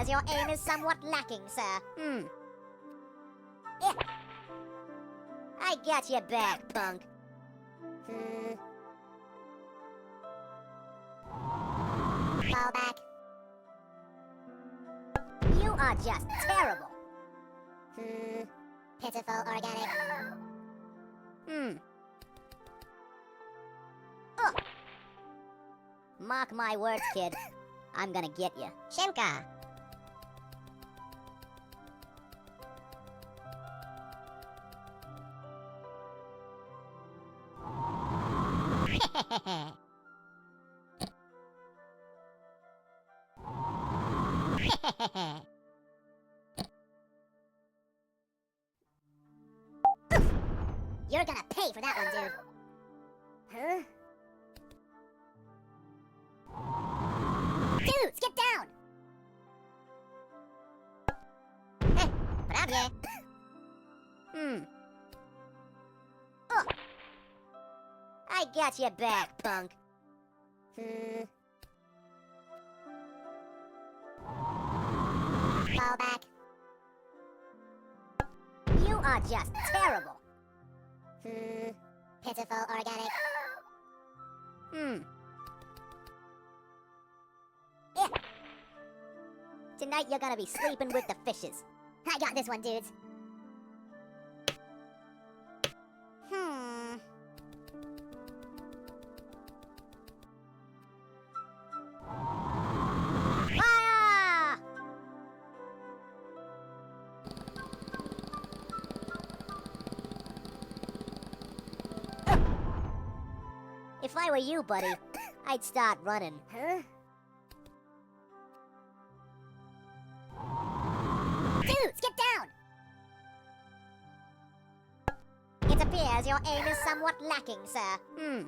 appears your aim is somewhat lacking, sir. Yeah. I got your back, punk. Fall back. You are just terrible. Pitiful organic. Mark my words, kid. I'm gonna get you. Shimka. You're gonna pay for that one, dude. Huh? Dudes, get down! Prawie. Oh. I got your back, punk. Fall back. You are just terrible. Pitiful organic. Yeah. Tonight you're gonna be sleeping with the fishes. I got this one, dudes. Fire! If I were you, buddy, I'd start running. Huh? Dudes, get down! It appears your aim is somewhat lacking, sir. Yeah.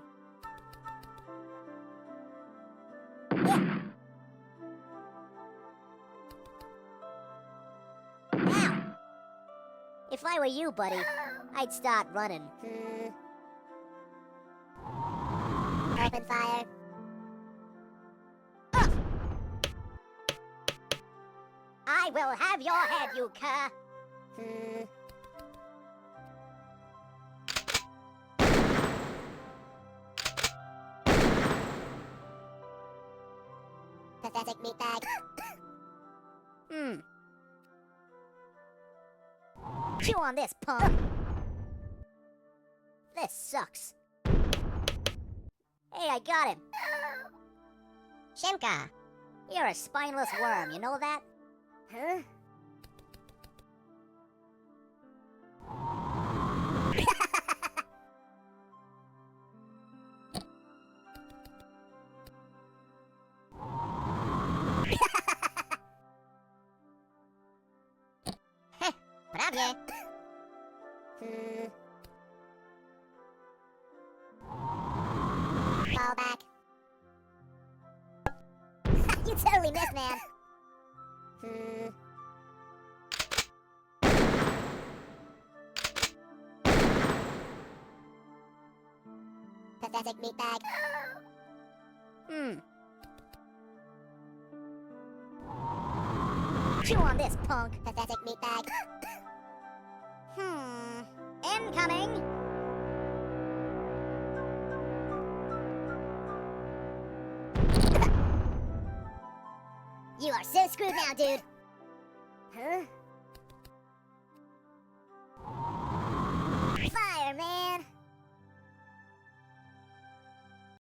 Ow! If I were you, buddy, I'd start running. Open fire. Ugh. I will have your head, you cur. Pathetic meatbag. Chew on this, punk. This sucks. Hey, I got him. Shimka, you're a spineless worm, you know that? Huh? Prawie. Fall back. You totally missed, man. Pathetic meatbag. Chew on this, punk. Pathetic meatbag. Incoming. You are so screwed now, dude. Huh? Fire, man.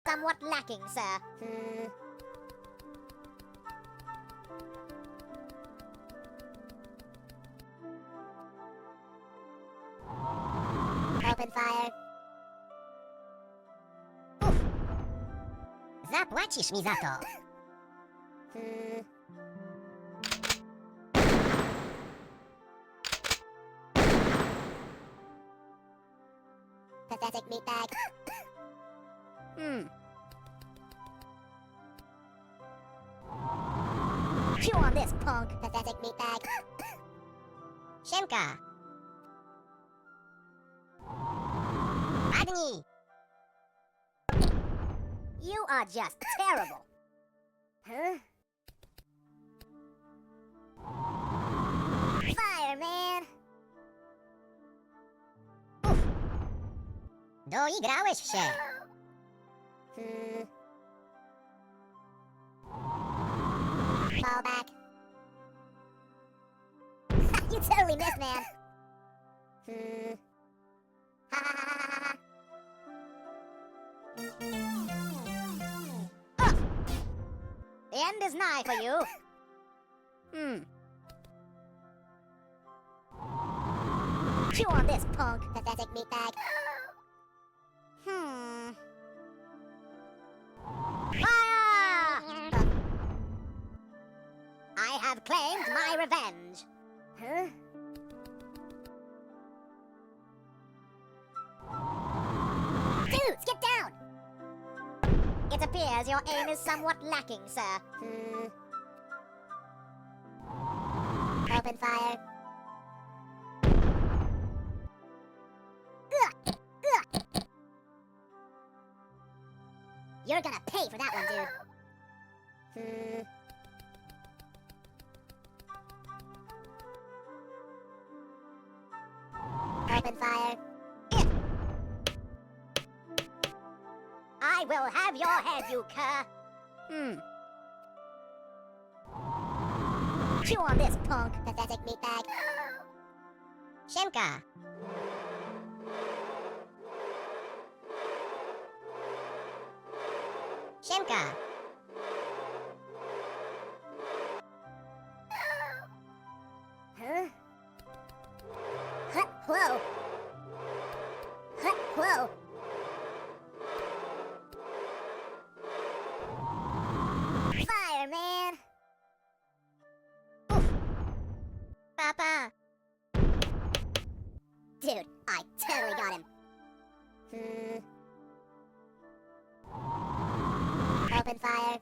Somewhat lacking, sir. Open fire. Uf. Zapłacisz mi za to. Pathetic meatbag. Chew on this, punk. Pathetic meatbag. Shimka. Agni. You are just terrible. Huh? Doigrałeś się. Fall back. You totally missed, man. Ha ha ha ha ha. Oh! The end is nigh for you. Chew on this, punk. Pathetic meatbag. Fire! I have claimed my revenge. Huh? Dudes, get down! It appears your aim is somewhat lacking, sir. Open fire. You're gonna pay for that one, dude. Open fire. I will have your head, you cur. Chew on this, punk. Pathetic meatbag. Shimka. Shimka. Huh? Whoa. Whoa. Fire, man. Oof. Papa. Dude, I totally got him. Open fire.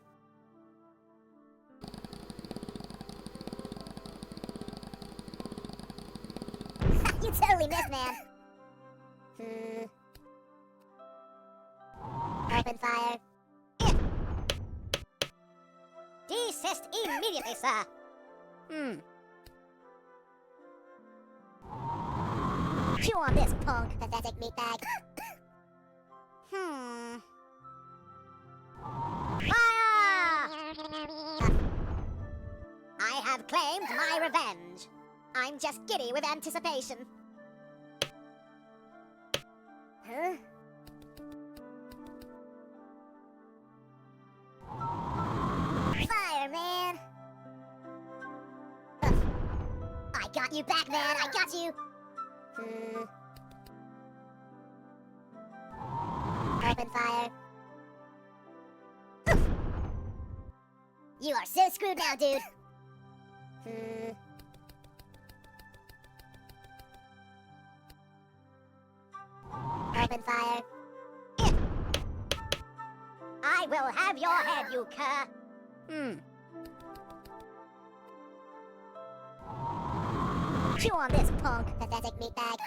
You totally missed, man. Open fire. Desist immediately, sir. Chew on this, punk. Pathetic meatbag. Fire! I have claimed my revenge. I'm just giddy with anticipation. Huh? Fire, man! Ugh. I got you back, man! I got you! Open fire. Oof. You are so screwed now, dude! Open fire. I will have your head, you cur! Chew on this, punk. Pathetic meatbag.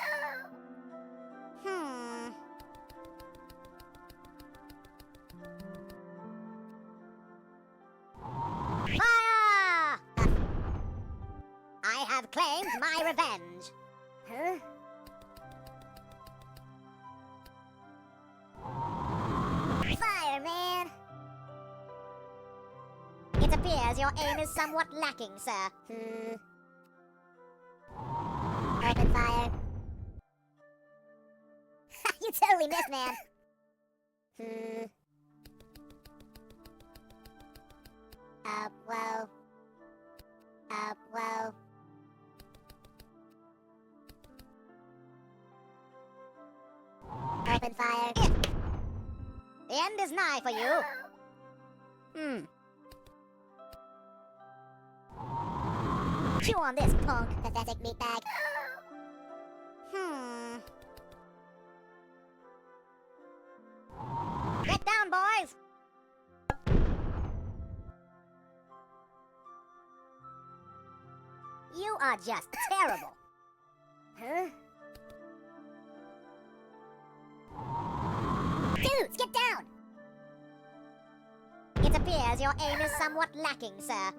Fire! I have claimed my revenge. Huh? Fire, man! It appears your aim is somewhat lacking, sir. Open fire. You totally missed, man. Well. Well. Open fire. The end is nigh for you. Chew on this, punk. Pathetic meatbag. Get down, boys! You are just terrible. Huh? Dudes, get down! It appears your aim is somewhat lacking, sir.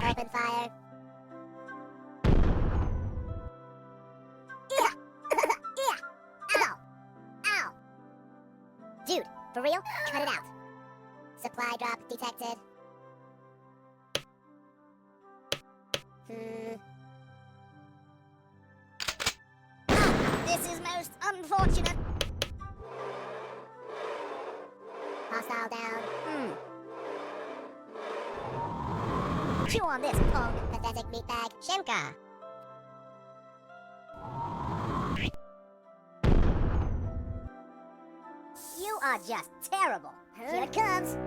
Open fire. real? Cut it out. Supply drop detected. This is most unfortunate. Hostile down. Chew on this, punk. Pathetic meatbag. Shenka. You are just terrible. Here it comes.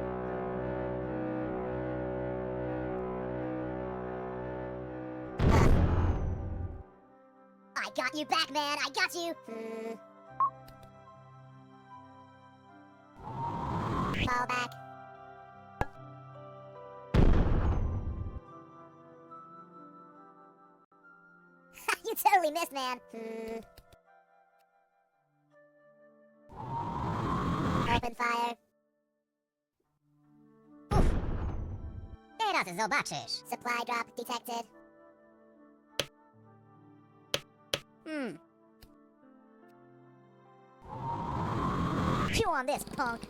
I got you back, man. I got you. Fall back. You totally missed, man. Open fire. Oof. Teraz zobaczysz. Supply drop detected. Chew on this, punk.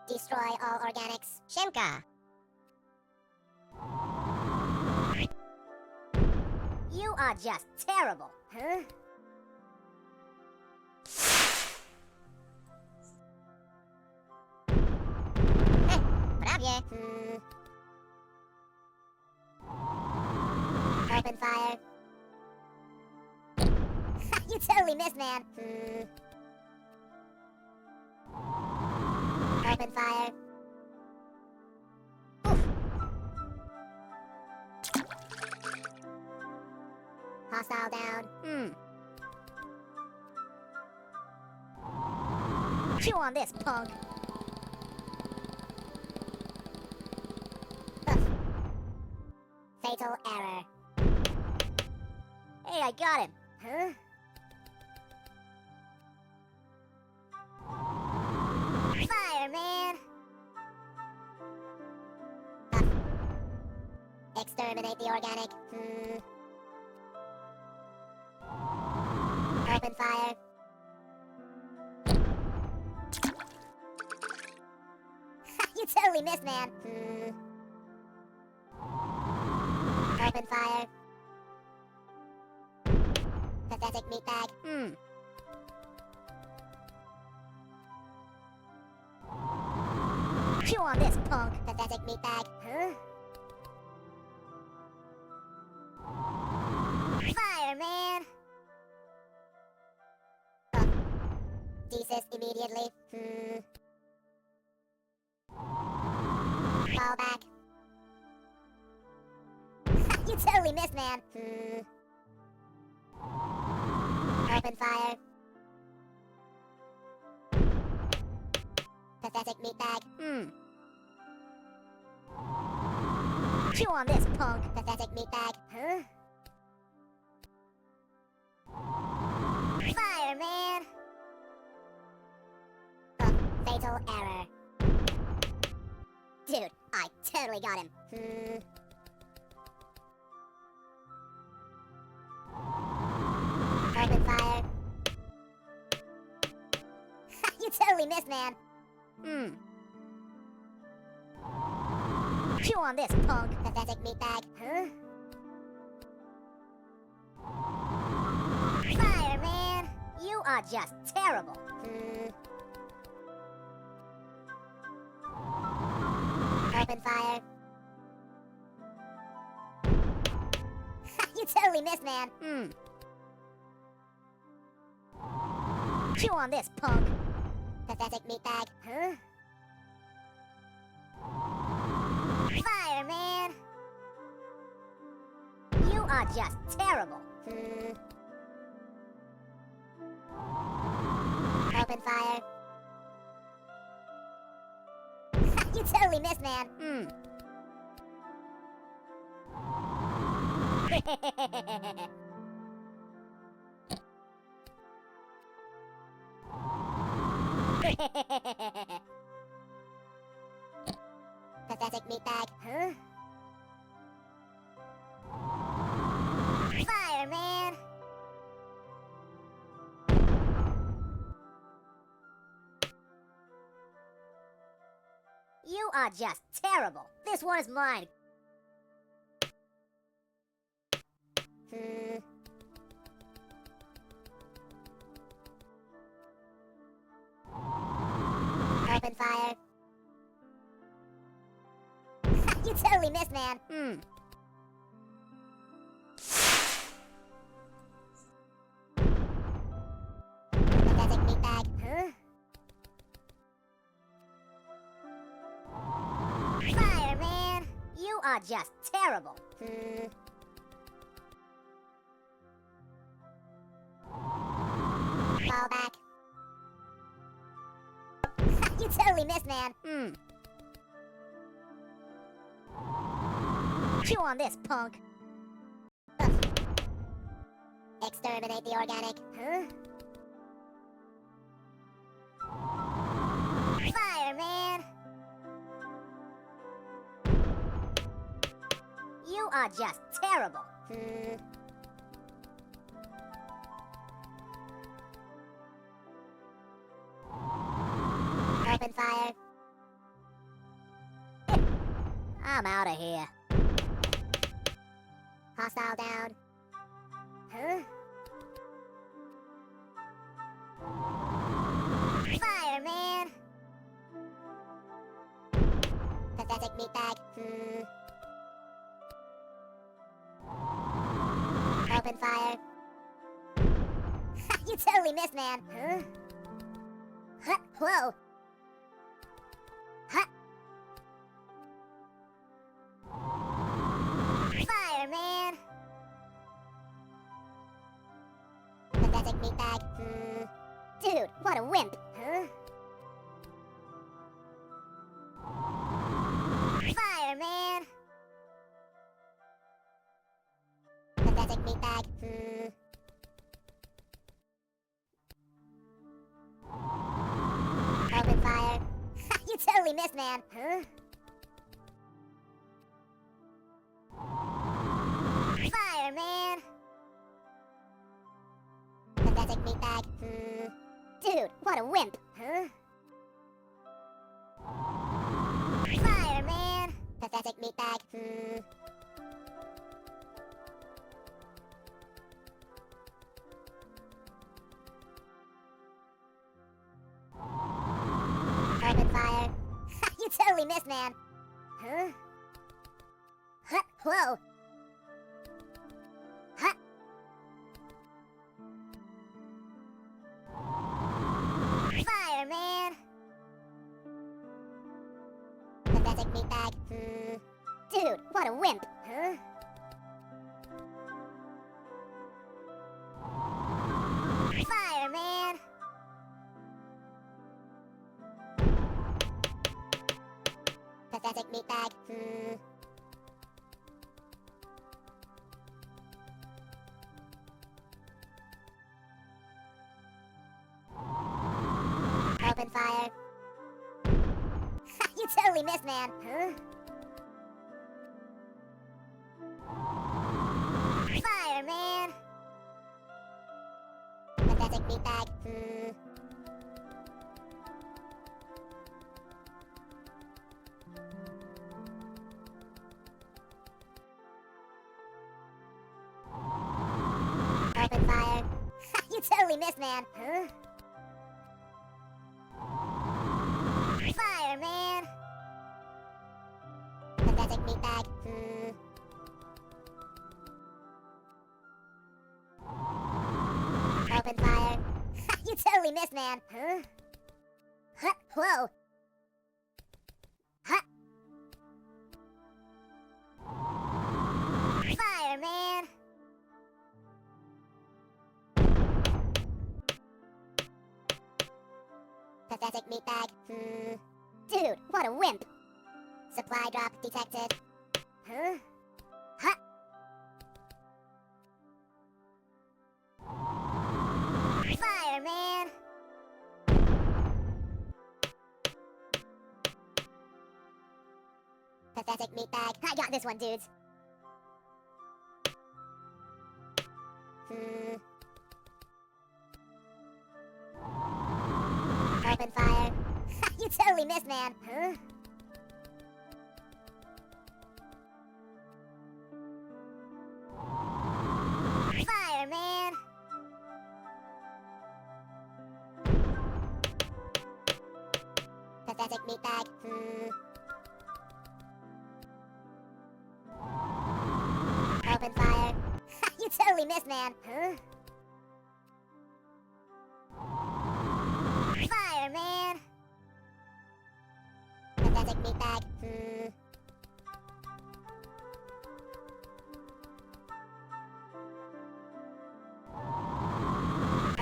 Destroy all organics. Shenka. You are just terrible. Huh? Prawie. Open fire. You totally missed, man. Open fire. Oof. Hostile down. Chew on this, punk. Fatal error. Hey, I got him. Huh? Fire, man! Exterminate the organic. Open fire. You totally missed, man. Open fire. Pathetic meatbag. Chew on this, punk. Pathetic meatbag. Huh? Fire, man! Desist immediately. Fall back. You totally missed, man. Open fire. Pathetic meatbag. Chew on this, punk. Pathetic meatbag. Huh? Fire, man! Fatal error. Dude, I totally got him. Open fire. You totally missed, man. Chew on this, punk. Pathetic meatbag. Huh? Fire, man! You are just terrible. Open fire. You totally missed, man. Chew on this, punk. Pathetic meatbag. Huh? Fire, man! You are just terrible. Open fire. You totally missed, man. Pathetic meatbag. Huh? Fire, man! are just terrible. This one is mine. Open fire. You totally missed, man. Pathetic meatbag. Fire, man. You are just terrible. Fall back. You totally missed, man. Chew on this, punk. Exterminate the organic. Fire, man. You are just terrible. Open fire. I'm out of here. Hostile down. Fire, man. Pathetic meatbag. Open fire. You totally missed, man. Whoa. Fire, man. Pathetic meatbag. Dude, what a wimp. Fire, man. Pathetic meatbag. Open fire. You totally missed, man. Fire, man. Pathetic meatbag. Dude, what a wimp. Fire, man. Pathetic meatbag. Open fire. You totally missed, man. Whoa. Fire, man. Pathetic meatbag. Dude, what a wimp. Fire, man. Pathetic meatbag. Open fire. You totally missed, man. Fire, man. Pathetic meatbag. Open fire. You totally missed, man. Fire, man. Pathetic meatbag. Open fire. You totally missed, man. Whoa. Fire, man. Pathetic meatbag. Dude, what a wimp. Supply drop detected. Fire, man. Pathetic meatbag. I got this one, dudes. Open fire. You totally missed, man. Pathetic meatbag. Open fire. You totally missed, man. Huh? Fire, man. Pathetic meatbag.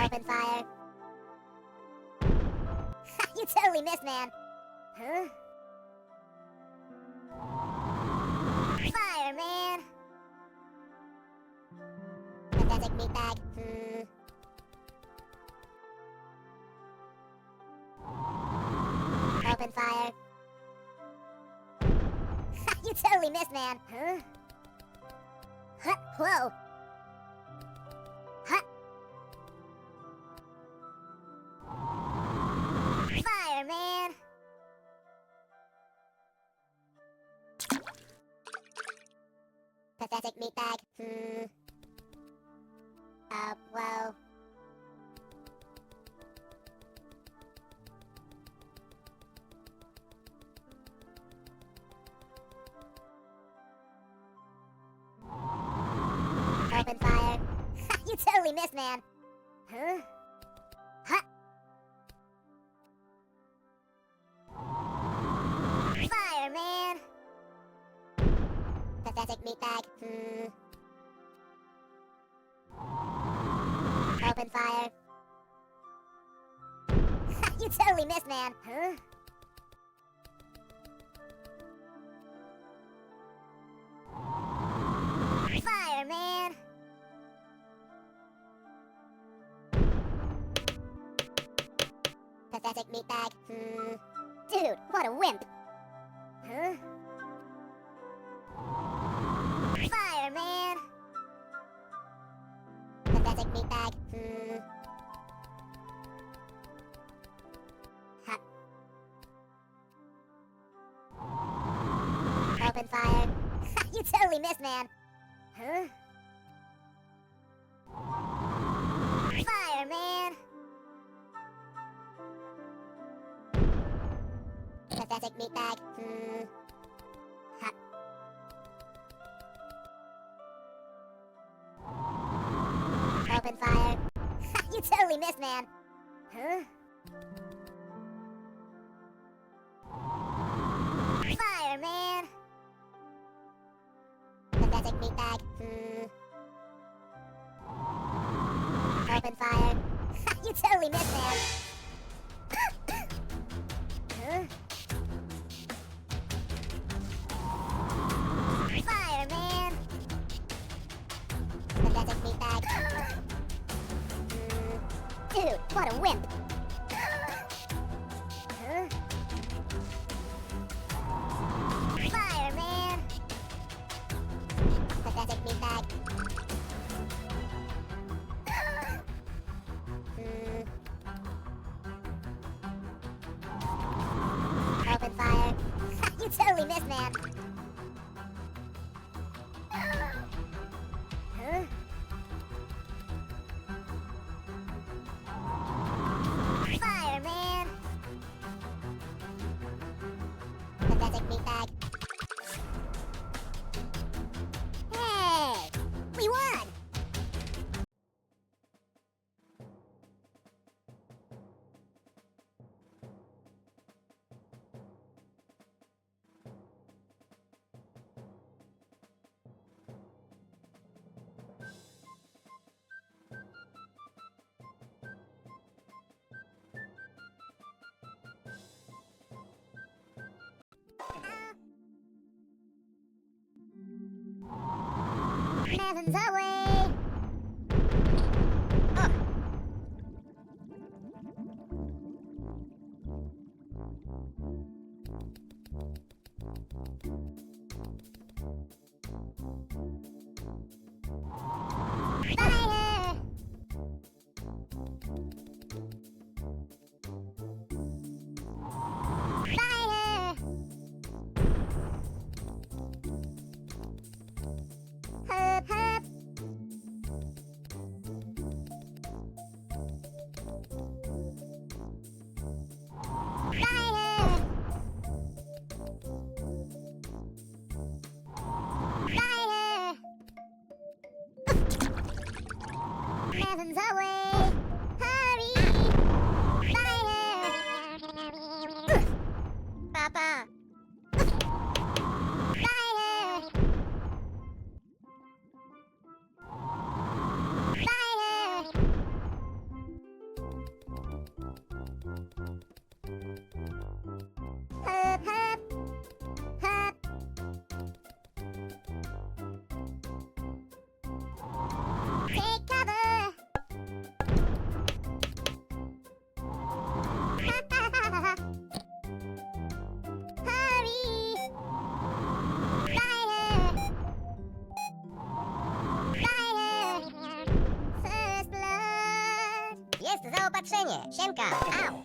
Open fire. You totally missed, man. Huh? Fire, man. Pathetic meatbag. Open fire. You totally missed, man. Huh? Huh? Whoa. Huh? Fire, man. Pathetic meatbag. Whoa. Open fire. You totally missed, man. Huh? Huh? Fire, man. Pathetic meatbag. Open fire. You totally missed, man. Huh? Fire, man. Pathetic meatbag. Dude, what a wimp. Huh? Fire, man. Pathetic meatbag. Ha. Open fire. You totally missed, man. Huh? Fire, man. Pathetic meatbag. Ha. Open fire. You totally missed, man. Huh? Fire, man. Pathetic meatbag. Open fire. You totally missed, man. Huh? Fire, man. Pathetic meatbag. Dude, what a wimp. Huh? Fire, man. Pathetic meatbag. Open fire. You totally missed, man. Huh? Fire, man. Pathetic meatbag. Hey! We won! Heavens away! Fire! Fire! Hup, hup. Ksenia, Shenka, ow!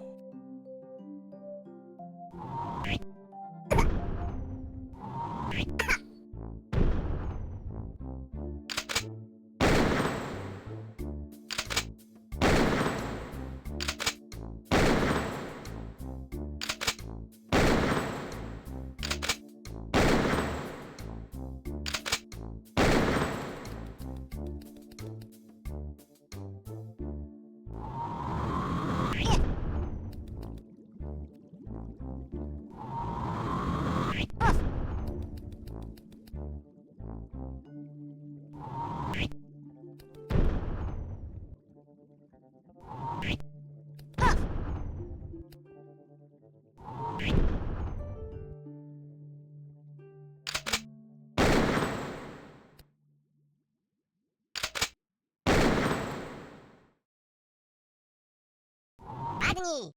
Agni!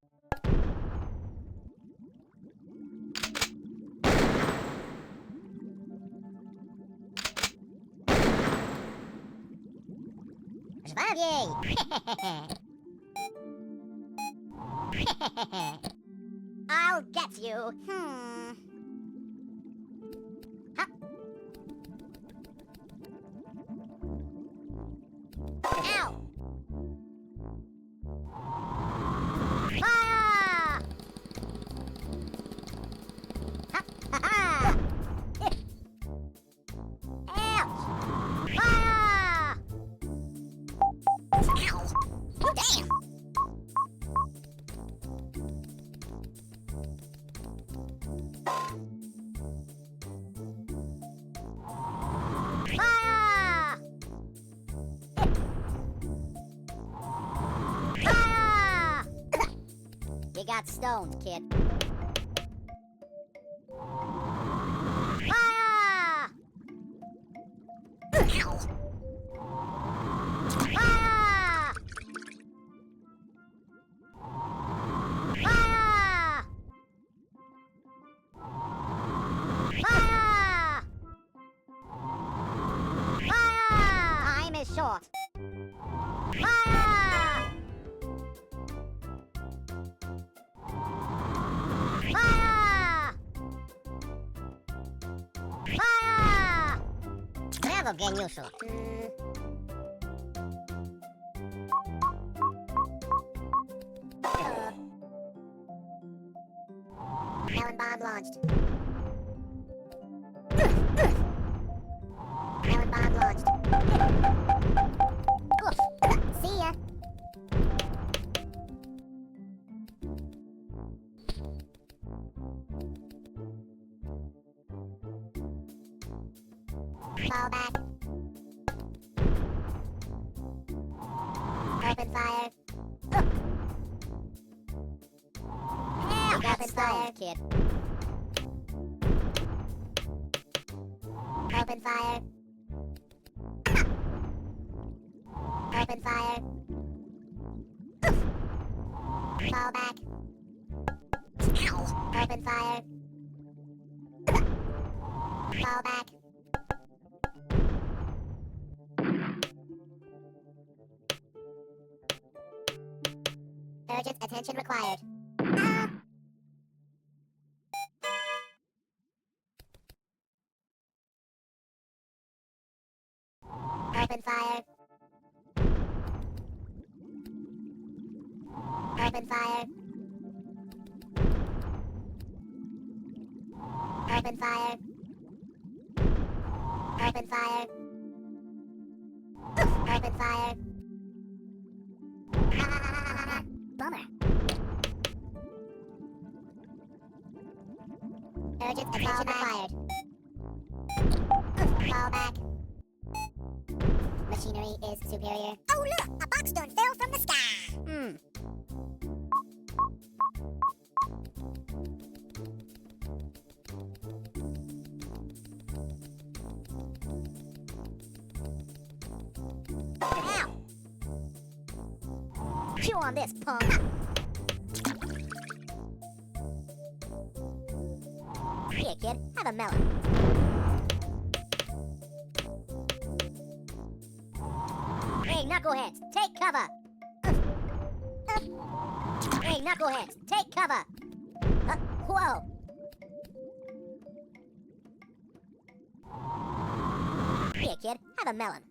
Żwawiej! I'll get you. Ha. Ow! Fire! Ha ha ha! Ouch! Fire! Ow! Oh, damn! Fire! Fire! You got stoned, kid. Fire! Ow! Fire! Fire! Fire! Fire! Time is short. Fire! Fire! Fire! Brawo, geniuszu. Melon bomb launched. Melon bomb launched. Oof. See ya. Fall back. Open fire. Open fire, kid. Open fire. Open fire. Fall back. Open fire. Fall back. Urgent attention required. Open fire. Open fire. Open fire. Open fire. Open fire. Bummer. Urgent attention required. Fall back. Machinery is superior. Oh look! A box stone fell from the sky! Ow! Chew on this, punk! Here, kid, have a melon. Hey, knuckleheads, take cover! Hey, knuckleheads, take cover! Whoa! Here, kid, have a melon.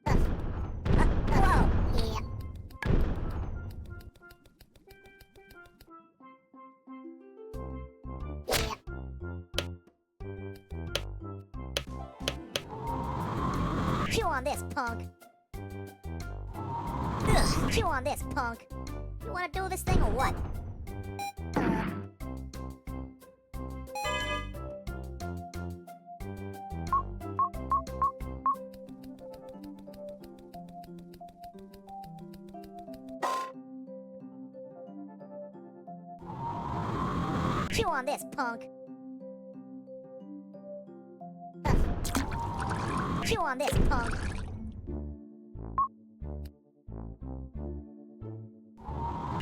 Whoa! Yeah. Yeah. Chew on this, punk. Ugh, chew on this, punk. You wanna do this thing or what? Chew on this, punk. Chew on this, punk.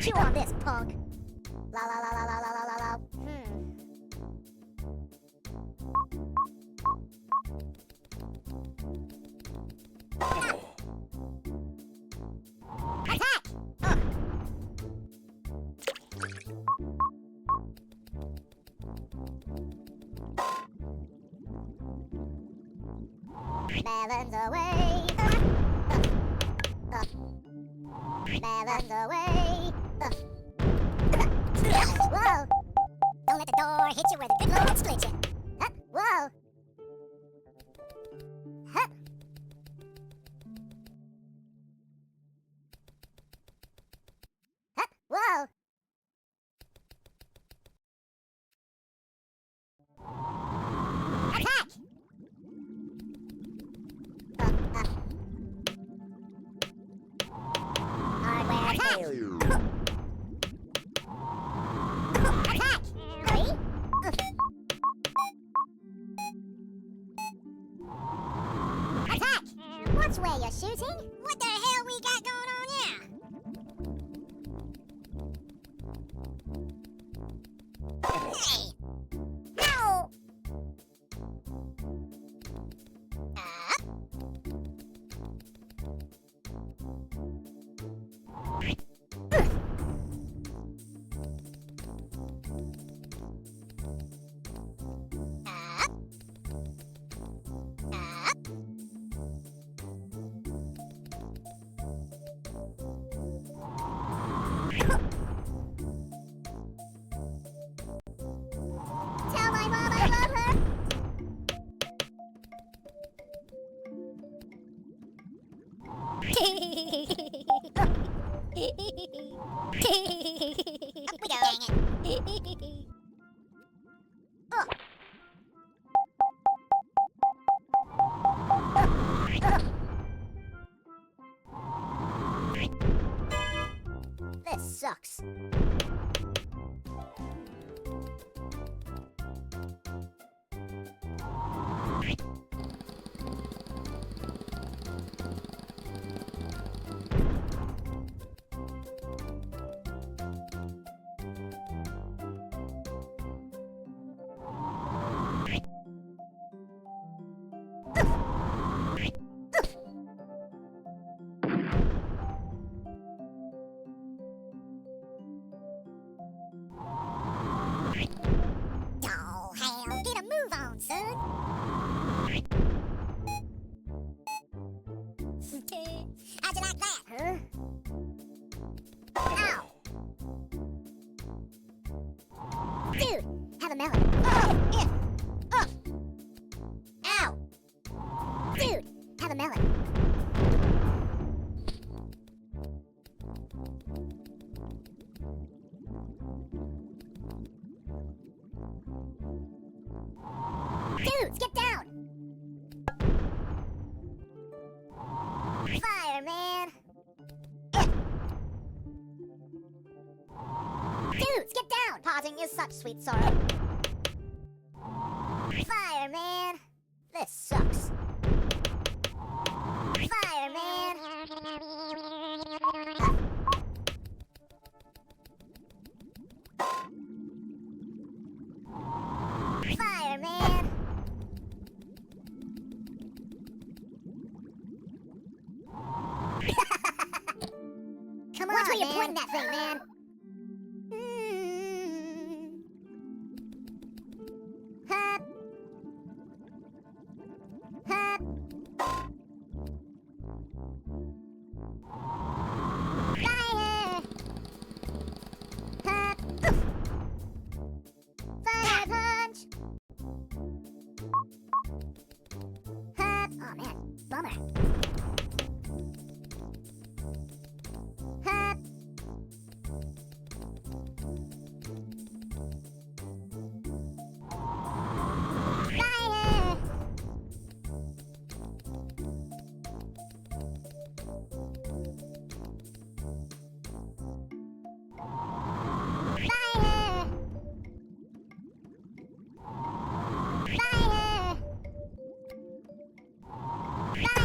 Chew on this, punk. La la la la la la la la la. Attack! Melons away. Melons away. Whoa! Don't let the door hit you where the good Lord split you. Whoa! Whoa! Attack! Hardware attack! Attack! Ready? Attack! Watch where you're shooting. What the hell we got going on here? Hey! No! Tell my mom I love her. We go. Dang it. This sucks. Oh, hell, get a move on, son. How'd you like that, huh? Ow! Dude, have a melon. Ow! Dude, have a melon. Dudes, get down! Fire, man! Dudes, get down! Parting is such sweet sorrow. Fire, man! This sucks. Fire, man! Fire, man! Come on, watch where you're pointing that thing, man! Huh? Fire! Fire! Fire! Fire!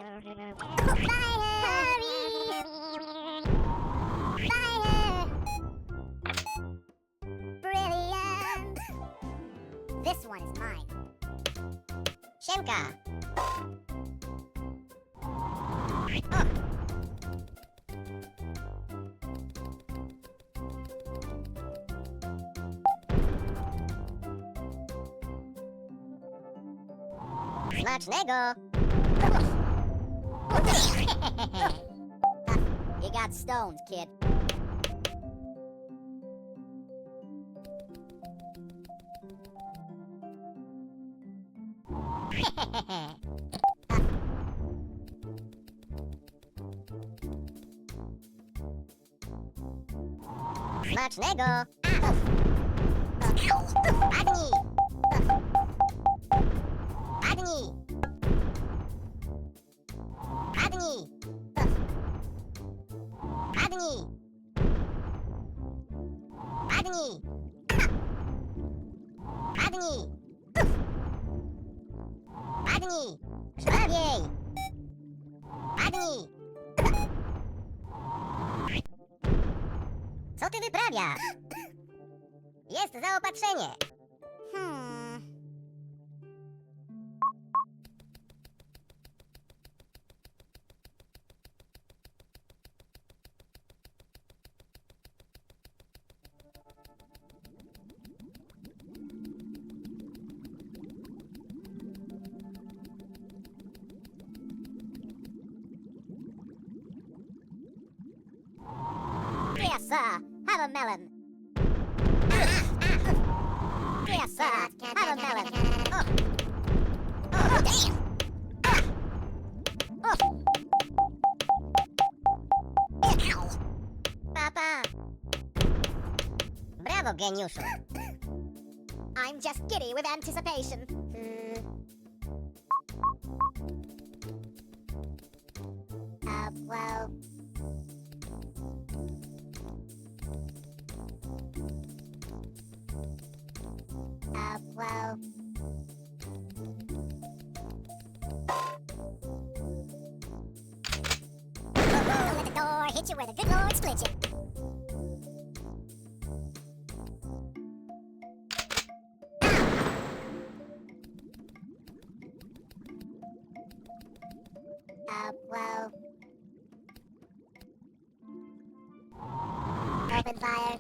Fire! Fire! Fire! Brilliant! This one is mine. Shemka! Oh. Smacznego! You got stones, kid. Smacznego! Padnij! Padnij! Padnij! Padnij! Padnij! Padnij! Padnij! Żwawiej! Padnij! Co ty wyprawiasz? Jest zaopatrzenie! Yes, sir. Have a melon. Yes, sir. Have a melon. Oh. Oh, damn. Oh. Ow. Papa. Brawo, geniuszu. I'm just giddy with anticipation. Well... well... Don't let the door hit you where the good Lord split you. Well... Open fire.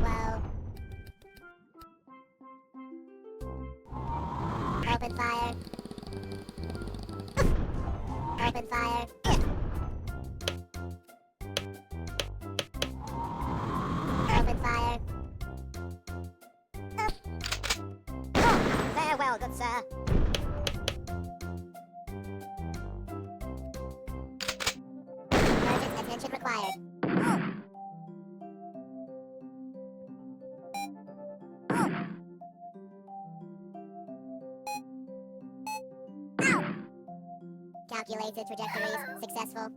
Well... Open fire. Open fire. Open fire. Farewell, good sir. Urgent attention required. Calculated trajectories successful.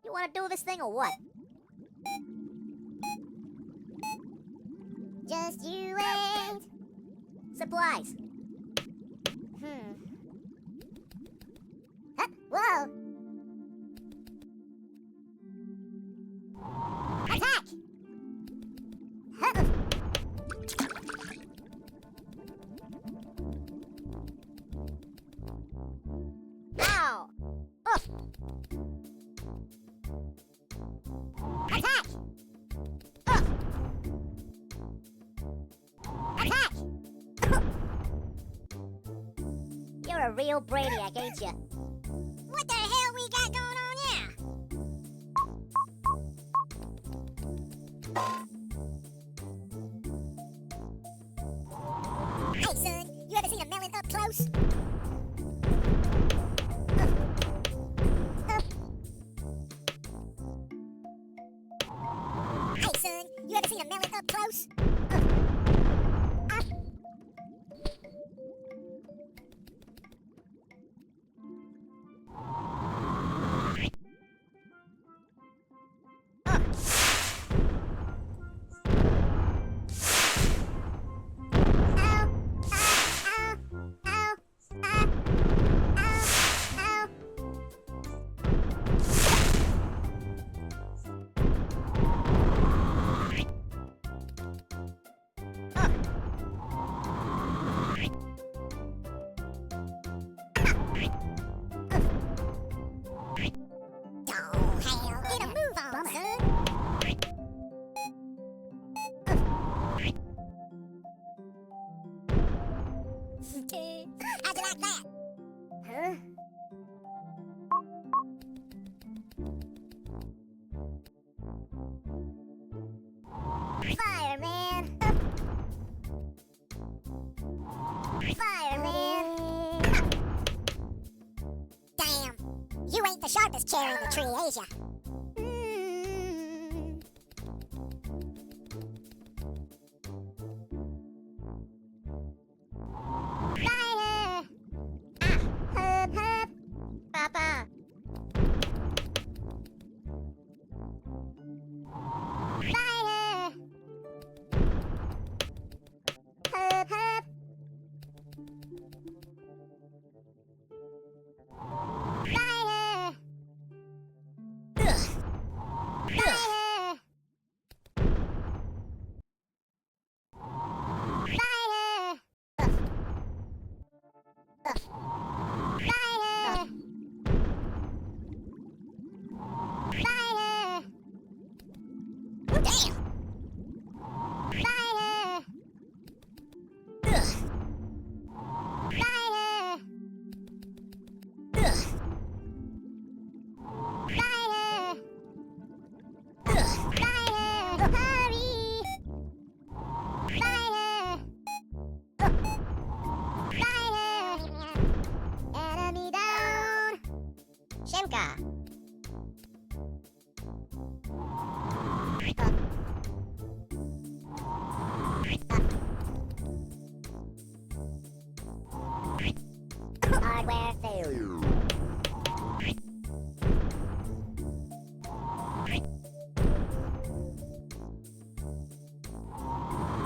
You wanna do this thing or what? Just you wait. Supplies. Huh? Whoa! Attack! Huh? Ow! Oof! Attack! Oof! Attack! You're a real brainiac, ain't you? What the hell we got going on here? Hey, son, you ever seen a melon up close? Hey, son, you ever seen a melon up close? How'd you like that? Huh? Fireman! Fireman! Damn! You ain't the sharpest chair in the tree, is ya? Fire! Hub, hub! Papa! Fire! Hub, hub! Fire! Ugh! Fire! Fire! Fire! Fire! Oh, damn! Fire! Ugh! Fire! Ugh! Fire! Ugh! Fire! Oh, hurry! Fire! Fire! Enemy down! Shemka! Hardware failure.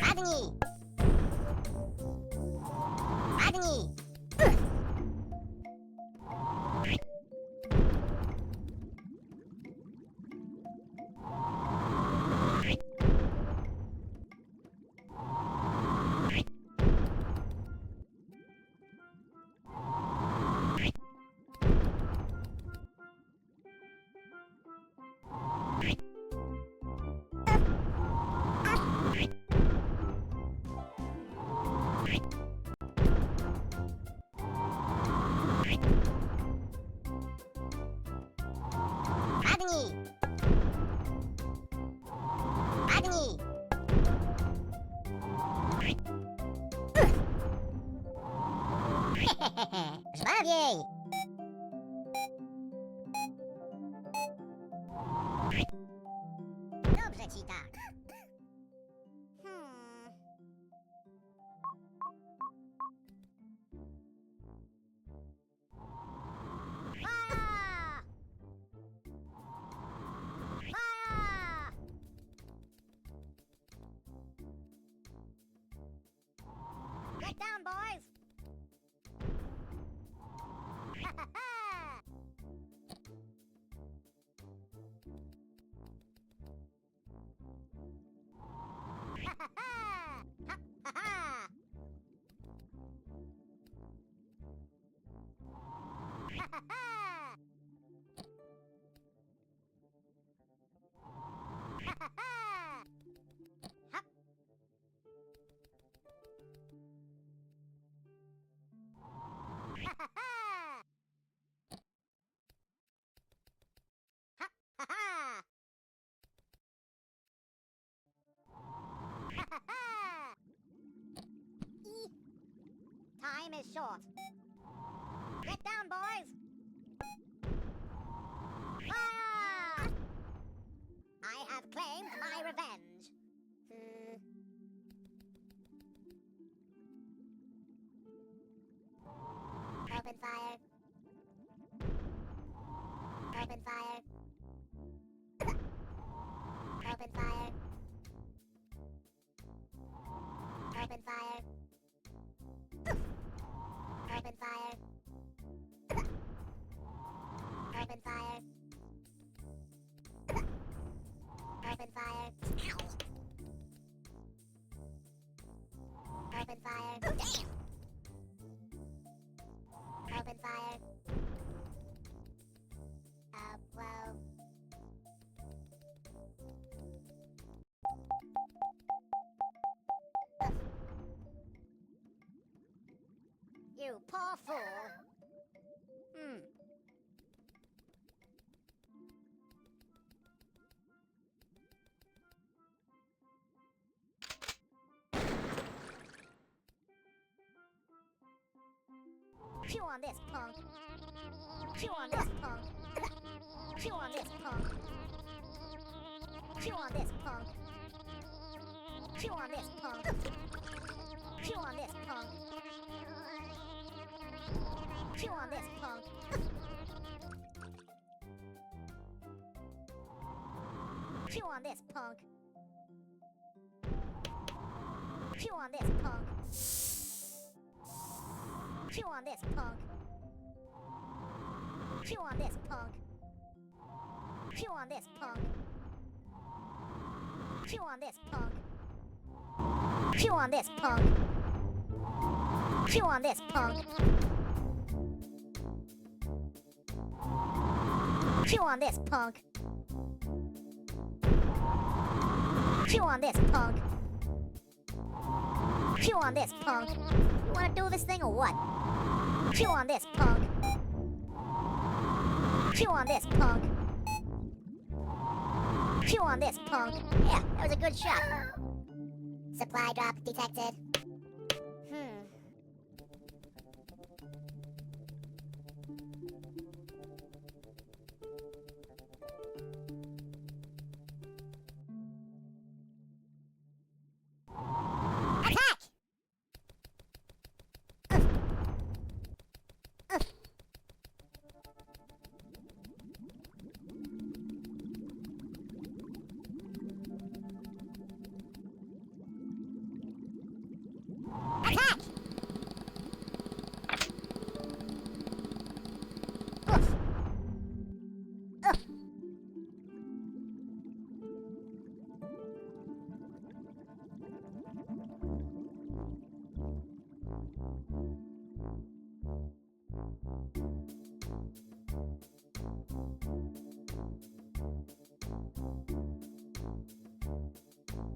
Agony! Agony! Agony! Agony! Żwawiej! Dobrze ci tak. Fire! Time is short. Get down, boys! Fire! I have claimed my revenge. Open fire. Open fire. Open fire. Open fire. Open fire. Open fire. Open fire. Open fire. Damn! Open fire. Well. You poor fool. Chew on this, punk. Chew on this, punk. Chew on this, punk. Chew on this, punk. Chew on this, punk. Chew on this, punk. Chew on this, punk. Chew on this, punk. Chew on this, punk. Chew on this, punk. Chew on this, punk. Chew on this, punk. Chew on this, punk. Chew on this, punk. Chew on this, punk. Chew on this, punk. Chew on this, punk. Chew on this, punk. You wanna do this thing or what? Chew on this, punk. Chew on this, punk. Chew on this, punk. Yeah, that was a good shot. Supply drop detected. Attack!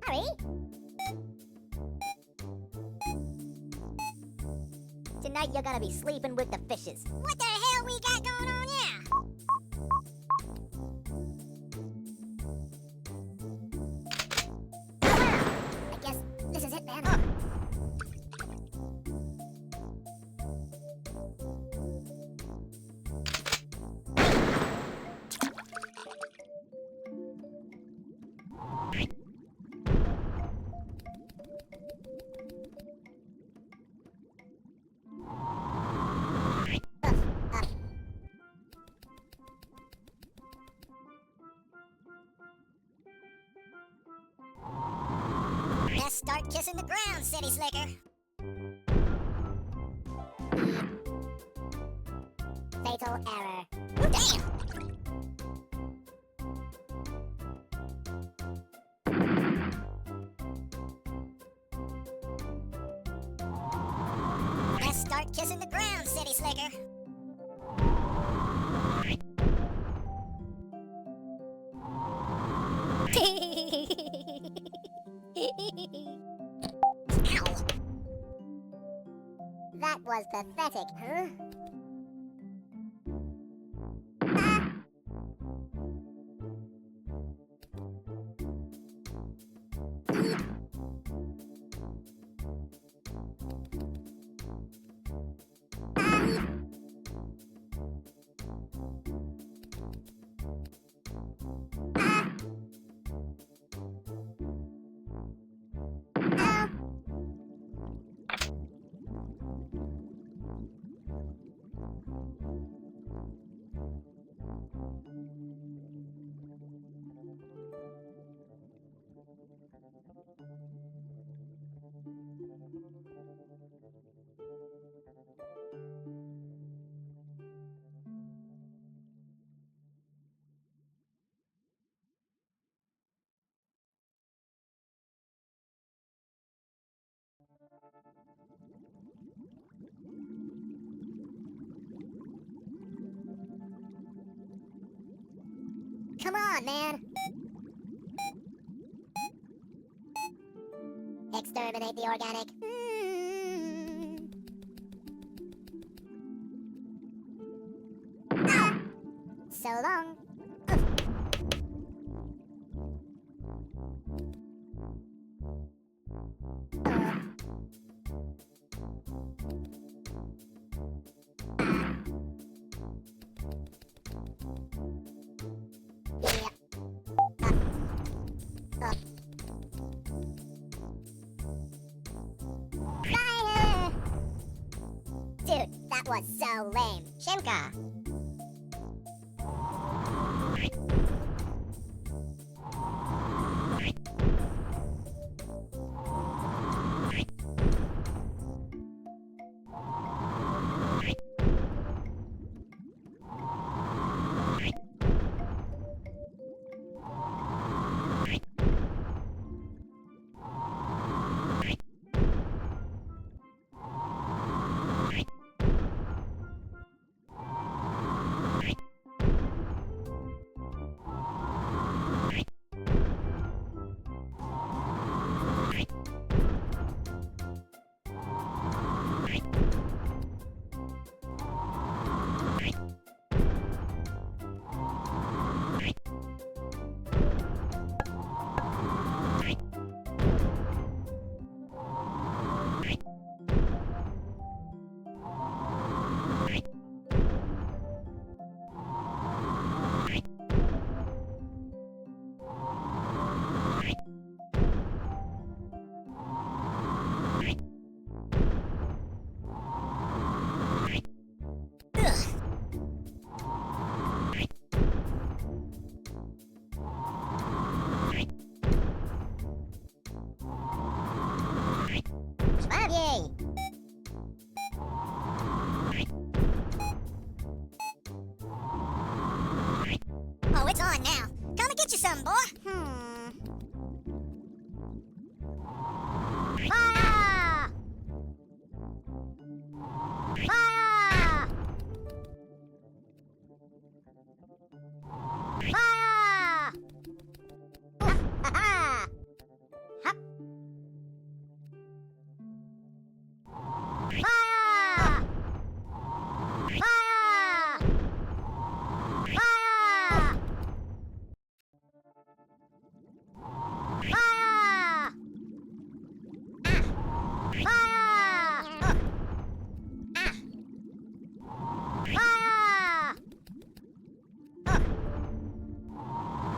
Hurry! Tonight you're gonna be sleeping with the fishes. What the hell we got going on here? I guess this is it, man. Best start kissing the ground, City Slicker. Fatal error. Damn! Troublemaker. Ow. That was pathetic, huh? Come on, man. Exterminate the organic. Ah! So long. Fire! Dude, that was so lame. Shimka. Oh, it's on now. Come and get you some, boy. Fire! Fire! Fire! Ha ha! Hop. Fire! Fire! Fire! Fire! Fire! Fire!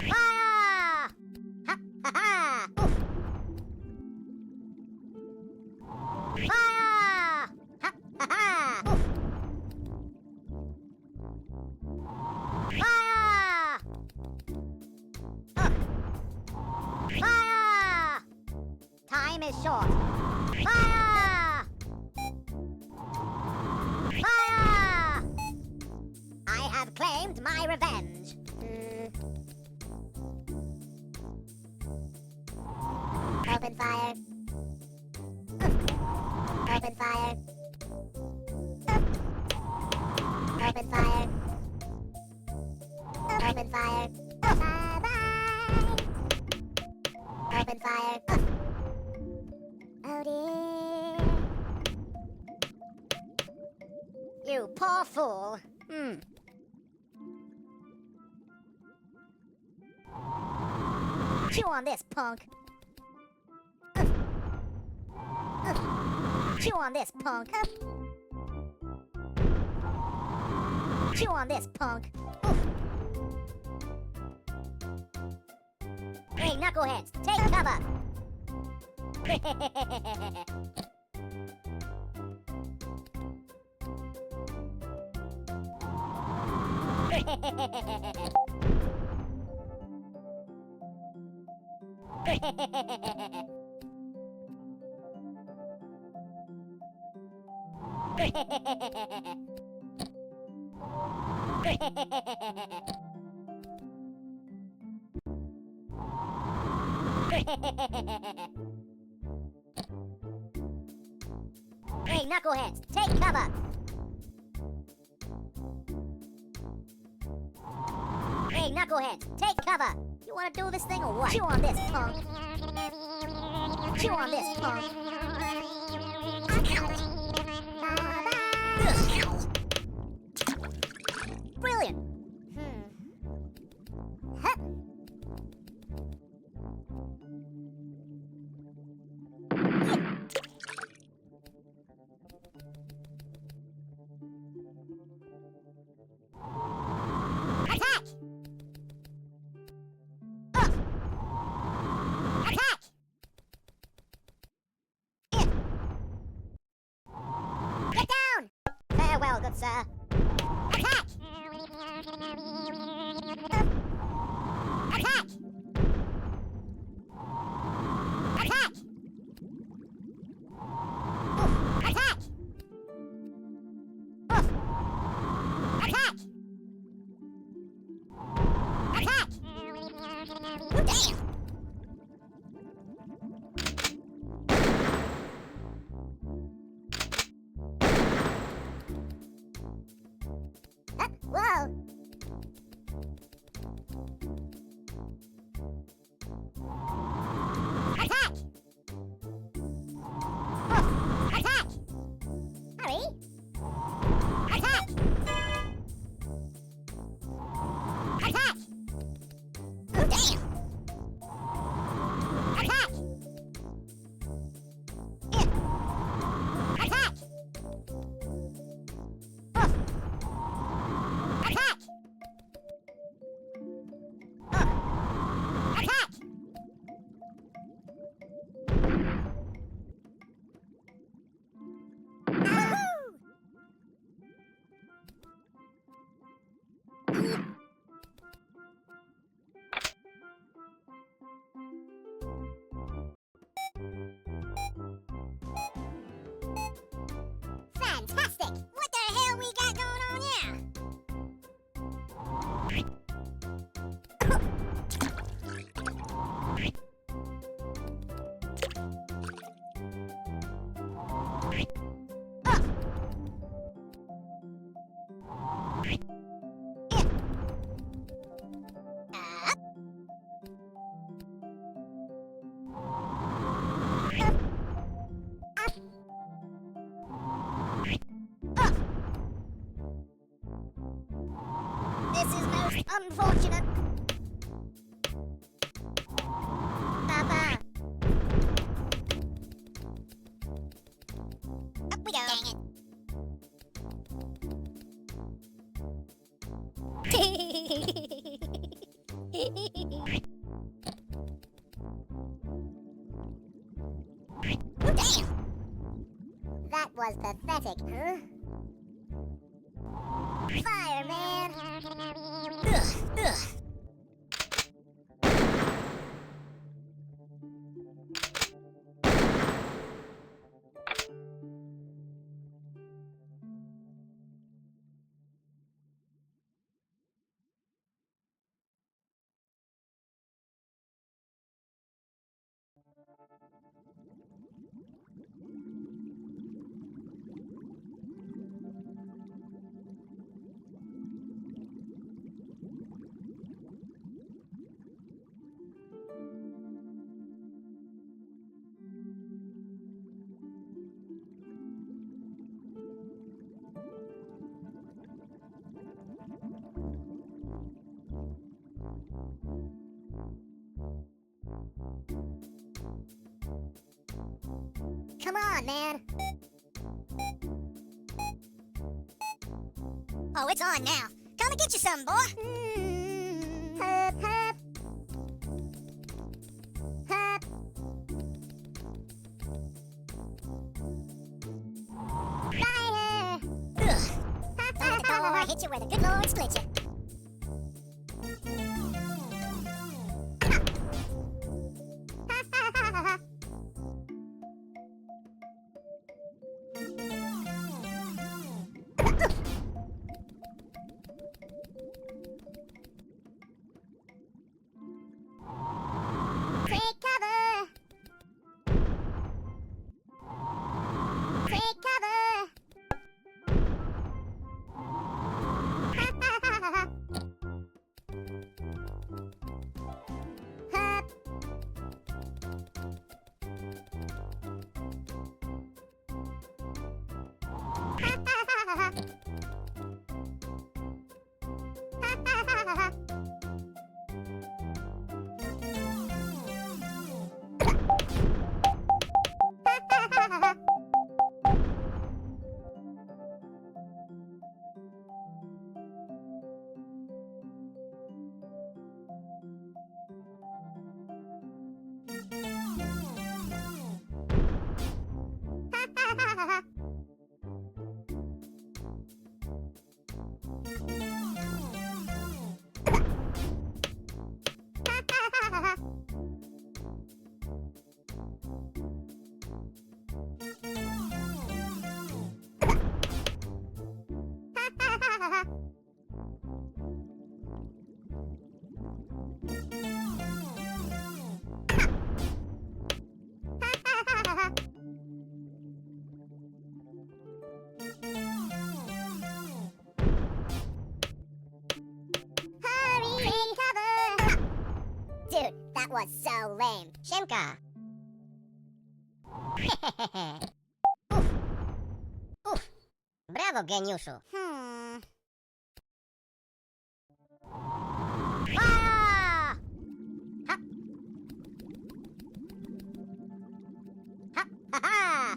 Fire! Ha ha ha! Fire! Ha ha ha! Fire! Fire! Time is short. Fire! Fire! I have claimed my revenge. Open fire. Open fire. Open fire. Open fire. Bye-bye. Open fire. Oh dear. You poor fool. Chew on this, punk. Chew on this, punk. Chew on this, punk. Hey, knuckleheads, take cover. Hey, knuckleheads, take cover. Hey, knuckleheads, take cover. You wanna do this thing or what? Chew on this, punk. Chew on this, punk. Brilliant. Huh. Attack! Attack! Get down! Farewell, good sir. Attack! Attack! Attack! Attack! Attack! Attack! Damn! Whoa! Attack! Attack! Hurry! Attack! Attack! Oh, damn! Attack! Attack! Attack! Attack! Fantastic! What the hell we got going on here? This is most unfortunate. Papa. Up we go. Dang it. Oh, damn! That was pathetic, huh? Fire, man! Ugh. Come on, man. Oh, it's on now. Come and get you some, boy. Hup, hup. Hup. Fire. Ugh. Don't let the door hit you where the good Lord split you. Take cover! Take cover! Hup. Hurry! Take cover! Dude, that was so lame. Siemka! Uf! Uf! Brawo, geniuszu! Ah! Ha! Ha! Ha! Ha!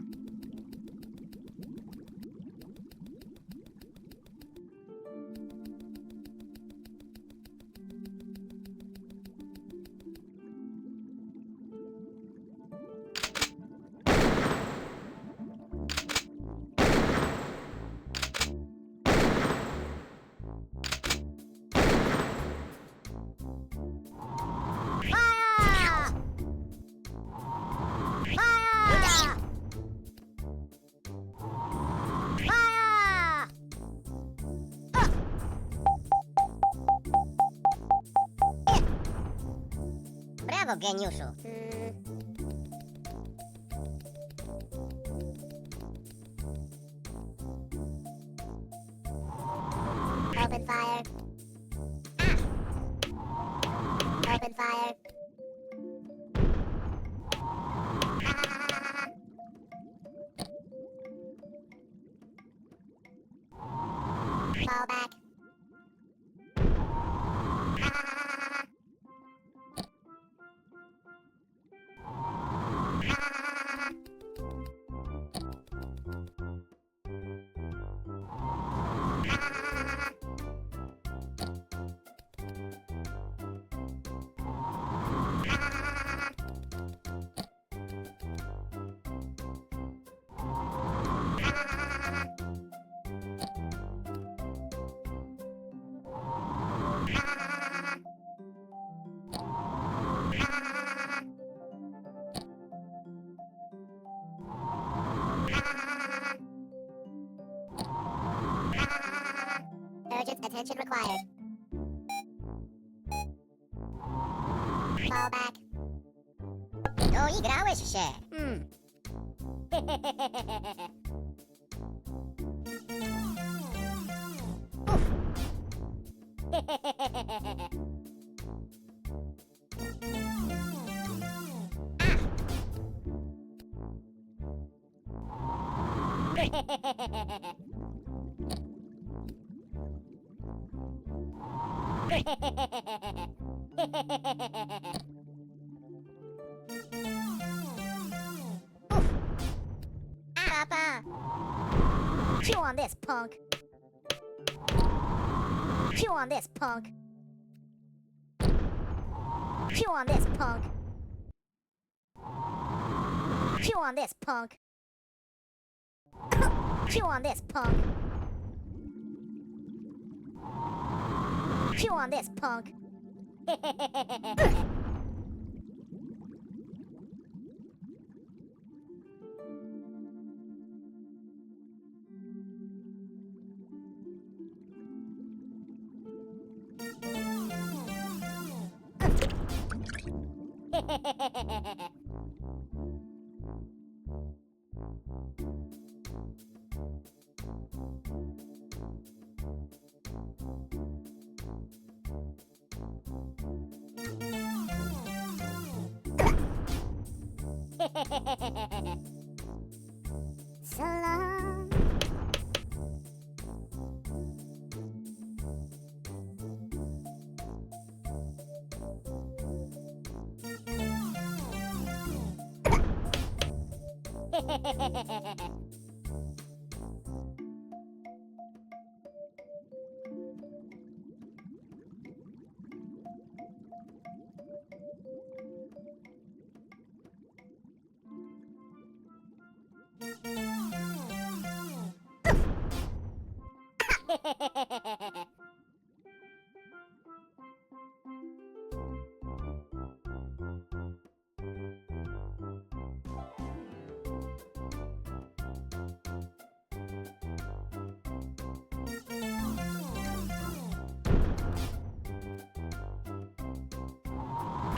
Fire! Fire! Fire! Brawo, geniuszu! Open fire. Open fire. Fall back. Urgent attention required. Fall back. Doigrałeś się! Papa. Chew on this, punk. Chew on this, punk. Chew on this, punk. Chew on this, punk. Chew on this, punk. Chew on this, punk. So long.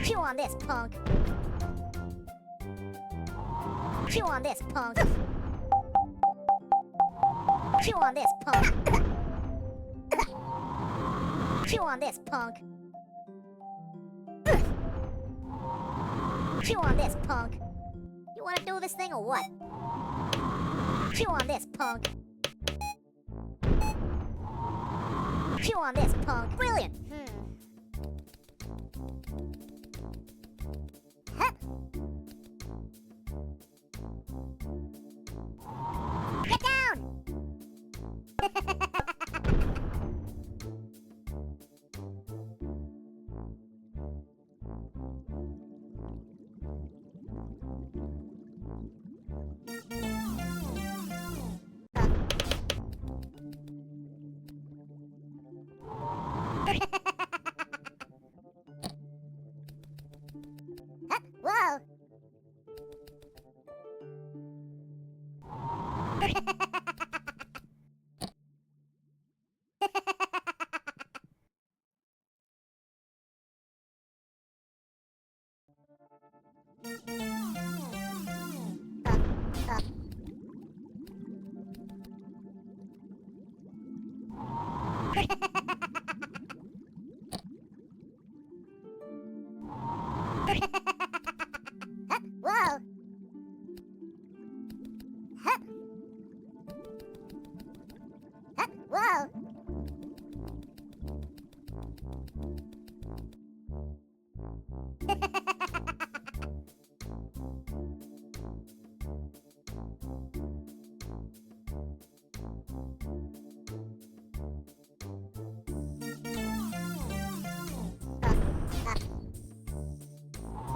Chew on this, punk. Chew on this, punk. Chew on this, punk. Chew on this, punk. Chew on this, punk. You wanna do this thing or what? Chew on this, punk. Chew on this, punk. Brilliant. Huh. Get down! Whoa! Whoa! Whoa!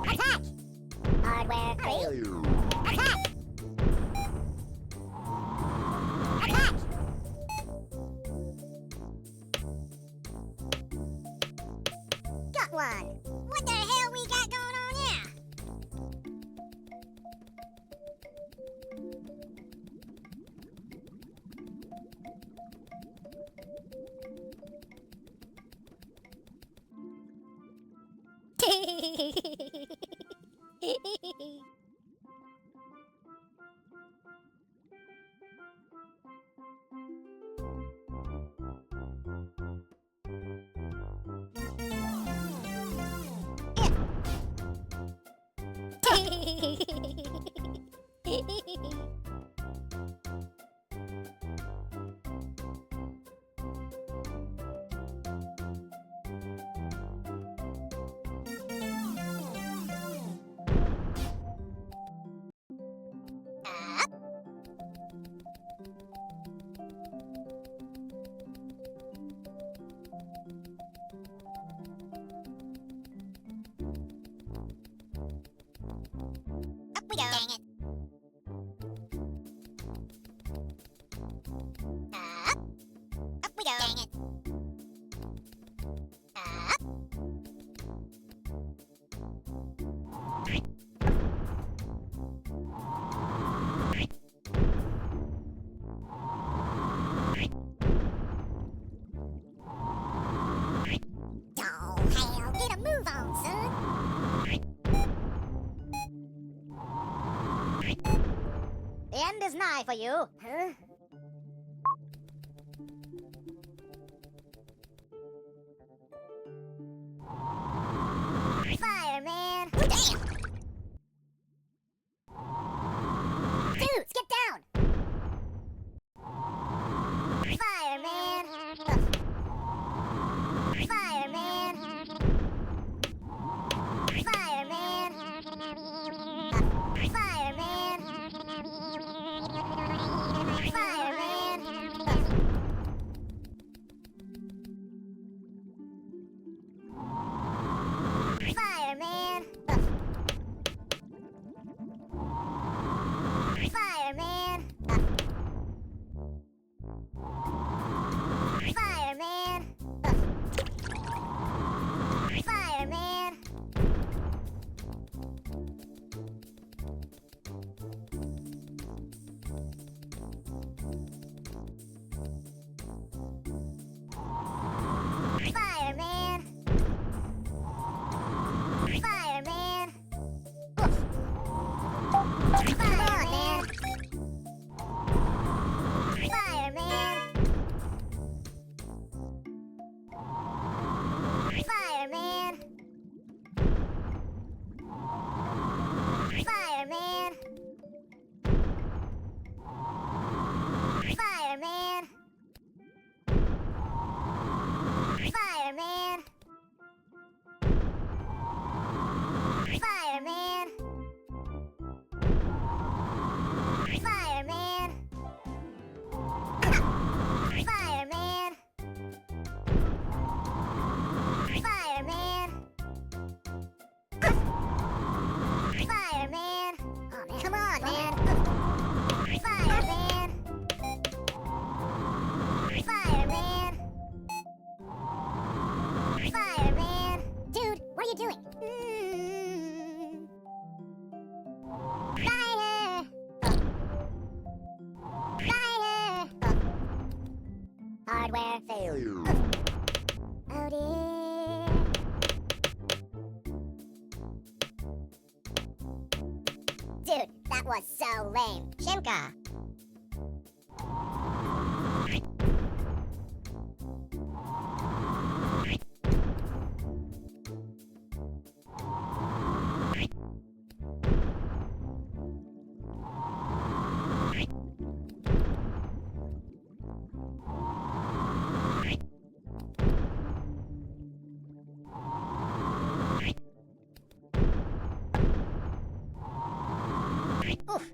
Attack! Hardware failure. Attack! Attack! Got one. What the hell we got going on here? we go. Dang it. Up. Up we go. Dang it. Up. Oh, hell, get a move on, son. The end is nigh for you. Huh? Fireman! Ooh, damn! Dude, get down! Fireman! Fireman! Fireman! Fireman! Fireman! Fireman! Fireman! Fireman! Fireman! Fireman! Come on, man! Fireman! Fireman! Fireman! Fireman! Fireman! Fireman! Fireman! Fireman! Fireman! Fireman! Oh, man. Come on, man! Fireman! Fireman! Fireman! Dude, what are you doing? Fire! Fire! Hardware failure. Oh dear. Dude, that was so lame. Shimka. Uf,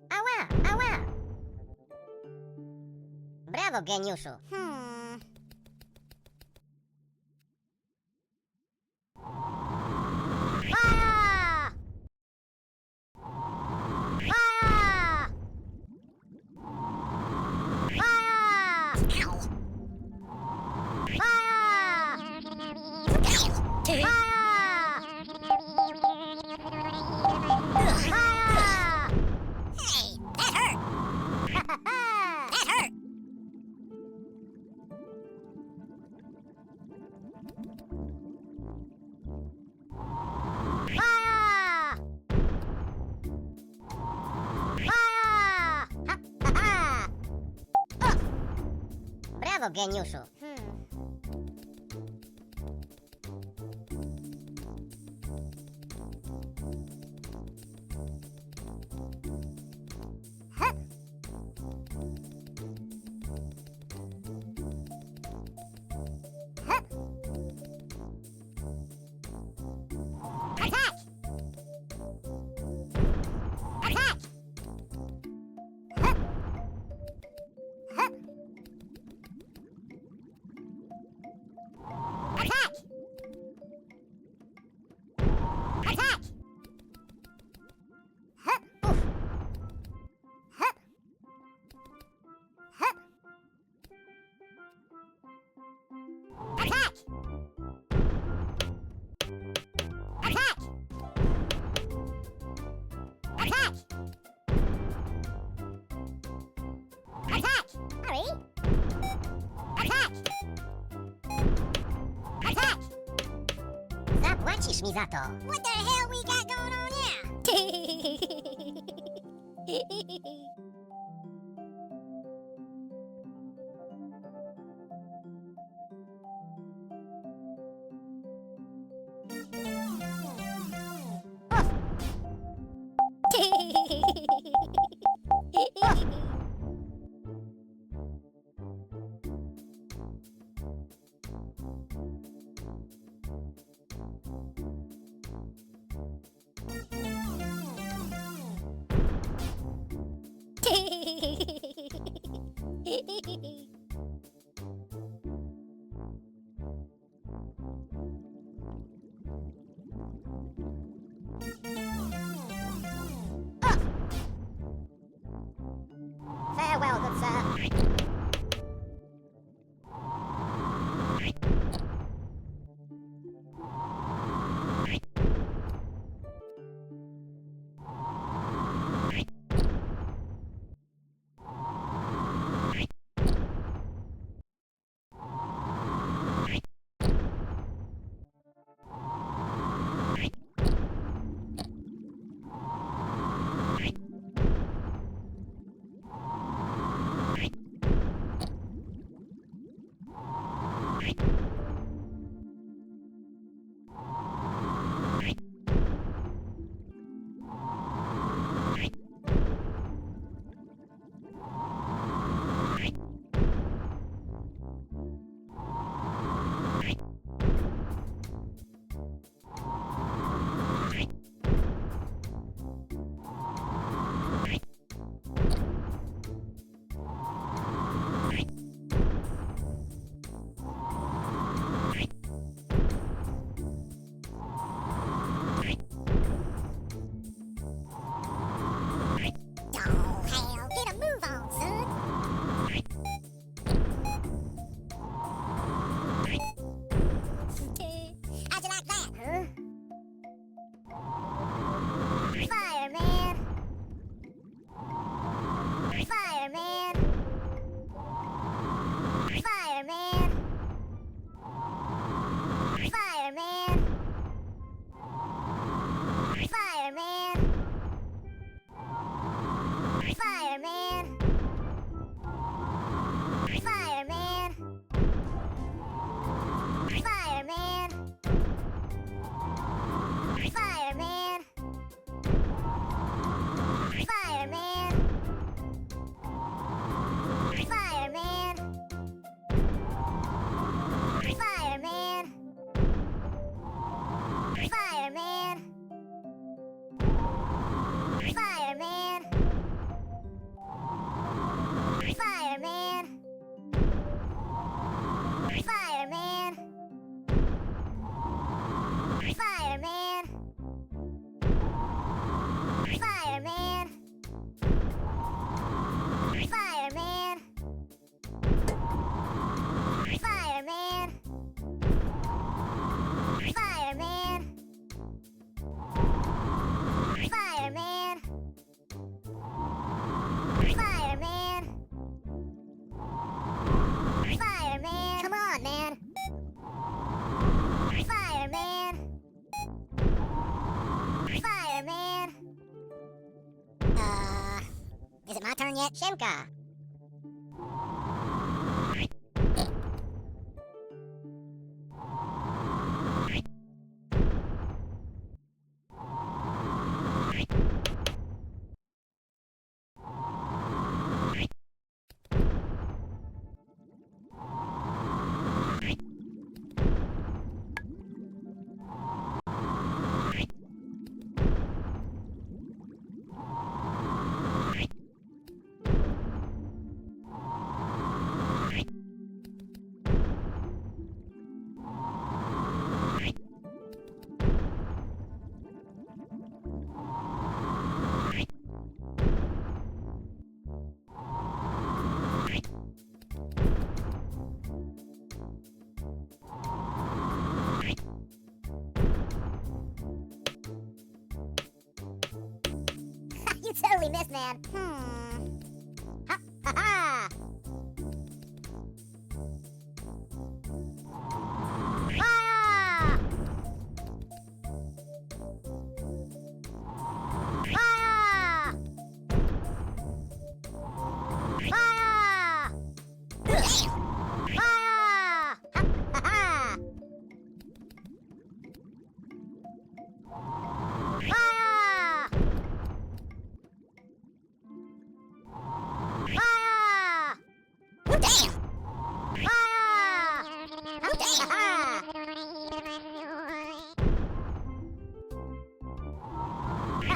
ała, ała. Brawo, geniuszu. Fire! Fire! Fire! Ow. Fire! Fire! Fire! Hey, that hurt! That hurt! Fire! Fire! Ha, ha, ha! Brawo, geniuszu. Huh. Huh. Attack! Attack! Huh. Huh. Attack! Attack! Huh. Zapłacisz mi za to. What the hell we got going on here? Farewell, good sir. Is it my turn yet? Shemka! You totally missed, man. Ha ha ha! Fire!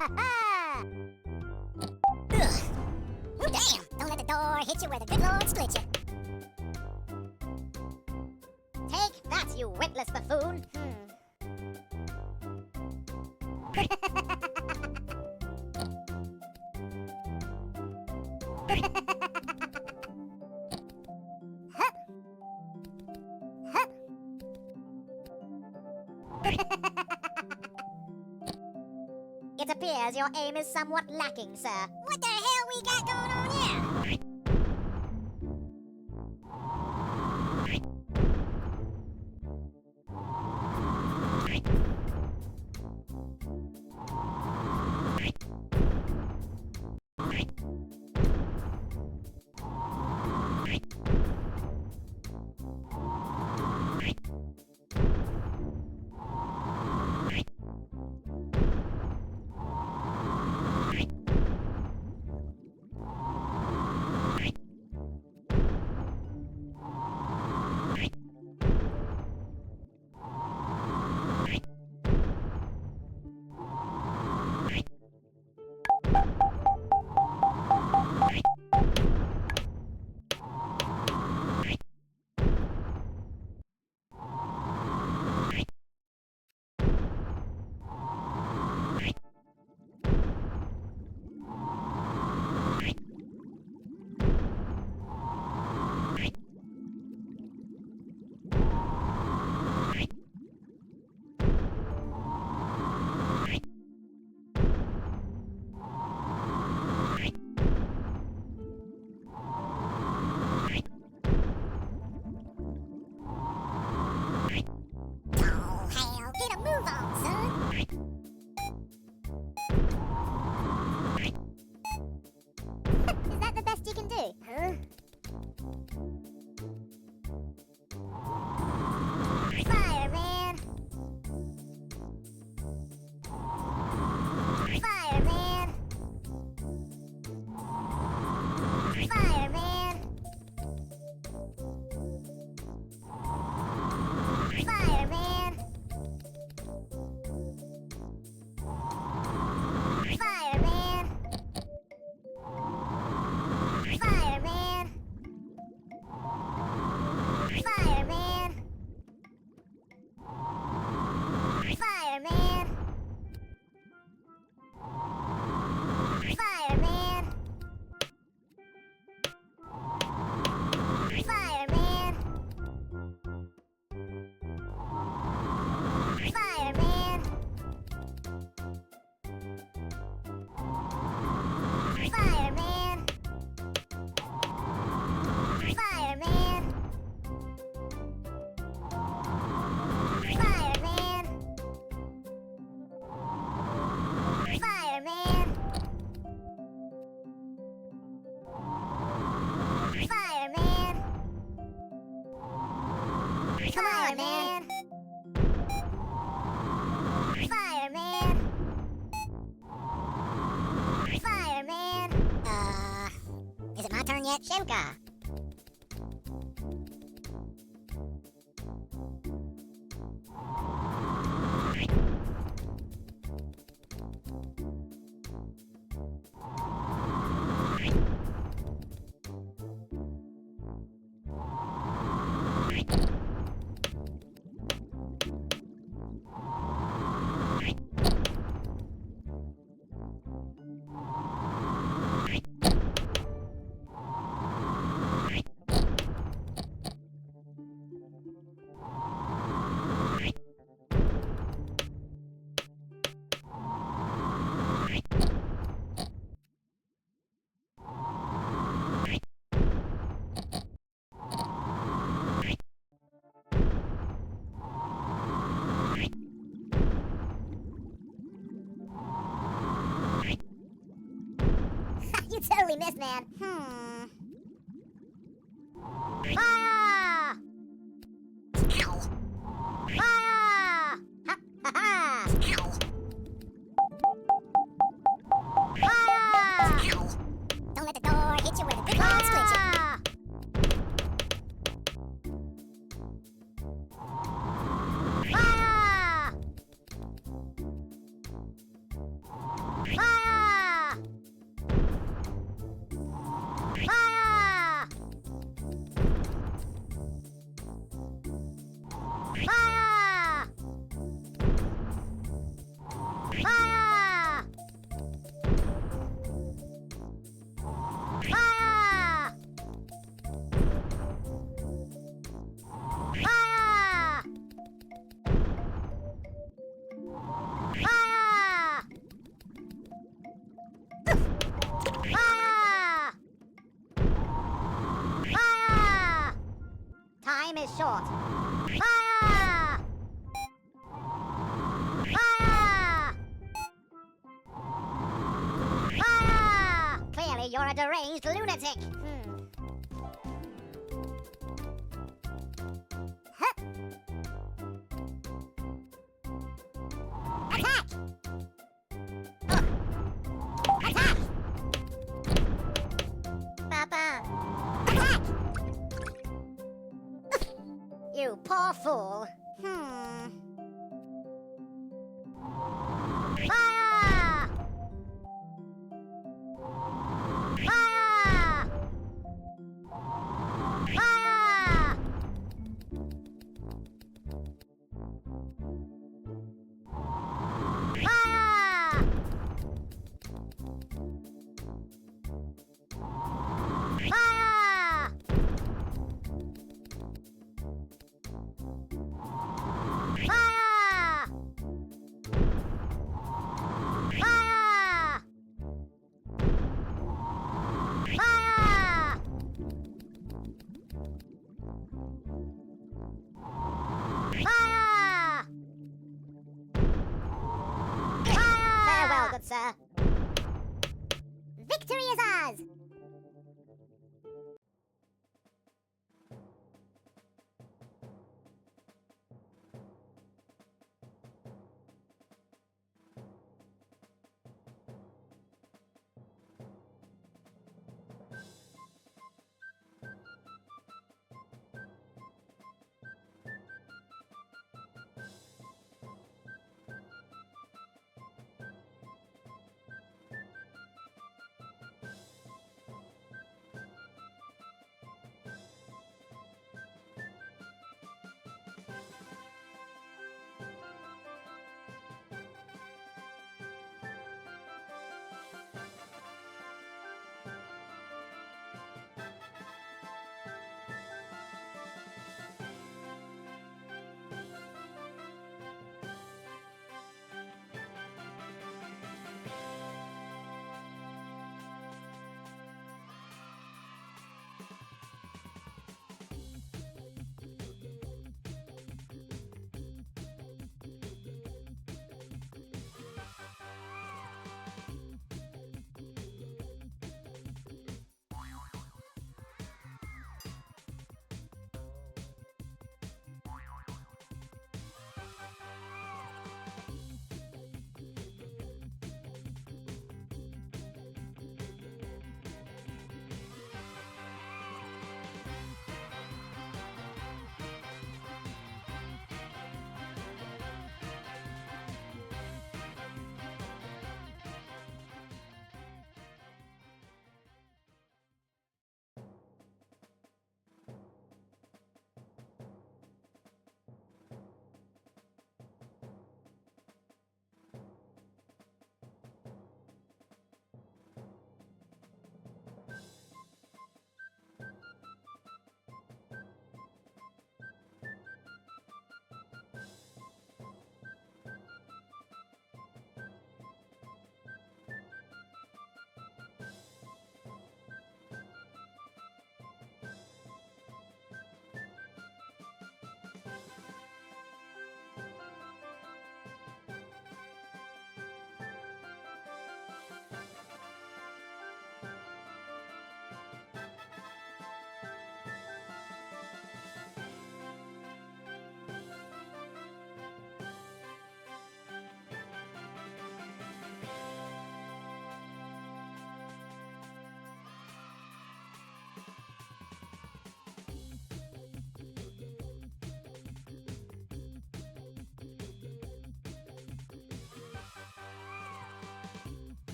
Ugh. Ooh, damn! Don't let the door hit you where the good Lord split you. Take that, you witless buffoon. It appears your aim is somewhat lacking, sir. What the hell we got going on here? Move on, son. Is that the best you can do? Huh? Fireman! Fireman! Fireman! Fireman! Fireman! Fireman! Fireman! Fireman! Fireman! Fireman! Fireman! Fireman! Fireman! Fireman! Fireman! Fireman! Come on, man! Fireman! Fireman! Is it my turn yet? Shemka! You totally missed, man. Fire! Ow. Fire! Ha ha ha! Ow. Fire! Ow. Don't let the door hit you where the good Lord split you. Fire! Fire! Fire! Fire! Fire! Fire! Fire! Time is short. Fire! Fire! Fire! Clearly you're a deranged lunatic. Huh. Attack! Attack! Papa! Attack! You poor fool. Fire! Fire! Fire! Fire! Fire! Fire! Fire! Fire! Fire! Fire! Farewell, good sir. Victory is ours!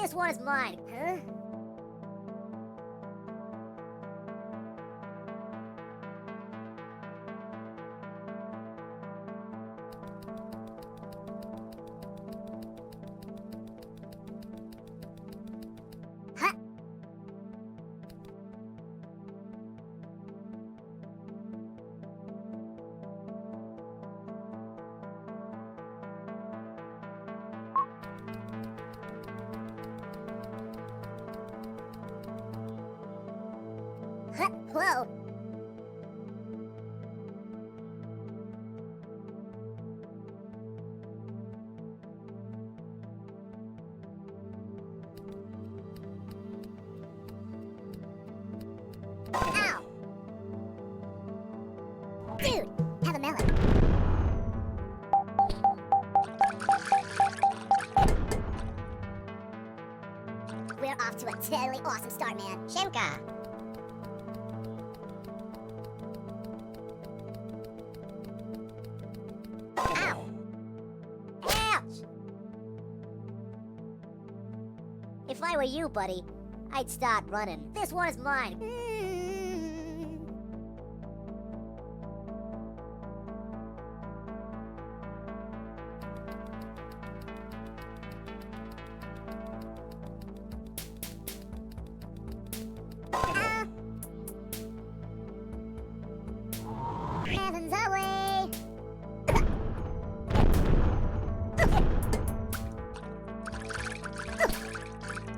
This one is mine. Huh? Huh? Huh? Whoa. Ow! Dude, have a melon. We're off to a totally awesome start, man. Shemka. Ow! Ouch! If I were you, buddy, I'd start running. This one is mine. Heavens away!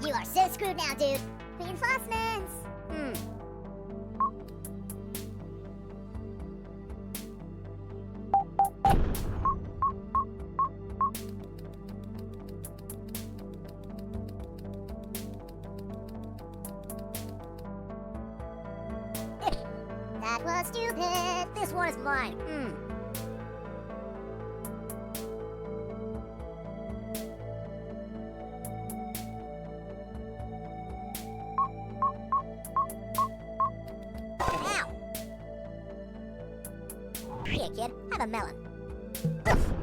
You are so screwed now, dude. Reinforcements! That was stupid. This one is mine. Ow! Here, kid. Have a melon. Oof.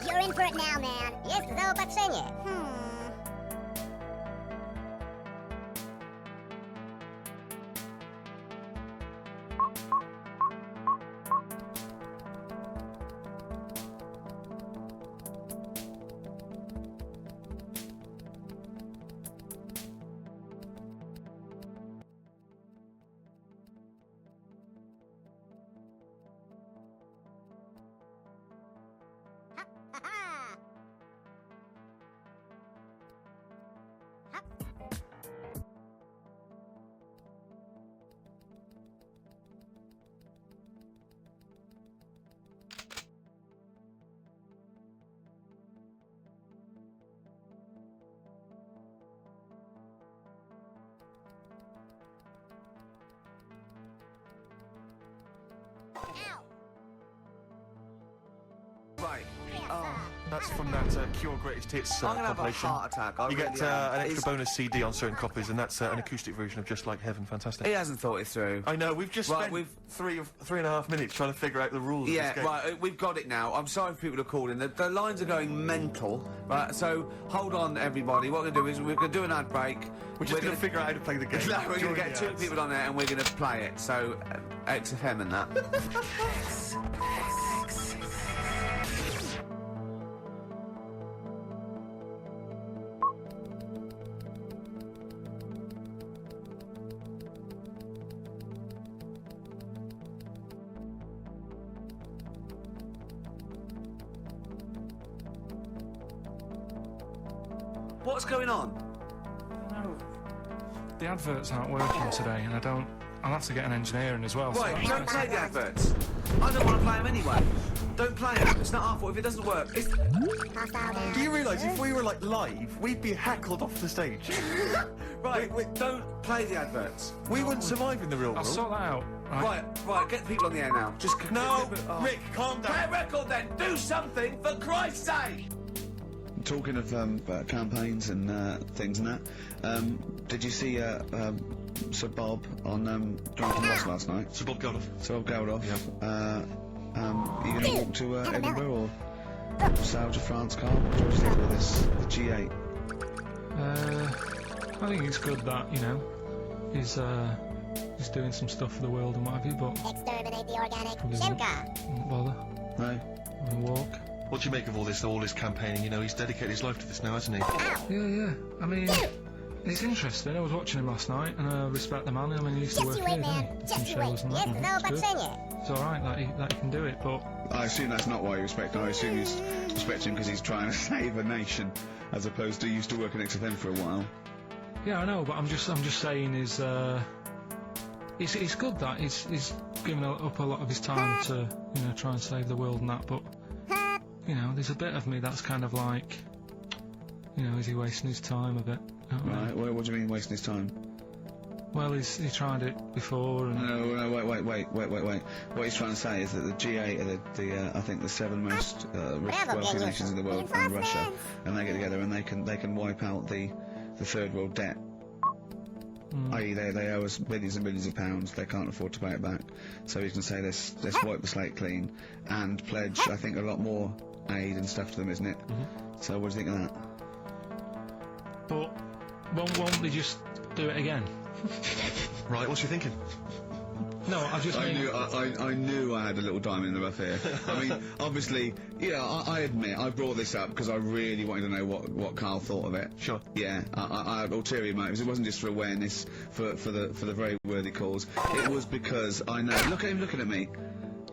You're in for it now, man. Jest zobaczenie. Ha-ha! Ha! Ow! Right. Yes, Oh, sir. That's from that Cure Greatest Hits I'm gonna have a compilation. heart attack. I You really get am. an extra He's- bonus CD on certain copies, and that's an acoustic version of Just Like Heaven. Fantastic. He hasn't thought it through. I know, we've just Right, spent we've- 3.5 minutes trying to figure out the rules Yeah, of this game. right, we've got it now. I'm sorry for people to call in. The lines are going mental. Right, so hold on, everybody. What we're going to do is we're going to do an ad break. We're just going to figure out how to play the game. No, we're going to during get the two ads. people on there and we're going to play it. So, XFM and that. What's going on? No, the adverts aren't working today, and I'll have to get an engineer in as well. so Right, that's don't gonna- play the adverts. I don't want to play them anyway. Don't play them. It's not our fault if it doesn't work. It's... Hostile down. Do you realise if we were like live, we'd be heckled off the stage? Right, don't play the adverts. We wouldn't survive in the real I'll world. sort that out. Right. Right, get the people on the air now. Just No, Oh. Rick, calm Play a down. record then. Do something for Christ's sake. Talking of campaigns and things and that, did you see Sir Bob on Drunken Ross last night? Sir Bob Geldof. Sir Bob Geldof. Yeah. You going to walk to Edinburgh or South of France, Carl? What do you think of this? The G8? I think it's good that, you know, he's doing some stuff for the world and what have you, but Exterminate the organic Probably Shimka. won't bother. No? And walk. What do you make of all this campaigning? You know, he's dedicated his life to this now, hasn't he? Yeah. I mean, it's interesting. I was watching him last night, and I respect the man. I mean, he used to Just work you here, wait, didn't he? man. Did some Just you wait. shows and Yes, that. no, It's but good. senior. It's alright that he can do it, but I assume that's not why you respect him. I assume you respect him because he's trying to save a nation, as opposed to used to work in XFM for a while. yeah, I know. But I'm just saying it's good that he's giving up a lot of his time to, you know, try and save the world and that. But you know, there's a bit of me that's kind of like, you know, is he wasting his time a bit? You know what I mean? Right, what do you mean wasting his time? Well, he tried it before, and No, wait. What he's trying to say is that the G8 are I think the 7 most wealthy nations in the world and Russia, and they get together and they can wipe out the third world debt. I.e. they owe us billions and billions of pounds, they can't afford to pay it back. So he's going to say let's wipe the slate clean and pledge, I think, a lot more aid and stuff to them, isn't it? So what do you think of that? but won't they just do it again? Right, what's you thinking? No, I just I mean, knew I had a little diamond in the rough here. I mean, obviously, yeah, I admit, I brought this up because I really wanted to know what Carl thought of it. Sure. Yeah, I had ulterior motives. It wasn't just for awareness, for the very worthy cause. It was because I know. Look at him looking at me.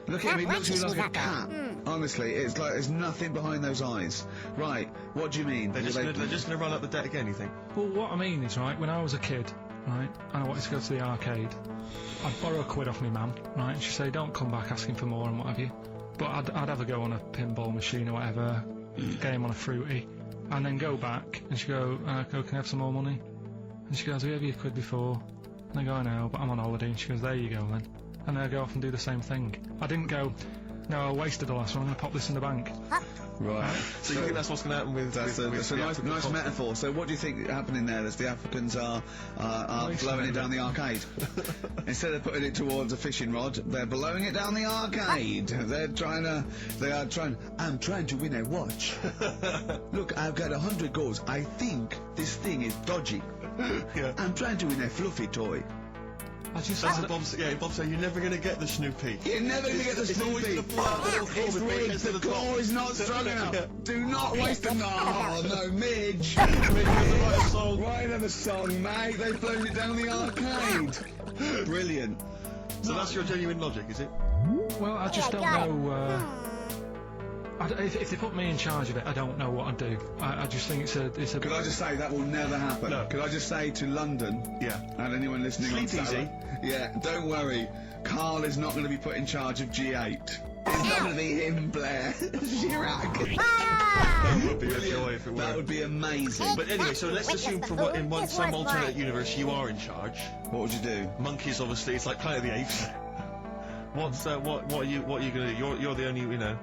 Look at him, he looks at me like a cat. Honestly, it's like there's nothing behind those eyes. Right, what do you mean? They're just gonna run up the debt again, you think? well, what I mean is, right, when I was a kid, right, and I wanted to go to the arcade, I'd borrow £1 off my mum, right, and she'd say, don't come back asking for more and what have you. But I'd have a go on a pinball machine or whatever, game on a fruity, and then go back, and she'd go, can I have some more money? And she goes, have you ever £1 before? And I go, I know, but I'm on holiday, and she goes, there you go then. And then I go off and do the same thing. I didn't go, no, I wasted the last one, I'm going to pop this in the bank. Right. So you think that's what's gonna happen with... That's a the nice African metaphor. So what do you think happening there? Is the Africans are blowing it down the arcade? Instead of putting it towards a fishing rod, they're blowing it down the arcade. I'm trying to win a watch. Look, I've got 100 goals. I think this thing is dodgy. Yeah. I'm trying to win a fluffy toy. I just That's what Bob said, you're never gonna get the Snoopy. You're never going to get the It's always Snoopy. gonna pull out the little claw It's before it rigged. gets to The the top. claw is not strong enough. Yeah. Do not waste a... Oh, no, Midge. Write another song, mate. They've blown it down the arcade. Brilliant. So that's your genuine logic, is it? well, I just Yeah, don't got it. know, if they put me in charge of it, I don't know what I'd do. I just think it's a Could I just say that will never happen? No. Could I just say to London Yeah. and anyone listening on Sleep Saturday, yeah, don't worry, Carl is not going to be put in charge of G8. It's not going to be him, Blair. Chirac. That would be a joy if it were. That would be amazing. But anyway, so let's assume for what in one some alternate universe you are in charge. What would you do? Monkeys, obviously, it's like Planet of the Apes. What are you gonna do? You're the only the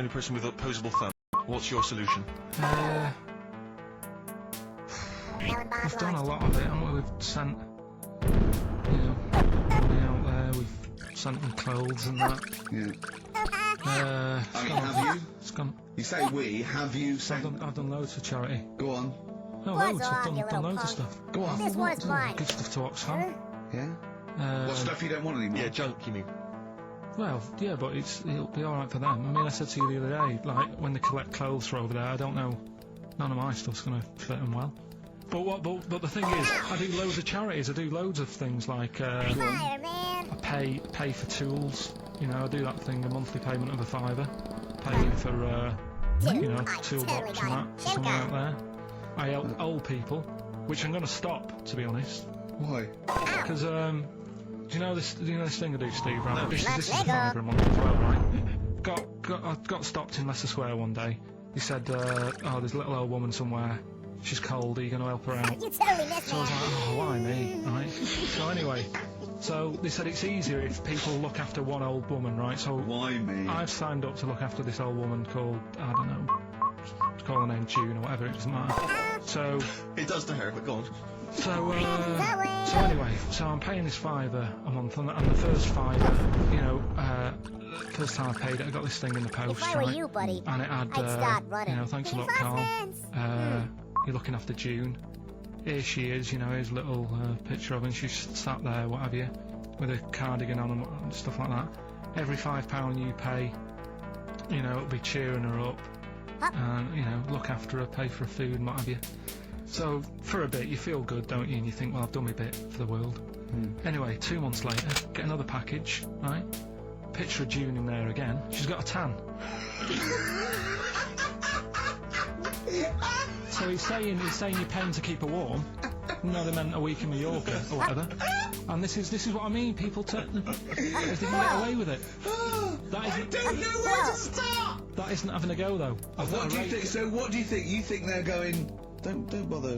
only person with opposable thumb. What's your solution? We've done a lot of it, haven't we? We've sent, you know, money out there. We've sent them clothes and that. Yeah. I mean, have you? It's gone. You say we, have you I've sent... done loads for charity. Go on. No, What's loads. I've on, you done little loads of punk? stuff. Go on. This one's mine. Good stuff to Oxfam. Yeah? What stuff you don't want anymore? Yeah, junk, you mean? Well, yeah, but it'll be alright for them. I mean, I said to you the other day, like, when they collect clothes for over there, I don't know, none of my stuff's going to fit them well. But the thing is, I do loads of charities, I do loads of things like, Fireman. I pay for tools, you know, I do that thing, a monthly payment of £5, paying for, you know, I toolbox totally and got that, it. for someone Shimka. out there. I help old people, which I'm going to stop, to be honest. Why? Because, do you know this thing I do, Steve, right? This is a Lego. £5 a month as well, right? I got stopped in Leicester Square one day. He said, oh, there's a little old woman somewhere. She's cold, are you going to help her out? You totally missed So I was like, me. oh, why me, right? So anyway, so they said it's easier if people look after one old woman, right? So Why me? I've signed up to look after this old woman called, I don't know, call her name June or whatever, it doesn't matter. So... It does to her, but go on. So anyway, so I'm paying this £5 a month, and the first £5, you know, first time I paid it, I got this thing in the post, If I were right? you, buddy, And it had, I'd start running. you know, thanks a lot, Fast Carl. friends. You're looking after June. Here she is, you know, here's a little picture of her, and she's sat there, what have you, with a cardigan on and stuff like that. Every £5 you pay, you know, it'll be cheering her up, and, you know, look after her, pay for her food and what have you. So, for a bit, you feel good, don't you, and you think, well, I've done my bit for the world. Anyway, 2 months later, get another package, right? Picture of June in there again. She's got a tan. So he's saying you're paying to keep her warm. No, they meant a week in Mallorca or whatever. And this is what I mean. People they can get away with it. That isn't, Don't know where to start. that isn't having a go though. What do you think? So what do you think? You think they're going? Don't bother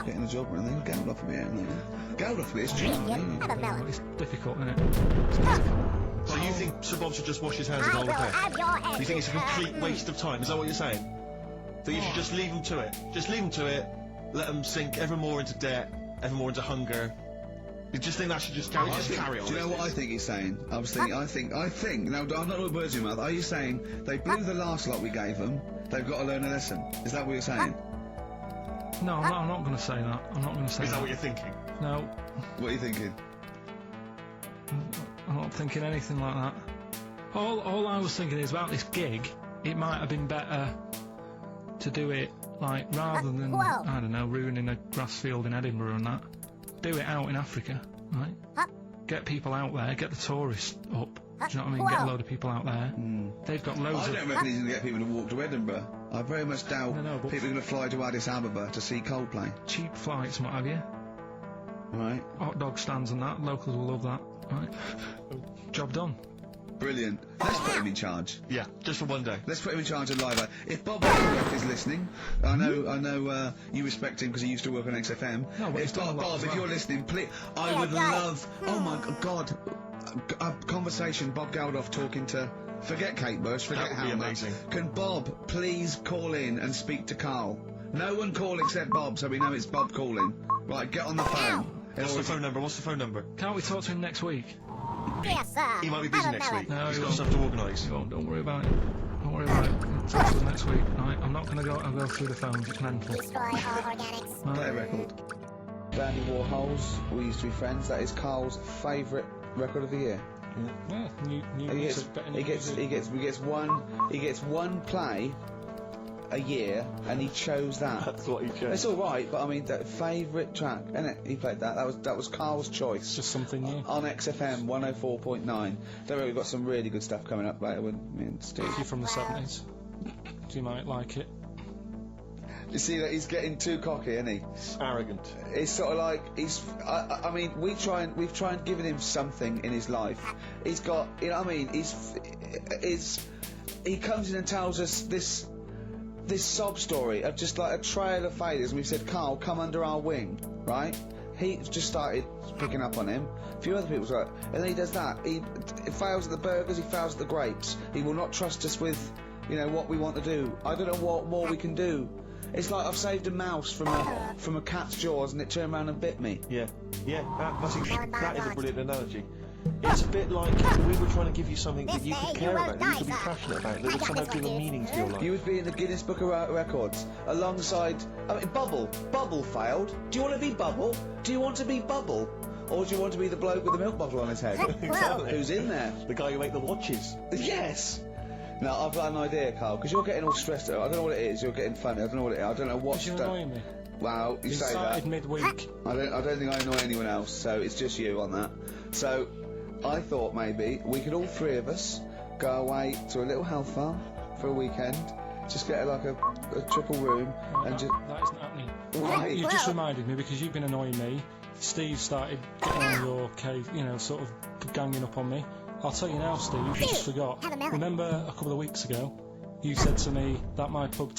getting a job or anything. Get off of me, get off of me. It's cheap. Have a melon. It's difficult, isn't it? It's difficult. So you think Sir Bob should just wash his hands and I hold will the pen? have your head. You think it's a complete waste of time? Is that what you're saying? That you should just leave them to it? Just leave them to it, let them sink ever more into debt, ever more into hunger. You just think that should just carry on? Do you know what I think he's saying? I think. Now, I'm not all words in your mouth. Are you saying they blew the last lot we gave them? They've got to learn a lesson. Is that what you're saying? No, I'm not going to say that. I'm not going to say Is that what you're thinking? No, What are you thinking? I'm not thinking anything like that. All I was thinking is about this gig. It might have been better to do it like rather than Whoa. I don't know, ruining a grass field in Edinburgh and that. Do it out in Africa, right? Get people out there, get the tourists up. Do you know what I mean? Get a load of people out there. They've got loads I of. don't reckon he's going to get people to walk to Edinburgh. I very much doubt No, but- people are going to fly to Addis Ababa to see Coldplay. Cheap flights and what have you. Right? Hot dog stands and that. Locals will love that. Right? Job done. Brilliant. Let's put him in charge. Yeah, just for one day. Let's put him in charge of Live Aid. If Bob Geldof is listening, I know you respect him because he used to work on XFM. No, but he's if done a lot Bob, as if well. you're listening, please, I Yeah, would guys. love. Oh my God, a conversation. Bob Geldof talking to. Forget Kate Bush. Forget That would be Halma. amazing. Can Bob please call in and speak to Carl? No one call except Bob, so we know it's Bob calling. Right, get on the phone. What's the phone number? What's the phone number? Can't we talk to him next week? Yes, sir. He might be busy Have a next melon. week. No, He's he got won't. stuff to organise. Don't worry about it. Don't worry about it. Talk to us next week. Right? I'm not going to go. I'll go through the phones. It's mental. Destroy all organics. Play a record. Dandy Warhols. We used to be friends. That is Carl's favourite record of the year. Yeah, new He bits gets, of better he news. gets one play a year, and he chose that. That's what he chose. It's all right, but I mean, that favourite track, isn't it? He played that. That was Carl's choice Just something new. on XFM 104.9. Don't worry, we've got some really good stuff coming up later with me and Steve. You're from the 70s. So you might like it. You see that he's getting too cocky, isn't he? Arrogant. It's sort of like he's. I mean, we've tried giving him something in his life. He's got, you know what I mean? He comes in and tells us this sob story of just like a trail of failures, and we've said, Carl, come under our wing, right? He just started picking up on him. A few other people's like, and then he does that. He fails at the burgers. He fails at the grapes. He will not trust us with, you know, what we want to do. I don't know what more we can do. It's like I've saved a mouse from a cat's jaws and it turned around and bit me. Yeah, that is a brilliant analogy. It's a bit like we were trying to give you something that you could care about, that you could be passionate about, that would somehow give a meaning to your life. You would be in the Guinness Book of Records alongside. I mean, Bubble. Bubble failed. Do you want to be Bubble? Do you want to be Bubble? Or do you want to be the bloke with the milk bottle on his head? Exactly. Who's in there? The guy who make the watches. Yes! Now, I've got an idea, Carl, because you're getting all stressed out. I don't know what it is. You're getting funny. I don't know what it is. I don't know what's You're annoying me. Wow, you You say started that. midweek. I don't think I annoy anyone else, so it's just you on that. So, I thought maybe we could all three of us go away to a little health farm for a weekend, just get like a triple room, and just... That isn't happening. Why? You just reminded me because you've been annoying me. Steve started getting on your case, you know, sort of ganging up on me. I'll tell you now, Steve, you just forgot. Remember a couple of weeks ago, you said to me that my pub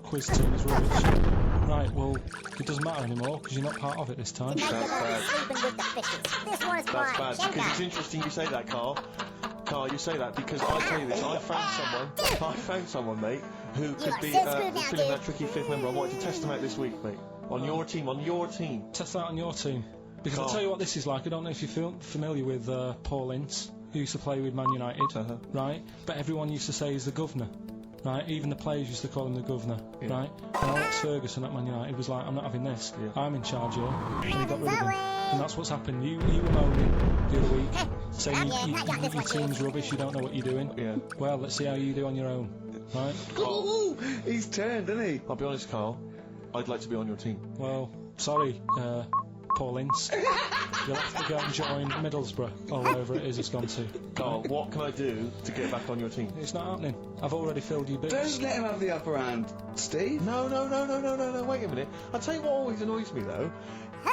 quiz team is rubbish. Right, well, it doesn't matter anymore because you're not part of it this time. Sleeping with the fishes. This one is That's mine. bad, Check because that. it's interesting you say that, Carl. Carl, you say that because I tell you this, I found someone, mate, who could are be so screwed now, filling that dude. tricky fifth member. I wanted to test him out this week, mate. On your team. Test that on your team. Because I'll Carl. tell you what this is like. I don't know if you're familiar with Paul Ince. who used to play with Man United, right? But everyone used to say he's the governor, right? Even the players used to call him the governor, right? And Alex Ferguson at Man United was like, I'm not having this. I'm in charge here. And he got rid of him. And that's what's happened. You were moaning the other week, saying your team's rubbish, you don't know what you're doing. Yeah. Well, let's see how you do on your own, right? Ooh, he's turned, isn't he? I'll be honest, Carl. I'd like to be on your team. Well, sorry, Paul Ince. You'll have to go and join Middlesbrough, or wherever it is it's gone to. Carl, what can I do to get back on your team? It's not happening. I've already filled your boots. Don't let him have the upper hand, Steve. No, wait a minute. I'll tell you what always annoys me, though.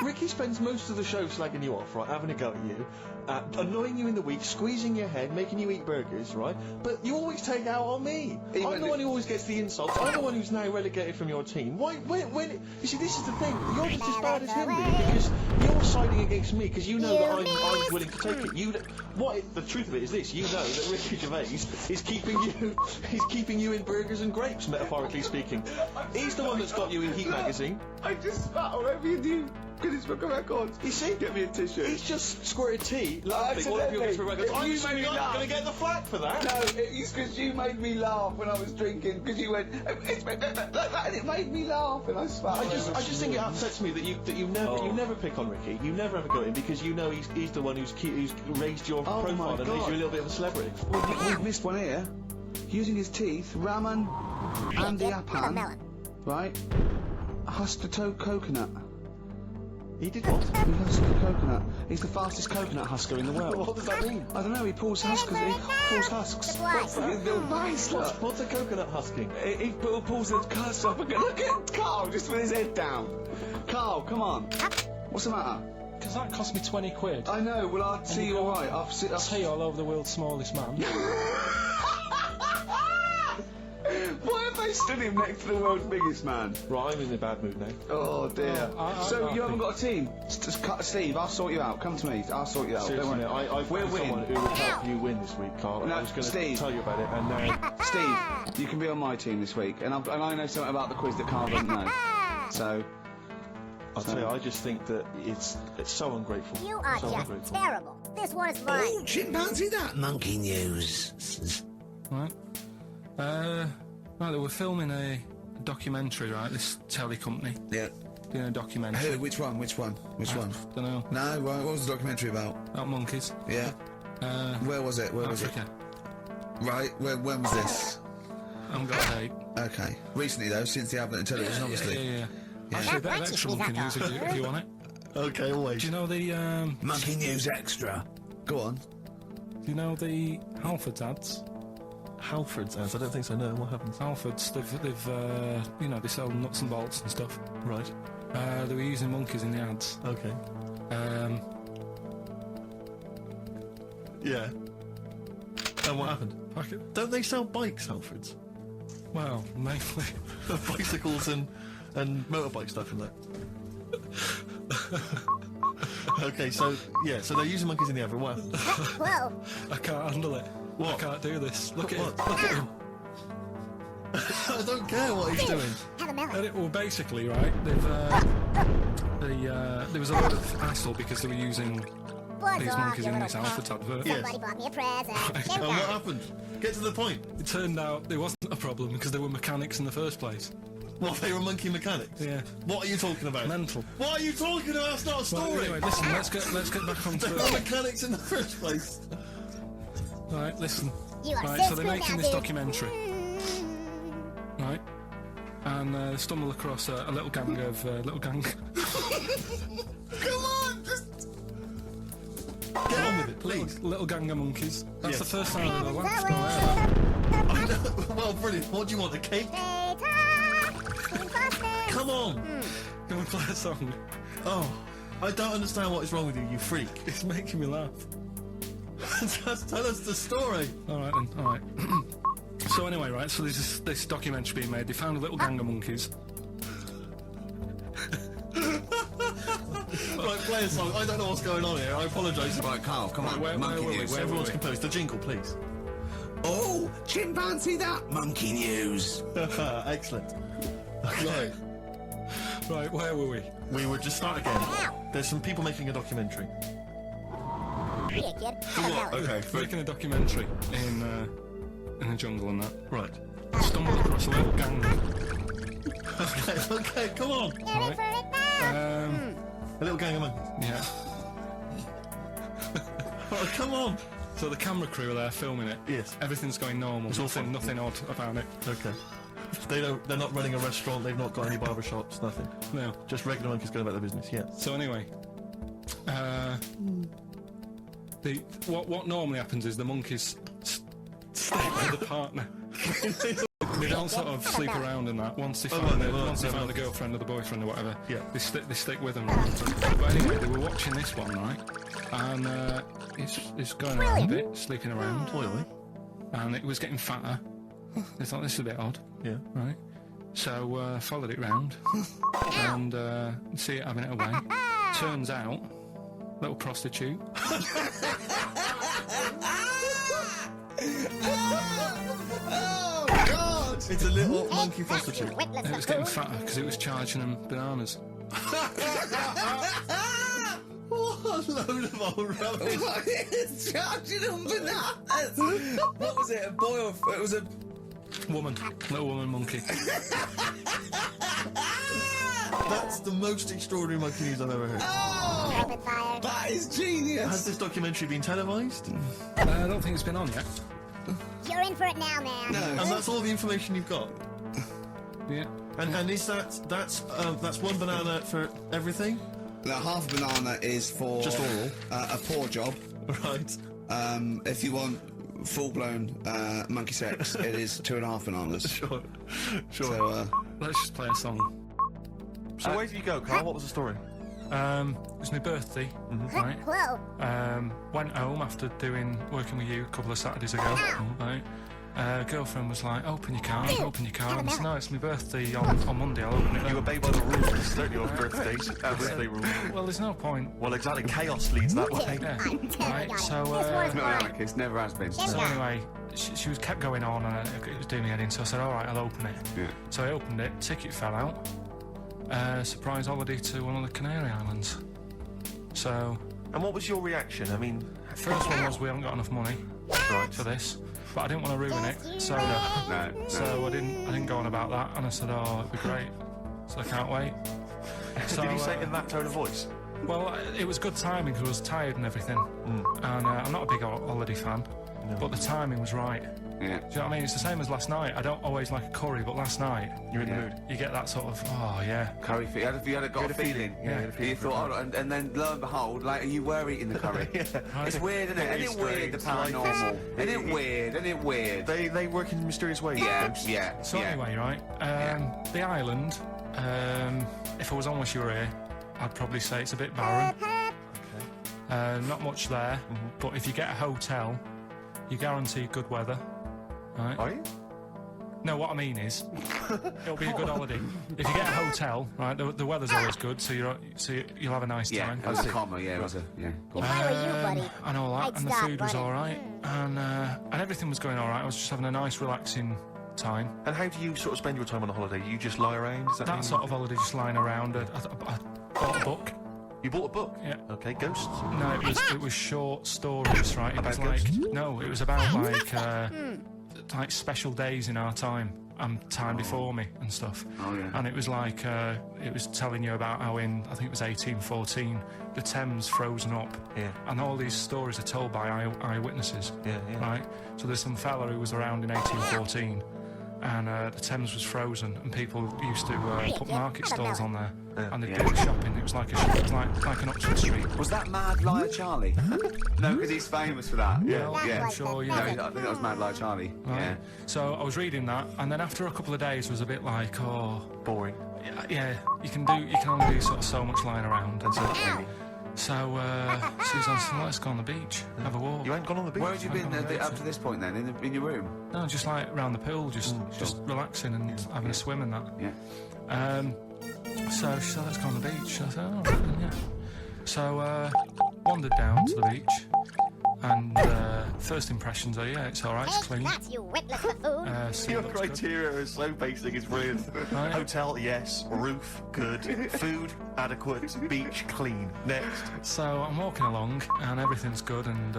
Ricky spends most of the show slagging you off, right, having a go at you, annoying you in the week, squeezing your head, making you eat burgers, right? But you always take it out on me. I'm the one who always gets the insults. I'm the one who's now relegated from your team. Why? When? You see, this is the thing. You're just as bad as him, really, because you're siding against me because you know that I'm willing to take it. The truth of it is this: you know that Ricky Gervais is keeping you in burgers and grapes, metaphorically speaking. He's the one that's got you in Heat magazine. I just spat all over you, dude. Because it's for records. You see? Get me a tissue. He's just squirted tea, laughing all over your for records. I'm just going to get the flak for that. No, it's because you made me laugh when I was drinking. Because you went, it's like that, and it made me laugh, and I spat. I just think it upsets me that you never pick on Ricky. You never ever go at him because you know he's the one who's raised your profile and made you a little bit of a celebrity. We've missed one here. Using his teeth, Raman Andy Apan, right? Husker coconut. He did what? He husked a coconut. He's the fastest coconut husker in the world. What does that mean? I don't know. He pulls husks. He pulls husks. What's a coconut husking? He pulls the husks up and look at Carl just with his head down. Carl, come on. What's the matter? Because that cost me 20 quid. I know. Well, I'll see you all right. I'll see you all over the world's smallest man. Why have they stood him next to the world's biggest man? Right, I'm in a bad mood now. Oh dear. So you haven't got a team? Steve, I'll sort you out. Come to me. I'll sort you out. Seriously, Don't worry. I've found someone who will help you win this week, Carl. No, I was going to Steve. tell you about it, and now... Steve, you can be on my team this week, and I know something about the quiz that Carl doesn't know. So... I'll tell you, I just think that it's so ungrateful. You are so just ungrateful. terrible. This one is mine. Oh, chimpanzee, that monkey news. Right. Right, they were filming a documentary, right? This telly company Yeah. doing a documentary. Who? Which one? Which one? Which one? Don't know. No, what was the documentary about? About monkeys. Yeah. Where was it? Where was it? Africa. Right. When was this? I haven't got a date. Okay. Recently, though, since the advent of television, obviously. Yeah. Actually, a bit of extra monkey news if you want it. Okay, always. Do you know the Monkey News Extra. Go on. Do you know the Halfords ads? Halford's ads? I don't think so, no. What happens? Halfords, they've you know, they sell nuts and bolts and stuff. Right. They were using monkeys in the ads. Okay. Yeah. And what happened? Don't they sell bikes, Halfords? Well, mainly. Bicycles and motorbike stuff and that. Okay, so they're using monkeys in the oven. What happened? Whoa. I can't handle it. What? I can't do this. Look at What? it. Look at him. I don't care what he's doing. Have a melon. Well, basically, right, there was a lot of hassle because they were using What's these wrong, monkeys you in little this punk? Halfords advert. Yeah. Somebody bought me a present. And what happened? Get to the point. It turned out there wasn't a problem because they were mechanics in the first place. What, they were monkey mechanics? Yeah. What are you talking about? Mental. What are you talking about? That's not a Well, story. anyway, listen, let's get back onto They were mechanics in the first place. Right, listen. You are Right, so so they're screwed making now, this dude. documentary, right? And they stumble across a little gang of Come on, just get on with it, please. little gang of monkeys. That's Yes. the first time I've ever laughed. I know. Well, brilliant. What do you want? A cake? Come on. Can we play a song? Oh, I don't understand what is wrong with you, you freak. It's making me laugh. Just tell us the story. All right then. All right. So anyway, right. So there's this documentary being made. They found a little gang of monkeys. Right, play a song. I don't know what's going on here. I apologise. Right, Carl, come on. Where Monkey were we? News. Where Everyone's were we? composed. The jingle, please. Oh, chimpanzee, that Monkey News. Excellent. Okay. Right, where were we? We would just start again. There's some people making a documentary. Here, kid. For what? Okay, for Making a documentary in the jungle and that. right. Stumbled across a little gang. Okay, come on. You're in for it now. A little gang of monkeys. Yeah. Oh, come on. So the camera crew are there filming it. Yes. Everything's going normal. It's all fine. Nothing odd about it. Okay. They're not running a restaurant. They've not got any barber shops. Nothing. No. Just regular monkeys going about their business. Yeah. So anyway, what normally happens is the monkeys stay with the partner. They don't sort of sleep around and that. Once they find the girlfriend or the boyfriend or whatever, Yeah. they stick with them. Right? But anyway, they were watching this one, right? And it's going around a bit, sleeping around, Oily. and it was getting fatter. They thought this is a bit odd, Yeah. right? So followed it round and see it having it away. Turns out, little prostitute. Oh, God! It's a little monkey prostitute. Witless And it was getting fatter because it was charging them bananas. What a load of old rubbish. It's charging them bananas! What was it, a boy or... It was a... Woman, little woman monkey. That's the most extraordinary monkey news I've ever heard. Rapid fire. That is genius! Has this documentary been televised? I don't think it's been on yet. You're in for it now, man. And that's all the information you've got. Yeah. And is that's one banana for everything? Now, half a banana is for... Just oral. A poor job. Right. If you want full-blown monkey sex, it is 2.5 bananas. Sure. So, Let's just play a song. So where did you go, Carl? What was the story? It was my birthday, right? Whoa. Went home after working with you a couple of Saturdays ago, right? Girlfriend was like, open your car. And I said, no, it's my birthday on Monday, I'll open it. You obey by the rules, it's certainly your birthdays. Birthday rules. Well, there's no point. Well, exactly, chaos leads that way. Yeah. I'm totally Right, got it. so, This one's No, mine. anarchist, never has been. So anyway, she was kept going on and it was doing me head in, so I said, all right, I'll open it. Yeah. So I opened it, ticket fell out. Surprise holiday to one of the Canary Islands. So, And what was your reaction? I mean, first one was we haven't got enough money right. for this, but I didn't want to ruin it, so No. so I didn't go on about that, and I said, oh, it'd be great. So I can't wait. So, Did you say it in that tone of voice? well, it was good timing because I was tired and everything, and I'm not a big holiday fan, but the timing was right. Yeah. Do you know what I mean? It's the same as last night. I don't always like a curry, but last night You're in the Yeah. mood. you get that sort of, oh yeah. Curry feet. You had a feeling. Yeah, you had a feeling You for thought, it. oh, and then lo and behold, like you were eating the curry. It's weird, isn't it? Isn't it weird, the paranormal? Isn't it weird? Isn't it weird? They work in mysterious ways. Yeah, ghosts. yeah. So yeah. anyway, right, the island, if I was on with you here, I'd probably say it's a bit barren. Not much there, but if you get a hotel, you guarantee good weather, right? Are you? No, what I mean is, it'll be a good holiday. If you get a hotel, right, the weather's always good, so you'll have a nice Yeah, time. it was a comma, yeah, it was a, yeah. If I were you, buddy, And all that, I'd and the stop food was running. all right, and everything was going all right. I was just having a nice, relaxing time. And how do you sort of spend your time on a holiday? You just lie around? Is that That sort of holiday, just lying around. I bought a book. You bought a book? Yeah. Okay, ghosts? No, it was short stories, right? It was About like ghosts? no, it was about like special days in our time and time before me and stuff. Oh, yeah. And it was like it was telling you about how in I think it was 1814 the Thames frozen up. Yeah. And all these stories are told by eyewitnesses. Yeah, yeah. Right. So there's some fella who was around in 1814. And the Thames was frozen, and people used to put market stalls on there, and they'd do the shopping. It was like it was like an Oxford Street. Was that Mad Liar Charlie? No, because he's famous for that. Yeah, yeah. I'm sure you No, know. I think that was Mad Liar Charlie. Right. Yeah. So I was reading that, and then after a couple of days, was a bit like, oh, Boring. yeah, you can only do sort of so much lying around. And so that maybe. So Suzanne said, let's go on the beach, have a walk. You ain't gone on the beach? Where had you been up to this point then? In your room? No, just like around the pool, just relaxing and having a swim and that. Yeah. So she said, let's go on the beach. I said, oh, right, then, yeah. So wandered down to the beach, and First impressions are, yeah, it's alright, it's Take clean. that, you witless buffoon. Sea Your looks good. criteria are so basic, it's brilliant. Right. Hotel, yes. Roof, good. Food, adequate. Beach, clean. Next. So I'm walking along and everything's good, and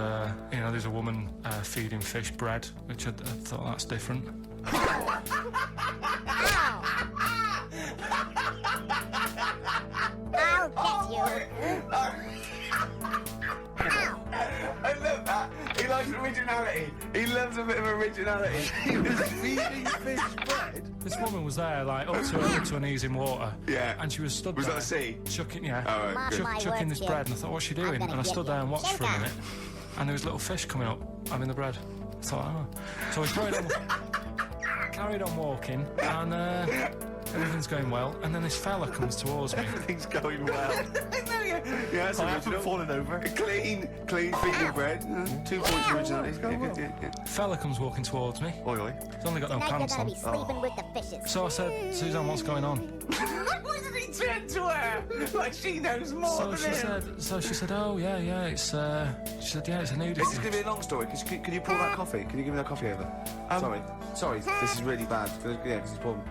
you know, there's a woman feeding fish bread, which I thought that's different. I'll get you. I love that. He likes originality. He loves a bit of originality. He was feeding fish bread. This woman was there, like, up to her knees in water. Yeah. And she was stood Was there. that a sea? Chucking, yeah. Oh, right, Mark good. my Chucking words, this kid. bread, and I thought, what's she doing? gonna And I get stood you. there and watched for a Shake minute, and there was little fish coming up, having the bread. I thought, oh. So I carried on walking, and everything's going well, and then this fella comes towards me. Everything's going well. Yeah, that's I haven't original. fallen over. Clean feeding bread. 2 points originality. It's going well. Yeah. Fella comes walking towards me. Oi, oi. He's only got no Tonight you're pants gonna on. be sleeping with the fishes. So I said, Suzanne, what's going on? Wasn't he turn to her like she knows more So than she him? said, oh yeah, it's she said, yeah, it's a nudist. This is going to be a long story. Can you pour that coffee? Can you give me that coffee over? Sorry. This is really bad. Yeah, because it's pouring.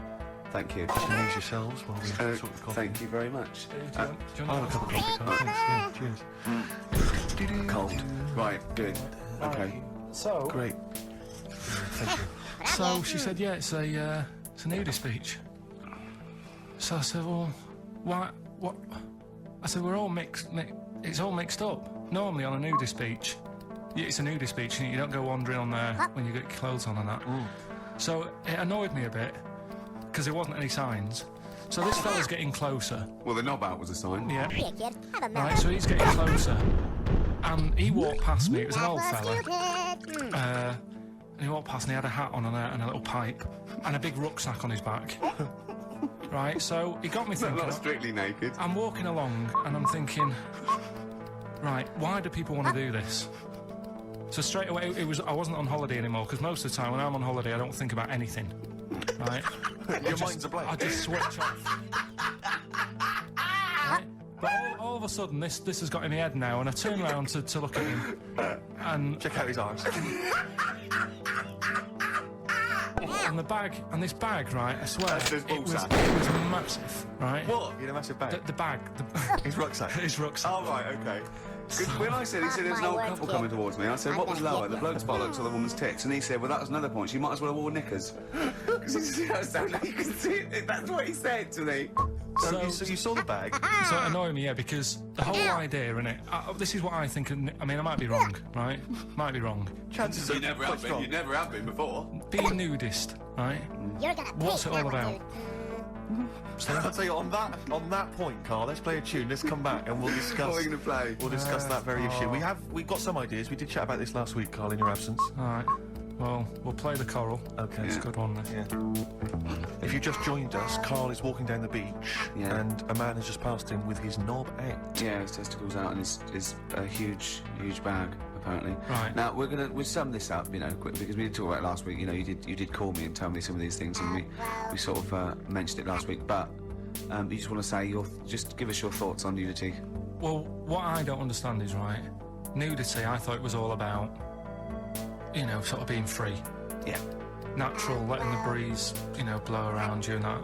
Thank you. Amuse yourselves while we sort the coffee. Thank you very much. Do you want I'll have a cup of coffee, Carl. Thanks. Yeah, cheers. Cold. Right, good. Okay. So Great. Thank you. So she said, yeah, it's a nudist beach. So I said, well, why? What? I said, we're all mixed. It's all mixed up. Normally on a nudist beach, it's a nudist beach, and you don't go wandering on there when you get your clothes on and that. So it annoyed me a bit because there wasn't any signs. So this fella's getting closer. Well, the knob out was a sign. Yeah. Here, kid. Have a Right. melon. So he's getting closer, and he walked past me. It was an That old was fella. stupid. And he walked past and he had a hat on and a little pipe and a big rucksack on his back. Right, so he got me thinking. Not strictly naked. I'm walking along and I'm thinking, right, why do people want to do this? So straight away, I wasn't on holiday anymore, because most of the time when I'm on holiday, I don't think about anything. Right? Your mind's a blank. I just switch off. Right? But all of a sudden, this has got in my head now, and I turn around to look at him, and Check out his arms. and the bag, and this bag, right, I swear, That's his it was ballsack. massive, right? What? You had a massive bag. The bag, His rucksack. his rucksack. Oh, right, okay. 'Cause when I said, he said there's an old couple coming towards me, I said, what was lower, the bloke's bollocks or the woman's tits? And he said, well, that was another point. She might as well have worn knickers. Because you can see it. That's what he said to me. So you saw the bag. So it annoyed me, yeah, because the whole idea in it. This is what I think. I mean, I might be wrong, right? Might be wrong. Chances are You never have been. You never have been before. Being nudist, right? You're gonna What's pay it all that one, about? dude. I'll tell you on that point, Carl. Let's play a tune. Let's come back and we'll discuss. What are we going to play? We'll discuss that very issue. We've got some ideas. We did chat about this last week, Carl, in your absence. All right. Well, we'll play the choral. Okay. It's a good one. This. Yeah. If you just joined us, Carl is walking down the beach, Yeah. and a man has just passed him with his knob out. Yeah, his testicles out and his huge bag, apparently. Right. Now, we'll sum this up, you know, quickly, because we did talk about it last week. You know, you did call me and tell me some of these things, and we sort of mentioned it last week. But you just want to say just give us your thoughts on nudity. Well, what I don't understand is, right, nudity, I thought it was all about, you know, sort of being free. Yeah. Natural, letting the breeze, you know, blow around you and that.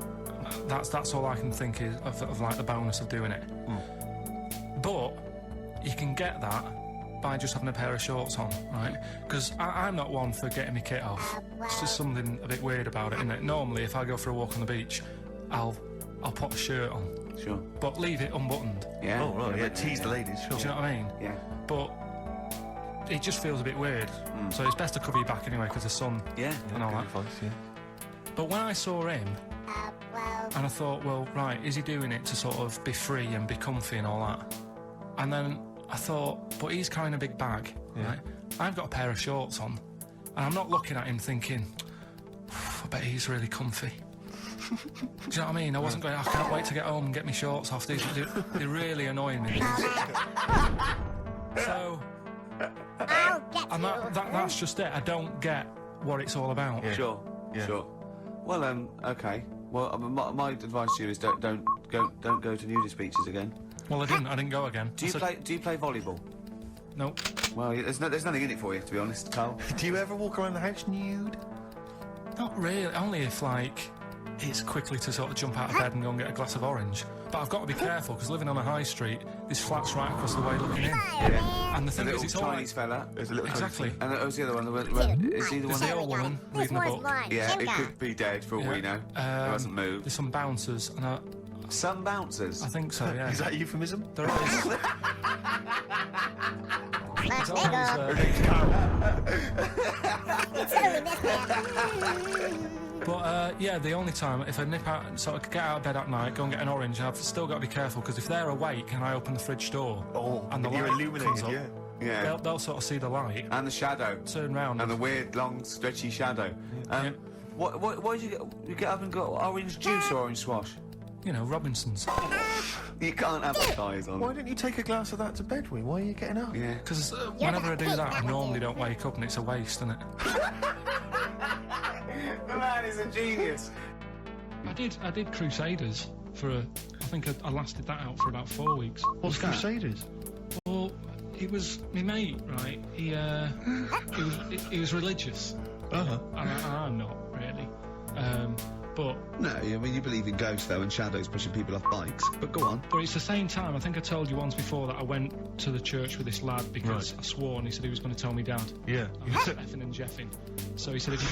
That's all I can think is of like the bonus of doing it. But you can get that by just having a pair of shorts on, right? Because I'm not one for getting my kit off. It's just something a bit weird about it, isn't it? Normally, if I go for a walk on the beach, I'll put a shirt on, Sure. but leave it unbuttoned. Yeah. Oh, right. Yeah, tease the ladies. Sure. Do you know what I mean? Yeah. But it just feels a bit weird. So it's best to cover your back anyway, because the sun Yeah. and all Good that. advice, yeah. But when I saw him, Well, and I thought, well, right, is he doing it to sort of be free and be comfy and all that? And then I thought, but he's carrying a big bag, right? I've got a pair of shorts on, and I'm not looking at him thinking, I bet he's really comfy. Do you know what I mean? I wasn't going, I can't wait to get home and get my shorts off. They're really annoying me. So, I'll get and you. that's just it. I don't get what it's all about. Yeah. Sure. Yeah. Sure. Well, okay. Well, my advice to you is don't go to nudist beaches again. Well, I didn't go again. Do I you said, play volleyball? Nope. Well, there's nothing in it for you, to be honest, Carl. Do you ever walk around the house nude? Not really. Only if, like, it's quickly to sort of jump out of bed and go and get a glass of orange. But I've got to be careful, because living on a high street, there's flats right across the way looking in. Yeah. And the The thing is, little it's all Chinese right. fella. There's a little Exactly. And who's the other one? Is he the There's one? the old woman reading a book. Yeah, it could be dead for all we know. He hasn't moved. There's some bouncers, and Some bouncers. I think so, yeah. Is that a euphemism? There is. Let's There's go. always, You totally missed that. But yeah, the only time, if I nip out and sort of get out of bed at night, go and get an orange, I've still got to be careful, because if they're awake and I open the fridge door, and the you're light illuminated, comes up, yeah. Yeah. they'll sort of see the light, And the shadow. turn round, And the weird, long, stretchy shadow. Why did you get up and got orange juice or orange swash? you know, Robinsons. You can't have ties on. Why didn't you take a glass of that to bed with? Why are you getting up? Yeah. Because whenever I do that, I normally don't wake up, and it's a waste, isn't it? The man is a genius. I did Crusaders for I think I lasted that out for about 4 weeks. What's Crusaders? Well, he was my mate, right? He was religious. Uh-huh. And I'm not really. But No, I mean, you believe in ghosts, though, and shadows pushing people off bikes. But go on. it's the same time. I think I told you once before that I went to the church with this lad because Right. I swore, and he said he was going to tell me dad. Yeah. I was effing and jeffing. So he said, if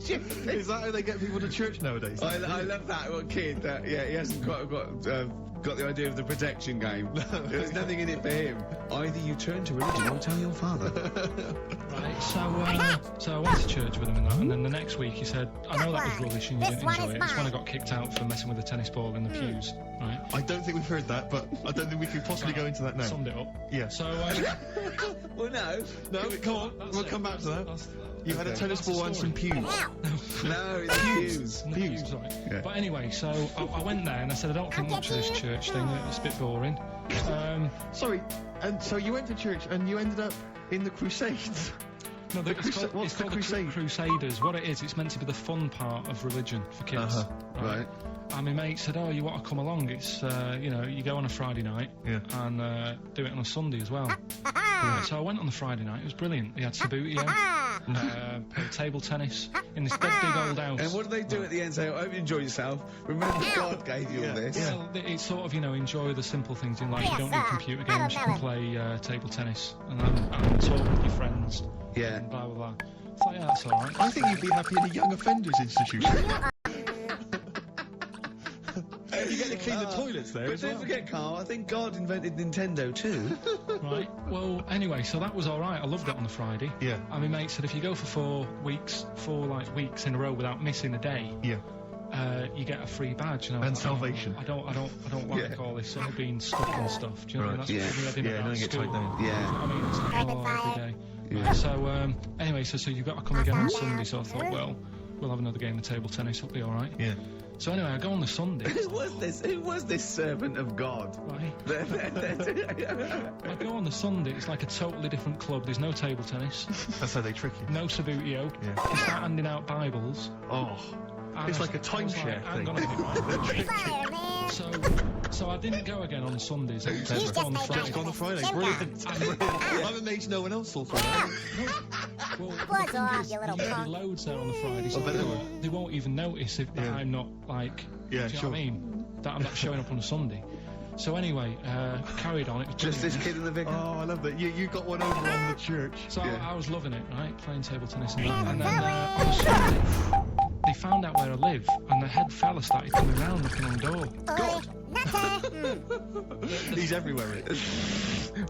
you come... Is that how they get people to church nowadays? I love that little kid that, yeah, he hasn't got the idea of the protection game. There's nothing in it for him. Either you turn to religion or tell your father. Right, so I went to church with him and that, and then the next week he said, I know that was rubbish and you This didn't one enjoy is it. It's when I mine. got kicked out for messing with a tennis ball in the pews, right? I don't think we've heard that, but I don't think we can possibly go into that now. Summed it up. Yeah. So, Well, no. No, come on. that's We'll it. come back to that. That's- You had a tennis That's the ball and some story. pews. No, it's pews. in the pews, right. Yeah. But anyway, so I went there and I said, I don't think much of this church thing, it's a bit boring. Sorry, and so you went to church and you ended up in the Crusades. No, The it's Crusade- called, what's it's the called Crusade? Crusaders. What it is, it's meant to be the fun part of religion for kids. Right. And my mate said, oh, you want to come along? It's, you know, you go on a Friday night Yeah. and do it on a Sunday as well. So I went on the Friday night, it was brilliant. They had Subbuteo, played table tennis in this dead big old house. And what do they do at the end? Say, I hope you enjoy yourself. Remember, God gave you all this. Well, it's sort of, you know, enjoy the simple things in life. You don't need computer games, you can play table tennis and talk with your friends. Yeah. And blah, blah, blah. I thought, yeah, that's alright. I think you'd be happy in a young offenders institution. You get to clean the toilets there But as don't well. forget, Carl, I think God invented Nintendo too. Right. Well, anyway, so that was alright. I loved it on the Friday. Yeah. And my mate said if you go for 4 weeks in a row without missing a day, Yeah. you get a free badge. And, I was And like, salvation. I don't like Yeah. all this sort of being stuck and stuff. Do you know what I mean? That's Yeah. what we had in Yeah, about don't get school. tied down. Yeah. Do you know what I mean? It's like, oh, every day. Yeah. So anyway, so you've got to come again on Sunday. So I thought, well, we'll have another game of table tennis. It'll be all right. Yeah. So anyway, I go on the Sunday. Who was this? Who was this servant of God? Right. I go on the Sunday. It's like a totally different club. There's no table tennis, That's how they trick you. no Subbuteo. Yeah. They start handing out Bibles. Oh. And It's I like a was like, timeshare hang thing. on a minute, right? Fireman. So I didn't go again on Sundays. I You just just go on the made Friday. Just go on the Friday. Simba. Brilliant. I'm amazed no one else thought of that. Well, Buzz the off, thing is, you little there'll be punk. loads there on the Friday, so I bet there were. they won't even notice if that Yeah. I'm not like. Yeah, do you sure. know what I mean? That I'm not showing up on a Sunday. So anyway, carried on. It was Just this brilliant. kid in the vicar. Oh, I love that. You got one over on the church. So Yeah. I was loving it, right? Playing table tennis and that. And then on Sunday, they found out where I live, and the head fella started coming round knocking on the door. God. Nutter. He's everywhere. Rick.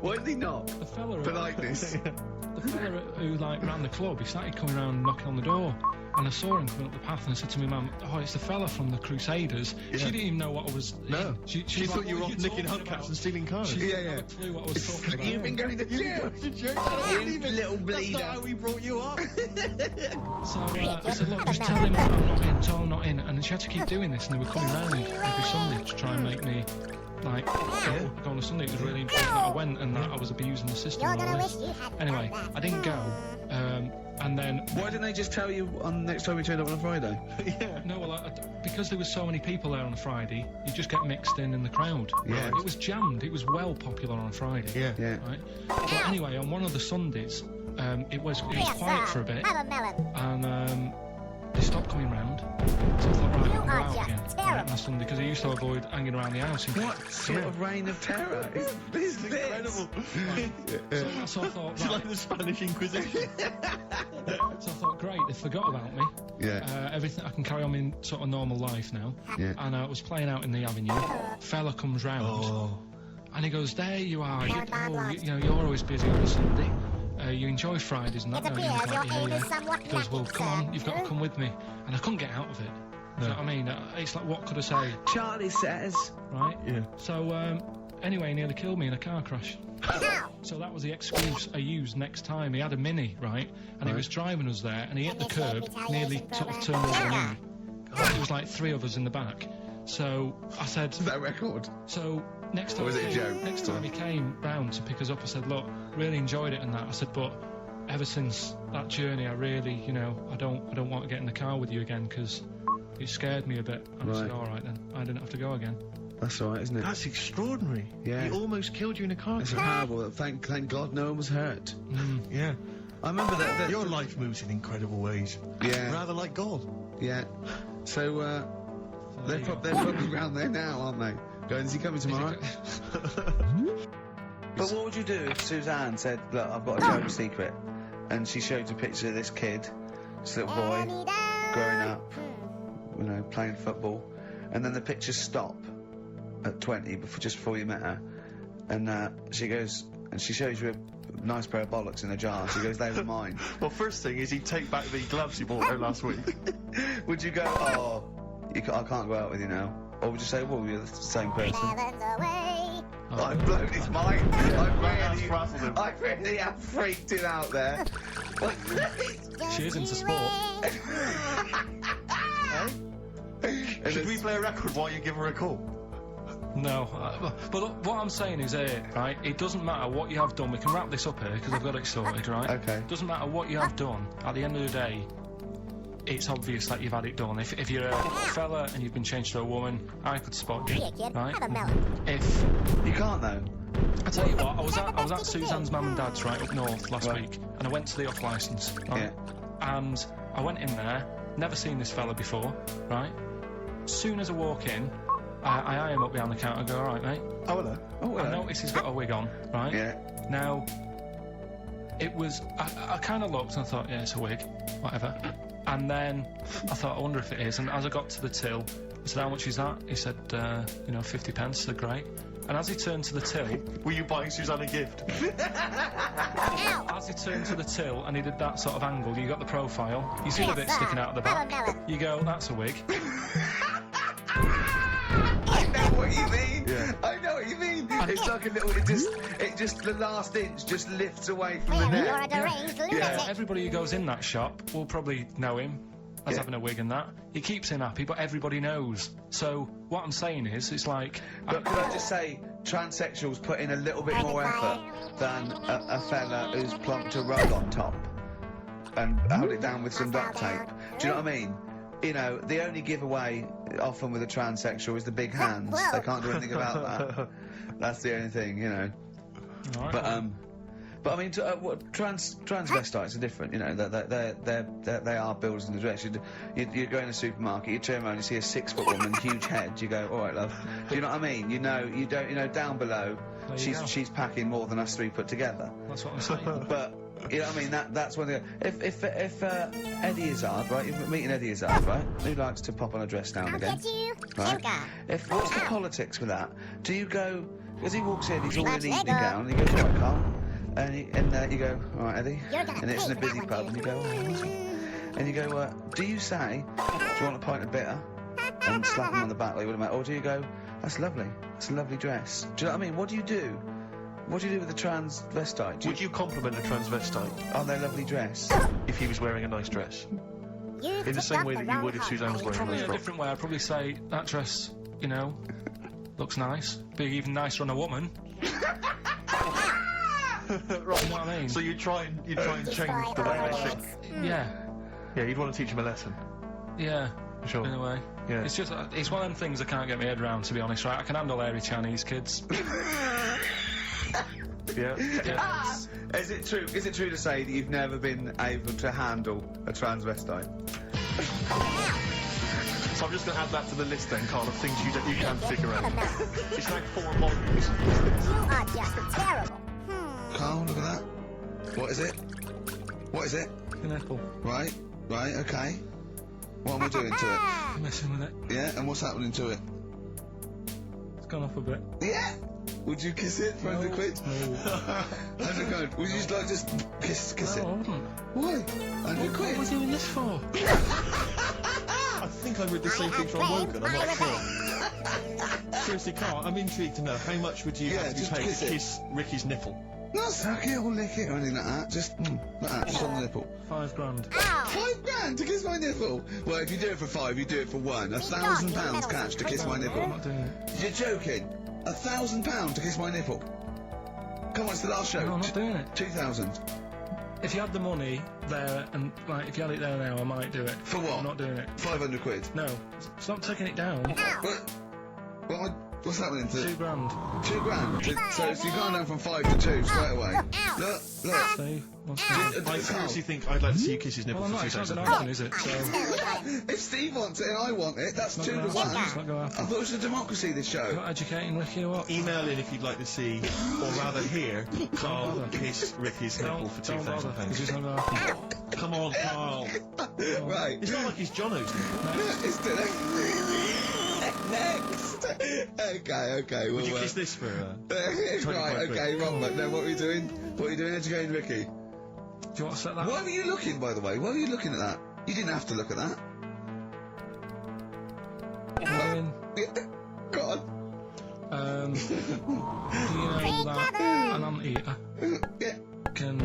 Why did he not? The fella, Politeness. the fella who like ran the club, he started coming around knocking on the door. And I saw him coming up the path, and I said to my mum, "Oh, it's the fella from the Crusaders." Yeah. She didn't even know what I was. No. in. She was thought like, you were "What off are nicking talking hubcaps about?" and stealing cars. She Yeah, didn't yeah. have a clue what I was talking about. You've been going to church. You little That's not how bleeder. we brought you up. So I said, "Look, just tell him I'm not in, tell him I'm not in." And she had to keep doing this, and they were coming round every Sunday to try and make me like go on a Sunday. It was really important that I went and that I was abusing the system. You're and all gonna this. wish you hadn't Anyway, done that. I didn't go, and then Why didn't they just tell you on next time you turned up on a Friday? no, well, because there was so many people there on a Friday, you just get mixed in the crowd. Yeah. It was jammed. It was well popular on a Friday. Yeah. Yeah. Right. But anyway, on one of the Sundays, it was Yes, quiet sir. for a bit, Have a melon. and they stopped coming round. So I thought, right, You I'll go are out just again terrible. on a Sunday because I used to avoid hanging around the house. What sort of reign of terror is this? Incredible. So I thought, It's right, like the Spanish Inquisition. so I thought, great, they forgot about me. Yeah. Everything, I can carry on in sort of normal life now. Yeah. And I was playing out in the avenue. Fella comes round. Oh. And he goes, there you are. Bad blood. You know, you're always busy on a Sunday. You enjoy Fridays and that. It don't you?" appears I was your aim like, is somewhat He goes, well, lacking, come on, sir. you've got to come with me. And I couldn't get out of it. Do you know what I mean? It's like, what could I say, Charlie says. right? Yeah. So, anyway, he nearly killed me in a car crash. Ow. So that was the excuse I used next time. He had a Mini, right? And he was driving us there, and he hit the curb, nearly sort of turned over me. There was like 3 of us in the back. So I said, Is that a record? so next time, Or was it a joke? Next time he came round to pick us up, I said, look, really enjoyed it and that. I said, but ever since that journey, I really, you know, I don't want to get in the car with you again because it scared me a bit. And I said, Right. all right then, I didn't have to go again. That's all right, isn't it? That's extraordinary. Yeah. He almost killed you in a car It's crash. horrible. Thank God no one was hurt. Yeah. I remember that. Your life moves in incredible ways. Yeah. Rather like God. Yeah. So, they're probably round there now, aren't they? Going, is he coming tomorrow? But what would you do if Suzanne said, look, I've got a terrible secret, and she showed you a picture of this kid, this little boy, growing up, you know, playing football, and then the pictures stop at 20, just before you met her, and she goes, and she shows you a nice pair of bollocks in a jar, she goes, they were mine. Well, first thing is he'd take back the gloves you bought her last week. Would you go, oh, I can't go out with you now? Or would you say, well, you're the same person? Melons away. I've blown his mind. That's frazzled him. I really have freaked him out there. She is into sport. Should we play a record while you give her a call? No, but look, what I'm saying is here, right? It doesn't matter what you have done. We can wrap this up here because I've got it sorted, right? Okay. It doesn't matter what you have done. At the end of the day, it's obvious that you've had it done. If you're a fella and you've been changed to a woman, I could spot you, Here, kid. right? Have a melon. If You can't though. I tell you what, I was at Suzanne's mum and dad's right up north last week, and I went to the off licence, right? And I went in there, never seen this fella before, right? Soon as I walk in, I eye him up behind the counter and go, all right, mate. Oh, hello. Oh, I notice he's got a wig on, right? Yeah. Now, it was, I kind of looked and I thought, yeah, it's a wig, whatever. And then I thought, I wonder if it is. And as I got to the till, I said, how much is that? He said, 50 pence. I said, great. And as he turned to the till, Were you buying Suzanne a gift? as he turned to the till and he did that sort of angle, you got the profile, you see the Yes, bit sir. sticking out of the Have a back, melon. you go, that's a wig. I know what you mean. Yeah. I know what you mean. It's like a little. It just the last inch just lifts away from the Clearly, you're a neck. deranged lunatic. Yeah, everybody who goes in that shop will probably know him as Yeah. having a wig and that. He keeps him happy, but everybody knows. So what I'm saying is, it's like... But could I just say, transsexuals put in a little bit more effort than a fella who's plunked a rug on top and held it down with some duct tape. Do you know what I mean? You know, the only giveaway often with a transsexual is the big hands. They can't do anything about that. That's the only thing, you know. All right, But I mean, transvestites are different. You know, they are builders in the dress. You go in a supermarket, you turn around, you see a 6 foot woman, huge head. You go, all right, love. Do you know what I mean? You don't. You know, down below, There you go. she's packing more than us 3 put together. that's what I'm saying. But you know what I mean? That's one thing. If Eddie Izzard, right? You're meeting Eddie Izzard, right? Who likes to pop on a dress now and I'll again. get you, Right? sugar. What's the politics with that? Do you go, as he walks in, he's all in an Let's evening go. gown, and he goes, all right, Carl. And you go, all right, Eddie. You're gonna And it's in a pay for busy that pub, one, and you go, oh, nice one. And you go, do you say, do you want a pint of bitter? And slap him on the back like you would have met. Or do you go, that's lovely. It's a lovely dress. Do you know what I mean? What do you do? What do you do with the transvestite? Would you compliment a transvestite on their lovely dress? if he was wearing a nice dress? You've In the took same up way the that you wrong would if heart, Suzanne was buddy. wearing a Probably nice in a frock? different way. I'd probably say, that dress, you know, Looks nice. Be even nicer on a woman. Right. You know what I mean? So you try and change the way they think. Yeah. Yeah, you'd want to teach them a lesson. Yeah. Sure. In a way. Yeah. It's just, it's one of them things I can't get my head around, to be honest, right? I can handle hairy Chinese kids. Yeah. Yeah. Is it true to say that you've never been able to handle a transvestite? So I'm just going to add that to the list then, Carl, of things you can figure out. It's like 4 modules. You are just terrible. Carl, look at that. What is it? What is it? Your nipple. Right, okay. What am I doing to it? You're messing with it. Yeah, and what's happening to it? It's gone up a bit. Yeah! Would you kiss it for 100 quid? No. 100 quid. Would you just kiss it? No, I wouldn't. Why? 100 What quid? are we doing this for? I think I read the same thing from Wogan, I'm not sure. Seriously, Carl, I'm intrigued to know, how much would you Yeah, have to be just paid kiss to it. kiss Ricky's nipple? Not suck it or lick it or anything like that. Just, like that, just on the nipple. £5,000. 5 grand to kiss my nipple? Well, if you do it for 5, you do it for 1. £1,000 cash to kiss my I'm nipple. not doing it. You're joking? £1,000 to kiss my nipple? Come on, it's the last show. No, I'm not doing it. 2,000. If you had the money there, and like, if you had it there now, I might do it. For what? I'm not doing it. 500 quid. No. Stop taking it down. What's happening to £2,000. 2 grand? So you're going down from 5 to 2 straight away. Look. Steve, what's going on? I seriously think I'd like to see you kiss his nipple Well, I'm for not. It's not 2,000. going to happen, is it? So, If Steve wants it and I want it, that's 2 to 1. it's not going to I happen. thought it was a democracy, this show. Not educating Ricky or what? Email in if you'd like to see, or rather hear, Carl bother. kiss Ricky's nipple for Don't bother, because it's £2,000. not going to happen. Come on, Carl. Right. It's not like he's Jono's nipple. It's next. Okay. Would you well, kiss this for... right, 25 okay, wrong, but no, what are you doing? What are you doing educating Ricky? Do you want to set that? Why were you looking, by the way? Why were you looking at that? You didn't have to look at that. Go on. Do you know that an anteater Yeah. can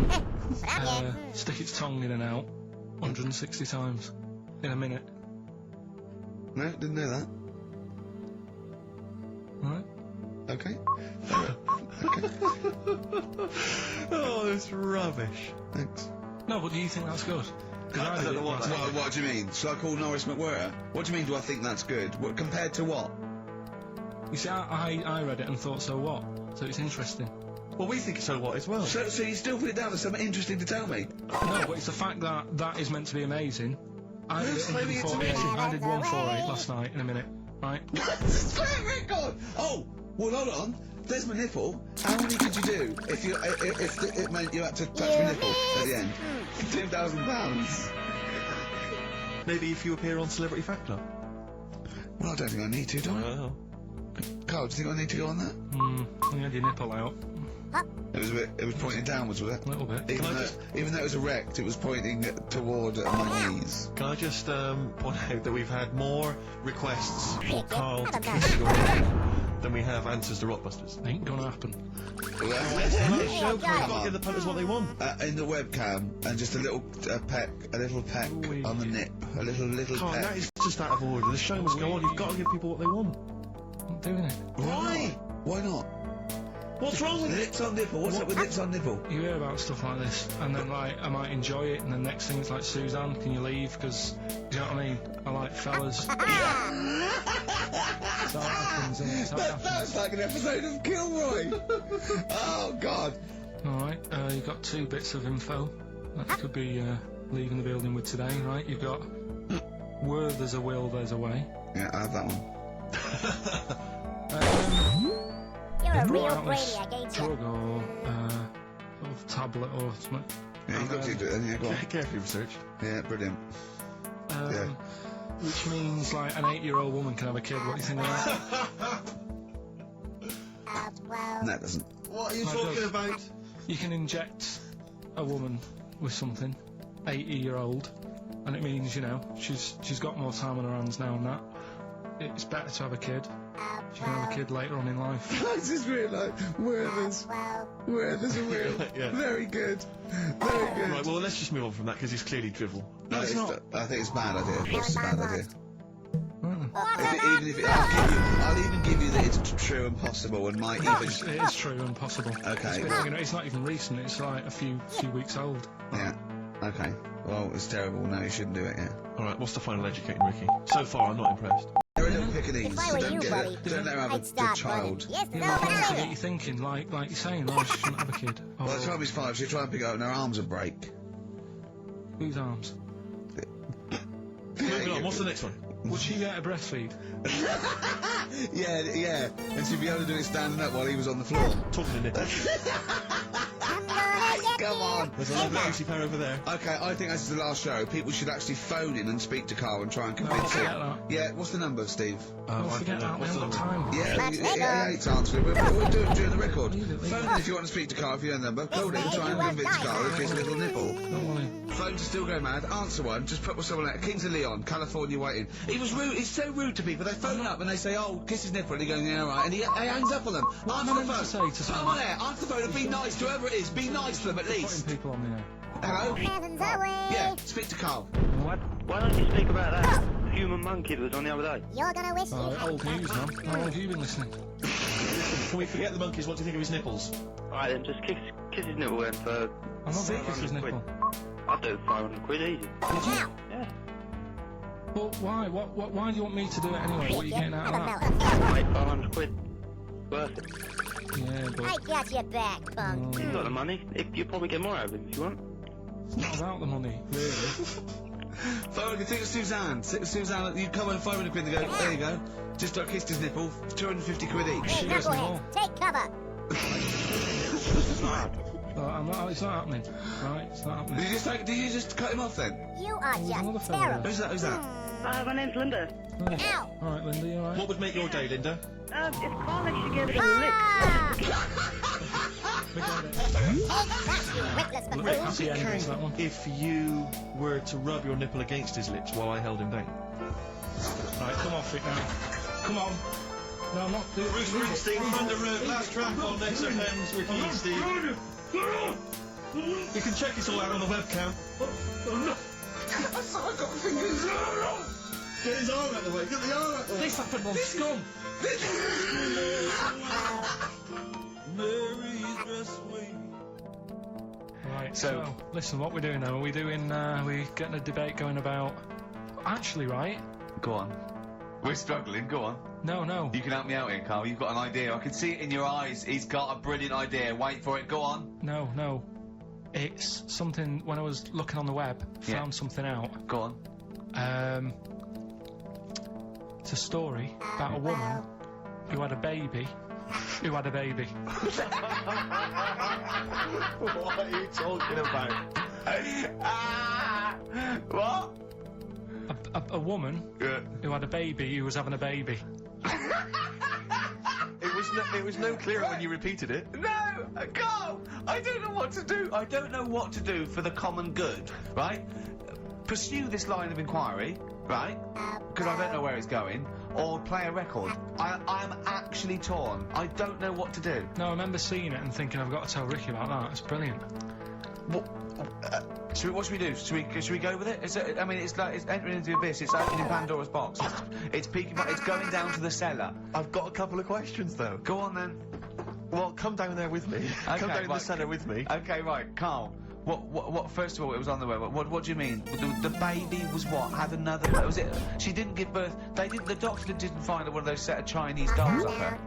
stick its tongue in and out 160 times in a minute? No, didn't know that. Right? Okay. Oh, it's rubbish. Thanks. No, but do you think that's good? 'Cause I don't did know it what last that night. What do you mean? Shall I call Norris McWhirter? What do you mean, do I think that's good? What, compared to what? You see, I read it and thought, so what? So it's interesting. Well, we think so what as well. So you still put it down as something interesting to tell me? No, but it's the fact that that is meant to be amazing. I did Who's claiming it's 148. amazing? I did 148 last night in a minute, right? Play a record! Oh, well, hold on. There's my nipple. How many could you do if it meant you had to touch my nipple at the end? £2,000. Maybe if you appear on Celebrity Fact Club. Well, I don't think I need to, do I? Well, Carl, do you think I need to go on that? You had your nipple out It was pointing downwards, was it? a little bit. Even though it was erect, it was pointing toward my knees. can I just point out that we've had more requests for Carl to kiss your neck than we have answers to Rockbusters. Ain't gonna happen. Show Carl, give the punters what they want. In the webcam, and just a little peck Ooh-wee. on the nip. A little Carl, peck. that is just out of order. The show must go on. You've got to give people what they want. I'm doing it. Why? Why not? What's wrong with it? Lips on nipple. What's up with lips on nipple? You hear about stuff like this, and then like I might enjoy it, and the next thing it's like, Suzanne, can you leave? Because do you know what I mean? I like fellas. That's how it happens, isn't it? That's how it happens. That's like an episode of Kilroy. Oh God. All right, you've got 2 bits of info that you could be leaving the building with today, right? You've got where there's a will, there's a way. Yeah, I have that one. You're a Brought real out Brady, this I gave you. drug or sort of tablet or something. Yeah, you looked into it then, yeah, go on. Carefully researched. Yeah, brilliant. Yeah. Which means like an 8-year-old woman can have a kid. What do you think of that? No, it doesn't. What are you Like talking those- about? You can inject a woman with something, 80-year-old, and it means, you know, she's got more time on her hands now and that. It's better to have a kid. She can have a kid later on in life. I just realised where there's a will. Yeah. Very good. Very good. Right, well, let's just move on from that because it's clearly drivel. No, it's not. I think it's a bad idea. Of course it's a bad idea. Even if I'll even give you that it's true and possible and might even. It is true and possible. Okay. It's not even recent. It's like a few weeks old. Yeah. Okay. Well, it's terrible. No, you shouldn't do it yet. Alright, what's the final educating, Ricky? So far, I'm not impressed. They're a little Pekingese, If I so were don't you, get buddy, it. Don't let her have I'd a start child. Yes, You no, know, but honestly, I get will. you thinking, like you're saying, she shouldn't have a kid. By the time he's 5, she'll try and pick it up and her arms will break. Whose arms? Moving on, what's the next one? Would she get a breastfeed? Yeah. And she'd be able to do it standing up while he was on the floor. Talking to Nick. I'm gonna get Come on. There's a lovely Lucy pair over there. Okay, I think this is the last show. People should actually phone in and speak to Carl and try and convince forget him. that. Yeah, what's the number, Steve? Oh, forget that. We What's the haven't got number? time. Yeah, Much I better. hate to answer it, but we'll do it during the record. Leave it. Phone in if you want to speak to Carl if you know the number. Call in and try and convince Carl of his little nipple. Don't worry. Phone to Still Go Mad, answer one, just put someone out. Kings of Leon, California waiting. He was rude, he's so rude to people. They phone up and they say, oh, kiss his nipple, and he goes, yeah, right. And he hangs up on them. Answer the am I phone. meant to say to Come someone? on air, answer the phone and be nice to whoever it is. Be nice to them at least. Putting people on the air. Hello? Heavens away. Yeah, speak to Carl. Why don't you speak about that human monkey that was on the other day? You're gonna wish you had Old news, man. How long have you been listening? Can we forget the monkeys? What do you think of his nipples? Alright then, just kiss his nipple then for I'm not going to kiss his 500 quid. nipple. I'd do 500 quid easy. Did you? Yeah. Well, why? Why do you want me to do it anyway? What are you getting out Have of a that? meltdown. Mate, 500 quid. Worth it. Yeah, I but got your back, punk. You've got the money. You'll probably get more out of him if you want. it's not about the money, really. Phone, you think of Suzanne. Suzanne, you come on 500 quid and go, there you go. Just kissed his nipple, 250 quid each. Hey, doesn't know. knucklehead, take cover. It's not happening. Right? It's not happening. Did you just cut him off then? You are another just fellow. terrible. Who's that? My name's Linda. Ow. Alright, Linda, you alright? What would make your day, Linda? If Carl actually gave it a Ah! We got it. Take that, you witless Rick, buffoon. that's the end of that one. If you were to rub your nipple against his lips while I held him down. Right, come off it now. Come on. No, I'm not doing it. Bruce Springsteen, Thunder Road, last track on XFM's Ricky and Steve. You can check it all out on the webcam. I got fingers. Get his arm out of the way, get the arm out of the way. This happened on Scum. Right, so listen, what we're doing now, are we doing, we getting a debate going about... Actually, right? Go on. We're struggling, go on. No. You can help me out here, Carl. You've got an idea. I can see it in your eyes. He's got a brilliant idea. Wait for it. Go on. No. It's something, when I was looking on the web, found something out. Go on. It's a story about a woman who had a baby. What are you talking about? What? A woman Yeah. who had a baby who was having a baby. It was no clearer when you repeated it. No, Carl, I don't know what to do. I don't know what to do for the common good, right? Pursue this line of inquiry, right? Because I don't know where it's going. Or play a record. I am actually torn. I don't know what to do. No, I remember seeing it and thinking I've got to tell Ricky about that. It's brilliant. What should we do? Should we go with it? It's like it's entering into the abyss. It's opening Pandora's box. It's peeking. It's going down to the cellar. I've got a couple of questions though. Go on then. Well, come down there with me. Come down in the cellar with me. Okay, right, Carl. What? First of all, it was on the web. What do you mean? The baby was what? Had another? Was it? She didn't give birth. They didn't. The doctor didn't find one of those set of Chinese dolls up her.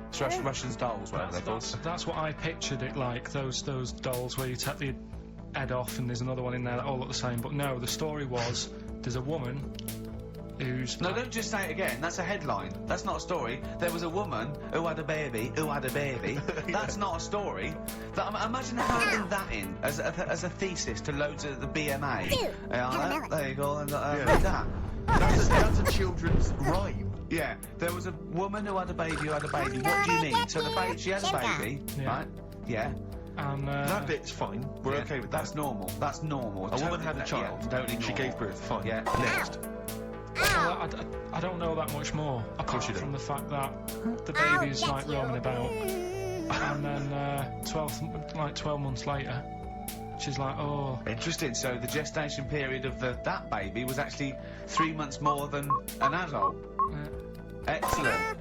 Russian dolls, whatever they're called. That's what I pictured it like. Those dolls where you take the head off and there's another one in there that all look the same. But no, the story was there's a woman who's... No, don't just say it again. That's a headline. That's not a story. There was a woman who had a baby, That's not a story. Imagine handing that in as a thesis to loads of the BMA. There you go. That. That's a children's rhyme. Yeah, there was a woman who had a baby What do you mean? So she had a baby, right? Yeah. And, that bit's fine. We're okay with that. That's normal. A woman had a child. Yeah, totally She normal. gave birth. Fine. Yeah. Next. Well, I don't know that much more. Apart from the fact that the baby's like roaming about, and then 12 months later, she's like, oh. Interesting. So the gestation period of that baby was actually 3 months more than an adult. Excellent.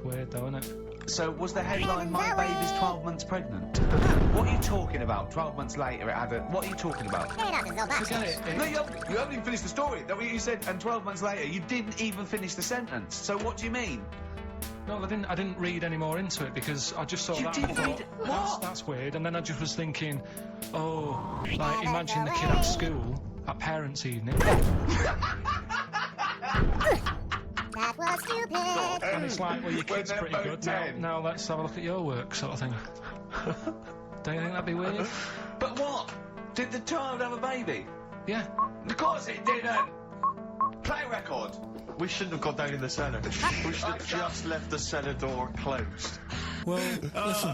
Weird though, isn't it? So was the headline "My baby's 12 months pregnant"? What are you talking about? 12 months later, it had a. What are you talking about? Forget it. No, you haven't even finished the story. That what you said, and 12 months later, you didn't even finish the sentence. So what do you mean? No, I didn't read any more into it because I just saw You that didn't and thought, read- what? That's weird. And then I just was thinking, oh, like imagine the kid at school at parents' evening, That was stupid. and it's like, well, your When kid's they're pretty both good. 10. Now let's have a look at your work, sort of thing. Don't you think that'd be weird? But what? Did the child have a baby? Yeah. Of course it didn't. Play record. We shouldn't have gone down in the cellar. We should have just left the cellar door closed. Well,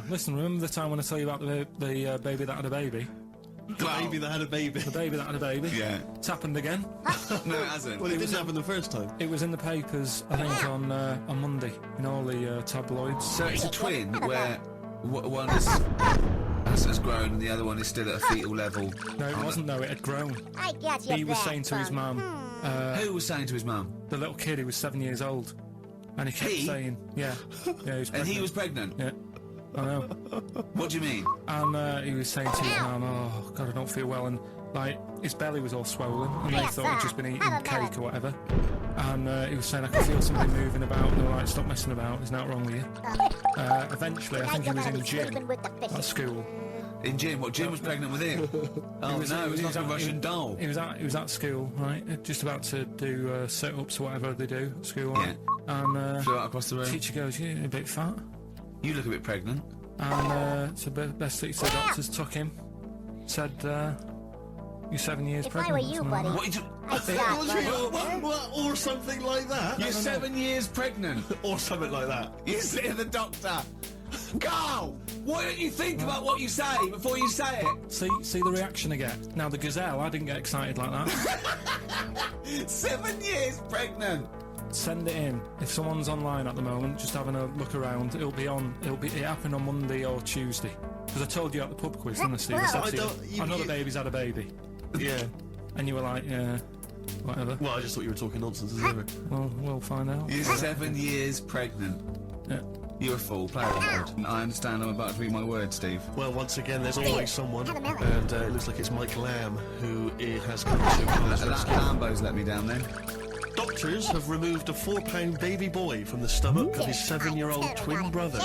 listen. Remember the time when I told you about the baby that had a baby? The baby that had a baby. The baby that had a baby. Yeah. It's happened again. No, it hasn't. Well, it didn't happen the first time. It was in the papers, I think, on Monday, in all the tabloids. So it's a twin where one has grown and the other one is still at a fetal level. No, it wasn't though, it had grown. I got you He was back, saying to his Punk. mum, Who was saying to his mum? the little kid who was 7 years old, and he kept He? saying, yeah, he was pregnant. And he was pregnant? Yeah, I know. What do you mean? And he was saying to his mum, oh, God, I don't feel well, and, like, his belly was all swollen, and they Yes, thought he'd sir. just been eating Have a cake melon. or whatever. And he was saying, I can feel something moving about, and they were like, stop messing about, there's nothing wrong with you. Eventually, I think he was in the gym at school. In Jim? What, Jim was pregnant with him? Oh, no, it's not a Russian doll. He was at school, right? Just about to do sit-ups or whatever they do at school. Yeah. And Flew out across the room. teacher goes, you're a bit fat. You look a bit pregnant. And so best thing, so doctors took him, said, you're 7 years If I pregnant. were you, something buddy, like What you do? I'd stop. Or something like that. You're 7 years pregnant. Or something like that. You say to the doctor, Carl, why don't you think about what you say before you say it? that. See the reaction I get? Now, the gazelle, I didn't get excited like that. 7 years pregnant. Send it in. If someone's online at the moment, just having a look around, it happened on Monday or Tuesday. Because I told you at the pub quiz, didn't I, Steve? I said to you, I know the baby's had a baby. Yeah. And you were like, yeah, whatever. Well, I just thought you were talking nonsense as ever. Well, we'll find out. You're 7 years pregnant. Yeah. You're a fool. Play a record. I understand I'm about to read my words, Steve. Well, once again, there's always someone, Have a melon. and it looks like it's Mike Lamb who has come to Carl's That rescue. Lambo's let me down then. Doctors have removed a 4-pound baby boy from the stomach of his 7-year-old twin brother.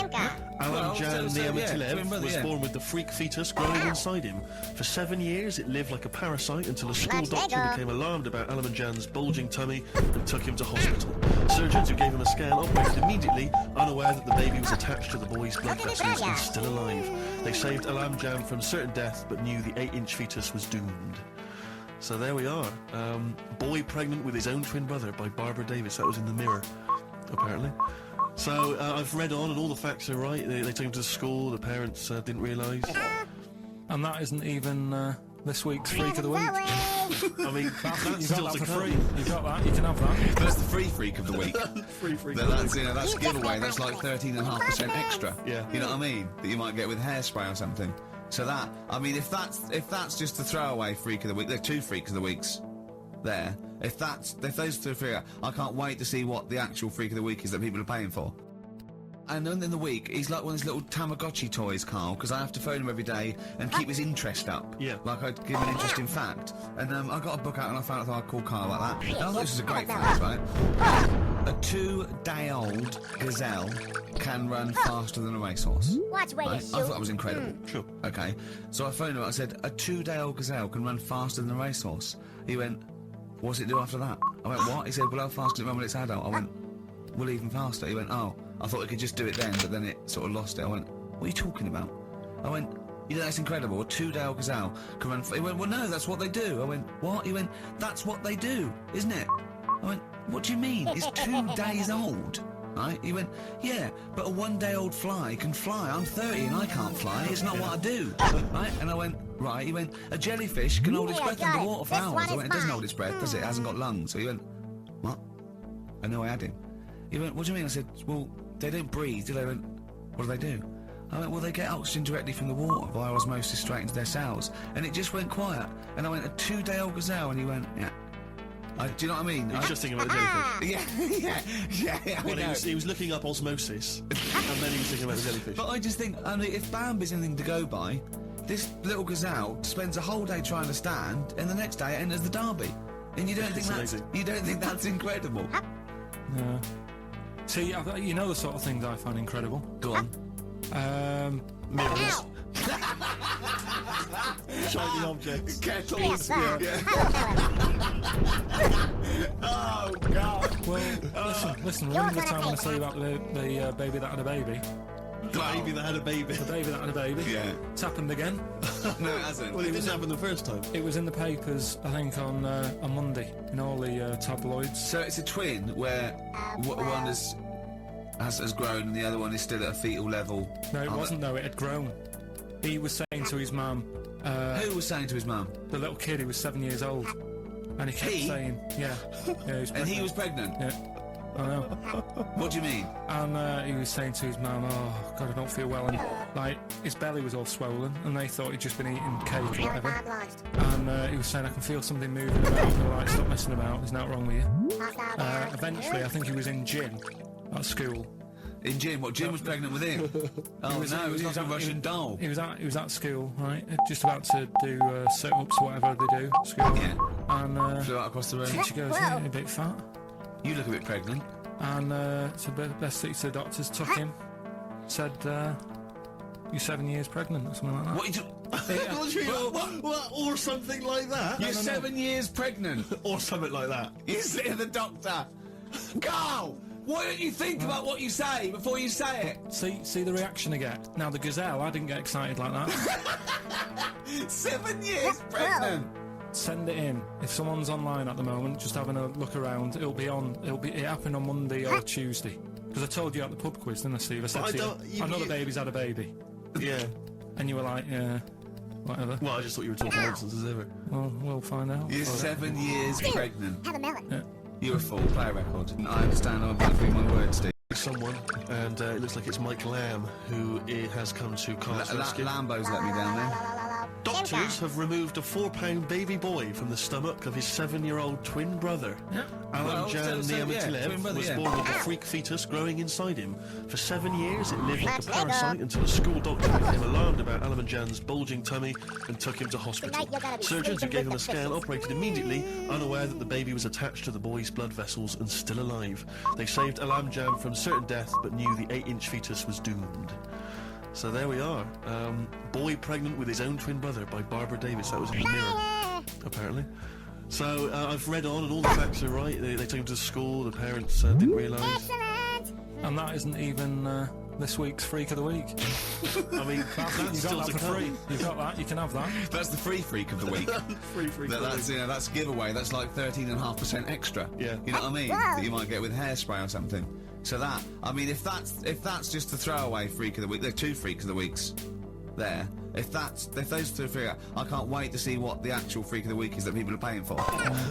Alan Well, Jan so, yeah, Niamatilev twin brother, was yeah. born with the freak fetus growing inside him. For 7 years, it lived like a parasite until a school doctor became alarmed about Alan Jan's bulging tummy and took him to hospital. Surgeons who gave him a scan operated immediately, unaware that the baby was attached to the boy's blood vessels and still alive. They saved Alan Jan from certain death, but knew the 8-inch fetus was doomed. So there we are. Boy pregnant with his own twin brother by Barbara Davis. That was in the Mirror, apparently. So I've read on, and all the facts are right. They took him to school. The parents didn't realise. And that isn't even this week's Freak of the Week. I mean, You that's got still that to for come. free. You got that. You can have that. That's the free freak of the week. Free freak. That's, you know, that's giveaway. That's like 13.5% extra. Yeah. You know what I mean? That you might get with hairspray or something. So that, I mean, if that's just the throwaway freak of the week, there are 2 freaks of the weeks there. If those 2 freak, I can't wait to see what the actual freak of the week is that people are paying for. And then in the week, he's like one of those little Tamagotchi toys, Carl, because I have to phone him every day and keep his interest up. Yeah. Like I'd give him an interesting fact. And I got a book out and I found out I'd call Carl like that. And I thought this was a great fact, right? A 2-day-old gazelle can run faster than a racehorse. Watch where you Right? I shoot. thought that was incredible. Sure. Okay. So I phoned him up, I said, a 2-day-old gazelle can run faster than a racehorse. He went, what's it do after that? I went, what? He said, well, how fast can it run when it's adult? I went, well, even faster. He went, oh, I thought it could just do it then, but then it sort of lost it. I went, what are you talking about? I went, you know, that's incredible. A 2-day-old gazelle can run... He went, well, no, that's what they do. I went, what? He went, that's what they do, isn't it? I went, what do you mean? It's 2 days old. Right? He went, yeah, but a 1-day-old fly can fly. I'm 30 and I can't fly. It's not what I do. Right? And I went, right. He went, a jellyfish can hold its Yeah, breath got it. underwater for This hours. one I is went, it doesn't mine. hold its breath, does it? It hasn't got lungs. So he went, what? I know I had him. He went, what do you mean? I said, well, they don't breathe, do they? He went, what do they do? I went, well, they get oxygen directly from the water via osmosis straight into their cells. And it just went quiet. And I went, a 2-day-old gazelle? And he went, yeah. Do you know what I mean? He was just thinking about the jellyfish. Yeah. Well, he was looking up osmosis, and then he was thinking about the jellyfish. But I just think, I mean, if Bambi's anything to go by, this little gazelle spends a whole day trying to stand, and the next day it enters the derby. And you don't think that's incredible? No. See, you know the sort of things I find incredible. Go on. Mirrors. Shiny objects. Kettles. Yes, Oh, God. Well, listen. Remember the time when I told you about the baby that had a baby? The baby that had a baby. The baby that had a baby? Yeah. It's happened again. No, it hasn't. Well, it didn't happen the first time. It was in the papers, I think, on Monday, in all the tabloids. So it's a twin where one has grown and the other one is still at a fetal level. No, it wasn't, though. It had grown. He was saying to his mum... Who was saying to his mum? The little kid who was 7 years old. And he kept saying... Yeah. He was pregnant. And he was pregnant? Yeah. I know. What do you mean? And he was saying to his mum, oh, God, I don't feel well. And, like, his belly was all swollen, and they thought he'd just been eating cake or whatever. And he was saying, I can feel something moving about. And they were like, stop messing about, there's nothing wrong with you. Eventually, I think he was in gym at school. In gym? What, Jim was pregnant with him? Oh, no, it was like a Russian doll. He was at school, right? Just about to do sit-ups or whatever they do at school. Yeah. And flew out across the room. teacher goes, you're a bit fat. You look a bit pregnant. And so best thing to the doctors took him, said, you're 7 years pregnant or something like that. What? Or something like that? You're 7 years pregnant. Or something like that. You say to the doctor, Carl, why don't you think about what you say before you say it? See the reaction I get? Now, the gazelle, I didn't get excited like that. 7 years pregnant. Send it in. If someone's online at the moment, just having a look around, it happened on Monday or Tuesday. Because I told you at the pub quiz, didn't I, Steve? I said to you, I know the baby's had a baby. Yeah. And you were like, yeah, whatever. Well, I just thought you were talking nonsense as ever. Well, we'll find out. You're 7 years pregnant. Have a melon. Yeah. You're a fool. Play a record. I understand. I'm about to be my word, Steve. Someone, and it looks like it's Mike Lamb who has come to Carl's rescue. Lambo's let me down there. Doctors have removed a 4-pound baby boy from the stomach of his 7-year-old twin brother. Yeah. Alan Jan Niamatilev was born with a freak fetus growing inside him. For 7 years, it lived like a parasite until a school doctor became alarmed about Alan Jan's bulging tummy and took him to hospital. Surgeons who gave him a scan operated immediately, unaware that the baby was attached to the boy's blood vessels and still alive. They saved Alan Jan from certain death, but knew the 8-inch fetus was doomed. So there we are. Boy pregnant with his own twin brother by Barbara Davis. That was in the Mirror, apparently. So I've read on, and all the facts are right. They took him to school. The parents didn't realise. Excellent. And that isn't even this week's Freak of the Week. I mean, that's You still got to that for come. free. You got that. You can have that. That's the free freak of the week. Free freak. That's a giveaway. That's like 13.5% extra. Yeah. You know what I mean? That you might get with hairspray or something. So that, I mean, if that's just the throwaway freak of the week, there are 2 freaks of the weeks there. If those 2 freak, I can't wait to see what the actual freak of the week is that people are paying for.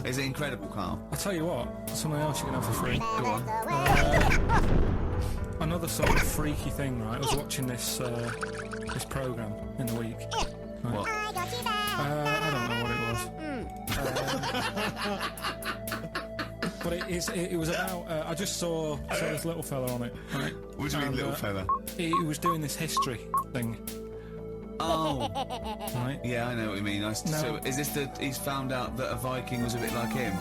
Is it incredible, Carl? I'll tell you what, something else you can have for free. Go on. Another sort of freaky thing, right? I was watching this programme in the week. Right? What? I got you back. I don't know what it was. But it was about, I just saw this little fella on it, right? What do you mean, little fella? He was doing this history thing. Oh. Right? Yeah, I know what you mean. So is this he's found out that a Viking was a bit like him?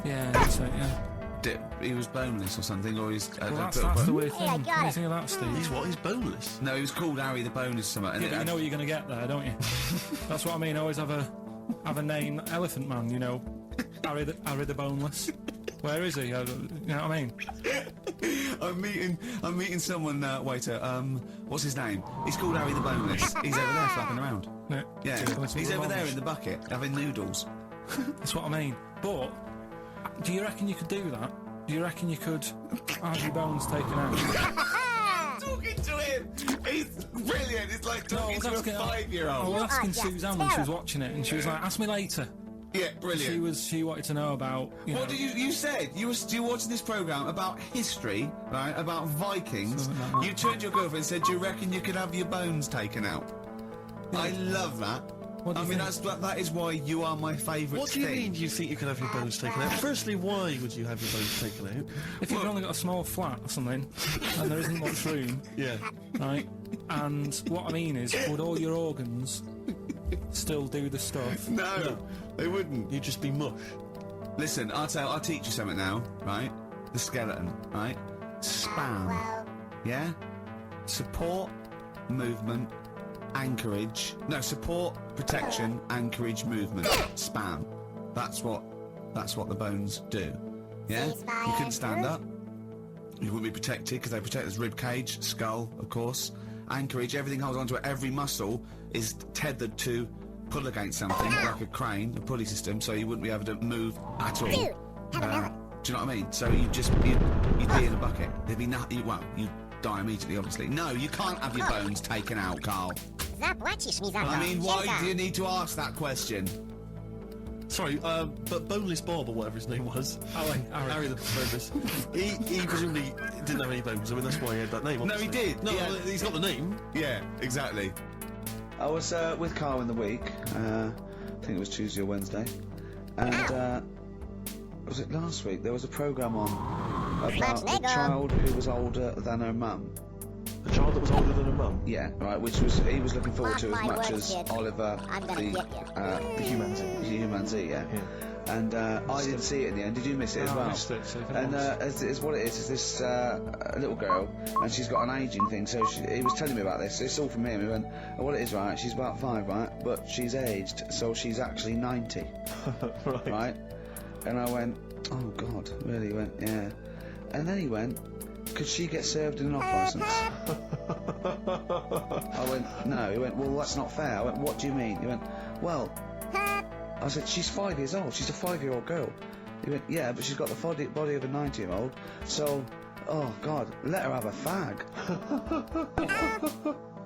Yeah, that's it, yeah. He was boneless or something, or he's... Well, that's the weird thing. What do you think of that, Steve? He's what? He's boneless? No, he was called Harry the Boneless or something. Yeah, but you know what you're going to get there, don't you? That's what I mean. Always have a name, Elephant Man, you know. Harry the Boneless. Where is he? You know what I mean? I'm meeting someone, waiter. What's his name? He's called Harry the Boneless. He's over there flapping around. Yeah. He's over there in the bucket, having noodles. That's what I mean. But, do you reckon you could do that? Do you reckon you could have your bones taken out? Talking to him! He's brilliant! It's like talking to a 5-year-old. I was asking Suzanne when she was watching it, and she was like, ask me later. Yeah, brilliant. She wanted to know about, What did you said? You were watching this programme about history, right? About Vikings. Like you turned to your girlfriend and said, do you reckon you could have your bones taken out? Yeah. I love that. What do I you mean, think? that is why you are my favourite What do you thing. mean you think you can have your bones taken out? Firstly, why would you have your bones taken out? If you've only got a small flat or something, and there isn't much room, Yeah. right? And what I mean is, would all your organs still do the stuff? No, they wouldn't. You'd just be mush. Listen, I'll teach you something now, right? The skeleton, right? Spam, yeah? Support, movement, anchorage. No, support, protection, anchorage, movement. Spam. That's what the bones do. Yeah? You couldn't stand up. You wouldn't be protected because they protect this rib cage, skull, of course. Anchorage, everything holds onto it. Every muscle is tethered to pull against something, like a crane, a pulley system, so you wouldn't be able to move at all. Dude, have a melon. Do you know what I mean? So you'd be in a bucket. There'd be nothing. Well, you'd die immediately, obviously. No, you can't have your bones taken out, Carl. Zapłacisz mi za to. I mean, why Dziękuję. do you need to ask that question? Sorry, but Boneless Bob, or whatever his name was, Harry the Boneless, he presumably didn't have any bones. I mean, that's why he had that name. No, he obviously. did. No, Yeah. he's got the name. Yeah, exactly. I was with Carl in the week. I think it was Tuesday or Wednesday, and was it last week? There was a programme on about a child who was older than her mum. A child that was older than her mum. Yeah, right. Which was he was looking forward to as Mark my much words, as kid. Oliver, I'm gonna the get you. The Human Z. yeah. And I didn't see it in the end. Did you miss it as No, I well? missed it, so if And anyone's- it's what it is this little girl, and she's got an ageing thing. So he was telling me about this. It's all from him. He went, oh, what it is, right? She's about 5, right? But she's aged, so she's actually 90, Right. right? And I went, oh God, really? He went, yeah. And then he went, could she get served an off licence? I went, no. He went, well, that's not fair. I went, what do you mean? He went, well, I said, she's 5 years old. She's a 5-year-old girl. He went, yeah, but she's got the body of a 90-year-old. So, oh God, let her have a fag.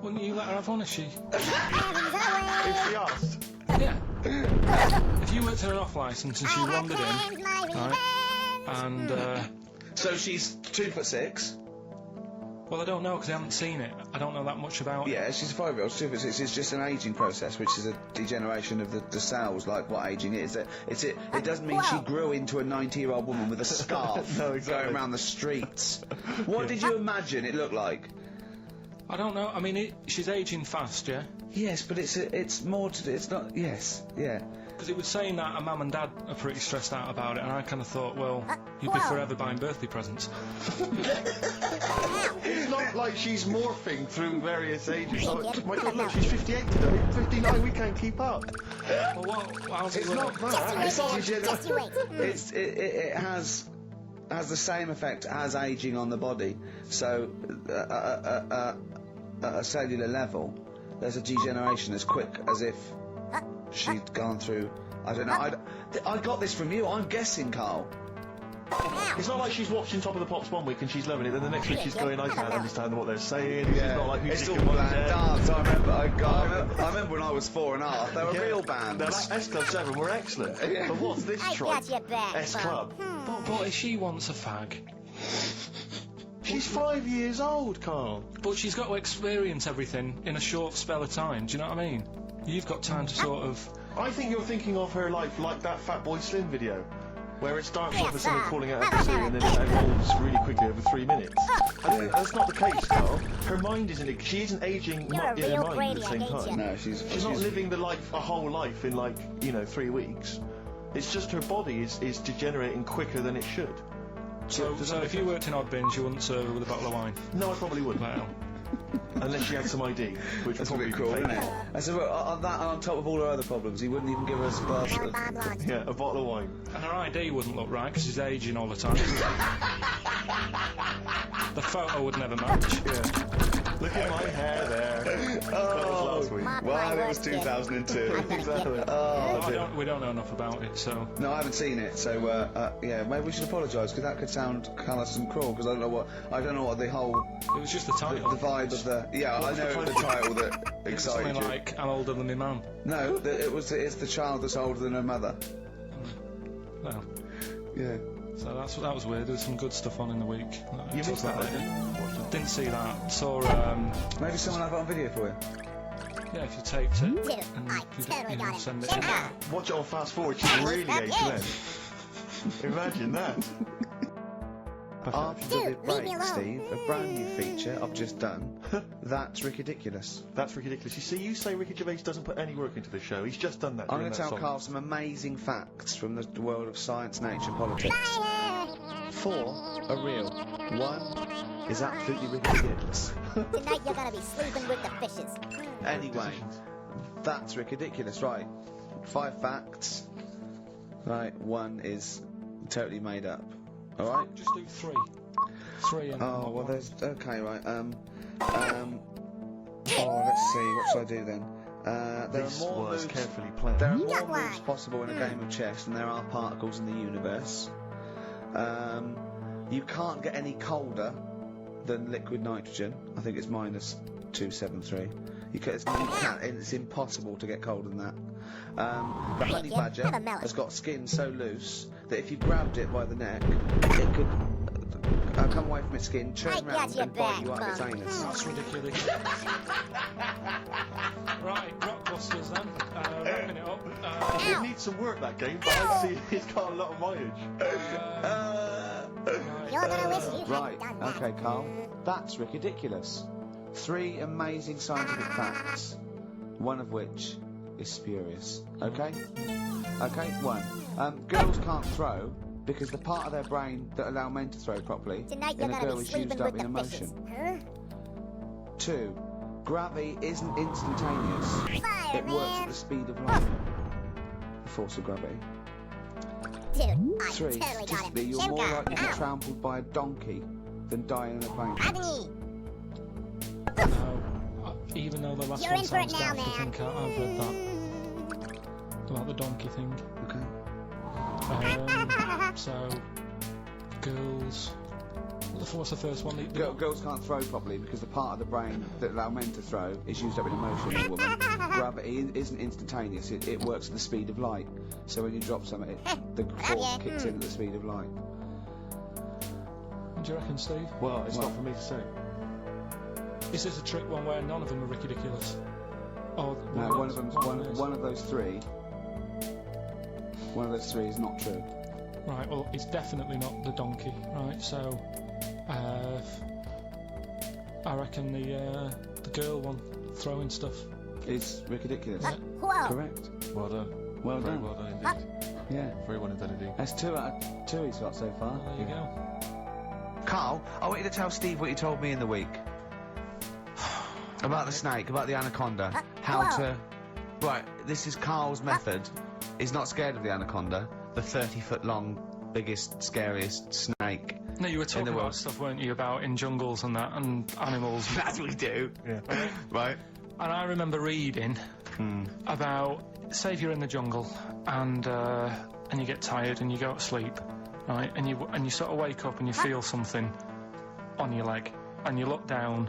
Wouldn't you let her have one if she... If she asked. Yeah. If you worked her off licence and she wandered in, right, and, So she's 2'6". well, I don't know because I haven't seen it. I don't know that much about it. Yeah, she's a 5-year-old. 2'6". It's just an ageing process, which is a degeneration of the cells, like what ageing is. It doesn't mean she grew into a 90-year-old woman with a scarf No, exactly. going around the streets. What did you imagine it looked like? I don't know. I mean, she's ageing fast, yeah? Yes, but it's more to do. It's not. Yes, yeah. Because it was saying that her mum and dad are pretty stressed out about it, and I kind of thought, well, you'd be forever buying birthday presents. It's not like she's morphing through various ages. Like, my God, look, she's 58 today. 59, we can't keep up. Well, how's it It's work? not that. It's not Just you wait. It has the same effect as aging on the body. So at a cellular level, there's a degeneration as quick as if she'd gone through. I don't know. I got this from you. I'm guessing, Carl. It's not like she's watching Top of the Pops one week and she's loving it, then the next week she's going, I can't understand what they're saying. It's not like It's music all and band dance. dance. I remember when I was 4 and a half. They were real bands. Now, that S Club 7 were excellent. But what's this I tripe? got your back, S bud. Club. But if she wants a fag, She's 5 years old, Carl. but she's got to experience everything in a short spell of time, do you know what I mean? You've got time to sort of... I think you're thinking of her life like that Fatboy Slim video, where it starts off as someone calling out a pussy and then it evolves really quickly over 3 minutes. I think that's not the case, Carl. Her mind isn't. She isn't aging You're a in her real mind at the brainiac, same ain't time. you? No, she's She's not living a whole life in 3 weeks. It's just her body is degenerating quicker than it should. So if you worked in Odd Bins, you wouldn't serve her with a bottle of wine? No, I probably wouldn't. Well, Unless she had some ID, which That's a would probably bit cool, be isn't fake. it? I said, well, on that, on top of all her other problems, he wouldn't even give us a glass of... Yeah, a bottle of wine. and her ID wouldn't look right because she's aging all the time. The photo would never match. Yeah. Look at my hair there. That was last week. Well, it was 2002. Exactly. We don't know enough about it, so... No, I haven't seen it, so yeah, maybe we should apologise because that could sound callous and cruel because I don't know what the whole It was just the the title. vibe of the I know the title that It's excited something you. like, I'm older than my mum. No, it's the child that's older than her mother. Well, Yeah. so that was weird. There was some good stuff on in the week. You missed that, didn't you? Didn't see that. Saw, Maybe someone have it on video for you. Yeah, if you taped it. Dude, and I you totally got it. send it Shut to up. Watch it on fast forward, she's really H&M. Imagine that. After Dude, the leave break, me alone. Steve, a brand new feature I've just done. That's ridiculous. That's ridiculous. You see, you say Ricky Gervais doesn't put any work into the show. He's just done that. I'm during going to that tell song. Carl some amazing facts from the world of science, nature, and politics. 4 are real. 1 is absolutely ridiculous. Tonight you're gonna be sleeping with the fishes. Anyway, that's ridiculous, right? 5 facts. Right, 1 is totally made up. Alright? Just do 3. 3 and Oh, well, one. there's... Okay, right, oh, let's see, what should I do then? There This are more was moves... carefully planned. There are You more got one. moves possible in a game of chess than there are particles in the universe. You can't get any colder than liquid nitrogen. I think it's minus 273. It's impossible to get colder than that. The honey kid, badger have a melon. has got skin so loose that if you grabbed it by the neck, it could come away from its skin, turn Right, round got your and bite back, you up its Mum. anus. That's ridiculous. Right, Rockbusters then. Wrapping it up. It needs some work, that game, but I see it's got a lot of mileage. You're gonna wish you Right, hadn't done that. okay, Carl. That's ridiculous. 3 amazing scientific facts, one of which is spurious. Okay? Okay, 1. Girls can't throw because the part of their brain that allow men to throw properly Tonight in you're a gonna girl be is sleeping used up with in the fishes. emotion. 2. Gravity isn't instantaneous. It works at the speed of light. The force of gravity. Dude, I 3. totally got it. Statistically, you're more Shimka. likely to be Ow. trampled by a donkey than die in a plane. Agony. No, even though the last You're one in for it sounds now, daft, I think man. I've read that. About the donkey thing. Okay. So, girls... What's the first one? Girls can't throw properly because the part of the brain that allow men to throw is used up in emotion in a woman. Gravity isn't instantaneous, it works at the speed of light. So when you drop something, the force kicks in at the speed of light. What do you reckon, Steve? Well, it's not for me to say. Is this a trick one where none of them are ridiculous? Oh, No, one of them's one of those 3. One of those 3 is not true. Right, well, it's definitely not the donkey, right? So, I reckon the girl one throwing stuff. It's ridiculous. Whoa. Correct. Well done. Well Very done. well done indeed. Yeah. Very well done indeed. That's 2 out of 2 he's got so far. There you go. Carl, I want you to tell Steve what you told me in the week. About the snake, about the anaconda. How whoa. to... Right, this is Carl's method. He's not scared of the anaconda. The 30-foot long, biggest, scariest snake. No, you were talking world. about stuff, weren't you, about in jungles and that, and animals. That's what we do. Yeah. Right? And I remember reading about, say if you're in the jungle and you get tired and you go to sleep, right, and you sort of wake up and you feel something on your leg, and you look down,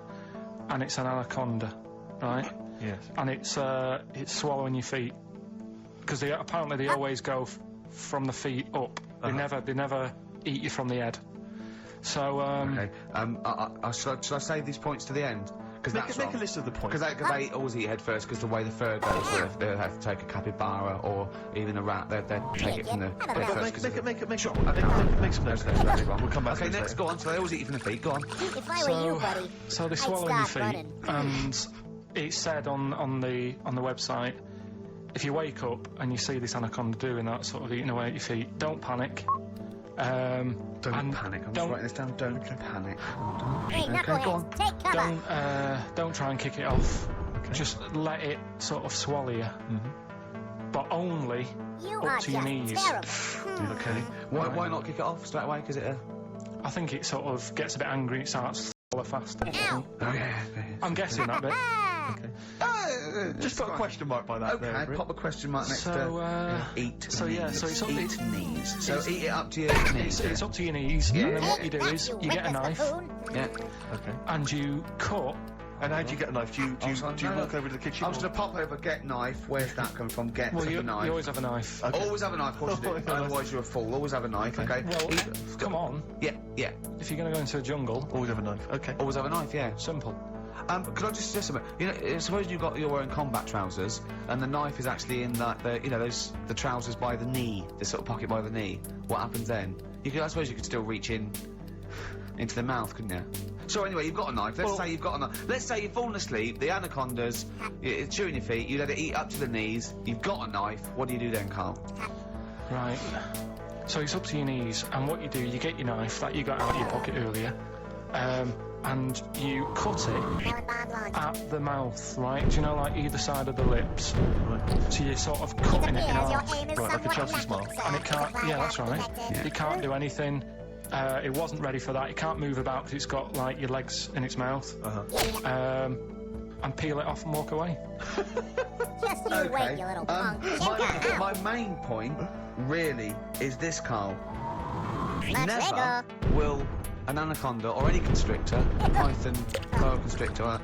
and it's an anaconda, right? Yes. And it's swallowing your feet, because apparently they always go from the feet up. They never eat you from the head. So Okay. Should I save these points to the end? Because that's Make a list of the points. Because they always eat head first, because the way the fur goes, they'll have to take a capybara or even a rat. They take it from the head first. 'cause Make some notes. Okay, We'll come back to okay, this next, later. go on. So they always eat you from the feet. Go on. If I were you, buddy, So they I'd swallow your start feet, running. and it said on the website, if you wake up and you see this anaconda doing that, sort of eating away at your feet, don't panic. Don't panic. I'm just writing this down. Don't panic. Hey, Okay, go on. knuckleheads, take cover. Don't try and kick it off. Just let it sort of swallow you, but only You up are to your just knees. terrible. Okay. Why not kick it off straight away? Because it. I think it sort of gets a bit angry. It starts to swallow faster. Ow. Oh yeah. I'm guessing that bit. Just put a question mark by that. Okay, there, pop a question mark next So, to eat. so yeah, knees. so it's up- eat it's- knees. So eat it up to your knees. It's up to your knees, and then what you do is you get a witless knife buffoon. Yeah. Okay. and you cut. And how do you get a knife? Do you walk over to the kitchen? I was gonna pop over, get knife. Where's that come from? Get Well, the you knife. always have a knife. Okay. Always have a knife, of course you do. Otherwise you're a fool. Always have a knife, okay? Well, come on. Yeah, yeah. If you're going to go into a jungle, Always have a knife. Okay. Always have a knife, yeah. simple. Could I just suggest something? You know, suppose you're wearing combat trousers, and the knife is actually in the trousers by the knee, the sort of pocket by the knee. What happens then? I suppose you could still reach into the mouth, couldn't you? So anyway, you've got a knife. Let's say you've got a knife. Let's say you've fallen asleep. The anaconda's it's chewing your feet. You let it eat up to the knees. You've got a knife. What do you do then, Carl? Right. So it's up to your knees, and what you do, you get your knife that you got out of your pocket earlier, and you cut it at the mouth, right? Do you know, like either side of the lips? Right. So you're sort of cutting it in half. Right, like a Chelsea smile. And it can't, yeah, that's right. Yeah. It can't do anything. It wasn't ready for that. It can't move about because it's got, like, your legs in its mouth. And peel it off and walk away. Just you wait, you little punk. My main point, really, is this, Carl. Never will an anaconda or any constrictor, a python, boa constrictor,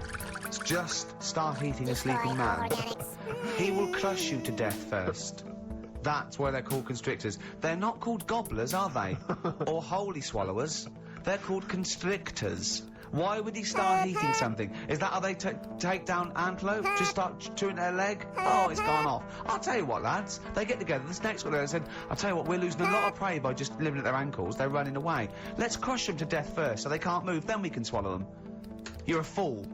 just start eating a sleeping man. He will crush you to death first. That's why they're called constrictors. They're not called gobblers, are they? Or holy swallowers. They're called constrictors. Why would he start eating something? Is that how they take down antelope? Just start chewing their leg? Oh, it's gone off. I'll tell you what, lads. They get together, this next one, they said, I'll tell you what, we're losing a lot of prey by just living at their ankles. They're running away. Let's crush them to death first so they can't move, then we can swallow them. You're a fool.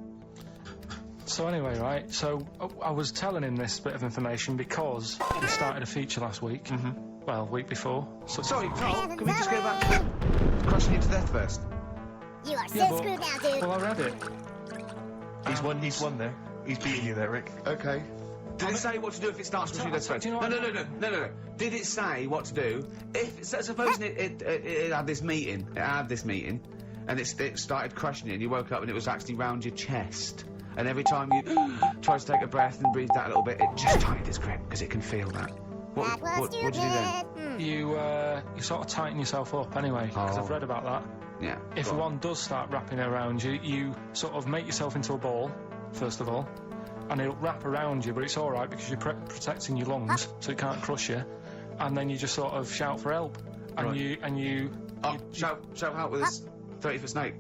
So anyway, right, so I was telling him this bit of information because he started a feature last week. Well, week before. So sorry, Carl, can we just go back to crushing you to death first? You are so screwed now, dude. Well, I read it. He's won there. He's beating you there, Rick. Okay. Did it say what to do if it starts crushing you to death first? No. Did it say what to do? Suppose it had this meeting. And it started crushing you, and you woke up and it was actually round your chest. And every time you try to take a breath and breathe out a little bit, it just tightened its grip, because it can feel that. What do you do then? You sort of tighten yourself up anyway, because I've read about that. Yeah. If one does start wrapping around you, you sort of make yourself into a ball, first of all, and it'll wrap around you, but it's alright because you're protecting your lungs, so it can't crush you, and then you just sort of shout for help, and you shout help with this 30-foot snake.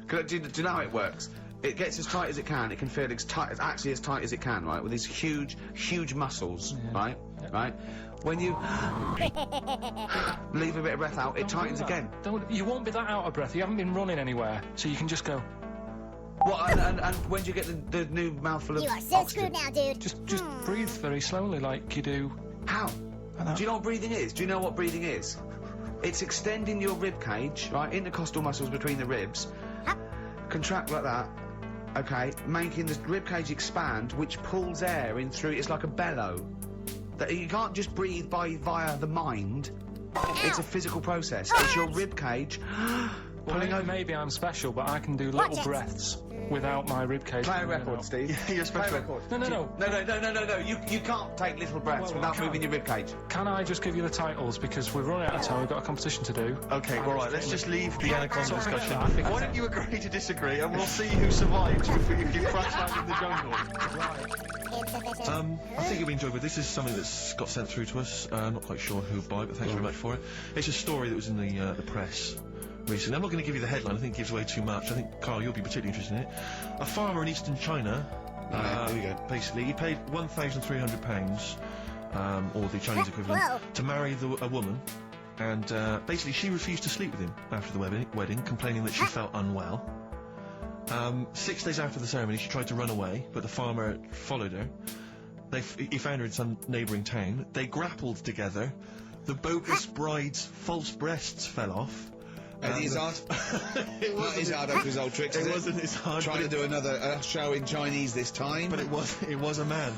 Do you know how it works? It gets as tight as it can. It can feel as tight as it can, right? With these huge muscles, right? Yeah. Right? When you leave a bit of breath out, it tightens again. You won't be that out of breath. You haven't been running anywhere, so you can just go. What? And when do you get the new mouthful of You are so oxygen? screwed now, dude. Just breathe very slowly, like you do. How? Do you know what breathing is? Do you know what breathing is? It's extending your rib cage, right? Intercostal muscles between the ribs. Contract like that. Okay, making the rib cage expand, which pulls air in through. It's like a bellow. That you can't just breathe via the mind. It's a physical process. It's your rib cage pulling over. Maybe I'm special, but I can do little breaths without my rib cage. Play a record, Steve. Yeah, you're special. Play a record. No. You can't take little breaths without moving your rib cage. Can I just give you the titles because we're running out of time? We've got a competition to do. Okay, all right. Let's just leave the anaconda discussion. Why don't you agree to disagree, and we'll see who survives if you crash land in the jungle. I think you'll be enjoyable. This is something that's got sent through to us. I'm not quite sure who by, but thanks very much for it. It's a story that was in the press recently. I'm not going to give you the headline. I think it gives away too much. I think, Carl, you'll be particularly interested in it. A farmer in eastern China, there we go. Basically, he paid £1,300, or the Chinese equivalent, to marry a woman. And basically, she refused to sleep with him after the wedding, complaining that she felt unwell. 6 days after the ceremony, she tried to run away, but the farmer followed her. He found her in some neighbouring town. They grappled together. The bogus bride's false breasts fell off. Eddie Izzard? Not Izzard up to his old tricks, It wasn't Izzard. Trying to do another show in Chinese this time. But it was a man.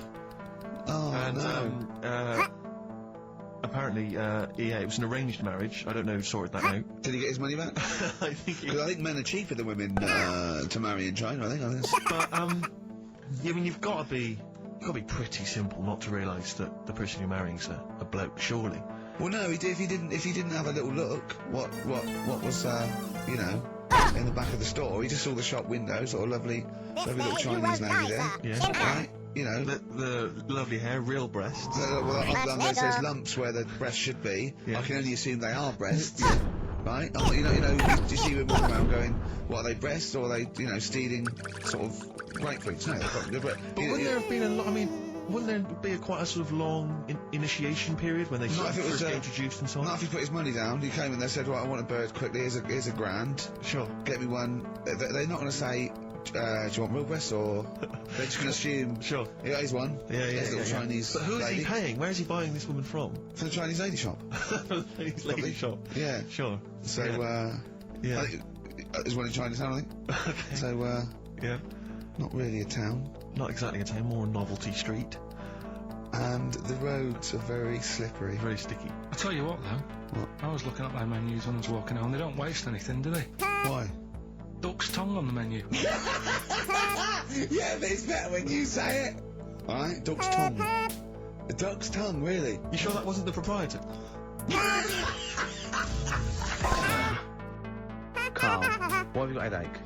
Oh, no. Apparently, it was an arranged marriage. I don't know who sorted that out. Did he get his money back? I think men are cheaper than women to marry in China, I think. But, I mean, you've got to be pretty simple not to realise that the person you're marrying is a bloke, surely. Well, no, if he didn't have a little look, what was, in the back of the store, he just saw the shop window, sort of lovely little Chinese lady there. Yeah. Right? You know. The lovely hair, real breasts. Well, there's lumps where the breasts should be. Yeah. I can only assume they are breasts. right? Oh, you know, you see women walking around going, what, are they breasts or are they, stealing sort of grapefruits? No, they've got... But wouldn't there have been a lot, I mean, wouldn't there be quite a sort of long initiation period when they Not if it was first get introduced and so on? Not if he put his money down. He came and they said, right, I want a bird quickly, here's a grand. Sure. Get me one. They're not going to say, do you want real breasts, or they're just going to assume. Sure. Yeah, here's one. Yeah. Little Chinese. But who is lady. he paying? Where is he buying this woman from? For the Chinese lady shop. His lady shop. Yeah. Sure. So, Yeah. I think there's one in Chinatown, I think. Okay. So, Yeah. not really a town. Not exactly a town, more a novelty street. And the roads are very slippery. Very sticky. I tell you what, though. What? I was looking at their menus when I was walking home. They don't waste anything, do they? Why? Duck's tongue on the menu. Yeah, but it's better when you say it. Alright, duck's tongue. A duck's tongue, really? You sure that wasn't the proprietor? Carl, why have you got a headache?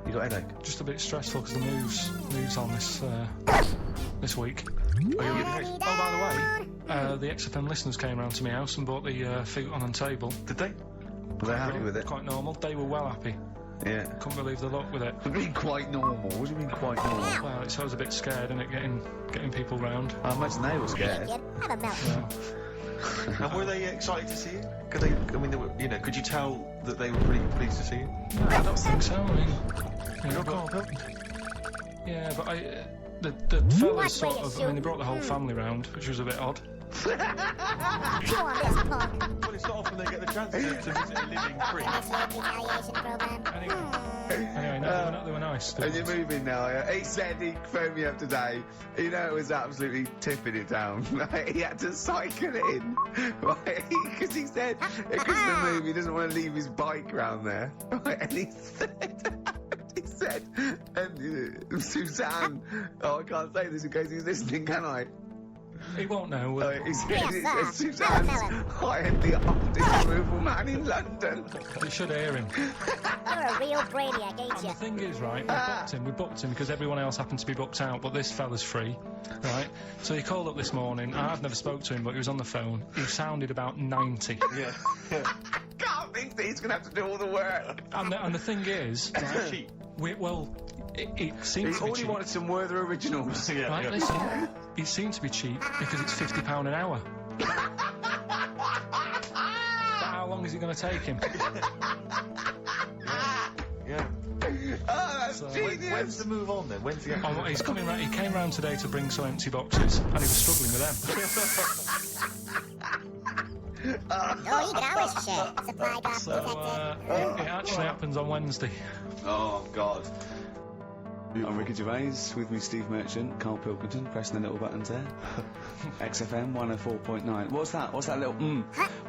You got a headache? Just a bit stressful because the news on this week. Are you getting Oh, by the way, the XFM listeners came round to my house and bought the feet on table. Did they? Were they happy with it? Quite normal. They were well happy. Yeah. Couldn't believe the luck with it. What do you mean quite normal? What do you mean quite normal? Well, it's always a bit scared, isn't it, getting people round. I imagine they were scared. Kid, have a milk. Yeah. And were they excited to see you? Could they? I mean, they were, could you tell that they were pretty pleased to see you? No, I don't think so. I mean, You're Carl Pilkington. yeah, but the fellas sort of, I mean, they brought the whole family round, which was a bit odd. Chew on this, punk. Well, it's not often they get the chance to visit a living freak. That's your retaliation program. Anyway, no, they were nice. And you're moving now, yeah? He said he phoned me up today. You know, it was absolutely tipping it down. Like, he had to cycle in. Right? Because he said, because of the move, he doesn't want to leave his bike round there. Right? And he said, and Suzanne, oh, I can't say this in case he's listening, can I? He won't know. He said, Yes, sir. Suzanne's Melon. hired the oldest removal man in London. You should hear him. You're a real brainiac, ain't And you? the thing is, right, we booked him because everyone else happened to be booked out, but this fella's free, right? So he called up this morning. I've never spoke to him, but he was on the phone. He sounded about 90. Yeah. Can't think that he's going to have to do all the work. And the thing is, right, it seems to be All he cheap. wanted some Werther originals. Right, listen, it seemed to be cheap because it's £50 an hour. But how long is it going to take him? Yeah. Oh, that's So- genius. When's the move on then? When's the Oh, well, he's coming round. He came round today to bring some empty boxes, and he was struggling with them. Oh, you can always share. Supply drop So detected. it actually happens on Wednesday. Oh, God. I'm Ricky Gervais, with me Steve Merchant, Carl Pilkington, pressing the little buttons there. XFM 104.9. What's that? What's that little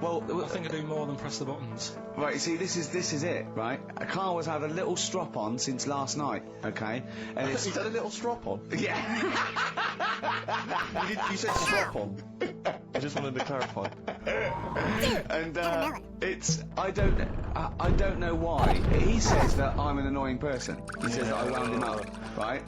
Well, I think I do more than press the buttons. right, you see, this is it, right? Carl has had a little strop on since last night, okay? And it's... He's had a little strop on. Yeah. You said strop on. I just wanted to clarify. And it's I don't know why. He says that I'm an annoying person. He says that I wound him up, right?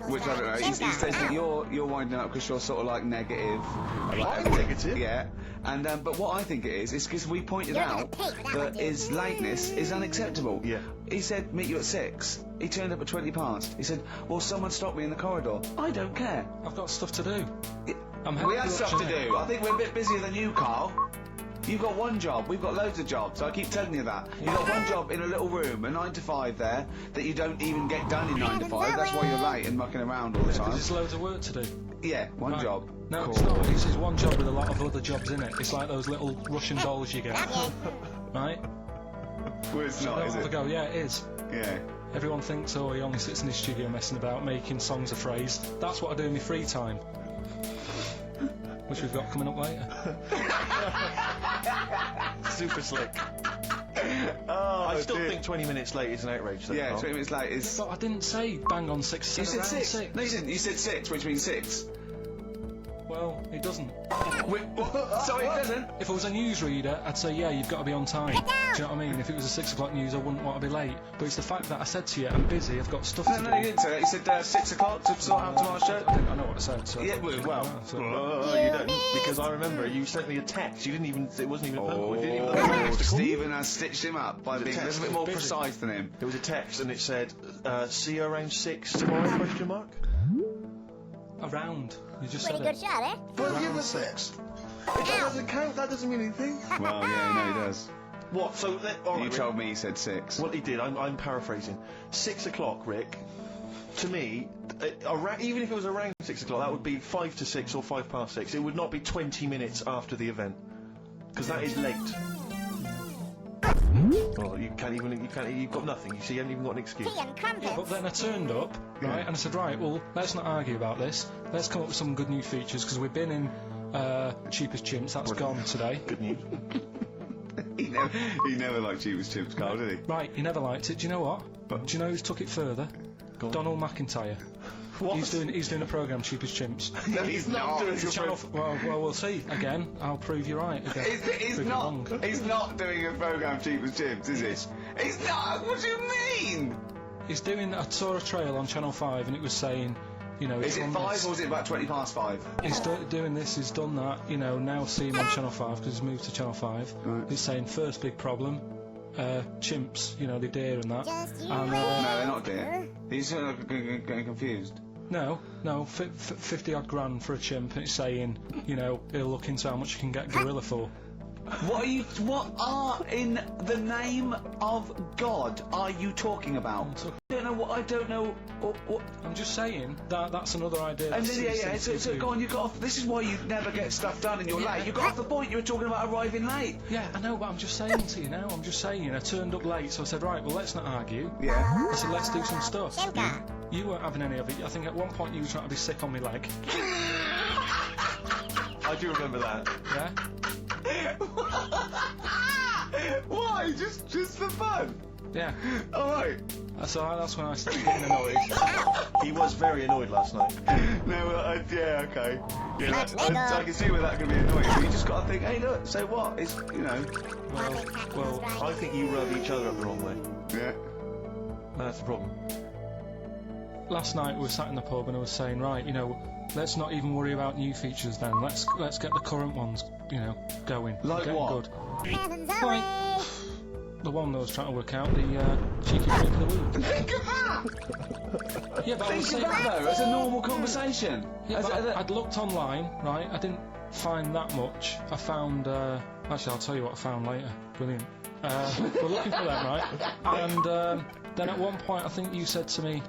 Which I don't know. He says that you're winding up because you're sort of like negative. I'm negative? Yeah. And but what I think it is because we pointed out that his lateness is unacceptable. Yeah. He said meet you at 6. He turned up at 20 past. He said, well, someone stopped me in the corridor. I don't care. I've got stuff to do. I'm We have happy stuff to watching it. do. I think we're a bit busier than you, Carl. You've got one job. We've got loads of jobs. I keep telling you that. You've got one job in a little room, a 9 to 5 there, that you don't even get done in 9 to 5. That's why you're late and mucking around all the time. There's loads of work to do. Yeah, one Right. job. No, Cool. it's not. It's just one job with a lot of other jobs in it. It's like those little Russian dolls you get. Right? Well, it's not, is Have a it? go. Yeah, it is. Yeah. Everyone thinks, oh, he only sits in his studio messing about, making songs of phrase. That's what I do in my free time. Which we've got coming up later. Super slick. I still think 20 minutes late is an outrage. Though, Yeah, Carl. 20 minutes late is... But I didn't say bang on 6. You said around 6. No, you didn't. You said 6, which means 6. Well, it doesn't. Wait, what? Sorry, it doesn't. If I was a newsreader, I'd say, yeah, you've got to be on time. Do you know what I mean? If it was a 6 o'clock news, I wouldn't want to be late. But it's the fact that I said to you, I'm busy, I've got stuff to do. No, you didn't say that. You said 6 o'clock to sort out tomorrow's show. I know what I said. So Yeah, well, Oh, you don't, because I remember you sent me a text. You didn't even. It wasn't even a phone call. You didn't even know Oh, to call. Stephen has stitched him up by being a little bit more Busy. precise than him. It was a text, and it said, "See you around 6 tomorrow?" Question mark. around. You just Pretty said good it. shot, eh? Well, give us 6. If that doesn't count, that doesn't mean anything. Well, yeah, no, he does. What? So all You right, told me he said 6. Well, he did. I'm paraphrasing. 6 o'clock, Rick. To me, even if it was around 6 o'clock, that would be 5 to 6 or 5 past 6. It would not be 20 minutes after the event, because that is late. Well, you can't even. You've got nothing. You see, you haven't even got an excuse. Tea and crumpets. But then I turned up, right, and I said, right, well, let's not argue about this. Let's come up with some good new features, because we've been in Cheapest Chimps. That's gone today. Good news. He never liked Cheapest Chips, Carl, did he? Right, he never liked it. Do you know what? Do you know who's took it further? Donald McIntyre. What? He's doing a programme, Cheapest Chimps. No, he's not. doing It's a channel. Well, we'll see. Again, I'll prove you right. Again. He's Prove you wrong. not. He's not doing a programme Cheapest Chips, is he? He's not. What do you mean? He's doing. I saw a trail on Channel 5, and it was saying, you know, Is it's it on 5 this. or is it about 20 past 5? He's doing this, he's done that, you know, now see him on Channel 5 because he's moved to Channel 5. Right. He's saying first big problem, chimps, you know, they deer and that. Just you And, No, they're not, dear. He's getting confused. no, 50 odd grand for a chimp, and it's saying, you know, he'll look into how much you can get gorilla for. What are in the name of God are you talking about? I don't know what. I'm just saying that that's another idea. And that then, seems so to go on, you got off. This is why you never get stuff done and you're late. You got off the point, you were talking about arriving late. Yeah, I know, but I'm just saying to you now, I turned up late, so I said, right, well, let's not argue. Yeah. I said, let's do some stuff. Sugar. You weren't having any of it. I think at one point you were trying to be sick on my leg. I do remember that. Yeah? Why? Just for fun? Yeah. Alright. So that's when I started getting annoyed. He was very annoyed last night. No, yeah, okay. Yeah, That's I Lego. can see where that can be annoying, but you just got to think, hey, look, so what? It's, you know. Well, I think you rub each other up the wrong way. Yeah. That's the problem. last night we were sat in the pub and I was saying, right, you know, let's not even worry about new features then. Let's get the current ones, you know, going. Like getting what? Good. Heavens Like, away! the one that I was trying to work out, the cheeky drink of the week. Think of that! Yeah, but I was Think saying, of that though, as a normal conversation. yeah, As but a- I'd looked online, right? I didn't find that much. I found, actually, I'll tell you what I found later. Brilliant. We're looking for that, right? And then at one point, I think you said to me,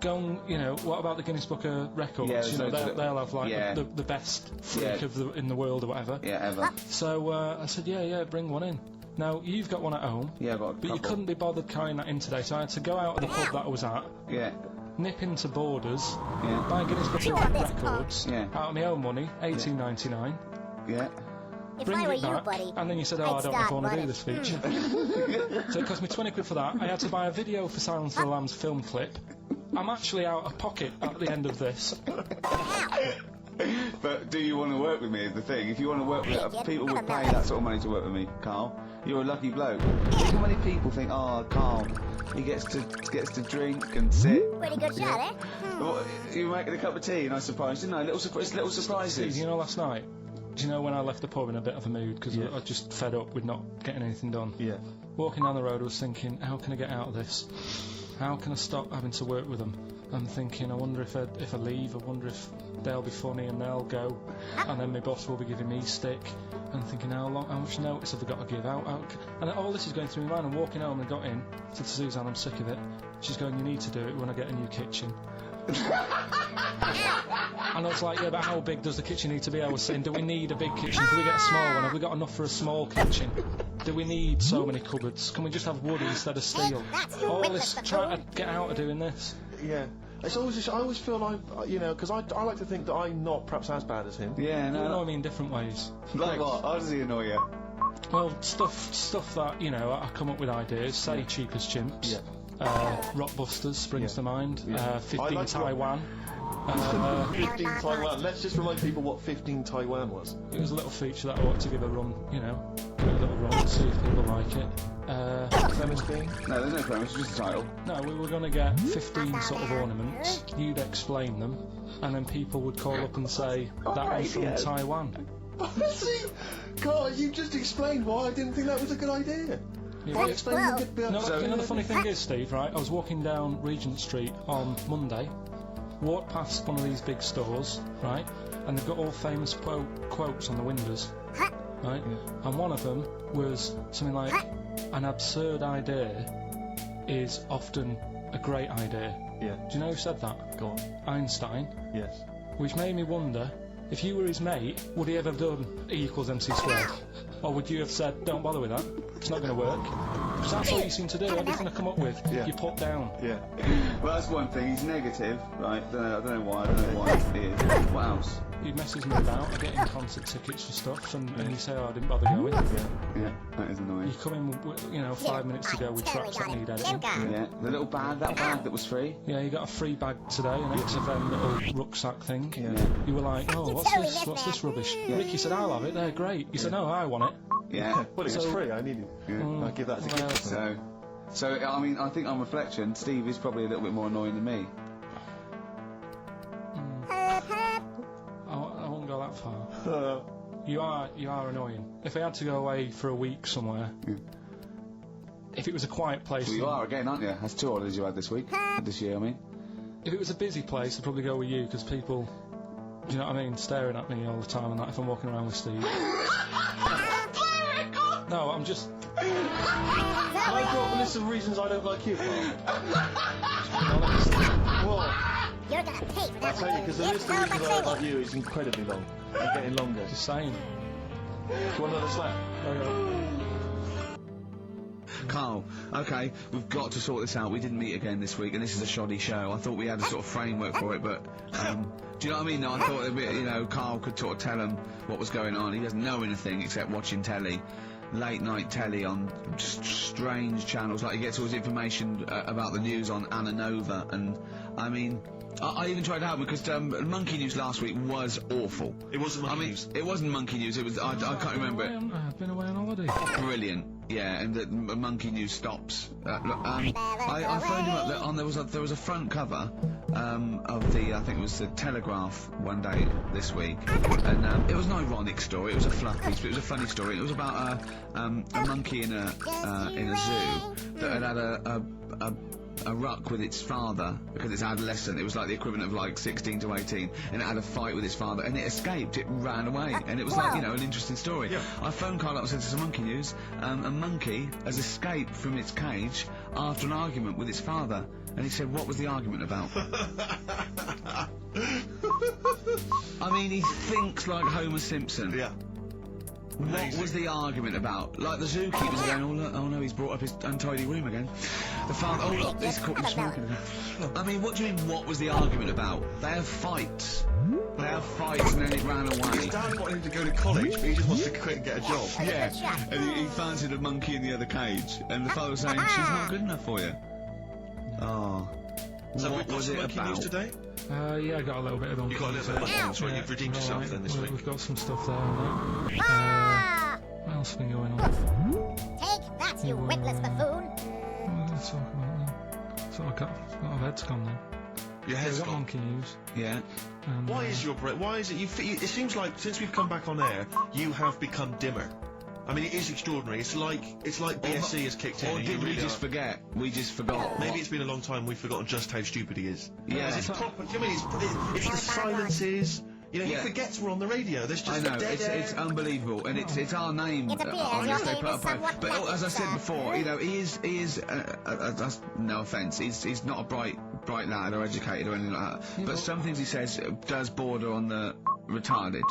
go and, you know, what about the Guinness Book of Records? Yeah, you know, there's they'll have like yeah. the best freak Yeah. in the world or whatever. Yeah, ever. So I said, yeah, bring one in. Now, you've got one at home, Yeah, I've got a but you couple. couldn't be bothered carrying that in today, so I had to go out of the pub that I was at, Yeah. nip into Borders, Yeah. buy Guinness Book You of want this, Records, Yeah. out of my own money, $18.99, Yeah. If bring I were it you, back, buddy, and then you said, I'd I don't know if I start want to do running. this feature. So it cost me 20 quid for that. I had to buy a video for Silence of the Lambs film clip. I'm actually out of pocket at the end of this. But do you want to work with me is the thing. If you want to work with Yeah, people would I'm pay not. that sort of money to work with me, Carl. You're a lucky bloke. Look how many people think, oh, Carl, he gets to drink and sit. Pretty good shot, eh? Well, you were making a cup of tea and I surprised, didn't I? Little Steve, surprises. you know, last night, do you know when I left the pub in a bit of a mood because I was just fed up with not getting anything done? Yeah. Walking down the road, I was thinking, how can I get out of this? How can I stop having to work with them? I'm thinking, I wonder if I leave, I wonder if they'll be funny and they'll go, and then my boss will be giving me stick. And thinking, how much notice have I got to give out? And all this is going through my mind. I'm walking home and got in, said to Suzanne, I'm sick of it. She's going, you need to do it when I get a new kitchen. And I was like, yeah, but how big does the kitchen need to be? I was saying, do we need a big kitchen? Can we get a small one? Have we got enough for a small kitchen? Do we need so many cupboards? Can we just have wood instead of steel? All this, trying to get out of doing this. Yeah. It's always just, I always feel like, you know, because I like to think that I'm not perhaps as bad as him. Yeah, You no. annoy me in different ways. Like what? How does he annoy you? Well, stuff that, you know, I come up with ideas, say Cheapest Chimps. Yeah. Rockbusters springs Yeah. to mind. Yeah. 15 I like Taiwan. 15 Taiwan. Let's just remind people what 15 Taiwan was. It was a little feature that I wanted to give a run, you know, give it a little run, see if people like it. Premise being? No, there's no premise, it's just a title. No, we were going to get 15 sort of ornaments, you'd explain them, and then people would call up and say, that was from Taiwan. See? God, you just explained why I didn't think that was a good idea. Yeah, Explain the good no, you know the funny thing is, Steve, right, I was walking down Regent Street on Monday, walked past one of these big stores, right, and they've got all famous quotes on the windows, right, and one of them was something like, an absurd idea is often a great idea. Yeah. Do you know who said that? Go on. Einstein. Yes. Which made me wonder, if you were his mate, would he ever have done E equals MC squared? Or would you have said, don't bother with that, it's not going to work? Because that's what you seem to do, everything I come up with, you put down. Yeah. Well, that's one thing, he's negative, right? I don't know why he is. What else? He messes me about, I get him concert tickets for stuff, and you say, oh, I didn't bother going. Yeah, that is annoying. You come in, you know, 5 minutes to go with tracks that need editing. Yeah, the little bag, that bag that was free. Yeah, you got a free bag today, an XFM little rucksack thing. Yeah. You were like, oh, what's this rubbish? Ricky said, I'll have it, they're great. You said, no, I want it. Yeah. Well, it was free, I needed it. Yeah. I'll give that as a gift. So, I mean, I think on reflection, Steve is probably a little bit more annoying than me. I won't go that far. You are annoying. If I had to go away for a week somewhere, if it was a quiet place... Well, you are again, aren't you? That's 2 holidays you had this week. This year, I mean. If it was a busy place, I'd probably go with you, because people, do you know what I mean, staring at me all the time and that if I'm walking around with Steve. No, I'm just... Can I drop a list of reasons I don't like you, Carl? What? You're gonna pay for I'll that tell you, one. because the list of reasons I don't like you is incredibly long. And getting longer. Just saying. Do you want another slap? Carl, okay, we've got to sort this out. We didn't meet again this week, and this is a shoddy show. I thought we had a sort of framework for it, but, do you know what I mean? No, I thought, you know, Carl could sort of tell him what was going on. He doesn't know anything except watching telly. Late night telly on strange channels, like he gets all his information about the news on Anna Nova, and I mean, I even tried to help him because Monkey News last week was awful. It wasn't Monkey News. It wasn't Monkey News. It was I can't remember it. I've been away on holiday. Brilliant, yeah, and the Monkey News stops. Look, I phoned him up. There was a front cover of the I think it was the Telegraph one day this week, and it was an ironic story. It was a fluff piece, but it was a funny story. It was about a monkey in a zoo that had a ruck with its father because it's adolescent. It was like the equivalent of like 16 to 18, and it had a fight with its father, and it escaped. It ran away, and it was like, you know, an interesting story. Yeah. I phoned Carl up and said, "This is Monkey News. A monkey has escaped from its cage after an argument with its father." And he said, "What was the argument about?" I mean, he thinks like Homer Simpson. Yeah. What was the argument about? Like the zookeepers are going, "Oh look, oh no, he's brought up his untidy room again." The father, "Oh look, he's caught me smoking again." I mean, what do you mean, what was the argument about? They have fights. They have fights and then it ran away. His dad wanted him to go to college, but he just wants to quit and get a job. Yeah, and he fancied a monkey in the other cage, and the father was saying, "She's not good enough for you." Oh. So what was it Monkey about? News today? Yeah, I got a little bit of them. You got a little bit of Monkey News, right? You've redeemed yourself then this week. We've got some stuff there and that. What else has been going on? Take that, you witless buffoon. What are we going to talk about then? So I've got our head's gone then. Your head's We've got gone. Monkey News. Yeah. Why is your brain? Why is it? It seems like since we've come back on air, you have become dimmer. I mean, it is extraordinary. It's like BSC has kicked in. Or and did you we really just are- forget? We just forgot. Maybe it's been a long time. We've forgotten just how stupid he is. Yeah. It's proper. Do you know what I mean? It's the silences. You know, he Yeah. forgets we're on the radio. There's just I know, a dead air. it's unbelievable, and it's our name. It appears on your this they name put is up. somewhat But as I said black, before, sir. you know, he is that's no offence. He's not a bright lad or educated or anything like that. But some things he says does border on the retarded.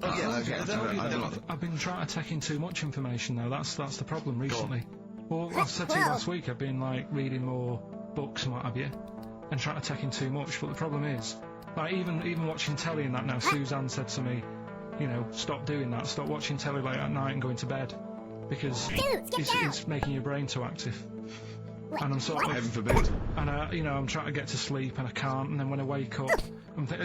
Oh, yeah, okay, I don't. I've been trying to take in too much information though. That's the problem recently. Well, I said to you last week, I've been like reading more books and what have you, and trying to take in too much. But the problem is, like even watching telly and that now. Suzanne said to me, you know, stop doing that. Stop watching telly late at night and going to bed because it's making your brain too active. And I'm sort of, Heaven forbid. and you know, I'm trying to get to sleep and I can't. And then when I wake up,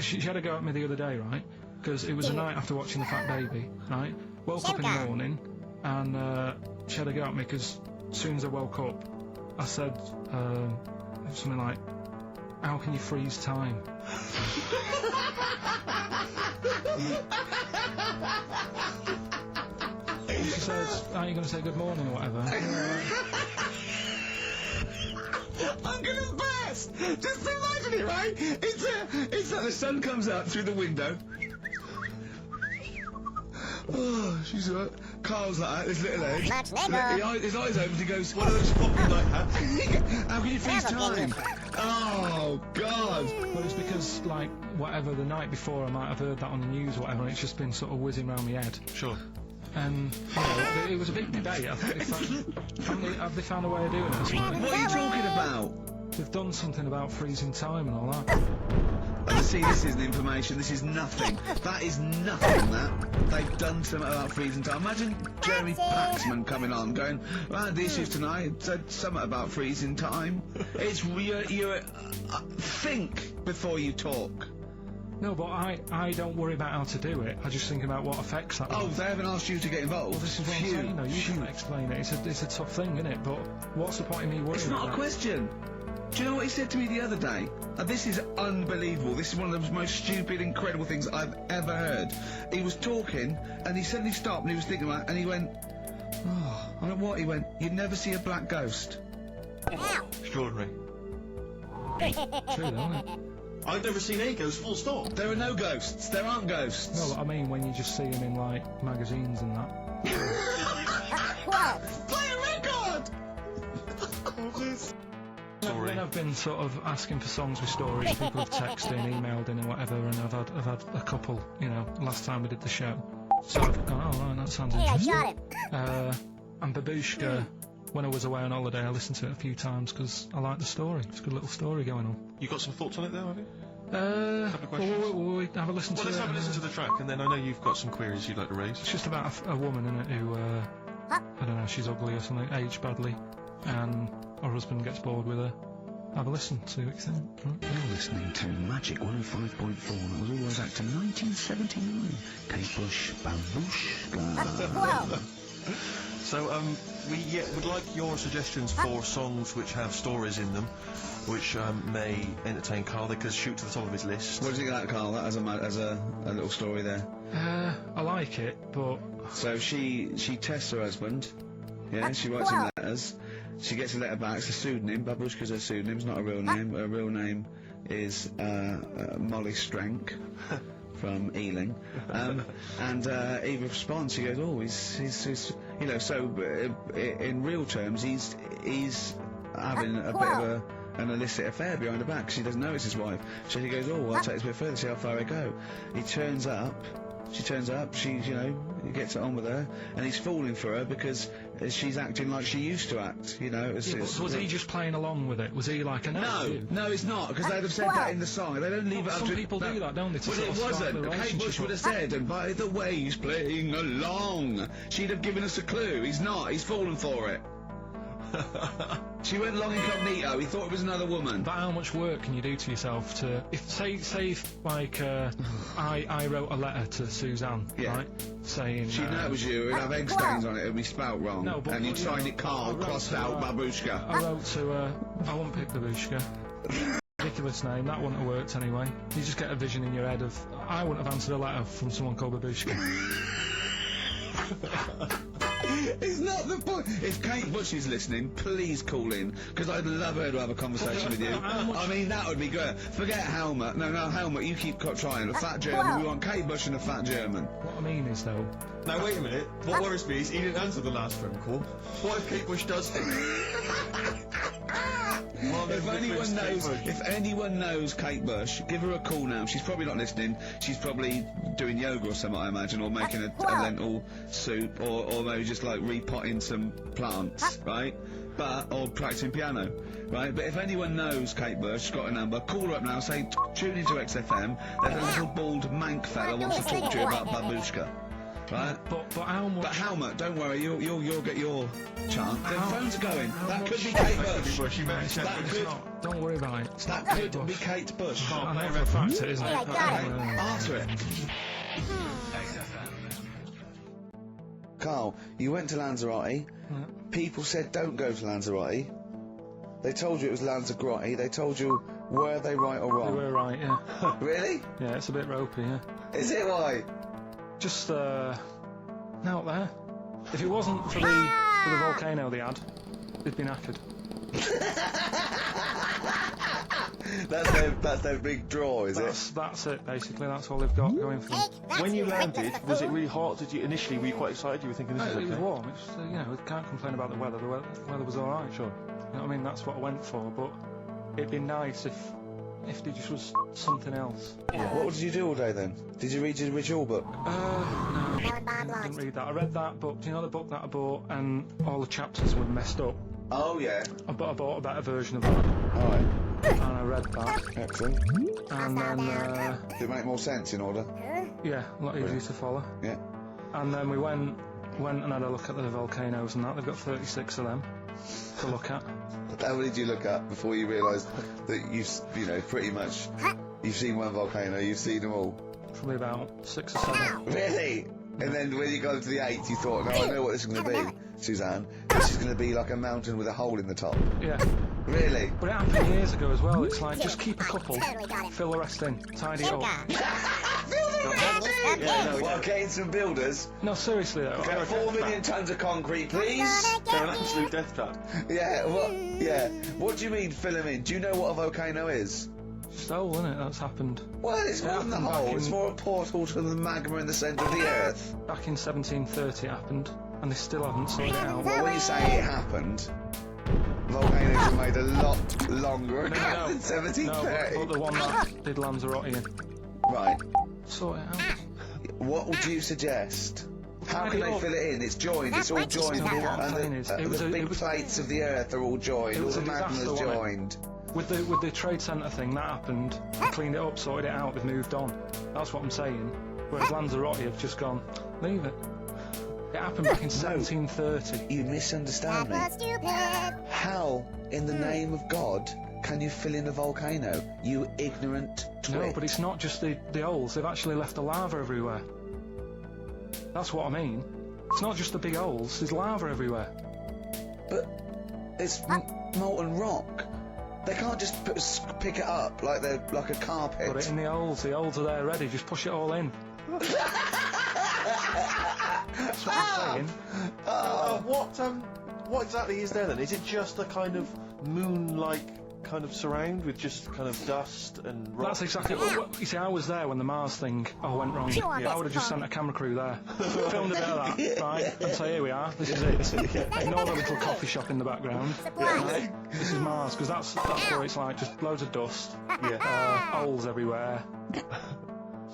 She had a go at me the other day, right? Because it was the night after watching The Fat Baby, right? Woke up in the morning, and she had a go at me because as soon as I woke up, I said something like, "How can you freeze time?" And she says, "Aren't you going to say good morning or whatever?" I'm gonna burst! Just imagine it, right? It's like the sun comes out through the window. Oh, she's right. Carl's like that, this little edge. His eyes open, he goes, "One of those floppy night hats." How can you freeze time? Oh, God. Well, it's because, like, whatever, the night before I might have heard that on the news or whatever, and it's just been sort of whizzing round my head. Sure. And, you know, it was a big debate. I think have they found a way of doing it or something? What are you talking about? They've done something about freezing time and all that. See, this isn't information, this is nothing. That is nothing, that. They've done something about freezing time. Imagine Jeremy Paxman coming on, going, "Well, the issues tonight said something about freezing time." It's, think before you talk. No, but I don't worry about how to do it. I just think about what effects that. Oh, they haven't asked you to get involved? Well, this is what I'm saying, though. You can explain it. It's a tough thing, isn't it? But what's the point in me worrying It's not about a question. Do you know what he said to me the other day? This is unbelievable. This is one of the most stupid, incredible things I've ever heard. He was talking, and he suddenly stopped, and he was thinking about it, and he went, "Oh," I don't know what, he went, "You'd never see a black ghost." Extraordinary. True, isn't it? I've never seen a ghost, full stop. There are no ghosts. There aren't ghosts. No, but I mean when you just see them in, like, magazines and that. Play a record! When I've been sort of asking for songs with stories, people have texted in, emailed in and whatever, and I've had a couple, you know, last time we did the show. So I've gone, "Oh, right, that sounds interesting." Got it. And Babushka, when I was away on holiday, I listened to it a few times because I like the story. It's a good little story going on. You got some thoughts on it though, have you? Couple of questions. We'll have a listen to it. Let's have a listen to the track, and then I know you've got some queries you'd like to raise. It's just about a woman in it who, I don't know, she's ugly or something, aged badly, and her husband gets bored with her. Have a listen, see what you think. Right. You're listening to Magic 105.4, and it was all the way back to 1979. Kate Bush, Babushka. So, we would like your suggestions for songs which have stories in them, which may entertain Carl. They could shoot to the top of his list. What do you think of that, Carl? That as a little story there. I like it, but... So she tests her husband. Yeah, she writes him letters. She gets a letter back. It's a pseudonym. Babushka's her pseudonym. It's not a real name. Her real name is Molly Strank from Ealing. And he responds. She goes, "Oh, he's you know." So in real terms, he's having a bit of an illicit affair behind her back. She doesn't know it's his wife. So he goes, "Oh, well, I'll take this a bit further. See how far I go." He turns up. She turns up, he gets it on with her, and he's falling for her because she's acting like she used to act, you know. Was he just playing along with it? Was he like a No, it's not, because they'd have said that in the song. They don't leave it up to... Some people do that, don't they? Well, it wasn't. Kate Bush would have said, "And by the way, he's playing along." She'd have given us a clue. He's not. He's fallen for it. She went long incognito. He thought it was another woman. But how much work can you do to yourself to... Say if like, I wrote a letter to Suzanne, right? Saying... She'd know it was you. It'd have egg stains on it. It'd be spelt wrong. No, but... And you'd signed it Carl, crossed out Babushka. I wrote to I won't pick Babushka. Ridiculous name. That wouldn't have worked anyway. You just get a vision in your head of... I wouldn't have answered a letter from someone called Babushka. It's not the point. If Kate Bush is listening, please call in, because I'd love her to have a conversation with you. I mean, that would be great. Forget Helmut. No, Helmut, you keep trying. A fat German. We want Kate Bush and a fat German. What I mean is, though... Now, wait a minute. What worries me is he didn't answer the last phone call. What if Kate Bush does think? If anyone knows Kate Bush, give her a call now. She's probably not listening. She's probably doing yoga or something, I imagine, or making a lentil soup, or maybe just like repotting some plants, right? Or practicing piano, right? But if anyone knows Kate Bush, got a number, call her up now. Say, tune into XFM. There's a little bald mank fella wants to talk to you about Babushka. right? But how much? But Helmut, don't worry, you'll get your chance. The phones are going. That much- could be Kate Bush. Bush, you better check. That It's could, not. Don't worry about it. that could be Kate Bush. I know for a fact it isn't. Yeah, I got it. Answer it. Carl, you went to Lanzarote. People said don't go to Lanzarote. They told you it was Lanzarote. They told you, were they right or You wrong? were right, yeah. Really? Yeah, it's a bit ropey, yeah. Is it why? Just, out there. If it wasn't for the volcano they had, they'd be knackered. That's their big draw, is it? That's it, basically. That's all they've got going for them. When you landed, was it really hot? Were you quite excited? You were thinking this is It was okay? warm. It was, you know, we can't complain about the weather. The weather was all right. Sure. You know what I mean? That's what I went for. But it'd be nice if there just was something else. What did you do all day then? Did you read your ritual book? No, didn't read that. I read that book. Do you know the book that I bought? And all the chapters were messed up. Oh yeah. I bought a better version of that, Alright. and I read that. Excellent. And then, Did it make more sense in order? yeah, a lot easier to follow. Yeah. And then we went and had a look at the volcanoes and that. They've got 36 of them to look at. How many did you look at before you realised that you know, pretty much, you've seen one volcano, you've seen them all? Probably about 6 or 7. Really? And then when you got to the 8th, you thought, no, I know what this is going to be, Suzanne. This is going to be like a mountain with a hole in the top. Yeah. Really? But it happened years ago as well. It's like, just keep a couple, Totally got it. fill the rest in, tidy it up. Well, getting some builders. No, seriously though. Get 4 million tons of concrete, please. They're an absolute death trap. Yeah, what? Yeah. What do you mean fill them in? Do you know what a volcano is? Just a hole, isn't it? That's happened. Well, it's more than the happened hole. back It's in- more a portal to the magma in the centre of the earth. Back in 1730 it happened, and they still haven't sorted it out. Well, when you say it happened, volcanoes were made a lot longer ago No, than 1730. but the one that did Lanzarote in. Right. Sort it out. What would you suggest? How can Tidy they up. fill it in? It's joined. It's all joined. No, what I'm And saying is, it was the a- big it was- plates of the earth are all joined. It All was the a disaster, magma's wasn't it? joined. With the trade centre thing, that happened. They cleaned it up, sorted it out, they've moved on. That's what I'm saying. Whereas Lanzarote have just gone, leave it. It happened back in 1730. You misunderstand me. Stupid. How, in the name of God, can you fill in a volcano? You ignorant twit. No, but it's not just the holes, they've actually left the lava everywhere. That's what I mean. It's not just the big holes, there's lava everywhere. But it's molten rock. They can't just pick it up like they're like a carpet. Put it in the holes are there ready, just push it all in. That's what I'm saying. What exactly is there then? Is it just a kind of moon-like kind of surround with just kind of dust and rock? That's exactly what, you see, I was there when the Mars thing went wrong. Chew on I this would have just punk. sent a camera crew there, filmed a bit of that, right, and say, here we are, this is it. Ignore the little coffee shop in the background. Supplies. This is Mars, because that's what it's like, just loads of dust, holes everywhere.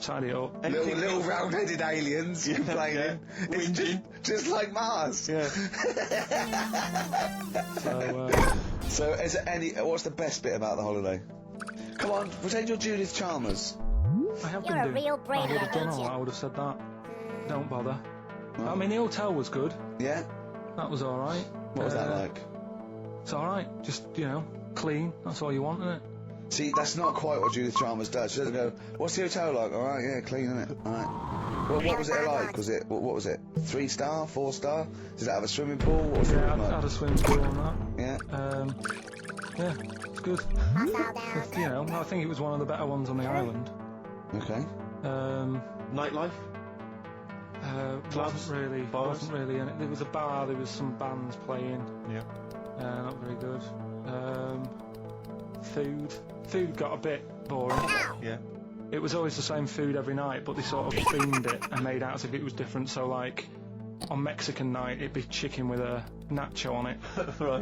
Tidy it up. Little round-headed aliens complaining. It's just like Mars. Yeah. So, So, is there what's the best bit about the holiday? Come on, pretend you're Judith Chalmers. I have You're been a doing. real I brainiac, would have done ain't all you? that, I would have said that. Don't bother. I mean, the hotel was good. Yeah? That was alright. What was that like? It's alright. Just, clean. That's all you want, isn't it? See, that's not quite what Judith Chalmers does. She doesn't go, what's the hotel like? Alright, yeah, clean, isn't it? Alright. Well, what was it like? Was it, what was it? 3-star? 4-star? Did it have a swimming pool? What was it Yeah, like? I had a swimming pool and that. Yeah? Yeah, it's good. Hostile down. I think it was one of the better ones on the island. Okay. Nightlife? Clubs? Wasn't really in it. There was a bar, there was some bands playing. Yeah. Not very good. Food got a bit boring. Yeah. It was always the same food every night, but they sort of themed it and made out as if it was different. So, like, on Mexican night, it'd be chicken with a nacho on it,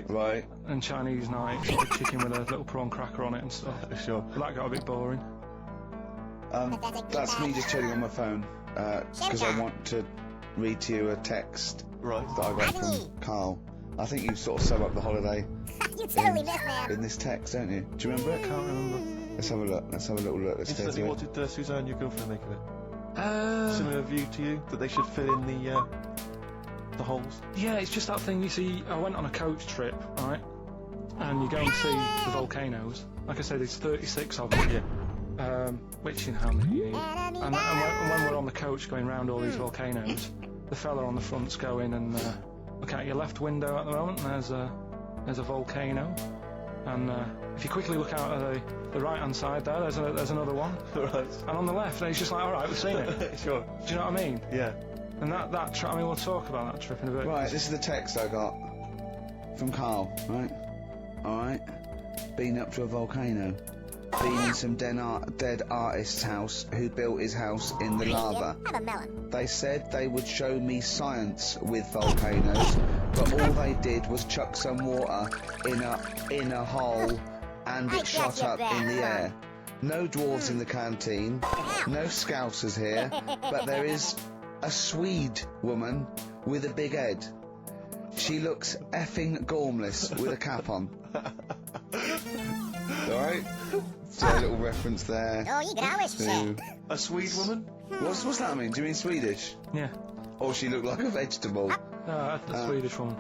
Right. and Chinese night, it'd be chicken with a little prawn cracker on it and stuff. Sure. But that got a bit boring. That's me just checking on my phone, because I want to read to you a text Right. that I got from Carl. I think you sort of sum up the holiday You totally missed, man. in this text, don't you? Do you remember it? Can't remember. Let's have a look. Let's have a little look. Let's go Incidentally, through what it. did Suzanne, your girlfriend, make of it? Similar view to you, that they should fill in the holes? Yeah, it's just that thing, you see, I went on a coach trip, right? And you go and see the volcanoes. Like I say, there's 36 of them. Yeah. Which, you know, how many you need. And when we're on the coach going round all these volcanoes, the fella on the front's going and look out your left window at the moment, and there's a volcano. And if you quickly look out at the right-hand side there, there's another one. Right. And on the left, and it's just like, all right, we've seen it. Sure. Do you know what I mean? Yeah. And that trip, I mean, we'll talk about that trip in a bit. Right, this is the text I got from Carl, right? Alright. Been up to a volcano. Been in some dead artist's house who built his house in the lava. Have a melon. They said they would show me science with volcanoes, but all they did was chuck some water in a hole and it shot up in the air. No dwarves in the canteen, no scousers here, but there is a Swede woman with a big head. She looks effing gormless with a cap on. Alright? So a little reference there. Oh, you can always say. A Swede woman? What's that mean? Do you mean Swedish? Yeah. Or she looked like a vegetable? No, the Swedish one.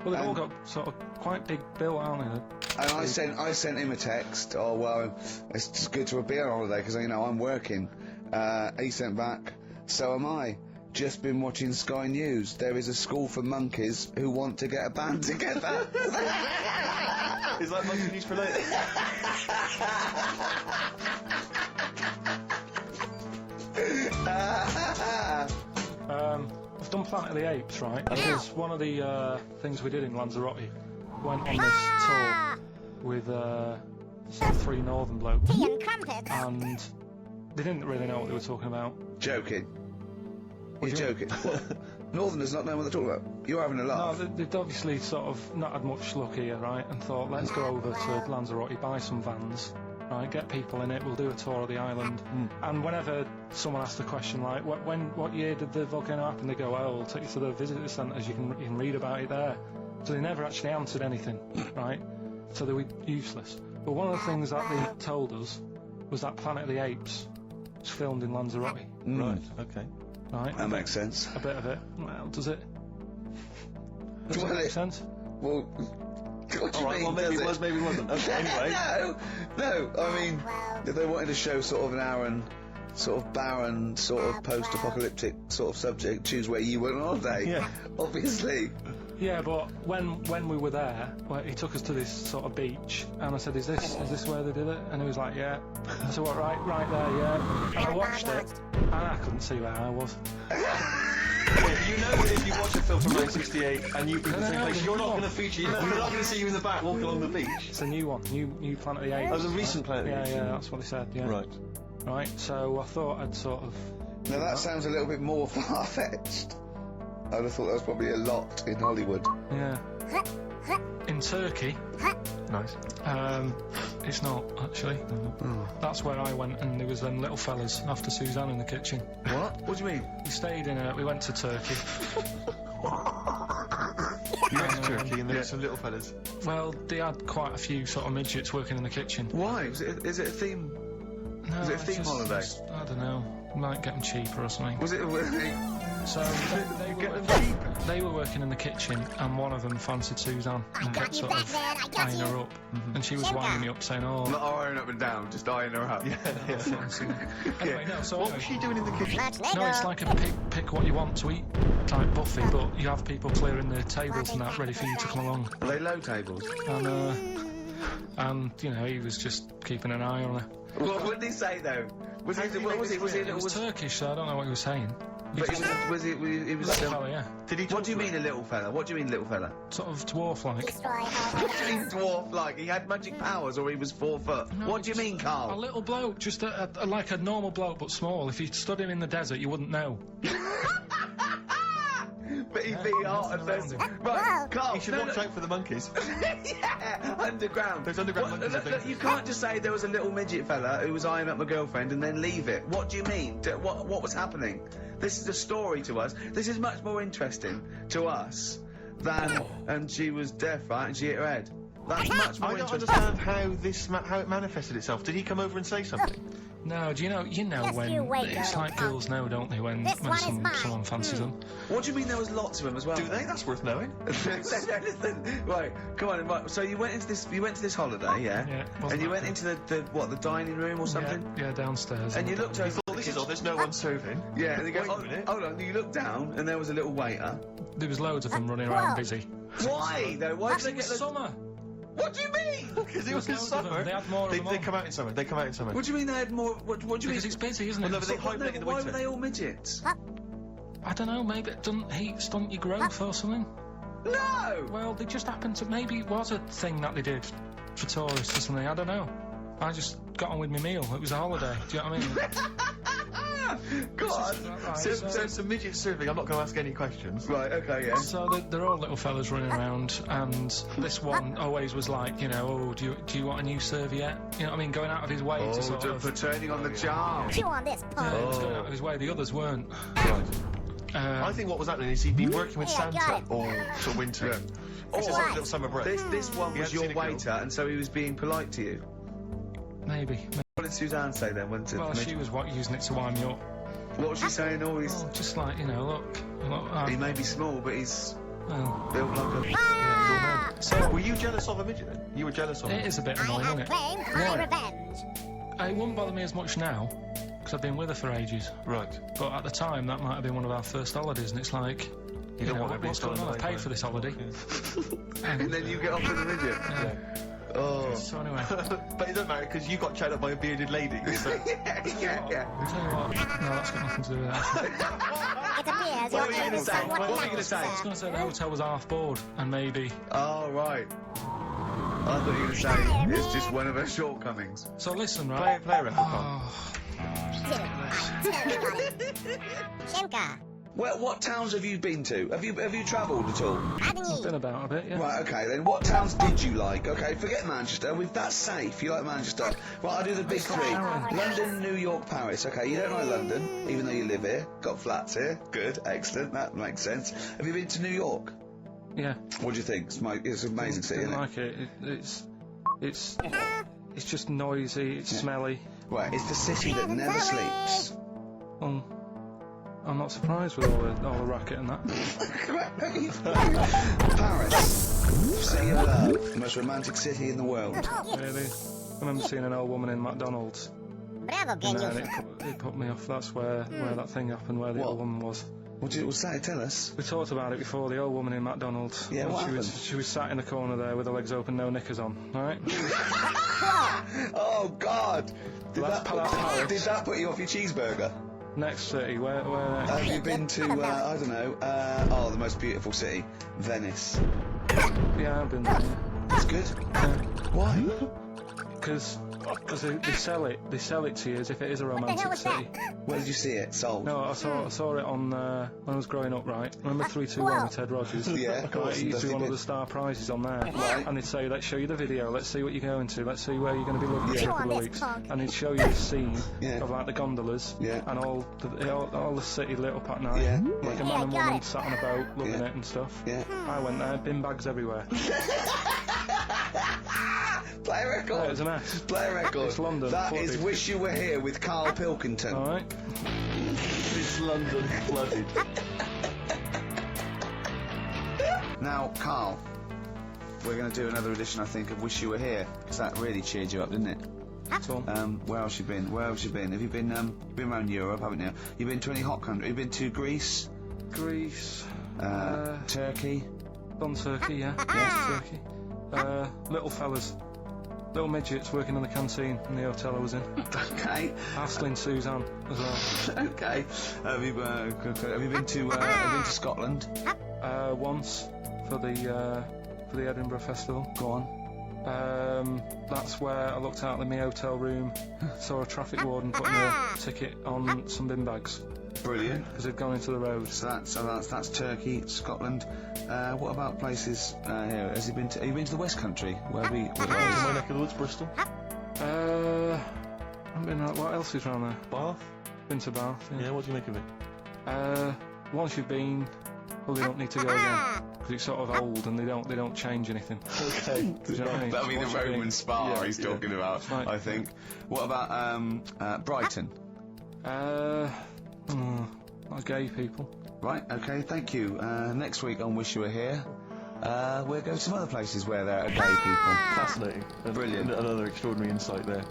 Well, they've all got sort of quite big bill, aren't they? And I sent him a text. Oh well, it's just good to be on holiday because you know I'm working. He sent back. So am I. Just been watching Sky News. There is a school for monkeys who want to get a band together. Is that monkey news related? I've done Planet of the Apes, right? Because one of the things we did in Lanzarote, went on this tour with sort of 3 northern blokes, Tea and crumpets. and they didn't really know what they were talking about. Joking. What You're do you joking. Northerners not know what they're talking about. You're having a No, laugh. they'd obviously sort of not had much luck here, right? And thought, let's go over to Lanzarote, buy some vans, right? Get people in it. We'll do a tour of the island. And whenever someone asked a question like, what year did the volcano happen? They go, oh, we'll take you to the visitor centres. You can read about it there. So they never actually answered anything, right? So they were useless. But one of the things that they told us was that Planet of the Apes was filmed in Lanzarote. Right, okay. Right? That makes sense. A bit of it. Well, does it? Does Well, it make it- sense? Well, what do you Alright, mean, well maybe does it was, maybe it wasn't. Okay, anyway. No, I mean, if they wanted to show sort of an Aaron, sort of barren, sort of post-apocalyptic sort of subject, choose where you went on holiday. Yeah. Obviously. Yeah, but when we were there, well, he took us to this sort of beach, and I said, "Is this where they did it?" And he was like, "Yeah." I said, "What? Right there, yeah." And I watched it, and I couldn't see where I was. You know that if you watch a film from 1968 and you've been to the same No, place, no, you're not no. going to feature. You're not going to see you in the back walking along the beach. It's a new one, new Planet of the Apes. That was a recent Planet of the Apes. Yeah, that's what they said. Yeah. Right. Right. So I thought I'd sort of. Now that sounds a little bit more far-fetched. I'd have thought that was probably a lot in Hollywood. Yeah. In Turkey. Nice. It's not actually. That's where I went, and there was them little fellas after Suzanne in the kitchen. What? What do you mean? We stayed in we went to Turkey. You went to Turkey and there were some little fellas. Well, they had quite a few sort of midgets working in the kitchen. Why? Is it a theme? No, Was it a it's theme holiday? I don't know. Might get them cheaper or something. Was it? So they were working in the kitchen, and one of them fancied Suzanne and kept sort of eyeing her up, and she was winding me up, saying, "Oh." Not iron up and down, just eyeing her up. Anyway, no. So What was she doing in the kitchen? no, it's like a pick what you want to eat type buffet, but you have people clearing the tables and that ready for you to come along. Are they low tables? And you know, he was just keeping an eye on her. What did he say though? Was it? What was it? Was it? It was Turkish, so I don't know what he was saying. But was it? It was. Little fella, yeah. Did he? What do you mean a little fella? What do you mean little fella? Sort of dwarf-like. What do you mean dwarf like? He had magic powers, or he was 4 foot? No, What do you mean, A Carl? little bloke, just like a normal bloke, but small. If you stood him in the desert, you wouldn't know. But he'd be hot and nothing thirsty. around Right, Carl. You should watch out for the monkeys. Yeah, underground. There's underground monkeys, I think. You can't just say there was a little midget fella who was eyeing up my girlfriend and then leave it. What do you mean? What was happening? This is a story to us. This is much more interesting to us than and she was deaf, right? And she hit her head. That's much more I don't interesting. understand how how it manifested itself. Did he come over and say something? No, do you know Just when you wait, it's little like punk. girls know, don't they, when This one is someone mine. fancies them. What do you mean there was lots of them as well? Do they? That's worth knowing. Listen, right, come on. Right, so you went into this holiday, yeah? Yeah, wasn't And you that went good? into the dining room or something? Yeah, downstairs. And you looked over. Oh, this is all. There's no one serving. Yeah, and you go, Wait a minute. hold on. You looked down, and there was a little waiter. There was loads of them running around busy. Why though? Why did they It get was the? summer. What do you mean? Because it was in loads of them. summer. They had more of them They on. come out in summer. They come out in summer. What do you mean they had more? What do you Because mean? it's busy, isn't it? Well, no, but they But hibernate in the why winter. were they all midgets? I don't know, maybe it doesn't heat stunt your growth or something. No. Well, they just happened to, maybe it was a thing that they did for tourists or something, I don't know. I just got on with my meal, it was a holiday, do you know what I mean? God. Right, So it's a midget serving. I'm not going to ask any questions. Right. Okay. Yeah. So they're all little fellas running around, and this one always was like, you know, oh, do you want a new serviette? You know what I mean? Going out of his way to sort of... for turning on the charm. Chew on this, punk. Yeah, he was going out of his way, the others weren't. Right. I think what was happening is he'd been working with Yeah, got Santa it. all till winter. Yeah. It's just Right. a little summer break. This one He was hadn't your seen a girl. waiter, and so he was being polite to you. Maybe. What did Suzanne say then? When to Well, she was using it to wind me up. What was she saying? Oh, he's Oh, just like, you know, look he may be small, but he's well, built like a. Ah! so Were you jealous of a midget then? You were jealous of him? it is a bit I annoying, have isn't it? claimed my Why? revenge. It wouldn't bother me as much now, because I've been with her for ages. Right. But at the time, that might have been one of our first holidays, and it's like, you don't know, want to be what's going on? I've paid for this holiday. And then you get off with a midget. Yeah. Oh. So anyway, But it doesn't matter because you got chatted up by a bearded lady. So. yeah. I'll tell you what, no, that's got nothing to do with that. It appears What you're were you aiming gonna say? somewhat What were you low, gonna say? I was sir. going to say the hotel was half board, and maybe... Oh right. I thought you were going to say it's just one of her shortcomings. So listen, right? Play a record, Carl. Oh, Did it. I tell you what it- Shimka, Well, what towns have you been to? Have you travelled at all? Adney. been about a bit, yeah. Right, okay, then what towns did you like? Okay, forget Manchester, that's safe, you like Manchester. Right, I'll do the big three. London, New York, Paris. Okay, you don't like London, even though you live here, got flats here. Good, excellent, that makes sense. Have you been to New York? Yeah. What do you think? It's an amazing city, Didn't isn't it? like it. It's just noisy, it's smelly. Right, it's the city that never sleeps. I'm not surprised with all the racket and that. Paris, city of love, the most romantic city in the world. Really. I remember seeing an old woman in McDonald's, Bravo, and Genghis. it put me off. That's where that thing happened, where the What? old woman was. What's that? Tell us. We talked about it before. The old woman in McDonald's. Yeah, And what she was sat in the corner there with her legs open, no knickers on. Right. Oh God! Did Well, that's Paris. did that put you off your cheeseburger? Next city, where next? Have you been to, I don't know, the most beautiful city, Venice? Yeah, I've been there. That's good. Why? Because they sell it to you as if it is a hell romantic was city. Where did you see it? Sold? No, I saw it on when I was growing up. Right, remember 321 with Ted Rogers? Yeah, of course, Right, it used to be Dusty one of did. the star prizes on there. Right. And they'd say, let's show you the video, let's see what you're going to, let's see where you're going to be living for Yeah. a couple of This weeks. punk. And they'd show you the scene Yeah. of like the gondolas Yeah. and all the city lit up at night. Yeah. Like Yeah. a man and Yeah, got woman it. sat on a boat loving Yeah. it and stuff. Yeah. I went there, bin bags everywhere. Play a record. Yeah, it was a mess. Play a record. It's London. That Flooded. is Wish You Were Here with Carl Pilkington. Alright. This London flooded. Now, Carl, we're going to do another edition, I think, of Wish You Were Here, because that really cheered you up, didn't it? So, Where else you been? Have you been around Europe, haven't you? You've been to any hot country? You've been to Greece? Greece. Turkey? Done Turkey, yeah. Yes. Turkey. Little fellas. Little midgets working in the canteen in the hotel I was in. Okay. Hassling Suzanne as well. Okay. Have you been to Scotland? Once for the Edinburgh Festival. Go on. That's where I looked out in my hotel room, saw a traffic warden putting a ticket on some bin bags Brilliant. because they'd gone into the road. So that's Turkey, Scotland. What about places here? Have you been to the West Country? Where we? My neck of the woods, Bristol. I've been. What else is around there? Bath. Been to Bath. Yeah, what do you make of it? Once you've been, well, you don't need to go again. because it's sort of old and they don't change anything. Okay. Do you know what I mean? That'll be the Watch it Roman being- spa he's talking about, Right. I think. What about Brighton? Not gay people. Right, okay, thank you. Next week on Wish You Were Here, we'll go to some other places where there are gay people. Fascinating. Brilliant. Another extraordinary insight there.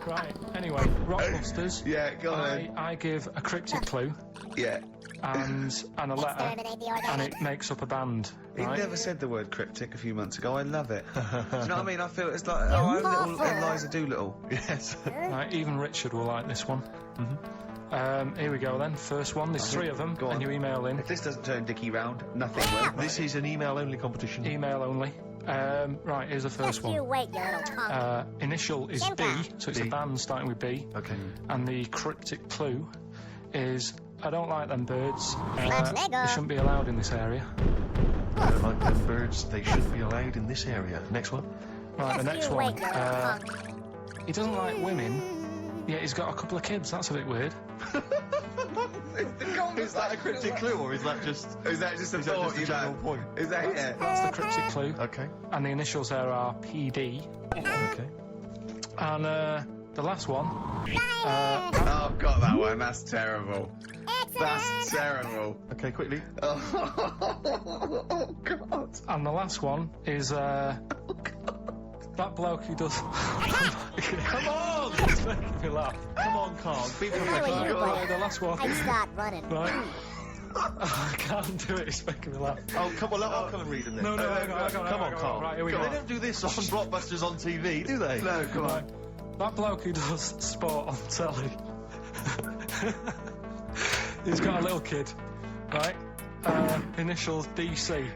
Right. Anyway, Rockbusters. Yeah, go on. I give a cryptic clue Yeah. and a letter, Exterminate the and organic. it makes up a band. He Right? never said the word cryptic a few months ago. I love it. Do you know what I mean? I feel it's like our own little Eliza Doolittle. Yes. Right, even Richard will like this one. Here we go then. First one. There's 3 of them, Go on. and you email in. If this doesn't turn Dickie round, nothing will. This is an email-only competition. Email only. Right, here's the first Just you one. wait, you little punk. Initial is B, so it's a band starting with B. Okay. And the cryptic clue is I don't like them birds. Let's They go. shouldn't be allowed in this area. I don't like them birds. They shouldn't be allowed in this area. Next one. Right, the Just next you one. wait, you little punk. He doesn't like women, yet he's got a couple of kids. That's a bit weird. Is that a cryptic clue, or is that just... Is that just a Is that thought just a you've general had? point? Is that it? That's the cryptic clue. Okay. And the initials there are PD. Okay. And the last one. Oh, got that one. That's terrible. That's terrible. Okay, quickly. Oh, God. And the last one is that bloke who does. Come on! It's making me laugh. Come on, Carl. Be How are professional. you, Right, buddy? the last one. I'd start running. Right. I can't do it. It's making me laugh. Oh, come on, I'll come and read them then. No, hang on, Come on, Carl. Right, here we They go. don't do this on Blockbusters on TV, do they? No, come on. That bloke who does sport on telly. He's got a little kid, right? Initials DC.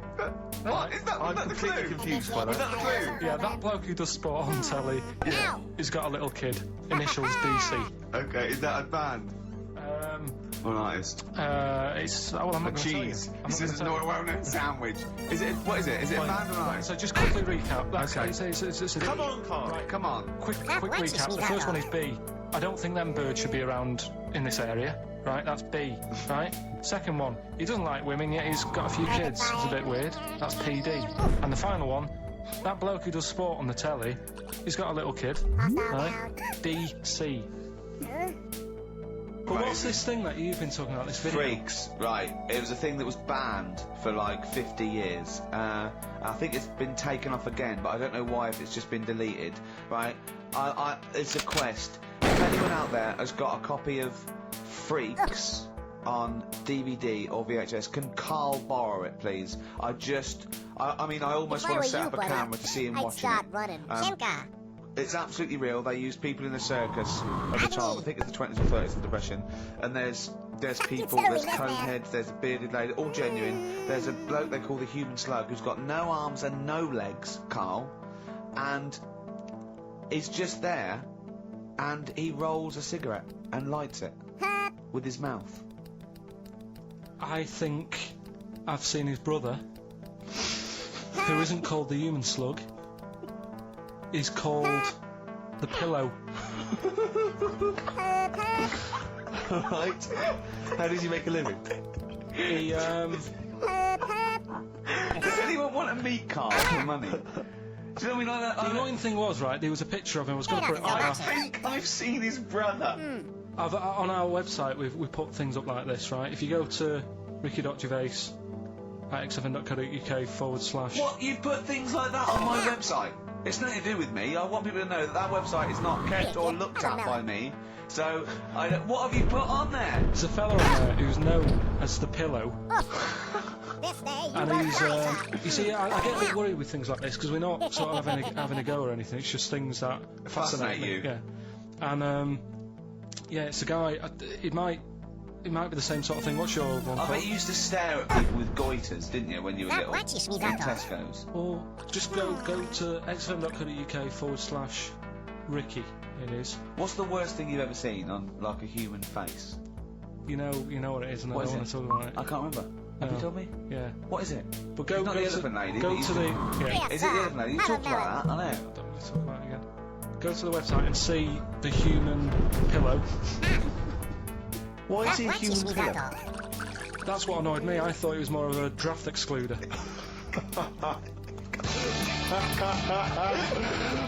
What? Is that, I'm was that the completely clue? confused by Was that. that the clue? Yeah, that bloke who does sport on telly. Ow. He's got a little kid. Initials DC. Okay, is that a band or an artist? It's well, I'm A not going to tell you. cheese. I'm This not is gonna not a tell well-known sandwich. Is it? What is it? Is it a you. band or an Right, artist? so just quickly recap. That's Okay. it's a Come on, Carl. Right, Come on. quick That recap. watches The me first that one is B. I don't think them birds should be around in this area. Right, that's B. Right. Second one, he doesn't like women yet he's got a few kids. It's a bit weird. That's PD. And the final one, that bloke who does sport on the telly, he's got a little kid. Right. DC. But what's this thing that you've been talking about? This video. Freaks, right. It was a thing that was banned for like 50 years. I think it's been taken off again, but I don't know why, if it's just been deleted, right? It's a quest. If anyone out there has got a copy of Freaks on DVD or VHS, can Carl borrow it, please? I mean, I almost If I want were to set you, up a buddy, camera to see him I'd watching start it. running. Um, Simka. It's absolutely real. They used people in the circus at the time. I think it's the 20s or 30s, the Depression. And there's people, there's coneheads, there's a bearded lady, all genuine. There's a bloke they call the Human Slug who's got no arms and no legs, Carl, and he's just there, and he rolls a cigarette and lights it with his mouth. I think I've seen his brother, who isn't called the Human Slug. He's called the Pillow. Right. How does he make a living? He Does anyone want to meet Carl for money? Do you know what I mean? The annoying thing was, right, there was a picture of him. I was going to put it on I think I've seen his brother. on our website. We put things up like this, right? If you go to ricky.gervais at xfn.co.uk/. What? You put things like that on my website? It's nothing to do with me. I want people to know that that website is not kept or looked at by me. So, what have you put on there? There's a fella on there who's known as the Pillow, This day you and won't he's. rise. You see, I get a bit worried with things like this because we're not sort of having a go or anything. It's just things that Fascinate me. you. Yeah, and yeah, it's a guy. It might be the same sort of thing. What's your one? I called? bet you used to stare at people with goiters, didn't you, when you were That little? watches me In that off. Tesco's. Or just go to xfm.co.uk/Ricky. It is. What's the worst thing you've ever seen on, like, a human face? You know what it is, and I What don't is want it? to talk about it. I can't remember. Have you No. told me? Yeah, What is it? but go It's not go the to elephant lady go that to used the to- yeah. Is it the elephant lady? You Have a talked about that, I know. Don't want to talk about it again. Go to the website and see the Human Pillow. Why is he a That watches human me pillow? that off. That's what annoyed me. I thought he was more of a draft excluder.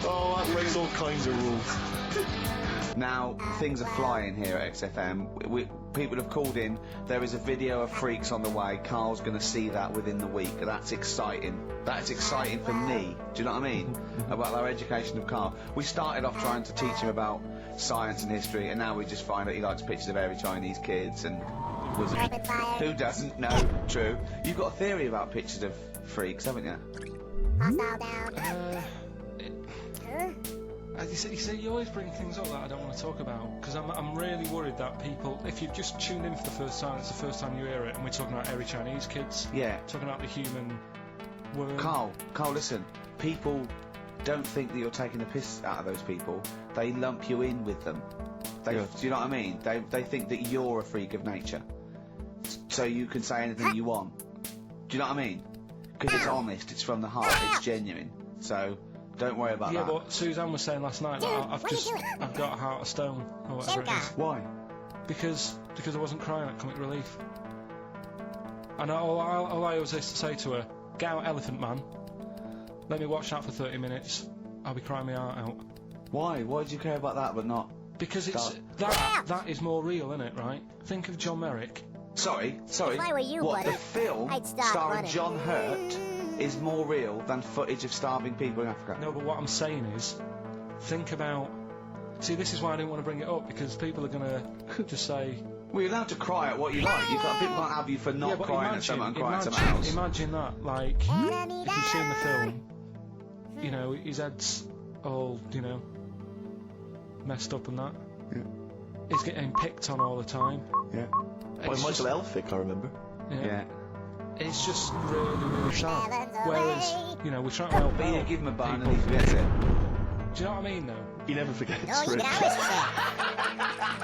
Oh, that breaks all kinds of rules. Now, things are flying here at XFM. People have called in. There is a video of Freaks on the way. Carl's going to see that within the week. That's exciting. That's exciting for me. Do you know what I mean? About our education of Carl. We started off trying to teach him about science and history, and now we just find that he likes pictures of hairy Chinese kids and wizards. Who doesn't? No, true. You've got a theory about pictures of freaks, haven't you? Hostile down. You see, you always bring things up that I don't want to talk about, because I'm really worried that people, if you've just tuned in for the first time, it's the first time you hear it, and we're talking about hairy Chinese kids. Yeah. Talking about the human worm. Carl, listen. People don't think that you're taking the piss out of those people. They lump you in with them. Do you know what I mean? They think that you're a freak of nature. So you can say anything you want. Do you know what I mean? Because it's honest, it's from the heart, it's genuine. So don't worry about that. Yeah, but Suzanne was saying last night that I've got a heart of stone, or whatever it is. Why? Because I wasn't crying at Comic Relief. And all I always used to say to her, get out Elephant Man, let me watch that for 30 minutes, I'll be crying my heart out. Why? Why do you care about that but not? Because it's that is more real, isn't it, right? Think of John Merrick. Sorry. If I were you, What, buddy, the film I'd start starring running. John Hurt is more real than footage of starving people in Africa? No, but what I'm saying is, think about... See, this is why I didn't want to bring it up, because people are going to just say... Well, you're allowed to cry at what you like. People can't have you for not but crying at someone and crying at someone else. Imagine that, like, if you've seen the film, you know, his head's all, you know, messed up and that. Yeah. He's getting picked on all the time. Yeah. By It's Michael just- Elphick, I remember. Yeah. It's just really, really sad. Whereas, you know, we're trying to help But you out give him a bun and people. he forgets it. Do you know what I mean, though? He never forgets. No, you Rick. can always say.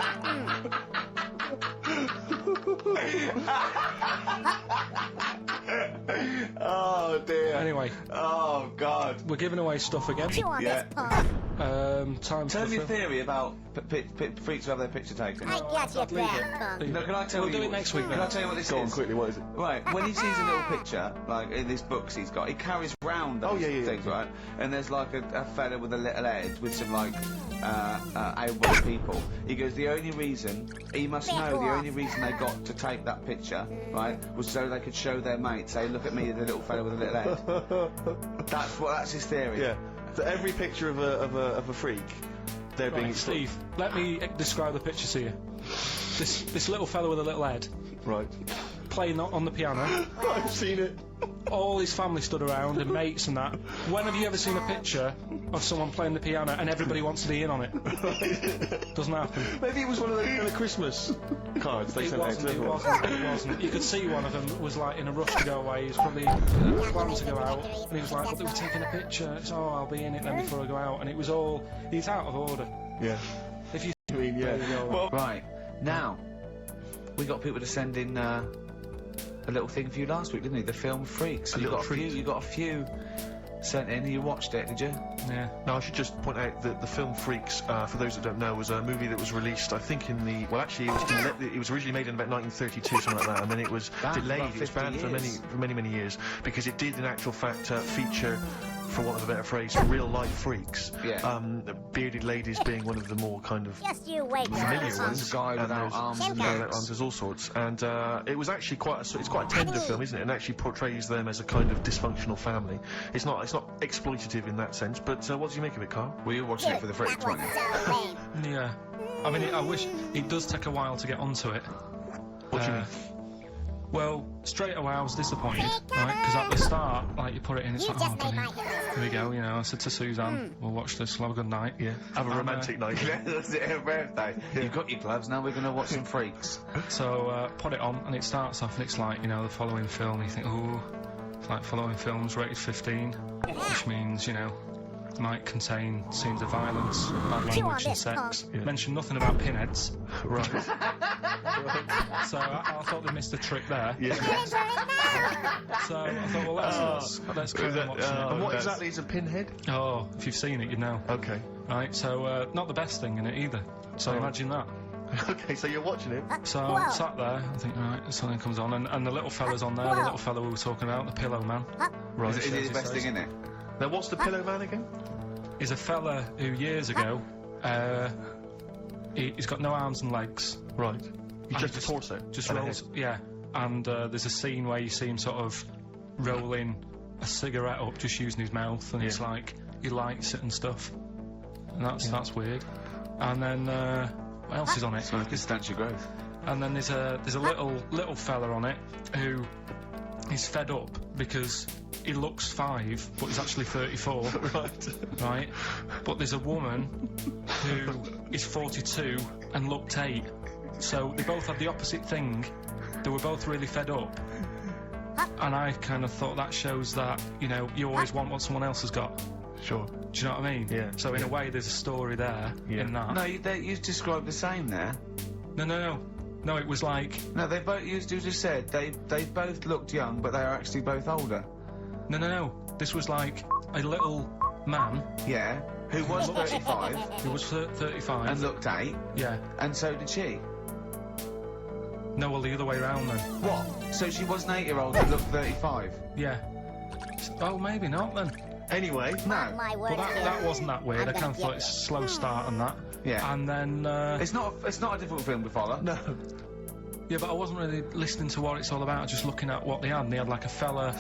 Oh dear. Anyway, Oh God. we're giving away stuff again. Chew on Yeah. this, punk. Time Tell for me the a film. theory about freaks who have their picture taken. I got you, I'd leave crap it. punk. Leave No, it. can I tell We'll you? do it next week, Can I then. tell you what this Go on is? quickly, what is it? Right, when he sees a little picture, like in these books he's got, he carries round those things, right? And there's like a fella with a little head with some like able people. He goes, the only reason, he must know the only reason they got to take that picture, right, was so they could show their mates, say, look at me, the little fella with a little head. That's his theory. Yeah. So every picture of a freak, they're being Right, Steve, let me describe the picture to you. This little fellow with a little head, Right. playing on the piano. I've seen it. All his family stood around and mates and that. When have you ever seen a picture of someone playing the piano and everybody wants to be in on it? Doesn't happen. Maybe it was one of the Christmas cards they It sent out to wasn't, it everyone. wasn't, it wasn't. You could see one of them was like in a rush to go away. He was probably planning to go out. And he was like, but they were taking a picture. It's, oh, I'll be in it then before I go out. And it was all, he's out of order. Yeah. If you I mean, yeah. There you go. Well, Right, now, we got people to send in a little thing for you last week, didn't we? The film Freaks. A little treat. You got a few sent in. You watched it, did you? yeah. Now, I should just point out that the film Freaks, for those that don't know, was a movie that was released, I think, in the... Well, actually, it was originally made in about 1932, something like that, and then it was Banned for delayed. about It was 50 banned for years. many years, because it did, in actual fact, feature, for want of a better phrase, real-life freaks. Yeah. Bearded ladies being one of the more kind of Just you wait, familiar crap Some ones. guy and without there's- arms and Yeah. legs. there's all sorts, and it was actually it's quite a tender film, isn't it? And actually portrays them as a kind of dysfunctional family. It's not exploitative in that sense. But what do you make of it, Carl? Were you watching it for the Freaks, That weren't was you? so lame. Yeah. I mean, I wish it does take a while to get onto it. What do you mean? Well, straight away I was disappointed, right? Because at the start, like, you put it in, it's You like, just oh, made my bloody, hit list. here we go, you know. I said to Suzanne, we'll watch this, we'll have a good night. Yeah, have a And, romantic night. That's it, her birthday. You've got your gloves, now we're going to watch some Freaks. So, put it on, and it starts off, and it's like, you know, the following film, you think, oh, it's like following films rated 15, which means, you know, might contain scenes of violence, bad language and sex. Yeah. Mention nothing about pinheads. Right. So I thought they missed a trick there. Yeah. So I thought, well, let's go and watch it. And what exactly is a pinhead? Oh, if you've seen it, you'd know. Okay. Right, so not the best thing in it either. So Oh. imagine that. Okay, so you're watching it. So I sat there, I think, right, something comes on, and the little fella's on there, the little fella we were talking about, the Pillow Man. Right. Is it the best thing in it? Now, what's the Pillow Man again? He's a fella who years ago, he's got no arms and legs. Right. He's just a torso. Just and a rolls, head. yeah. And there's a scene where you see him sort of rolling a cigarette up, just using his mouth, and it's like he lights it and stuff. And that's weird. And then what else is on it? It's like a stench of growth. And then there's a little fella on it who is fed up because he looks 5, but he's actually 34. Right. But there's a woman who is 42 and looked 8. So they both had the opposite thing. They were both really fed up. And I kind of thought that shows that, you know, you always want what someone else has got. Sure. Do you know what I mean? Yeah. So in a way, there's a story there in that. No, you described the same there. No, it was like... No, they both, you just said, they both looked young, but they are actually both older. No. This was like a little man. Yeah, who was 35. Who was 35. And looked 8. Yeah. And so did she. No, well, the other way around then. What? So she was an 8-year-old who looked 35? Yeah. Oh, maybe not then. Anyway, no. Well, that wasn't that weird. I kind of thought it's a slow start and that. Yeah. And then... It's not a difficult film to follow. No. Yeah, but I wasn't really listening to what it's all about, just looking at what they had. And they had like a fella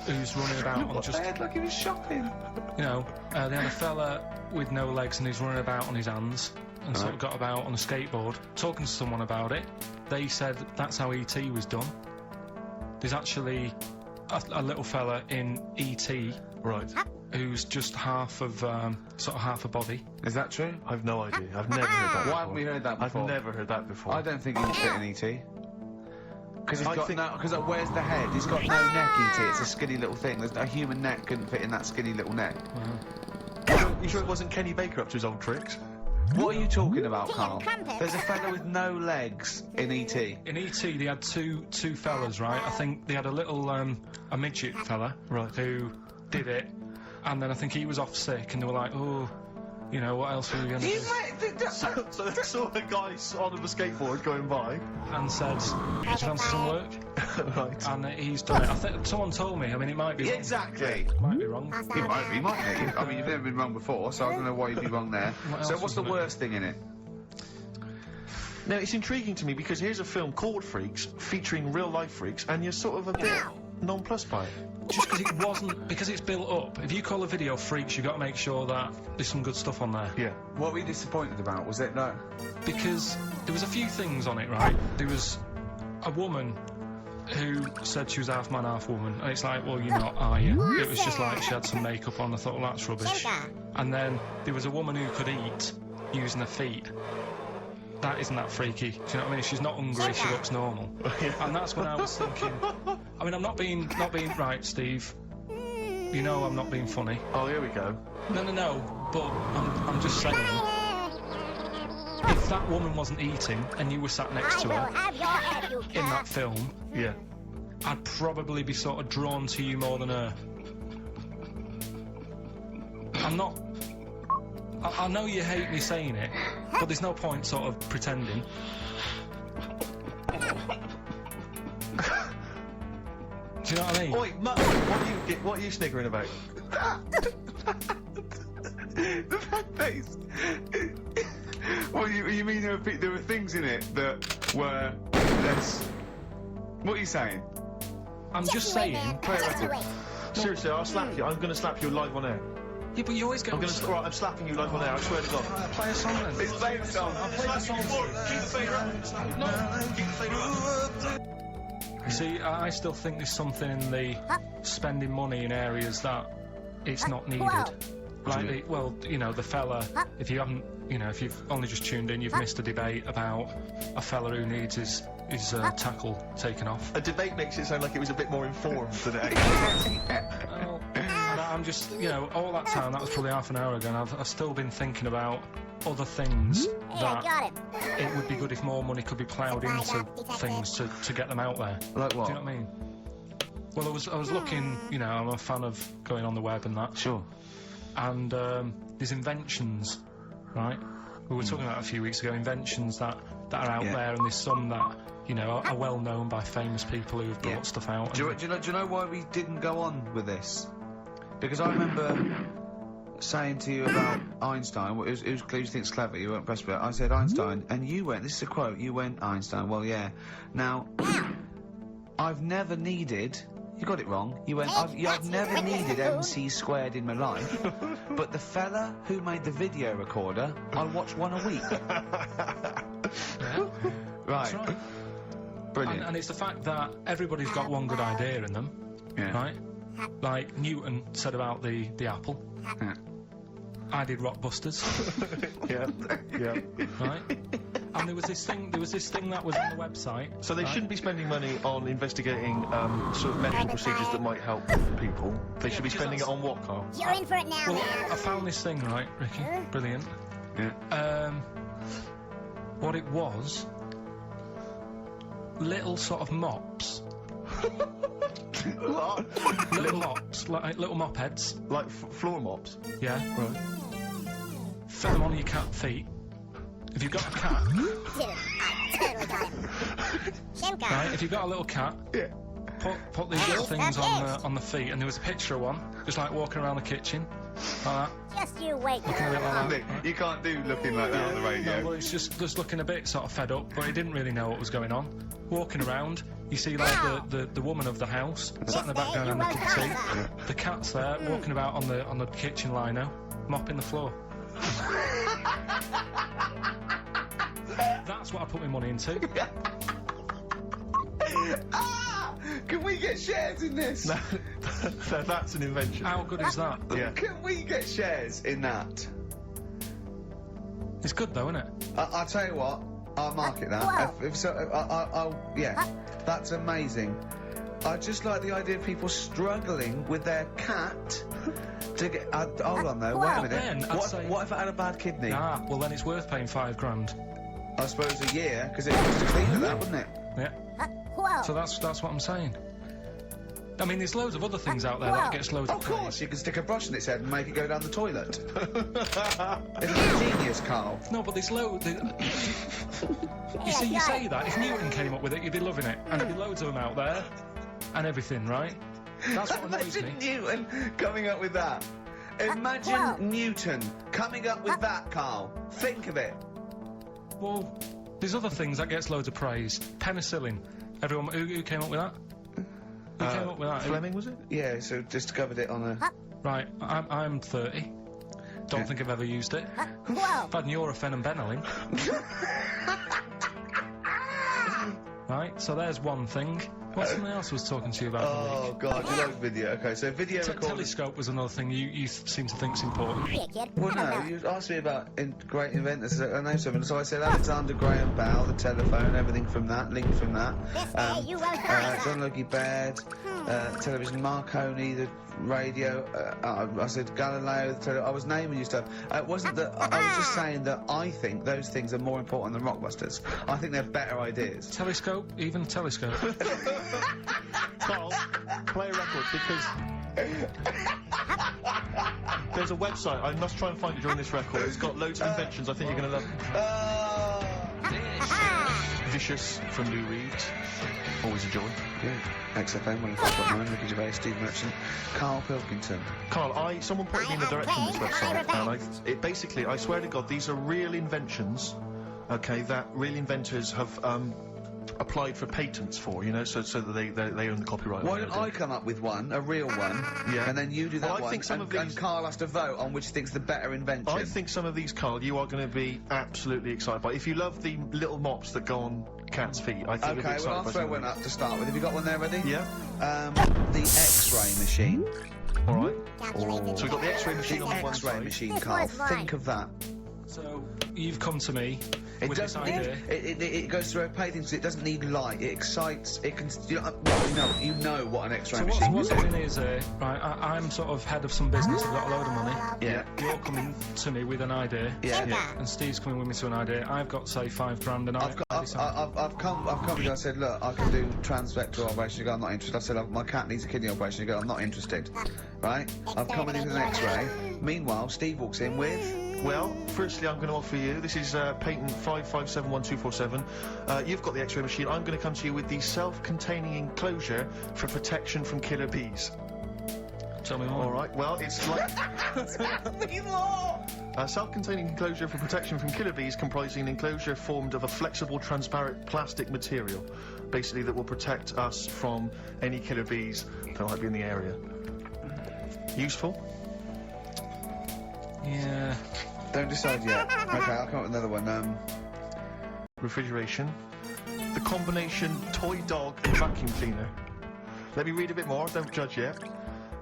who's running about on just... They had like he was shopping. You know, they had a fella with no legs and he's running about on his hands and sort of got about on a skateboard, talking to someone about it. They said that's how E.T. was done. There's actually a little fella in E.T. Right. Who's just half of, sort of half a body. Is that true? I've no idea. I've never heard that before. Why haven't we heard that before? I've never heard that before. I don't think he would fit in E.T. Because he's I got think- no... Because where's the head? He's got no neck, E.T. It's a skinny little thing. There's a human neck couldn't fit in that skinny little neck. You sure it wasn't Kenny Baker up to his old tricks? What are you talking about, Carl? There's a fella with no legs in E.T. In E.T. they had two fellas, right? I think they had a little, a midget fella, right, who did it, and then I think he was off sick, and they were like, oh, you know, what else are we going to do? So they saw a guy on a skateboard going by and said, "Could you fancy some work?" Right. And he's done it. I think someone told me. I mean, it might be wrong. Exactly. Might be wrong. It might be, mightn't it? I mean, you've never been wrong before, so I don't know why you'd be wrong there. So what's the worst thing in it? Now, it's intriguing to me because here's a film called Freaks, featuring real-life freaks, and you're sort of a bit nonplussed by it. Just because it wasn't, because it's built up. If you call a video Freaks, you've got to make sure that there's some good stuff on there. Yeah. What were you disappointed about? Was it no? Because there was a few things on it, right? There was a woman who said she was half man, half woman, and it's like, well, you're not, are you? It was just like she had some makeup on. I thought, well, that's rubbish. And then there was a woman who could eat using her feet. That isn't that freaky. Do you know what I mean? She's not hungry. She looks normal. And that's when I was thinking. I mean, I'm not being right, Steve. You know, I'm not being funny. Oh, here we go. No. But I'm just saying. If that woman wasn't eating and you were sat next to her in that film, yeah, I'd probably be sort of drawn to you more than her. I'm not. I know you hate me saying it, but there's no point sort of pretending. Do you know what I mean? Oi, Mutt, what are you sniggering about? The fact that well, you mean there were things in it that were less... What are you saying? I'm just saying... Seriously, I'll slap you. I'm going to slap you live on air. Yeah, but you always go... I'm slapping you live on air, I swear to God. Play a song then. Let's play the song. I'll play the song. Keep the fader up. No, keep the fader up. You see, I still think there's something in the spending money in areas that it's not needed. Like, the fella, if you haven't, if you've only just tuned in, you've missed a debate about a fella who needs his tackle taken off. A debate makes it sound like it was a bit more informed than it actually Well, and I'm just, all that time, that was probably half an hour ago, and I've still been thinking about other things that it would be good if more money could be ploughed into things to get them out there. Like what? Do you know what I mean? Well, I was looking, I'm a fan of going on the web and that. Sure. And there's inventions, right? We were talking about a few weeks ago, inventions that that are out there, and there's some that, you know, are well known by famous people who've brought stuff out. Do you know why we didn't go on with this? Because I remember saying to you about Einstein, who thinks clever, you weren't impressed with it. I said Einstein, and you went, this is a quote, you went, Einstein, well, yeah. Now, I've never needed, you got it wrong, you went, I've never needed MC squared in my life, but the fella who made the video recorder, I watch one a week. Yeah. Right. That's right. Brilliant. And it's the fact that everybody's got one good idea in them, right? Like Newton said about the apple. Yeah. I did Rockbusters. Yeah. Right? And there was this thing that was on the website. So they shouldn't be spending money on investigating sort of medical procedures that might help people. They should be spending it on what, Carl? You're in for it now, Well, man. I found this thing, right, Ricky? Brilliant. Yeah. What it was, little sort of mops. What? Little mops, like little mop heads. Like floor mops? Yeah. Right. Fit them on your cat feet. If you've got a cat, Didn't. I totally got him. Shimka. right? If you've got a little cat, Yeah. put these little things on the feet, and there was a picture of one, just like walking around the kitchen, like that. Just you wait, Looking a bit girl. like Nick, that. you can't do looking like that on the radio. No, well, it's just looking a bit sort of fed up, but he didn't really know what was going on. Walking around, you see like the woman of the house sat in the background having a cup of tea. The cat's there walking about on the kitchen lino, mopping the floor. That's what I put my money into. Can we get shares in this? No, that's an invention. How good is that? Yeah. Can we get shares in that? It's good though, isn't it? I'll tell you what, I'll market that. Whoa. If so, I'll yeah, that's amazing. I just like the idea of people struggling with their cat to get. Hold on though, wait a But then, minute. I'd say- What if I had a bad kidney? Well then it's worth paying $5,000. I suppose a year, because it was to clean that, wouldn't it? Yeah. Whoa. So that's what I'm saying. I mean, there's loads of other things out there that gets loads Of of course, praise. you can stick a brush in its head and make it go down the toilet. It's a genius, Carl. No, but there's loads. You see, you say that. If Newton came up with it, you'd be loving it. And there'd be loads of them out there, and everything, right? That's what annoys me. Imagine Newton coming up with that. Imagine Newton coming up with that, Carl. Think of it. Well, there's other things that gets loads of praise. Penicillin. Everyone, who came up with that? Who came up with that? Fleming, was it? Yeah, so discovered it on a... Right, I'm 30. Don't think I've ever used it. Whoa. I've had Nurofen and Benylin. Right, so there's one thing. What's something else I was talking to you about? Oh, God, you love video. Okay, so video recording... Telescope was another thing you seem to think's important. Here, kid. Well, I don't no, know. you asked me about great inventors. I know something. So I said Alexander Graham Bell, the telephone, everything from that, linked from that. This day you won't find John Logie Baird, television, Marconi, the radio. I said Galileo, the I was naming you stuff. It wasn't that. I was just saying that I think those things are more important than Rockbusters. I think they're better ideas. Telescope? Even a telescope? Carl, play a record because there's a website. I must try and find it during this record. It's got loads of inventions. I think you're going to love it. Vicious from Lou Reed. Always a joy. Yeah. XFM, 105.9, Ricky Gervais, Steve Merchant, Carl Pilkington. Carl, someone put me in the direction of this website, and it basically, I swear to God, these are real inventions, okay, that real inventors have applied for patents for, you know, so that they own the copyright. Why don't I come up with one, a real one, and then you do that Well, I one, think some of and these- Carl has to vote on which he thinks the better invention. I think some of these, Carl, you are going to be absolutely excited by. If you love the little mops that go on cats' feet, I think you'll be Okay, excited well, I'll by throw some of one these. up to start with. Have you got one there ready? Yeah. The X-ray machine. All right. Calculated. So we've got the X-ray machine on one X-ray side. machine, This Carl. one's mine. Think of that. So, you've come to me It with this doesn't idea. need. It goes through a pay thing, so it doesn't need light. It excites. It can. You know what an X-ray So machine what's is. happening is, right, I'm sort of head of some business, I've got a load of money. Yeah. You're coming to me with an idea. Yeah. And Steve's coming with me to an idea. I've got, say, $5,000 and I've come to you. I said, look, I can do transvector operation. You go, I'm not interested. I said, my cat needs a kidney operation. You go, I'm not interested. Right? I've come in with an X-ray. Meanwhile, Steve walks in with Well, firstly, I'm going to offer you, this is patent 5571247. You've got the X-ray machine. I'm going to come to you with the self-containing enclosure for protection from killer bees. Tell me more. All right, well, it's like... A self-containing enclosure for protection from killer bees comprising an enclosure formed of a flexible, transparent plastic material, basically that will protect us from any killer bees that might be in the area. Useful? Yeah. Don't decide yet. Okay, I'll come up with another one. Refrigeration. The combination toy dog and vacuum cleaner. Let me read a bit more, don't judge yet.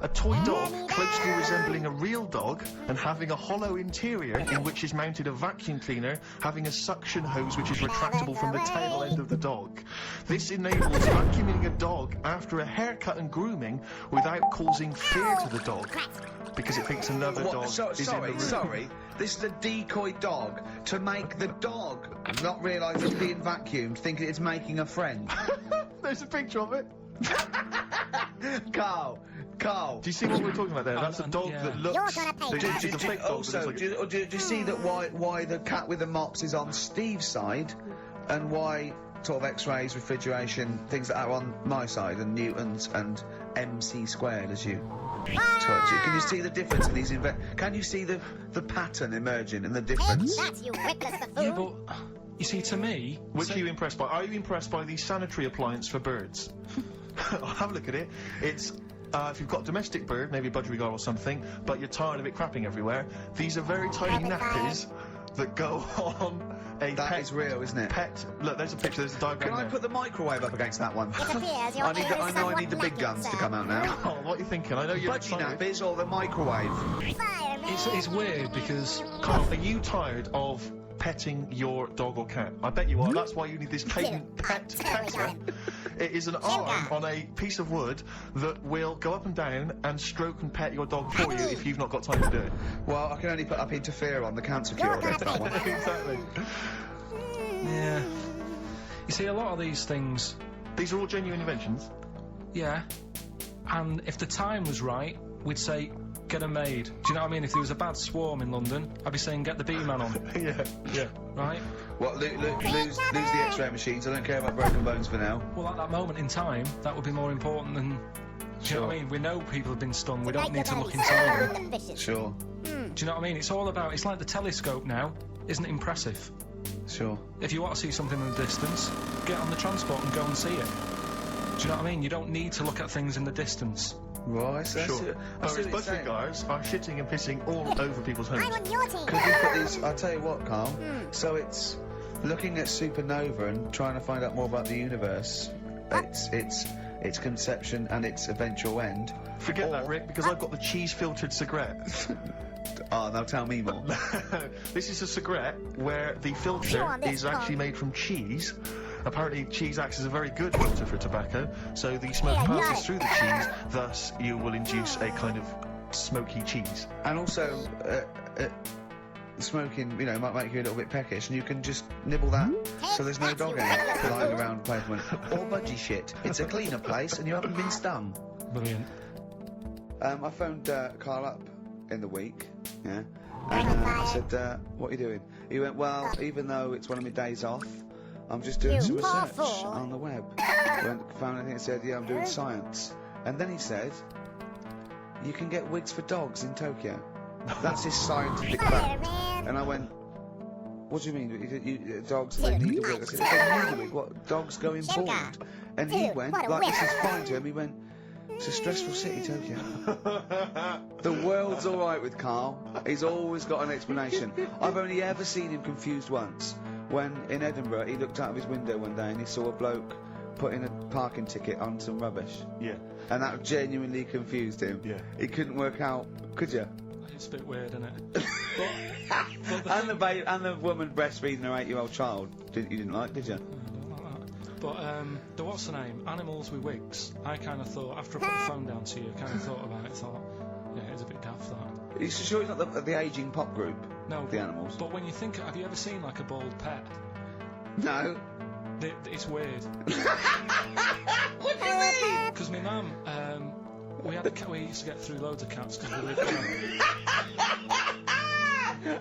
A toy dog closely resembling a real dog and having a hollow interior in which is mounted a vacuum cleaner having a suction hose which is retractable from the tail end of the dog. This enables vacuuming a dog after a haircut and grooming without causing fear to the dog, because it thinks another dog is in the room. Sorry. This is a decoy dog to make the dog not realise it's being vacuumed, thinking it's making a friend. There's a picture of it. Carl. Do you see what we're talking about there? That's a dog that looks... You're gonna pay It's a fake dog. Also, do you see that why the cat with the mops is on Steve's side, and why sort of X-rays, refrigeration, things like that are on my side, and Newton's and MC squared as you touch it? Can you see the difference in these? Can you see the pattern emerging and the difference? That's you witless buffoon. Yeah, but you see, to me, Which are you impressed by? Are you impressed by the sanitary appliance for birds? Have a look at it. It's... if you've got a domestic bird, maybe a budgerigar or something, but you're tired of it crapping everywhere, these are very tiny nappies that go on a That pet... is real, isn't it? Pet... Look, there's a picture, there's a diagram Can I there. put the microwave up against that one? It appears you're I need the big guns to come out now. Oh, what are you thinking? I know you're Budgie excited. nappies or the microwave? it's weird because Carl, are you tired of petting your dog or cat? I bet you are. That's why you need this patent pet petter. It is an arm on a piece of wood that will go up and down and stroke and pet your dog for you if you've not got time to do it. Well, I can only put up interferon, the cancer cure. gonna for that one. Exactly. yeah. You see, a lot of these things, These are all genuine inventions. yeah. And if the time was right, we'd say get them made. Do you know what I mean? If there was a bad swarm in London, I'd be saying get the bee man on. Yeah. Right? What, lose the X-ray machines? I don't care about broken bones for now. Well, at that moment in time, that would be more important than. Do you know what I mean? We know people have been stung. We don't need to look inside them. Sure. Do you know what I mean? It's all about. It's like the telescope now. Isn't it impressive? Sure. If you want to see something in the distance, get on the transport and go and see it. Do you know what I mean? You don't need to look at things in the distance. Right, Sure. Whereas budgerigars are shitting and pissing all over people's homes. I'm on your team. Could you put these... I'll tell you what, Carl. So it's looking at supernova and trying to find out more about the universe. Its conception and its eventual end. Forget that, Rick, because I've got the cheese-filtered cigarette. Oh, now tell me more. This is a cigarette where the filter is actually made from cheese. Apparently, cheese acts as a very good filter for tobacco, so the smoke passes through the cheese, thus you will induce a kind of smoky cheese. And also, smoking, you know, might make you a little bit peckish, and you can just nibble that, so there's no dog out lying around the pavement. Or budgie shit. It's a cleaner place, and you haven't been stung. Brilliant. I phoned Carl up in the week, yeah, and I said, what are you doing? He went, well, even though it's one of my days off, I'm just doing some research on the web. Found anything that said, yeah, I'm doing science. And then he said, you can get wigs for dogs in Tokyo. That's his scientific fact. And I went, what do you mean? Dogs, they need a wig. I said, they need a wig. What? Dogs going bald? And he went, like this is fine to him, he went, it's a stressful city, Tokyo. The world's alright with Carl. He's always got an explanation. I've only ever seen him confused once. When, in Edinburgh, he looked out of his window one day and he saw a bloke putting a parking ticket on some rubbish. Yeah. And that genuinely confused him. Yeah. He couldn't work out, could you? It's a bit weird, isn't it? And the woman breastfeeding her 8-year-old child. You didn't like, did you? But the what's the name? Animals with wigs. I kind of thought, after I put the phone down to you, I kind of thought about it, thought, yeah, it's a bit daft, that. Are you sure it's not the ageing pop group? No. The animals? But when you think, have you ever seen, like, a bald pet? No. It's weird. What do you mean? Because my mum, we had a cat, we used to get through loads of cats because we lived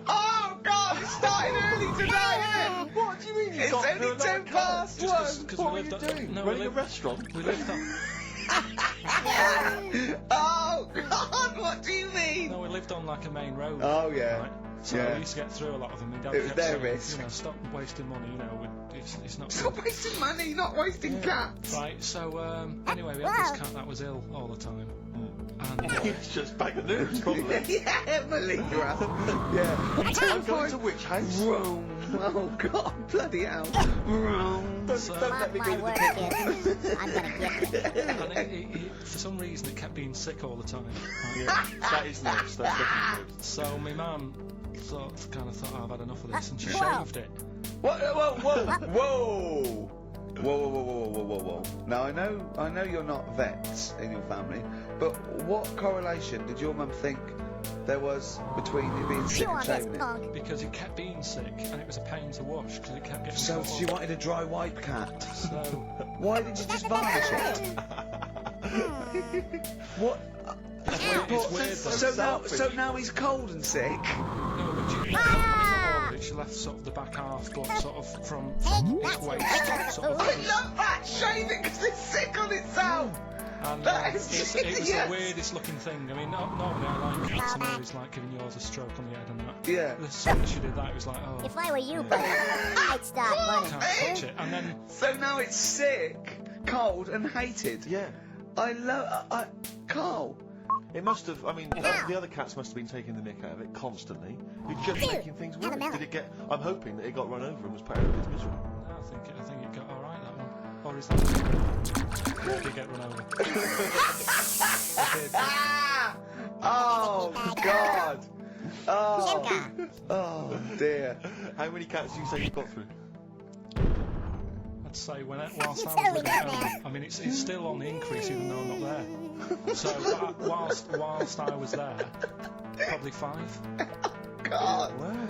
Oh, God, it's starting early today, isn't it? What do you mean you It's got only through 10 past one. Because What are you doing? Running a restaurant? We lived on. Oh, God, what do you mean? No, we lived on like a main road. Oh, yeah. Right? So Yeah. we used to get through a lot of them. My dad It was kept their saying, risk. You know, stop wasting money. You know, it's not. Stop good. wasting money, not wasting cats. Right. So anyway, we had this cat that was ill all the time, and It's just bag of news, probably. Yeah, Emily, yeah. I'm going to which house? Vroom. Oh, God, bloody hell. Vroom. so, Mark my words, kid. I'm gonna get it. and he, for some reason, it kept being sick all the time. Right? Yeah, that is nerves. That's definitely nerves. So my mum kind of thought, oh, I've had enough of this, and she Whoa. shaved it. Whoa, whoa, whoa, whoa. Whoa. Now, I know you're not vets in your family, but what correlation did your mum think there was between you being sick Chew and on this, shaving it? punk. Because he kept being sick, and it was a pain to wash because it kept getting So cut she off. wanted a dry wipe cat. So Why did you just varnish it? What? it's weird. Though. So now he's cold and sick. No, but you know, all of it, she left sort of the back half, but sort of from its waist, sort of. I love that shaving because it's sick on its own. And That is it was genius. the weirdest looking thing. I mean, normally I like cats, and always like giving yours a stroke on the head and that. Yeah. As soon as she did that, it was like, oh, If I were you, buddy, I'd start running. can't touch it. And then So now it's sick, cold, and hated. Yeah. I love. Carl. It must have, I mean, the other cats must have been taking the mick out of it constantly. You're just making things worse. Did it get, I'm hoping that it got run over and was part of its misery. no, I think it got all right, that one. Or is that? It did get run over. It did. Ah! Oh, God. Oh. Oh, dear. How many cats do you say you've got through? I'd say whilst I Totally was living got at home, I mean, it's still on the increase even though I'm not there. So whilst I was there, probably 5. God. Wow.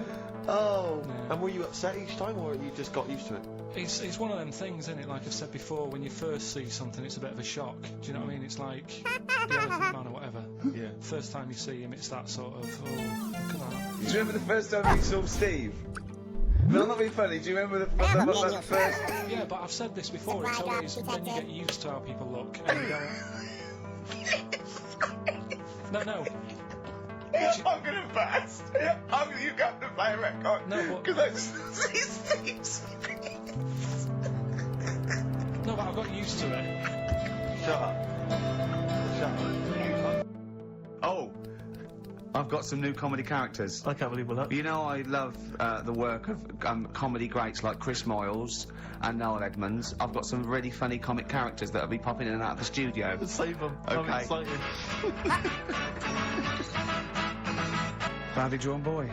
Oh. Yeah. And were you upset each time, or you just got used to it? It's one of them things, isn't it? Like I've said before, when you first see something, it's a bit of a shock. Do you know what I mean? It's like the Elephant Man or whatever. Yeah. First time you see him, it's that sort of, oh, look at that. Do you remember the first time you saw Steve? No, I'm not being funny. Do you remember the first? Yeah, but I've said this before. It's always then you get used to how people look, and you go. No. I'm gonna burst. You got to play a record. No, but- Because I just see Steve's face. No, but I've got used to it. Shut up. Shut up. Oh, I've got some new comedy characters. I can't believe we're that. You know I love the work of comedy greats like Chris Moyles and Noel Edmonds. I've got some really funny comic characters that'll be popping in and out of the studio. Save them. Okay. I'm excited. Badly Drawn Boy.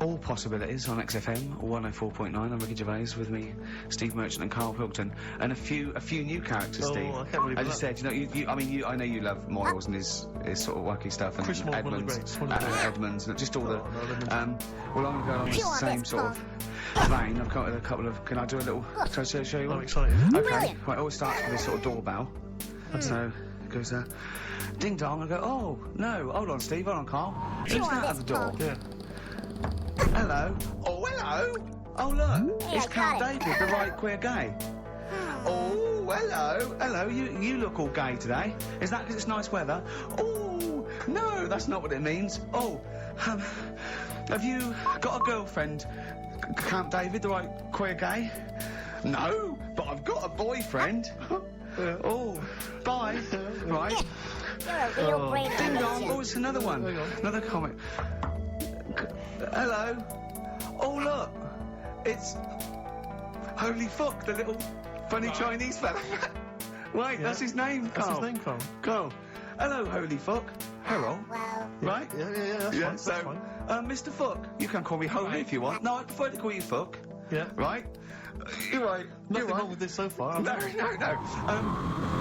All possibilities on XFM 104.9. I'm Ricky Gervais with me, Steve Merchant and Carl Pilkington, and a few new characters. Oh, Steve. I can't believe I that. just said, I know you love Moyles and his sort of wacky stuff, and Chris Moyles, one of the Edmonds, greats, one of the greats. Edmonds, and just all the. no, Edmonds. Well, I'm going to go on the Chew on same this, sort of vein. I've got a couple of. Can I do a little? Can I show you one? I'm excited. Okay. Brilliant. Right, it always starts with this sort of doorbell. So it goes ding dong. I go, oh no, hold on, Steve, hold on, Carl. Who's on that at this, the door? punk. Yeah. Hello. Oh, hello. Oh, look. Hey, It's I Count got it. David, the right queer gay. Oh, hello. Hello. You look all gay today. Is that because it's nice weather? Oh, no, that's not what it means. Oh, have you got a girlfriend, Count David, the right queer gay? No, but I've got a boyfriend. Oh, bye. Right. You're a real brain Ding dong. amateur. Oh, it's another one. Hang on. Another comic. Hello. Oh, look. It's Holy Fuck, the little funny Chinese fella. Wait, that's his name, That's Carl. his name, Carl. Carl. Hello, Holy Fuck. Hello. Well, Right? Yeah, that's Yeah, fine. That's so, fine. Mr. Fuck, you can call me Holy if you want. No, I prefer to call you Fuck. Yeah. Right? You're right. You're Nothing right. wrong with this so far. No.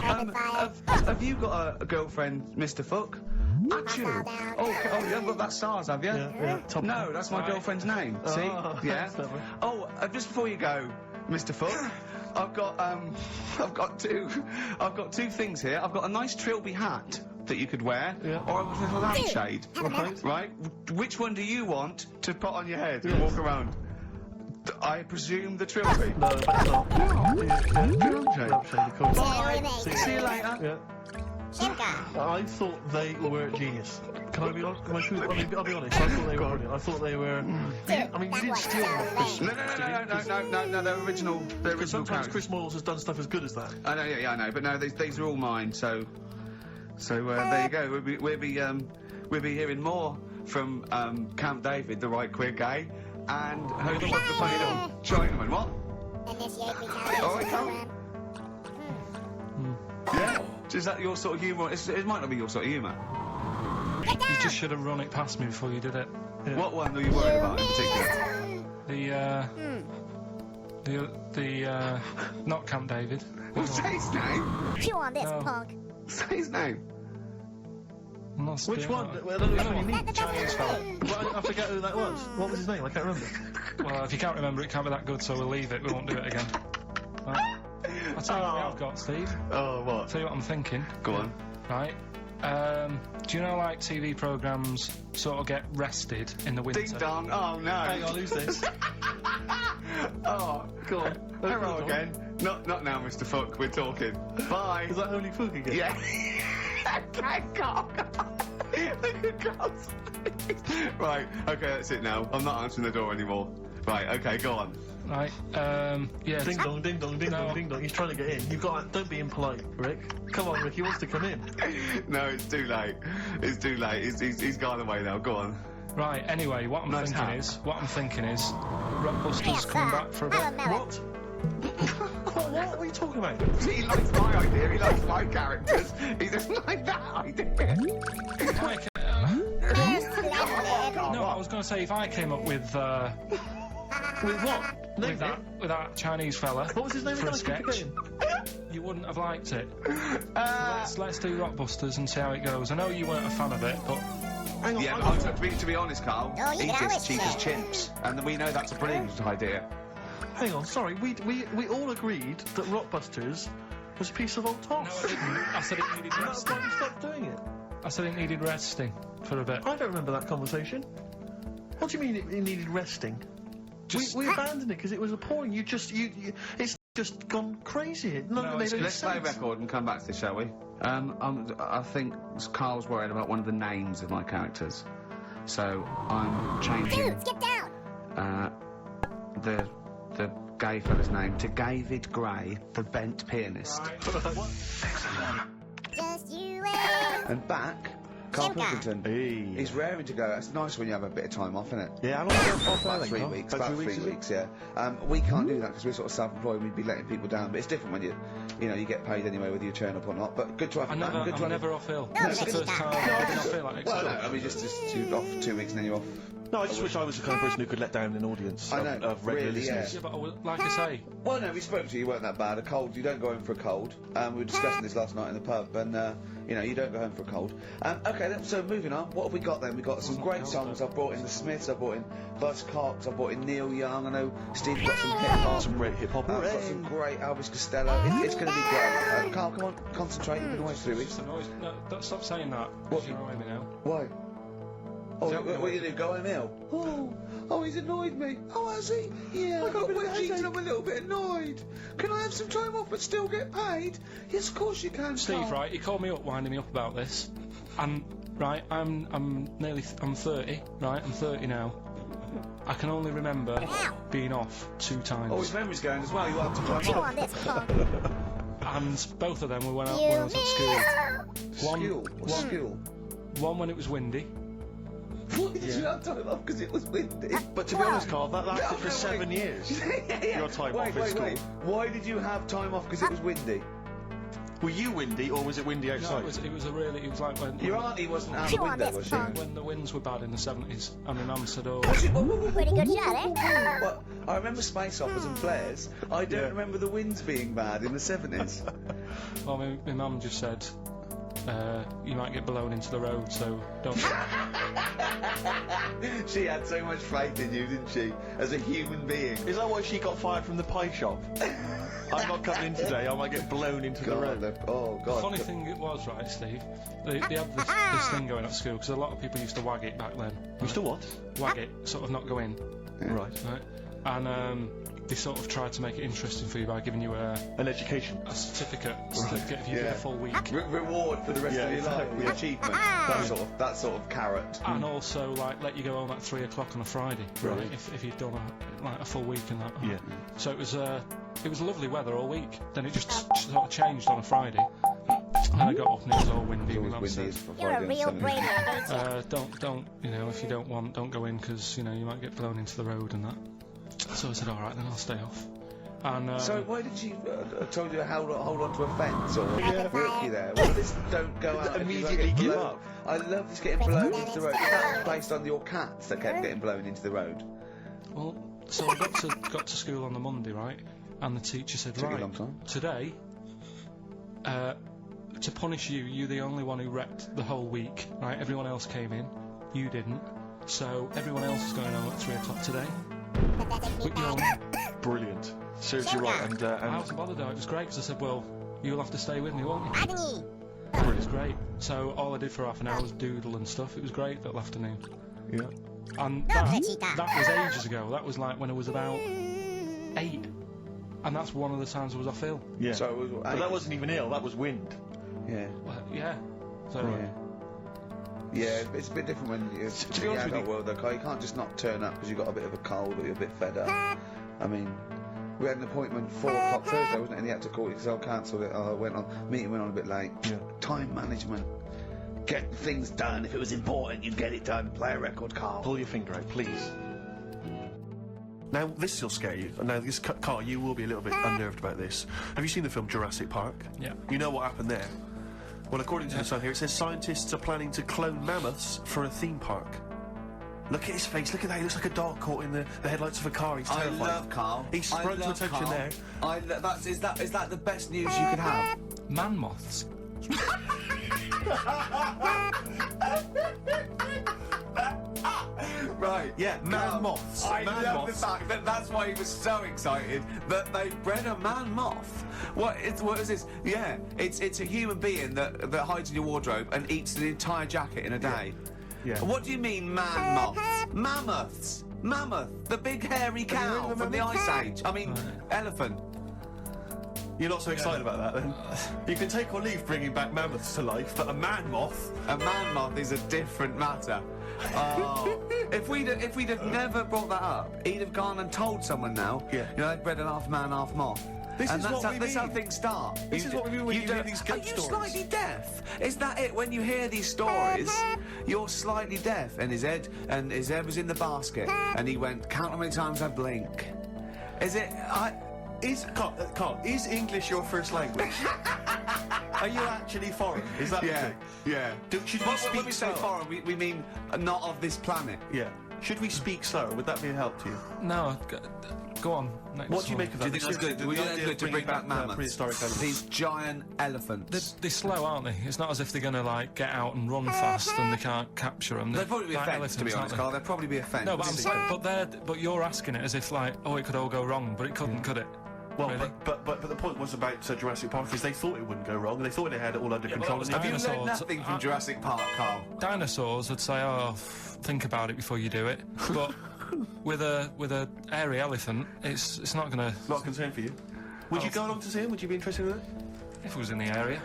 Have you got a girlfriend, Mr. Fuck? Achoo. Oh, you haven't got that stars, have you? Yeah. Top No, that's my girlfriend's name. See? Oh, Yeah. that's clever. Oh, just before you go, Mr. Fuck, I've got two things here. I've got a nice Trilby hat that you could wear, or a little lampshade. Right? Which one do you want to put on your head and walk around? I presume the trilby. No, that's not. See you later. Yeah. I thought they were genius. Can I be honest? I'll be honest. I thought they were brilliant. I thought they were. I mean, you didn't steal them. No, they're original. They're original. Sometimes characters. Chris Moyles has done stuff as good as that. I know, yeah, I know, but no, these are all mine. So there you go. We'll be hearing more from Camp David, the right queer gay, and who the funny little Chinaman. What? Oh, I can't. Yeah. Is that your sort of humour? It might not be your sort of humour. You just should have run it past me before you did it. Yeah. What one were you worried about in particular? The not Camp David. What's his name? Chew on this, No. punk. Say his name. Which one? Well, I don't know which one you mean. Chinese fella. Well, I forget who that was. What was his name? I can't remember. Well, if you can't remember, it can't be that good, so we'll leave it. We won't do it again. Right. I'll tell you what I've got, Steve. Oh, what? I'll tell you what I'm thinking. Go on. Right. Do you know, like, TV programmes sort of get rested in the winter? Ding dong. Oh no. Hang on, who's this? Oh, Go on. hello again. Not now, Mr. Fuck. We're talking. Bye. Is that Holy Fook again? Yeah. Thank God. Right. Okay, that's it now. I'm not answering the door anymore. Right. Okay, go on. Right. Yeah. Ding dong, ding dong, ding No. dong, ding dong. He's trying to get in. You've got. Don't be impolite, Rick. Come on, Rick. He wants to come in. No, it's too late. It's too late. He's gone away now. Go on. Right. Anyway, what I'm Nice thinking is, Rockbusters coming back for a bit. What? What are you talking about? He likes my idea. He likes my characters. He doesn't like that idea. Like, no, I was going to say if I came up with With what? with that Chinese fella What was his name for again? a I keep sketch, forgetting. you wouldn't have liked it. Let's do Rockbusters and see how it goes. I know you weren't a fan of it, but Hang on. Yeah, hang on. to be honest, Carl, Oh, you he's can as always cheap as say. chimps, and we know that's a brilliant idea. Hang on, sorry, we all agreed that Rockbusters was a piece of old no, toss. I didn't. I said it needed And that's resting. why we stopped doing it. I said it needed resting for a bit. I don't remember that conversation. What do you mean it needed resting? We abandoned it because it was appalling. It's just gone crazy. None of it made any Let's play a sense. record and come back to this, shall we? I think Carl's worried about one of the names of my characters, so I'm changing Dudes, get down. the gay fella's name to David Gray, the bent pianist. Just you and... And back, Carl Simca. Pilkington. Hey. He's raring to go. It's nice when you have a bit of time off, isn't it? Yeah, how long have you been off there About then, 3 Carl? weeks. About About 3 3 weeks, is it? weeks, yeah. We can't do that because we're sort of self-employed. We'd be letting people down, but it's different when you get paid anyway, whether you turn up or not. But good to have I'm you back. Good to have never off ill. No, It's the but first you time can't. I've been off ill like next Well, no, week. I mean just you off 2 weeks and then you're off. No, I just wish I was the kind of person who could let down an audience I know, of regular really, yeah. listeners. Yeah, but like I say, Well, no, we spoke to you. You weren't that bad. A cold, you don't go home for a cold. We were discussing this last night in the pub, and you don't go home for a cold. Okay, then, so moving on. What have we got then? We've got some great songs. I've brought in the Smiths. I've brought in Buzz Cox. I've brought in Neil Young. I know Steve's got some hip hop. Some great hip hop. I've got some great Elvis Costello. It's going to be great. Carl, come on, concentrate. You've been away 3 weeks. no, don't stop saying that. What? You're annoying me now. Why? Oh, Is that what you do? Go home ill? Oh, he's annoyed me. Oh, has he? Yeah. I got wet jeans and I'm a little bit annoyed. Can I have some time off but still get paid? Yes, of course you can, Steve, Carl. right? He called me up, winding me up about this, and right, I'm 30, right? I'm 30 now. I can only remember being off 2 times. Oh, his memory's going as well. You have to time Chew off. on this, punk. And both of them were when I was at school. School? One when it was windy. What did you have time off because it was windy? But to be honest, Carl, that lasted for 7 years. Your time off at school. Why did you have time off because it was windy? Were you windy or was it windy No, outside? it was like when Your auntie wasn't out the Chew on window, this, was she? punk. when the winds were bad in the 70s, and my mum said, "Oh, Pretty good shot, eh? Well, I remember space operas and flares. I don't remember the winds being bad in the 70s. well, my mum just said, you might get blown into the road, so don't. She had so much faith in you, didn't she? As a human being. Is that why she got fired from the pie shop? I'm not coming in today, I might get blown into the road. Oh, The God. funny thing it was, right, Steve, they had this thing going at school, because a lot of people used to wag it back then. Used to what? Wag it, sort of not go in. Right. Right? And they sort of tried to make it interesting for you by giving you An education. a certificate if you did a full week. Reward for the rest of your life, exactly. the achievement. That sort of carrot. And also, like, let you go home at 3 o'clock on a Friday, Right. if you'd done a full week and that. Yeah. So it was lovely weather all week. Then it just sort of changed on a Friday, and I got up and it was all windy. It My was mum windy said, as You're a real brainy, don't, you know, if you don't want, don't go in, because, you know, you might get blown into the road and that. So I said, all right, then I'll stay off. And So why did she told you to hold on to a fence or work you there? Well, this don't go out Immediately give up. I love this getting blown into the road. Is that based on your cats that kept getting blown into the road? well, so I got to school on the Monday, right? And the teacher said, Took you a right, long time. today, to punish you, you're the only one who wrecked the whole week, right? Everyone else came in, you didn't. So everyone else is going home at 3 o'clock today. But you know, Brilliant. Serves you right. And I wasn't bothered though. It was great because I said, well, you'll have to stay with me, won't you? Agony. And it was great. So all I did for half an hour was doodle and stuff. It was great that afternoon. yeah. And that was ages ago. That was like when I was about 8. And that's one of the times I was off ill. Yeah. So it was, But that wasn't even ill, that was wind. Yeah. Well, yeah. So Yeah, it's a bit different when you're To be honest with adult you- world, though. You can't just not turn up because you've got a bit of a cold or you're a bit fed up. I mean, we had an appointment 4 o'clock Thursday, wasn't it? And he had to call you because I cancelled it. Meeting went on a bit late. Yeah. Time management. Get things done. If it was important, you'd get it done. Play a record, Carl. Pull your finger out, please. Now, this will scare you. Now, this, Carl, you will be a little bit unnerved about this. Have you seen the film Jurassic Park? Yeah. You know what happened there? Well, according to the Sun here, it says scientists are planning to clone mammoths for a theme park. Look at his face, look at that, he looks like a dog caught in the headlights of a car, he's terrified. I love Carl. He sprung to attention there. Is that the best news you could have? man moths. Right. Yeah, man moths. I Man love moths. the fact that that's why he was so excited that they bred a man moth. What is this? Yeah, it's a human being that hides in your wardrobe and eats an entire jacket in a day. Yeah. What do you mean, man moths? Mammoths. Mammoth, the big hairy cow from the Ice Age. I mean, elephant. You're not so excited about that then? You can take or leave bringing back mammoths to life, but a man moth? A man moth is a different matter. Oh, if we'd have never brought that up, he'd have gone and told someone now. Yeah. You know, they'd bred an half man, half moth. This and is what we that's how mean. things start. This is what we mean when you hear don't- these Are ghost you stories. slightly deaf? Is that it? When you hear these stories, you're slightly deaf. And his head was in the basket, and he went, count how many times I blink. Is it? Carl, is English your first language? Are you actually foreign? Is that the Yeah, thing? yeah. Should we When speak we say slower? foreign, we mean not of this planet. Yeah. Should we speak slower? Would that be a help to you? No, go on. Next What do you one. make of Do that? you think that's good? The Would you think idea that's of good to bringing bring back mammoths? prehistoric animals. These giant elephants. They're slow, aren't they? It's not as if they're going to like get out and run fast and they can't capture them. They'd probably be a fence, to be honest, Carl. They'd probably be a fence. No, but I'm saying, but you're asking it as if like, oh, it could all go wrong, but it couldn't, could it? Well, Really? but the point was about Jurassic Park is they thought it wouldn't go wrong, and they thought they had it all under Yeah, but control. that was and they Have you didn't. learned Dinosaurs. nothing from Jurassic Park, Carl? Dinosaurs would say, oh, think about it before you do it. But with a hairy elephant, it's not going to. Not a concern for you. Would you go along to see him? Would you be interested in that? If it was in the area.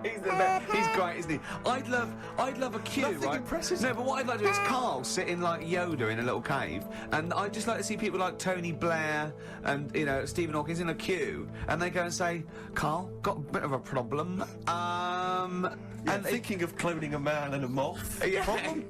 He's the best. He's great, isn't he? I'd love a queue, Nothing right? impresses No, but what I'd like to do is Carl sitting like Yoda in a little cave, and I'd just like to see people like Tony Blair and Stephen Hawking in a queue, and they go and say, "Carl, got a bit of a problem." And thinking of cloning a man and a moth. Yeah. Problem?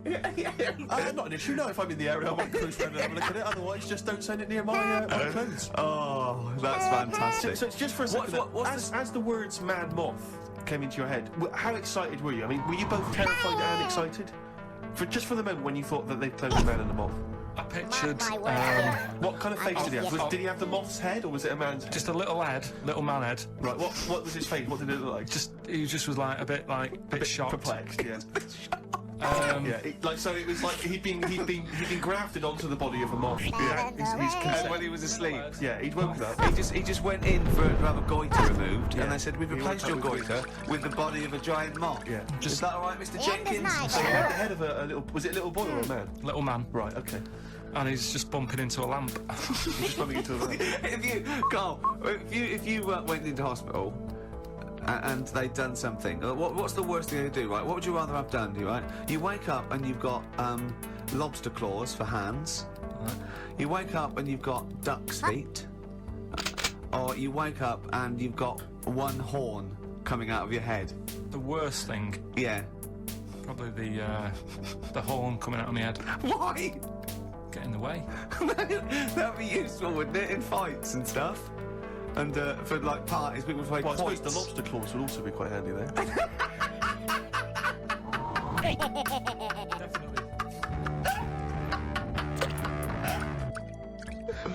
Not an issue. No, if I'm in the area, I might cruise around and have a look at it. Otherwise, just don't send it near my clothes. Oh, that's fantastic. So it's just for a second. What's as the words "man moth" came into your head, how excited were you? I mean, were you both terrified and excited? Just for the moment when you thought that they'd cloned a man and a moth. I pictured Mark my words. What kind of face did he have? Did he have the moth's head, or was it a man's head? just a little head, little man head. Right, what was his face? What did it look like? He just was like a bit shocked. Perplexed, yeah. Yeah. So it was like he'd been grafted onto the body of a moth. Yeah. And when he was asleep. Yeah, he'd woken up. He just went in to have a goiter removed, Yeah. and they said, we've He replaced woke your up with goiter with the body of a giant moth. Yeah. Is that all right, Mr. The end is Jenkins? nice. So he had the head of a little. Was it a little boy or a man? Little man, Right. Okay. and he's just bumping into a lamp. Just bumping into a man. If you went into hospital and they'd done something, what's the worst thing they do, right? What would you rather have done, right? You wake up and you've got lobster claws for hands. You wake up and you've got duck's feet. Or you wake up and you've got one horn coming out of your head. The worst thing, Yeah. probably the horn coming out of my head. Why? Get in the way. That'd be useful, wouldn't it, in fights and stuff? And for like parties, people play Well, I suppose quoits. the lobster claws would also be quite handy there.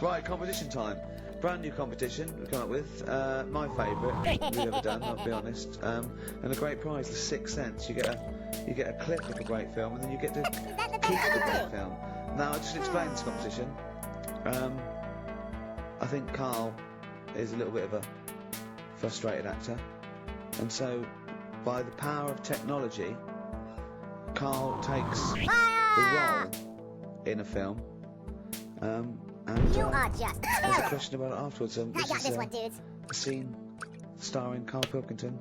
Right, competition time. Brand new competition we've come up with. My favourite we've ever done, I'll be honest. And a great prize, the Sixth Sense. You get a clip of a great film, and then you get to keep the great film. Now, I'll just explain this competition. I think Carl is a little bit of a frustrated actor, and so by the power of technology, Carl takes the role in a film. And You are just there's a terrible. question about it afterwards. I got this one, dudes. a scene starring Carl Pilkington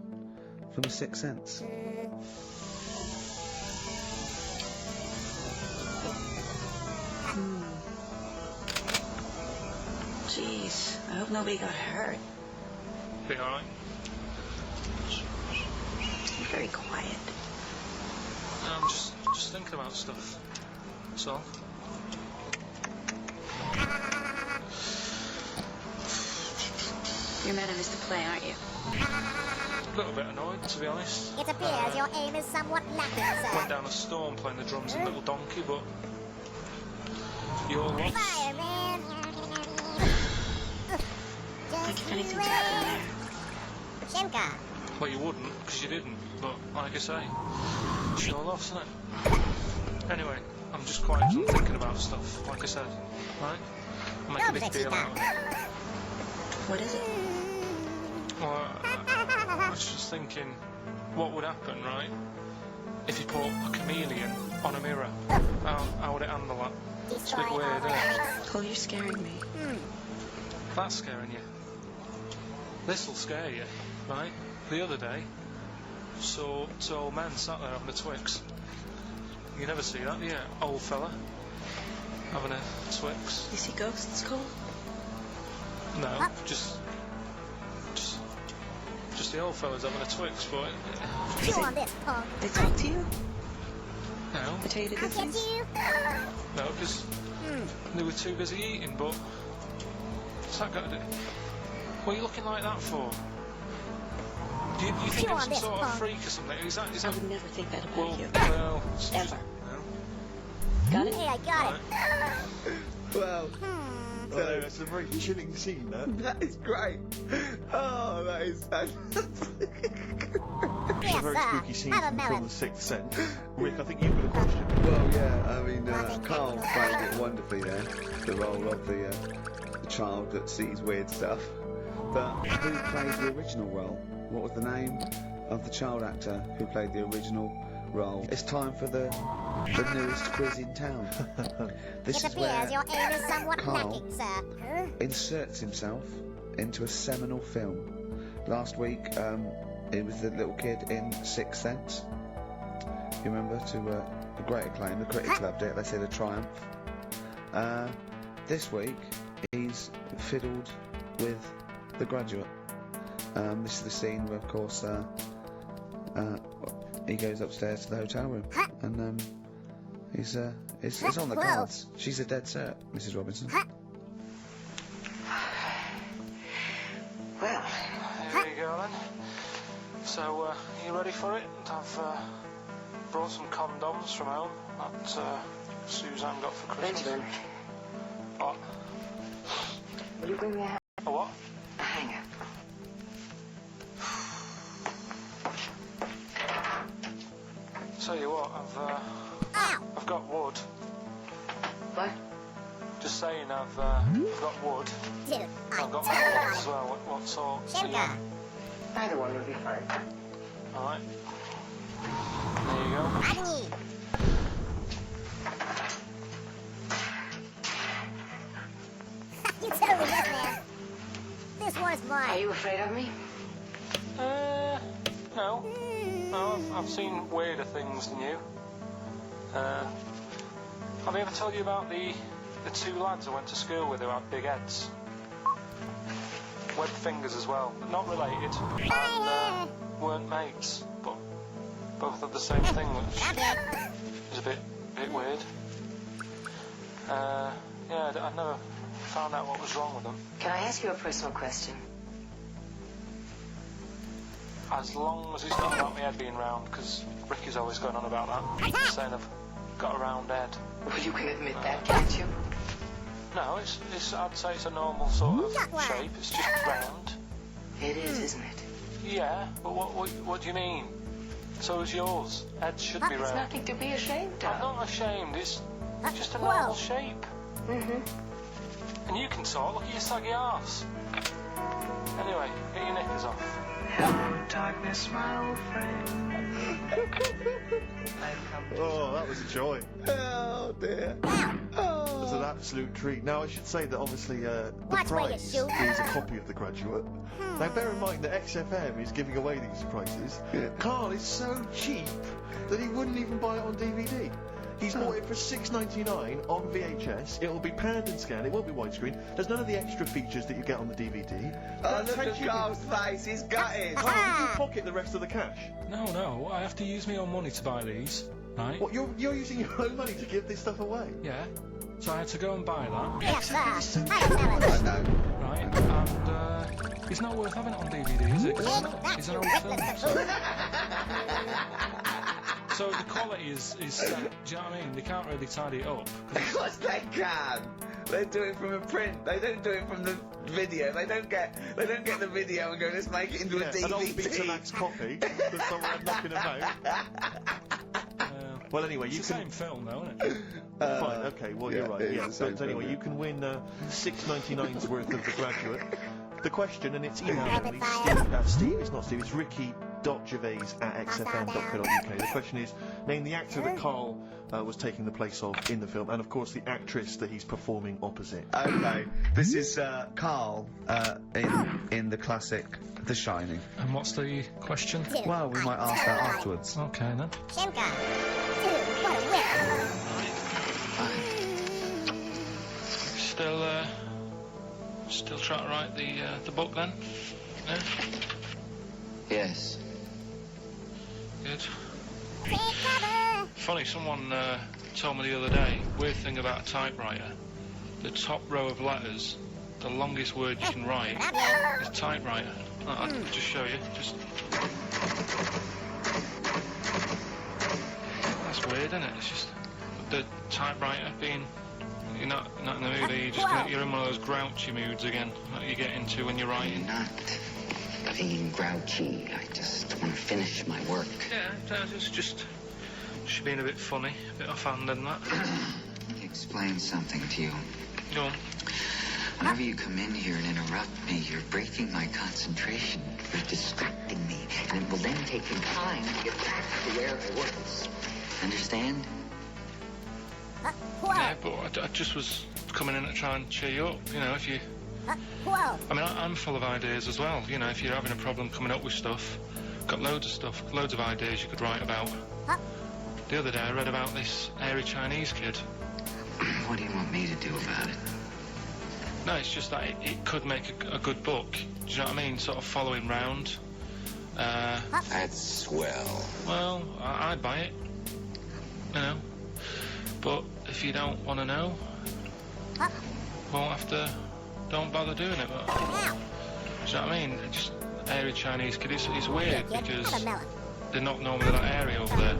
from The Sixth Sense. Jeez, I hope nobody got hurt. Be alright. You're very quiet. I'm just thinking about stuff. That's all. You're mad I missed the play, aren't you? A little bit annoyed, to be honest. It appears your aim is somewhat lacking, Went sir. down a storm playing the drums in Little Donkey, but your loss. Fireman! Like if anything's happened there. Shimka! Well, you wouldn't, because you didn't. But like I say, it's your loss, isn't it? Anyway, I'm just quiet 'cause I'm thinking about stuff, like I said. Right? I'll make a big deal out of it. What is it? Well, I was just thinking, what would happen, right, if you put a chameleon on a mirror? How would it handle that? It's a bit weird, isn't it? Oh, you're scaring me. That's scaring you. This'll scare you, right? The other day, saw two old men sat there having a Twix. You never see that, do you? Old fella having a Twix. You see ghosts, Cole? No, just the old fella's having a Twix, but Chew on this, punk. They talk to you? no, They tell you to do I'll get things? you. no, because they were too busy eating. But what's that got to do? What are you looking like that for? Do you think Chew I'm on some this, sort of punk. freak or something? Is I that would never think that about well, you. well, Ever. no. Got it? Hey, I got it. Well, Oh, that's a very chilling scene, that. that is great. Oh, that is fantastic. It's a Yes, very sir. spooky scene Have a from melon. The Sixth Sense. Rick, I think you've got a question. Well, yeah, I mean, Nothing Carl taken played away. it wonderfully there, the role of the child that sees weird stuff. But who played the original role? What was the name of the child actor who played the original role? It's time for the newest quiz in town. This It is where appears your aim is somewhat Carl lacking, sir. inserts himself into a seminal film. Last week, it was the little kid in Sixth Sense. You remember, to a great acclaim. The critics loved it. They said a triumph. This week, he's fiddled with The Graduate. This is the scene where, of course, he goes upstairs to the hotel room, and it's on the cards. She's a dead cert, Mrs. Robinson. Well, Here you go then. So, you ready for it? I've brought some condoms from home that Suzanne got for Christmas. Benjamin, What? Will you bring me a what? hanger? Tell you what, I've got wood. What? Just saying, I've got wood. Dude, I've got I'm metal as well. What sort? Sugar. Either one will be fine. All right. There you go. Agony. You totally missed, man. This one's Are mine. you afraid of me? No. No, I've seen weirder things than you. Have I ever told you about the two lads I went to school with who had big heads? Webbed fingers as well, but not related. And weren't mates, but both had the same thing, which is a bit weird. Yeah, I never found out what was wrong with them. Can I ask you a personal question? As long as it's not about my head being round, because Ricky's always going on about that, saying I've got a round head. Well, you can admit that, can't you? No, it's I'd say it's a normal sort of shape. It's just round. It is, isn't it? Yeah, but what do you mean? So is yours. Head should be There's round. nothing to be ashamed I'm of. not ashamed. It's just a normal shape. Mm-hmm. And you can talk. Look at your saggy arse. Anyway, get your knickers off. Hello, darkness, my old friend. Oh, that was a joy. Oh dear. It was an absolute treat. Now, I should say that obviously the Watch where you prize shoot. is a copy of The Graduate. Now, bear in mind that XFM is giving away these prizes. Carl is so cheap that he wouldn't even buy it on DVD. He's bought it for $6.99 on VHS. It'll be panned and scanned. It won't be widescreen. There's none of the extra features that you get on the DVD. Oh, look at Carl's face. He's got it. Carl, did you pocket the rest of the cash? No, I have to use my own money to buy these, right? What, you're using your own money to give this stuff away? Yeah. So I had to go and buy that, Yes, sir. I know. right? And it's not worth having it on DVD, is it? 'Cause it's an old film. So the quality is set. Do you know what I mean? They can't really tidy it up. Of course they can. They do it from a print. They don't do it from the video. They don't get the video and go, let's make it into a DVD. An old Betamax copy that someone had knocking about. Well, anyway, you It's the can. same film, though, isn't it? Fine, okay, well, you're right. it is Yeah, the same but anyway, film, you can win $6.99's worth of The Graduate. The question, and it's email Rapid only. fire. Steve, it's not Steve, it's ricky.gervais@xfm.co.uk. The question is, name the actor that Carl was taking the place of in the film, and of course the actress that he's performing opposite. Okay, this is Carl in the classic The Shining. And what's the question? Well, we might ask that afterwards. Okay, then. Shimka. Dude, what a whip. Still trying to write the book, then? Yeah? Yes. Good. Take cover. Funny, someone told me the other day, weird thing about a typewriter, the top row of letters, the longest word you can write is typewriter. I'll just show you. That's weird, isn't it? It's just the typewriter being... You're not in the mood, you're in one of those grouchy moods again, that you get into when you're writing. I'm not being grouchy. I just want to finish my work. Yeah, it's just being a bit funny, a bit offhand and that. Let me explain something to you. Go on. Whenever you come in here and interrupt me, you're breaking my concentration. You're distracting me. And it will then take me time to get back to where I was. Understand? Yeah, but I just was coming in to try and cheer you up, you know, if you... Whoa. I mean, I'm full of ideas as well, you know, if you're having a problem coming up with stuff, got loads of stuff, loads of ideas you could write about. The other day I read about this hairy Chinese kid. What do you want me to do about it? No, it's just that it could make a good book, do you know what I mean, sort of following round. That's swell. Well, I'd buy it, you know, but if you don't want to know, won't have to, don't bother doing it. But, do you know what I mean? Just hairy Chinese kid, it's weird because they're not normally that hairy over there.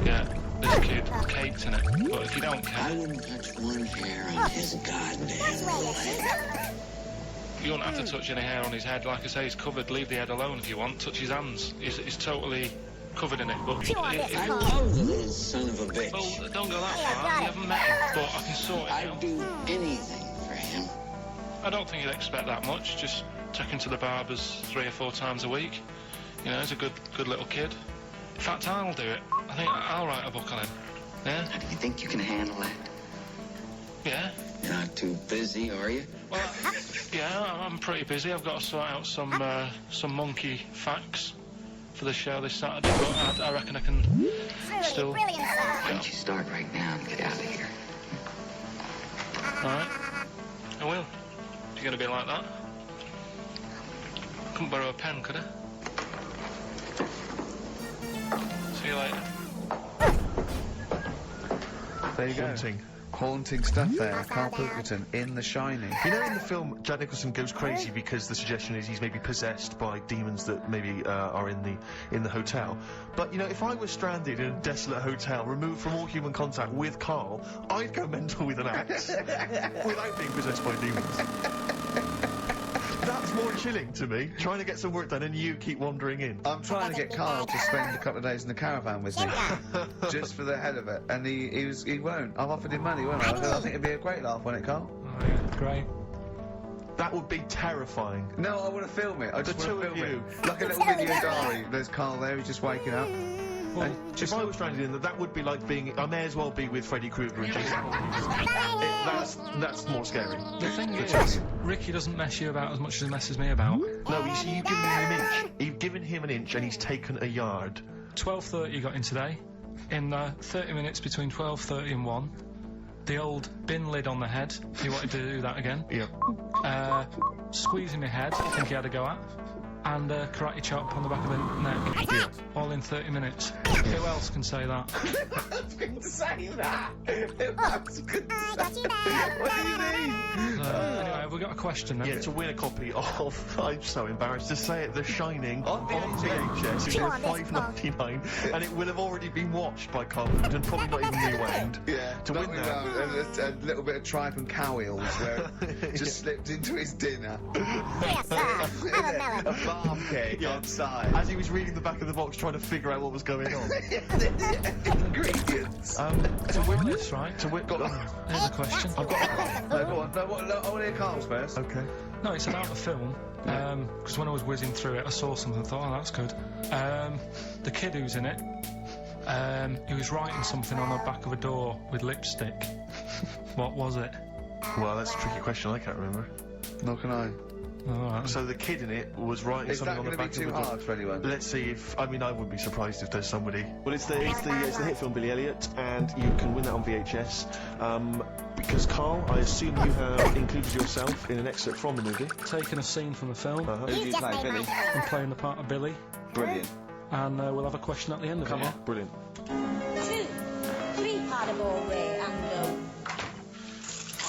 Yeah, there's kid caked in it. But if you don't care, I wouldn't touch one hair on his goddamn head. you won't have to touch any hair on his head. Like I say, he's covered. Leave the head alone if you want. Touch his hands. He's totally covered in it. But I love the little son of a bitch. well, don't go that far. You haven't met him, but I can sort it I'd out. do anything for him. I don't think you'd expect that much. Just take him to the barbers 3 or 4 times a week. You know, he's a good little kid. In fact, I'll do it. I think I'll write a book on him. Yeah? How do you think you can handle that? Yeah? You're not too busy, are you? Well, yeah, I'm pretty busy. I've got to sort out some monkey facts for the show this Saturday, but I reckon I can still... Why don't you start right now and get out of here? Alright. I will. If you're going to be like that. Couldn't borrow a pen, could I? See you later. There you go. Haunting stuff there. Carl Pilkington in The Shining. You know, in the film, Jack Nicholson goes crazy because the suggestion is he's maybe possessed by demons that maybe are in the hotel. But you know, if I was stranded in a desolate hotel, removed from all human contact with Carl, I'd go mental with an axe without being possessed by demons. That's more chilling to me. Trying to get some work done and you keep wandering in. I'm trying to get Carl to spend a couple of days in the caravan with me, just for the hell of it, and he won't. I've offered him money, won't I? I think it'd be a great laugh, won't it, Carl? Oh, yeah, great. That would be terrifying. No, I want to film it. I just The want to two of film you. it. Like a little video diary. There's Carl there, he's just waking up. Well, if I was stranded in that would be like being... I may as well be with Freddy Krueger and Jason That's more scary. The thing is, Ricky doesn't mess you about as much as he messes me about. No, you've given him an inch. You've given him an inch and he's taken a yard. 12:30 got in today. In 30 minutes between 12:30 and 1, the old bin lid on the head, he wanted to do that again. Yeah. Squeezing my head, I think he had a go at. And karate chop on the back of the neck. Yeah. All in 30 minutes. Who else can say that? I was going to say that. I was going to say that. What do you mean? Anyway, have we got a question then? Yeah, to win a copy of, I'm so embarrassed to say it, The Shining on VHS, it's $5.99, and it will have already been watched by Carl and probably not even rewound. Yeah, to win that. A little bit of tripe and cow eels where it just slipped into his dinner. Yes, sir. Have a melon. A farm cake outside. As he was reading the back of the box trying to figure out what was going on. Ingredients. To win this, right? To win... Here's a question. I've got... No, go on. No, I want to hear Carl's first. Okay. No, it's about the film. Because when I was whizzing through it, I saw something and thought, oh, that's good. The kid who's in it, he was writing something on the back of a door with lipstick. What was it? Well, that's a tricky question, I can't remember. Nor can I. Alright. So the kid in it was writing something on the back of the door. Is that going to be too hard for anyone? Let's see if... I mean, I wouldn't be surprised if there's somebody... Well, it's the hit film Billy Elliot, and you can win that on VHS. Because, Carl, I assume you have included yourself in an excerpt from the movie. Taking a scene from the film. Who do you play, Billy? I'm playing the part of Billy. Brilliant. And we'll have a question at the end of it. Come on. Brilliant. 2, 3 Potable Ray and go.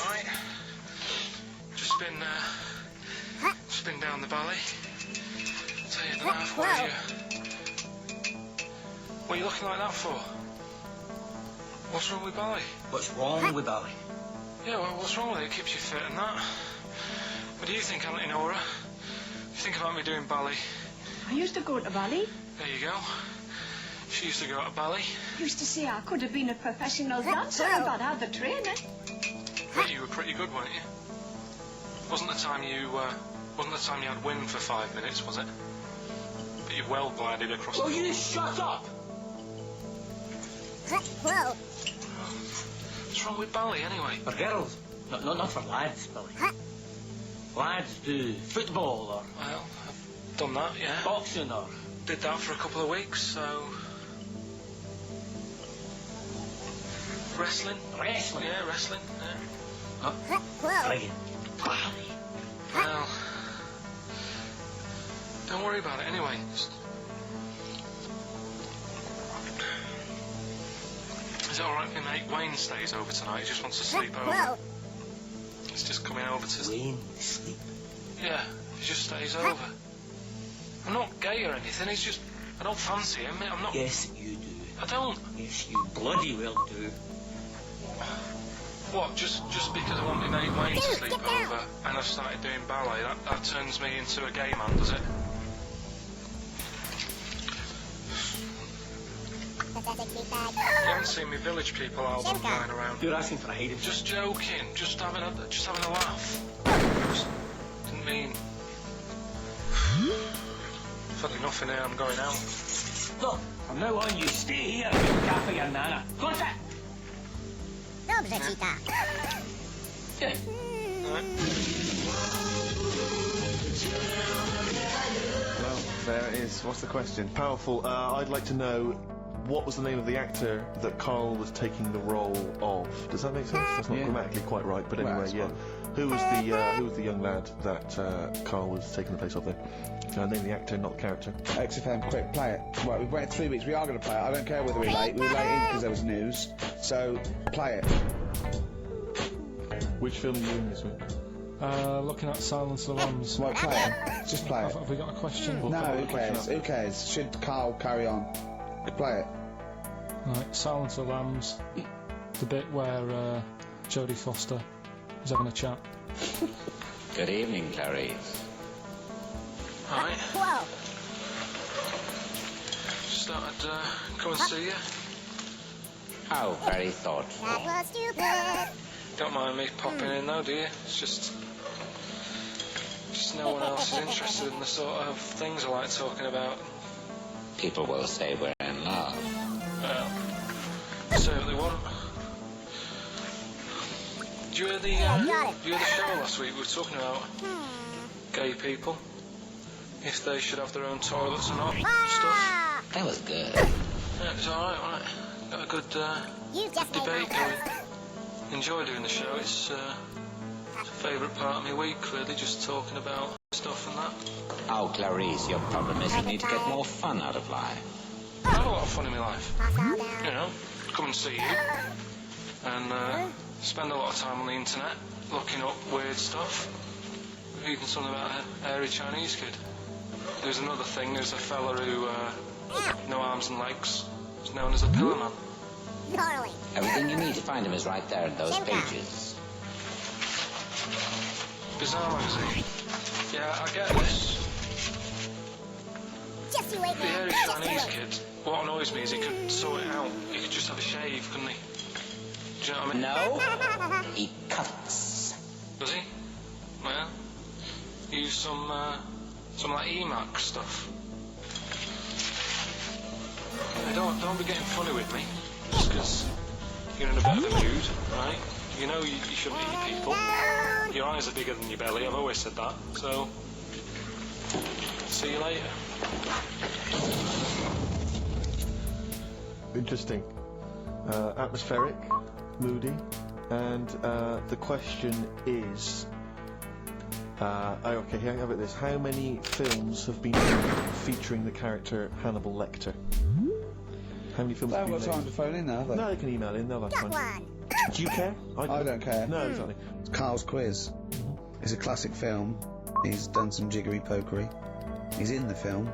Alright. Just been down the valley. Tell you, I don't know if what are you looking like that for? What's wrong with Bally? What's wrong with Bally? Yeah, well, what's wrong with it? It keeps you fit and that. What do you think, Auntie Nora? You think about me doing Bally? I used to go to Bally. There you go. She used to go to Bally. Used to say I could have been a professional dancer if I'd had the training. But you were pretty good, weren't you? Wasn't the time you had wind for 5 minutes, was it? But you well glided across the... Oh, you just shut up! Whoa. What's wrong with Bally, anyway? For girls. Not for lads, Billy. Lads do football or... Well, I've done that, yeah. Boxing or... Did that for a couple of weeks, so... Wrestling? Wrestling? Yeah, wrestling, yeah. Playing Bally. Well... Don't worry about it, anyway. Just... Is it alright if my mate Wayne stays over tonight? He just wants to sleep over. He's just coming over to... Wayne, sleep? Yeah, he just stays over. I'm not gay or anything, he's just... I don't fancy him, I'm not... Yes, you do. I don't. Yes, you bloody well do. What, just because I want my mate Wayne to sleep over and I've started doing ballet, that turns me into a gay man, does it? You haven't seen me Village People album flying around. You're asking for a hiding. Just joking, just having a laugh. Just didn't mean... I've had enough in here, I'm going out. Look, from now on you stay here and look after your nana. Got it? Dobrze ci tak. Yeah. Right. Well, there it is. What's the question? Powerful. I'd like to know what was the name of the actor that Carl was taking the role of. Does that make sense? That's not grammatically quite right, but anyway, that's yeah. fine. Who was the young lad that Carl was taking the place of there? Name the actor, not the character. XFM, quick, play it. Right, we've waited 3 weeks. We are going to play it. I don't care whether we're late. We were late in because there was news. So, play it. Which film are you in this week? Looking at Silence of the Lambs. Right, play it. Just play it. Have we got a question? No, who cares? Who cares? Should Carl carry on? Play it. Right, Silence of the Lambs. The bit where Jodie Foster is having a chat. Good evening, Clarice. Alright. Whoa. Just thought I'd come and see you. How very thoughtful. That was stupid. Don't mind me popping in though, do you? It's just no one else is interested in the sort of things I like talking about. People will say we're in love. Well, say what they want. Did you hear the show last week? We were talking about gay people. If they should have their own toilets or not, stuff. That was good. Yeah, it's alright, right? Got a good debate going. Enjoy doing the show. It's a favourite part of my week, really, just talking about stuff and that. Oh, Clarice, your problem is you need to get more fun out of life. I have a lot of fun in my life. You know, come and see you. And spend a lot of time on the internet, looking up weird stuff. Reading something about a hairy Chinese kid. There's another thing, there's a fella who, no arms and legs, is known as a pillar man. Gnarly. Everything you need to find him is right there in those pages. Bizarre magazine. Yeah, I get this. Just you wait, The man. hairy Just you Chinese wait. kid, what annoys me is he could sort it out. He could just have a shave, couldn't he? Do you know what I mean? No, he cuts. Does he? Well, use some like Emacs stuff. Hey, don't be getting funny with me, just because you're in a bit of a mood, right? You know you shouldn't eat people. Your eyes are bigger than your belly, I've always said that, so... See you later. Interesting. Atmospheric, moody, and the question is... okay, here, how about this? How many films have been made featuring the character Hannibal Lecter? How many films They have haven't been got time made? to phone in now, have they? No, they can email in, they'll have Got time. one. Do you care? I don't care. No, exactly. It's Carl's quiz. It's a classic film. He's done some jiggery pokery. He's in the film.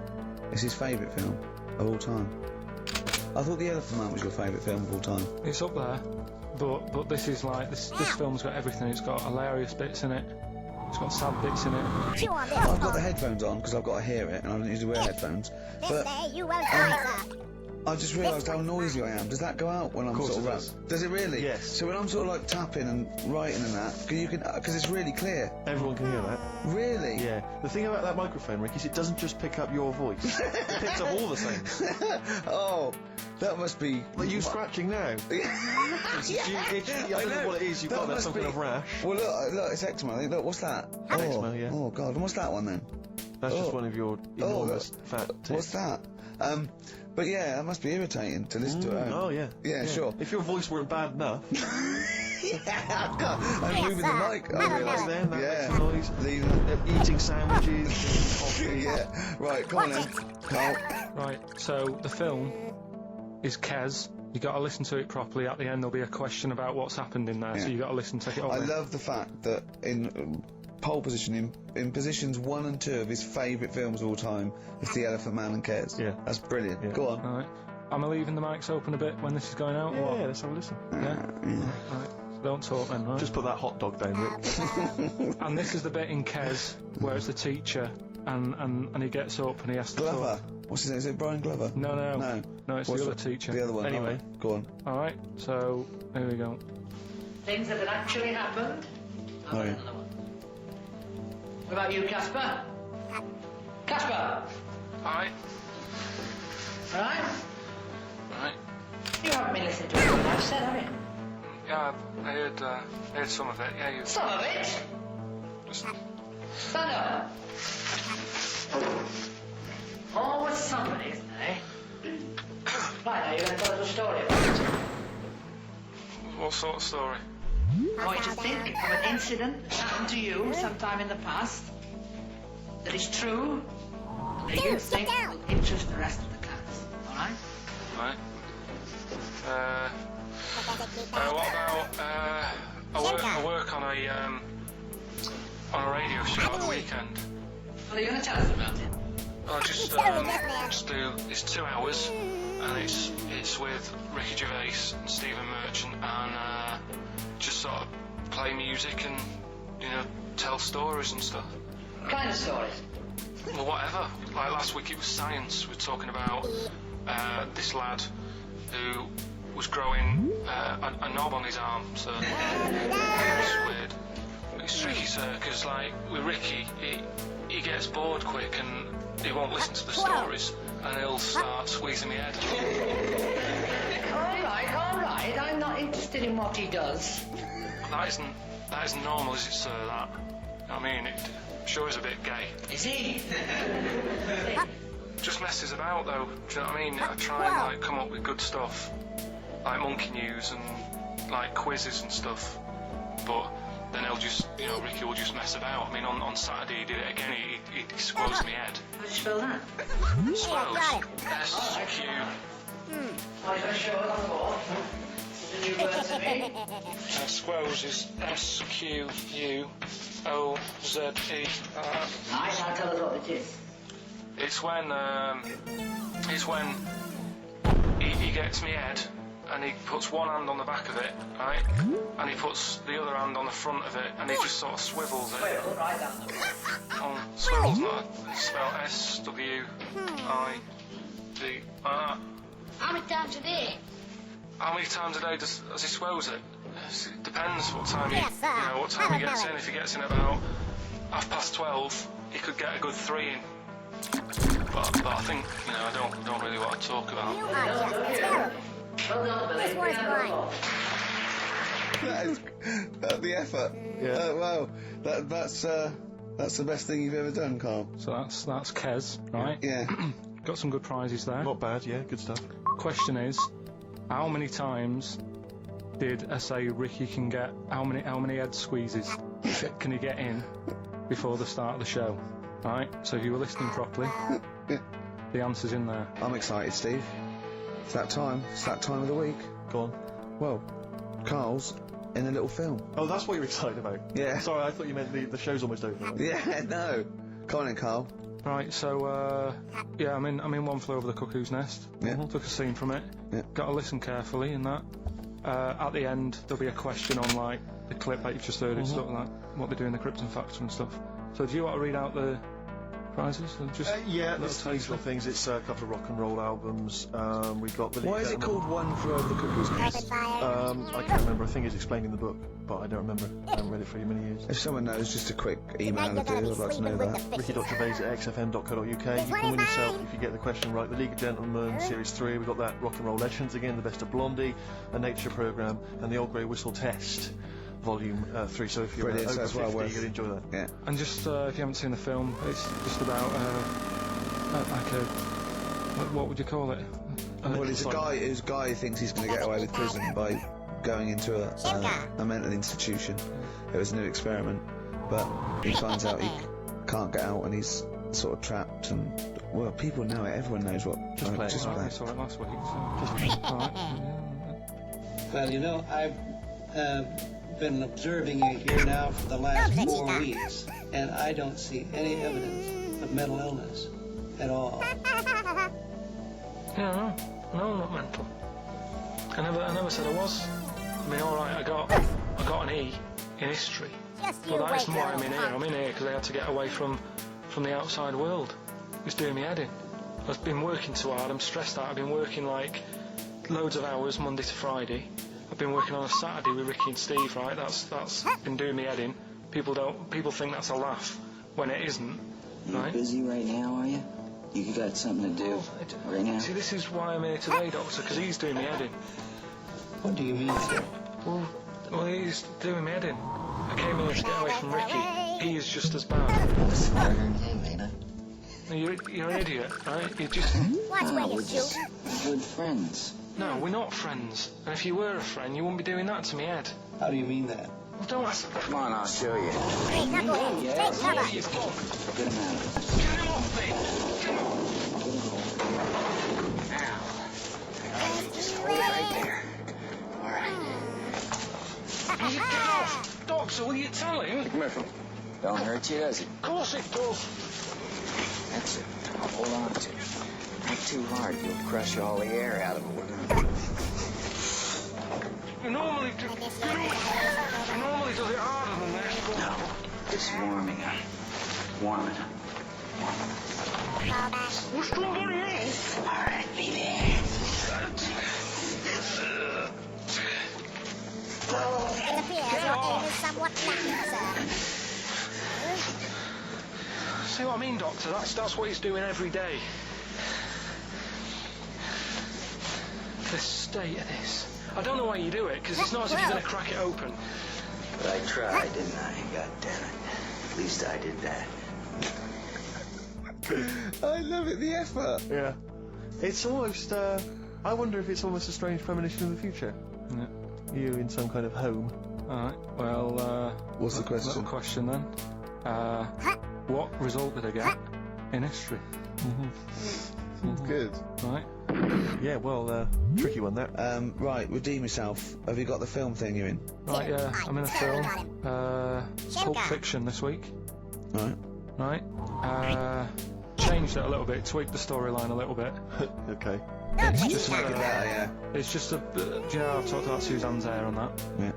It's his favourite film of all time. I thought The Elephant Man was your favourite film of all time. It's up there, but this is like, this film's got everything. It's got hilarious bits in it. It's got sad bits in it. Chew on this, I've got the punk. headphones on because I've got to hear it and I don't usually wear headphones. This But day you will die, sir. I just realised how noisy I am. Does that go out when I'm course sort of it rap? Does it really? Yes. So when I'm sort of like tapping and writing and that, because it's really clear. Everyone can hear that. Really? Yeah. The thing about that microphone, Rick, is it doesn't just pick up your voice. It picks up all the same. Oh, that must be. Like you scratching now. I don't know what it is. You've That got must some be- kind of rash. Well, look, it's eczema. Look, what's that? Eczema, yeah. Oh God, and what's that one then? That's just one of your enormous fat tits. What's that? But yeah, that must be irritating to listen to it. Oh yeah. Yeah, sure. If your voice weren't bad enough, I'm moving the mic. I realise. then that Yeah. makes a noise. Eating sandwiches, drinking coffee. Yeah. Right, come on then. Carl. Right, so the film is Kes. You got to listen to it properly. At the end, there'll be a question about what's happened in there, so Yeah. you got to listen, take it all I in. love the fact that in pole position, in positions 1 and 2 of his favourite films of all time, it's The Elephant Man and Kes. Yeah. That's brilliant. Yeah. Go on. Right. am I leaving the mics open a bit when this is going out? Or what? Yeah, let's have a listen. Yeah? Right. So don't talk then, right? Just put that hot dog down, Rick. And this is the bit in Kes where it's the teacher and he gets up and he has to Glover. talk. What's his name? Is it Brian Glover? No, it's What's the other teacher. The other one. Anyway. Right, go on. Alright, so here we go. Things that had actually happened. Oh, yeah. What about you, Casper? Casper! Aye. Right? Right. You haven't been listening to what I've said, have you? Yeah, I heard some of it. Yeah, you. Some of it? Stand up. Always somebody, isn't there? Right, now you're going to tell us a story about it. What sort of story? I'm going to think of an incident that happened to you sometime in the past that is true, that you think will interest the rest of the class. Alright? Right. What about, I work on a radio show at the weekend. What are you going to tell us about it? I just do, it's 2 hours, and it's with Ricky Gervais and Stephen Merchant, and just sort of play music and, you know, tell stories and stuff. What kind of stories? Well, whatever. Like last week it was science. We were talking about this lad who was growing a knob on his arm, so it's weird. It's tricky, sir, because like with Ricky, he gets bored quick and he won't listen to the stories, and he'll start squeezing my head. All right. I'm not interested in what he does. That isn't normal, is it, sir? That, I mean, it sure is a bit gay. Is he? Just messes about, though. Do you know what I mean? I try and like come up with good stuff, like monkey news and like quizzes and stuff, but then he'll just, you know, Ricky will just mess about. I mean, on Saturday he did it again. He squoze my head. How do you spell that? Squoze. S-Q. I'm not sure on the board. It's a new word to me. Squoze is S-Q-U-O-Z-E. Nice, now tell us what it is. It's when he gets me head and he puts one hand on the back of it, right? And he puts the other hand on the front of it and he just sort of swivels it. Swivel, right down the Swivel's not spelled S-W-I-V. How many times a day? How many times a day does he swells it? It depends what time Yes, sir. what time he gets in. If he gets in about 12:30, he could get a good 3 in. But I think, you know, I don't really want to talk about. You are just terrible. Well done, Billy. This one's mine. That is the effort. Yeah. Wow. That's the best thing you've ever done, Carl. So that's Kes, right? Yeah. Got some good prizes there. Not bad, yeah, good stuff. Question is, how many times did I say Ricky can get? How many head squeezes can he get in before the start of the show? Right. So if you were listening properly, the answer's in there. I'm excited, Steve. It's that time. It's that time of the week. Go on. Well, Carl's in a little film. Oh, that's what you're excited about? Yeah. Sorry, I thought you meant the show's almost over. Yeah, no. Come on in, Carl. Right, so yeah, I'm in One Flew Over the Cuckoo's Nest. Yeah. Took a scene from it. Yeah. Got to listen carefully in that. At the end, there'll be a question on like the clip that you've just heard. It's sort of like what they do in the Krypton Factor and stuff. So do you want to read out the prizes? Or just Yeah, little there's these little things. It's a couple of rock and roll albums. We've got the. Why is it called One Flew Over the Cuckoo's Nest? I can't remember. I think it's explained in the book, but I don't remember. I haven't read it for many years. If someone knows, just a quick email will do. I'd like to know that. Ricky.gervais@xfm.co.uk. You can win yourself, if you get the question right, the League of Gentlemen Series 3. We've got that Rock and Roll Legends again, the Best of Blondie, a Nature Programme, and the Old Grey Whistle Test. Volume 3, so if you're over 50, you'll enjoy that. Yeah. And just if you haven't seen the film, it's just about like a what would you call it? Well, it's a guy who thinks he's going to get away with prison by going into a mental institution. It was a new experiment, but he finds out he can't get out and he's sort of trapped. And well, people know it. Everyone knows what. Just play it. Just play I it. saw it last week. So alright. Well, you know, I've been observing you here now for the last 4 weeks, and I don't see any evidence of mental illness at all. Yeah, No, I'm not mental. I never said I was. I mean, alright, I got an E in history. Just you But that wait, isn't why I'm in here. punk. I'm in here because I had to get away from the outside world. It's doing me head in. I've been working too hard, I'm stressed out. I've been working like loads of hours Monday to Friday. I've been working on a Saturday with Ricky and Steve, right? That's been doing me head in. People think that's a laugh when it isn't, You right? busy right now, are you? You got something to do right now? See, this is why I'm here today, Doctor, because he's doing me head in. What do you mean, sir? Well, he's doing me head in. I came here to get away from Ricky. He is just as bad. I'm smarter than him, ain't I? You're an idiot, right? You just... Watch where we're you just shoot. good friends. No, we're not friends. And if you were a friend, you wouldn't be doing that to me, Ed. How do you mean that? Well, don't ask. Come on, I'll show you. Hey, knucklehead, Yeah, take cover. You fuck. Get him out of it. Get him off me! Right there. All right. Get off! Doctor, will you tell him? McMurphy, don't hurt you, does it? Of course it does. That's it. Now hold on to it. Not too hard. You'll crush all the air out of it. You normally do it harder than that. No, it's warming up. Warm it up. We're still going in. All right, be there. It appears your aim is somewhat lacking, sir. See what I mean, Doctor? That's what he's doing every day. The state of this. I don't know why you do it, because it's not as if you're going to crack it open. But I tried, didn't I? God damn it. At least I did that. I love it, the effort. Yeah. It's almost, I wonder if it's almost a strange premonition of the future. Yeah. You in some kind of home. Alright, well, What's the question? Little question then. What result did I get in history? Good. Right. Yeah, well, tricky one that. Right, redeem yourself. Have you got the film thing you're in? Right, yeah, I'm in a film. Pulp Shimka. Fiction this week. Right. Right. Changed it a little bit, tweaked the storyline a little bit. Okay. It's just, Make it better, yeah. it's just a. Do you know I've talked about Suzanne's hair on that? Yeah.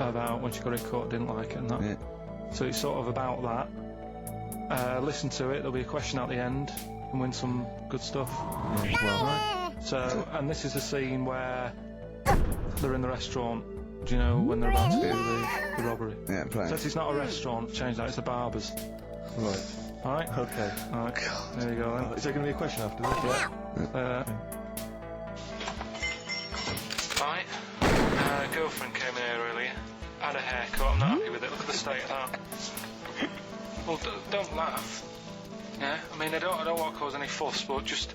About when she got it cut, didn't like it and that. Yeah. So it's sort of about that. Listen to it, there'll be a question at the end, and win some good stuff. Yeah, well, Right. So, and this is the scene where they're in the restaurant. Do you know when they're about to do the robbery? Yeah, play. So it's not a restaurant, change that, it's a barber's. right. Alright? Okay. Alright, there you go then. Is there going to be a question after this? Yeah. Right. Girlfriend came in here earlier. Had a haircut. I'm not happy with it. Look at the state of that. Well, don't laugh. Yeah. I mean, I don't want to cause any fuss, but just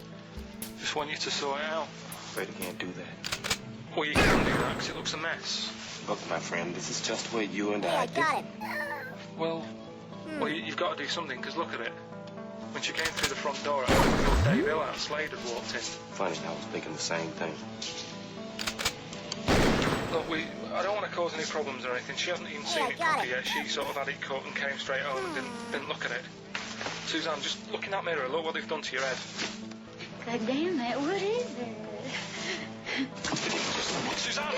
want you to sort it out. Afraid I can't do that. Well, you can do that because it looks a mess. Look, my friend, this is just what you and Yeah, I I got it. Well, you've got to do something because look at it. When she came through the front door, I thought Dave Hill out Slade had walked in. Funny, I was thinking the same thing. Look, I don't want to cause any problems or anything. She hasn't even seen it properly yet. She sort of had it cut and came straight home and didn't look at it. Suzanne, just look in that mirror. Look what they've done to your head. God damn it, what is it? Suzanne!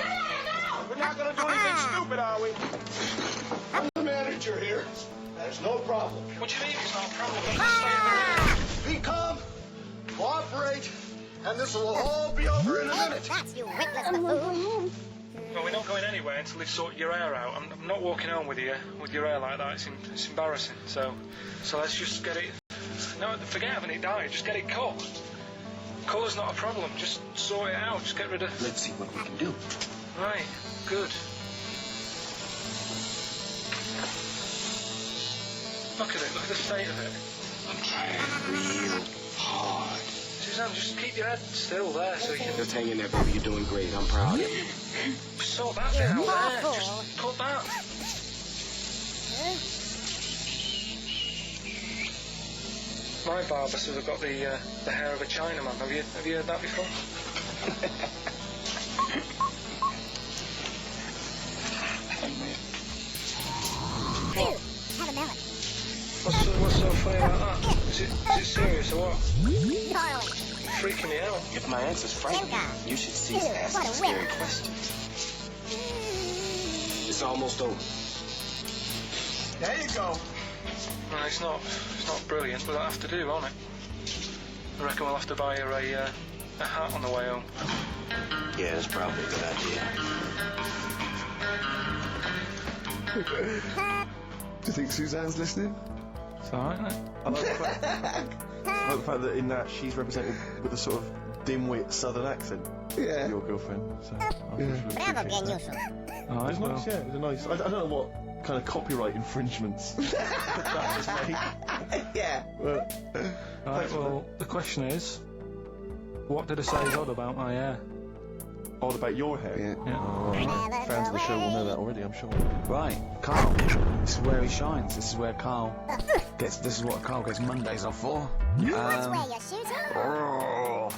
We're not gonna do anything stupid, are we? I'm the manager here. There's no problem. What do you mean it's not a problem? Let's just stay in the room. Be calm, cooperate, and this will all be over in a minute. That's you witless buffoon. Well, we're not going anywhere until they've sorted your hair out. I'm not walking home with you with your hair like that. It's embarrassing. So let's just get it. No, forget having it dyed. Just get it cut. Colour's not a problem. Just sort it out. Just get rid of. Let's see what we can do. Right. Good. Look at it. Look at the state of it. I'm trying real hard. Suzanne, just keep your head still there so you can. Just hang in there, baby. You're doing great. I'm proud of you. Sort that bit out there. Just cut that. My barber says I've got the hair of a Chinaman. Have you heard that before? Dude, have a melon. What's so funny about that? Is it serious or what? Darling. freaking me out. If my answer's frightening, you should cease asking scary questions. It's almost over. There you go. No, it's not brilliant, but that'll have to do, won't it? I reckon we'll have to buy her a hat on the way home. Yeah, that's probably a good idea. Do you think Suzanne's listening? It's alright, isn't it? I like the fact that in that she's represented with a sort of dim-wit southern accent. Yeah. Your girlfriend. So I Bravo, Geniuso. Alright, It was nice, yeah. It was a nice. I don't know what kind of copyright infringements that was made. Yeah. Right, well, the question is, what did I say is odd about my hair? Odd about your hair? Yeah. Oh, fans of the show will know that already, I'm sure. Right, Carl. This is where he shines. This is where Carl gets. This is what Carl gets Mondays off for. You must wear your shoes up.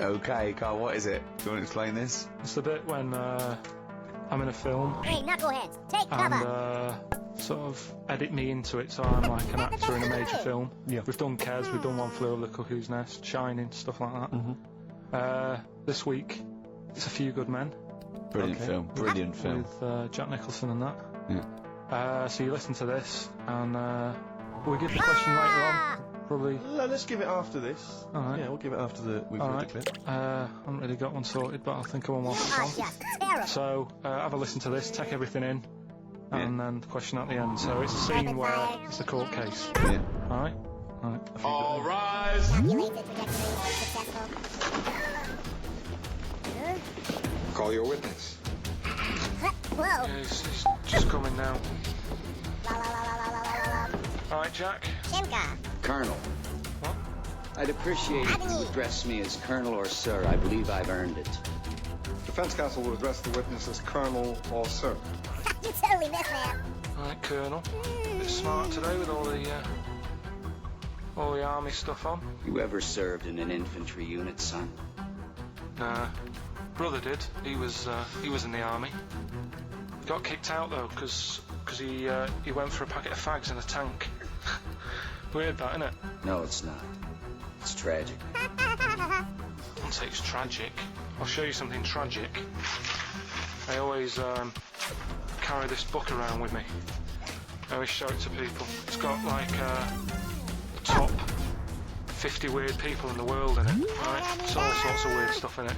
Okay, Carl. What is it? Do you want to explain this? It's the bit when I'm in a film Hey, knuckleheads, take and cover. sort of edit me into it so I'm like an actor in a major film. Yeah. We've done Kes, we've done One Flew Over the Cuckoo's Nest, Shining, stuff like that. This week, it's A Few Good Men. Brilliant film. Brilliant film. With Jack Nicholson and that. Yeah. So you listen to this and we'll give the question later on. Probably. No, let's give it after this. Alright. Yeah, we'll give it after we've heard the clip. I haven't really got one sorted, but I'll think of one whilst it's on. Terrible. So, have a listen to this, take everything in, and then the question at the end. So it's a scene where it's a court case. Yeah. Alright? Alright. All rise. Calculated trajectory was successful. Call your witness. Whoa. Yeah, he's just coming now. La la la la la la la la. Alright, Jack. Shimka. Colonel. What? I'd appreciate it if you address me as Colonel or Sir. I believe I've earned it. Defense counsel will address the witness as Colonel or Sir. You totally missed that. Alright, Colonel. Bit smart today with all the army stuff on. You ever served in an infantry unit, son? Nah. Brother did. He was in the army. Got kicked out though, because he went for a packet of fags in a tank. Weird that, isn't it? No, it's not. It's tragic. I'll say it's tragic. I'll show you something tragic. I always carry this book around with me. I always show it to people. It's got like the top 50 weird people in the world in it, right? It's all sorts of weird stuff in it.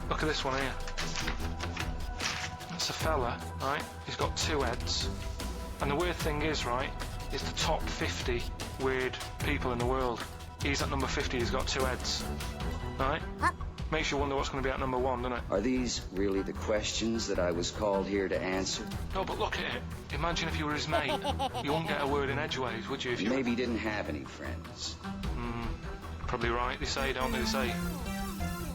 Look at this one here. It's a fella, right? He's got 2 heads. And the weird thing is, right, is the top 50 weird people in the world. He's at number 50, he's got 2 heads. Right? Makes you wonder what's going to be at number 1, doesn't it? Are these really the questions that I was called here to answer? No, but look at it. Imagine if you were his mate. You wouldn't get a word in edgeways, would you? If you Maybe he didn't have any friends. Probably right, they say, don't they? They say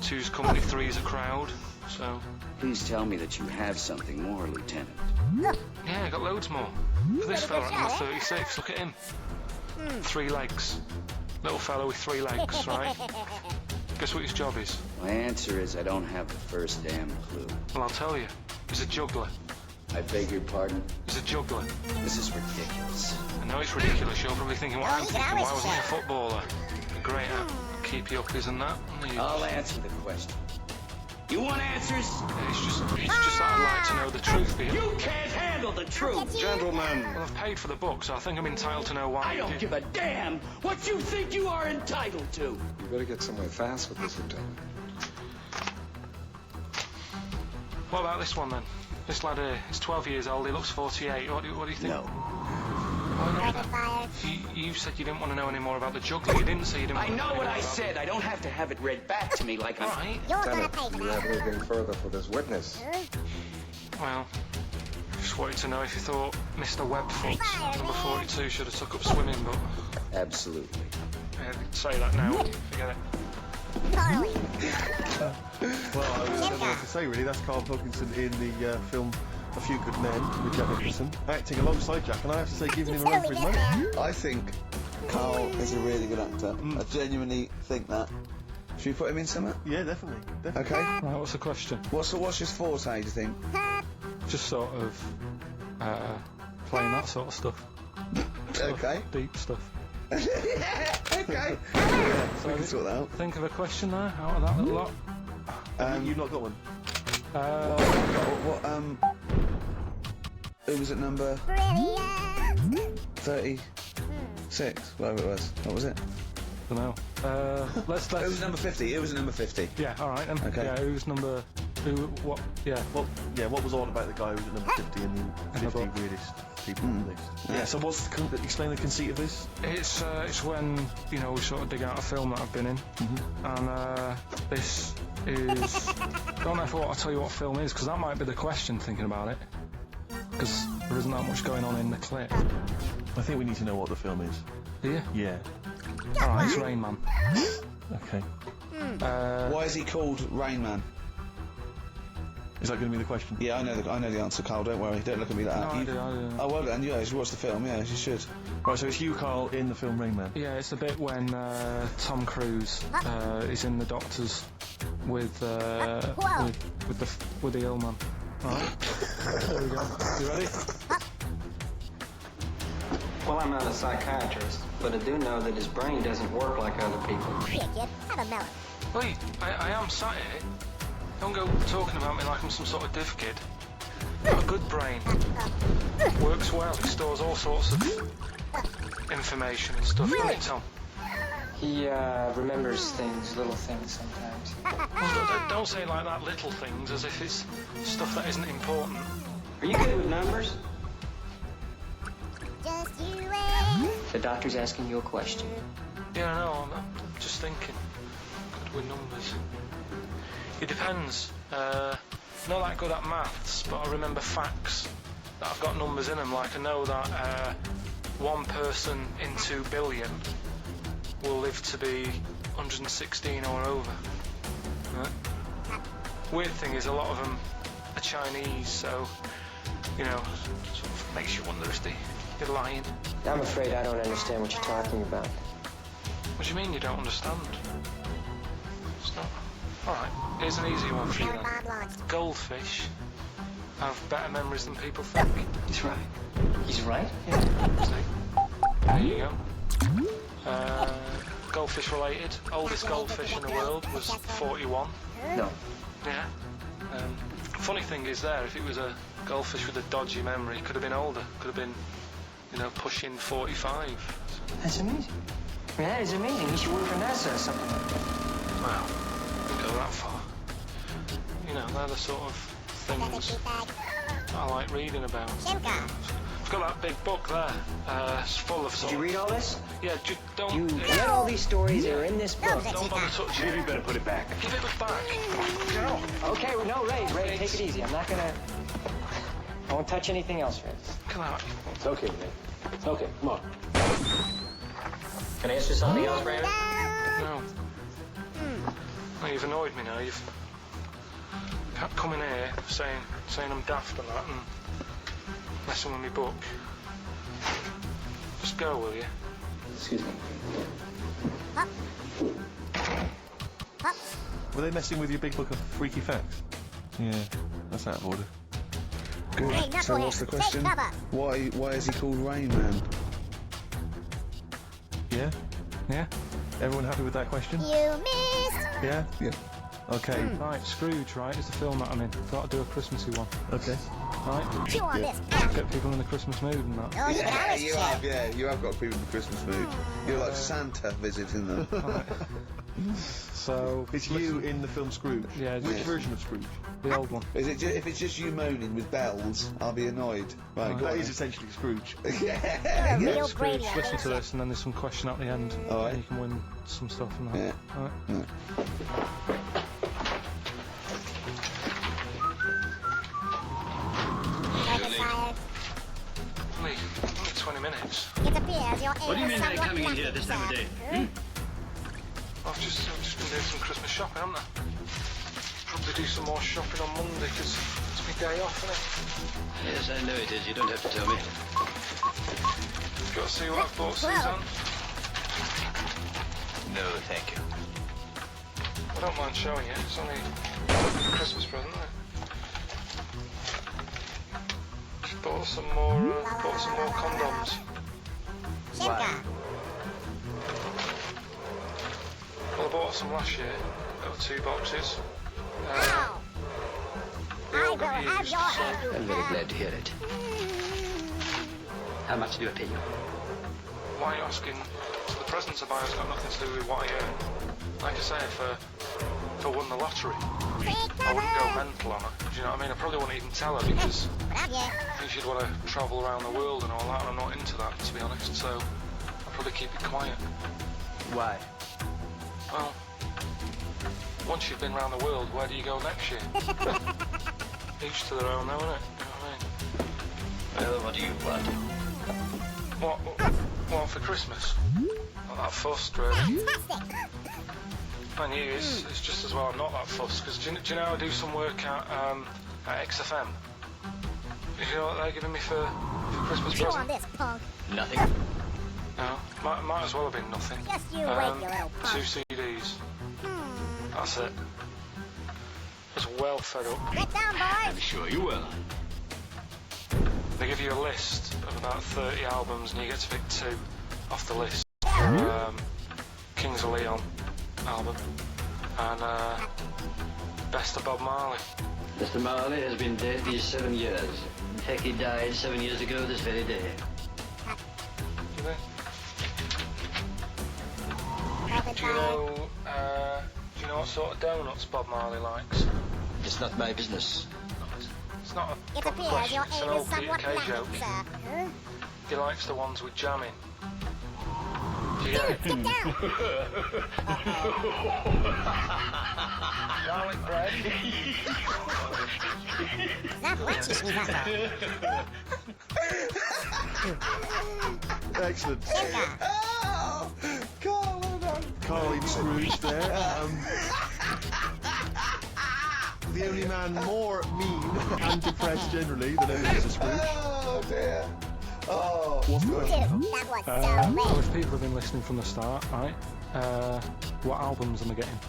2's company, 3's a crowd, so... Please tell me that you have something more, Lieutenant. Yeah, I got loads more. For this fella at number 36, look at him. 3 legs. Little fella with 3 legs, right? Guess what his job is? My answer is I don't have the first damn clue. Well, I'll tell you. He's a juggler. I beg your pardon? He's a juggler. This is ridiculous. I know it's ridiculous. You're probably thinking what I'm thinking. Why wasn't he a footballer? Great at keep you up, isn't that? I'll answer the question. You want answers? Yeah, it's just that I'd like to know the truth. You can't handle the truth. Gentlemen. Well, I've paid for the book, so I think I'm entitled to know why. I don't give a damn what you think you are entitled to. You better get somewhere fast with this, Lieutenant. What about this one then? This lad here, he's 12 years old, he looks 48. What do you think? No. Why not? You said you didn't want to know any more about the juggler. You didn't say you didn't I want to know know what any I more said. I don't have to have it read back to me like I'm... Right. You're gonna Lieutenant, pay do for you have that. anything further for this witness? Well, just wanted to know if you thought Mr. Webfoot, number 42, should have took up swimming, but... Absolutely. Yeah, say that now. Forget it. Totally. Well, I don't know what to say really. That's Carl Pilkington in the film A Few Good Men with Jack Nicholson, acting alongside Jack, and I have to say, giving him a run for his money. I think Carl is a really good actor. I genuinely think that. Should we put him in something? Yeah, definitely. Okay. Right, what's the question? What's his forte, do you think? Just sort of playing that sort of stuff. Okay. Deep stuff. Okay. So we can sort that out. Think of a question there out of that little lot. You've not got one. Who was at number 36? Whatever it was. What was it? I don't know. Let's. It was number 50. It was number 50. Yeah. All right. Then. Okay. Yeah. Who's number? Who? What? Yeah. What was on about the guy who was at number 50 in the 50 weirdest people on the list? Yeah. So explain the conceit of this? It's when we sort of dig out a film that I've been in, and this is. Don't know if I'll tell you what film it is, because that might be the question. Thinking about it, because there isn't that much going on in the clip. I think we need to know what the film is. Do you? Yeah. All right. It's Rain Man. Okay. Why is he called Rain Man? Is that going to be the question? Yeah, I know the answer, Carl. Don't worry. Don't look at me like that. I do. Oh, well done. Yeah, you should watch the film. Yeah, you should. Right, so it's Hugh Carl in the film Rain Man. Yeah, it's the bit when Tom Cruise is in the doctors with the ill man. All right. There we go. You ready? Well, I'm not a psychiatrist, but I do know that his brain doesn't work like other people's. Here, kid. Have a melon. Wait, I am sat here. Don't go talking about me like I'm some sort of div kid. I've got a good brain. Works well. It stores all sorts of information and stuff. Doesn't it, Tom? He remembers things, little things sometimes. Don't say like that, little things, as if it's stuff that isn't important. Are you good with numbers? Just you wait. The doctor's asking you a question. Yeah, I know. I'm just thinking. Good with numbers. It depends. Not that good at maths, but I remember facts that have got numbers in them. Like I know that one person in 2 billion will live to be 116 or over. Right? Weird thing is a lot of them are Chinese, so sort of makes you wonder if they're lying. I'm afraid I don't understand what you're talking about. What do you mean you don't understand? It's not. Alright, here's an easy one for you then. Goldfish have better memories than people think. He's right. He's right? Yeah. See? There you go. Goldfish related. Oldest goldfish in the world was 41. No. Yeah. Funny thing is there, if it was a goldfish with a dodgy memory, it could have been older. Could have been, pushing 45. That's amazing. I mean, that is amazing. You should work for NASA or something like that. Wow. Go that far. They're the sort of things I like reading about. I've got that big book there. It's full of Did you read all this? Yeah, don't... You read all these stories that are in this book. Don't bother touching it. You better put it back. Give it back. Get off. Okay, well, no, Ray, take it easy. I'm not gonna... I won't touch anything else, Ray. Come out. It's okay, Ray. It's okay, come on. Can I ask you something else, Brandon? No. Oh, you've annoyed me now. You've kept coming here saying I'm daft and that and messing with my book. Just go, will you? Excuse me. Were they messing with your big book of freaky facts? Yeah, that's out of order. Good. Hey, so what's the question? Why is he called Rain Man? Yeah? Yeah? Everyone happy with that question? You missed. Yeah? Yeah. Okay. Right, Scrooge, right, is the film that I'm in. Got to do a Christmassy one. Okay. Right? Chew on this. Get people in the Christmas mood and that. Oh, Yeah, you have. Yeah, you have got people in the Christmas mood. You're like Santa visiting them. Right. So... It's you in the film Scrooge? Yeah. Which version of Scrooge? The old one. Is it if it's just you moaning with bells, I'll be annoyed. Right, go That on. is essentially Scrooge. Yeah. You're a real Scrooge, brainiac. listen to this and then there's some question at the end. All right. And you can win some stuff and that. Yeah. All right. Yeah. Only 20 minutes. It appears your What do you mean they're coming in here at this time of day? I've just been doing some Christmas shopping, haven't I? Probably do some more shopping on Monday because it's my day off, isn't it? Yes, I know it is. You don't have to tell me. Got to see what I've bought Suzanne. No, thank you. I don't mind showing you. It's only a Christmas present, isn't it? Bought some more condoms. Shimka. I bought some last year. There were 2 boxes. They all got used, so... I'm very glad to hear it. How much do I pay you? Why are you asking? The presents I buy has got nothing to do with what I earn. Like I say, if I won the lottery, I wouldn't go mental on her. Do you know what I mean? I probably wouldn't even tell her because I think she'd want to travel around the world and all that, and I'm not into that, to be honest, so I'll probably keep it quiet. Why? Well, once you've been around the world, where do you go next year? Each to their own, though, innit? You know what I mean? Well, what do you want? What for Christmas? Not that fussed, really. And you, it's just as well I'm not that fussed, because do you know I do some work at XFM? Do you know what they're giving me for Christmas Chew present? on this, punk. Nothing. No, might as well have been nothing. Just you wait, you little punk. 2 CDs. That's it. I was well fed up. Get down, boys. I'm sure you will. They give you a list of about 30 albums and you get to pick 2 off the list. Kings of Leon album and Best of Bob Marley. Mr. Marley has been dead these 7 years. In fact, he died 7 years ago this very day. Do you know what sort of donuts Bob Marley likes? It's not my business. It's not a It proper appears question, your it's an aim is old Peter somewhat Kay lacking, joke. sir. He likes the ones with jam in. Do you get it? Get down. Garlic bread. Zapłacisz mi za to. Excellent. Siemka. Oh, Carl, well done. Carl in Scrooge there. The only man more mean and depressed generally than Ebenezer Scrooge. Oh dear. Oh. What's the question? That was so Well, late. if people have been listening from the start, right? What albums am I getting?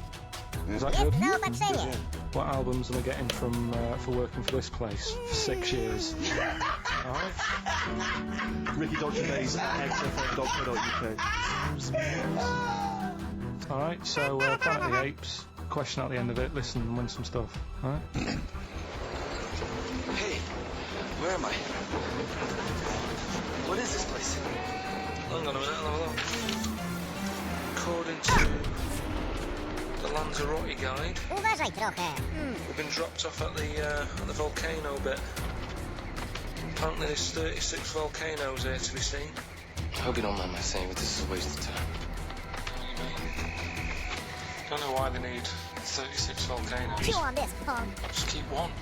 Is that good? No, but sing it. What albums am I getting from for working for this place for 6 years? Alright. Ricky.Gervais@xfm.co.uk. Alright, so Planet of the Apes, question at the end of it, listen and win some stuff. Alright? Hey, where am I? What is this place? Hang on a minute, I'll have a look. According to the Lanzarote guide, Uważaj trochę. we've been dropped off at the volcano bit. Apparently there's 36 volcanoes here to be seen. I hope you don't mind my saying, but this is a waste of time. Don't know why they need 36 volcanoes. Chew on this, punk. Just keep one.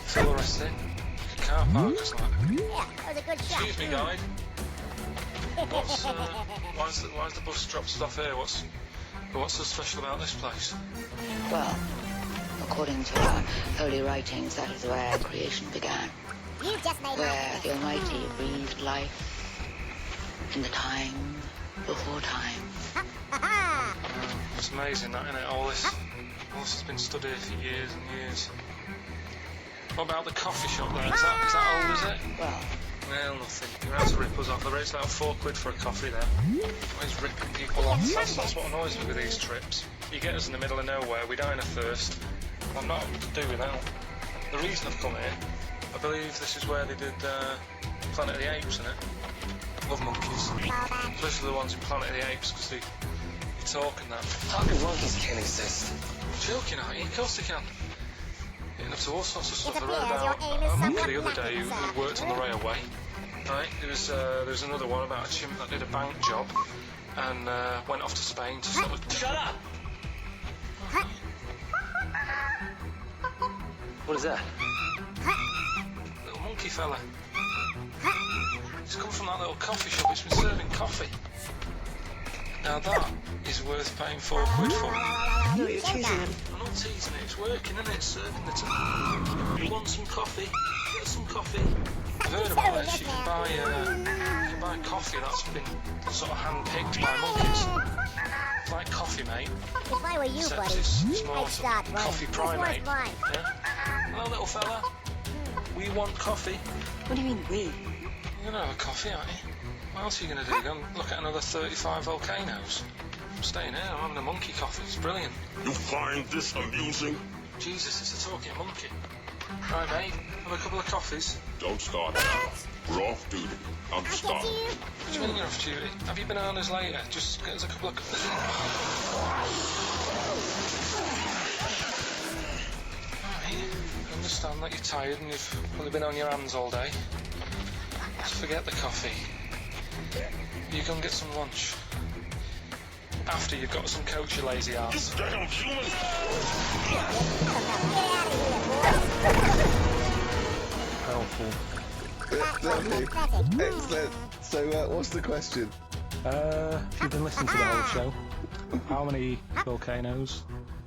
Fill the rest in. Car park, just like. Yeah, that was a good shot. Excuse me, guide. Why's the bus dropped us off here? What's so special about this place? Well, according to our holy writings, that is where creation began. You just made Where the Almighty breathed life in the time before time. It's amazing that, innit? All this has been stood here for years and years. What about the coffee shop there? Is that old, is it? Well, nothing. You're out to rip us off. The rate's like £4 for a coffee there. Always ripping people off. That's what annoys me with these trips. You get us in the middle of nowhere, we die in a thirst. I'm not able to do without. The reason I've come here, I believe this is where they did Planet of the Apes, innit? Love monkeys. Especially the ones in Planet of the Apes, because they talk and that. Talking monkeys can't exist. Joking, aren't you? Of course they can. Getting up to all sorts of stuff. It I read appears your about aim is a monkey somewhat the other day who lacking, worked on the railway. Right, there was another one about a chimp that did a bank job and went off to Spain to sort of... Shut up! What is that? Little monkey fella. He's come from that little coffee shop. It's been serving coffee. Now that is worth paying £4 for. No, you're teasing him. I'm not teasing it. It's working, isn't it? It's serving the time. You want some coffee? Get some coffee. I've heard about this. You can buy coffee that's been sort of hand-picked by monkeys. It's like coffee, mate. If I were you, Except buddy, it's more I'd start running. coffee It's worth primate. mine. Yeah? Hello, little fella. We want coffee. What do you mean, we? You're gonna have a coffee, aren't you? What else are you gonna do? Go and look at another 35 volcanoes? I'm staying here. I'm having a monkey coffee. It's brilliant. You find this amusing? Jesus, it's a talking monkey. Right, mate. Have a couple of coffees. Don't start now. We're off duty. I'm starving. What do you mean you're off duty? Have you bananas later? Just get us a couple of... Alright, I understand that you're tired and you've probably been on your hands all day. Just forget the coffee. You go and get some lunch. After you've got some coach, you lazy ass. Damn human! Lovely. Excellent. So, what's the question? If you've been listening to the whole show, how many volcanoes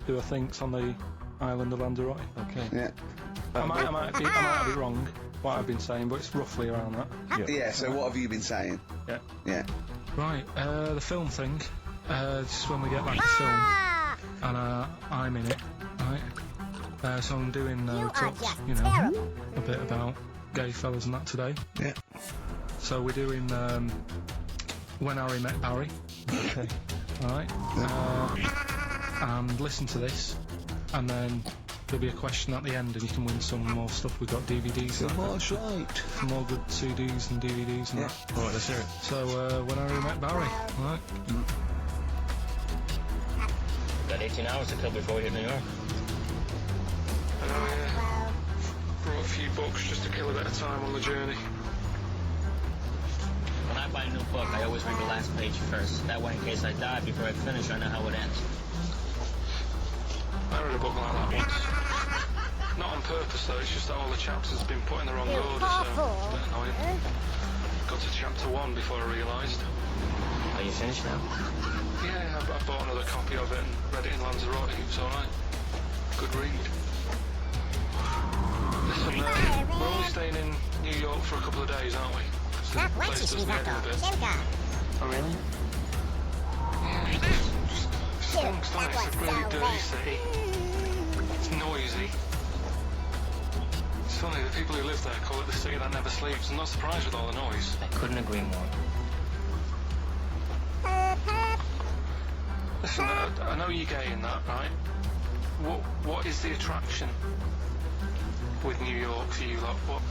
do I think's on the island of Lanzarote? Okay. Yeah. I might have it wrong, what I've been saying, but it's roughly around that. Yeah, so what have you been saying? Yeah. Yeah. Right, the film thing. This is when we get back to film, and I'm in it, right? So I'm doing talks, you know, a bit about gay fellas and that today. Yeah. So we're doing When Harry Met Barry. Okay. Alright. And listen to this, and then there'll be a question at the end, and you can win some more stuff. We've got DVDs. That's right. Some more good CDs and DVDs and that. Alright, let's hear it. So, When Harry Met Barry. Alright. Got 18 hours to kill before we hit New York. I know, yeah. Brought a few books just to kill a bit of time on the journey. When I buy a new book, I always read the last page first. That way, in case I die before I finish, I know how it ends. I read a book like that once. Not on purpose, though. It's just that all the chapters have been put in the wrong order, so it's a bit annoying. Got to chapter 1 before I realised. Are you finished now? Yeah, I bought another copy of it and read it in Lanzarote. It was alright. Good read. Listen, we're only staying in New York for a couple of days, aren't we? The place does get a bit. Oh, really? Yeah, it just stinks, doesn't it? It's a really dirty city. It's noisy. It's funny, the people who live there call it the city that never sleeps. I'm not surprised with all the noise. I couldn't agree more. Listen, I know you're gay in that, right? What is the attraction with New York for you lot? What?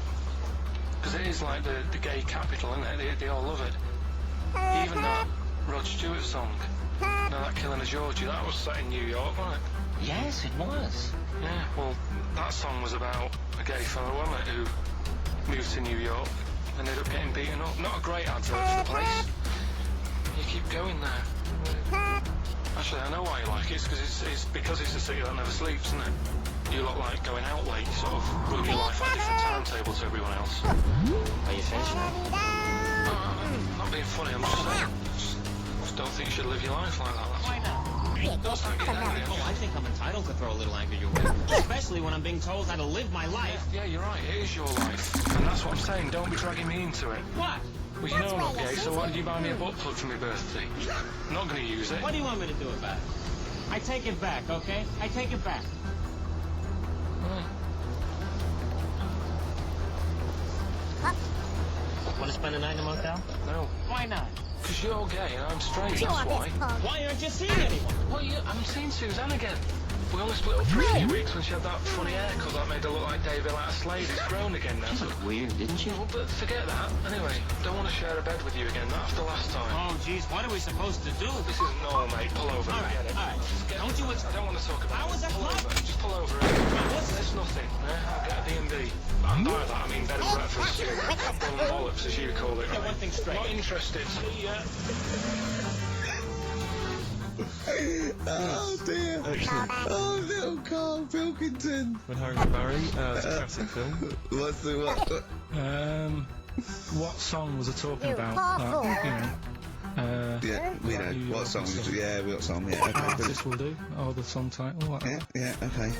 Because it is like the gay capital, isn't it? They all love it. Even that Rod Stewart song, you know, that Killing of Georgie, that was set in New York, wasn't it? Yes, it was. Yeah, well, that song was about a gay fellow, wasn't it, who moved to New York and ended up getting beaten up. Not a great advert for the place. You keep going there. Actually, I know why you like it. It's because it's a city that never sleeps, isn't it? You look like going out late, sort of live your life at a different timetable to everyone else. Are you finished now? I'm not being funny, I'm just saying. Just don't think you should live your life like that. Why not? Don't start getting angry. Oh, I think I'm entitled to throw a little anger your way. Especially when I'm being told how to live my life. Yeah, you're right. It is your life. And that's what I'm saying. Don't be dragging me into it. What? Well, you know I'm not gay, so why did you buy me a butt plug for my birthday? I'm not going to use it. What do you want me to do about it? I take it back, okay? I take it back. Want to spend the night in a motel? No. Why not? Because you're gay and I'm straight, that's why. Why aren't you seeing anyone? Well, I'm seeing Suzanne again. We only split up for a few weeks when she had that funny haircut that made her look like David out of Slade. It's grown again now. She looked weird, didn't she? Well, but forget that. Anyway, don't want to share a bed with you again, not after last time. Oh, jeez, what are we supposed to do? This isn't normal, mate. Pull over. All right, Forget it. all right. Don't you... I don't want to talk about How it. was that Pull club? over. Just pull over. It's nothing. I'll get a D&D. And by that, I mean bed and breakfast. Apple and bollocks, as you call it. Get one thing straight. Not interested. See ya. Oh dear. Excellent. Oh, little Carl Pilkington. When Harry Met Barry, it's a classic film. What's the what? What song was I talking about? Yeah, we know. What song? Yeah, what song? Yeah, okay. Artist will do, or the song title. Whatever. Yeah, okay.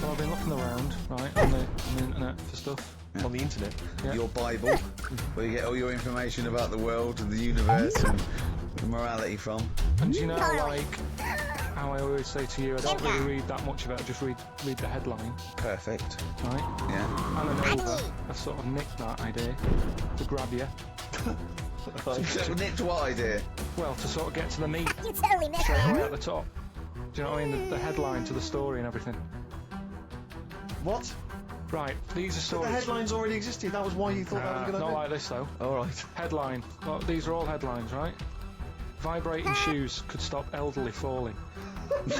Well, I've been looking around, right, on the internet for stuff. Yeah. On the internet? Yeah. Your Bible, where you get all your information about the world and the universe and morality from. And do you know, like, how I always say to you, I don't really read that much of it, I just read the headline. Perfect. Right? Yeah. Alan Over, I've sort of nicked that idea to grab you. Nicked what idea? Well, to sort of get to the meat You totally missed straight away it. at the top. Do you know what I mean? The headline to the story and everything. What? Right, these are But stories. the headlines already existed. That was why you thought that was going to not be. like this though. All right. Headline. Well, these are all headlines, right? Vibrating shoes could stop elderly falling. Do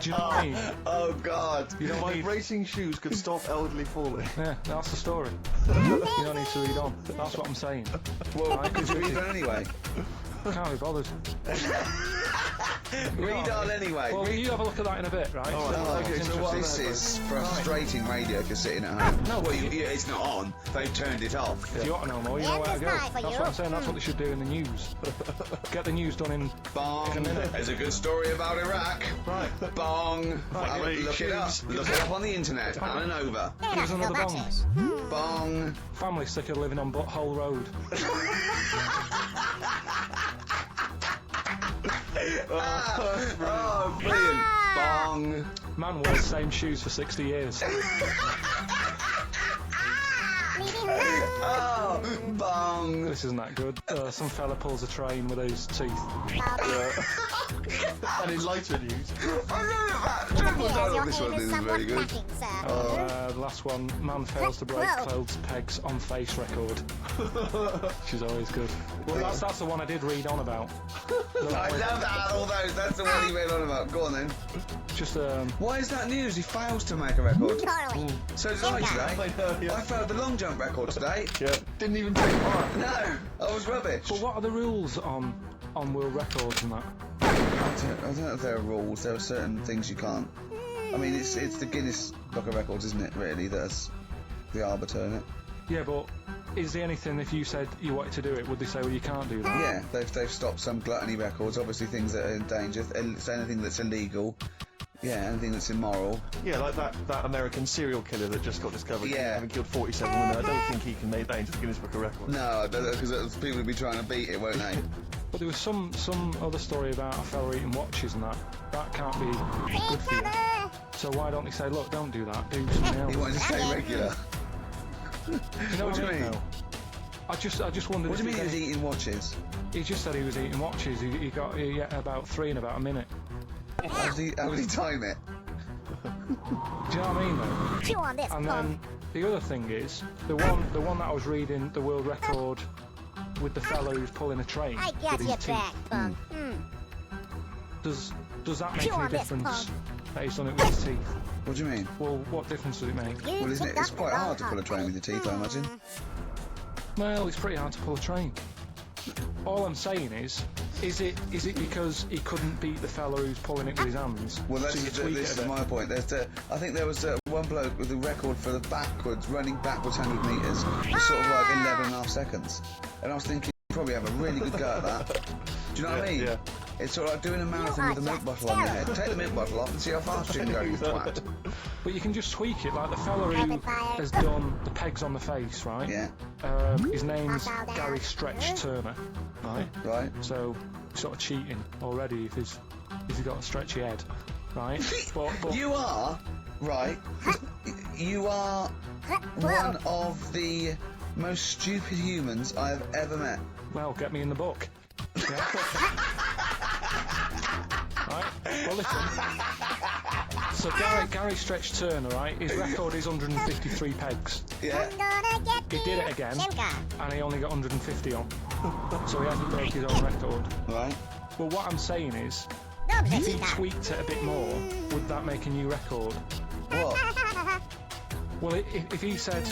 you know what I mean? Oh God. You don't need. Vibrating shoes could stop elderly falling. Yeah, that's the story. You don't need to read on. That's what I'm saying. Well, Right, could you read on anyway? Can't be bothered. Read on anyway. Well, you have a look at that in a bit, right? Okay, so what this is frustrating radio if you're sitting at home. No, well, it's not on. They've turned it off. If you want to know more, you know where to go. night for That's you. what I'm saying. That's what they should do in the news. Get the news done in a Bong. minute. There's a good story about Iraq. Right. Bong. Right, Look it up. Look it up on the internet. And an over. Give us another bong. Bong. Family sick of living on Butthole Road. Oh, brilliant. Bong. Man wears same shoes for 60 years. Oh, bong. This isn't that good. Some fella pulls a train with his teeth. And in lighter news. This one is very good. The last one, man fails to break clothes pegs on face record. She's always good. Well, that's the one I did read on about. I love that, all those. That's the one he read on about. Go on then. Just Why is that news? He fails to make a record. Charlie. So did I today. I know, yeah. I failed the long jump record today. Yeah. Didn't even take part. No, I was rubbish. But what are the rules on world records and that? I don't know if there are rules. There are certain things you can't. I mean, it's the Guinness Book of Records, isn't it? Really, that's the arbiter, isn't it? Yeah, but is there anything if you said you wanted to do it, would they say, well, you can't do that? Yeah, they've stopped some gluttony records. Obviously, things that are in danger. It's anything that's illegal. Yeah, anything that's immoral. Yeah, like that American serial killer that just got discovered. Yeah. Having killed 47 women. I don't think he can make that into the Guinness Book of Records. No, because people will be trying to beat it, won't they? But there was some other story about a fella eating watches and that. That can't be good for you. So why don't they say, look, don't do that, do something else? He wanted to stay regular. You know What do you I mean? though? I just wondered. What do you if mean he was eating watches? He just said he was eating watches. He ate about 3 in about a minute. How did he time it? Do you know what I mean though? Chew on this, And punk. then the other thing is the one that I was reading, the world record with the fellow who's pulling a train. I got with his your teeth. back, punk. Does that make Chew any on this, difference punk. that he's done it with his teeth? What do you mean? Well, what difference does it make? Well, isn't it? It's quite hard to pull a train with your teeth, I imagine. Well, it's pretty hard to pull a train. All I'm saying is it because he couldn't beat the fellow who's pulling it with his hands? Well, so you tweak this it a is bit? my point. I think there was one bloke with a record for the running backwards 100 metres, sort of like 11 and a half seconds. And I was thinking, you probably have a really good go at that. Do you know what I mean? Yeah. It's sort of like doing a marathon with a milk bottle on your head. Take the milk bottle off and see how fast you can go, you twat. But you can just tweak it, like the fella who has done the pegs on the face, right? Yeah. His name's Gary Stretch Turner, right? Right. So, sort of cheating already if he's got a stretchy head, right? but You are, right, you are one of the most stupid humans I have ever met. Well, get me in the book. Yeah. Right? Well, listen. So Gary Stretch Turner, right? His record is 153 pegs. Yeah. He did it again, and he only got 150 on. So he hasn't broke his own record. Right. Well, what I'm saying is, if he tweaked it a bit more, would that make a new record? What? Well, if he said,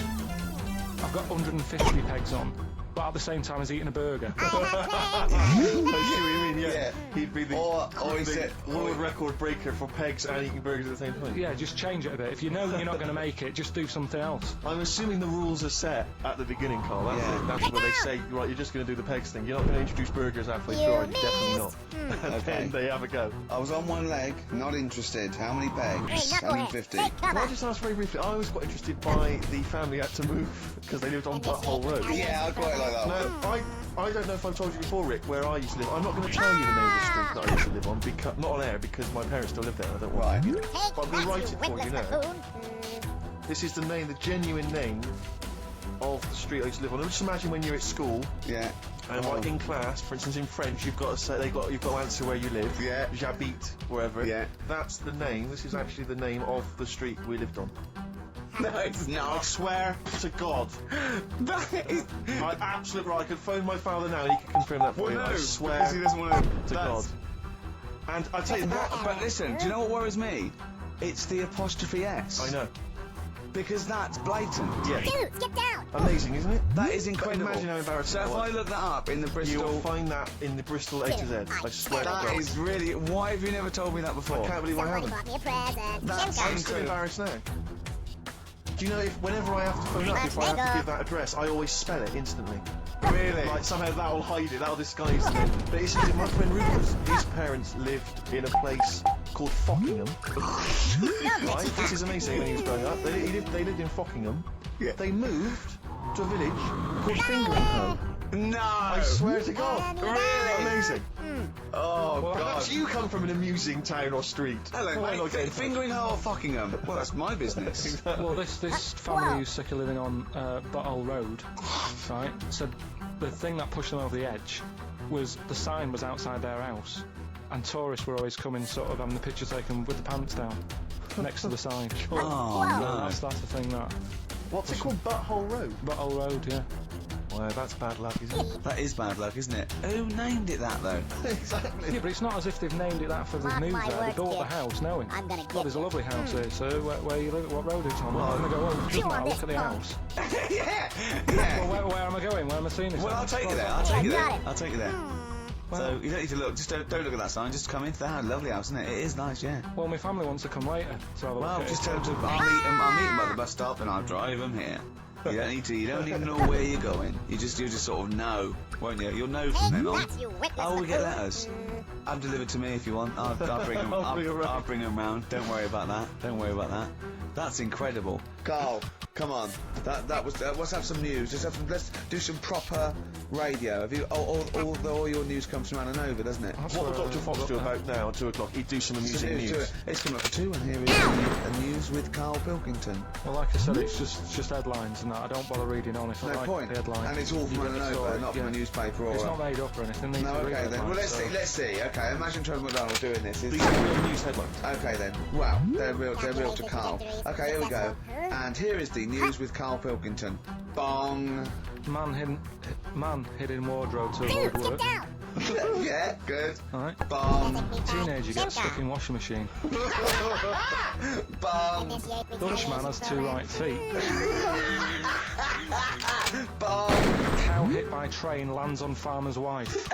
I've got 150 pegs on, but at the same time as eating a burger. I see what you mean, yeah. He'd be the, or he said, world record breaker for pegs and eating burgers at the same time. Yeah, just change it a bit. If you know you're not going to make it, just do something else. I'm assuming the rules are set at the beginning, Carl. That's it. That's where they say, right, you're just going to do the pegs thing. You're not going to introduce burgers halfway through, are you? Definitely not. And then they have a go. I was on one leg, not interested. How many pegs? 150. Can I just ask very briefly, I was quite interested by the family had to move because they lived on Butthole Road. Yeah, I quite like that one. No, I don't know if I've told you before, Rick, where I used to live. I'm not going to tell you the name of the street that I used to live on, because not on air, because my parents still live there and I don't want to. But I'm going to write it for you now. This is the name, the genuine name of the street I used to live on. Just imagine when you're at school. Yeah. And like in class, for instance, in French, you've got to say you've got to answer where you live. Yeah. J'habite wherever. Yeah. That's the name. This is actually the name of the street we lived on. No, it's I not. swear to God. That is... I'm absolutely right. I could phone my father now and he could confirm that for Well, you. no, I swear because he doesn't want to God. And I tell you what. But listen, do you know what worries me? It's the apostrophe S. I know. Because that's blatant. Yeah. Dude, get down! Amazing, isn't it? That is incredible. Imagine how embarrassing So if that I was. look that up in the Bristol... You'll find that in the Bristol A to Z. I swear to That God. is really... Why have you never told me that before? I can't believe I Somebody haven't. bought me a present. That's I'm still embarrassed now. Do you know if whenever I have to phone up, if I have to give that address, I always spell it instantly. Really? Like somehow that'll hide it, that'll disguise it. But it's my friend Rufus, his parents lived in a place called Fockingham. Right? This is amazing when he was growing up. They lived in Fockingham. Yeah. They moved to a village called Fingringhoe. No! I swear to God. Really? Amazing. Oh, Well, God. perhaps you come from an amusing town or street. Hello, Why not mate. get in Fingering Hole or Fockingham? Well, that's my business. Well, this family who's sick of living on Butthole Road, right, said the thing that pushed them over the edge was the sign was outside their house, and tourists were always coming, sort of having the picture taken with the pants down next to the sign. Oh, no. That's the thing that. What's it called? Butthole Road? Butthole Road, yeah. Wow, that's bad luck, isn't it? That is bad luck, isn't it? Who named it that, though? Exactly. Yeah, but it's not as if they've named it that for the Mark news my there. They words, bought the kid. house knowing. I'm gonna Well, get there's a you. lovely house here, so where you live, what road it's on? I'm going to go, oh, it doesn't matter, look at the house. Yeah. Well, where am I going? Where am I seeing this? Well, I'll house? take you there. Well, I'll take you there. got it. I'll take you there. So you don't need to look. Just don't look at that sign. Just come into the house. Lovely house, isn't it? It is nice, yeah. Well, my family wants to come later to have a Well, look at just it. tell them to. I'll meet them by the bus stop and I'll drive them here. You don't need to. You don't even know where you're going. You just sort of know, won't you? You'll know from then on. That's you witless Oh, we get buffoon. letters. Have delivered to me if you want. I'll bring them. I'll bring them round. Don't worry about that. Don't worry about that. That's incredible. Carl, come on. That was. Let's have some news. Let's do some proper radio. Have you? All your news comes from Anna Nova, doesn't it? What would Dr. Fox do about now at 2 o'clock? He'd do some amusing news. It's coming up for 2, and here is a news with Carl Pilkington. Well, like I said, it's just headlines and that. I don't bother reading on if I No like point. the headline. And it's all from You Anna get the Nova, story, not from a newspaper or. It's not made up or anything. They No, need to read okay then. Well, headlines, so- let's see. Okay, imagine Trevor McDonald doing this. These are real news headlines. Okay then. Wow, they're real to Carl. Okay, here we go. And here is the news with Carl Pilkington. Bong. Man hid in wardrobe to avoid Dude, work. get down! Yeah, good. Alright. Bong. Teenager gets stuck in washing machine. Bong. Dutch man has 2 right feet. Bong. Cow hit by train lands on farmer's wife.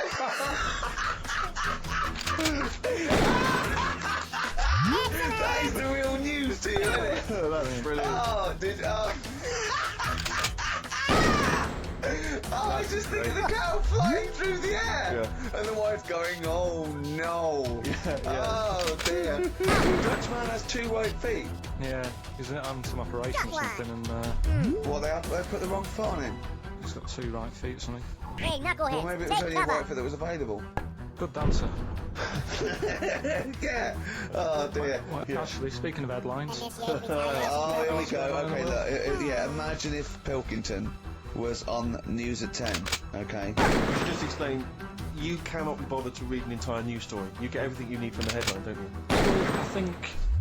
That is the real news to you, isn't it? That's brilliant. Oh, I just think of the cow flying through the air, and the wife's going, "Oh no! Oh dear!" Dutch man has 2 right feet. Yeah, he's having some operation or something, and What they put the wrong foot on him? he's got 2 right feet or something. Hey, knuckleheads, Well, maybe it was take only a cover. right foot that was available. Good dancer. Yeah. Oh dear. Well, actually, speaking of headlines, Oh, here we go. Okay, look. Yeah, imagine if Pilkington was on News at 10. Okay. You should just explain, you cannot be bothered to read an entire news story. You get everything you need from the headline, don't you? I think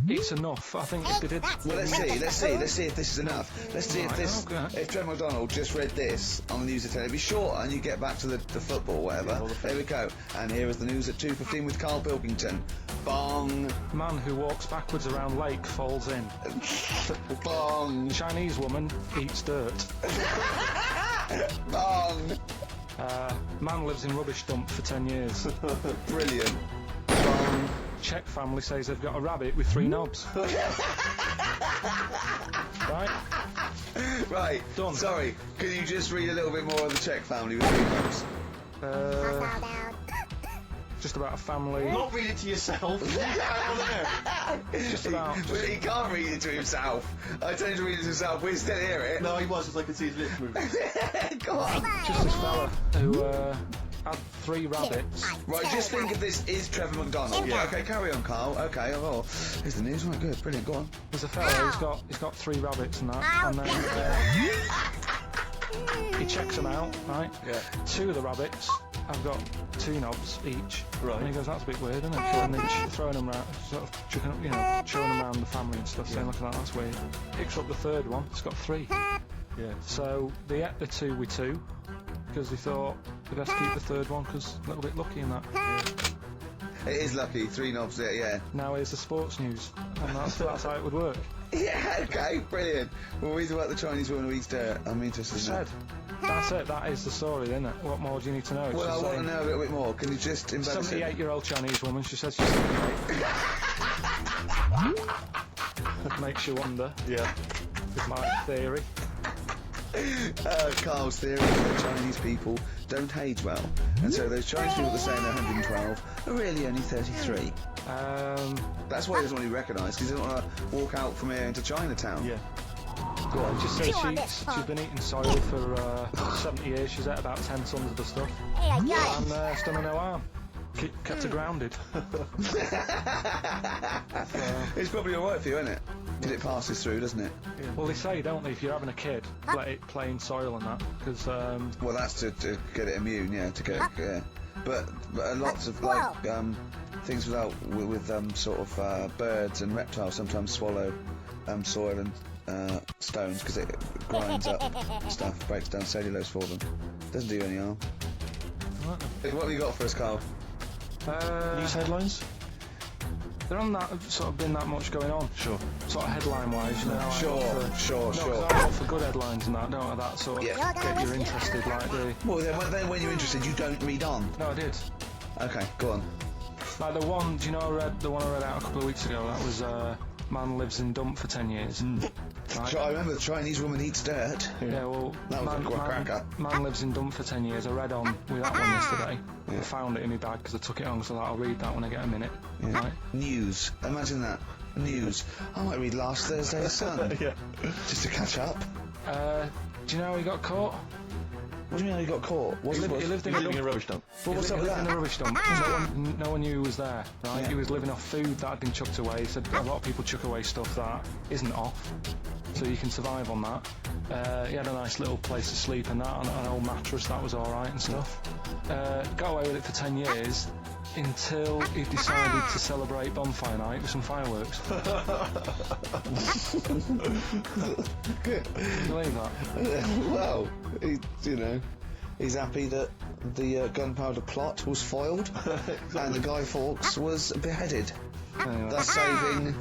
it's enough. I think if they did. Well, let's see if this is enough. Let's see if this, if Trevor McDonald just read this on the News at 10, it'd be shorter and you get back to the football, whatever. There we go. And here is the news at 2:15 with Carl Pilkington. Bong. Man who walks backwards around lake falls in. Bong. Chinese woman eats dirt. Bong. Man lives in rubbish dump for 10 years. Brilliant. Bong. Czech family says they've got a rabbit with 3 knobs. Right? Right. Done. Sorry. Can you just read a little bit more of the Czech family with 3 knobs? Just about a family. Not read it to yourself. Just about. He can't read it to himself. I told him to read it to himself. We still hear it. No, he was, because I could see his lips moving. Go on. Just this fella who had 3 rabbits. Right, just think if this is Trevor McDonald. Yeah. Okay, carry on, Carl. Okay, oh, here's the news. Right, good, brilliant. Go on. There's a fella who's got 3 rabbits and that, and then he checks them out, right? Yeah. 2 of the rabbits have got 2 knobs each. Right. And he goes, that's a bit weird, isn't it? And then throwing them around, sort of chucking up, you know, showing them around the family and stuff, saying, look at that, that's weird. Picks up the 3rd one, it's got 3. Yeah. So they ate the 2 with 2, because they thought they best keep the 3rd one, because a little bit lucky in that. It is lucky, 3 knobs there, yeah. Now here's the sports news, and that's how it would work. Yeah, okay, brilliant. Well, read about the Chinese woman who eats dirt. I'm interested in that. That's it, that is the story, isn't it? What more do you need to know? Well, I want to know a little bit more. Can you just embellish it? 78-year-old Chinese woman, she says she's 78. Makes you wonder. Yeah. Is my theory. Carl's theory is that Chinese people don't age well, and so those Chinese people that say they're 112 are really only 33. That's why he doesn't want to be recognised, because he doesn't want to walk out from here into Chinatown. Yeah. Go on. She says she's been eating soil for 70 years. She's ate about 10 tons of the stuff. Hey, I got it. And it's done her no harm. Kept her grounded. It's probably alright for you, isn't it? Because it passes through, doesn't it? Yeah. Well, they say, don't they, if you're having a kid, let it play in soil and that, because... Well, that's to get it immune, yeah, to get it, yeah. But lots of, like, things with sort of birds and reptiles sometimes swallow soil and stones, because it grinds up stuff, breaks down cellulose for them. Doesn't do you any harm. What have you got for us, Carl? News headlines? There hasn't sort of been that much going on. Sure. Sort of headline-wise, you know. Sure. I look for good headlines and that, don't I? That sort of get you interested, like the... Well, then when you're interested, you don't read on. No, I did. Okay, go on. Like the one, do you know the one I read out a couple of weeks ago? That was man lives in dump for 10 years. Right? I remember the Chinese woman eats dirt. Yeah, well, that was a cracker. Man lives in dump for 10 years. I read on with that one yesterday. I found it in my bag because I took it on, so I'll read that when I get a minute. Yeah. Right? News. Imagine that. News. I might read last Thursday's Sun. Yeah. Just to catch up. Do you know how he got caught? What do you mean how he got caught? He lived in a rubbish dump. What was up with that? In a rubbish dump. No one knew he was there, right? Yeah. He was living off food that had been chucked away. He said a lot of people chuck away stuff that isn't off, so you can survive on that. He had a nice little place to sleep and that, on an old mattress, that was alright and stuff. Got away with it for 10 years, until he decided to celebrate bonfire night with some fireworks. Good. Can you believe that? Well, he's happy that the gunpowder plot was foiled and the Guy Fawkes was beheaded, thus saving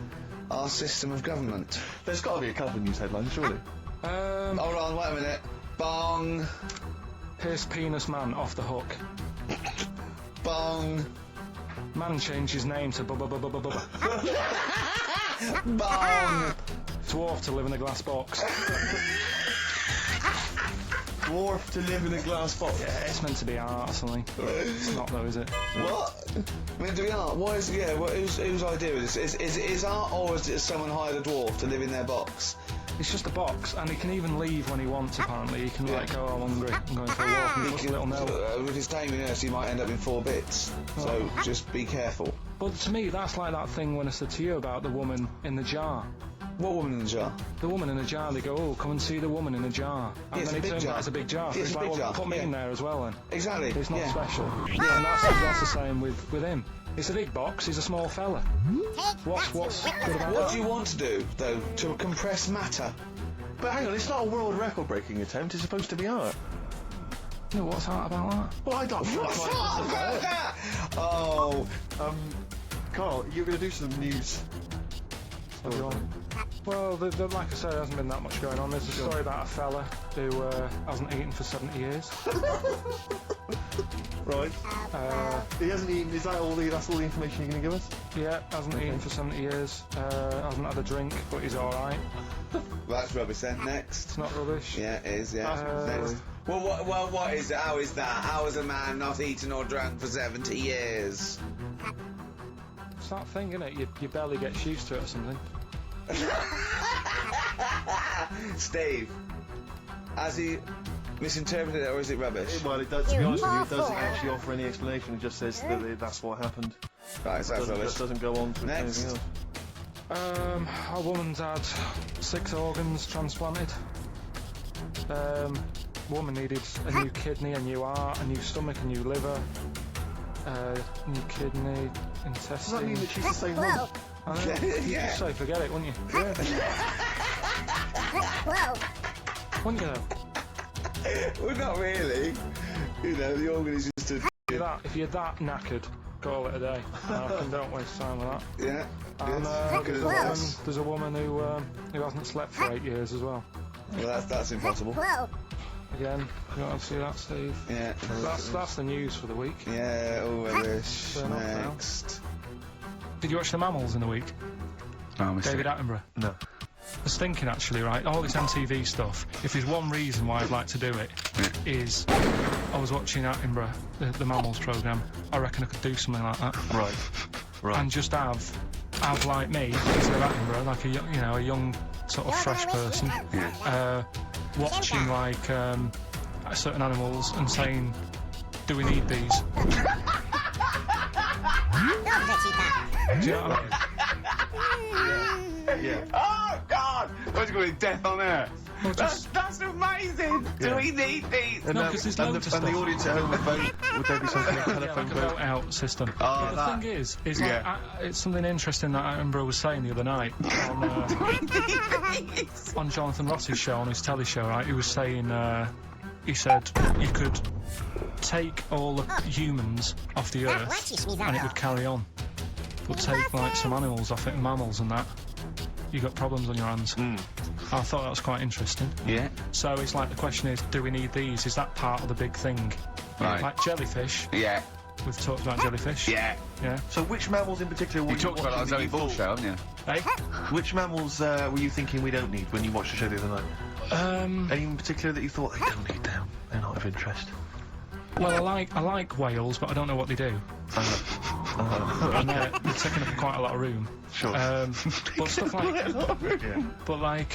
our system of government. There's got to be a couple of news headlines, surely. Hold on, wait a minute. Bong. Pierce penis man off the hook. Bong. Man changed his name to Bong. Dwarf to live in a glass box. Dwarf to live in a glass box? Yeah, it's meant to be art or something. It's not though, is it? What? Meant to be art? Why is whose idea is this? Is it art, or is it someone hired a dwarf to live in their box? It's just a box, and he can even leave when he wants, apparently. He can, like, go, I'm hungry, I'm going for a walk, and he puts a little note. With his tame nurse, he might end up in 4 bits, so just be careful. But to me, that's like that thing when I said to you about the woman in the jar. What woman in the jar? The woman in the jar, they go, oh, come and see the woman in the jar. And then it turns out it's a big jar. Yeah, it's a big jar. Put me in there as well, then. Exactly. It's not special. Yeah. And that's the same with him. It's a big box, he's a small fella. What's good about that? What do you want to do, though, to compress matter? But hang on, it's not a world record-breaking attempt, it's supposed to be art. No, what's art about that? Well, I don't know. What's art about that? Oh. Carl, you're going to do some news. Well, like I said, there hasn't been that much going on. There's a story about a fella who hasn't eaten for 70 years. Right. He hasn't eaten, that's all the information you're going to give us? Yeah, hasn't eaten for 70 years. Hasn't had a drink, but he's alright. That's rubbish then. Next. It's not rubbish. Yeah, it is, yeah. Next. Well, what is it? How is that? How is a man not eaten or drunk for 70 years? It's that thing, isn't it? Your belly gets used to it or something. Steve, has he misinterpreted it, or is it rubbish? Well, it does, to be honest with you, it doesn't actually offer any explanation. It just says that that's what happened. Right, so that's rubbish. It doesn't go on to anything else. A woman's had 6 organs transplanted. woman needed a new kidney, a new heart, a new stomach, a new liver, new kidney, intestine. Does that mean that she's the same woman? I know. Yeah. So forget it, wouldn't you? Wouldn't you though? Well, not really. You know, the organ is just a... If you're that knackered, call it a day. Don't waste time with that. Yeah. And there's a woman who hasn't slept for 8 years as well. Well, that's impossible. Again, you want to see that, Steve? Yeah. That's the news for the week. Yeah, wish. Next. Did you watch The Mammals in the week? Oh, David Attenborough? No. I was thinking, actually, right, all this MTV stuff, if there's one reason why I'd like to do it, is I was watching Attenborough, the Mammals programme. I reckon I could do something like that. Right. And just have like me, instead of Attenborough, like a young sort of fresh person, watching like certain animals and saying, do we need these? Do you know what I mean? Yeah. Oh, God! What's going to be death on air? Well, that's amazing! Do we need these? No, because there's loads of stuff. And the audience at home would vote. Would there be something like a telephone like a vote out system. Oh, the thing is like, it's something interesting that Attenborough was saying the other night on Jonathan Ross's show, on his telly show, right? He was saying, he said you could take all the humans off the earth and it would carry on. But take like some animals off it, mammals and that, you got problems on your hands. I thought that was quite interesting. Yeah. So it's like the question is, do we need these? Is that part of the big thing? Right. Like jellyfish. Yeah. We've talked about jellyfish. Yeah. Yeah. So which mammals in particular were you talked about that on Zoe Ball show, haven't you? Hey? Which mammals were you thinking we don't need when you watched the show the other night? Any in particular that you thought, they don't need them, they're not of interest? Well, I like whales, but I don't know what they do. And they're taking up quite a lot of room. Sure. But stuff like... But like,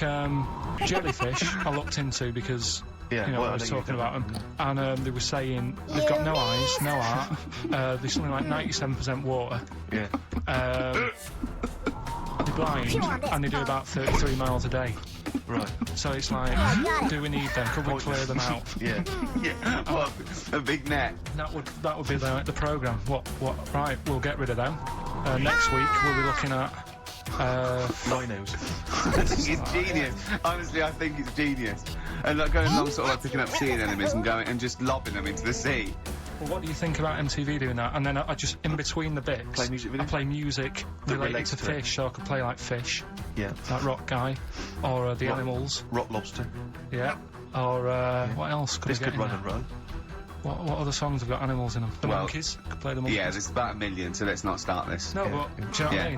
jellyfish, I looked into because... I was talking about them, and they were saying they've got no eyes, no heart, they're something like 97% water. Yeah. They're blind, and they do about 33 miles a day. Right. So it's like, do we need them? Could we clear them out? Yeah. Yeah. What? A big net. That would be the programme. What? Right, we'll get rid of them. Next week we'll be looking at rhinos. I think it's genius. Honestly, I think it's genius. And like going along, sort of like picking up sea anemones and going and just lobbing them into the sea. Well, what do you think about MTV doing that? And then I just, in between the bits, play music videos? I play music related to fish, so I could play like Fish. Yeah. Like Rock Guy, or the animals. Rock Lobster. Yeah. Or what else could This I get could run and run. What other songs have got animals in them? The Monkeys. Could play the Monkeys. Yeah, there's about 1 million, so let's not start this. No, but do you know what I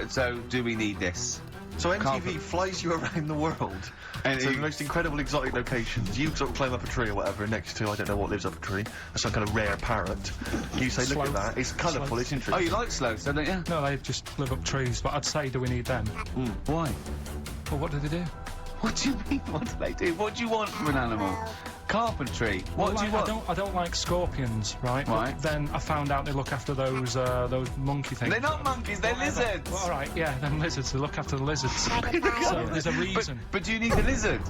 mean? So do we need this? So MTV flies you around the world to the most incredible exotic locations. You sort of climb up a tree or whatever next to, I don't know what lives up a tree, some kind of rare parrot. You say, look at that, it's colourful, it's interesting. Oh, you like sloths, don't you? No, they just live up trees, but I'd say, do we need them? Why? Well, what do they do? What do you mean, what do they do? What do you want from an animal? Carpentry. What do you want? I don't like scorpions, right? Right. But then I found out they look after those monkey things. They're not monkeys, they're lizards! Well, alright, yeah, them lizards, they look after the lizards. So there's a reason. But do you need the lizard?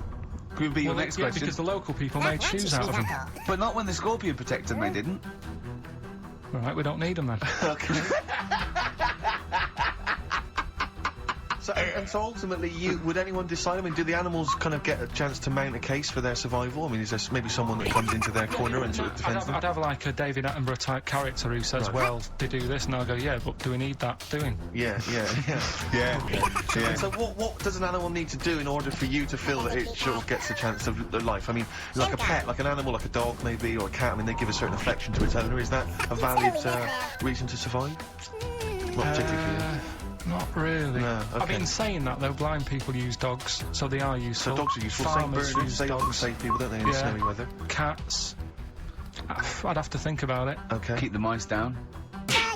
Could be your next question. Because the local people made shoes out of them. But not when the scorpion protected them, they didn't. Alright, we don't need them then. Okay. So ultimately, would anyone decide? I mean, do the animals kind of get a chance to mount a case for their survival? I mean, is there maybe someone that comes into their corner and sort of defends them? I'd have like a David Attenborough type character who says, well, they do this, and I'll go, yeah, but do we need that doing? Yeah. And so what does an animal need to do in order for you to feel that it sort of gets a chance of life? I mean, like a pet, like an animal, like a dog maybe, or a cat, I mean, they give a certain affection to its owner. Is that a valid reason to survive? Not particularly for you. Not really. No, okay. I've been saying that though, blind people use dogs, so they are useful. So dogs are useful. Farmers Same birds use they dogs. save people, don't they, in snowy weather? Cats. I'd have to think about it. Okay. Keep the mice down.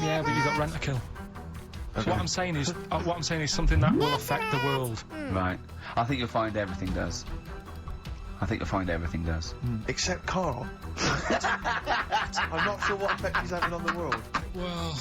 Yeah, but you've got rent to kill. Okay. So what I'm saying is something that will affect the world. Right. I think you'll find everything does. Except Carl. I'm not sure what effect he's having on the world. Well,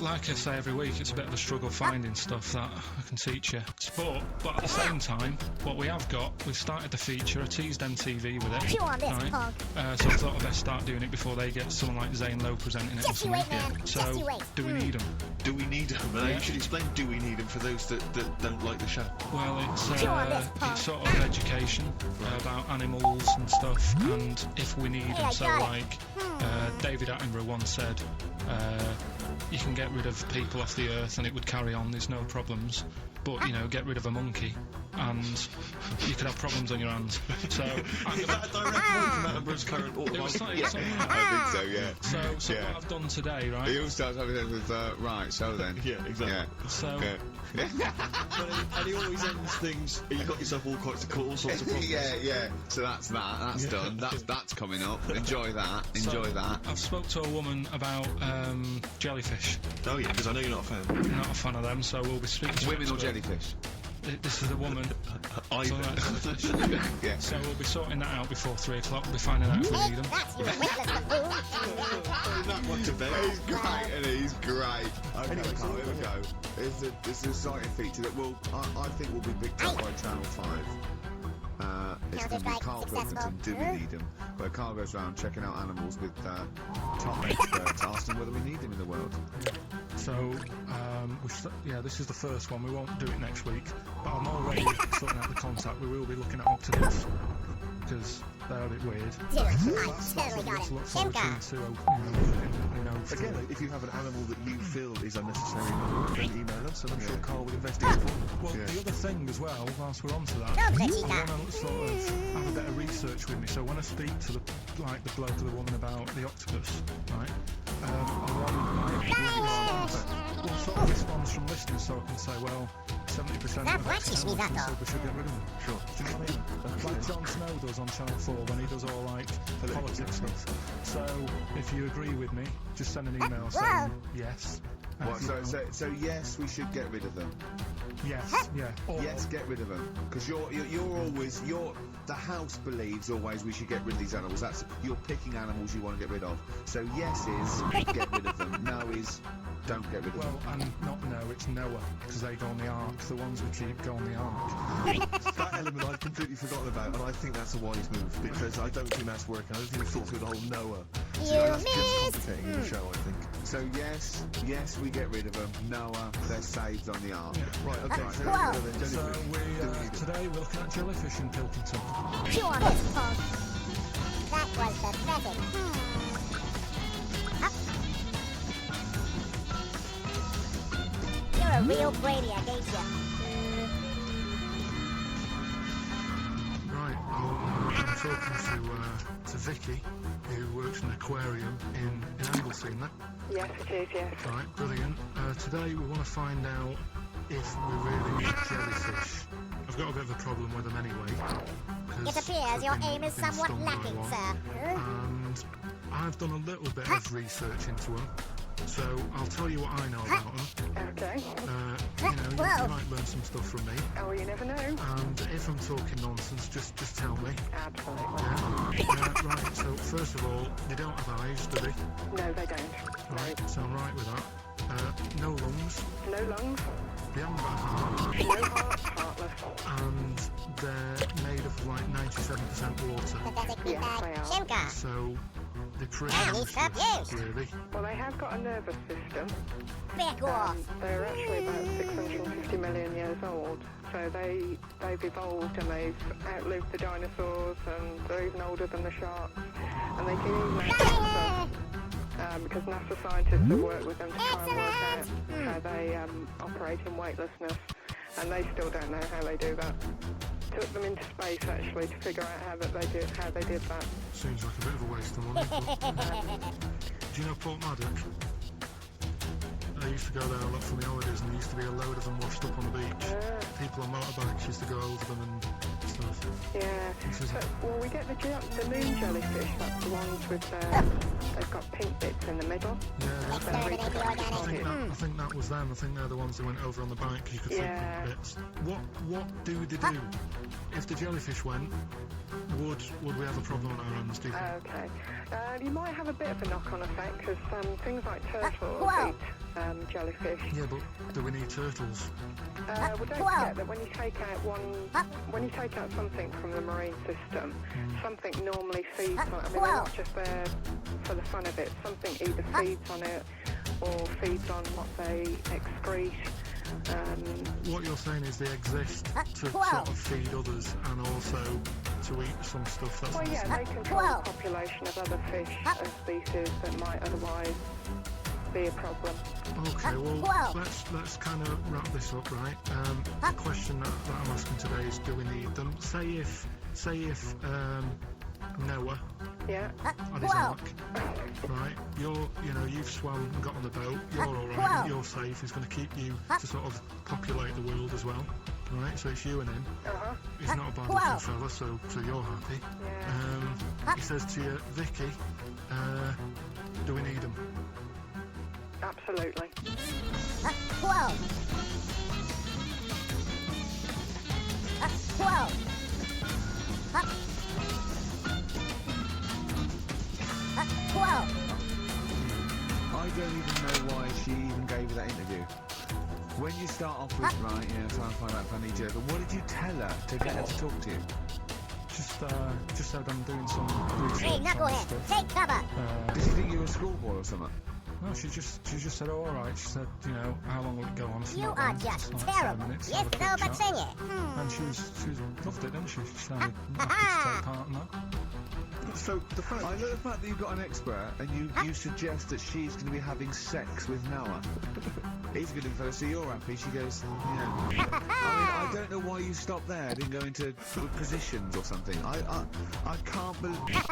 like I say every week, it's a bit of a struggle finding stuff that I can teach you. But at the same time, what we have got, we've started the feature. I teased MTV with it. Chew on this, punk. So I thought I'd best start doing it before they get someone like Zane Lowe presenting it or Just you something. wait, man. So, Just you wait. do we need them? Do we need them? Yeah. You should explain do we need them for those that don't like the show. Well, Chew on this, punk. it's sort of education about animals and stuff, and if we need Hey, them. I So, got it. like, David Attenborough once said, you can get rid of people off the earth and it would carry on, there's no problems. But, you know, get rid of a monkey and you could have problems on your hands. So, Is that a direct quote from Attenborough's current it was something like that. I think so, yeah. So Yeah. what I've done today, right? He all starts having it with, right, so then. Yeah, exactly. Yeah. So, And he always ends things. You got yourself all sorts of problems. yeah. So that's that. That's done. That's coming up. Enjoy that. Enjoy that. I've spoke to a woman about jellyfish. Oh yeah, because I know you're not a fan. Not a fan of them, so we'll be speaking to Women her or to- jellyfish? This is a woman. Either. Yeah. So we'll be sorting that out before 3 o'clock. We'll be finding out if we need them. That's you witless buffoon. That one to bed. He's great, and he's great. Okay, Carl, here we go. It's an exciting feature that I think will be picked up by Channel 5. It's going to be Counter-Strike Carl successful. Pilkington, Do We Need Him? Where Carl goes around checking out animals with top experts, asking whether we need them in the world. So, this is the first one. We won't do it next week, but I'm already sorting out the contact. We will be looking at octopus because they're a bit weird. Dude, I totally got him. Shimka. Again, if you have an animal that you feel is unnecessary, then email us, and I'm sure Carl will investigate for you. Well, the other thing as well, whilst we're onto that, Don't I touch want that. to sort of have a bit of research with me. So when I speak to the bloke or the woman about the octopus, right? I want sort of response from listeners, so I can say, well, 70% That of watches me, that said dog. we should get rid of them. Sure. Do you know what I mean? Like Jon Snow does on Channel 4 when he does all like politics stuff. So if you agree with me, just send an email saying yes. And What, if you so, don't- so yes, we should get rid of them. yes, yeah. Or, Yes, get rid of them. Because you're always the house believes always we should get rid of these animals. That's you're picking animals you want to get rid of. So yes is get rid of them. No is don't get rid of them. Well, and not Noah, it's Noah, because they go on the ark. The ones we keep go on the ark. That element I'd completely forgotten about, and I think that's a wise move because I don't think that's working. I don't think we've thought through the whole Noah. So that's just complicating the show, I think. So yes, we get rid of them. Noah, they're saved on the ark. Right, okay. So, Whoa. So today we're looking at jellyfish in Pilkington. Chew on this, punk. That was pathetic. Up. You're a real brainiac, ain't you? Right, I'm talking to Vicky, who works in an aquarium in Anglesey, isn't it? Yes, it is, yes. Right, brilliant. Today we want to find out if we really need jellyfish. I've got a bit of a problem with them anyway. It appears your aim is somewhat lacking, sir. And I've done a little bit of research into them, so I'll tell you what I know about them. Okay. You might learn some stuff from me. Oh, you never know. And if I'm talking nonsense, just tell me. Absolutely. Right, so first of all, they don't have eyes, do they? No, they don't. Right, so I'm right with that. No lungs. No lungs. They haven't got a heart. No heart, heartless. And they're made of like 97% water. Pathetic Yes, meatbag. they are. Shimka. So they're pretty I need some useless, use. really. Well, they have got a nervous system. Back off. They're actually about 650 million years old. So they've evolved and they've outlived the dinosaurs and they're even older than the sharks. And they can even outrun because NASA scientists have worked with them to try and work out how they operate in weightlessness. And they still don't know how they do that. Took them into space actually to figure out how they did that. Seems like a bit of a waste of money. But, do you know Port Maddock? I used to go there a lot for my holidays, and there used to be a load of them washed up on the beach. People on motorbikes used to go over them and stuff. Yeah. Well, we get the moon jellyfish. That's the ones with they've got pink bits in the middle. Yeah, I think that was them. I think they're the ones that went over on the bike. You could see pink bits. What do they do? If the jellyfish went, would we have a problem on our hands, do you think? Okay. You might have a bit of a knock-on effect, because things like turtles eat jellyfish. Yeah, but do we need turtles? Well, don't forget that when you take out something from the marine system, something normally feeds on it. I mean, they're not just there for the fun of it. Something either feeds on it or feeds on what they excrete. What you're saying is they exist to sort of feed others and also to eat some stuff that's... Well, yeah, they control the population of other fish and species that might otherwise be a problem. Okay, well, let's kind of wrap this up, right? The question that I'm asking today is, do we need them? Say if Noah had his ark, right? You've swum and got on the boat. You're all right. You're safe. He's going to keep you to sort of populate the world as well, right? So it's you and him. He's not a bad-looking fella, so you're happy. He says to you, Vicky, do we need him? Absolutely. I don't even know why she even gave you that interview. When you start off with, right, trying to find out if I need you, but what did you tell her to get her to talk to you? Just said I'm doing some research. Hey, knucklehead, take cover! Did she think you were a schoolboy or something? No, she just said, oh, all right. She said, how long will it go on? You are just terrible. Yes, no, but sing it. And she loved it, didn't she? She sounded happy to take part in that. So the fact, I like the fact that you've got an expert and you suggest that she's going to be having sex with Noah. He's going to see you're happy. She goes, I mean, I don't know why you stopped there. Didn't go into positions or something. I can't believe.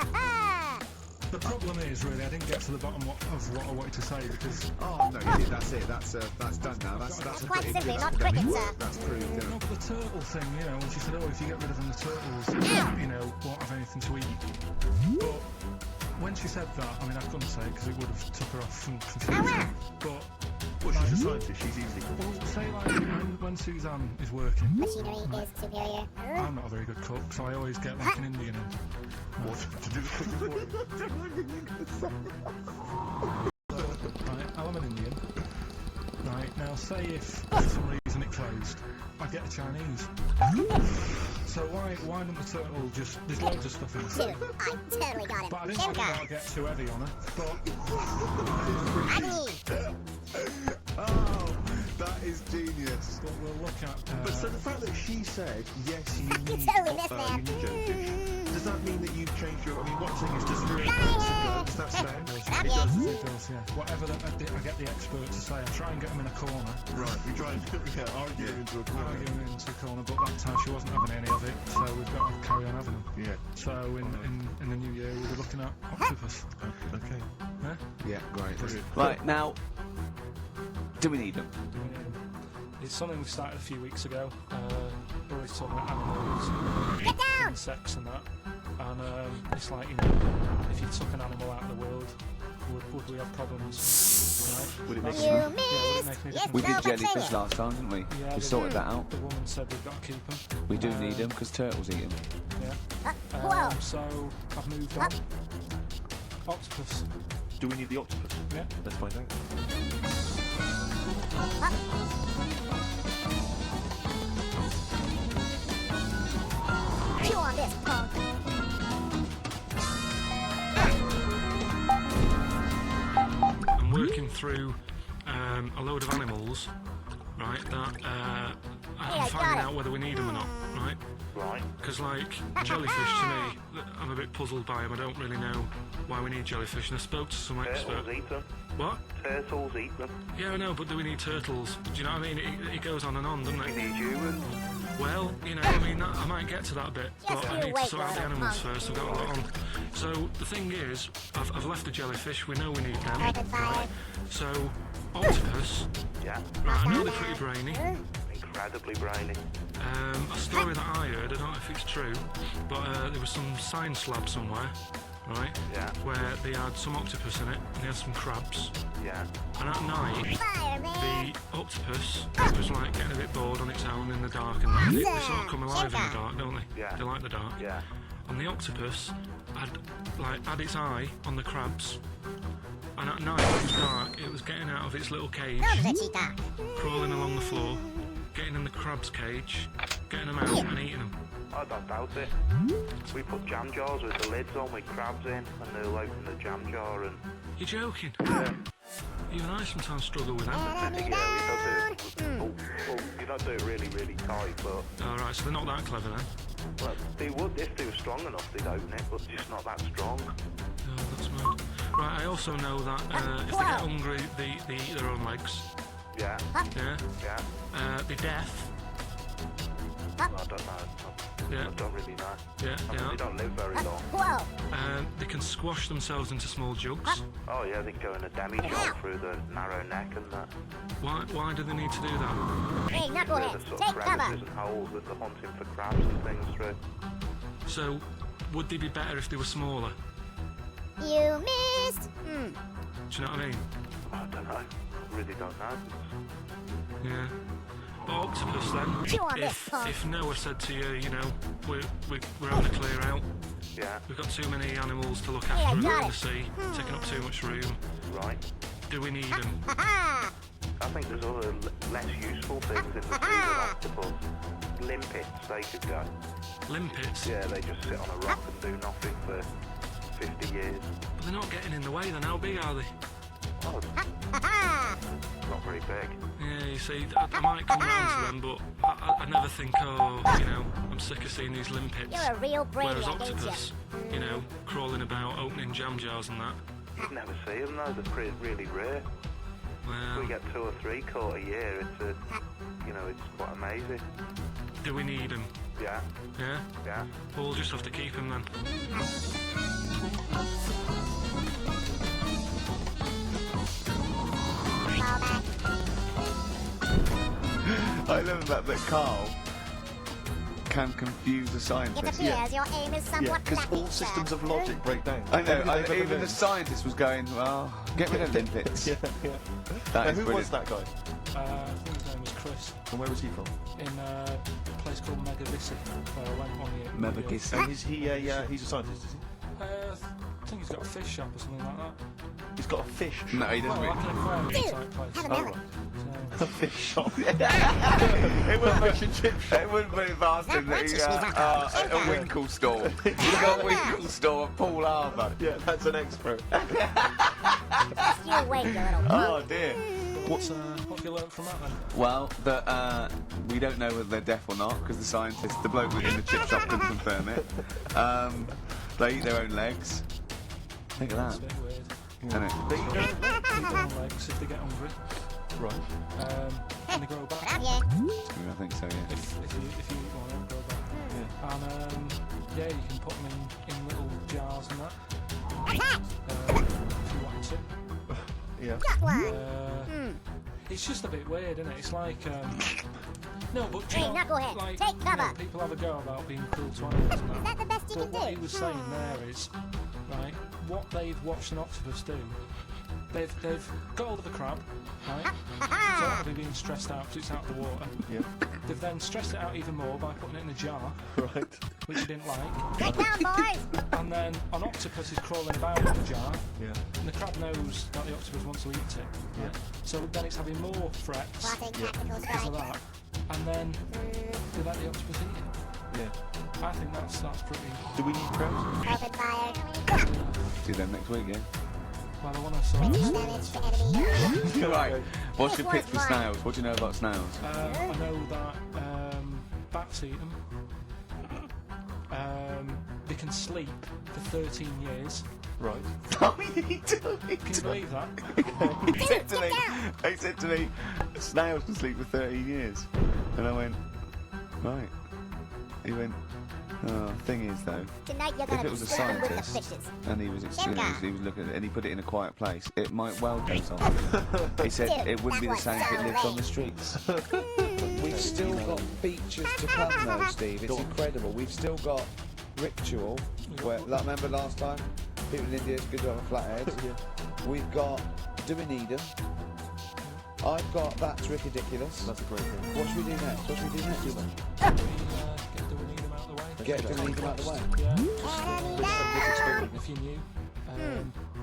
The problem is, really, I didn't get to the bottom of what I wanted to say because... Oh, no, you did. That's it. That's done now. That's quite simply not cricket, sir. That's proved. No, but the turtle thing, when she said, oh, if you get rid of them, the turtles, won't have anything to eat. But when she said that, I mean, I couldn't say it because it would have took her off from confusing. But... Well, she's a scientist, she's easy. Well, say when Suzanne is working... Machinery is superior. I'm not a very good cook, so I always get like an Indian in. What? To do the cooking for Right, I'm an Indian. Right, now say if for some reason it closed, I'd get a Chinese. So why don't the turtle just... There's loads of stuff in the I totally got it. But I didn't want to get too heavy on her, but... Oh, that is genius. But we'll look at... But so the fact that she said, yes, you need totally missed that. jellyfish, does that mean that you've changed your... I mean, what thing is just... Does that stand? It does, yeah. Whatever I get the expert to say, I try and get them in a corner. Right, we try and argue into a corner. But that time she wasn't having any of it, so we've got to carry on having them. Yeah. So in the new year we'll be looking at octopus. Okay. Yeah, great. Brilliant. Right, now, do we need them? It's something we started a few weeks ago. We're always talking about animals, insects and that. And it's like, if you took an animal out of the world, would we have problems? Right? Would it make We did jellyfish last time, didn't we? Yeah, we sorted that out. The woman said we've got to keep them. We do need them because turtles eat them. Yeah. So I've moved on. Octopus. Do we need the octopus? Yeah. Let's find out. Chew on this, punk. I'm working through a load of animals, right, that I'm finding out whether we need them or not, right? Right. Because, like, jellyfish, to me, I'm a bit puzzled by them. I don't really know why we need jellyfish, and I spoke to some expert. Turtles eat them. What? Turtles eat them. Yeah, I know, but do we need turtles? Do you know what I mean? It goes on and on, doesn't it? We need humans. Well, I mean, I might get to that bit, but I need to sort out the animals first. I've got a lot on. So the thing is, I've left the jellyfish. We know we need them, right? So octopus. Yeah. Right, I know they're pretty brainy. Incredibly brainy. A story that I heard, I don't know if it's true, but there was some science lab somewhere, right? Yeah. Where they had some octopus in it, and they had some crabs. Yeah. And at night, the octopus was like getting a bit bored on its own in the dark, and that. They sort of come alive in the dark, don't they? Yeah. They like the dark. Yeah. And the octopus had its eye on the crabs. And at night, when it was dark, it was getting out of its little cage, crawling along the floor, getting in the crab's cage, getting them out and eating them. I don't doubt it. We put jam jars with the lids on with crabs in, and they'll open the jam jar and... You're joking? Yeah. Even I sometimes struggle with them. Yeah, we don't do it. Well, you don't do it really, really tight, but... Alright, so they're not that clever then? Well, they would, if they were strong enough, they'd open it, but just not that strong. Oh, that's mad. Right, I also know that if they get hungry, they eat their own legs. Yeah. Yeah? Yeah. They're deaf. I don't know. Yeah. I don't really know. Yeah, I mean, they don't live very long. They can squash themselves into small jugs. Oh yeah, they can go in a demi-jog through the narrow neck and that. Why do they need to do that? Hey, knucklehead, There's sort take of crevices cover. and holes that they're hunting for crabs and things through. So, would they be better if they were smaller? You missed. Do you know what I mean? I don't know. Really don't know. Yeah. But octopus then, Chew on this, punk. if Noah said to you, you know, we're having a clear out, Yeah. we've got too many animals to look Hey, I after got in the it. sea, taking up too much room, Right. do we need them? I think there's other less useful things in the sea than octopus. Limpets, they could go. Limpets? Yeah, they just sit on a rock and do nothing for 50 years. But they're not getting in the way then, how big are they? Oh, not very big. Yeah, you see, I might come round to them, but I never think, oh, you know, I'm sick of seeing these limpets. You're a real Whereas brainiac, ain't octopus, you know, crawling about, opening jam jars and that. You'd never see them though, they're really rare. Well, We get 2 or 3 caught a year, it's it's quite amazing. do we need them? Yeah, Yeah? yeah. Well, we'll just have to keep them then. I love that Carl can confuse the It scientist. appears your aim is somewhat Because all lacking, systems sir. of logic break down. I know, Everything they've ever even the learned. scientist was going, well, get rid of limpets. Yeah, yeah. That Now, is who brilliant. was that guy? I think his name was Chris, And where was he from? in a place called Megavissi, where I went on the... Megavissi. And is he he's a scientist, is he? I think he's got a fish shop or something like that. He's got a fish. No, he doesn't. Well, like an aquarium Dude, type place. have a Oh, melon. right. A fish shop. It wouldn't Fish and chip shop. It wouldn't be faster than a Winkle store. You've got a Winkle store at Paul Harbour. Yeah, that's an expert. Just you wait, you little punk. Oh dear. What have you learnt from that then? Well, that we don't know whether they're deaf or not because the scientist, the bloke in the chip shop, couldn't confirm it. They eat their own legs. Think of It's a that. bit weird. Isn't it? They eat their own legs if they get hungry. Right. And they grow back. Have ya? I think so. Yeah. If you eat one, they'll grow back. Yeah. And yeah, you can put them in little jars and that. Attack! If you wanted to. Yeah. Got one. It's just a bit weird, isn't it? It's like no, but Hey, knucklehead, like, take you know, cover. people have a go about being cruel to animals and Is that the best you But can what do? he was saying there is, right, what they've watched an octopus do, they've got hold of a crab, right, it's already being stressed out because it's out of the water. Yeah. They've then stressed it out even more by putting it in a jar, Right. which he didn't like. Get down, boys! And then an octopus is crawling about in the jar, Yeah. and the crab knows that the octopus wants to eat it. Yeah. So then it's having more threats Plotting tactical because of strike. that, and then they let the octopus eat it. Yeah. I think that's pretty. Do we need crabs? Open fire. See them next week, yeah. Well, I want to sort Bringing of. damage to enemy. Right. What's your This pitch for one's snails? What do you know about snails? I know that bats eat them. They can sleep for 13 years. Right. Can you believe that? He said to me, snails can sleep for 13 years. And I went, Right. He went, oh, thing is though, Tonight you're if gonna it be was a sleeping with the scientist fishes. and he was experienced, he was looking at it and he put it in a quiet place, it might well go somewhere. He said Dude, it wouldn't be the that same if it was lived so on the streets. We've still got features to come though, Steve. It's incredible. We've still got ritual. Where, like, remember last time? People in India, it's good to have a flathead. We've got Do We Need 'Em? I've got That's Ridiculous. That's a great thing. What should we do next? What should we do next? Get Do We Need 'Em out the way. If you knew,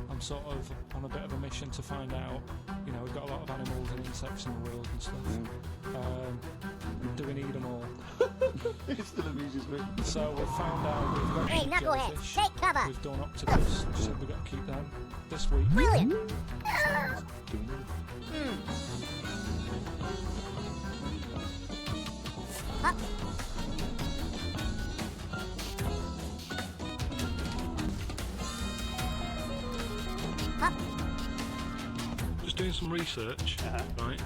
I'm sort of on a bit of a mission to find out. You know, we've got a lot of animals and insects in the world and stuff. Do we need them all? It still amuses me. So we've found out we've got Hey, knucklehead, jellyfish. take cover. We've done octopus. So we've got to keep them this week. Brilliant. Up. Up. Just doing some research, right?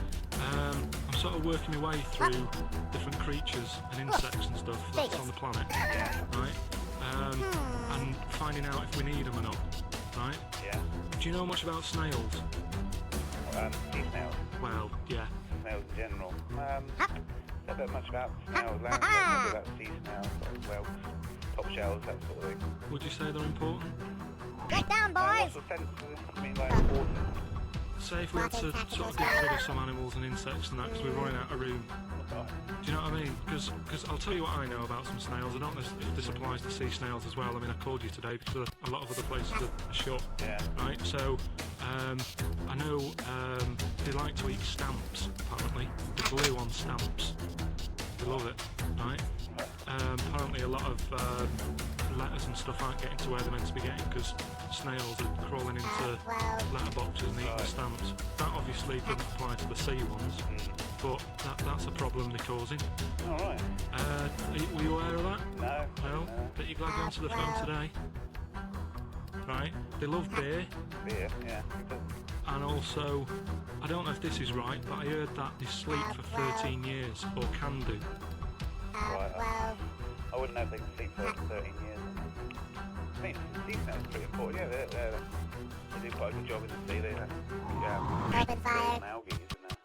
I'm sort of working my way through different creatures and insects and stuff that's on the planet, right? And finding out if we need them or not, right? Yeah. Do you know much about snails? Sea snails. Well, yeah. Snails in general. Don't know much about snails, land snails, about sea snails, like whelks, top shells, that sort of thing. Would you say they're important? Get down, boys. What's the sense? I mean, like important. Say if we had to sort of get rid of some animals and insects and that because we're running out of room. Do you know what I mean? Because I'll tell you what I know about some snails. I don't know if this applies to sea snails as well. I mean, I called you today because a lot of other places are shut. Yeah. Right? So, I know they like to eat stamps, apparently. The glue on stamps. They love it, right? Apparently a lot of letters and stuff aren't getting to where they're meant to be getting because snails are crawling into letterboxes and eating stamps. That obviously doesn't apply to the sea ones, but that's a problem they're causing. Alright. Were you aware of that? No. No? Bet you're glad you're onto the phone today. Right? They love beer. Beer, yeah. And also, I don't know if this is right, but I heard that they sleep for 13 years, or can do. Right. I wouldn't know if they can sleep for 13 years. I mean, sea snails are pretty important. Yeah, they do quite a good job in the sea. They Open fire. algae, isn't there?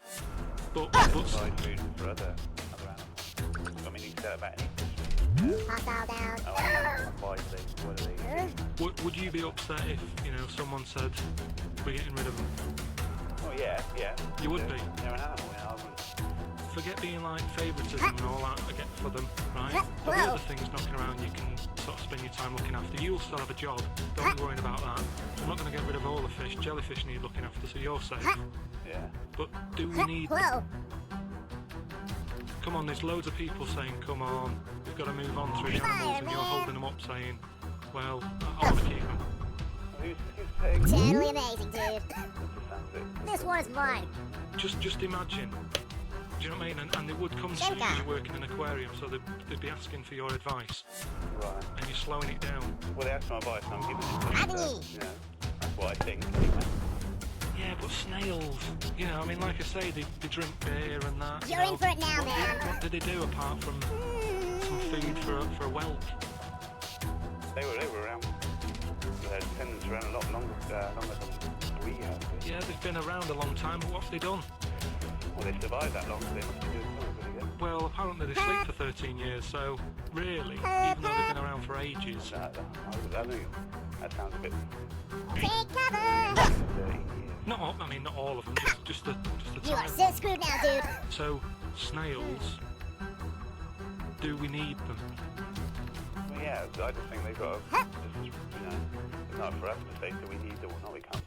But provide food for other animals. I mean, you can say that about any fish. Hostile down. Why they, what are they? would you be upset if, you know, someone said, we're getting rid of them? Oh, yeah. You would be? They're an animal, I wouldn't. Forget being like favouritism and all that I get for them, right? But the other things knocking around you can sort of spend your time looking after. You'll still have a job, don't be worrying about that. I'm not going to get rid of all the fish. Jellyfish need looking after, so you're safe. Yeah. But do we need them? Come on, there's loads of people saying, come on, we've got to move on through the animals, and you're holding them up saying, well, I want to keep them. Who's saying? Totally amazing, dude. This one is mine. Just imagine. Do you know what I mean? And they would come to you because you work in an aquarium, so they'd be asking for your advice. Right. And you're slowing it down. Well, they asked my advice, and I'm giving it to them. You know, that's what I think. Yeah, but snails, you know, I mean, like I say, they drink beer and that. You're in for it now, man. What did they do apart from some food for a whelk? They were around. Their descendants around a lot longer than we have. Yeah, they've been around a long time, but what have they done? Well, they survived that long, so they must be doing something pretty good. Well, apparently they sleep for 13 years, so really, even though they've been around for ages. I think that sounds a bit... Take cover! Not all of them, just the You are so screwed now, dude. So, snails, do we need them? Well, yeah, I just think they've got to, you know, it's not for us to say, so we need them or not, we can't.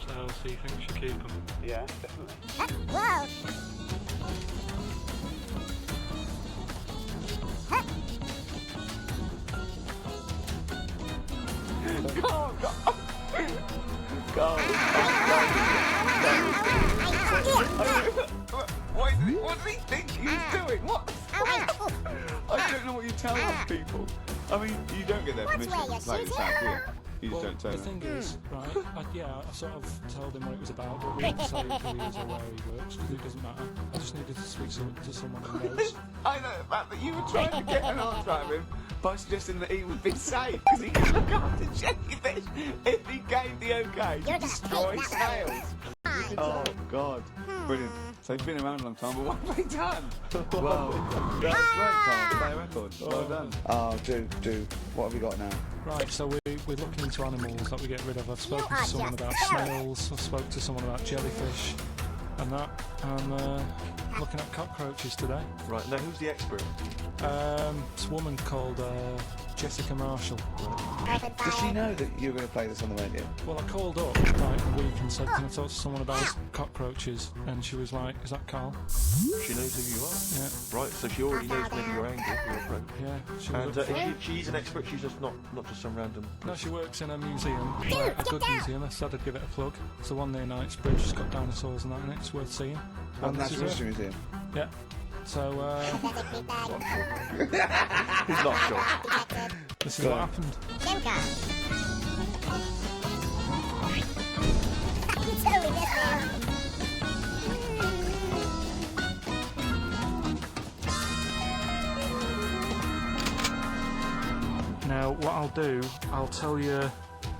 So you think we should keep them? Yeah, definitely. Whoa! Oh, God. God. What does he think he's doing? What? I don't know what you're telling people. I mean, you don't get their permission to play this out, do you? You just don't turn the up. thing is, right, I sort of told him what it was about, but we didn't say who he is or where he works, because it doesn't matter. I just needed to speak to someone who knows. I know the fact that you were trying to get an answer out of him by suggesting that he would be safe because he could look after jellyfish if he gave the okay to destroy snails. Oh, God. Brilliant. So he's been around a long time, but what have they done? Wow. That was great, Carl. Play a record. Well done. Oh, do. What have you got now? Right, so we're looking into animals that we get rid of. I've spoken to someone about snails, I've spoken to someone about jellyfish, and that. I'm looking at cockroaches today. Right, now who's the expert? It's a woman called Jessica Marshall. Does she know that you're going to play this on the radio? Well, I called up like a week and said, can I talk to someone about cockroaches? And she was like, is that Carl? She knows who you are. Yeah. Right, so she already knows maybe you're angry, your friend. Yeah. She And was she's an expert, she's just not just some random No, she works in a museum, like a good museum. I said I'd give it a plug. It's the one near Knightsbridge. It's got dinosaurs and that in it. It's worth seeing. On And the this is Natural her. History Museum? Yeah. So, He's not sure. This is what happened. You totally missed me. Now, what I'll do, I'll tell you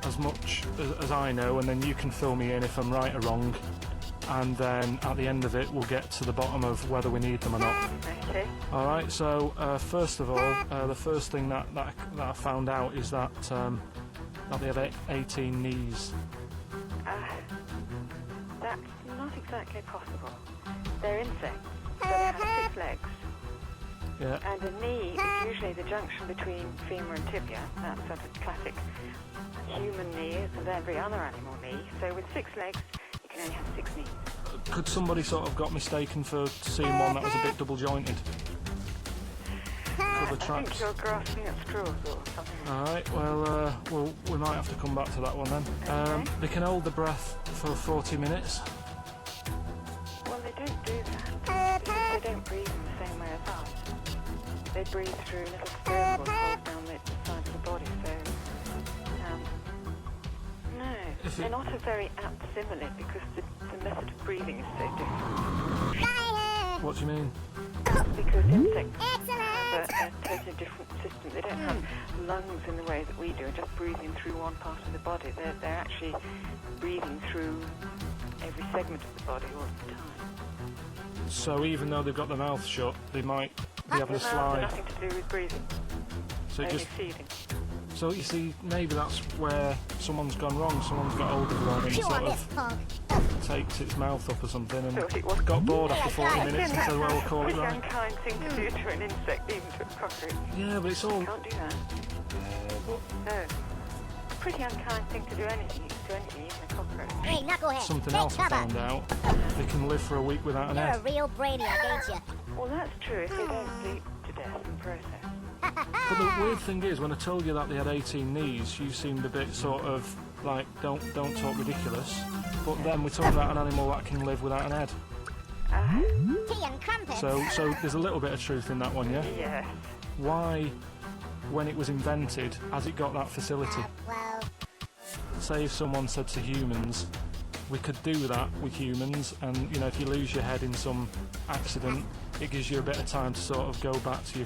as much as I know, and then you can fill me in if I'm right or wrong. And then at the end of it, we'll get to the bottom of whether we need them or not. Okay. All right. So first of all, the first thing that I found out is that they have 18 knees. That's not exactly possible. They're insects, so they have 6 legs. Yeah. And a knee is usually the junction between femur and tibia. That's sort of classic human knee and every other animal knee. So with 6 legs, you can only have 6 knees. Could somebody sort of got mistaken for seeing one that was a bit double jointed? Cover I think tracks. you're grasping at straws or something. All right. Well, we might have to come back to that one then. They can hold the breath for 40 minutes. Well, they don't do that. Because they don't breathe in the same way as us. They breathe through little sterile holes down the side of the body, so... no, they're not a very apt simile because the method of breathing is so different. What do you mean? Because insects have a totally different system. They don't have lungs in the way that we do, just breathing through one part of the body. They're actually breathing through every segment of the body all the time. So even though they've got their mouth shut, they might be having a slide. Nothing to do with breathing. So Only just feeding. so you see, maybe that's where someone's gone wrong. Someone's got hold of one and sort of takes its mouth up or something and got bored after 40 minutes and said, "Well, we'll call it Pretty right." unkind thing to do to an insect, even to a cockroach. Yeah, but it's all. You can't do that. No. Pretty unkind thing to do anything, even a cockroach. Hey, knucklehead. Something take else I cover. found out. They can live for a week without an You're a head. real brainiac, ain't you? Well, that's true if they don't bleed to death in process. But the weird thing is, when I told you that they had 18 knees, you seemed a bit sort of like, don't talk ridiculous. But then we talk about an animal that can live without an head. Tea and crumpets. So there's a little bit of truth in that one, yeah? Yes. Why, when it was invented, has it got that facility? Well, Say if someone said to humans, we could do that with humans, and you know, if you lose your head in some accident, it gives you a bit of time to sort of go back to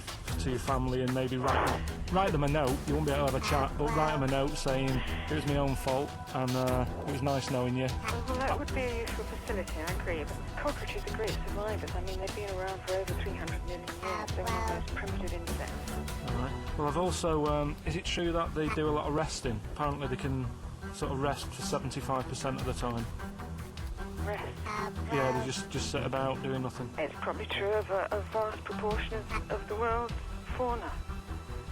your family and maybe write them a note. You won't be able to have a chat, but write them a note saying it was my own fault and it was nice knowing you. Well, that would be a useful facility, I agree, but cockroaches are great survivors. I mean, they've been around for over 300 million years. They're one of the most primitive insects. All right. Well, I've also, is it true that they do a lot of resting? Apparently they can sort of rest for 75% of the time. Rest? Yeah, they just sit about doing nothing. It's probably true of a vast proportion of the world's fauna.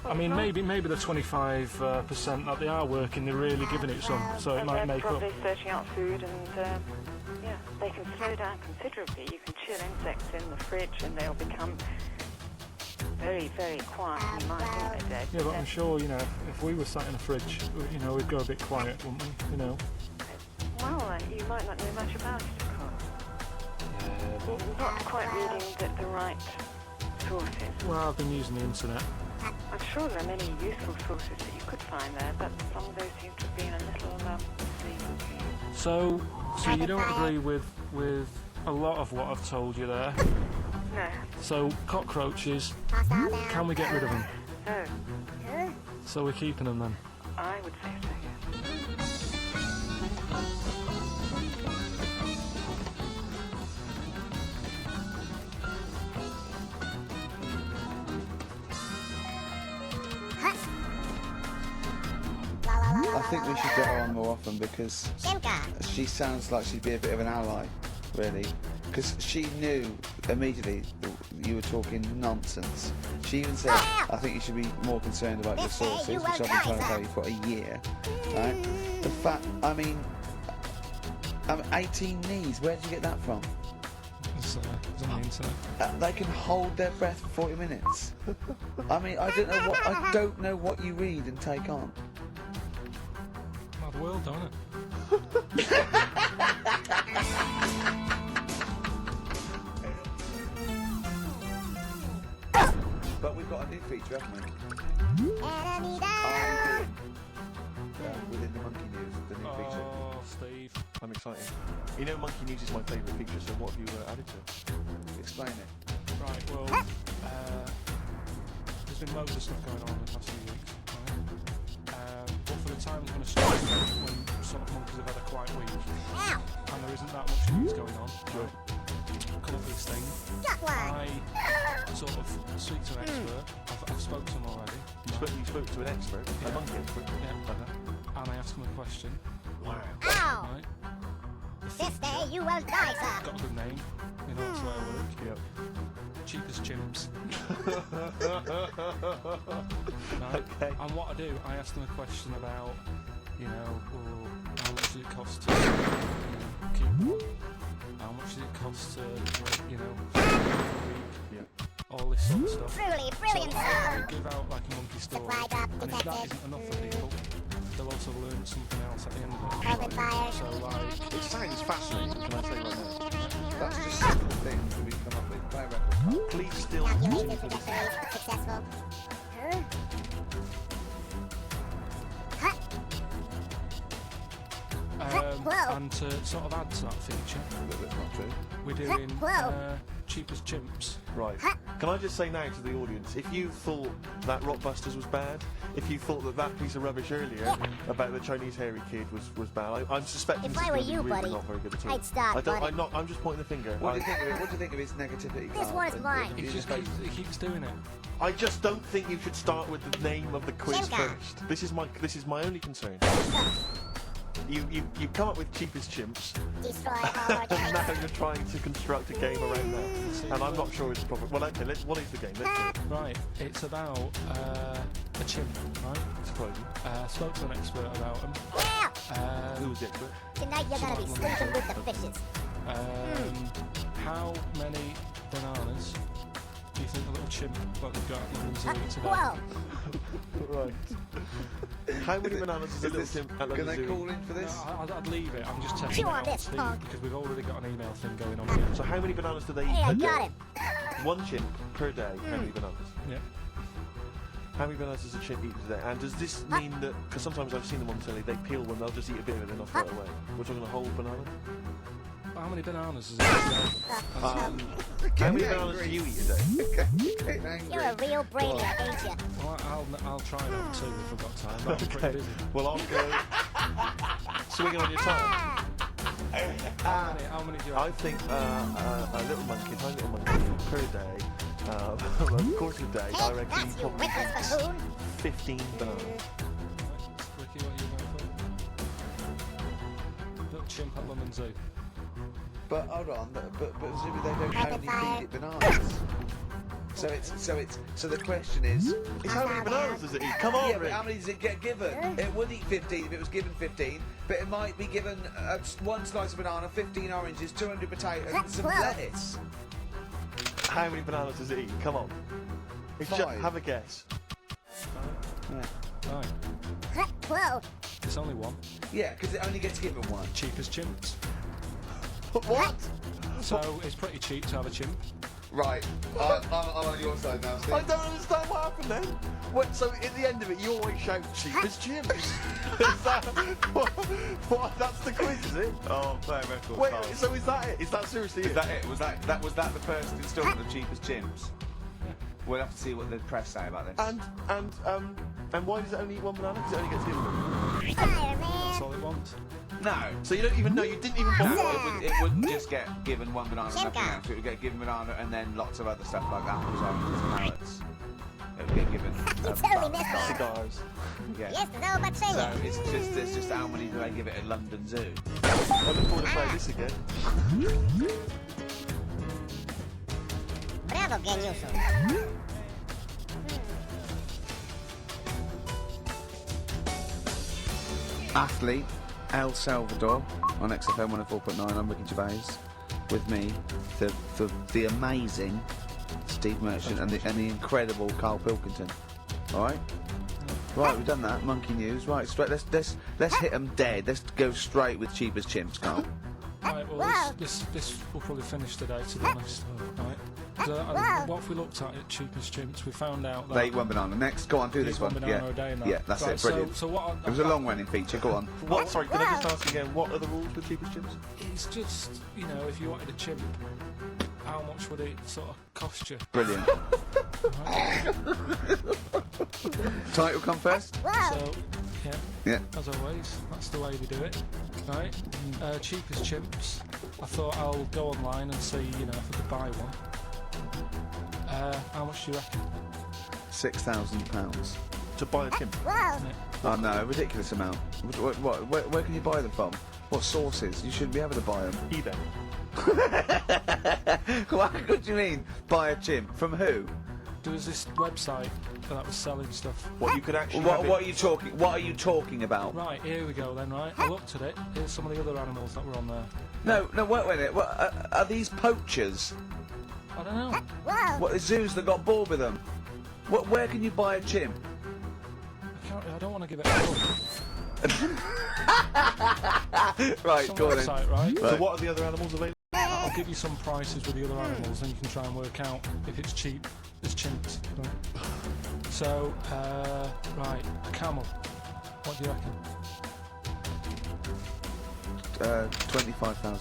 I mean, maybe the 25% that they are working, they're really giving it some, so it might make up. They're probably searching out food and, yeah, they can slow down considerably. You can chill insects in the fridge and they'll become very, very quiet. You might think they're dead. Yeah, but I'm sure, you know, if we were sat in a fridge, you know, we'd go a bit quiet, wouldn't we? You know. Well, you might not know much about it, of course. You're not quite reading the right sources. Well, I've been using the internet. I'm sure there are many useful sources that you could find there, but some of those seem to have been a little sleepy. So you don't agree with a lot of what I've told you there? No. So cockroaches, can we get rid of them? No. So we're keeping them then? I would say so, yes. I think we should get her on more often because she sounds like she'd be a bit of an ally, really. Because she knew immediately that you were talking nonsense. She even said, I think you should be more concerned about your sources, which I've been trying to tell you for a year. Right? The fact, I mean 18 knees, where did you get that from? It's on the internet. They can hold their breath for 40 minutes. I mean, I don't know what you read and take on. Mad world, don't it? But we've got a new feature, haven't we? Within the Monkey News, the new feature. Oh, Steve. I'm excited. You know Monkey News is my favourite feature, so what have you added to it? Explain it. Right, well, there's been loads of stuff going on in the past few weeks, right? But for the time I'm going to start when sort of monkeys have had a quiet week, and there isn't that much news going on, come up with this thing. I sort of speak to an expert. I've spoke to him already. You spoke to an expert? Yeah. A monkey expert? Yeah. And I asked him a question. Wow. Ow! Right? This day you will die, sir. Got a good name. You know, that's where I work. Yep. Cheap as chimps. Right. Okay. And what I do, I asked them a question about, you know, how much does it cost to keep one? How much does it cost to, you know, all this sort of stuff. Truly brilliant, so sir. they give out like a monkey story, Supply drop and if that detected. isn't enough for people, they'll also learn something else at the end of it. Open fire. So like, It sounds fascinating, can I say right now? That's just simple things that we come up with. Play a record. Please still Calculated continue to listen. trajectories successful. and to sort of add to that feature, That's not true. we're doing cheap as chimps. Right. Can I just say now to the audience, if you thought that Rockbusters was bad, if you thought that piece of rubbish earlier about the Chinese hairy kid was bad, I'm suspecting If this I is were going to you, be really buddy, not very good at all. I'd start, buddy. I'm just pointing the finger. What do you think of it? What do you think of his negativity? This Carl? one is mine. You He just keeps doing it. I just don't think you should start with the name of the quiz Chimka. first. This is my only concern. You come up with cheapest chimps, Destroy all our and now giants. you're trying to construct a game around that, and I'm not sure it's proper. Well, okay, what is the game? Let's do it. Right, it's about a chimp, right? Surprising. Spoke to an expert about him. Who was the expert? Tonight you're gonna be sleeping with the fishes. How many bananas do you think a little chimp like we've got in the zoo today? Whoa! Right. How many bananas is a little chimp at Can they Zoo? call in for this? No, I'd leave it. I'm just testing Chew it on out, this, Steve, punk. because we've already got an email thing going on here. So how many bananas do they eat Hey, I a got day? him. One chimp per day. How many bananas? Yeah. How many bananas does a chimp eat a day? And does this mean that, because sometimes I've seen them on telly, they peel one, they'll just eat a bit of it and they'll throw it away. We're talking a whole banana? How many bananas is it? How many bananas do you eat a day? You're a real brainiac, ain't you? Well, I'll try not to if I've got time, but I'm pretty busy. Well, I'll go swinging on your time. How many do you have? I think a little monkey, tiny little monkey, per day, a quarter a day, I reckon That's you probably witless eats buffoon. 15 bananas. Ricky, what are you going for? Little chimp at London Zoo. But hold on, but presumably they don't only feed it bananas. So the question is, How many bananas does it eat? Come on, yeah, but Rick. how many does it get given? It would eat 15 if it was given 15, but it might be given one slice of banana, 15 oranges, 200 potatoes, and some lettuce. How many bananas does it eat? Come on. It's just, 5. have a guess. Right. Whoa! It's only one. Yeah, because it only gets given one. Cheap as chimps. What? So it's pretty cheap to have a chimp. Right, I'm on your side now, Steve. I don't understand what happened then. What, so at the end of it, you always shout cheapest chimps. Is that what? That's the quiz, is it? Oh, play record. Wait, so is that it? Is that seriously Is that it? Was that the first instalment of Cheapest Chimps? We'll have to see what the press say about this. And why does it only eat one banana? Because it only gets given one. That's all it wants. No. So you don't even know. You didn't even bother. No, it wouldn't just get given one banana and nothing else. It would get given banana and then lots of other stuff like apples, oranges, carrots. It would get given cigars. Yeah. Yes, there's all but So saying. it's just how many do they give it at London Zoo? I look forward to playing this again. Bravo, genioso. Athlete, El Salvador, on XFM 104.9. I'm Ricky Gervais. With me, the amazing Steve Merchant and the incredible Carl Pilkington. All right, we've done that. Monkey news. Right, straight. Let's hit them dead. Let's go straight with Cheapest Chimps, Carl. Right, well, this will probably finish today, to be honest. Right. What have we looked at Cheapest Chimps? We found out that... They eat one banana. Next, go on, do They this eat one one. banana a day and that. Yeah, that's Right, it. Brilliant. So what it was a long-running feature. Go on. What? Sorry, can I just ask again? What are the rules with cheapest chimps? It's just, you know, if you wanted a chimp, how much would it sort of cost you? Brilliant. Title come first? So, Yeah. as always, that's the way we do it. Right? Cheapest Chimps. I thought I'll go online and see, you know, if I could buy one. How much do you reckon? £6,000 to buy a chimp. Oh no, ridiculous amount. Where can you buy them from? What sources? You shouldn't be able to buy them. eBay. What do you mean? Buy a chimp from who? There was this website that was selling stuff. What you could actually? What are you talking? What are you talking about? Right, here we go then. Right, I looked at it. Here's some of the other animals that were on there. No, wait a minute. Are these poachers? I don't know. What, the zoos that got bored with them? Where can you buy a chimp? I don't want to give it a look. Right, Some go on website, then. right? So what are the other animals available? I'll give you some prices with the other animals, and you can try and work out if it's cheap as chimps. Right. So, right, a camel. What do you reckon? $25,000.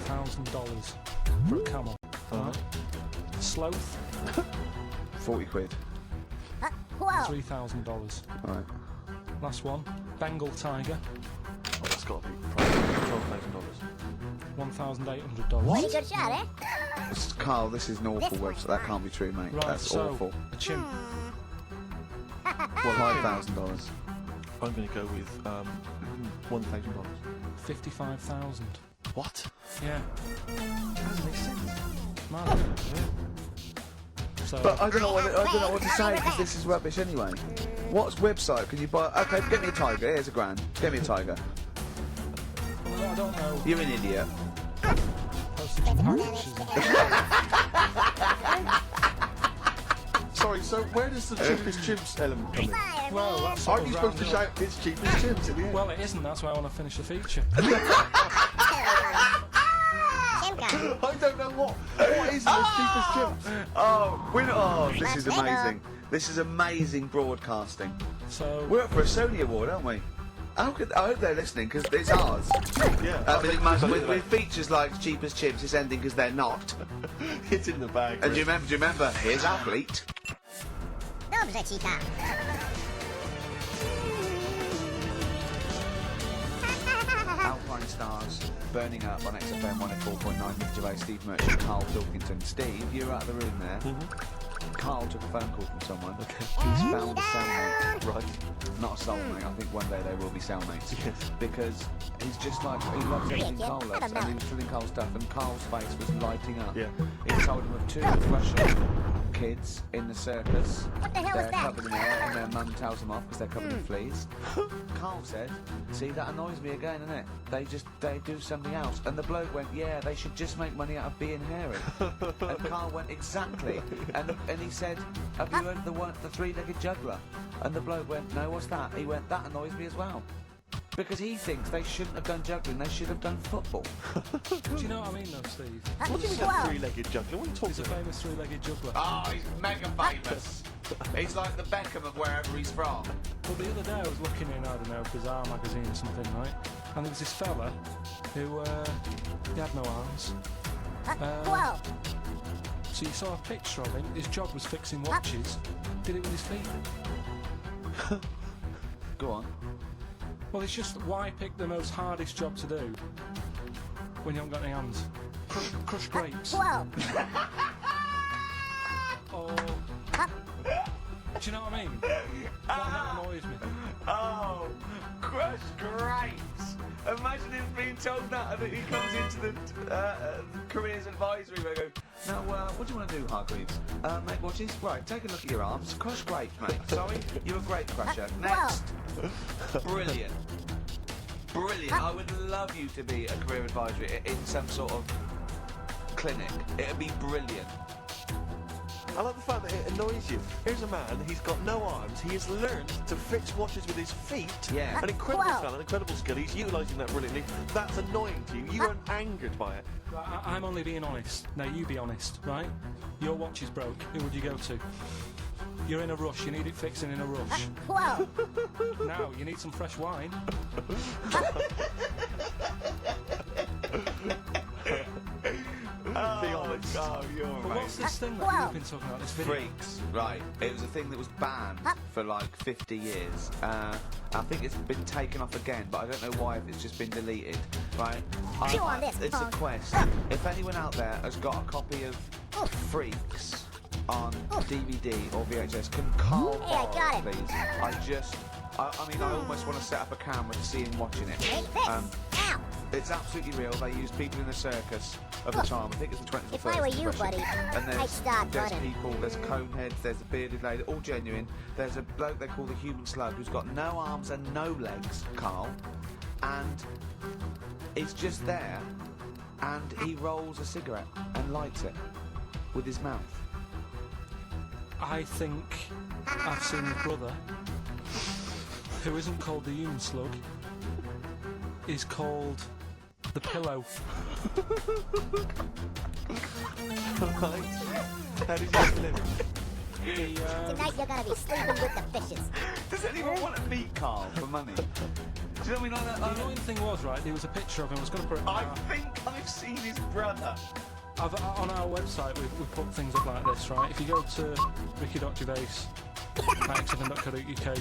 $8,000 for a camel. Right. Sloth. 40 quid. $3,000. Right. Last one. Bengal tiger. Oh, that's got to be $12,000. $1,800. Pretty good shot, eh? Carl, this is an awful website. That can't be true, mate. Right, That's so awful. a chimp. $5,000. I'm going to go with $1,000. 55,000. What? Yeah. Doesn't make sense. Mad. So, But I don't know what to say because this is rubbish anyway. What website can you buy? Okay, get me a tiger. Here's $1,000. Get me a tiger. I don't know. You're an idiot. Postage and packages and Sorry, so where does the cheapest chimps element come in? Well, that's Aren't you supposed to shout it's cheapest chimps at the end? Well, it isn't. That's why I want to finish the feature. I don't know what is the cheapest chimps? This is amazing. This is amazing broadcasting. So we're up for a Sony Award, aren't we? I hope they're listening because it's ours. Yeah. With features like Cheapest Chimps, it's ending because they're not. It's in the bag. And do you remember? Here's Athlete. Dobrze, chica. Alpine Stars, Burning Up on XFM 104.9 with Gervais, Steve Merchant, Carl Pilkington. Steve, you were out of the room there. Carl took a phone call from someone. Okay. He's found a cellmate. Right. Not a soulmate. I think one day they will be cellmates. Yes. Because he's just like, he loves everything Carl loves. And he was telling Carl stuff and Carl's face was lighting up. Yeah. He told him of 2 Russian kids in the circus. What the hell They're is that? covered in hair and their mum tells them off because they're covered in fleas. Carl said, see, that annoys me again, innit? They do something else. And the bloke went, yeah, they should just make money out of being hairy. And Carl went, exactly. And he said, have you heard the 3-legged juggler? And the bloke went, no, what's that? He went, that annoys me as well. Because he thinks they shouldn't have done juggling, they should have done football. Do you know what I mean, though, Steve? What do you mean a three-legged juggler? What are you talking He's a about? famous three-legged juggler. Oh, he's mega famous. He's like the Beckham of wherever he's from. Well, the other day I was looking in, I don't know, Bizarre magazine or something, right? And there was this fella who, he had no arms. Whoa! So you saw a picture of him, his job was fixing watches, did it with his feet. Go on. Well, it's just, why pick the most hardest job to do when you haven't got any hands? Crush grapes. Whoa! Or... Do you know what I mean? That annoys me. Oh, crush grapes. Imagine him being told that, and then he comes into the careers advisory room and go, now, what do you want to do, Hargreaves? Make watches? Right, take a look at your arms. Crush grapes, mate. Sorry, you're a grape crusher. Next. Brilliant. Brilliant. I would love you to be a career advisor in some sort of clinic. It'd be brilliant. I like the fact that it annoys you. Here's a man, he's got no arms, he has learned to fix watches with his feet. Yeah. An incredible talent, incredible skill, he's utilising that brilliantly. That's annoying to you. You aren't angered by it. I'm only being honest. Now, you be honest, right? Your watch is broke. Who would you go to? You're in a rush. You need it fixing in a rush. Whoa! Now, you need some fresh wine. Be honest. Oh, you're But amazing. what's this thing that you've been talking about, this video? Freaks, right. It was a thing that was banned for like 50 years. I think it's been taken off again, but I don't know why, if it's just been deleted, right? Chew on this, it's a punk. quest. If anyone out there has got a copy of Freaks on DVD or VHS, can Carl Hey, I borrow got it, it. please? I mean, I almost want to set up a camera to see him watching it. Take this! Ow! It's absolutely real. They use people in the circus of the time. I think it's the 20th. If I were you, buddy, and I'd start there's running. people, there's coneheads, there's a bearded lady, all genuine. There's a bloke they call the human slug who's got no arms and no legs, Carl, and he's just there, and he rolls a cigarette and lights it with his mouth. I think I've seen your brother, who isn't called the human slug, is called the pillow. Right. How did you kill him? Tonight you're gonna be sleeping with the fishes. Does anyone want to meet Carl for money? Do you know what I mean? Like that, The annoying thing was, right, there was a picture of him, I was going to put it I think I've seen his brother. on our website, we've put things up like this, right? If you go to ricky.gervais at x7.co.uk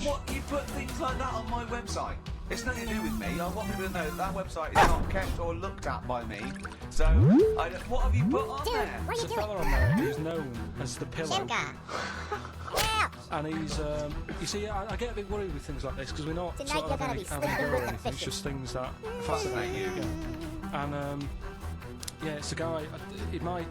/ What? You put things like that on my website? It's nothing to do with me. I want people to know that website is not kept or looked at by me. So, what have you put on Dude, there? what are There's you a fella doing? on there who's known as the pillow. Sugar. Yeah. And he's, you see, I get a bit worried with things like this because we're not Tonight sort you're of gonna having be a sleeping go with or the anything. It's fishes. just things that Fascinate you. And, yeah, it's a guy, it might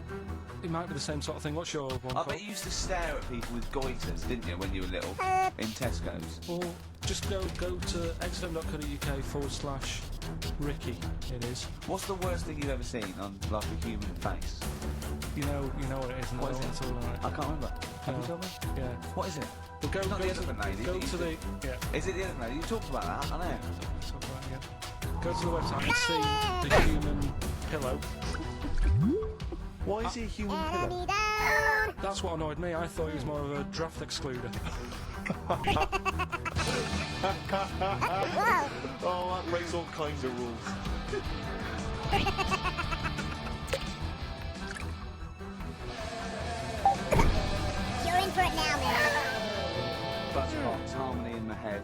be the same sort of thing. What's your one I called? bet you used to stare at people with goiters, didn't you, when you were little? In Tesco's. Or just go to x7.co.uk / Ricky, it is. What's the worst thing you've ever seen on, like, a human face? You know what it is. And What is all it? It's all right. I can't remember. Have you No. told me? Yeah. What is it? Well, go, It's not go the to elephant lady. Go that to you the used yeah. Is it the elephant lady? You talked about that, I know. Talk about it again. Go to the website and see the human pillow. Why is he a human pillow? That's what annoyed me. I thought he was more of a draft excluder. Oh, that breaks all kinds of rules. You're in for it now, man. Buzzcocks, harmony in the head.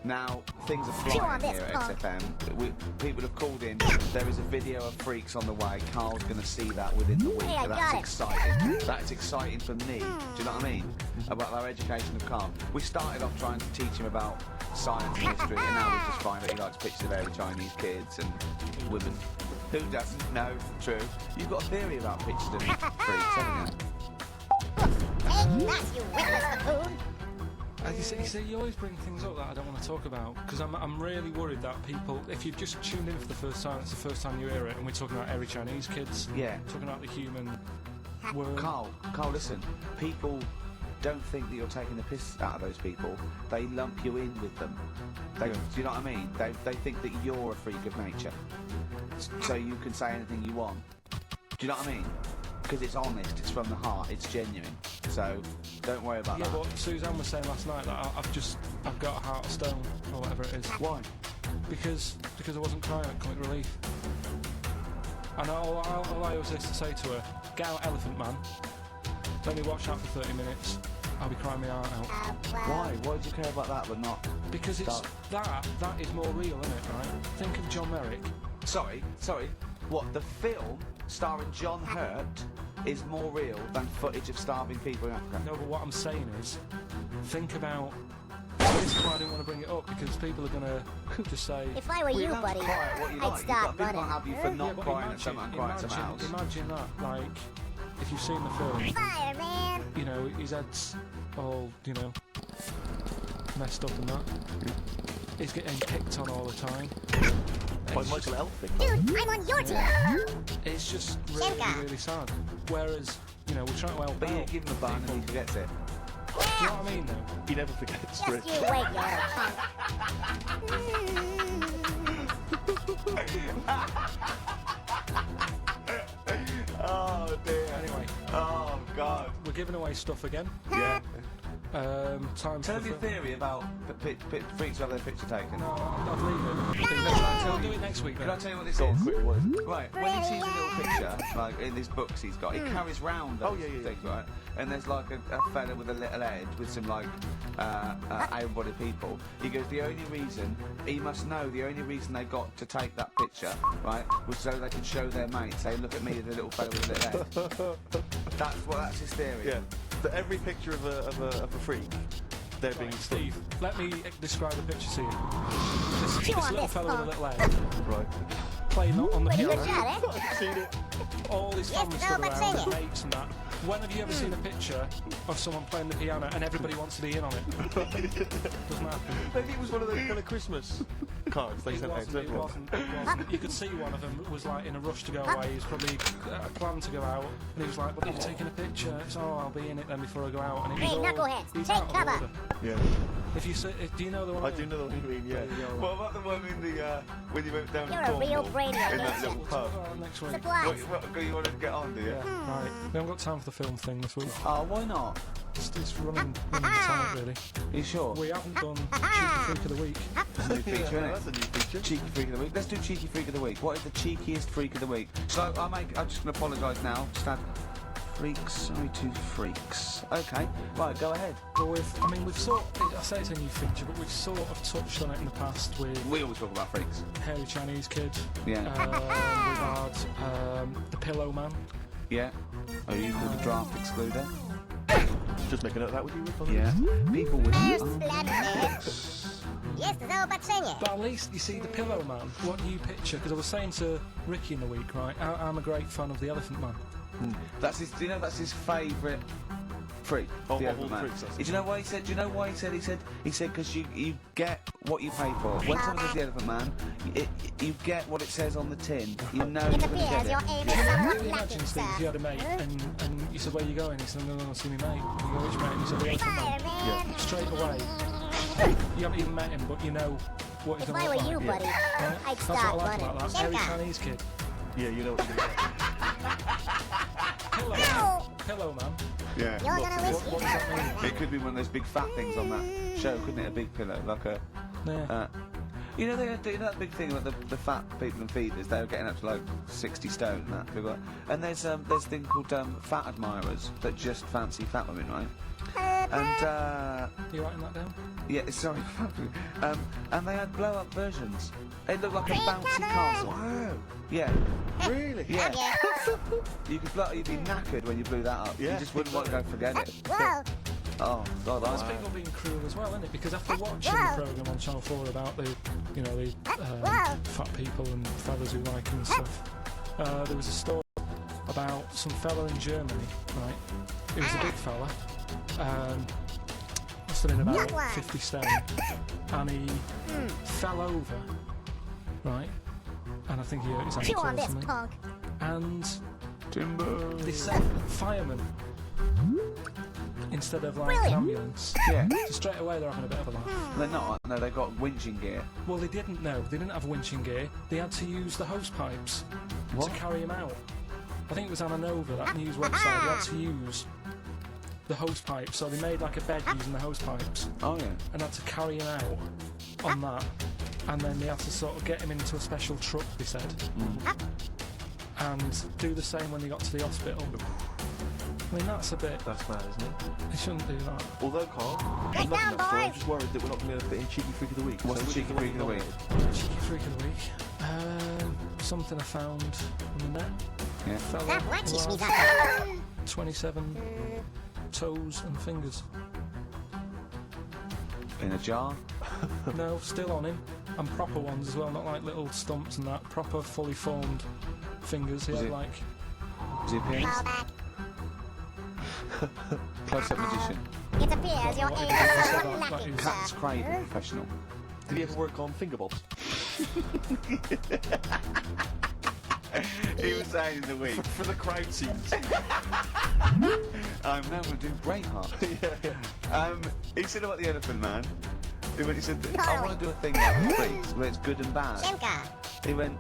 Now, things are Chew flying on this, here at punk. XFM. People have called in. There is a video of Freaks on the way. Carl's going to see that within the week. Hey, I That's got it. exciting. That's exciting for me. Do you know what I mean? About our education of Carl. We started off trying to teach him about science and history, and now we just find that he likes pictures of hairy Chinese kids and women. Who doesn't? No, true. You've got a theory about pictures of freaks, haven't you? Take that, you witless buffoon. You see, you always bring things up that I don't want to talk about because I'm really worried that people, if you've just tuned in for the first time, it's the first time you hear it, and we're talking about hairy Chinese kids. Yeah. Talking about the human world. Carl, listen. People don't think that you're taking the piss out of those people. They lump you in with them. Do you know what I mean? They think that you're a freak of nature, so you can say anything you want. Do you know what I mean? Because it's honest, it's from the heart, it's genuine. So don't worry about that. Yeah, but Suzanne was saying last night that I've got a heart of stone or whatever it is. Why? Because I wasn't crying at Comic Relief. And all I always used to say to her, get out Elephant Man, let me watch that for 30 minutes, I'll be crying my heart out. Why? Why do you care about that but not? Because it's that is more real, isn't it, right? Think of John Merrick. Sorry. What, the film starring John Hurt is more real than footage of starving people in Africa? No, but what I'm saying is, think about... This is why I didn't want to bring it up, because people are going to just say... If I were you, buddy, I'd start running. People have you for not crying at someone crying at someone else. Imagine that, like, if you've seen the film... Fireman! You know, his head's all, you know, messed up and that. He's getting picked on all the time. By Michael Elphick. Dude, I'm on your team! It's just really, really sad. Whereas, you know, we're trying to help But you out. give him a bun and he forgets it. Do you know what I mean, though? He never forgets. Just you wait, you little punk. Oh dear. Anyway. Oh God. We're giving away stuff again. Yeah. Time Tell for your theory about freaks who have their picture taken. No, I'll leave it. I'll do it next week. Can I tell you what this is? Right, when he sees a little picture, like in his books he's got, he carries round those things, right? And there's like a fella with a little head with some like able-bodied people. He goes, the only reason, he must know the only reason they got to take that picture, right, was so they could show their mates, say, look at me, the little fella with a little head. That's his theory. Yeah. That every picture of a freak, they're being Steve, let me describe the picture to you. This little fella with a little head. Right. Playing on the piano. I've seen it. All his family stood around, his mates and that. When have you ever seen a picture of someone playing the piano and everybody wants to be in on it? Doesn't happen. Maybe it was one of those kind of Christmas cards they sent out to everyone. It wasn't. You could see one of them was like in a rush to go away. He was probably planned to go out, and he was like, "But you're taking a picture." It's, "Oh, I'll be in it then before I go out." And it was Hey, all, knuckleheads, he's take out of cover. order. Yeah. If you say, do you know the one? I do know the one you mean. Yeah. What about the one in the when you went down You're to a real Cornwall, Brady, I in that guess. little pub? Next week. Supplies. What you want to get on, do you? Right. We haven't got time for the film thing this week. Oh, why not? It's running tight, really. Are you sure? We haven't done Cheeky Freak of the Week. That's a new feature, isn't it? That's a new feature. Cheeky Freak of the Week. Let's do Cheeky Freak of the Week. What is the cheekiest Freak of the Week? So I'm just going to apologise now. Just add freaks. Sorry to freaks. Okay. Right, go ahead. Well, I say it's a new feature, but we've sort of touched on it in the past with... We always talk about freaks. Hairy Chinese Kid. Yeah. We've had the Pillow Man. Yeah. Oh, you called the draft excluder? Just making note of that with you, Rick. Yeah. People with... But at least, you see, the Pillow Man, what do you picture? Because I was saying to Ricky in the week, right, I'm a great fan of the Elephant Man. That's his. Do you know that's his favourite freak? Oh, the of all Elephant Man. freaks, Do you know why he said? Do you know why he said? He said because you get what you pay for. When someone says the Elephant Man, you get what it says on the tin. You know you're going to get it. Can you imagine, Steve, if you had a mate and you said, where are you going? He said, I'm going to see my mate. You go, which mate? And he said, the Elephant Man. Yeah. Straight away. You haven't even met him, but you know what he's If going to I look were you, like. buddy, Right? I'd That's what I start like running. about that. Hairy Chinese Kid. Yeah, you know what you mean. Pillow Man. Yeah. You're gonna listen. What does that mean? It could be one of those big fat things on that show, couldn't it? A big pillow, like a. Yeah. You know they do that big thing about the fat people and feeders. They were getting up to like 60 stone and that. Big one. And there's a thing called fat admirers that just fancy fat women, right? And Are you writing that down? yeah, sorry. And they had blow-up versions. It looked like a bouncy castle. Wow. Yeah. Really? Yeah. You'd be knackered when you blew that up. Yeah. You just wouldn't want to go forget it. Whoa. Oh God, That's people being cruel as well, isn't it? Because after watching the programme on Channel 4 about the fat people and fellas who like them and stuff, there was a story about some fella in Germany, right? He was a big fella, must have been about 50 stone, and he fell over, right? And I think he hurt his ankle or something. And Timber. they sent firemen instead of like Brilliant. an ambulance. Yeah. So straight away they're having a bit of a laugh. They're not. No, they've got winching gear. Well, they didn't know. They didn't have winching gear. They had to use the hose pipes to carry him out. I think it was Anna Nova, that news website. They had to use the hose pipes, so they made like a bed using the hose pipes. Oh yeah. And had to carry him out on that. And then they had to sort of get him into a special truck, they said. And do the same when they got to the hospital. I mean, that's a bit... That's mad, isn't it? They shouldn't do that. Although, Carl, Get I'm not down, enough for it. I'm boys. just worried that we're not going to be able to fit in Cheeky Freak of the Week. What's So the Cheeky Freak of the Week? Cheeky Freak of the Week. Something I found on the net. Yeah. Fella That watches me who that. had 27 toes and fingers. In a jar. No, still on him. And proper ones as well, not like little stumps and that. Proper, fully formed fingers. He Was had it- like... Is he a pianist? Fall back. Close-up magician. It appears your aim is somewhat lacking, Cat's sir. Cradle professional. Did he ever work on finger bobs? He was saying in the week. For the crowd scenes. I'm now going to do Braveheart. He said about the Elephant Man. He said, I want to do a thing like the freaks where it's good and bad. Shemka. He went,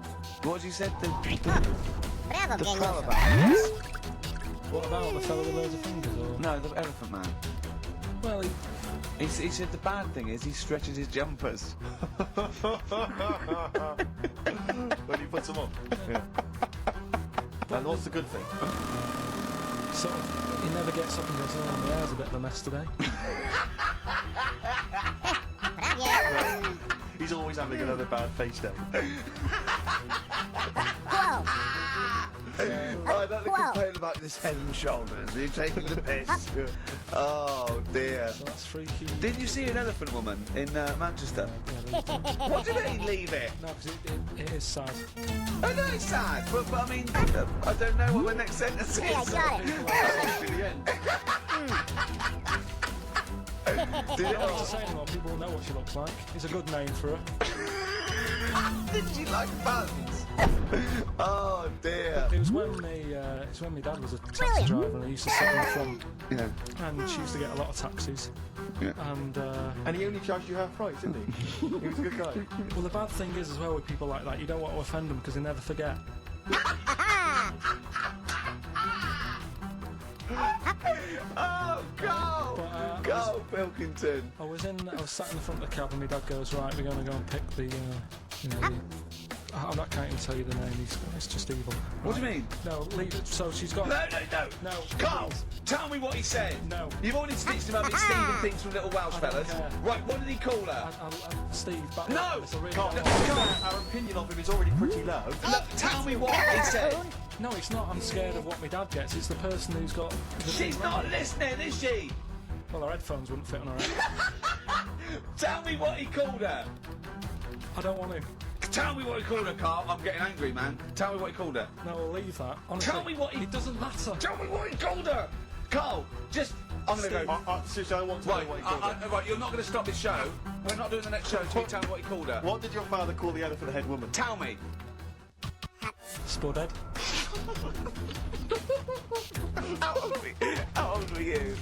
what you said? The Bravo, pro genius. about this. What about the fellow with loads of fingers? Or... No, the Elephant Man. Well, He said the bad thing is he stretches his jumpers. When he puts them on. Yeah. And what's the good thing? sort of, he never gets up and goes, oh, my hair's a bit of a mess today. He's always having another bad face day. I don't complain about this head and shoulders. Are you taking the piss? Oh dear. So that's freaky. Didn't you see an elephant woman in Manchester? What do you mean, leave it? No, because it is sad. I know it's sad, but I mean, I don't know what the next sentence is. Yeah, got it. Did I it don't want to say anymore, people will know what she looks like. It's a good name for her. Did she like buns? Oh dear. It was when my dad was a taxi driver and he used to sit in the front. Yeah. And she used to get a lot of taxis. Yeah. And he only charged you half price, didn't he? He was a good guy. Well, the bad thing is as well with people like that, you don't want to offend them because they never forget. Oh, go! But, Go, Pilkington! I was sat in the front of the cab and my dad goes, right, we're going to go and pick the, I can't even tell you the name, it's just evil. What do you mean? No, leave it, so she's got... No. No. Carl, tell me what he said. No. You've already stitched him up with Stephen things from Little Welsh I don't fellas. care. Right, what did he call her? Steve, back No! it's a really Carl, bad- our opinion of him is already pretty low. Look, tell me what he said. No, it's not. I'm scared of what my dad gets. It's the person who's got... She's not listening, is she? Well, her headphones wouldn't fit on her head. Tell me what he called her. I don't want to. Tell me what he called her, Carl. I'm getting angry, man. Tell me what he called her. No, we'll leave that. Honestly, Tell me what he... It doesn't matter. Tell me what he called her. Carl, just... I'm going to go... Seriously, I want to know what he called her. Right, you're not going to stop this show. We're not doing the next show until you tell me what he called her. What did your father call the elephant head woman? Tell me. Spudhead. How old were you?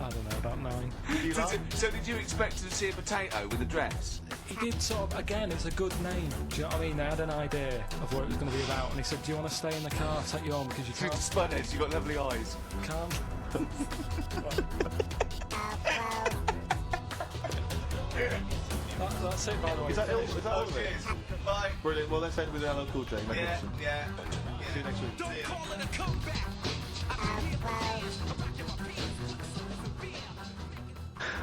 I don't know, about 9. So did you expect to see a potato with a dress? He did sort of, again, it's a good name. Do you know what I mean? They had an idea of what it was going to be about, and he said, do you want to stay in the car, take you home, because you can't... Spudheads, you've got lovely eyes. Can't. That's it, by the way. Is that all? Is that all of it? Bye. Brilliant. Well, let's end with LL Cool J. Yeah. See you next week.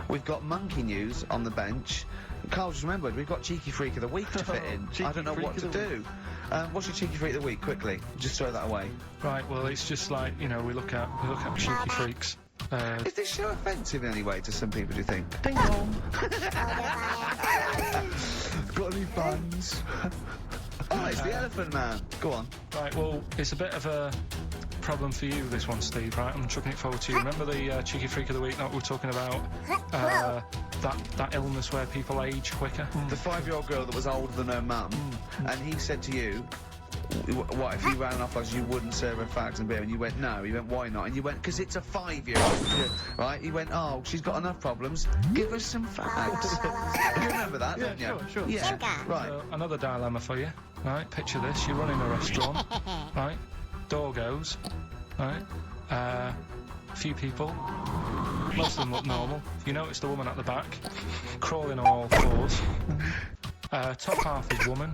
We've got monkey news on the bench. Carl just remembered we've got Cheeky Freak of the Week to fit in. I don't know what to do. What's your Cheeky Freak of the Week? Quickly, just throw that away. Right, well, it's just like, we look at cheeky freaks. Is this show offensive in any way to some people, do you think? Ding dong. Got any buns? Oh, it's the Elephant Man. Go on. Right, well, it's a bit of a problem for you, this one, Steve, right? I'm chucking it forward to you. Remember the Cheeky Freak of the Week that we were talking about? That illness where people age quicker? The 5-year-old girl that was older than her mum, and he said to you, what if he ran off as you wouldn't serve her fags and beer, and you went no, he went why not, and you went because it's a 5-year-old, right? He went oh she's got enough problems, give us some fags. You remember that, don't you? Sure. Yeah, right. So, another dilemma for you, right? Picture this: you're running a restaurant, right? Door goes, right? A few people, most of them look normal. You notice the woman at the back, crawling on all fours. Top half is woman.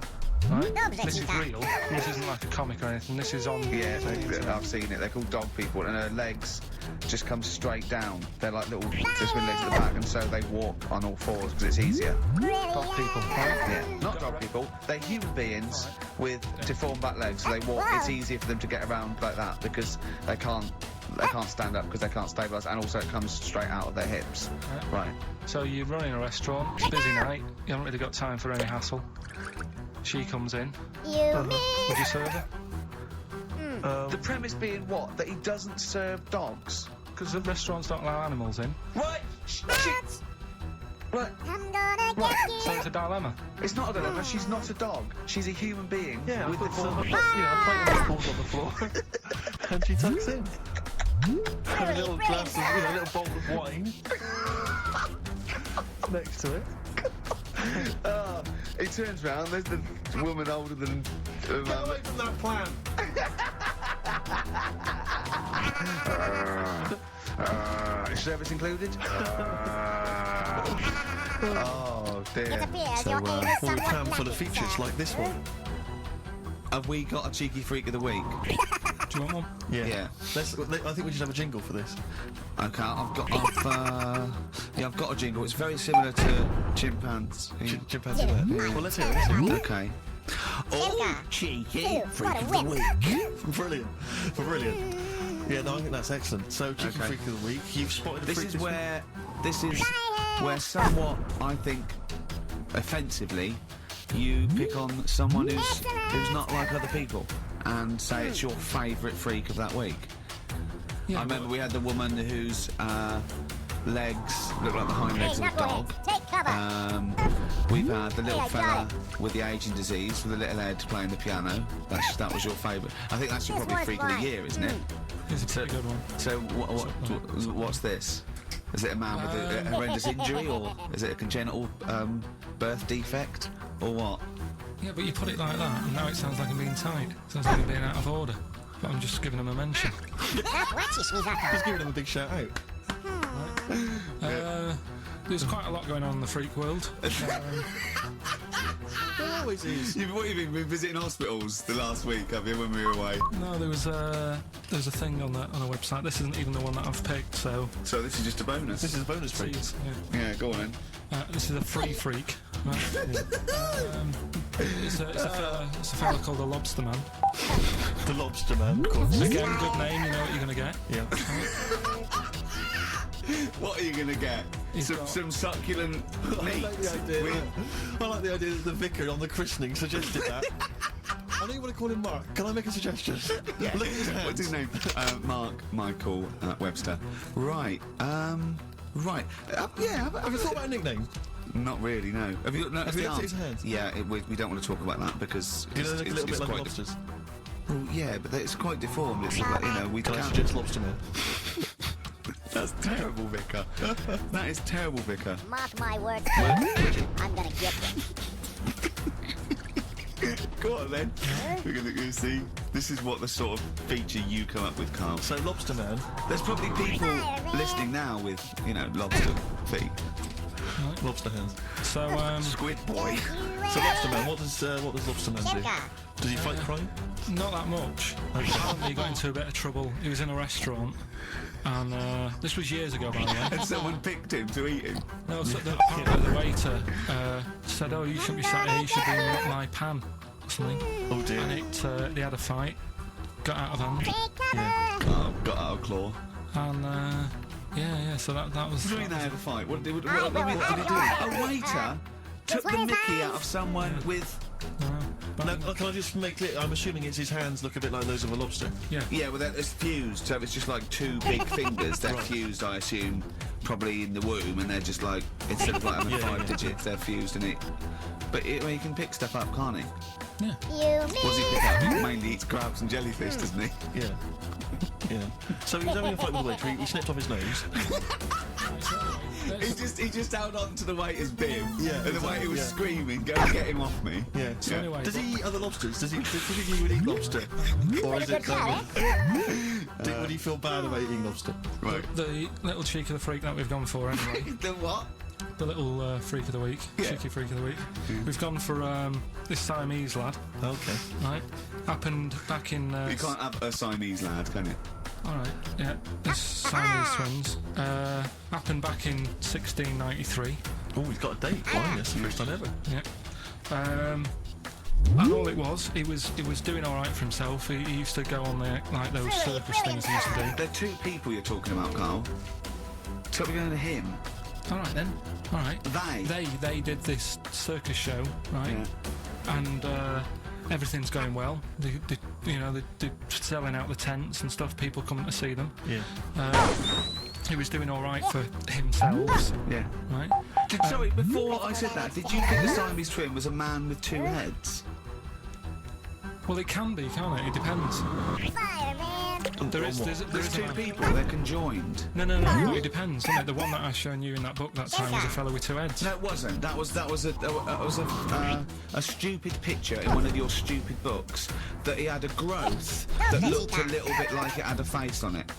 Right? This is real. This isn't like a comic or anything. This is on. Yeah, I've seen it. They're called dog people, and her legs just come straight down. They're like little, just with legs at the back, and so they walk on all fours because it's easier. Dog people, right? Yeah, not dog people. They're human beings with deformed back legs, so they walk. It's easier for them to get around like that because they can't stand up because they can't stabilise, and also it comes straight out of their hips. Right. So you're running a restaurant. It's a busy night. You haven't really got time for any hassle. She comes in. Would you serve her? The premise being what? That he doesn't serve dogs? Because the restaurants don't allow animals in. Right. Right. So it's a dilemma. It's not a dilemma. She's not a dog. She's a human being. Yeah, with I the put form. a plate of meatballs on the floor, and she tucks in. And a little glass of, a little bowl of wine next to it. He turns round, there's the woman older than... Get away from that plant! Is service included? Oh dear. So, we're a cam full of features like this one. Have we got a cheeky freak of the week? Do you want one? Yeah. I think we should have a jingle for this. Okay, I've got a jingle. It's very similar to chimpanzee. Chimpanzee. Well, let's hear it. Okay. Oh, cheeky freak of the week. Brilliant. Yeah, no, I think that's excellent. So, cheeky freak of the week. You've spotted a freak. This is where somewhat, I think, offensively, you pick on someone who's not like other people and say it's your favourite freak of that week. Yeah, I remember we had the woman whose legs look like the hind legs of a dog. We've had the little fella with the ageing disease with the little head playing the piano. That was your favourite. I think that's your probably freak of the year, isn't it? It's a pretty good one. So what's this? Is it a man with a horrendous injury, or is it a congenital birth defect, or what? Yeah, but you put it like that, and now it sounds like I'm being tight. Sounds like I'm being out of order. But I'm just giving him a mention. Just giving him a big shout out. There's quite a lot going on in the freak world. There always is. You've been visiting hospitals the last week, have you, when we were away? No, there was a thing on a website. This isn't even the one that I've picked, so... So this is just a bonus? This is a bonus freak. Yeah, go on then. This is a free freak. Right? It's a fella called the Lobster Man. The Lobster Man, of course. Again, good name, you know what you're going to get. Yeah. What are you going to get? Some succulent meat? I like the idea that the vicar on the christening suggested that. I know you want to call him Mark. Can I make a suggestion? Yeah. Look at his hands. What's his name? Mark Michael Webster. Right. Right. Yeah. Have you thought about a nickname? Not really, no. Have you looked at his hands? Yeah, we don't want to talk about that because it's a little bit like lobsters. Well, yeah, but it's quite deformed. It's like, we can't suggest Lobster Man. That's terrible, Vicar. That is terrible, Vicar. Mark my words, I'm gonna get this. Go on then. We're gonna see. This is what the sort of feature you come up with, Carl. So Lobster Man. There's probably people listening now with, lobster feet. Right. Lobster hands. So Squid Boy. So Lobster Man, what does Lobster Man do? Does he fight crime? Not that much. Apparently he got into a bit of trouble. He was in a restaurant, and this was years ago, by the way. And someone picked him to eat him? No, so apparently the waiter said, "Oh, you shouldn't be sat here. You should be in my pan," or something. Oh dear. And they had a fight, got out of hand. Yeah. Got out of claw. And yeah. So that was. What do you mean they had a fight? What did he do? A waiter took the mickey out of someone with. No, can I just make clear? I'm assuming it's his hands look a bit like those of a lobster. Yeah. Yeah, well, it's fused, so it's just like two big fingers. They're fused, I assume, probably in the womb, and they're just like, instead of like having 5 digits, they're fused in it. But you can pick stuff up, can't he? Yeah. What does he pick up? He mainly eats crabs and jellyfish, doesn't he? Yeah. Yeah. So he was having a fight with the waiter. He snipped off his nose. He just held on to the waiter's bib. Yeah, And the waiter was screaming, "Go get him off me!" Yeah. So anyway, Does he eat other lobsters? Does he think you would eat lobster? Or is it would he feel bad about eating lobster? Right. the little cheek of the freak that we've gone for anyway. The what? The little freak of the week, cheeky freak of the week. We've gone for this Siamese lad. Okay. Right. Happened back in. You can't have a Siamese lad, can you? All right. Yeah. This Siamese twins happened back in 1693. Oh, he's got a date. Blimey, that's the first time ever. Yeah. And all it was, he was doing all right for himself. He used to go on there like those circus things he used to do. They're two people you're talking about, Carl. So we're going to him. All right then. All right. They did this circus show, right? Yeah. And everything's going well. They're selling out the tents and stuff. People coming to see them. Yeah. He was doing all right for himself. Yeah. Right. Sorry, before I said that, did you think the Siamese twin was a man with two heads? Well, it can be, can't it? It depends. There's two people. They're conjoined. No. It depends, doesn't it? The one that I shown you in that book that time was a fellow with two heads. No, it wasn't. That was a stupid picture in one of your stupid books that he had a growth that looked a little bit like it had a face on it.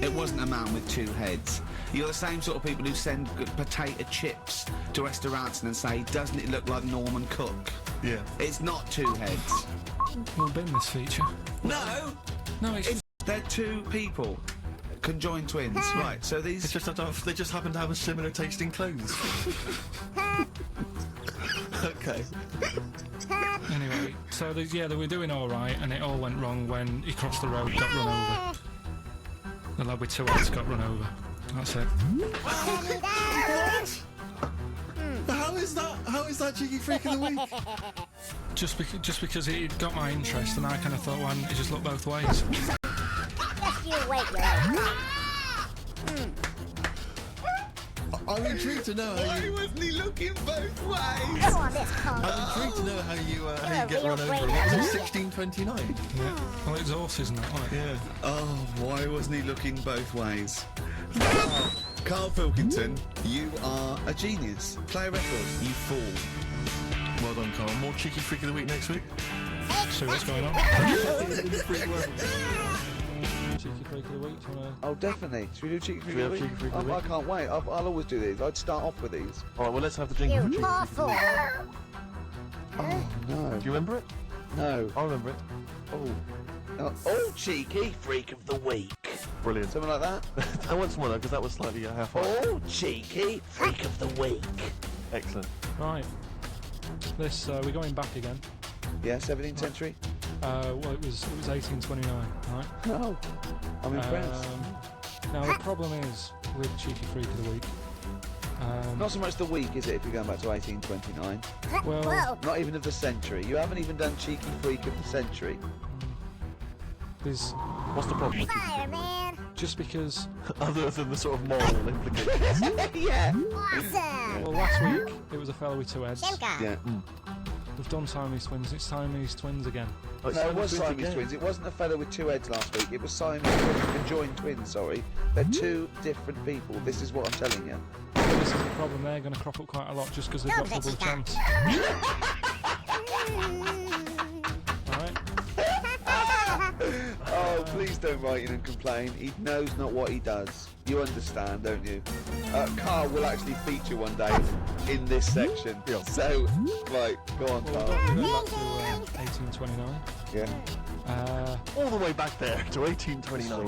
It wasn't a man with two heads. You're the same sort of people who send potato chips to restaurants and say, "Doesn't it look like Norman Cook?" Yeah. It's not two heads. We'll bin this feature. No, it's they're two people, conjoined twins. Right. So these they just happen to have a similar taste in clothes. Okay. Anyway, so they were doing all right, and it all went wrong when he crossed the road, got run over. The lad with two heads got run over. That's it. How is that cheeky freak of the week? Just because it got my interest, and I kind of thought, why didn't it just look both ways? Just you wait, I'm intrigued to know how Why wasn't he looking both ways? Come on, this punk. I'm intrigued to know how you get run over. What was it, 1629? Yeah. Well, it's horses and that, wasn't it? Yeah. Oh, why wasn't he looking both ways? Carl Pilkington, you are a genius. Play a record, you fool. Well done, Carl. More cheeky freak of the week next week. See what's going on. Cheeky freak of the week. Oh, definitely. Should we do cheeky freak we of the have week? cheeky freak of the I week? can't wait. I'll always do these. I'd start off with these. All right, well, let's have the jingle for cheeky freak of the week. Oh no. Do you remember it? No. I remember it. Oh, cheeky freak of the week. Brilliant. Something like that. I want some more though, because that was slightly half. Oh, cheeky freak of the week. Excellent. Right. This we're going back again. Yeah, 17th century. Well, it was 1829, right? No. I'm impressed. Now the problem is with cheeky freak of the week. Not so much the week, is it, if you're going back to 1829? Well, not even of the century. You haven't even done cheeky freak of the century. What's the problem with cheeky freak? Just because... Other than the sort of moral implications. Yeah. Awesome. Well, last week it was a fellow with two heads. Yeah. We've done Siamese twins. It's Siamese twins again. No, it was Siamese twins. It wasn't a fellow with two heads last week. It was Siamese twins, conjoined twins, sorry. They're two different people. This is what I'm telling you. This is the problem. They're going to crop up quite a lot just because they've got double chance. Alright? Oh, please don't write in and complain. He knows not what he does. You understand, don't you? Carl will actually feature one day in this section. Yeah. So, right, go on, Carl. We're going back to 1829. Yeah. All the way back there to 1829. A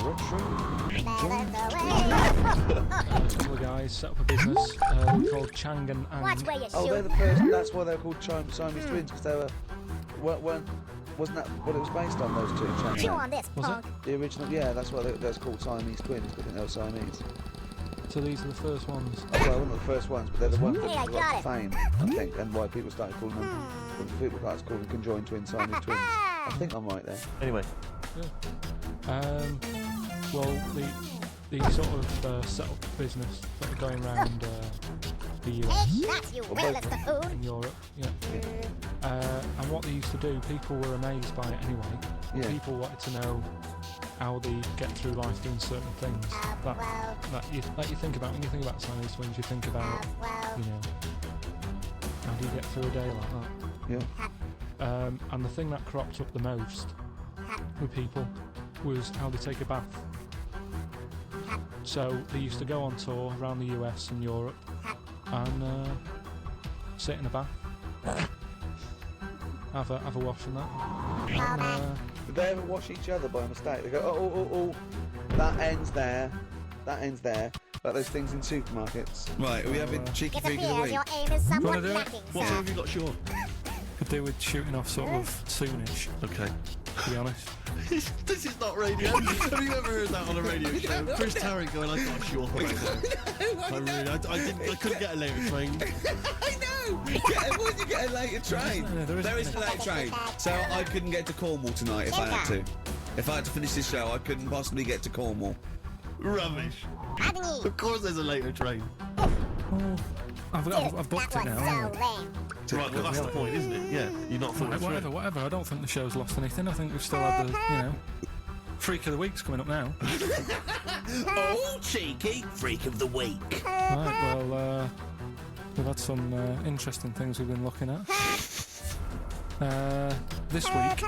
couple of guys set up a business called Chang and Watch where you Oh, they're the person. That's why they're called Siamese twins, because they wasn't that what it was based on, those two? Chew on this, Was it? punk. The original, yeah, that's why they're called Siamese twins, because they were Siamese. So these are the first ones. Oh, well, one of the first ones, but they're the ones Hey, I that got got it. fame, I think, and why people started calling them, people started calling them conjoined twins, Siamese twins. I think I'm right there. Anyway. Well, the sort of set up business that are going around the US. That's you, Willis buffoon. In Europe, yeah. And what they used to do, people were amazed by it anyway. Yeah. People wanted to know how they get through life doing certain things that you think about when you think about Siamese twins. You think about, you know, how do you get through a day like that? Yeah. And the thing that cropped up the most with people was how they take a bath. So they used to go on tour around the US and Europe and sit in a bath, have a wash and that. And, Did they ever wash each other by mistake? They go, oh, that ends there, like those things in supermarkets. Right, are we having cheeky freak of the week? Your aim is somewhat do it? lacking, What sir. have you got, Sean? could do with shooting off sort of soonish, Okay. to be honest. This is not radio. Have you ever heard that on a radio show? Chris Tarrant going, I got a show off about that. I couldn't get a later train. I know! Why did you get a later train? There is a later train. So I couldn't get to Cornwall tonight if I had to. If I had to finish this show, I couldn't possibly get to Cornwall. Rubbish. Of course there's a later train. Oh, I've booked it now. Right, well that's the point, isn't it? Yeah, you're not thought it through. Whatever. I don't think the show's lost anything. I think we've still had the, you know, Freak of the Week's coming up now. Oh, cheeky Freak of the Week. Right, well, we've had some interesting things we've been looking at. This week,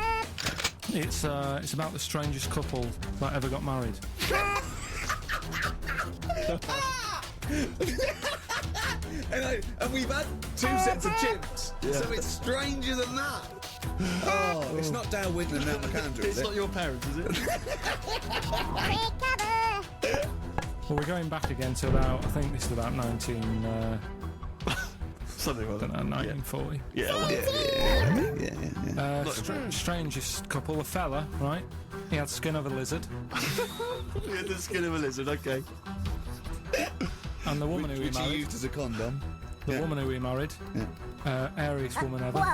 it's about the strangest couple that ever got married. And we've had 2 sets of chimps, so it's stranger than that. Oh, it's not Dale Winton and Nat McAndrew, It's not your parents, is it? Well, we're going back again to about, I think this is about 1940. Yeah. Strangest couple, a fella, right? He had skin of a lizard. He had the skin of a lizard, okay. And the woman who he which he married. used as a condom. The woman who he married. Airiest woman ever.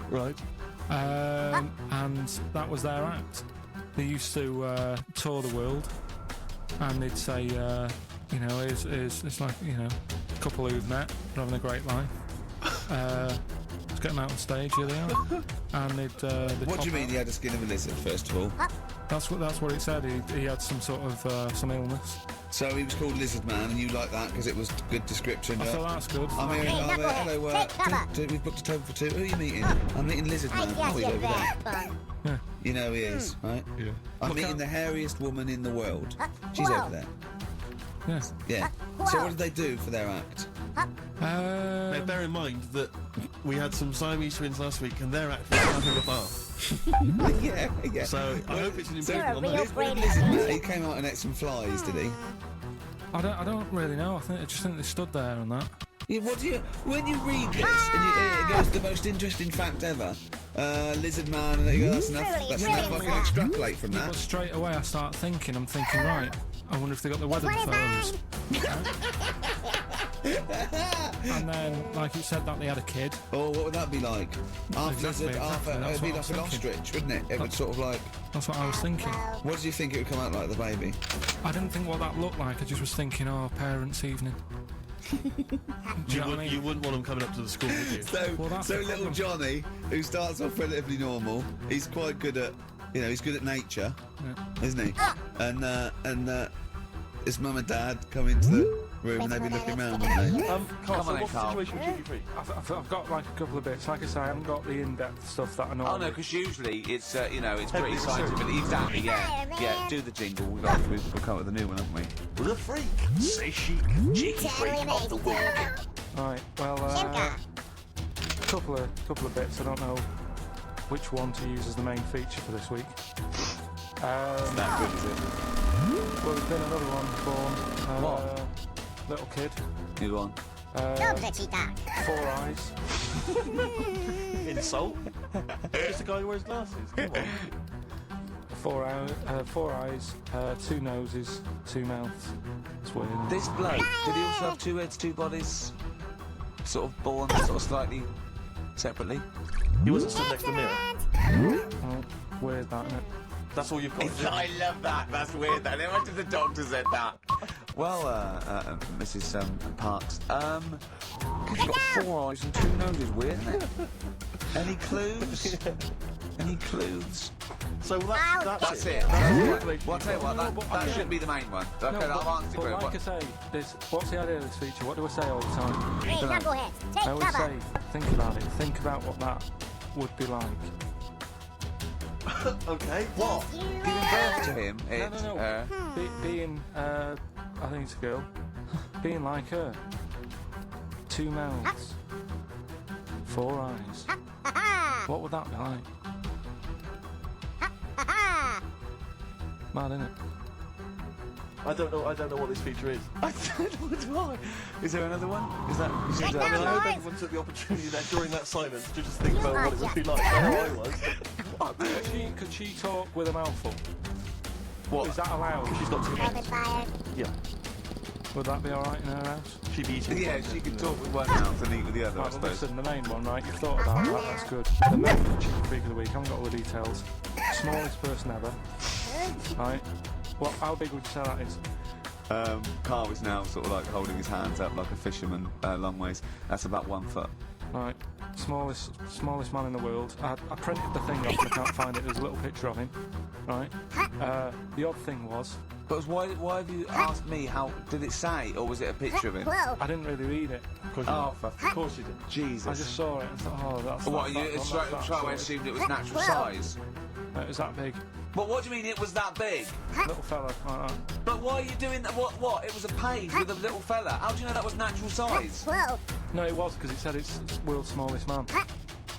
Right. And that was their act. They used to tour the world, and they'd say, you know, it's like, you know, a couple who've met, having a great life. Let's get them out on stage. Here they are. And they'd What do you mean he had a skin of a lizard? First of all, that's what it said. He had some sort of some illness. so he was called Lizard Man, and you like that because it was a good description. I thought that's good. I'm here. Hello. We've booked a table for 2. Who are you meeting? I'm meeting Lizard Man. Oh, he's over there. Yeah. You know he is, right? Yeah. I'm meeting the hairiest woman in the world. She's over there. Yes. Yeah. So what did they do for their act? Now bear in mind that we had some Siamese twins last week, and they're actually having a bath. yeah. So I hope it's an improvement on that. Lizard Man, he came out and ate some flies, did he? I don't really know. I just think they stood there and that. Yeah, when you read this and it goes the most interesting fact ever, Lizard Man, and you go, that's enough. That's enough. I can extrapolate from But that. straight away I start thinking. I'm thinking, right. I wonder if they got the weather phones. And then, like it said that they had a kid. Oh, what would that be like? Half Exactly, lizard, half. exactly, that's It'd be what I like was an thinking. ostrich, wouldn't it? It would sort of like. That's what I was thinking. What did you think it would come out like, the baby? I didn't think what that looked like. I just was thinking, oh, parents' evening. Do you know what I mean? You wouldn't want them coming up to the school, would you? So that's the little problem. Johnny, who starts off relatively normal, he's quite good at, he's good at nature, isn't he? And his mum and dad come into the room and they'd be looking around, wouldn't they? Carl, so what's the situation with Cheeky Freak? I've got like a couple of bits. Like I say, I haven't got the in-depth stuff that I know. Oh no, because usually it's it's pretty scientific. Exactly, yeah. Do the jingle. We've come up with a new one, haven't we? The freak. Say chic. Cheeky Freak of the week. Right. Well, couple of bits. I don't know which one to use as the main feature for this week. That good, is it? Well, there's been another one born. What? Little kid. New one. 4 eyes. Insult? Just a guy who wears glasses. Come on. 4 eyes, 2 noses, 2 mouths. It's weird. This bloke, did he also have 2 heads, 2 bodies? Sort of born sort of slightly separately? He wasn't stood next to the mirror. Oh, weird that, isn't it? That's all you've got. I love that. That's weird. That. Imagine the doctor said that. Well, Mrs. Parks, you've got 4 eyes and 2 noses, weird, isn't it? Any clues? Any clues? So that's it. Well, I'll tell you what, that shouldn't be the main one. Okay, No, I've answered but it. like I say, what's the idea of this feature? What do I say all the time? Hey, Dunno. knuckleheads, take I always cover. say, think about it. Think about what that would be like. Okay. What? Giving birth to him? No. Being, I think it's a girl. Being like her. 2 mouths. 4 eyes. What would that be like? Mad, innit? I don't know what this feature is. I don't know why. Is there another one? Is that? I hope everyone took the opportunity there during that silence to just think about what it would be like how I was. Could she talk with a mouthful? What? Is that allowed? She's got 2 mouths. Yeah. Would that be alright in her house? She'd be eating. Yeah, she could talk with one mouth and eat with the other, I Right, well, suppose. listen, the main one, right? You've thought about that, that's good. The main chicken freak of the week, I haven't got all the details. Smallest person ever. Right? Well, how big would you say that is? Carl is now sort of like holding his hands up like a fisherman, long ways. That's about 1 foot. Right. Smallest man in the world. I printed the thing off and I can't find it. There's a little picture of him. Right? The odd thing was... But why have you asked me how... Did it say, or was it a picture of him? I didn't really read it. Of course you did. Jesus. I just saw it and thought, oh, that's... What, you straight away assumed it was natural size? It was that big. But what do you mean it was that big? Little fella, like that. But why are you doing that? What? It was a page with a little fella. How do you know that was natural size? No, it was, because it said it's world's smallest man.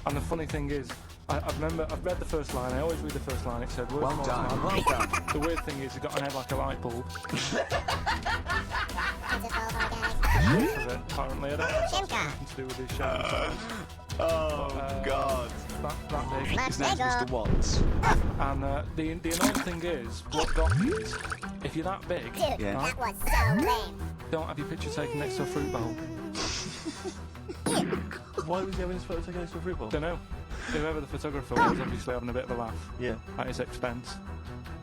And the funny thing is, I've read the first line, I always read the first line, it said world's Well smallest done, man. well done. The weird thing is, it got an head like a light bulb. Apparently, I don't know if that's anything to do with his show. God. That big. His name's Mr. Watts. And the annoying thing is, what got me is, if you're that big, Dude, Yeah. that was so lame. don't have your picture taken next to a fruit bowl. Why was he having his photo taken next to a fruit bowl? Don't know. Whoever the photographer was, obviously having a bit of a laugh. Yeah. At his expense.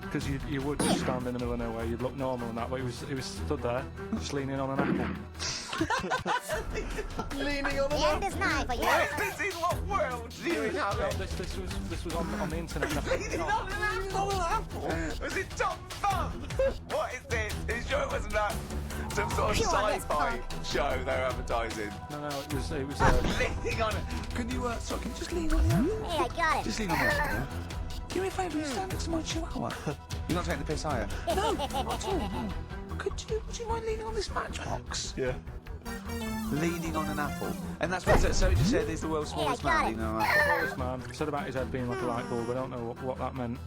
Because you would just stand in the middle of nowhere, you'd look normal and that, but he was stood there, just leaning on an apple. Leaning on The end is nigh for you. This is what world do you inhabit? This was on the internet. Leaning on an apple? Was it Tom Thumb? What is this? Are you sure it wasn't that some sort of Chew on this, sci-fi show they're advertising? No, it was Leaning on it. Can you sorry, can you just lean on the apple? Hey, I got it. Just lean on the apple, yeah? Do me a favour, you stand next to my chihuahua. You're not taking the piss, are you? No, not at all, no. Would you mind leaning on this matchbox? Yeah. Leaning on an apple. And that's what, so it just said he's the world's smallest got man, it. leaning on an apple. Smallest man. Said about his head being like a light bulb. I don't know what that meant.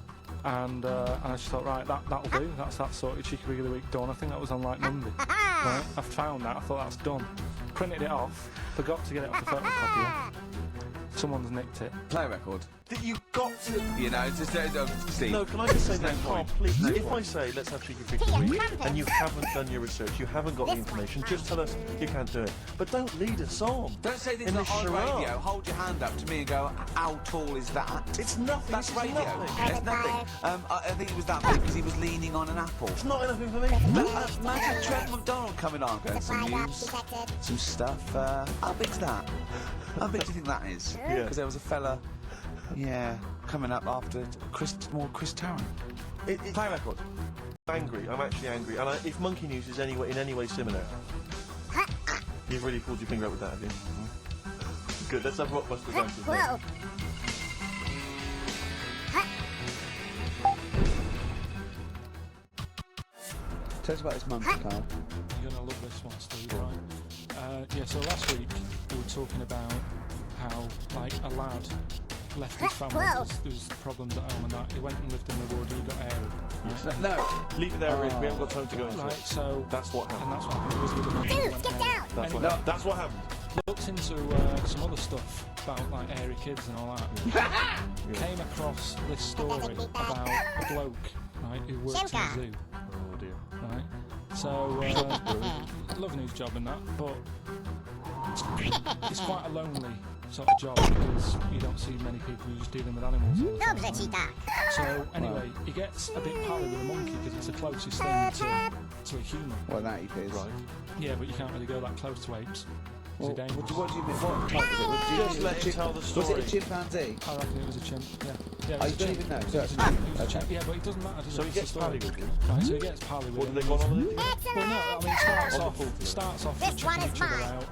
And I just thought, right, that'll do. That's that sorted. Cheeky Wig of the Week done. I think that was on like Monday. Right? I found that. I thought that's done. Printed it off. Forgot to get it off the photocopier. Someone's nicked it. Play a record. You got to... You know, just Steve. No, can I just say There's that, no Carl, point. please, No if point. I say, let's have Cheeky Freak of the Week, and you haven't done your research, you haven't got the information, just tell us you can't do it. But don't lead us on. Don't say this in on this charade. radio. Hold your hand up to me and go, how tall is that? It's nothing. That's It's radio. nothing. It's nothing. I think it was that big because he was leaning on an apple. It's not enough information. Imagine Trent McDonald coming on, going some news, some stuff. How big's that? How big do you think that is? Yeah. Because there was a fella, coming up after Chris Tarrant. Play a record. Angry. I'm actually angry. And if Monkey News is in any way similar, you've really pulled your finger out with that, have you? Good. Let's have Rockbusters answers. Whoa. Tell us about his mum, Carl. You're going to love this one, Steve, right? So last week we were talking about how, like, a lad left his family. There was problems at home and that. He went and lived in the wood and he got aired. No. Leave it there, Rick. We haven't got time to go into Right, it. so... That's what happened. And that's what happened. It was with the mum. Dude, get down! That's what happened. Looked into some other stuff about, like, airy kids and all that. Came across this story about a bloke, right, who worked in a zoo. Oh, dear. Right? So, loving his job and that, but it's quite a lonely sort of job because you don't see many people who are just dealing with animals all the time. Dobrze ci tak. So anyway, he gets a bit pally with a monkey because it's the closest thing to a human. Well, that ape is. Right. Yeah, but you can't really go that close to apes. Well, What do you mean? What type was it? Just let him tell the story. Was it a chimpanzee? I reckon it was a chimp, yeah. Oh, you don't even know? So it's It was a chimp, yeah, but it doesn't matter, does So it? he It's a gets story. pally with you? Right, so he gets pally with What, him. do they go on holiday? Well, no, I mean, it starts off This one checking is each other mine. out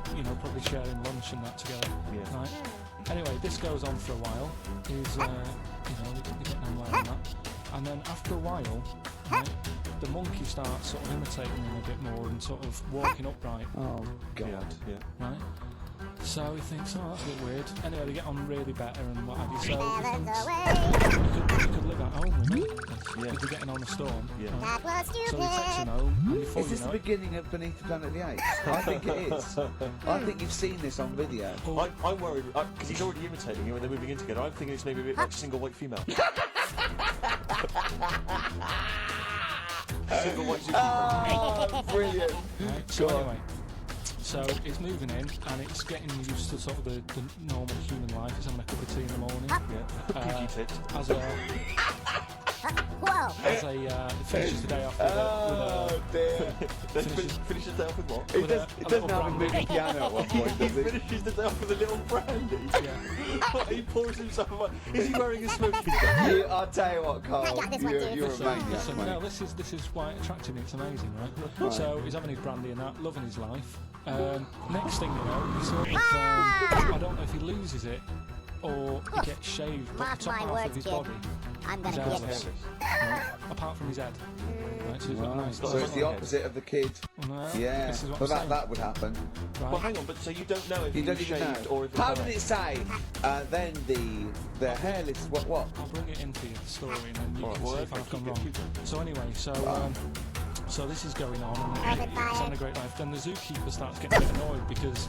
and, you know, probably sharing lunch and that together. Yeah. Right? Anyway, this goes on for a while. He's, you know, they're getting on well and that. And then after a while, right, the monkey starts sort of imitating him a bit more and sort of walking upright. Oh, God. Yeah. Right? So he thinks, oh, that's a bit weird. Anyway, they get on really better and what have you. So he thinks he could live at home with me. Because they're getting on a storm. Yeah. That was So he takes him stupid. home. And before Is you this know the it, beginning of Beneath the Planet of the Apes? I think it is. I think you've seen this on video. I'm worried, because he's already imitating you and they're moving in together. I'm thinking it's maybe a bit like single white female. Single white zookeeper. Oh, brilliant. Right, so anyway, so it's moving in and it's getting used to sort of the normal human life. It's having a cup of tea in the morning. Yeah. Pinky tips. As a Whoa. finishes the day off with Oh, dear. Finish the day off with what? It doesn't have a big piano at one point, does He it? finishes the day off with a little brandy. Yeah. He pours himself a... Is he wearing a smoking jacket? I'll tell you what, Carl. I got this one, dude. You're a maniac, Listen, mate. no, this is why it attracted me. It's amazing, right? So he's having his brandy and that, loving his life. Next thing you know, he sort of, I don't know if he loses it or he gets shaved, but Mark the top my half words, of his kid. body I'm is gonna get hairless, this. right? Apart from his head. Right, so he's got a nice So it's the opposite of the kid. No, Yeah, this is what but I'm saying. that would happen. Right. Well, hang on, but so you don't know if You he don't was even shaved know. or if How it's did it say? Then the hairless. What? I'll bring it in for you, the story, and then you Alright, can well, see if okay, I've gone keep it, wrong. keep it. So anyway, so this is going on, and he's having a great life. Then the zookeeper starts getting a bit annoyed because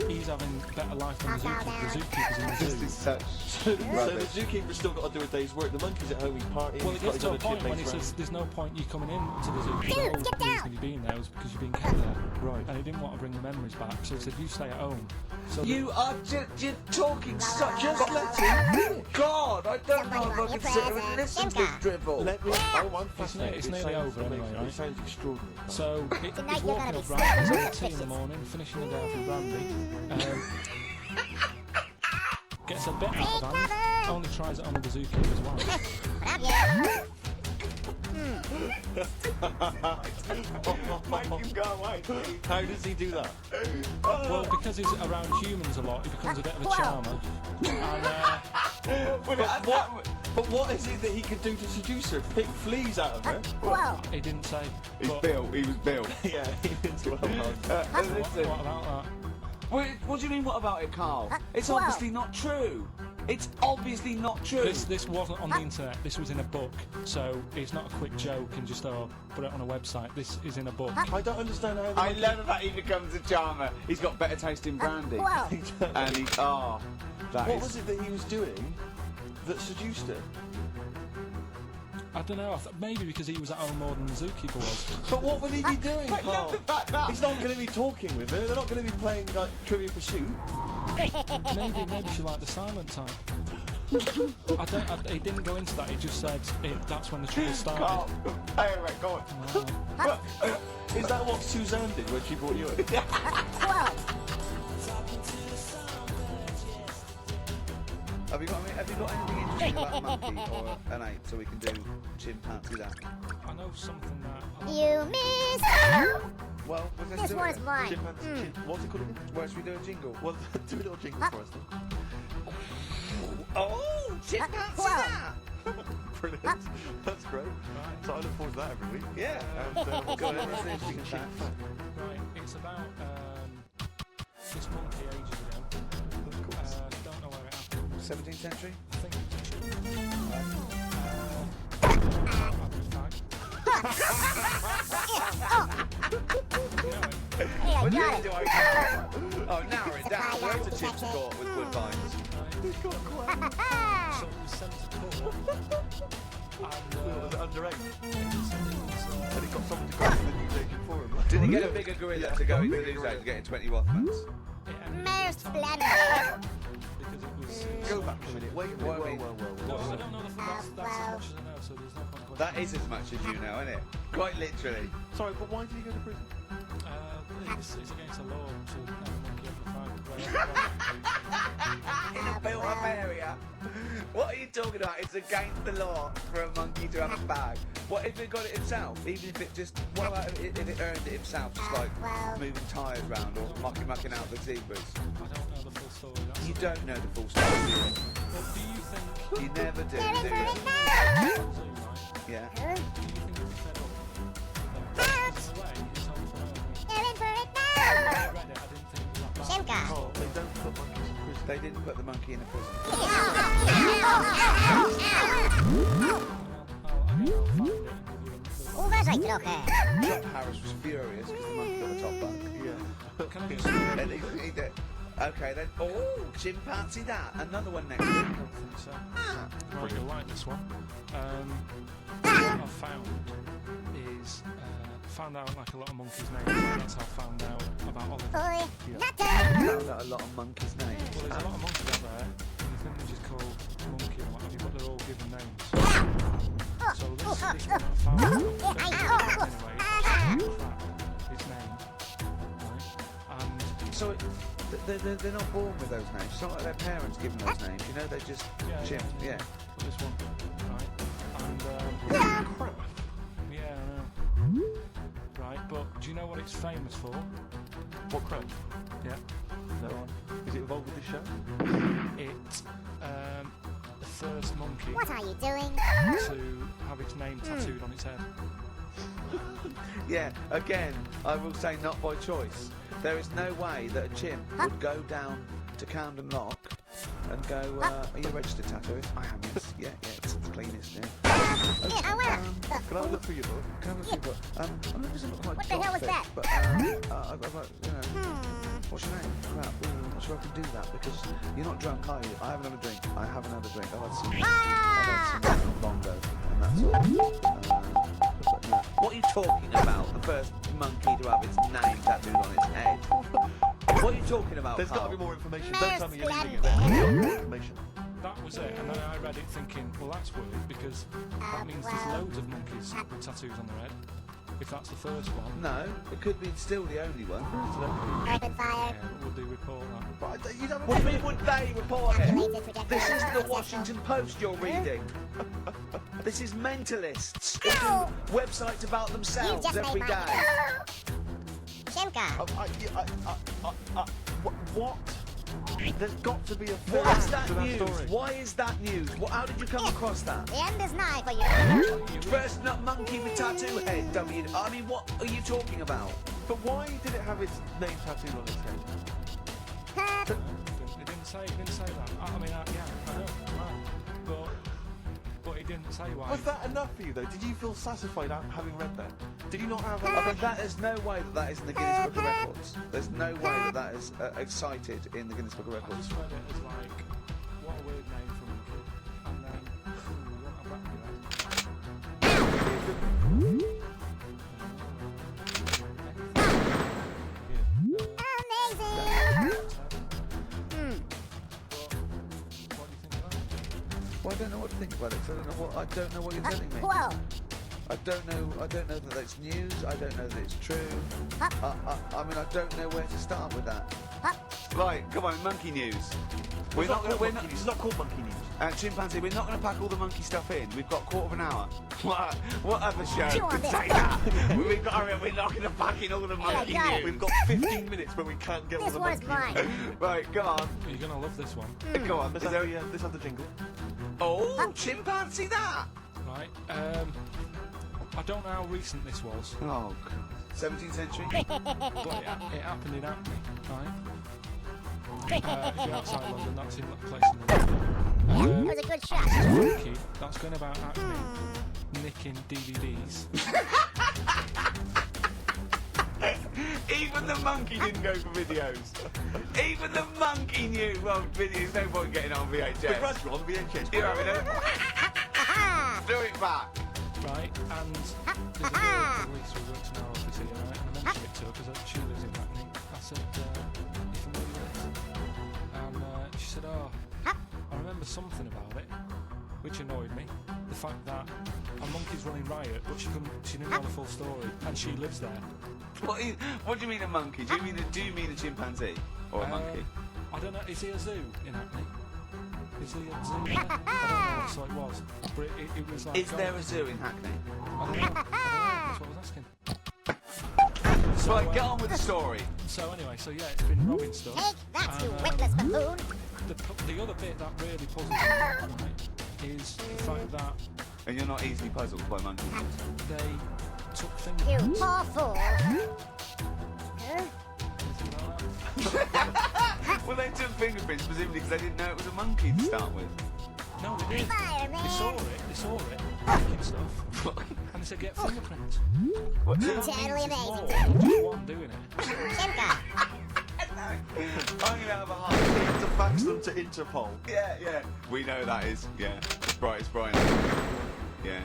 he's having a better life than the zookeeper. The zookeeper's in the This zoo. is such So the rubbish. zookeeper's still got to do a day's work. The monkey's at home, he's partying. Well, he's it got gets his to a other point when he chipmates says, "There's no point you coming in to the zoo." Dude, The get only down. reason you're being there was because you've been kept there. Right. And he didn't want to bring the memories back, so he said, "You stay at home." So You are you're talking such. Just let him. God, I don't know if I Somebody can want sit your and listen to present, this drivel. Let me. Oh, I'm fascinated. it's It nearly sounds over anyway, amazing. right? It sounds extraordinary. So Tonight he's you're walking gonna up be right, he's so having tea in the suspicious. morning, finishing the day off with brandy. Gets a bit out of hand, only tries it on the zookeeper's wife. Grab you. How does he do that? Well, because he's around humans a lot, he becomes a bit of a charmer. And But what is it that he could do to seduce her? Pick fleas out of her? Whoa. he didn't say. He's but built. He was built. Yeah, he is well. Listen. what about that? What do you mean? What about it, Carl? It's Well. obviously not true. It's obviously not true. This wasn't on the internet. This was in a book, so it's not a quick joke and just put it on a website. This is in a book. I don't understand how. I love that he becomes a charmer. He's got better taste in brandy. Whoa. And he, that What is- was it that he was doing that seduced her? I don't know. Maybe because he was at home more than the zookeeper was. But what would he be doing, Carl? He's not going to be talking with her. They're not going to be playing like Trivial Pursuit. Maybe she liked the silent type. He didn't go into that. He just said that's when the trouble started. Carl, hey, right, go on. Is that what Suzanne did when she brought you in? Whoa. Have you got anything interesting about a monkey or an ape so we can do chimpanzee that? I know something that. You missed. Well, let's This do one's it. mine. Chimpanzee. What's it called again? Where should we do a jingle? Well, do a little jingle for us then. Oh, chimpanzee Whoa. that! Brilliant. That's great. So I look forward to that every week. Yeah. And Go on, what's let's the do interesting chicken fact? Right, it's about this monkey ages ago. Don't know where it happened. 17th century? I think. Hey, I What got it. do I know? Oh, narrow it down. Where's the chips court with Woodbines? So it was sent to court. Was it underage? And he got someone to go to the newsagent for him. Did he get a bigger gorilla to go into the newsagent to get in 20 Rothmans? Most splendid. Because it was. Go back a minute. Wait a minute. What I Whoa, mean- whoa, whoa, No, whoa. I don't know that's as much as I know, so there's no point. That is as much as you know, isn't it? Quite literally. Sorry, but why did he go to prison? It's against the law to have a monkey on the phone. In a built-up area. What are you talking about? It's against the law for a monkey to have a bag. What if it got it himself? Even if it just... What about if it earned it himself? Just like moving tyres round or mucking out the zebras? I don't know the full story. That's You don't know the full story, do you? Well, do you think... You never do, do you? Yeah. Do you think he'd be fed up? Because in a way, it's all for nothing. They're in for it I now. read it, I didn't think it was that bad. Shimka. Oh, they don't put monkeys in prison. They didn't put the monkey in a prison. I'll find it and give you a Uważaj trochę. John Harris was furious because the monkey got the top bunk. Yeah. Can I just... And he did. Okay, then. Oh, chimpanzee that. Another one next week. I don't think so. Right, you'll like this one. What I found is found out like a lot of monkeys' names. That's how I found out about Oliver. Oi, You nutter. found out a lot of monkeys' names. Well, there's a lot of monkeys out there, and you think they're just called monkey and what have you, but they're all given names. So this one I found out. Anyway, his name, right? And So they're not born with those names. It's not like their parents give them those names. You know, they're just chimp. Yeah. But this one, right? And crap. Yeah, I know. Right, but do you know what it's famous for? What crap? Yeah. No. Is it involved with the show? It, the first monkey What are you doing? to have its name tattooed on its head. Yeah. Again, I will say not by choice. There is no way that a chimp would go down to Camden Lock and go, are you a registered tattooist? I am, yes. Yeah, it's the cleanest, yeah. Yeah, I will. Can I look through your book? Can I look at your book? I know it doesn't look like What the hell was dog that? fish, But, I've got, you know, what's your name? Crap, I'm not sure I can do that because you're not drunk, are you? I have another drink. I have another drink. I've had some bongo, and that's all. But no. What are you talking about? The first monkey to have its name tattooed on its head. What are you talking about, There's got Carl? to be more information. Don't tell me you're reading it. Splendid. There's got to be more information. That was it, and then I read it thinking, well, that's weird because that means there's loads of monkeys with tattoos on their head. If that's the first one, No, it could be still the only one. Open fire. yeah, would they report that? But you don't. What do you mean would they report it? Calculated projectile. This is the Washington Post you're reading. This is mentalists who do websites about You themselves just every made day. my Shimka. What? There's got to be a What third is that to that news? story. Why is that news? How did you come across that? The end is nigh for you. First nut monkey with tattoo head. I mean, what are you talking about? But why did it have its name tattooed on its head? It didn't say that. I mean, yeah, I know, right. But it didn't say why. Was that enough for you though? Did you feel satisfied having read that? Did you not have I mean, there's no way that is in the Guinness Book of Records. There's no way that is cited in the Guinness Book of I Records. just read it as like, what a weird name for a monkey. And then, you want a back to Well, I don't know what to think about it. 'Cause I don't know what you're telling me. Whoa. I don't know that that's news. I don't know that it's true. I mean, I don't know where to start with that. Right, come on, monkey news. We're not gonna. It's not called monkey news. Chimpanzee, we're not going to pack all the monkey stuff in. We've got a quarter of an hour. What other show Chew on could this. say that? We've got. We're not going to pack in all the monkey got it. news. We've got 15 minutes when we can't get all This the one is monkeys. mine. Right, go on. You're gonna love this one. Go on. Let's Is have, there... let's have the jingle. Oh, chimpanzee that. Right. I don't know how recent this was, Oh, God. 17th century. but it happened in Hackney, right? If you're outside London, that's in that place in London. It was a good shot. Monkey that's going about Hackney nicking DVDs. Even the monkey didn't go for videos. Even the monkey knew. Well, videos, no point getting on VHS. But Russ, you're on VHS. You're having a... Do it back. Right, and there's a girl, Lisa, who works in our office here, right, and I mentioned it to her because she lives in Hackney. I said, you familiar with something about it, which annoyed me. The fact that a monkey's running riot, but she didn't know the full story, and she lives there. What do you mean a monkey? Do you mean a chimpanzee or a monkey? I don't know. Is he a zoo in Hackney? Is he a zoo there? I don't know. So it was. But it was like. Is there a zoo in Hackney? I don't know. That's what I was asking. So get on with the story. So anyway, yeah, it's been robbing stuff. Take that, you witless buffoon! The other bit that really puzzles me, right, is the fact that. And you're not easily puzzled by monkeys. They took You fingerprints. poor fool! Well, they took fingerprints presumably because they didn't know it was a monkey to start with. No, they did. Fireman! They saw it, and stuff. And they said, get fingerprints. What? So that Totally means amazing, there's more than just one doing it. Shimka! I'm gonna have a heart. To fax them to Interpol. Yeah. We know that is. Yeah. It's Brian. Yeah.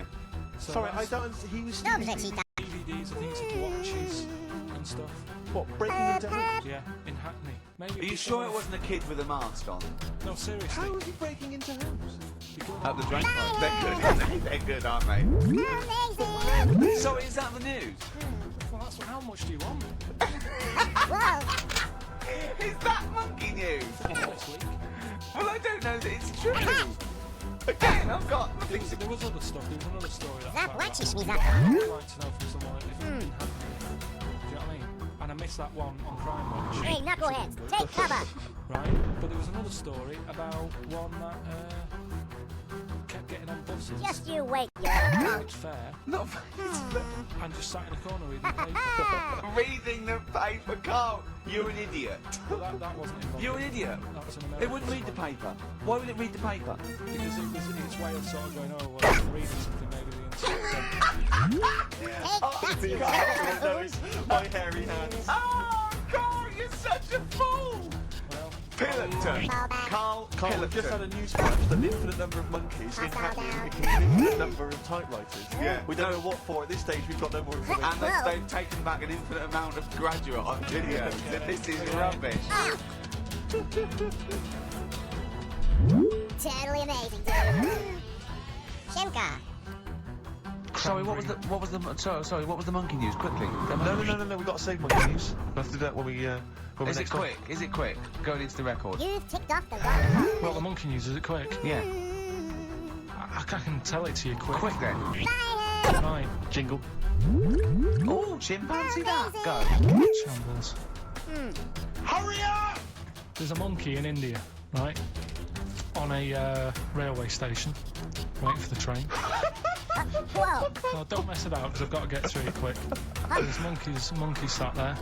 So Sorry, I that's don't. He was. Dobrze ci tak. DVDs, I think it's watches and stuff. What, breaking into homes? Yeah, in Hackney. Maybe Are you sure it wasn't a kid with a mask on? No, seriously. How was he breaking into homes? Up the drain pipe. They're good, aren't they? They're good, aren't they? Amazing! So is that the news? Well, that's how much do you want? Whoa! Is that monkey news? This week. Well, I don't know that it's true. Again, I've got nothing to... There was other stuff. There was another story that That I watches me, I'd that. like to know from someone if it had been happening. Do you know what I mean? And I missed that one on Crime Watch. Hey, knuckleheads, take cover! Right? But there was another story about one that kept getting on buses. Just you wait, you It's fair. Not And just sat in a corner reading the paper. reading the paper, Carl. You're an idiot. But that wasn't involved. You're an idiot. That was an It American wouldn't read the story. paper. Why would it read the paper? Because it was its way of sort of going, oh, well, I'm reading something, maybe the insult. Take that, you Those my hairy hands. Oh, Carl, you're such a fool. Well, Pillerton. Carl Carl, we've just had a Pillerton. news flash that an infinite number of monkeys in Hackney an infinite number of typewriters. Yeah. We don't know what for. At this stage, we've got no more information. And they've taken back an infinite amount of graduate on video. This is rubbish. Totally amazing, dude. Shimka! Sorry, what was the monkey news? Quickly. No, we've got to save monkey news. We'll have to do that when we Is it quick? Is it quick? Going into the record. You've ticked off the wrong part. well, the monkey news, is it quick? Yeah. I can tell it to you quick. Quick then. Right. Jingle. Oh, chimpanzee that. Go. Shambles. Hurry up! There's a monkey in India, right? On a railway station, waiting for the train. Whoa! Oh, don't mess about, because I've got to get through it quick. There's monkeys sat there,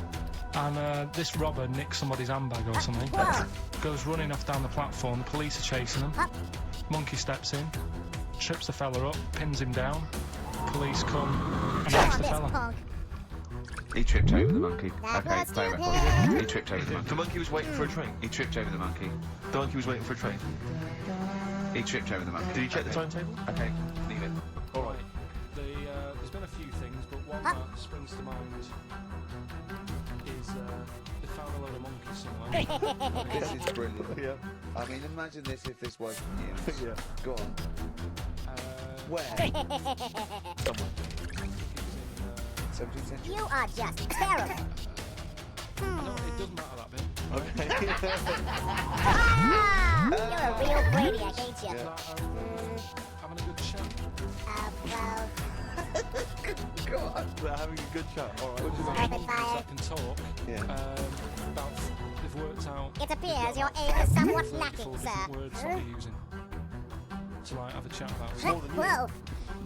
and this robber nicks somebody's handbag or something. Whoa. Goes running off down the platform. The police are chasing him. Monkey steps in, trips the fella up, pins him down. Police come and Chew arrest on the this, fella. punk. He tripped over the monkey. That Okay, was play stupid. record. He tripped over the The monkey. monkey was waiting for a train. He tripped over the monkey. The monkey was waiting for a train. He tripped over the monkey. Did you check the Okay. timetable? Okay, leave it. All right. There's been a few things, but one that springs to mind is they found a load of monkeys somewhere. This is brilliant. Yeah. I mean, imagine this if this was news. Yeah. Go on. Where? Somewhere. 17th century. You are just terrible. No, it doesn't matter that bit. Okay. Ah, you're a real brainiac, ain't you? Having a good chat. Well, Go on. We're having a good chat. All right. rapid So fire. I can talk. Yeah. About they've worked out. It appears your aim is somewhat four lacking, different sir. words that they're using. To like have a chat about. Whoa!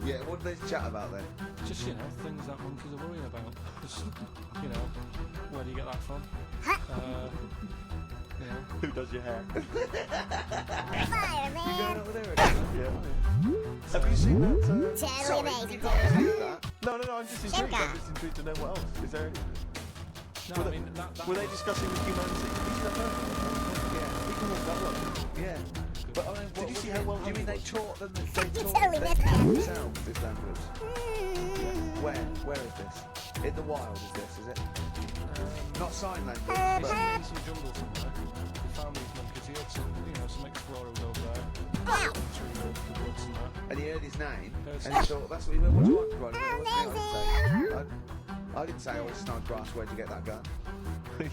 Yeah, what did they chat about then? Just things that monkeys are worrying about. Just where do you get that from? Who does your hair? Fireman! Yeah. Have you seen that? Totally amazing, dude. No, I'm just intrigued. I'm just intrigued to know what else. Is there anything? No, I mean that Were they discussing the humanity? Did you see that? Yeah. We can walk that way. Yeah. But I mean, Did you see how well do you mean they taught them? They You taught totally missed that. themselves this language. Where? Where is this? In the wild is this, is it? Not sign language. He's in some jungle somewhere. He found these monkeys. He had some explorers over there. Through the woods and that. And he heard his name, and he thought, that's what he went, what do you want? Right, I didn't say, oh, it's snide grass, where'd you get that gun?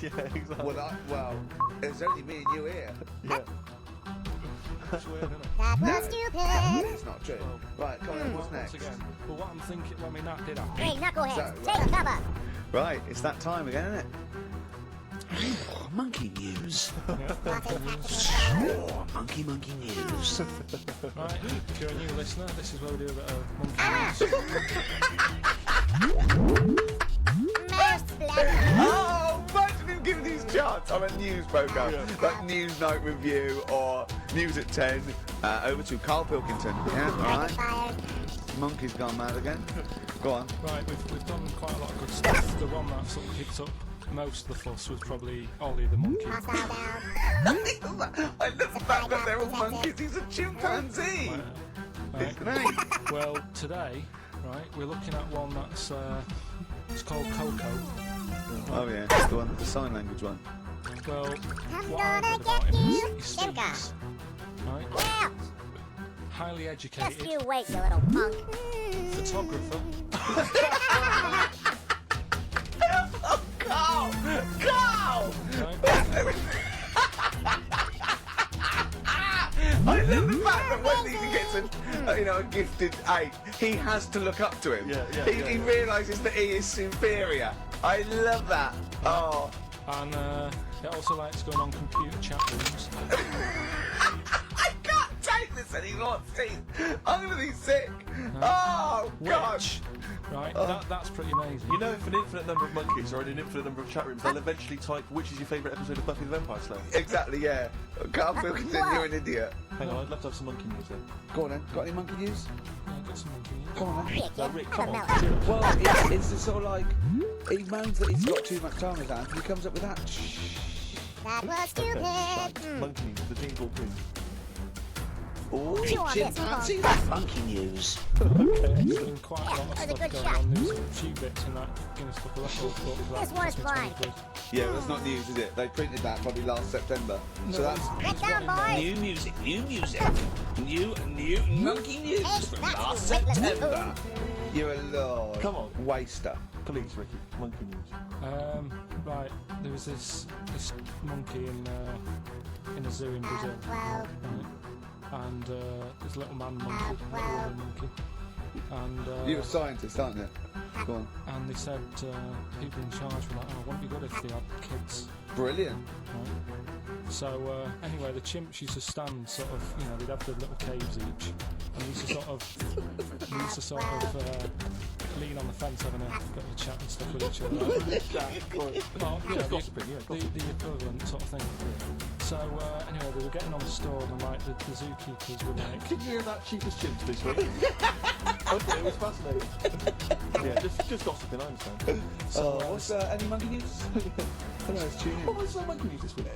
Yeah, exactly. Well, it's only me and you here. Yeah. That's weird, isn't it? That No, was stupid. it's not true. Right, come on, what's next? Once again, well, what I'm thinking, I mean, that did happen. Hey, knuckleheads, So, take cover. Right, it's that time again, isn't it? Monkey news. Oh, monkey news. Right, if you're a new listener, this is where we do a bit of monkey Oh, imagine him giving these charts on a news programme, like News Night Review or News at 10. Over to Carl Pilkington. Yeah, all right. Monkey's gone mad again. Go on. Right, we've done quite a lot of good stuff. The one that sort of picked up most of the fuss was probably Ollie the monkey. I love the fact that they're all monkeys. He's a chimpanzee. Right. Well, today, right, we're looking at one that's it's called Coco. Oh yeah, that's the one, the sign language one. Well, what I read about him is he stinks. Right? Highly educated. Just you wait, you little punk. Photographer. Oh, Carl! Carl! I love the fact that when he gets a gifted ape, he has to look up to him. He realises that he is superior. I love that. Oh. And it also likes going on computer chat rooms. I can't take this anymore, Steve. I'm going to be sick. Oh, God. Right, that's pretty amazing. You know, if an infinite number of monkeys are in an infinite number of chat rooms, they'll eventually type, which is your favourite episode of Buffy the Vampire Slayer? Exactly, yeah. Carl Pilkington, you're an idiot. Hang on, I'd love to have some monkey news then. Go on then. Got any monkey news? Yeah, I've got some monkey news. Come on then. Yeah, Rick, come on. Well, it's the sort of like, he moans that he's got too much time in his hands, and he comes up with that. That was stupid. Monkey news, the Jingle Queen. Oh, Chew on this, chimpanzee, punk. that's monkey news. Okay, there's been quite a lot of That was a stuff good going shot. on. There's a few bits in that Guinness Book of Records book. This one is mine. Yeah, that's not news, is it? They printed that probably last September. So that's Get down, boys. new music, new monkey news from That's last the witless September. You're a lord. Come on. Waster. Please, Ricky, monkey news. Right, there was this monkey in a zoo in Brazil. Well, Right. And this little man monkey, little woman monkey. And You're a scientist, aren't you? Go on. and they said people in charge were like, oh, wouldn't it be good if they had kids? Brilliant. Right. So anyway, the chimps used to stand sort of, they'd have their little caves each, and they used to sort of lean on the fence having a bit of a chat and stuff with each other. The equivalent sort of thing. So anyway, they were getting on the storm, and like the zookeepers were like, Can you hear that cheapest chimps this week? Okay, it was fascinating. Yeah, just gossiping, I understand. So, what's any monkey news? I don't know, it's tuning. What was monkey news this week?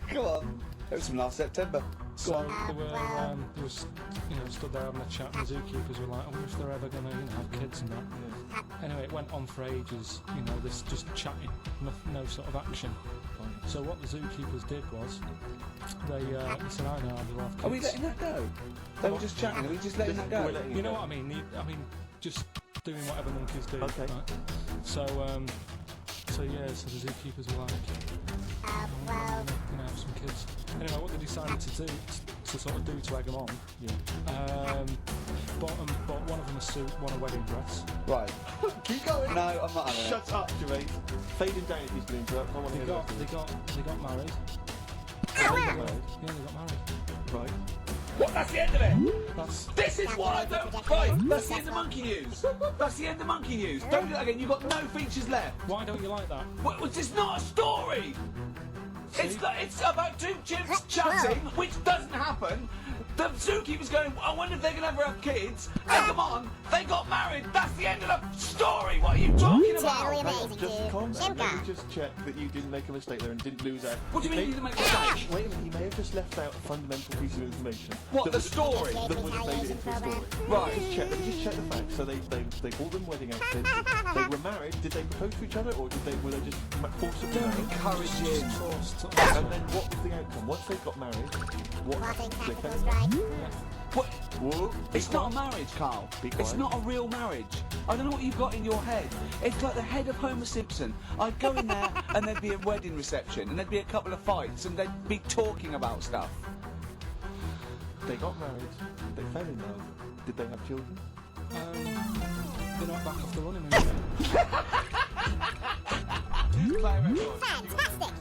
Come on. It was from last September. so they were stood there having a chat, and the zookeepers were like, I wonder if they're ever going to have kids and that. Anyway, it went on for ages, this just chatting, no sort of action. So what the zookeepers did was, they said, I know we'll have kids. Are we letting that go? They were just chatting, are we just letting that go? You know what I mean? Just doing whatever monkeys do. Okay. Right? So the zookeepers were like, well, have some kids. Anyway, what they decided to do, to sort of do to egg them on, bought one of them a suit, one a wedding dress. Right. Keep going. No, I'm not having it. Shut up, Jermaine. Fading down if he's going to interrupt. I want to hear that. They got married. They got married. Yeah, they got married. Right. What? That's the end of it? That's... This is what I don't... Right, that's the end of monkey news. That's the end of monkey news. Don't do that again, you've got no features left. Why don't you like that? Well, it's not a story. It's about two chimps chatting, which doesn't happen. The zookeeper's going, I wonder if they're going to ever have kids. And come on, they got married. That's the end of the story. What are you talking about? Totally amazing, Just calm down. Shimka. Let me just check that you didn't make a mistake there and didn't lose out. What do you mean you didn't make a mistake? Wait a minute, he may have just left out a fundamental piece of information. What, that the would- story? That would have made it into a story. Right. Let me just check the facts. So they bought them wedding outfits. They were married. Did they propose to each other, or were they just forcibly married? Encouraging. And then what was the outcome? Once they got married, what happened? Did they get married? What? Whoa. It's not a marriage, Carl. It's not a real marriage. I don't know what you've got in your head. It's like the head of Homer Simpson. I'd go in there and there'd be a wedding reception and there'd be a couple of fights and they'd be talking about stuff. They got married. They fell in love. Did they have children? They're not back off the running Fantastic.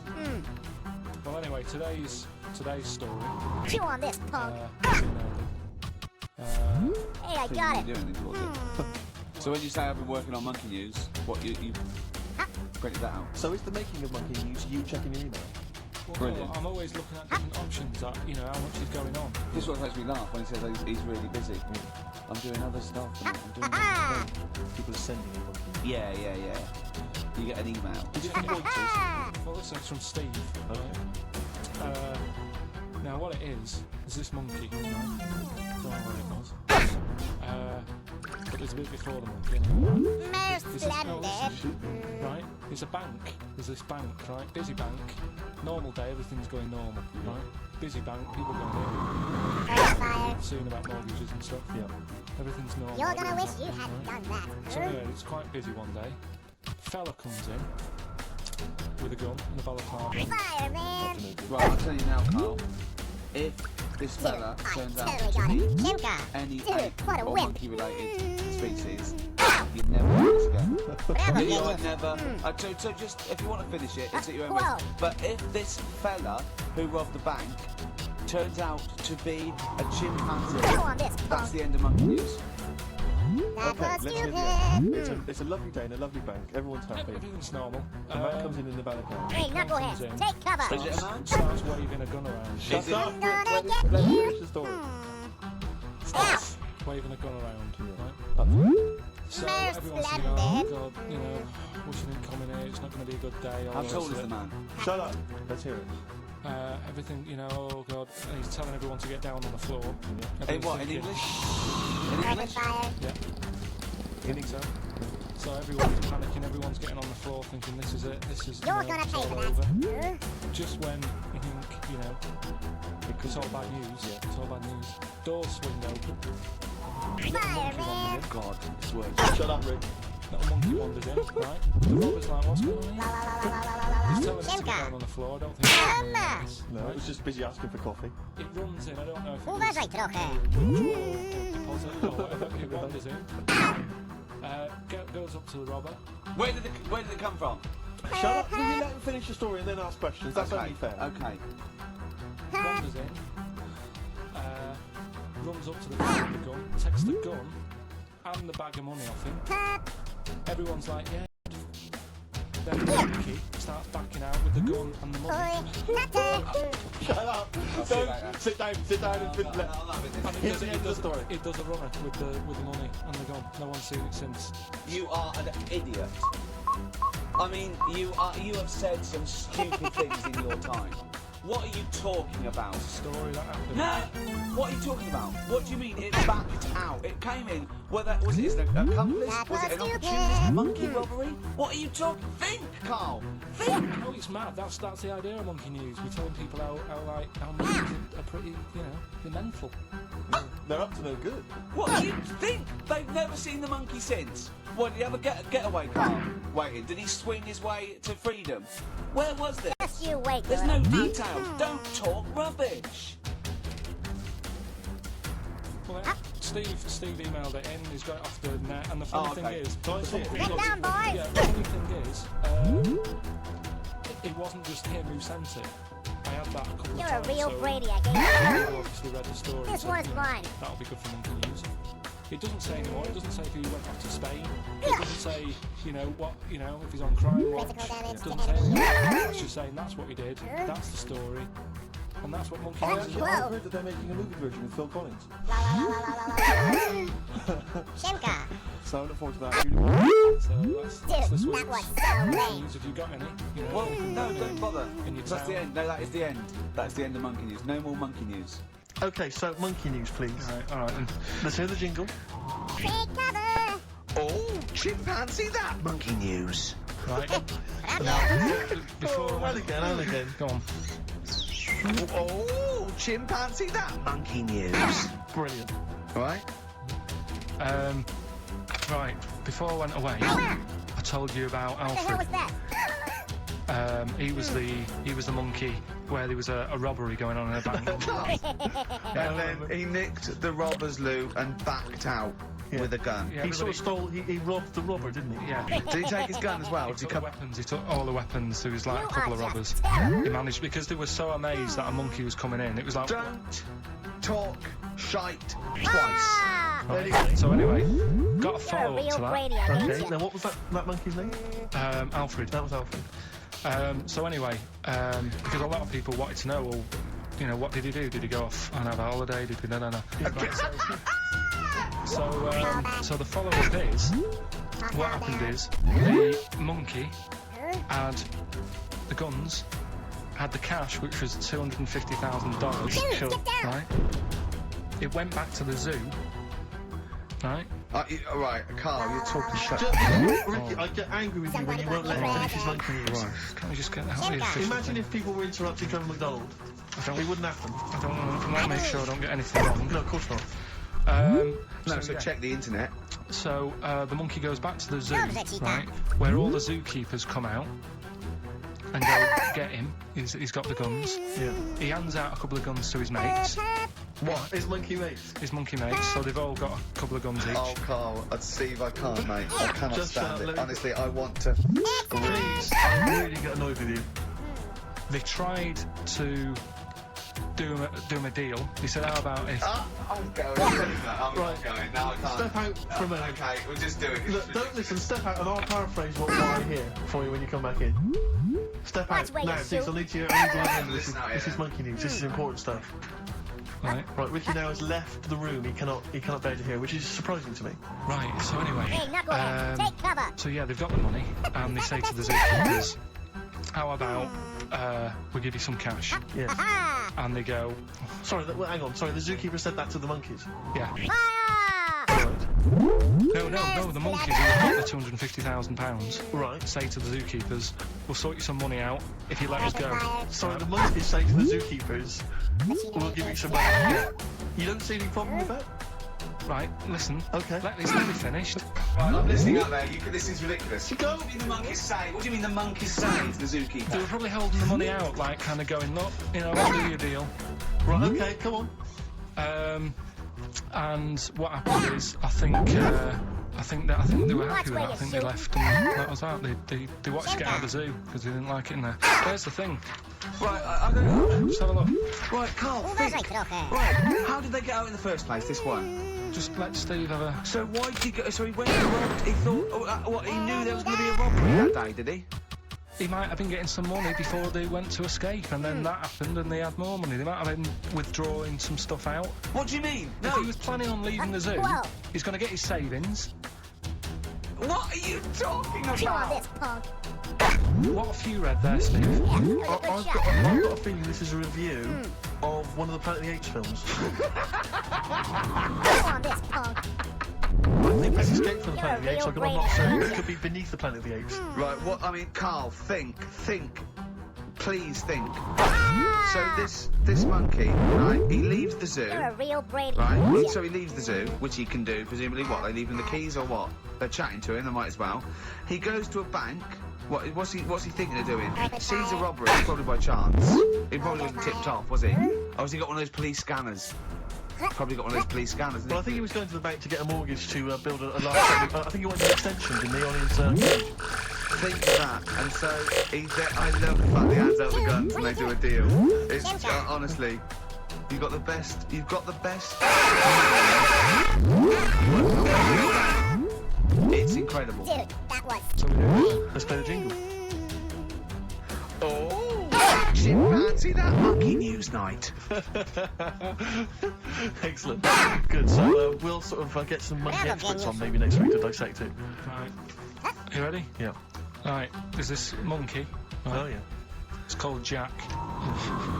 Well, anyway, today's story. Chew on this, punk. Hey, I got it. So when you say I've been working on Monkey News, what you printed that out? So is the making of Monkey News you checking your email? Well, Brilliant. no, I'm always looking at different options that, you know, how much is going on. This is what makes me laugh when he says he's really busy. I'm doing other stuff and I'm doing other things. People are sending you Monkey News. Yeah. You get an email. Is it from Reuters? Well, this is from Steve. Okay. Now, what it is this monkey. Right? Don't know what it was. But there's a bit before the monkey. Most splendid. Right? It's a bank. There's this bank, right? Busy bank. Normal day, everything's going normal, right? Busy bank, people going in. Soon about mortgages and stuff. Yeah. Everything's normal. You're gonna wish you right? hadn't done that. So anyway, it's quite busy one day. Fella comes in with a gun and a balaclava. Fireman. Right, I'll tell you now, Carl. If this fella turns out to be any ape or monkey-related species, you never do this again. You would never. So just, if you want to finish it, it's at your own risk. But if this fella who robbed the bank turns out to be a chimpanzee, that's the end of Monkey News. Okay, let's hear the end. It's a lovely day in a lovely bank. Everyone's happy. Everything's normal. The man comes in the balaclava. Hey, knucklehead, take cover. Is it a man? Starts waving a gun around. Shut up! I'm gonna Let's get finish you. the story. Starts waving a gun around. Right? So Most everyone's saying, oh God, you know, wishing him coming here, it's not going to be a good day. How tall is the man? Shut up! Let's hear it. Everything, you know, oh God, and he's telling everyone to get down on the floor. In what, in English? In English? Yeah. In English. So everyone's panicking, everyone's getting on the floor thinking this is it, this is, You're you know, gonna it's pay all for over. that. Just when you think, you know, it's all bad news, it's all bad news. Doors swing open. Fireman. God, it's working. Shut up, Rick. Little monkey wanders in, right? The robber's like, what's going on here? He's telling us to get down on the floor, I don't think he's doing this. No, it was just busy asking for coffee. It runs in, I don't know if it Uważaj trochę. deposit or whatever, it wanders in. Goes up to the robber. Where did it come from? Shut up! Will you let him finish the story and then ask questions? That's only fair. Okay. Wanders in. Runs up to the guy with the gun, takes the gun and the bag of money off him. Everyone's like, yeah. Then the monkey starts backing out with the gun and the money. Shut up! Don't sit down and finish. Here's the end of the story. It does a runner with the money and the gun. No one's seen it since. You are an idiot. I mean, you have said some stupid things in your time. What are you talking about? Story that happened. No! What are you talking about? What do you mean it backed out? It came in, was it an accomplice? Was it an opportunist monkey robbery? What are you talking? Think, Carl! Think! Oh, it's mad. That's the idea of Monkey News. We're telling people how monkeys are pretty, you know, they're mental. They're up to no good. What do you think? They've never seen the monkey since. What, did he have a getaway car waiting? Did he swing his way to freedom? Where was this? Just you wait. There's no details. Don't talk rubbish. Well, Steve emailed it in. He's got it off the net, and the funny thing is, Get down, boys. yeah, the funny thing is, it wasn't just him who sent it. I had that a couple You're of a times. real so brainiac, ain't I you? obviously read the story. This so, one's you know, mine. That'll be good for Monkey News. It doesn't say anymore. It doesn't say if he went off to Spain. It doesn't say, you know, what, you know, if he's on crime watch. It doesn't say anything. It's just saying that's what he did. That's the story. And that's what Monkey I News is. heard that they're making a movie version with Phil Collins. Shimka. So I look forward to that. So that's this Dude, week's that was so lame. Monkey News. Have you got any? You know, Well, no, don't bother. In your That's town. the end. No, that is the end. That's the end of Monkey News. No more Monkey News. Okay, so monkey news, please. All right. Let's hear the jingle. Quick cover. Oh, chimpanzee that! Monkey news. Right. Now, before Oh, and again. Go on. Oh, chimpanzee that! Monkey news. Brilliant. Right? Right. Before I went away, I told you about What the hell Alfred. was that? He was the monkey where there was a robbery going on in a bank. And then he nicked the robber's loot and backed out with a gun. Yeah, He sort of stole, he robbed the robber, didn't he? Yeah. Did he take his gun as well? He Did he took come? weapons. He took all the weapons. There was like a You couple are of robbers. just terrible. He managed because they were so amazed that a monkey was coming in. It was like. Don't talk shite twice. Ah! Right. So anyway, got a You're a follow up real to that. Brady, I Okay, hate now you. what was that monkey's name? Alfred. That was Alfred. So anyway, because a lot of people wanted to know, well, you know, what did he do? Did he go off and have a holiday? Did he? No. Right, so the follow-up is, what happened is, the monkey had the guns, had the cash, which was $250,000, Dude, get down. right? It went back to the zoo, right? Right, Carl, you're talking shit. Ricky, I get angry with you when you won't let him finish his monkey news. Can't we just get out of here? Imagine if people were interrupting Trevor McDonald. It wouldn't happen. I don't want to make sure I don't get anything wrong. No, of course not. So check the internet. So the monkey goes back to the zoo, Love the cheetah. right, where all the zookeepers come out and go get him. He's got the guns. Yeah. He hands out a couple of guns to his mates, What? His monkey mates? his monkey mates. So they've all got a couple of guns each. Oh, Carl, Steve, I can't, mate. I cannot Just shut up, stand let it. me- Honestly, I want to. Please, I really get annoyed with you. They tried to do him a deal. He said, "How about if?" I'm going. I'm Right. going. Now I can't. Step out for a minute. Okay, we'll just do it. Look, don't listen, step out and I'll paraphrase what I hear for you when you come back in. Step Watch out. where you Now, shoot. please, I need you to remember this is, Listen out, this is yeah. monkey news, this is important stuff. Right, Right, Ricky now has left the room, he cannot bear to hear, which is surprising to me. right. So anyway, Hey, knucklehead, take cover. so yeah, they've got the money, and they say to the zookeepers, "How about we give you some cash?" Yes. Ha! And they go, Sorry, hang on, sorry, the zookeeper said that to the monkeys. "Yeah." Fire! No, the monkeys who have got the £250,000 Right. say to the zookeepers, "We'll sort you some money out if you let us go." Sorry, the monkeys say to the zookeepers, we'll give you some money. Yeah. You don't see any problem with that? Right, listen. Okay. Let me finish. Right, I'm listening up there. This is ridiculous. Go. What do you mean the monkeys say? What do you mean the monkeys say to the They zookeeper? were probably holding the money out, like kind of going, "Look, you know, I'll do you a deal." Right, okay, come on. And what happened is, I think they were happy with that. I think they left and that was that. They watched to get out of the zoo because they didn't like it in there. There's the thing. Right, I don't know. Just have a look. Right, Carl, Uważaj think. trochę. Right, how did they get out in the first place, this one? Just let Steve have a. So why did he go, so he went and robbed, he thought, he knew there was going to be a robbery that day, did he? He might have been getting some money before they went to escape, and then that happened, and they had more money. They might have been withdrawing some stuff out. What do you mean? If he was planning on leaving the zoo, Whoa. he's going to get his savings. What are you talking Chew on about? this, punk. What have you read there, Steve? Yeah, it was a I've good shot. got a feeling this is a review of one of the Planet of the Apes films. Chew on this, punk. I think it's Escape from the You're Planet of the a Apes, real I'm not brave certain. man. It could be Beneath the Planet of the Apes. Right, what, I mean, Carl, think. Please think. So this monkey, right, he leaves the zoo, You're a real Brady. right? So he leaves the zoo, which he can do, presumably what, they leave him the keys or what? They're chatting to him, they might as well. He goes to a bank. What's he thinking of doing? Sees a robbery, probably by chance. He probably wasn't tipped off, was he? Or has he got one of those police scanners? Probably got one of those police scanners. hasn't Well, I he? think he was going to the bank to get a mortgage to build a large... I think he went to extension, didn't he, on his cage? Think of that, and so I love the fact he hands out the guns and they do a deal. It's honestly, you've got the best. It's incredible. Dude, that was. So we do. Let's play the jingle. Oh, Chimpanzee that monkey news night. Excellent. Good. So we'll sort of get some monkey experts on maybe next week to dissect it. Right. You ready? Yeah. Right. There's this monkey. Right? Oh yeah. It's called Jack.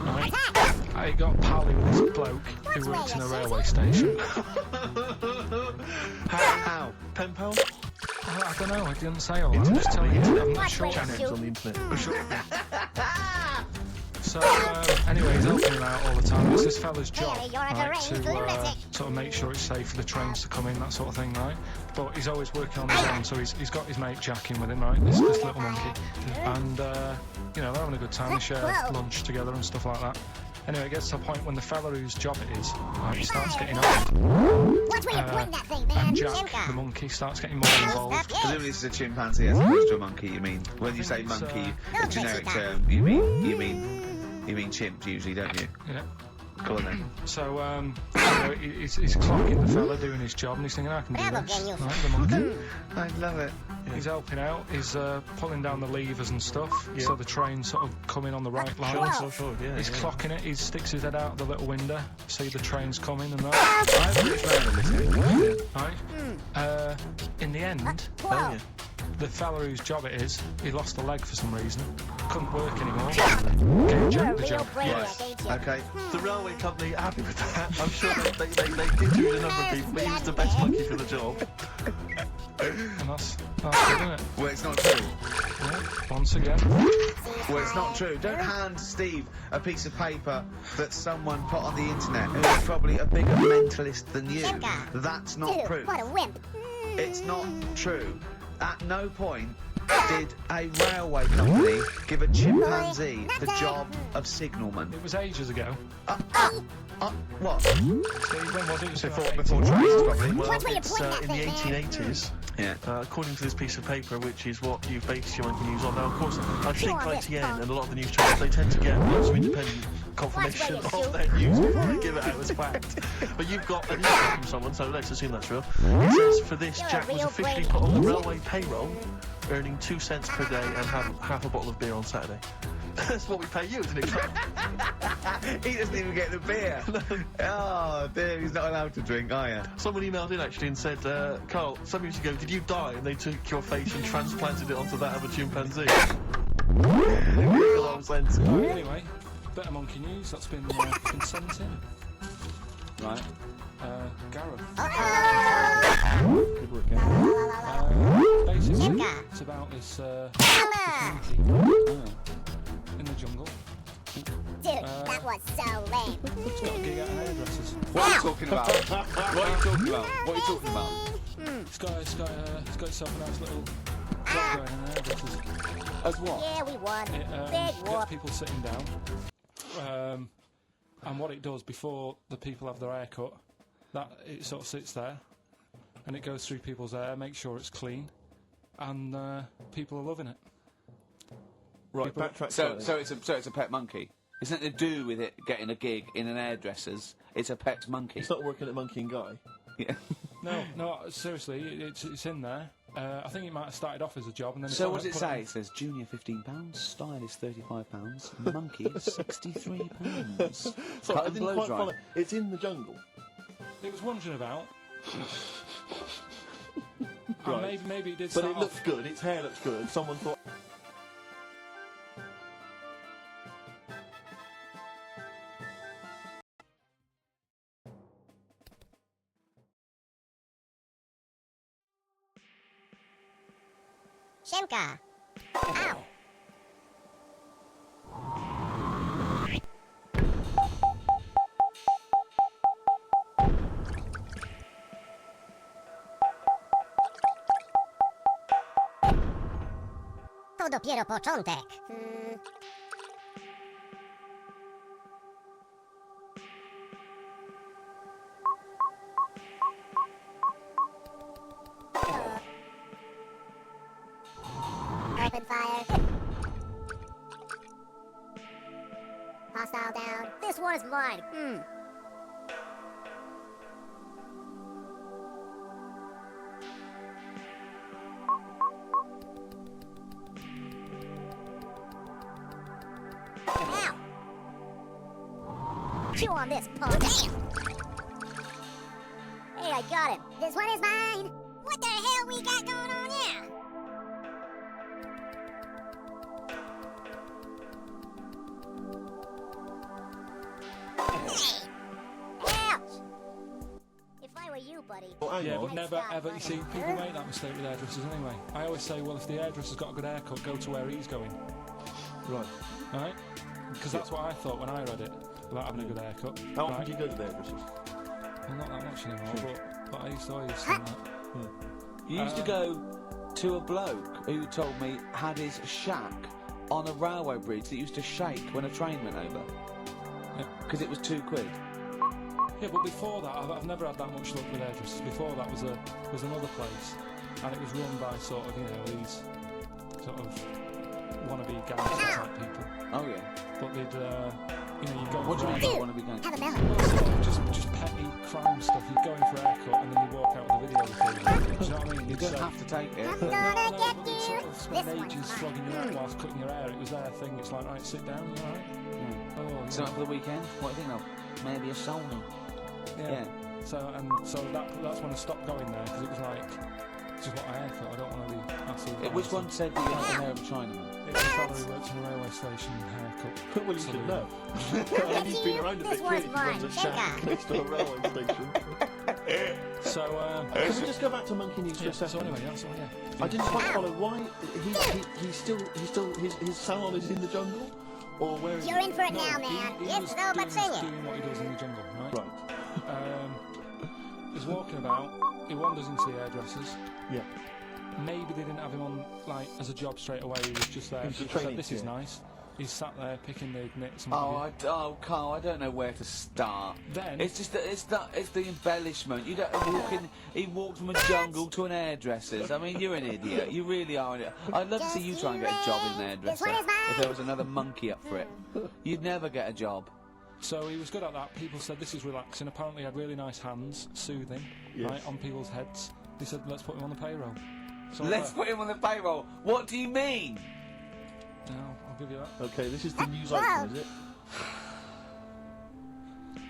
Right. I got pally with this bloke who works in a railway station. How? Pen pal? I don't know. I didn't say all that. I'm just telling you. I'm not sure. Channels on the internet. So, anyway, he's helping him out all the time. It's this fella's job, right, to sort of make sure it's safe for the trains to come in, that sort of thing, right? But he's always working on his own, so he's got his mate Jack in with him, right? This little monkey. And, you know, they're having a good time. They share lunch together and stuff like that. Anyway, it gets to a point when the fella whose job it is, right, he starts getting old. And Jack, the monkey, starts getting more involved. Presumably this is a chimpanzee as opposed to a monkey, you mean? When you say monkey, a generic term, you mean chimp usually, don't you? Yeah. Go on then. So, you know, he's clocking the fella doing his job, and he's thinking, I can do this. Right, the monkey. I love it. He's helping out. He's pulling down the levers and stuff, so the train's sort of coming on the right line. Sure, yeah. He's clocking it. He sticks his head out the little window, see the train's coming and that. Right. In the end, the fella whose job it is, he lost a leg for some reason. Couldn't work anymore. Gave Jack the job. Yes. Okay. The railway company are happy with that. I'm sure they interviewed a number of people, but he was the best monkey for the job. And that's good, isn't it? Well, it's not true. Yeah, once again. Well, it's not true. Don't hand Steve a piece of paper that someone put on the internet who is probably a bigger mentalist than you. That's not proof. What a wimp. It's not true. At no point did a railway company give a chimpanzee the job of signalman. It was ages ago. What? So when was it? Before trains, probably. Well, it's in the 1880s. Yeah. According to this piece of paper, which is what you've based your monkey news on. Now, of course, I think ITN and a lot of the news channels, they tend to get lots of independent confirmation of their news before they give it out as fact. But you've got a news from someone, so let's assume that's real. It says, for this, Jack was officially put on the railway payroll, earning 2 cents per day and half a bottle of beer on Saturday. That's what we pay you, isn't it? He doesn't even get the beer. Oh, dear, he's not allowed to drink, are you? Someone emailed in, actually, and said, Carl, some years ago, did you die? And they took your face and transplanted it onto that of a chimpanzee. Anyway, better monkey news. That's been sent in. Right. Gareth. Good work, Gareth. Basically, it's about this monkey in the jungle. Dude, that was so lame. It's got a gig at hairdressers. What are you talking about? What are you talking about? What are you talking about? It's got itself a nice little job going in hairdressers. As what? Yeah, we won. It Big gets whoop. people sitting down. And what it does before the people have their hair cut, that it sort of sits there, and it goes through people's hair, makes sure it's clean, and people are loving it. Right, backtrack. So it's a pet monkey. It's nothing to do with it getting a gig in an hairdresser's. It's a pet monkey. It's not working at Monkey and Guy. Yeah. No, seriously, it's in there. I think it might have started off as a job, and then. So what does it say? It says junior £15, stylist £35, monkey £63. Sorry, I didn't quite follow. It's in the jungle. It was wandering about. Right. And maybe it did. But start it looks good. Its hair looks good. Someone thought. Shimka. Ow. To dopiero początek. Open fire. Hostile down. This one is mine. Ow! Chew on this, punk. Damn! Hey, I got him. This one is mine. What the hell we got going on here? Hey! Ouch! If I were you, buddy. Yeah, but I'd never stop, ever. You buddy. see, people make that mistake with hairdressers anyway. I always say, well, if the hairdresser's got a good haircut, go to where he's going. Right. Right? Because that's what I thought when I read it about having a good haircut. How often right? do you go to the hairdressers? Well, not that much anymore, but I used to always think that. You used to go to a bloke who told me had his shack on a railway bridge that used to shake when a train went over. Because it was £2. Yeah, but before that, I've never had that much luck with hairdressers. Before that was another place, and it was run by sort of, you know, these sort of wannabe gangster type people. Oh yeah. But they'd, you know, you go. What do you mean by wannabe gangster? Have a melon. Well, sort of just petty crime stuff. You'd go in for a haircut and then you'd walk out with a video recording. Do you know what I mean? You don't have to take it. I'm No, gonna but get they you. sort of spend This one's ages mine. flogging you out whilst cutting your hair. It was their thing. It's like, right, sit down, you alright? Oh, So for the weekend, what do you think of? Maybe a Sony. Yeah. So that's when I stopped going there because it was like, this is what I haircut. I don't want to be hassled. Which one said that you had the hair of a Chinaman? It's a fellow who works in a railway station haircut. Well, you should know. Get He's been you. around a This bit. one's He runs mine. a Check shack out. next to a railway station. So, Can we just go back to Monkey News for yeah, a second? so anyway, that's all, yeah. I didn't quite follow why he's still his salon is in the jungle, or where is You're it? in for it now, man. He Yes, was no, but sing it. doing what he does in the jungle, right? Right. He's walking about, he wanders into the hairdressers. Yeah. Maybe they didn't have him on, like, as a job straight away, he was just there. He was People training, said, this is yeah. nice. He's sat there picking the nits and Carl, I don't know where to start. Then it's just it's the embellishment. You don't walk in. He walked from a jungle to an hairdresser's. I mean, you're an idiot. You really are an idiot. I'd love to see you try and get a job in an hairdresser if there was another monkey up for it. You'd never get a job. So he was good at that. People said this is relaxing. Apparently he had really nice hands, soothing, Yes. right, on people's heads. They said, let's put him on the payroll. So Let's put him on the payroll. What do you mean? No, I'll give you that. Okay, this is the news item, is it?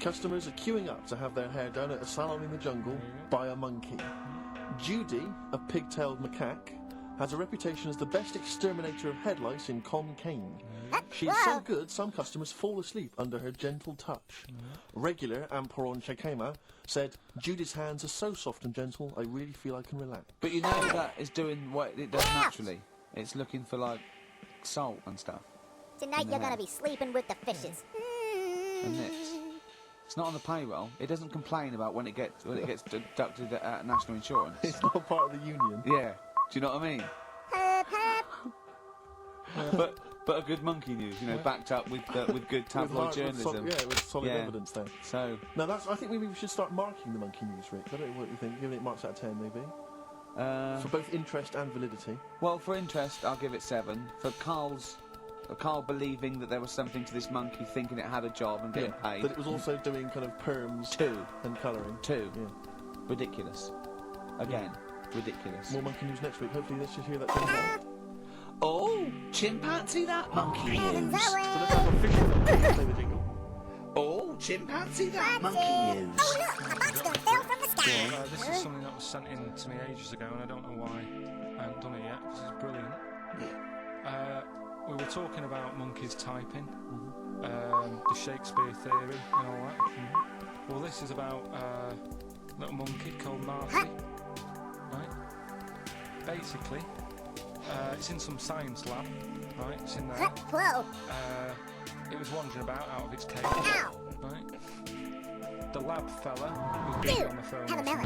Customers are queuing up to have their hair done at a salon in the jungle by a monkey. Judy, a pig-tailed macaque, has a reputation as the best exterminator of head lice in Con Cane. She's so good, some customers fall asleep under her gentle touch. Regular Amporon Chakema said, Judy's hands are so soft and gentle, I really feel I can relax. But you know that is doing what it does naturally. It's looking for like salt and stuff. Tonight in the you're gonna hair be sleeping with the fishes. and nits. It's not on the payroll. It doesn't complain about when it gets deducted at national insurance. It's not part of the union. Yeah. Do you know what I mean? But a good monkey news, you know, backed up with good tabloid journalism. With solid evidence there. So now I think maybe we should start marking the monkey news, Rick. I don't know what you think. Giving it marks out of 10, maybe. For both interest and validity. Well, for interest, I'll give it 7. For Carl believing that there was something to this monkey, thinking it had a job and getting paid. But it was also doing kind of perms 2 and colouring. 2. Yeah. Ridiculous. Again, ridiculous. More monkey news next week. Hopefully let's just hear that jingle. Oh, chimpanzee that monkey news. So let's have a fish play the jingle. Oh, chimpanzee that monkey news. Oh look, a monster fell from the sky. This is something that was sent in to me ages ago, and I don't know why I haven't done it yet. This is brilliant. We were talking about monkeys typing, the Shakespeare theory, and all that. Well, this is about a little monkey called Marty. Right? Basically, it's in some science lab. Right? It's in there. Whoa. Uh, It was wandering about out of its cage. Right? The lab fella was busy on the phone. Have a melon.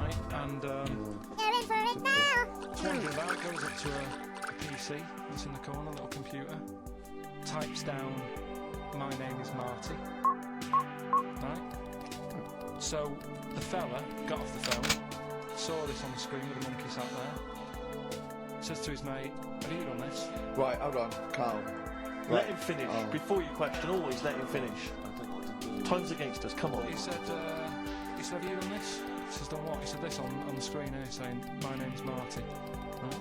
Right? And You're in for it now. wandering about, goes up to a PC that's in the corner, a little computer, types down, "My name is Marty." Right? So the fella got off the phone, saw this on the screen with the monkey sat there, says to his mate, "Have you done this?" Right, hold on, Carl. Let him finish. Before you question, always let him finish. Time's against us, come on. He said, "Have you done this?" He says, "Done what?" He said, "This on the screen here saying, 'My name's Marty.'" Right?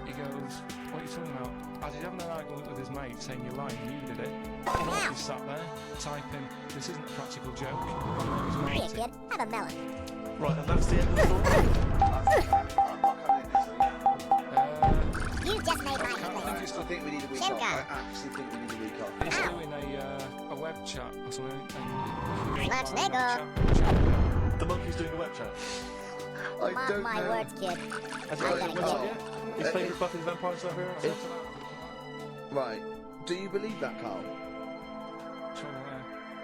He goes, what are you talking about? As he's having an argument with his mate, saying you're lying, you did it. And he's sat there, typing, this isn't a practical joke. Here, kid, have a melon. Right, and that's the end of the story. You just made my I think we need a week off. I actually think we need a week off. He's doing a web chat or something. Let's Lego. The monkey's doing a web chat. Mark my words, kid. Has he got a website yet? His favourite Buffy the Vampire Slayer? Right. Do you believe that, Carl?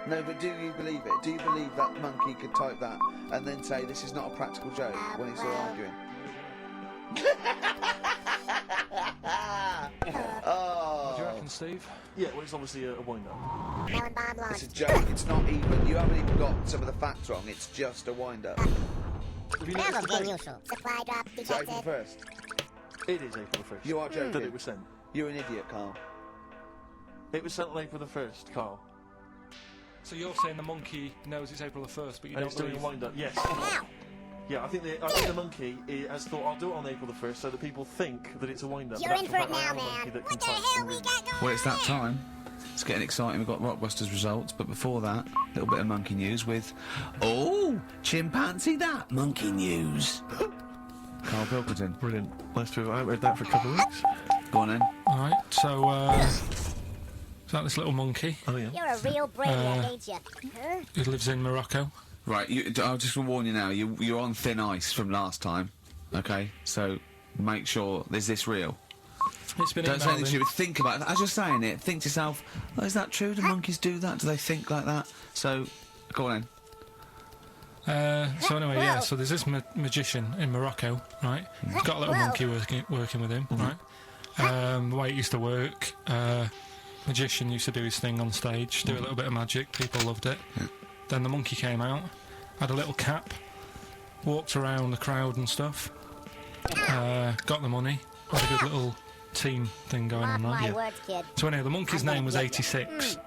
No, but do you believe it? Do you believe that monkey could type that and then say this is not a practical joke when he's still arguing? What do you reckon, Steve? Yeah, well, it's obviously a wind-up. Melon bomb launch. It's a joke. It's not even. You haven't even got some of the facts wrong. It's just a wind-up. Bravo, game usual. Supply drop Is it April detected. 1st? It is April the 1st. You are joking. That it was sent. You're an idiot, Carl. It was sent on April the 1st, Carl. So you're saying the monkey knows it's April the 1st, but you And don't it's doing a believe... wind-up, yes. Yeah, I think the monkey has thought, I'll do it on April the 1st so that people think that it's a wind-up. You're in for it now, man. What the hell we got going Well, it's that time. It's getting exciting. We've got Rockbusters results, but before that, a little bit of monkey news with... Oh, chimpanzee that monkey news. Carl Pilkington. Brilliant. Nice to have read that for a couple of weeks. Go on then. Alright, so, is that this little monkey? Oh, yeah. You're a real brainiac, ain't you? Huh? Who lives in Morocco. Right, I'll just warn you now. You're on thin ice from last time. Okay, so make sure. Is this real? It's been Don't say anything stupid. Think about it. As you're saying it, think to yourself, oh, is that true? Do monkeys do that? Do they think like that? So, go on then. So anyway, yeah, so there's this magician in Morocco, right? He's got a little monkey working with him, right? The way it used to work, magician used to do his thing on stage, do a little bit of magic, people loved it. Then the monkey came out, had a little cap, walked around the crowd and stuff, got the money, had a good little team thing going on, right? My words, kid. So anyway, the monkey's name was 86.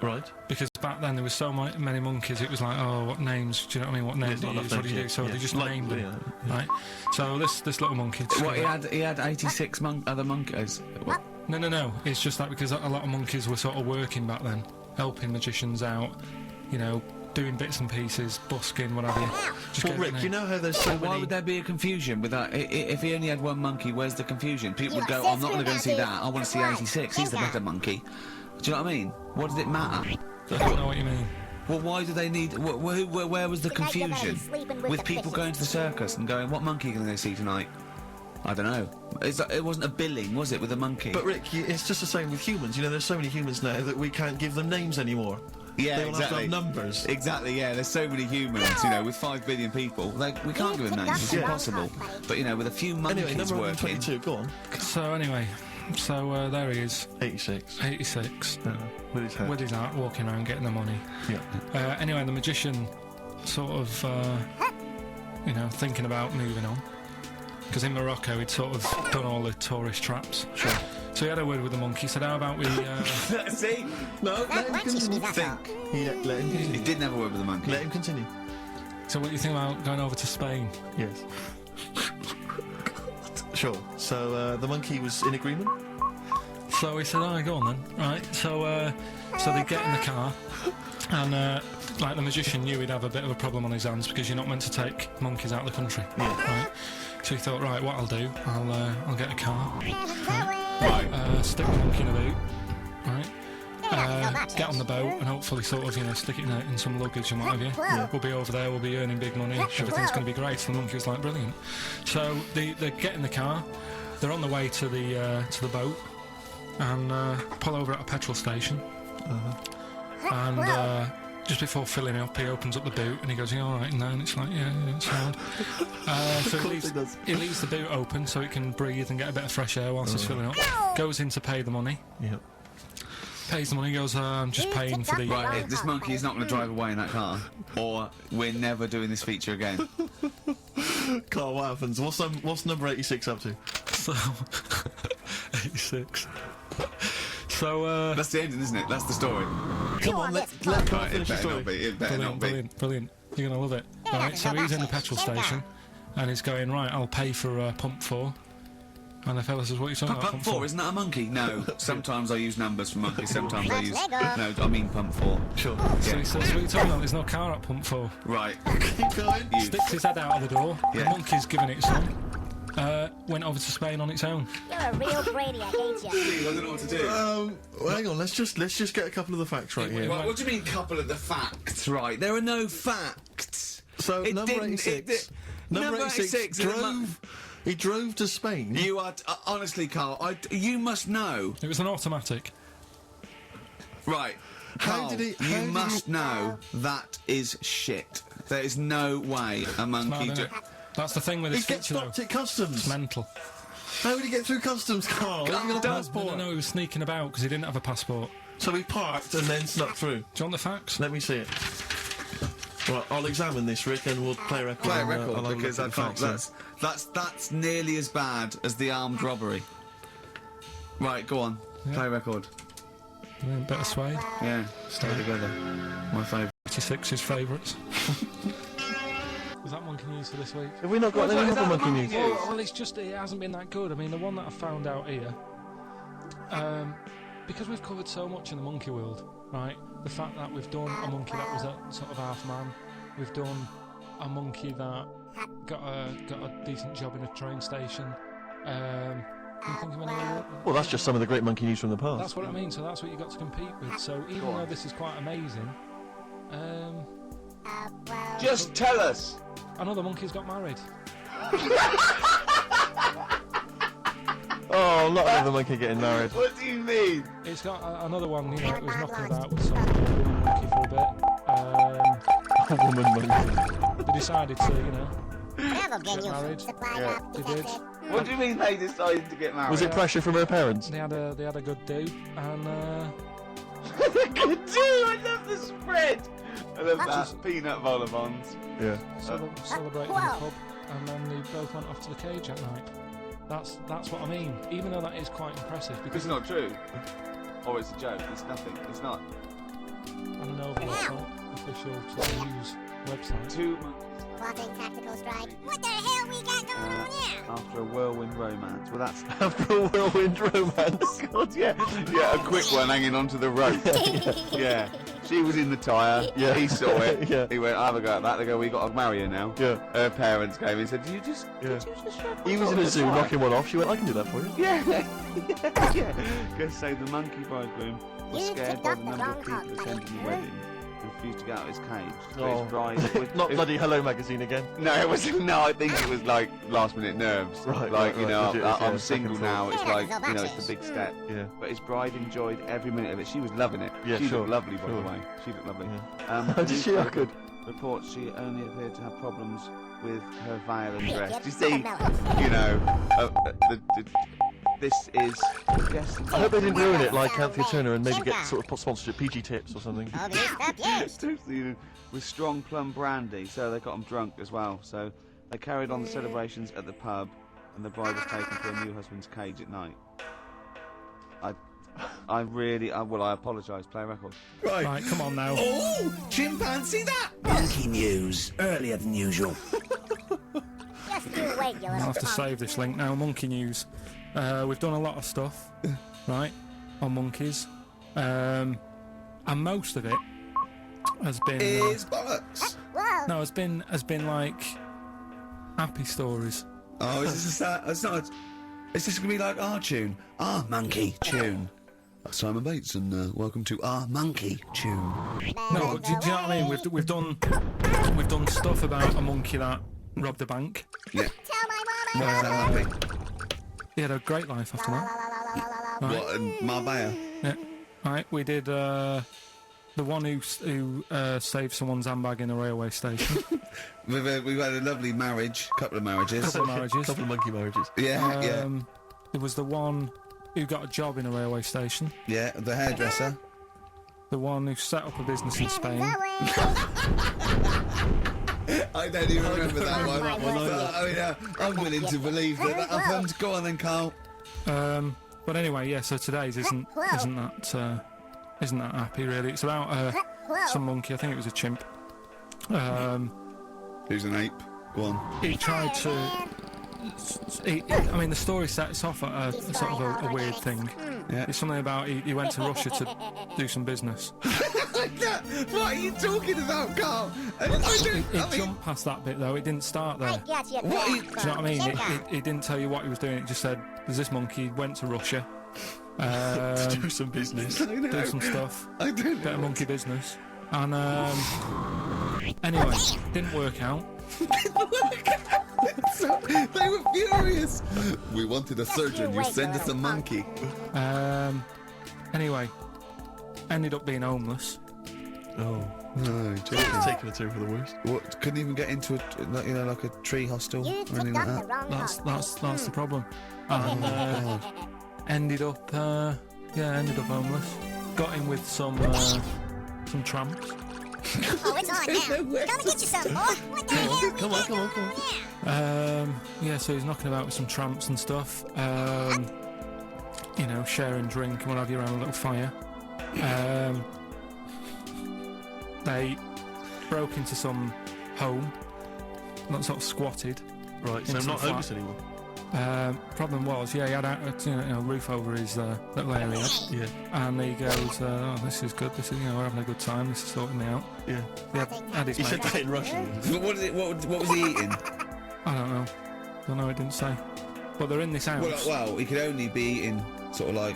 Right. Because back then there was so many monkeys, it was like, oh, what names, do you know what I mean, what names do you use, what do you do? So they just named them, right? So this little monkey... What, he had 86 other monkeys? What? No, it's just that because a lot of monkeys were sort of working back then, helping magicians out, you know, doing bits and pieces, busking, whatever. Well, Rick, you know how there's so many... Why would there be a confusion with that? If he only had one monkey, where's the confusion? People would go, I'm not going to go and see that, I want to see 86, he's the better monkey. Do you know what I mean? What does it matter? I don't know what you mean. Well, why do they need... Where was the confusion? With people going to the circus and going, what monkey can they see tonight? I don't know. It wasn't a billing, was it, with a monkey? But Rick, it's just the same with humans. You know, there's so many humans now that we can't give them names anymore. Yeah, they all exactly. have to have numbers. Exactly, yeah. There's so many humans, you know, with 5 billion people. We can't give them names. It's impossible. But, you know, with a few monkeys anyway, number working... 22, go on. So, anyway... So, there he is. 86. 86. With his hat. With his hat, walking around getting the money. Yeah. Anyway, the magician sort of, you know, thinking about moving on. Because in Morocco, he'd sort of done all the tourist traps. Sure. So he had a word with the monkey, said, how about we... See? No, let him continue. Think. Yeah, let him continue. He didn't have a word with the monkey. Let him continue. So what do you think about going over to Spain? Yes. Sure. So, the monkey was in agreement? So he said, go on then. Right, so they get in the car, and, like, the magician knew he'd have a bit of a problem on his hands because you're not meant to take monkeys out of the country. Yeah. Right? So he thought, right, what I'll do, I'll get a car. Right. Stick the monkey in a boot. Right. Get on the boat and hopefully sort of, you know, stick it in some luggage and what have you. We'll be over there, we'll be earning big money, everything's going to be great. So the monkey was like, brilliant. So they get in the car, they're on the way to the boat, and pull over at a petrol station. And just before filling up, he opens up the boot and he goes, you all right in there? And it's like, yeah, it's sound. So he leaves the boot open so it can breathe and get a bit of fresh air whilst it's filling up. Goes in to pay the money. Yep. Pays the money, goes, I'm just paying for the... Right, this monkey is not going to drive away in that car, or we're never doing this feature again. Carl, what happens? What's number 86 up to? So... 86. So, That's the ending, isn't it? That's the story. Come on, let Carl finish the story. It better not be. Brilliant. You're going to love it. Right, so he's in the petrol station, and he's going, right, I'll pay for pump 4. And the fellas is what you're talking about. Pump 4, isn't that a monkey? No. Sometimes I use numbers for monkeys, sometimes I use... Lego. No, I mean pump 4. Sure. So he says, what are you talking about? There's no car at pump 4. Right. Keep going. Sticks his head out of the door. Yeah. The monkey's giving it some. Went over to Spain on its own. You're a real Brady, ain't you? Please, I don't know what to do. Well, hang on, let's just get a couple of the facts right here. What do you mean, couple of the facts, right? There are no facts. So, It number didn't- 86. Number 86 he drove to Spain. You are... honestly, Carl, you must know. It was an automatic. Right. Carl, you must know that is shit. There is no way a monkey... That's the thing with He his gets feature, stopped though. at customs. It's mental. How would he get through customs, Carl? He got a passport. No, he was sneaking about because he didn't have a passport. So he parked and then snuck through. Do you want the facts? Let me see it. Right, I'll examine this, Rick, and we'll play a record. Play a I'll record, have a because look I at the can't... facts That's nearly as bad as the armed robbery. Right, go on. Yeah. Play a record. Better Suede. Yeah, stay together. My favourite. 86 his favourites. Was that monkey news for this week? Have we not got any other monkey news? Well, it's just it hasn't been that good. I mean, the one that I found out here, because we've covered so much in the monkey world, right? The fact that we've done a monkey that was a sort of half man, we've done a monkey that got a decent job in a train station. Can you think of any other? Well, that's just some of the great monkey news from the past. That's what I mean. So that's what you got to compete with. So even though this is quite amazing, Just tell us. another monkey's got married. Oh, not another monkey getting married. What do you mean? It's got another one. You know, it was knocking about with some woman monkey for a bit. A woman monkey. They decided to, you know, Never get married. Yeah. They did. What do you mean they decided to get married? Was it pressure from her parents? They had a good do, and Good do. I love the spread. I love that. Peanut vol au vents. Yeah. celebrated in the pub, and then they both went off to the cage at night. That's what I mean. Even though that is quite impressive, because It's not true. Or it's a joke. It's nothing. It's not. on an overall official sort of news website. 2 months Plotting tactical strike. What the hell we got going on here? after a whirlwind romance. Well, that's... After a whirlwind romance. God, yeah. Yeah, a quick one hanging onto the rope. Yeah. She was in the tyre. Yeah. He saw it. Yeah. He went, I'll have a go at that. They go, we got to marry her now. Yeah. Her parents came and said, did you just He was in a zoo knocking one off. She went, I can do that for you. Yeah. Yeah. Go say the monkey bridegroom was scared by the number of people attending the wedding and refused to get out of his cage. So his bride... Not bloody Hello Magazine again. No, it wasn't. No, I think it was like last minute nerves. Right, like, right, you know, legit, I'm yeah, single second now. thought. It's like, you know, it's the big step. Yeah. But his bride enjoyed every minute of it. She was loving it. Yeah, she sure, looked lovely, by sure. the way. She looked lovely. Did she? Oh, good. Reports she only appeared to have problems with her veil and dress. You see, you know, this is... I hope they didn't ruin it like Anthea Turner and maybe get sort of sponsorship PG tips or something. With strong plum brandy, so they got them drunk as well. So they carried on the celebrations at the pub, and the bride was taken to her new husband's cage at night. I apologise. Play a record. Right, come on now. Oh, chimpanzee that! Monkey news, earlier than usual. Just you wait, you I'll little have to punk. save this link now. Monkey news. We've done a lot of stuff, right, on monkeys, and most of it has been Is bollocks. no, has been like happy stories. Oh, is this a sad? It's not. Is this gonna be like our tune? Our monkey tune. Simon Bates, and welcome to our monkey tune. No, but do you know what I mean? We've done stuff about a monkey that robbed a bank. Yeah. Tell my mama. What's that happy? He had a great life after that. Right. What, in Marbella? Yeah. Right. We did the one who saved someone's handbag in a railway station. We've had a lovely marriage, couple of marriages. Couple of monkey marriages. Yeah, yeah. There was the one who got a job in a railway station. Yeah, the hairdresser. The one who set up a business in Spain. I don't even remember that one. I mean, I'm willing to believe that happened. Go on then, Carl. But anyway, yeah. So today's isn't that happy really. It's about some monkey. I think it was a chimp. Who's an ape? Go on. He tried I mean, the story sets off at a sort of a weird thing. Yeah. It's something about he went to Russia to do some business. What are you talking about, Carl? It jumped past that bit though. It didn't start there. I got you. Do you know what I mean? It didn't tell you what he was doing. It just said there's this monkey went to Russia to do some business, do some stuff. I don't bit of monkey business, and anyway, didn't work out. So, they were furious. We wanted a surgeon. You send us a monkey. Anyway, ended up being homeless. Oh no! Taking a turn for the worst. What? Couldn't even get into like a tree hostel or anything like that. That's the problem. And ended up homeless. Got in with some tramps. Oh, it's on now. Come and get you some, boy. What the hell? Come on. Yeah, so he's knocking about with some tramps and stuff. You know, sharing drink and what have you around a little fire. They broke into some home, not sort of squatted. Right, so not homeless anymore. Problem was, he had a roof over his little area. Yeah. And he goes, oh, this is good. This is, we're having a good time. This is sorting me out. Yeah. He said that in Russian. What was he eating? I don't know. It didn't say. But they're in this house. Well, he could only be eating sort of like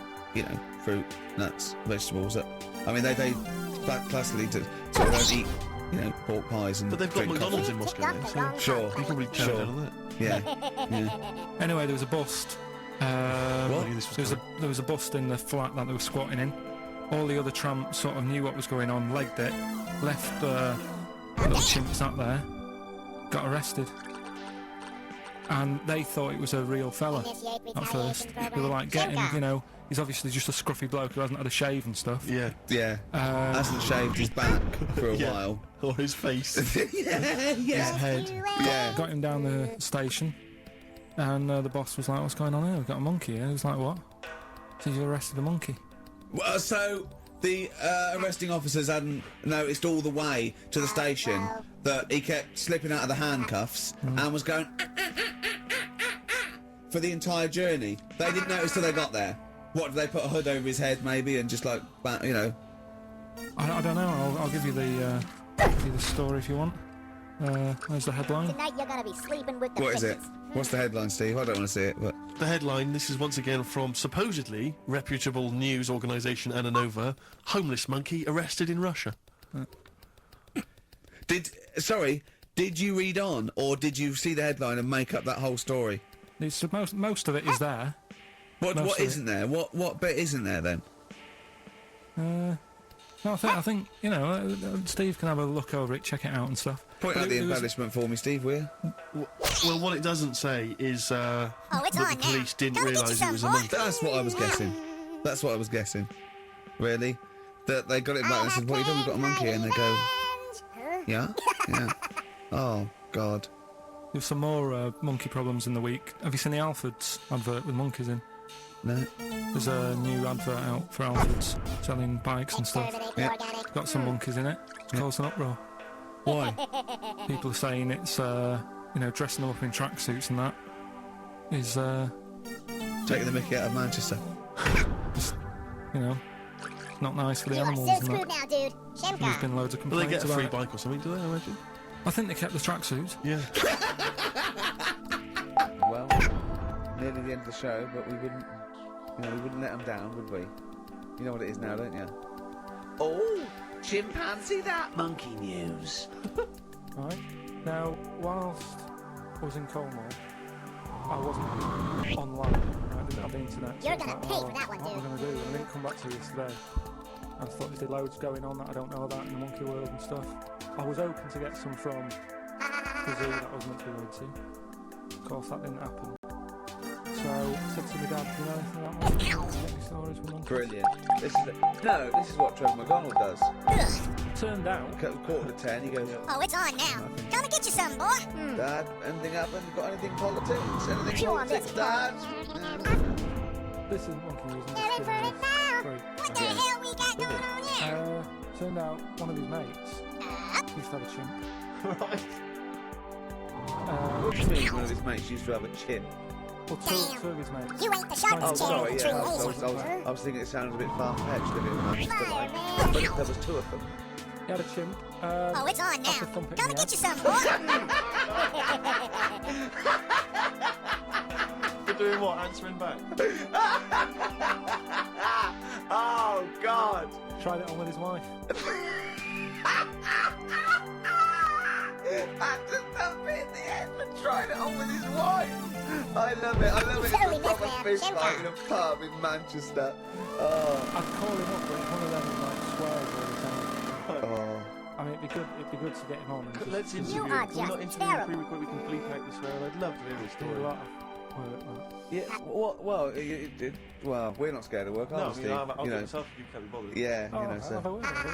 fruit, nuts, vegetables. I mean, they classically sort of don't eat pork pies and. But they've got McDonald's in Moscow. So sure. You can probably chow down on that. Yeah. Anyway, there was a bust. What? There was a bust in the flat that they were squatting in. All the other tramps sort of knew what was going on, legged it, left the little chimp sat there, got arrested. And they thought it was a real fella at first. They were like, get him, he's obviously just a scruffy bloke who hasn't had a shave and stuff. Yeah. Hasn't shaved his back for a while. Or his face. His head. Yeah. Got him down the station, and the boss was like, what's going on here? We've got a monkey here. He was like, what? So you arrested a monkey? Well, so the arresting officers hadn't noticed all the way to the station that he kept slipping out of the handcuffs and was going for the entire journey. They didn't notice till they got there. What, did they put a hood over his head maybe and just like, I don't know. I'll give you the story if you want. There's the headline. Tonight you're gonna be sleeping with the What is it? fishes. What's the headline, Steve? I don't want to see it, but... The headline, this is once again from supposedly reputable news organisation Ananova, homeless monkey arrested in Russia. Did you read on, or did you see the headline and make up that whole story? Most of it is there. What isn't there? What bit isn't there then? No, I think Steve can have a look over it, check it out and stuff. Point out the embellishment for me, Steve, will you? Well, what it doesn't say is that the police didn't realise it was a monkey. That's what I was guessing. Really? That they got it back and said, "What, you done? We've got a monkey," and they go, "Yeah." Oh God. There's some more monkey problems in the week. Have you seen the Alfords advert with monkeys in? No. There's a new advert out for Alfords selling bikes and stuff. Yeah. Got some monkeys in it. It's caused an uproar. Why? People are saying it's dressing them up in tracksuits and that is taking the mickey out of Manchester. Just, not nice for the animals. So screwed now, dude. There's been loads of Will they complaints get a free about it. bike or something, do they, I imagine? I think they kept the tracksuits. Yeah. Well, nearly the end of the show, but we wouldn't let them down, would we? You know what it is now, don't you? Oh, chimpanzee that monkey news. Right. Now, whilst I was in Cornwall, I wasn't online. I didn't have the internet. You're gonna pay for that one, What am I going to do? I didn't come back to you yesterday. I thought there's loads going on that I don't know about in the monkey world and stuff. I was hoping to get some from the zoo that I was meant to be going to. Of course, that didn't happen. So I said to my dad, do you know anything about monkeys? Get me stories from monkeys. Brilliant. This is what Trevor McDonald does. Turned out, 10:15, he goes, Oh, it's on now. Come and get you some, boy. Dad, anything happened? Got anything politics? Anything Chew on politics, this, Dad? this is monkey news. They're in for it now. What the hell we got going on here? Turned out one of his mates used to have a chimp. What do you mean one of his mates used to have a chimp? Well, two of his mates. You ain't the sharpest Oh, chair sorry, in the yeah. tree, I was thinking it sounded a bit far-fetched, didn't it? But there was two of them. He had a chimp. Oh, it's on now. after thumping Come me and get out. you some, boy. You're doing what? Answering back? Oh, God! Tried it on with his wife. After thumping in the end and trying it on with his wife. I love it. I love it. It's a proper fist fight in a pub in Manchester. Oh. I'd call him up, but it's one of them like swears all the time. Oh. I mean, it'd be good to get him on. And Let's just- interview him. Can we not interview him pre-record? We can bleep out the swear. I'd love to hear this do story. a lot of work. Yeah, well, well, we're not scared of work, No, are I we, mean, Steve? I'll You get know. myself if you can't be bothered. Yeah, Oh, you know, so. have I will, so, Yeah, try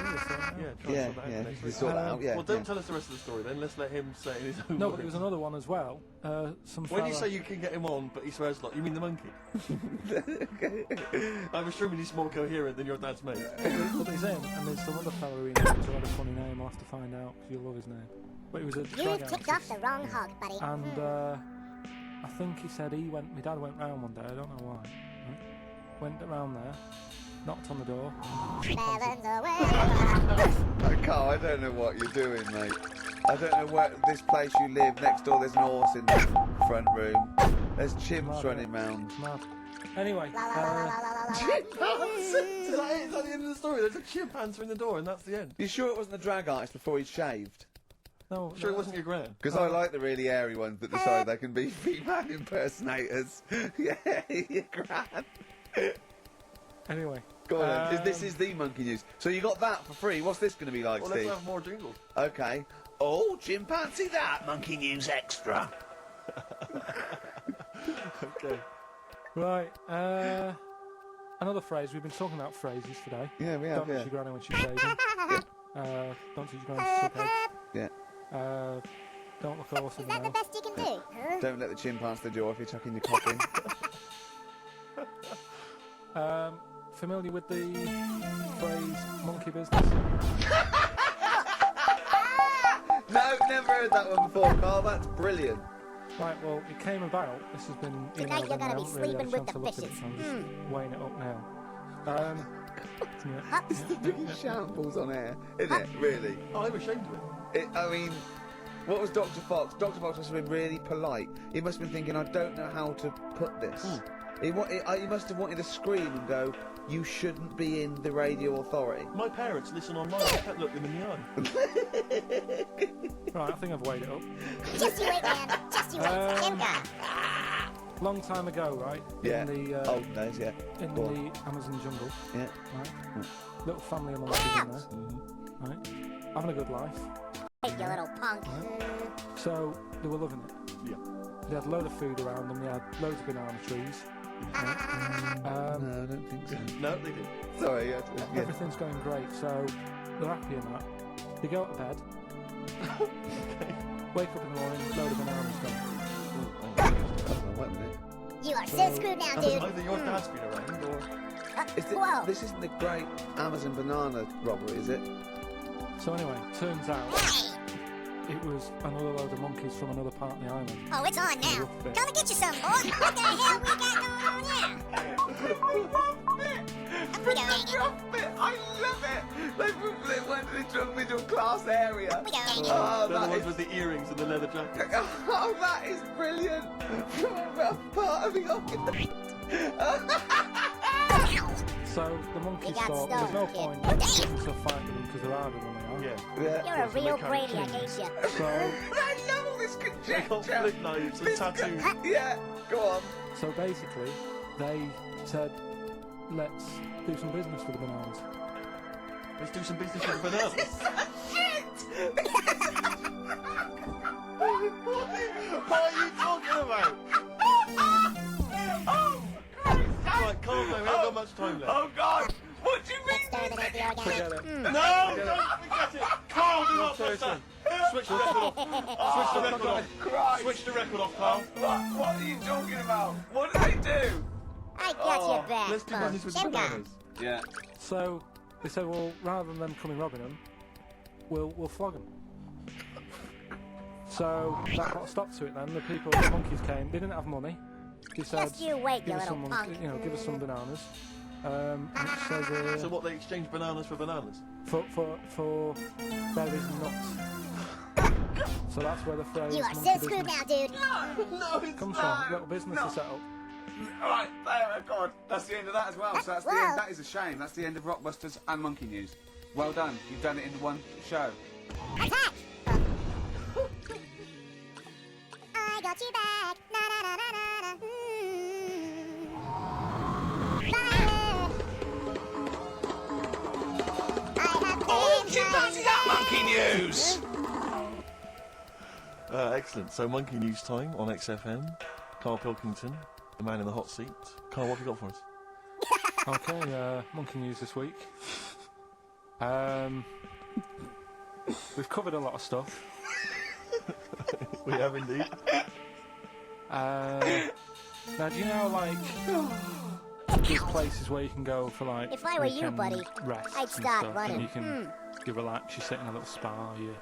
and Yeah, sort that out yeah, next you week. sort that out, yeah. Well, don't tell us the rest of the story then. Let's let him say in his own No, words. but there was another one as well. Some When you fella- say you can get him on, but he swears a lot, you mean the monkey? I'm assuming he's more coherent than your dad's mate. But there's him, and there's some other fella who he knows who had a funny name. I'll have to find out, because you'll love his name. But he was a drag You've tipped off the wrong hog, buddy. And I think he said my dad went round one day, I don't know why. Right? Went around there, knocked on the door. Melons away. Carl, I don't know what you're doing, mate. I don't know where this place you live. Next door, there's an horse in the front room. There's chimps running round. Mad. Anyway, Chimpanzee! Is that it? Is that the end of the story? There's a chimp answering the door, and that's the end. You sure it wasn't the drag artist before he shaved? No, Sure it wasn't your gran? Because I like the really airy ones that decide they can be female impersonators. Yeah, your gran. Anyway. Go on then. This is the monkey news. So you got that for free. What's this going to be like, Well, Steve? let's have more jingles. Okay. Oh, chimpanzee that. Monkey news extra. Okay. Right, another phrase. We've been talking about phrases today. Yeah, we have, Don't yeah. touch your granny when she's shaving. Don't touch your granny when she's eggs. Yeah. Don't look a horse in Is the that the mouth. best you can do? Huh? Don't let the chimpanzee the jaw if you're tucking your cock in. Familiar with the phrase monkey business? No, never heard that one before, Carl. That's brilliant. Right, well, it came about. This has been Tonight emailed you're in. I gonna be haven't really had a sleeping with chance to the look at it, fishes. so I'm just weighing it up now. It's the biggest shambles on air, isn't it? Really? Oh, I'm ashamed of it. I mean, what was Dr. Fox? Dr. Fox must have been really polite. He must have been thinking, I don't know how to put this. He must have wanted to scream and go, you shouldn't be in the radio authority. My parents listen online. I can't look them in the eye. Right, I think I've weighed it up. Just you wait, man. Just you wait. Chimka. Long time ago, right? Yeah. In the, Old days, yeah. in Go the on. Amazon jungle. Yeah. Right? Little family of monkeys in there. Right? Having a good life. Hey, you little punk. So, they were loving it. Yeah. They had a load of food around them. They had loads of banana trees. No, I don't think so. No, they did. Sorry, yeah. Everything's going great, so they're happy in that. They go to bed. Wake up in the morning, load of bananas gone. Wait a minute. You are so screwed now, dude. Either your dad's been around or... Whoa. This isn't the great Amazon banana robbery, is it? So anyway, turns out it was another load of monkeys from another part of the island. Oh, it's on now. Come and get you some, boy. What the hell we got going on here? I love it! They went into a middle class area. We go. Oh, They're the that ones is... with the earrings and the leather jackets. Oh, that is brilliant! From a part of the argument. So the monkeys got thought there's no stoned, point getting into a fight with them because they're harder than they are. Yeah. You're a real Brady, I hate you. So, I love all this They conjecture. got flip knives and tattoos. Yeah, go on. so basically, they said, let's do some business with the bananas. Let's do some business with the bananas. What are you talking about? Right, calm down. We haven't got much time left. Oh, God! What do you mean? Exterminate the organic. Forget it. No, don't forget it. Carl, do not touch that. Switch the record off. Switch the record off. Christ. Switch the record off, Carl. What are you talking about? What did they do? I got your back, Let's do punk. business with the Chimka. bananas. Yeah. So they said, well, rather than them coming robbing them, we'll flog them. So that put a stop to it then. The monkeys came. They didn't have money. She said, Just you wait, you give us little some, punk. give us some bananas. And it says, So what, they exchange bananas for bananas? for berries and nuts. So that's where the phrase You are monkey so screwed business now, dude. No, it's comes not. from. Little business No. is set up. Alright, oh God, that's the end of that as well. So that's the Whoa. end. That is a shame. That's the end of Rockbusters and Monkey News. Well done. You've done it in one show. Attack! I got you back. Na na na na na na. Oh, chimpanzee that Monkey News! Excellent. So Monkey News time on XFM. Carl Pilkington, the man in the hot seat. Carl, what have you got for us? Okay, Monkey News this week. We've covered a lot of stuff. We have indeed. Now, do you know, like, there's places where you can go for, like, If I were you, weekend buddy, rests I'd and start stuff, running. And you can you relax, you sit in a little spa, you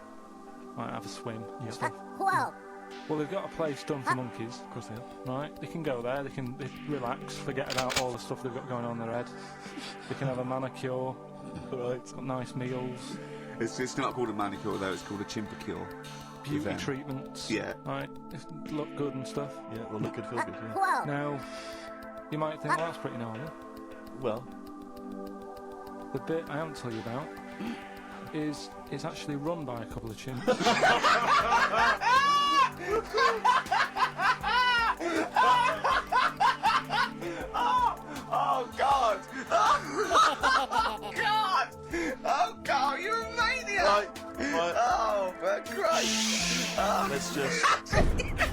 might have a swim and stuff. Whoa! Well, they've got a place done for monkeys. Of course they have. Right, they can go there, they relax, forget about all the stuff they've got going on in their head. They can have a manicure, right, got nice meals. It's not called a manicure though, it's called a chimpacure. Beauty treatments. Yeah. Right, look good and stuff. Yeah, well, look good, feel good, yeah. Whoa! Now, you might think, well, that's pretty normal. Well, the bit I haven't told you about is it's actually run by a couple of chimps. Oh God! Oh God! Oh God! You're a maniac! Right. Oh, for Christ! Oh. Let's just.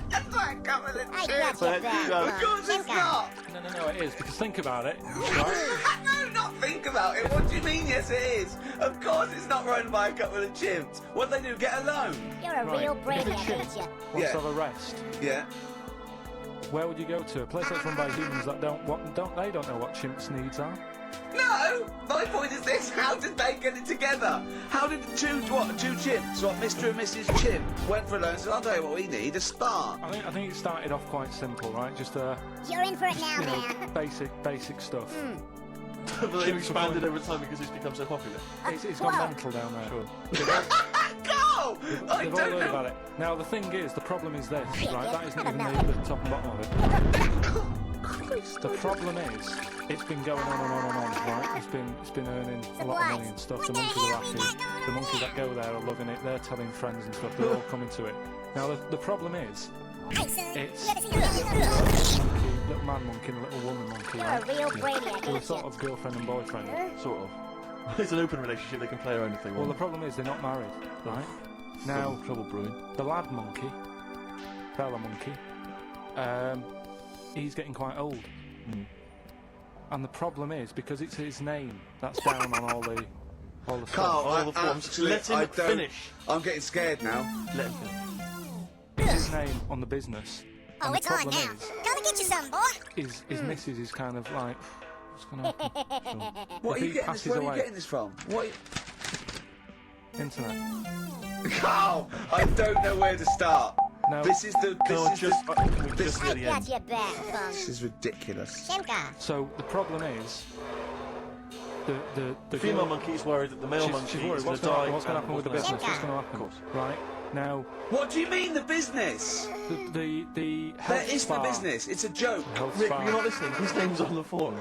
That's like coming in I chips. got you back. Of course it's not. No, it is, because think about it. Right? No, not think about it. What do you mean, yes it is? Of course it's not run by a couple of chimps. What do they do, get a loan? You're a Right. real If brainiac, a chimp ain't you? wants to have a rest, Yeah. where would you go to? A place that's run by humans that don't know what chimps' needs are? No! My point is this, how did they get it together? How did two chimps, Mr. and Mrs. Chimp, went for a loan and said, I'll tell you what we need, a spa. I think it started off quite simple, right? Just You're in for it now, you know, man. basic stuff. But they've expanded over time because it's become so popular. It's gone mental down there. Sure. Go! I They've all don't heard know. about it. Now the thing is, the problem is this, Yeah, right? yeah, That isn't I even don't the top and bottom of it. The problem is, it's been going on and on and on, right? It's been earning a lot of money and stuff. The monkeys are happy. The monkeys that go there are loving it. They're telling friends and stuff. They're all coming to it. Now the problem is, Hey, son, it's you ever seen little man monkey and a little woman monkey. You're a right? real brainiac, They're ain't sort you? of girlfriend and boyfriend. Sort of. It's an open relationship, they can play around if they Well, want. the problem is they're not married, right? Now, Trouble brewing. the lad monkey, fella monkey, he's getting quite old. And the problem is, because it's his name that's down on all the stuff. Carl, All the forms. actually, Let him I don't- finish. I'm getting scared now. Let him finish. It's his name on the business. Oh, and it's the on problem now. Come and get you some, boy. is missus is kind of like, what's going to happen? What If are he you getting this? passes Where are you away- getting this from? What? Internet. Carl, I don't know where to start. No. This is the. Go on, This is just, the. can we this- just I hear the got end? you back, punk. This is ridiculous. Shemka. So the problem is, the Female girl- monkey is worried that the male she's monkey worried. is What's going to die. What's going to happen with the and business? What's going to happen? Of course. Right now, What do you mean the business? the That health is the spa- business. It's a joke. Health Rick, spa. you're not listening. His name's on the form.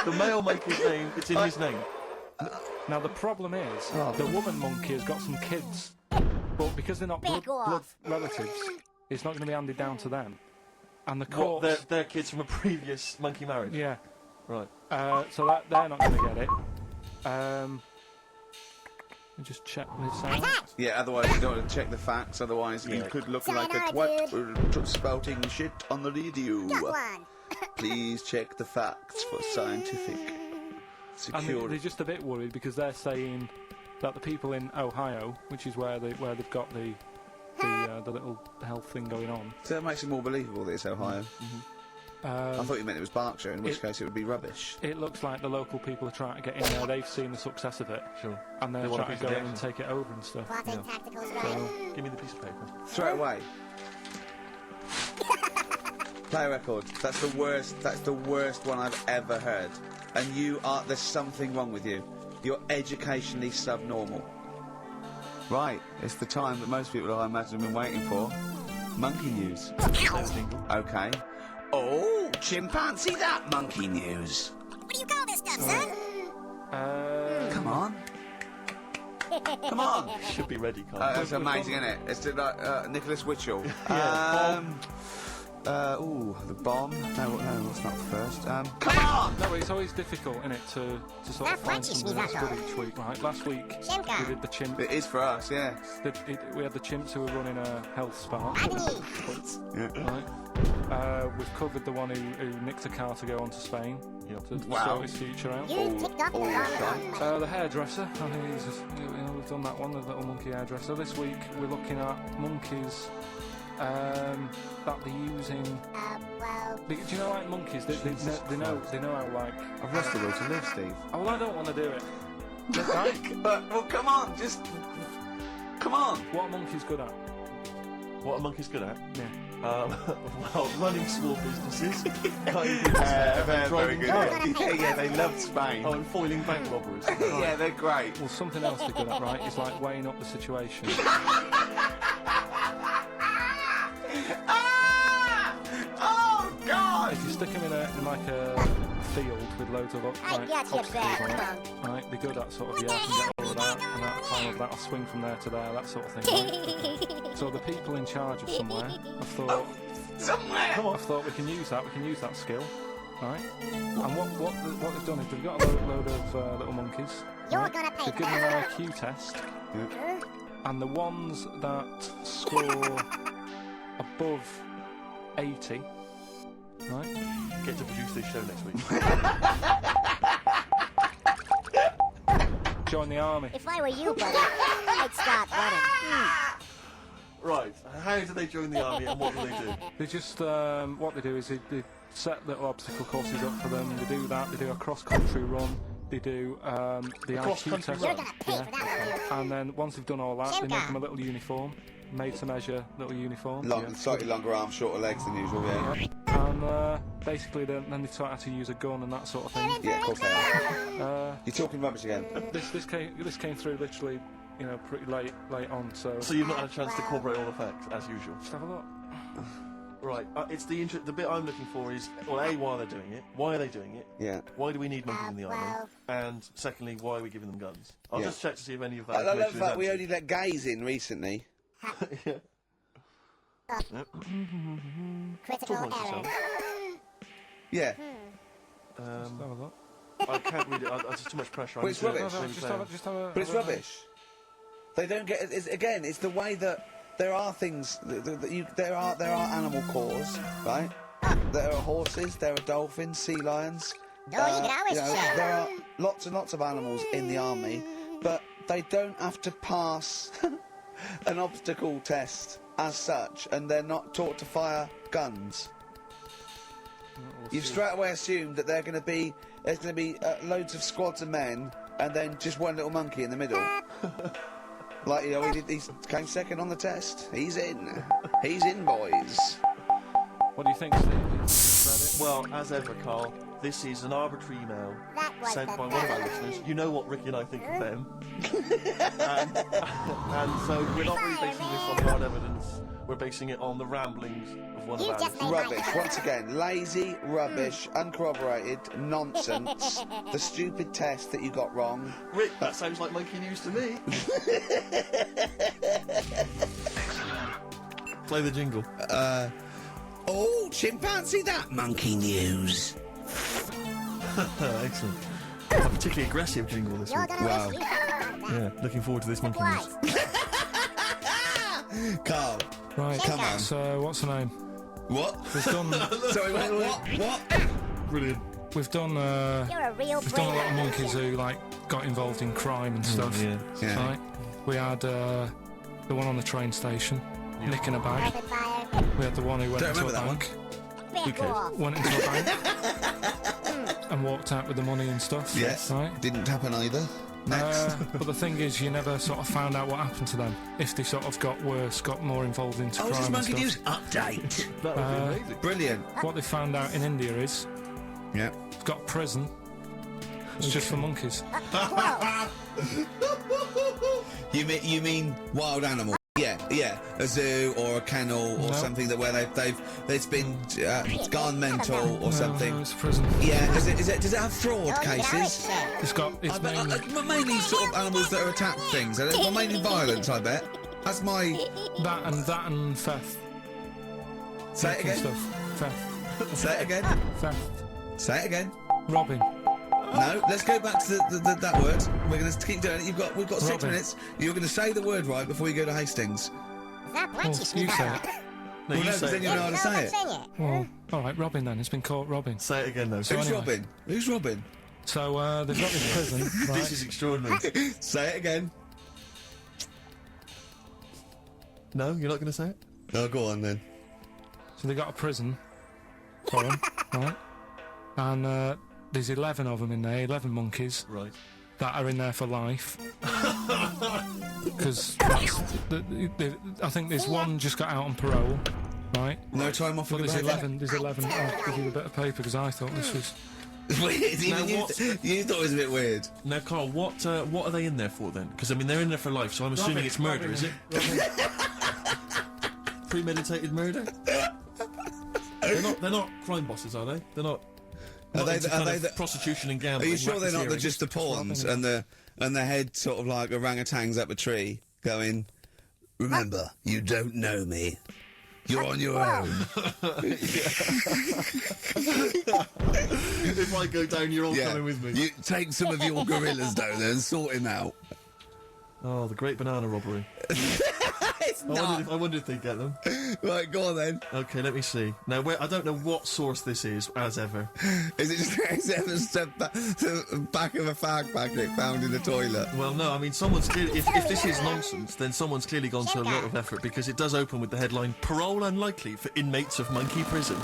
The male monkey's name, it's in his name. Now the problem is, Oh. the woman monkey has got some kids, but because they're not Back blood off. relatives, it's not going to be handed down to them. And the What, courts, they're kids from a previous monkey marriage? yeah, Right. so that they're not going to get it. Let me just check this out. Yeah, otherwise you don't want to check the facts, otherwise you could look like a twat spouting shit on the radio. Got one. Please check the facts for scientific And security. they're just a bit worried because they're saying that the people in Ohio, which is where they've got the little health thing going on. So that makes it more believable that it's Ohio. I thought you meant it was Berkshire, in which case it would be rubbish. It looks like the local people are trying to get in there. They've seen the success of it. Sure. And they're They want a trying to piece go of in and action. take it over and stuff. Plotting tacticals So, right. Give me the piece of paper. Throw it away. Play a record. That's the worst. That's the worst one I've ever heard. And there's something wrong with you. You're educationally subnormal. Right, it's the time that most people, I imagine, have been waiting for. Monkey news. Okay. Oh, chimpanzee that monkey news. What do you call this stuff, son? Come on. Come on. Should be ready, Carl. That's amazing, isn't it? It's like Nicholas Witchell. The bomb. No, that's not first. Come on! No, it's always difficult, isn't it, to sort of find something that's good each week, right? Last week we did the chimp. It is for us, yeah. We had the chimps who were running a health spa. Yeah. Right. We've covered the one who nicked a car to go on to Spain to sort his future out. You ticked off the wrong. The hairdresser. I think we've done that one, the little monkey hairdresser. This week we're looking at monkeys that they're using. Do you know, like monkeys? They know how, like. I've lost the will to live, Steve. Oh, well, I don't want to do it. Well, come on, just come on. What are monkeys good at? What are monkeys good at? Yeah. Well, running small businesses. They're very good. Yeah, they love Spain. Oh, and foiling bank robberies. Yeah, they're great. Well, something else they're good at, right, is like weighing up the situation. Oh, God! If you stick them in a field with loads of like obstacles on it, right, they're good at sort of, I can get all of that, and that climb over that, I'll swing from there to there, that sort of thing. Right? So the people in charge of somewhere have thought, I thought we can use that skill, right? And what they've done is they've got a load of little monkeys. You're gonna pay They've given them an IQ test, and the ones that score above 80, right, get to produce this show next week. join the army. If I were you, buddy, I'd start running. Right, how do they join the army and what do they do? They just, what they do is they set little obstacle courses up for them, they do that, they do a cross-country run, they do the IQ test. You're gonna pay for that, and then once they've done all that, they make them a little uniform, made to measure little uniform. Slightly longer arms, shorter legs than usual, yeah. And basically then they taught how to use a gun and that sort of thing. Yeah, of course they are. You're talking rubbish again. This came through literally, pretty late on, so... So you've not had a chance to incorporate all the facts, as usual? Just have a look. Right, it's the bit I'm looking for is, well, A, why are they doing it? Why are they doing it? Yeah. Why do we need monkeys in the army? And secondly, why are we giving them guns? I'll just check to see if any of that I love information that is we answered. only let gays in recently. Critical error. Yeah. Just have a look. I can't read it, there's too much pressure. But it's rubbish. But it's rubbish. They don't get. It's the way that there are things. There are animal cores, right? There are horses. There are dolphins, sea lions. You can always check. There are lots and lots of animals in the army, but they don't have to pass an obstacle test as such, and they're not taught to fire guns. You've straight away assumed that there's going to be loads of squads of men, and then just one little monkey in the middle. Like, he came second on the test. He's in. He's in, boys. What do you think, Steve? Well, as ever, Carl, this is an arbitrary email sent by one of our listeners. You know what Ricky and I think of them. and so we're not really basing this on hard evidence. We're basing it on the ramblings of one of our listeners. Rubbish. Once again, lazy, rubbish, uncorroborated, nonsense. The stupid test that you got wrong. Rick, that sounds like monkey news to me. Play the jingle. Oh, chimpanzee that monkey news. Excellent. A particularly aggressive jingle this week. Wow. Yeah, looking forward to this monkey news. Carl. Right, come on. So, what's the name? What? We've done... Sorry, what? Brilliant. We've done, You're a real we've done a lot of monkeys who, got involved in crime and stuff. Yeah. Right? We had, the one on the train station, nicking a bag. We had the one who went Don't into a remember that bank. bit more. Went into a bank and walked out with the money and stuff. Yes. Right. Didn't happen either. Next. But the thing is, you never sort of found out what happened to them. If they sort of got worse, got more involved into Oh, crime this and Monkey stuff. News update. That would be amazing. Brilliant. What they found out in India is Yeah. it's got a prison. It's just for monkeys. You mean wild animals? Yeah, a zoo or a kennel or No. something that where it's been gone mental or something. No, it's a prison. Yeah, does it have fraud Oh, cases? It's got. It's Mainly sort of animals that are attack things. Well, mainly violence, I bet. That's my. that and theft. Say it Taking again. Stuff. Theft. Say it again. Theft. Say it again. Robbing. No, let's go back to that word. We're going to keep doing it. We've got 6 Robin. minutes. You're going to say the word right before you go to Hastings. That Well, what you say it. Well, No, you no, say because then it. you know how to say it. Well, all right, robbing then. It's been caught robbing. Say it again, though. So Who's anyway. Robin? Who's Robin? So they've got this prison. Right? This is extraordinary. Say it again. No, you're not going to say it? Oh, go on then. So they got a prison for them, right? And there's 11 of them in there, 11 monkeys. Right. That are in there for life. Because I think there's one just got out on parole, right? No time off But for there's the 11. There's 11. I'll give you a bit of paper because I thought this was. Weird. Even you thought it was a bit weird. Now, Carl, what are they in there for then? Because I mean, they're in there for life, so I'm assuming it's murder, is it? Premeditated murder? They're not crime bosses, are they? They're not. Are they into kind of prostitution and Are gambling? you sure they're not racketeering? just the pawns and the head sort of like orangutans up a tree going, remember, you don't know me. You're on your own. If I go down, you're all coming with me. You take some of your gorillas down there and sort him out. Oh, the great banana robbery. It's I wondered if they'd get them. Right, go on then. Okay, let me see. Now, I don't know what source this is, as ever. Is it just the back of a fag packet found in the toilet? Well, no, I mean, someone's clearly... If this is nonsense, then someone's clearly gone to a lot of effort, because it does open with the headline, Parole Unlikely for Inmates of Monkey Prison.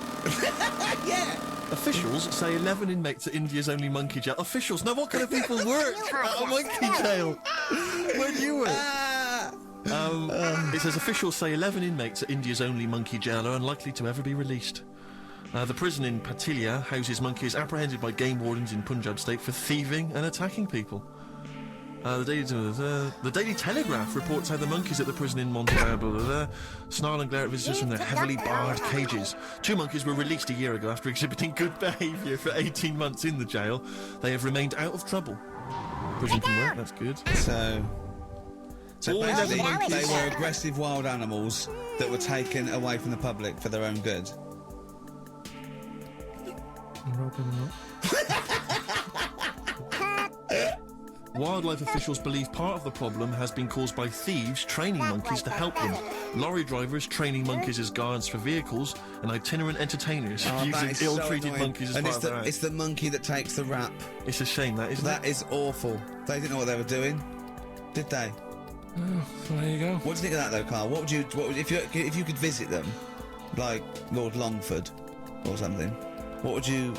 Yeah! Officials say 11 inmates at India's only monkey jail. Officials? Now, what kind of people work at a monkey jail? Where do you work? It says officials say 11 inmates at India's only monkey jail are unlikely to ever be released. The prison in Patilia houses monkeys apprehended by game wardens in Punjab state for thieving and attacking people. The Daily Telegraph reports how the monkeys at the prison in Montreal snarl and glare at visitors from their heavily barred cages. 2 monkeys were released a year ago after exhibiting good behaviour for 18 months in the jail. They have remained out of trouble. Prison can work, that's good. So basically, they were aggressive wild animals that were taken away from the public for their own good. Wildlife officials believe part of the problem has been caused by thieves training monkeys to help them. Lorry drivers training monkeys as guards for vehicles, and itinerant entertainers using ill-treated monkeys as part of their act. It's the monkey that takes the rap. It's a shame, that, isn't it? That is awful. They didn't know what they were doing, did they? Oh, there you go. What do you think of that, though, Carl? What would if you could visit them, like Lord Longford or something? What would you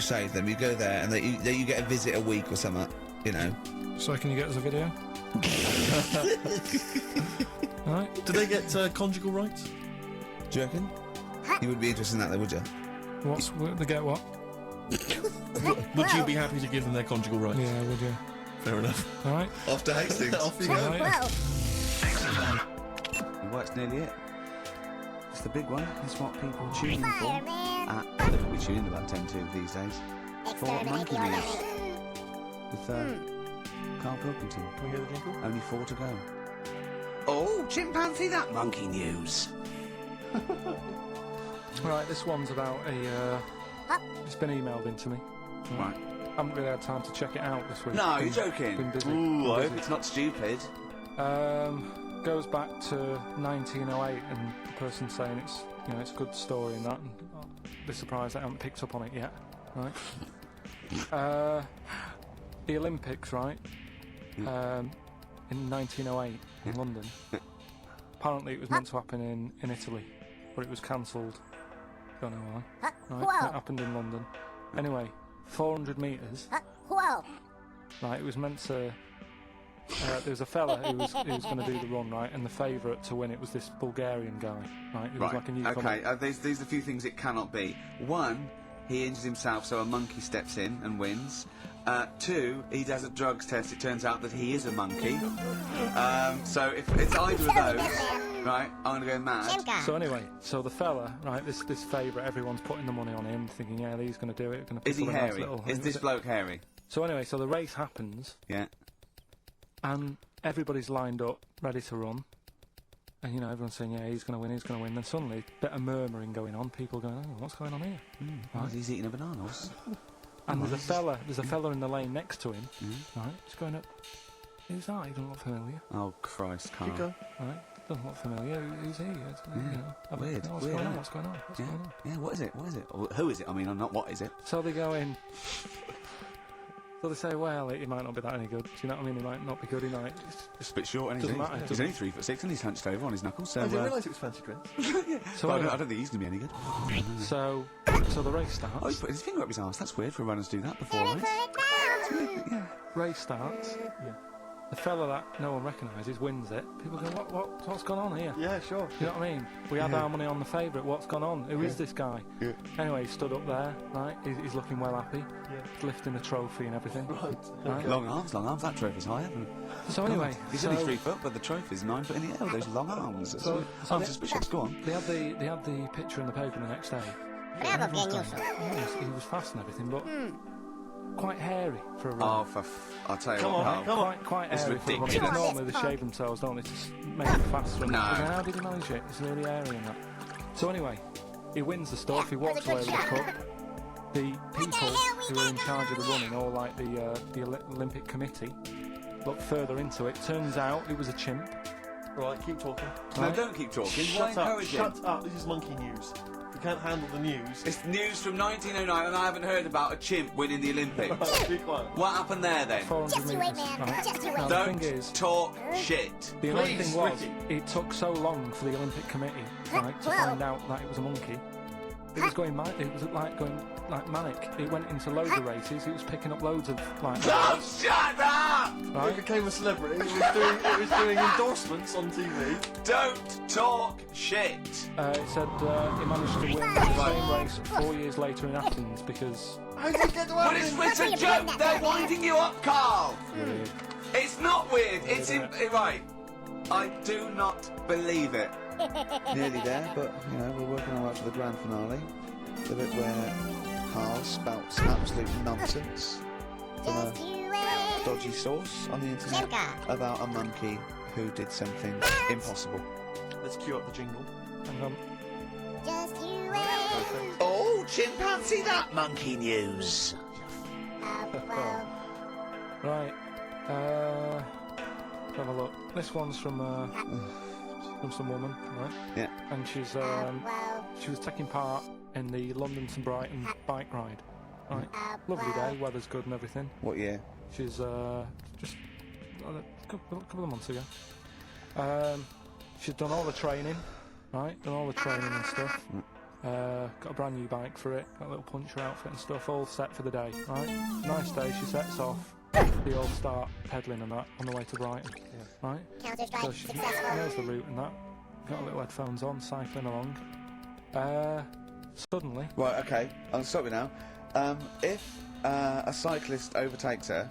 say to them? You go there and you get a visit a week or something, you know. So can you get us a video? Right. Do they get conjugal rights? Do you reckon? You wouldn't be interested in that, though, would you? They get what? Would you be happy to give them their conjugal rights? Yeah, would you? Fair enough. All right. Off to Hastings. Off you go. Well, that's nearly it. It's the big one. It's what people tune in for. They probably tune in about 10 to these days. For Monkey News. With Carl Pilkington. Can we hear the jingle? Only 4 to go. Oh, chimpanzee that Monkey News. Right, this one's about it's been emailed into me. Right. I haven't really had time to check it out this week. No, you're joking. Been busy. Ooh, I Been hope busy. it's not stupid. Goes back to 1908, and the person's saying it's it's a good story and that. And I'll be surprised I haven't picked up on it yet. Right. The Olympics, right? In 1908 in London. Apparently, it was meant to happen in Italy, but it was cancelled. don't know why. whoa. Right, it happened in London. Anyway, 400 metres. Whoa. Right, it was meant to. There was a fella who was going to do the run, right, and the favourite to win it was this Bulgarian guy, right? Who was like a newcomer. Okay, there's a few things it cannot be. One, he injures himself, so a monkey steps in and wins. Two, he does a drugs test. It turns out that he is a monkey. So if it's either of those, right, I'm gonna go mad. So anyway, so the fella, right, this favourite, everyone's putting the money on him, thinking, yeah, he's going to do it. Is he hairy? Is this bloke hairy? So anyway, so the race happens. Yeah. And everybody's lined up, ready to run. And, you know, everyone's saying, yeah, he's going to win, he's going to win. Then suddenly, a bit of murmuring going on. People going, oh, what's going on here? Right. He's eating a banana. And there's a fella in the lane next to him, right? He's going up. Who's that? He doesn't look familiar. Oh, Christ, Carl. Right? Doesn't look familiar. Who's he? Weird. What's going on? What's going on? What's going on? Yeah, what is it? What is it? Or who is it? I mean, not what is it? So they go in. So they say, well, he might not be that any good. Do you know what I mean? He might not be good. He might. It's a bit short, and doesn't matter. He's only 3'6" and he's hunched over on his knuckles. So I didn't realise it was fancy drinks. So I don't think he's going to be any good. So the race starts. Oh, he's put his finger up his arse. That's weird for runners to do that before a race. Race starts. Yeah. The fella that no one recognises wins it. People go, what's gone on here? Yeah, sure. You know what I mean? We had our money on the favourite. What's gone on? Who is this guy? Yeah. Anyway, he stood up there, right? He's looking well happy. Yeah. He's lifting a trophy and everything. Right. Right? Long arms. That trophy's higher. So anyway, he's only 3 foot, but the trophy's 9 foot in the air with those long arms. I'm suspicious. Go on. They had the picture in the paper the next day. He was fast and everything, but quite hairy for a run. Oh, I'll tell you what. Quite it's hairy for a run. ridiculous. Because normally they shave themselves, don't they? Just make it faster. No. How did he manage it? It's really hairy and that. So anyway, he wins the stuff. He walks away with the cup. The people who are in charge of the running, or like the Olympic Committee, look further into it. Turns out it was a chimp. Right, keep talking. No, don't keep talking. Shut up. This is monkey news. You can't handle the news. It's news from 1909, and I haven't heard about a chimp winning the Olympics. Be quiet. What happened there then? 400 Just you wait, metres. man. Right. Just you wait. Now, the thing is, Talk shit. the only Please, thing was, Ricky. it took so long for the Olympic Committee, right, to find out that it was a monkey. It was going mad. It was going manic. It went into loads of races. It was picking up loads of like. Oh, shut up! Right? He became a celebrity. It was doing endorsements on TV. Don't talk shit. It said he managed to win the same race 4 years later in Athens because. How did he get to But it's a joke. They're winding you up, Carl. Weird. It's not weird. It's right. I do not believe it. Nearly there, but, you know, we're working our way up to the grand finale. The bit where Carl spouts absolute nonsense from a dodgy source on the internet about a monkey who did something impossible. Let's cue up the jingle. Hang on. Just you wait. Oh, chimpanzee that monkey news. Right. Let's have a look. This one's from some woman, right? Yeah. And she was taking part in the London to Brighton bike ride. Right. Lovely day, weather's good and everything. What year? She's just a couple of months ago. She's done all the training, right? Done all the training and stuff. Got a brand new bike for it. Got a little puncher outfit and stuff, all set for the day. Right? Nice day. She sets off. They all start pedalling and that on the way to Brighton. Yeah. Right? So she knows the route and that. Got little headphones on, cycling along. Suddenly. Right, okay, I'll stop you now. If a cyclist overtakes her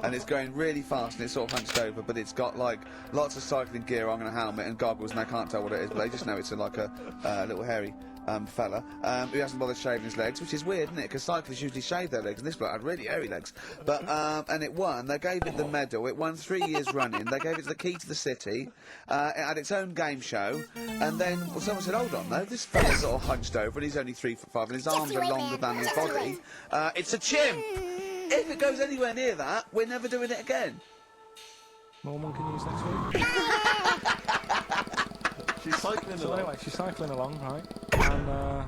and it's going really fast and it's sort of hunched over, but it's got like lots of cycling gear on and a helmet and goggles, and they can't tell what it is, but they just know it's like a little hairy fella who hasn't bothered shaving his legs, which is weird, isn't it? Because cyclists usually shave their legs, and this bloke had really hairy legs. But and it won. They gave it the medal. It won 3 years running. They gave it the key to the city. It had its own game show, and then someone said, "Hold on, though, this fella's sort of hunched over, and he's only 3'5", and his arms are longer than his body. It's a chimp. If it goes anywhere near that, we're never doing it again." More monkey news next week. She's cycling along. So anyway, she's cycling along, right? And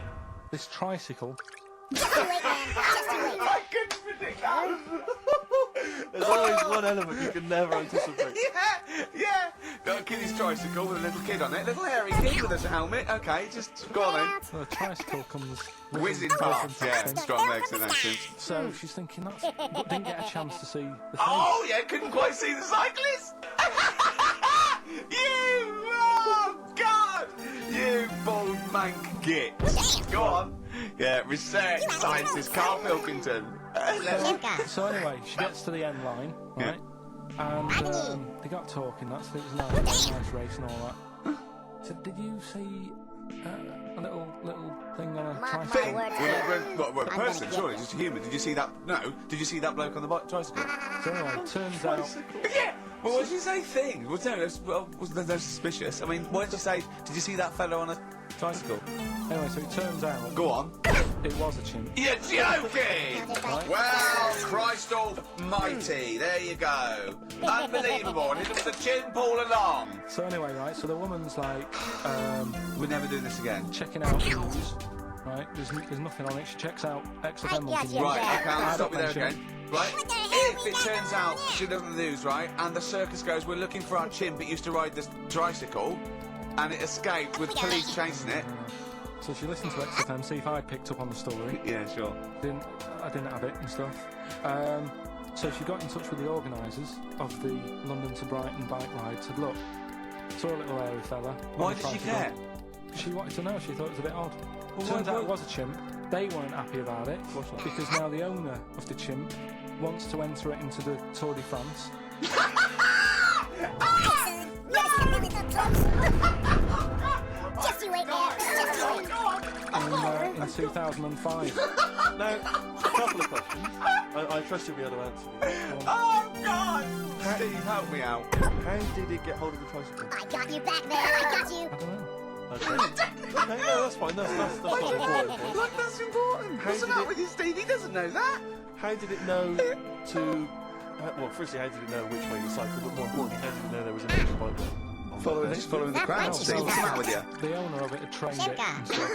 this tricycle. Just you wait, man. Just you wait. I couldn't predict that. There's always one element you can never anticipate. Yeah. Got a kiddie's tricycle with a little kid on it. Little hairy kid with a helmet. Okay, just go on then. So the tricycle comes Whizzing past. Yeah, strong legs and actions. So she's thinking that's, but didn't get a chance to see the face. Oh, yeah, couldn't quite see the cyclist. Oh, God! You bald mank git. Go on. Yeah, research scientist Carl Pilkington. So anyway, she gets to the end line, right? And they got talking. It was nice race and all that. So did you see a little thing on a tricycle? What, a person? Surely, just a human. Did you see that? No. Did you see that bloke on the tricycle? So anyway, it turns out. Yeah. Well, what did you say? Thing? Well, no, wasn't no suspicious. I mean, what did you say? Did you see that fellow on a tricycle? Anyway, so it turns out. Go on. It was a chimp. You're joking! Right? Well, Christ almighty, there you go. Unbelievable, and it was a chimp all along. So anyway, right, so the woman's like, we'll never do this again. Checking out the news, right, there's nothing on it, she checks out XFM Monkey News. Right, okay, I'll stop you there again. Right, if it turns out she looked at the news, right, and the circus goes, we're looking for our chimp that used to ride this tricycle, and it escaped with police chasing it. So she listened to XFM, see if I picked up on the story. Yeah, sure. I didn't have it and stuff. So she got in touch with the organisers of the London to Brighton bike ride, said, look, saw a little hairy fella. Why did she care? She wanted to know, she thought it was a bit odd. Well, turns out it was a chimp. They weren't happy about it, because now the owner of the chimp wants to enter it into the Tour de France. Just you wait there. Just you wait. In 2005. Now, a couple of questions. I trust you'll be able to answer these. Oh, God! Steve, help me out. How did it get hold of the tricycle? I got you back there. I got you. I don't know. Okay, no, that's fine. That's not important. Like, that's important. What's that with you, Steve? He doesn't know that. How did it know to... well, firstly, how did it know which way to cycle? But more importantly, how did it know there was an extra bike there? Just following the crowd, Steve. What's the matter with you? The owner of it had trained it and stuff.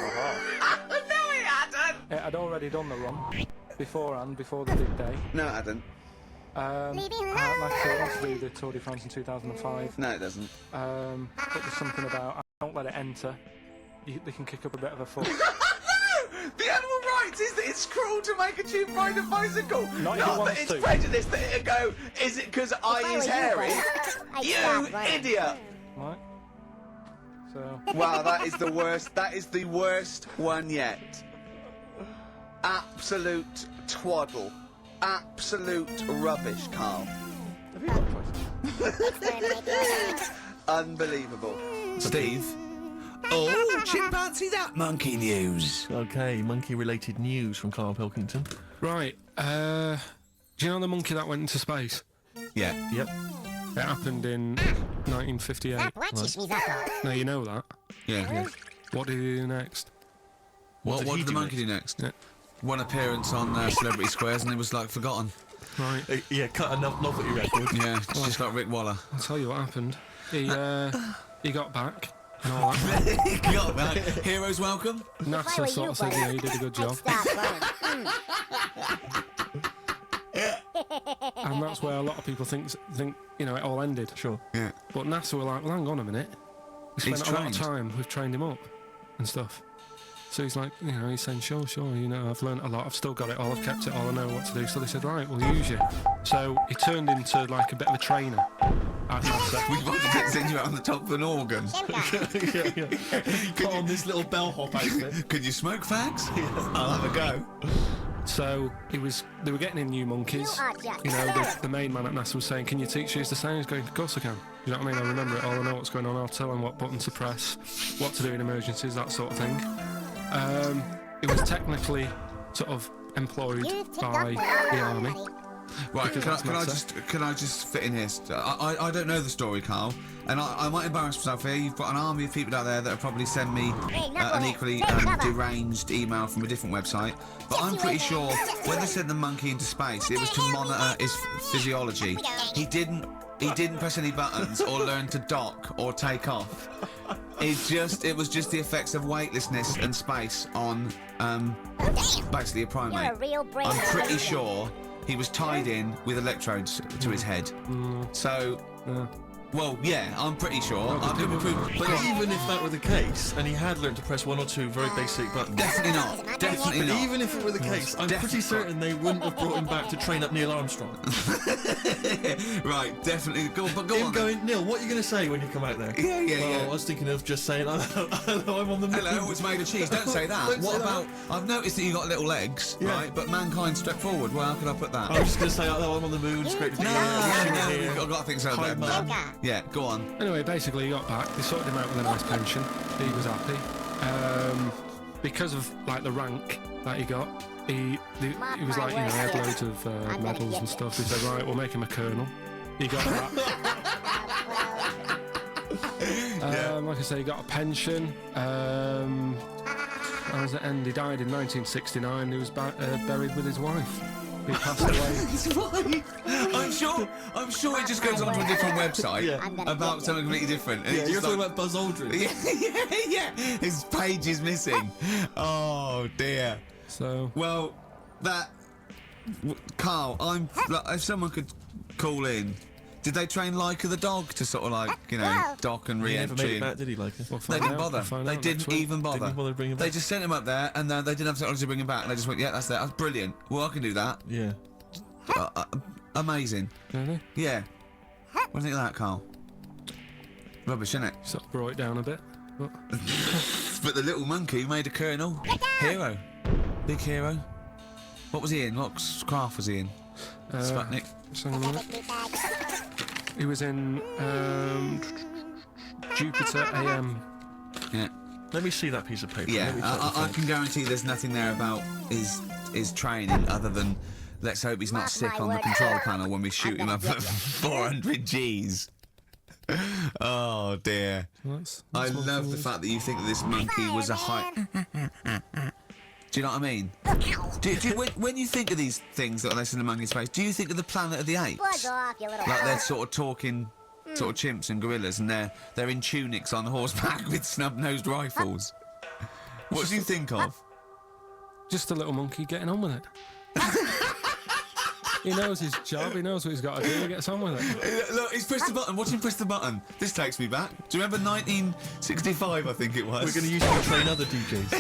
No, he hadn't! It had already done the run beforehand, before the big day. No, it hadn't. Like I said, it wants to do the Tour de France in 2005. No, it doesn't. But there's something about, don't let it enter. They can kick up a bit of a fuss. The animal rights is that it's cruel to make a chimp ride a bicycle. Not that it's prejudice that it'll go, is it because I is hairy? You idiot! Right. So. Wow, that is the worst. That is the worst one yet. Absolute twaddle. Absolute rubbish, Carl. Have you got a tricycle? Unbelievable. Steve? Oh, chimpanzee that monkey news. Okay, monkey-related news from Carl Pilkington. Right, do you know the monkey that went into space? Yeah. Yep. It happened in 1958. Right. Now you know that. Yeah. What did he do next? What did the monkey do next? Yeah. One appearance on Celebrity Squares and it was like forgotten. Right. Yeah, cut a novelty record. Yeah, just like Rick Waller. I'll tell you what happened. He got back. And all that. He got back. Heroes welcome. NASA sort of said, yeah, he did a good job. And that's where a lot of people think it all ended. Sure. Yeah. But NASA were like, well, hang on a minute. We spent a lot of time. We've trained him up and stuff. So he's like, he's saying, sure, I've learnt a lot, I've still got it all, I've kept it all, I know what to do. So they said, right, we'll use you. So he turned into like a bit of a trainer at NASA. We wanted to send you out on the top of an organ. yeah. Put on this little bellhop outfit. Could you smoke fags? Yeah. I'll have a go. So they were getting in new monkeys. The main man at NASA was saying, can you teach us the sound? He's going, of course I can. You know what I mean? I remember it all, I know what's going on, I'll tell him what button to press, what to do in emergencies, that sort of thing. It was technically sort of employed by the army. Right, can I just fit in here? I don't know the story, Carl, and I might embarrass myself here. You've got an army of people out there that will probably send me an equally deranged email from a different website, but I'm pretty sure when they sent the monkey into space, it was to monitor his physiology. He didn't press any buttons or learn to dock or take off. It was just the effects of weightlessness and space on basically a primate. You're a real brave I'm pretty sure he was tied in with electrodes to his head. So, well, yeah, I'm pretty sure. I could be proved, But even if that were the case, and he had learned to press 1 or 2 very basic buttons... Definitely not. Definitely But not. even if it were the case, I'm pretty certain they wouldn't have brought him back to train up Neil Armstrong. Right, definitely. Go on, but go Him on. going, Neil, what are you going to say when you come out there? Yeah. I was thinking of just saying, hello, I'm on the moon. Hello, it's made of cheese. Don't say that. Don't What say that. about... I've noticed that you got little legs, right? But mankind stepped forward. Well, how can I put that? I was just going to say, hello, I'm on the moon. It's great to be No, here. I've got to think so Hi, better than that. Yeah, go on. Anyway, basically he got back, they sorted him out with a nice pension, he was happy. Because of like the rank that he got, he was like, you know, he had loads of medals and stuff. They said, right, we'll make him a colonel. He got that. Like I say, he got a pension. How does it end? He died in 1969. He was buried with his wife. He passed away. His wife. I'm sure it just goes onto a different website about something completely different. Yeah, you're talking about Buzz Aldrin. Yeah. His page is missing. Oh dear. So well, Carl, if someone could call in. Did they train Leica the dog to sort of like, you know, dock and He never made re-entry? it back, did he, Leica? They didn't bother. They didn't even bother. Didn't bother bringing him back. They just sent him up there, and then they didn't have technology to bring him back. And they just went, yeah, that's that. That's brilliant. Well, I can do that. Yeah. Amazing. Really? Yeah. What do you think of that, Carl? Rubbish, isn't it? Sort of brought it down a bit. But, but the little monkey made a colonel. Hero. Big hero. What was he in? What craft was he in? Sputnik. Hang on a minute. He was in Jupiter AM. Yeah. Let me see that piece of paper. Yeah, I can guarantee there's nothing there about his training other than let's hope he's not sick on the control panel when we shoot him up at 400 Gs. Oh dear. I love the fact that you think that this monkey was a high... Do you know what I mean? When you think of these things that are less in the monkey's face, do you think of the Planet of the Apes? Buzz off, you little Like they're sort of talking, sort of chimps and gorillas, and they're in tunics on horseback with snub-nosed rifles. What do you think of? Just a little monkey getting on with it. He knows his job, he knows what he's got to do, he gets on with it. Look, he's pressed the button. Watch him press the button. This takes me back. Do you remember 1965, I think it was? We're going to use him to train other DJs.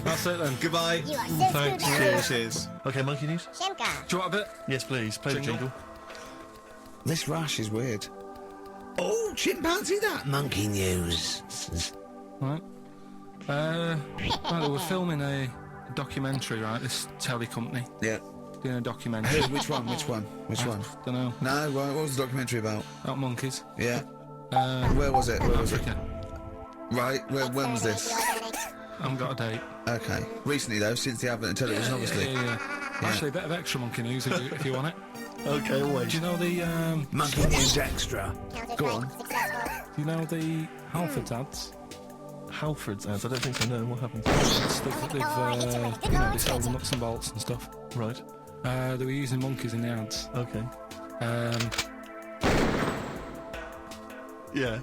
That's it then. Goodbye. You are so Thanks. stupid. Cheers. Okay, monkey news? Shimka. Do you want a bit? Yes, please. Play the jingle. This rash is weird. Oh, chimpanzee that. Monkey news. Right. Well, they were filming a documentary, right? This telly company. Yeah. Doing a documentary. Which one? Don't know. No, what was the documentary about? About monkeys. Yeah. Where was it? Where was it? Africa. Right, when was this? I haven't got a date. Okay. Recently, though, since the advent of television, obviously. Yeah. Actually, a bit of extra monkey news if you want it. Okay, always. Do you know the... Monkey news extra. Go on. Do you know the Halfords ads? Halfords ads? I don't think so, no. What happened? They sell the nuts and bolts and stuff. Right. They were using monkeys in the ads. Okay. Yeah.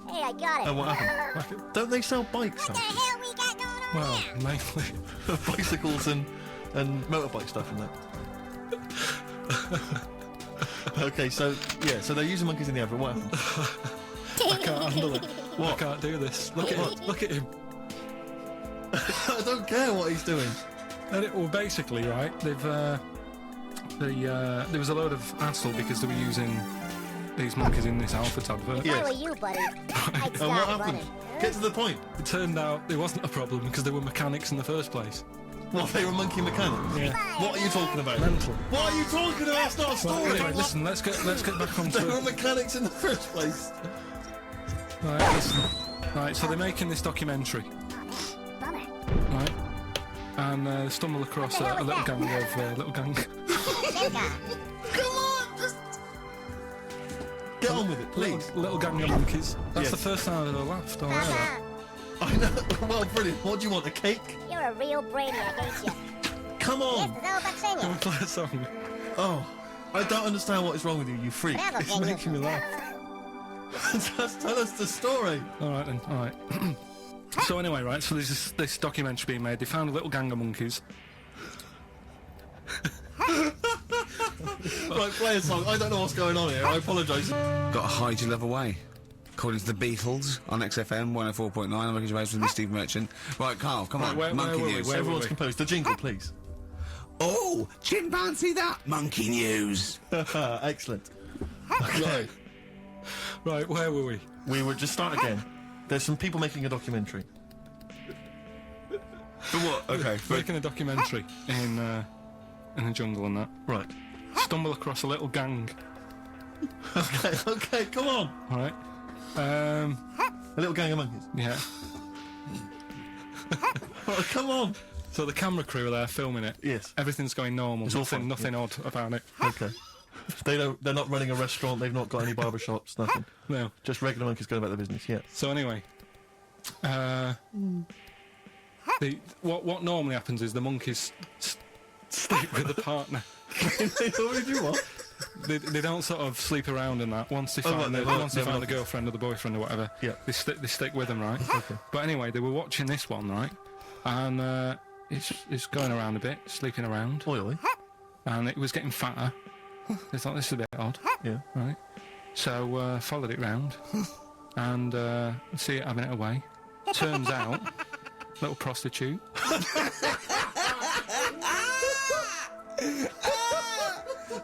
Hey, I got it. And what happened? Don't they sell bikes? What the hell we got going on Well, there? mainly. Bicycles and motorbike stuff and that. Okay, so they're using monkeys in the ad, but what happened? I can't handle it. What? I can't do this. Look at him. Look at him. I don't care what he's doing. Well, basically, right, there was a load of hassle because they were using these monkeys in this Halfords advert. If I were you, buddy, I'd And what start happened? running. Get to the point. It turned out it wasn't a problem because they were mechanics in the first place. What, they were monkey mechanics? Yeah. What are you talking about? Mental. What are you talking about? That's not a story. Well, anyway, listen, let's get back on They were to mechanics in the first place. Right, listen. Right, so they're making this documentary. Bummer. Right. And stumble across a little gang of Shimka. Come on! Just... Get on with it, please. little gang of monkeys. That's Yes. the first time I've ever laughed. Oh, yeah. I know. Well, brilliant. What do you want? A cake? You're a real brainiac, ain't you? Come on. Yes, Can we play a song? Oh, I don't understand what is wrong with you, you freak. Bravo, It's Genghis. making me laugh. Just tell us the story. All right then. All right. So anyway, right. So there's this documentary being made. They found a little gang of monkeys, Right, play a song. I don't know what's going on here. I apologise. Got to hide your love away. According to the Beatles on XFM 104.9, I'm Ricky Gervais with Steve Merchant. Right, Carl, come on. Monkey news. Where everyone's composed. The jingle, please. Oh, chimpanzee that monkey news. Excellent. Okay. Right, where were we? We would just start again. There's some people making a documentary. For what? Okay. Making a documentary in a jungle and that. Right. Stumble across a little gang. Okay, come on. All right. A little gang of monkeys. Yeah. Oh, come on. So the camera crew are there filming it. Yes. Everything's going normal. It's all fine, Nothing odd about it. Okay. They're not running a restaurant. They've not got any barber shops. Nothing. No. Just regular monkeys going about their business. Yeah. So anyway, what normally happens is the monkeys sleep with the partner. They normally do what? They don't sort of sleep around and that. Once they find a girlfriend or the boyfriend or whatever, yeah, they stick with them, right? Okay. But anyway, they were watching this one, right? And it's going around a bit, sleeping around. Oily. And it was getting fatter. They thought this is a bit odd. Yeah. Right. So followed it round and see it having it away. Turns out, little prostitute.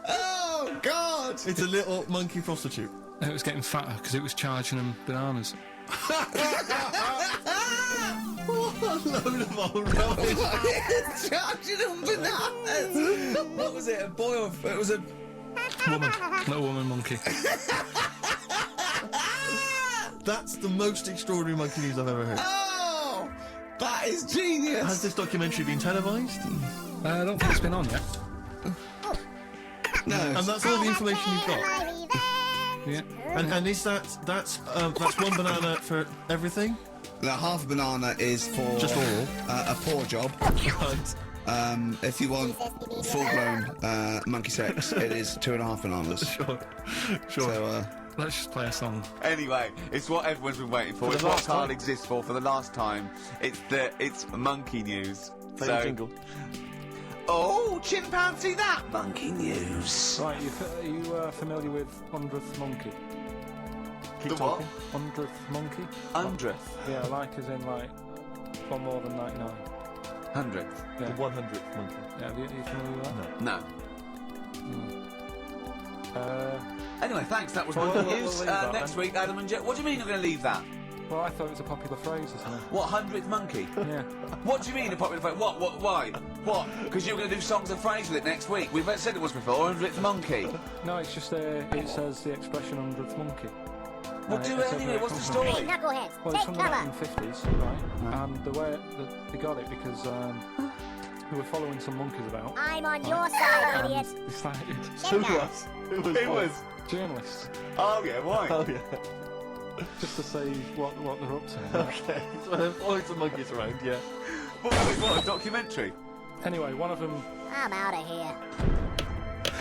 Oh, God! It's a little monkey prostitute. And it was getting fatter because it was charging them bananas. What a load of old rubbish. It's charging them bananas! What was it, a boy or... It was a... Woman. Little woman monkey. That's the most extraordinary monkey news I've ever heard. Oh! That is genius! Has this documentary been televised? I don't think it's been on yet. No. And that's all the information you've got? Yeah. And is that's one banana for everything? The half a banana is for... Just oral? A paw job. Right. If you want full-blown monkey sex, it is 2.5 bananas. Sure. So, let's just play a song. Anyway, it's what everyone's been waiting for. It's what Carl exists for the last time. It's monkey news. Play the jingle. Oh, chimpanzee that monkey news. Right, are you familiar with 100th Monkey? The what? 100th Monkey? 100th? Yeah, like as in like one more than 99. 100th? Yeah. The 100th monkey. Yeah, are you familiar with that? No. Anyway, thanks, that was Well, monkey we'll news. leave that Next then. week, Adam and Jet. What do you mean you're going to leave that? Well, I thought it was a popular phrase or something. What, 100th monkey? Yeah. What do you mean a popular phrase? What, why? What? Because you're going to do songs and phrases with it next week. We've said it once before, 100th monkey. No, it's just it says the expression 100th monkey. Well, do it anyway, what's the story? Hey, knuckleheads, Well, it's take from the cover. 1950s, right? And the way that they got it because we were following some monkeys about. I'm on your side, idiot. Decided. Who was? Who was? Journalists. Oh, yeah, why? Oh, yeah. Just to see what they're up to. Okay. So they're following some monkeys around, yeah. What, a documentary? Anyway, one of them. I'm out of here.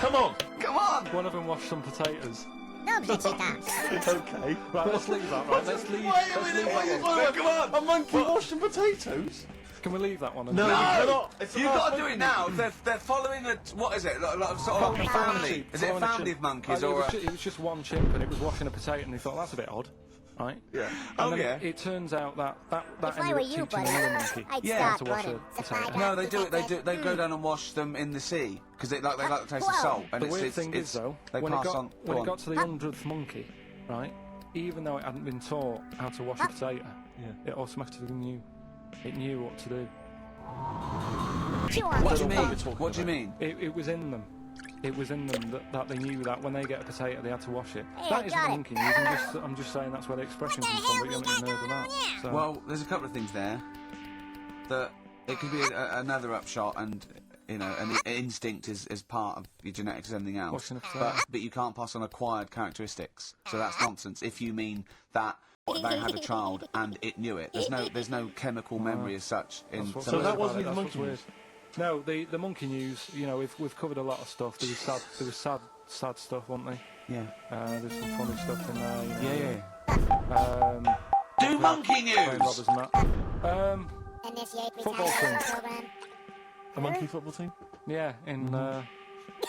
Come on! Come on! One of them washed some potatoes. Don't you sit down. Okay. Right, let's leave that. Right, let's leave. Wait a minute, come on! A monkey washing potatoes? Can we leave that one? No, you cannot. You've got to do it now. They're following a... What is it? Like sort of family. Is it a family of monkeys or... It was just one chimp and it was washing a potato and they thought, that's a bit odd. Right? Yeah. And then it turns out that If I ended were up you, teaching buddy, another monkey I'd Yeah. start to wash running. a potato. No, they do it. They go down and wash them in the sea because they like the taste of salt. And The weird thing is, though, they when pass it on. got, when it got to the 100th monkey, right, even though it hadn't been taught how to wash a potato, it automatically knew. It knew what to do. What do you mean? What do you mean? It was in them. It was in them that they knew that when they get a potato, they had to wash it. Hey, That I isn't got it. monkey news. I'm just saying that's where the expression comes from, but you haven't even heard of that. So. Well, there's a couple of things there. That it could be another upshot, and you know, an instinct is part of your genetics and everything else. Washing a potato. But you can't pass on acquired characteristics. So that's nonsense. If you mean that they had a child and it knew it, there's no chemical memory as such. So that wasn't even monkey weird. news? No, the monkey news. You know, we've covered a lot of stuff. There was sad stuff, wasn't there? Yeah. There's some funny stuff in there. You know, Yeah. Do monkey news. robbers and that. Initiate Football retaliation team. program. A monkey football team? Yeah, in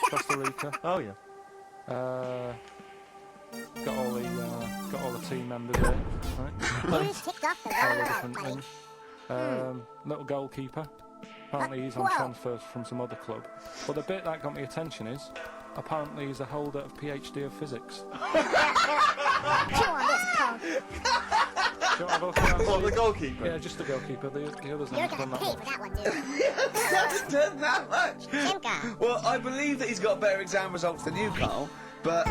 Costa Rica. Oh yeah. Got all the team members there, right? Who's ticked off the All the road, different buddy? things. Little goalkeeper. Apparently he's on transfer from some other club. But the bit that got me attention is, apparently he's a holder of PhD of physics. Chew on this, punk. Do you want to have a look at that? What, the goalkeeper? Yeah, just the goalkeeper. The others You're haven't done gonna that pay much. for that one, dude. He hasn't done that much. Simka. Well, I believe that he's got better exam results than you, Carl, but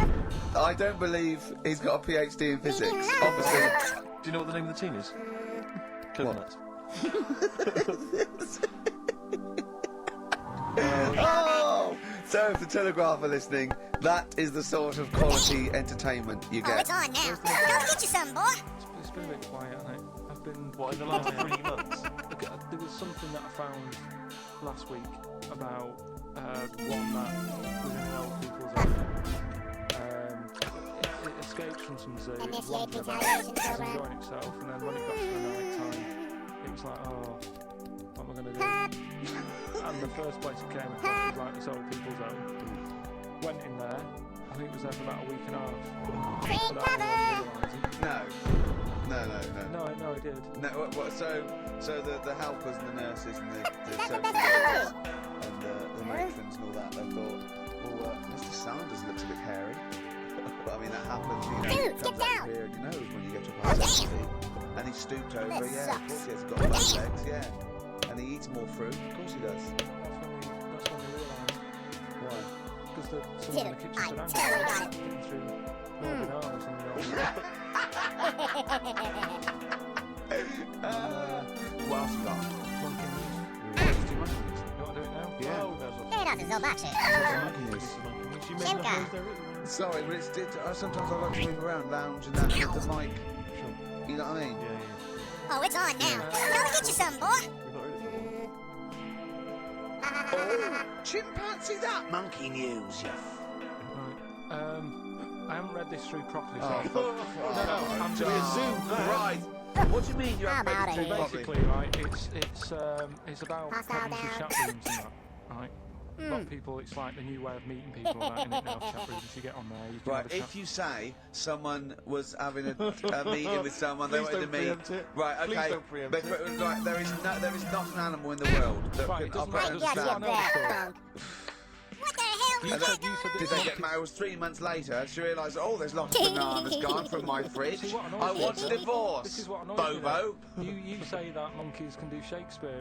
I don't believe he's got a PhD in physics. Obviously. Do you know what the name of the team is? Coconuts. Oh! So, if the Telegraph are listening, that is the sort of quality entertainment you Oh, get. it's on now. Go get you some, boy. It's been a bit quiet, hasn't it? I've been... What, in the last 3 months? There was something that I found last week about one that was in an old people's home. It escaped from some zoo. It was Initiate wandering about, retaliation it was program. enjoying itself, and then when it got to the night time, it was like, oh, what am I going to do? And the first place it came across was like this old people's home. Went in there. I think it was there for about a week and a half. Without anyone realising. No, No, I did. No, so the helpers and the nurses and the social workers and the matrons and all that, they thought, well, Mr. Sanders looks a bit hairy. But I mean, that happens, you know, Dude, it comes get out down. your beard, you know, when you get to past 60. And he stooped over, This yeah, of sucks. course he has. He's got flat legs, yeah. And he eats more fruit, of course he does. That's when we realised. Why? Because someone in the kitchen I said, totally got it. getting through more bananas than the old What else you got? monkey news. Too much of this. You want to do it now? Yeah. Oh, there's a... Hey, that's a zobachi. Simka. Sorry, but sometimes I like to move around, lounge and that with the mic. You know what I mean? Oh, it's on now. Go get you some, boy. Oh, chimpanzee that monkey news, Right. I haven't read this through properly, so Oh, I thought... No, I'm to be just... zoomed right. What do you mean you I'm haven't outta read here. it properly? Basically, right, it's about Hostile having some down. chat rooms and that, right? A lot of people, it's like the new way of meeting people and that, isn't it, now, chat rooms. If you get on there, you can Right, have a chat. if you say someone was having a meeting with someone, they Please wanted to don't meet. preempt it. Right, Please okay. don't preempt but, it. right, there is not an animal in the world that Right, can it doesn't operate matter, on doesn't stand. matter. Punk. What the hell we You got said going Did they get married 3 months later? She realised, oh, there's lots of bananas gone from my fridge. See, what annoys I me want a is- divorce. This is what annoys Bobo. me. You say that monkeys can do Shakespeare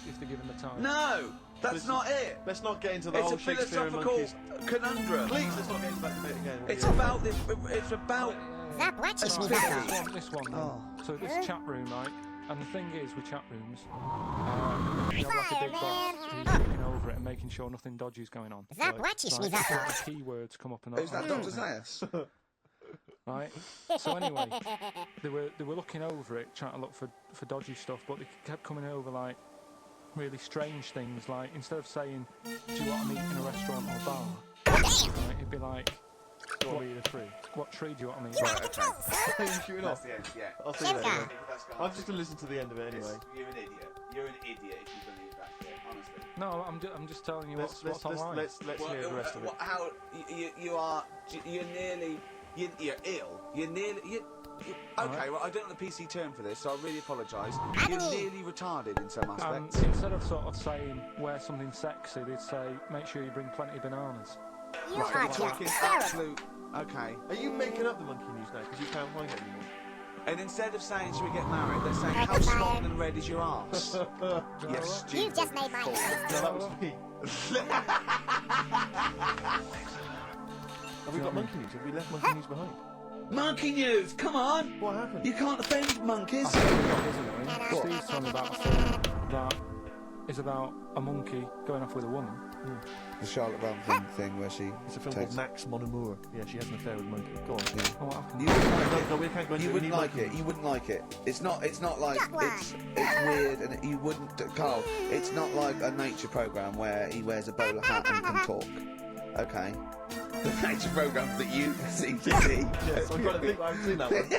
if they're given the time. No, that's not it. Let's not get into the It's whole a Shakespeare and philosophical monkeys. conundrum. Please, let's not get into that debate again. It's about this. It's about. Zap, watch Right, me this one then. Oh. So this chat room, right? And the thing is with chat rooms, you have like a big boss who's looking over it and making sure nothing dodgy is going on. Zap, watch Like, me that the keywords come up and Who's that, Dr. Zayas? Right. So anyway, they were looking over it, trying to look for dodgy stuff, but they kept coming over like really strange things. Like instead of saying, "Do you want to meet in a restaurant or bar?" Right, it'd be like, what tree do you want to meet? You out of control, sir. Are you shooting off? That's the end, yeah. I'll see you Simka. later. I'm just going to listen to the end of it anyway. You're an idiot. You're an idiot if you believe that shit, honestly. No, I'm just telling you what's online. Let's hear the rest of it. How you are? You're nearly. You're ill. You're nearly. Okay, well, I don't know the PC term for this, so I really apologise. You're nearly retarded in some aspects. Instead of sort of saying wear something sexy, they'd say make sure you bring plenty of bananas. You are just Fucking terrible. absolute. Okay. Are you making up the monkey news now? Because you can't find it anymore. And instead of saying, should we get married, they're saying, how small and red is your arse? Yes, You just made my No, that was me. Have we got monkey news? Have we left monkey news behind? Monkey news, come on! What happened? You can't offend monkeys. Steve's telling me about a film that is about a monkey going off with a woman. The Charlotte Rampling thing where she. It's a film called Max Mon Amour. Yeah, she has an affair with a monkey. Go on. Oh, what happened? You wouldn't like it. No, we can't go into You it. wouldn't like it. You wouldn't like it. It's not like it's weird and you wouldn't. Carl, it's not like a nature program where he wears a bowler hat and can talk. Okay. The nature programs that you seem to see. Yes, I've got to think I haven't seen that one.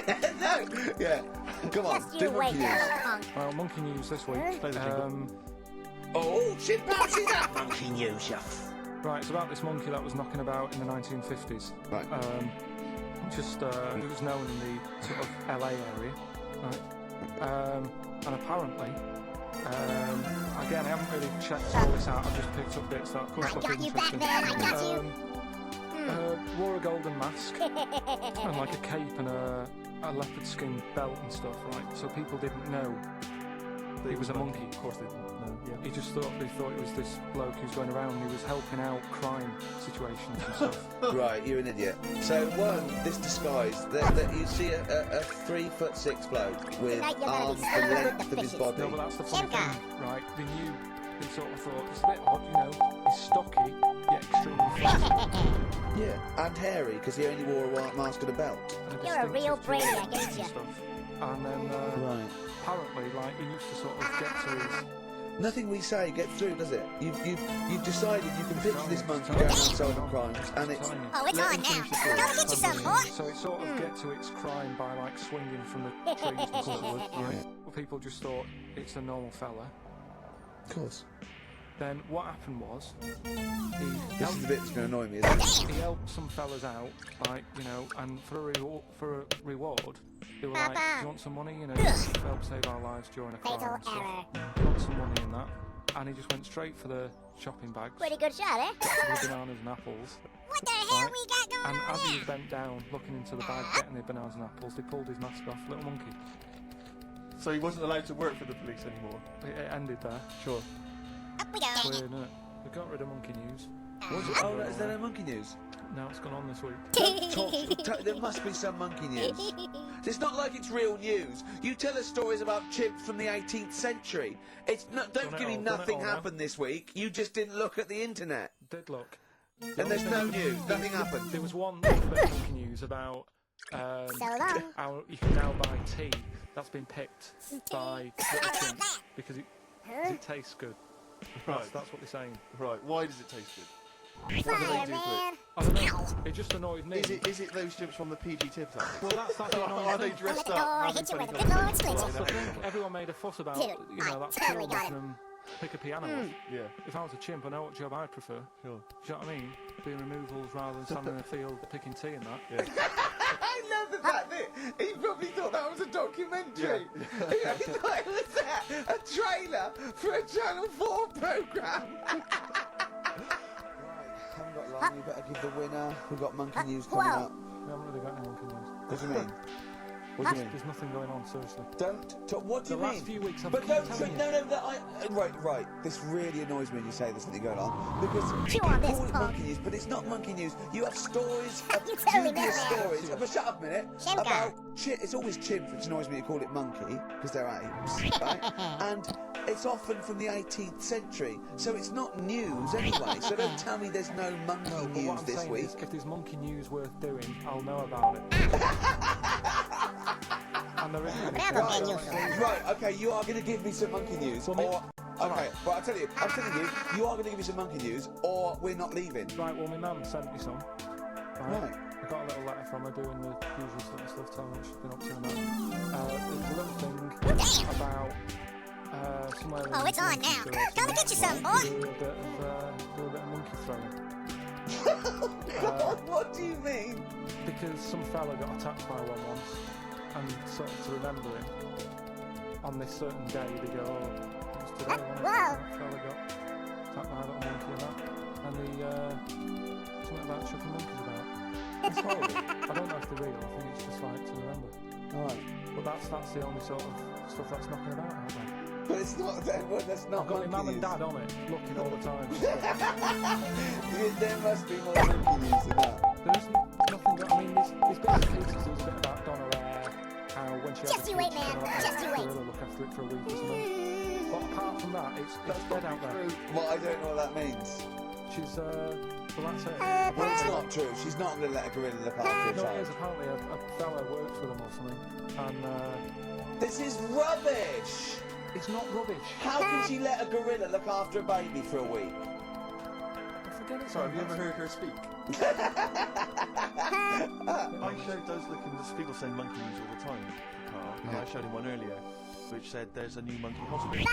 No. Yeah. Come on. Just Do you wait, monkey news. little punk. Well, monkey news this week. Play the jingle. Oh, chimpanzee that monkey news, you. Right, it's about this monkey that was knocking about in the 1950s. Right. It was known in the sort of LA area, right? And apparently, again, I haven't really checked all this out. I've just picked up bits that could look interesting. Wore a golden mask and like a cape and a leopard skin belt and stuff, right? So people didn't know that he was a monkey. Of course they didn't know. Yeah. They thought it was this bloke who's going around and he was helping out crime situations and stuff. Right, you're an idiot. So one, this disguise, that you see a 3'6" bloke with arms the length of his body. No, but that's the funny thing, right? They sort of thought, it's a bit odd, you know, he's stocky, yet extremely fast. Yeah, and hairy, because he only wore a white mask and a belt. You're a real brainiac, ain't you? And then, right. Apparently, like, he used to sort of get to his... Nothing we say gets through, does it? You've decided you can picture this monkey going around solving crimes, and it's... Oh, it's on now. Go get you some, boy. So it sort of get to its crime by, like, swinging from the trees and forward, right? Well, people just thought it's a normal fella. Of course. Then what happened was... This is the bit that's going to annoy me, isn't it? He helped some fellas out, like, you know, and for a reward, they were like, do you want some money? You know, help save our lives during a crime and stuff. Do you want some money in that? And he just went straight for the shopping bags. Pretty good shot, eh? The bananas and apples. What the hell we got going and on as here? he was bent down, looking into the bag, getting the bananas and apples, they pulled his mask off, little monkey. So he wasn't allowed to work for the police anymore? It ended there. Sure. Up we go. Weird, isn't it? We got rid of Monkey News. Oh, is there no monkey news? No, it's gone on this week. There must be some monkey news. It's not like it's real news. You tell us stories about chimps from the 18th century. It's not. Don't give me nothing happened this week. You just didn't look at the internet. Did look. And there's no news. Nothing happened. There was one bit of monkey news about how you can now buy tea that's been picked by little chimps because it tastes good. Right. That's what they're saying. Right. Why does it taste good? What do they do to it? I don't know. It just annoyed me. Is it those chimps from the PG Tips? Well, that's the annoying Are they thing. dressed Or up? hit you with a good Lord split That's the thing. Everyone made a fuss about, Dude, you know, that totally skill got making them pick a piano off. Yeah. If I was a chimp, I know what job I'd prefer. Sure. Do you know what I mean? Doing removals rather than standing in a field picking tea and that. Yeah. I love the fact that he probably thought that was a documentary. Yeah. He thought it was a trailer for a Channel 4 programme. Haven't got long, you better give the winner. We've got monkey news coming up. We haven't really got any monkey news. What do you mean? What do you mean? There's nothing going on, seriously. What do you mean? The last few weeks I've But been telling you. Right. This really annoys me when you say there's something going on because Chew on you this, call it punk. monkey news, but it's not monkey news. You have stories, You totally dubious know that. stories. But shut up a minute. Chimp About it's always chimps, which annoys me to call it monkey because they're apes, right? And it's often from the 18th century, so it's not news anyway. So don't tell me there's no monkey But news what I'm this saying week. is, if there's monkey news worth doing, I'll know about it. And there isn't any. Right, okay, you are going to give me some monkey news, okay, but I'm telling you, you are going to give me some monkey news, or we're not leaving. Right, well, my mum sent me some. Right. I got a little letter from her doing the usual sort of stuff, telling me what she's been up to and that. There was a little thing about somewhere in Oh, it's on now. Go and get you some, boy. do a bit of monkey throwing. What do you mean? Because some fella got attacked by one once, and sort of to remember him, on this certain day they go, oh, it was today, wasn't it? Whoa. That fella got attacked by a little monkey and that, and something about chucking monkeys about. It's horrible. I don't know if they're real, I think it's just like to remember. Alright. But that's the only sort of stuff that's knocking about out there. But it's not that's not I've got my mum monkey and dad on it, looking all the time. There must be more monkey news than that. There isn't nothing. I mean, there's bits and pieces. There's a bit about Donna Rare, how when she Just you wait, man. Just you wait. gorilla look after it for a week or something. But apart from that, it's dead out there. Well, I don't know what that means. She's well, that's it. Well, it's not true. She's not going to let a gorilla look after a No, it child. is apparently a fella works with them or something, and This is rubbish. it's not rubbish. How can she let a gorilla look after a baby for a week? Forget it. Sorry, have you ever heard her speak? My show does look into people saying monkey news all the time, Carl, and I showed him one earlier, which said there's a new monkey hospital.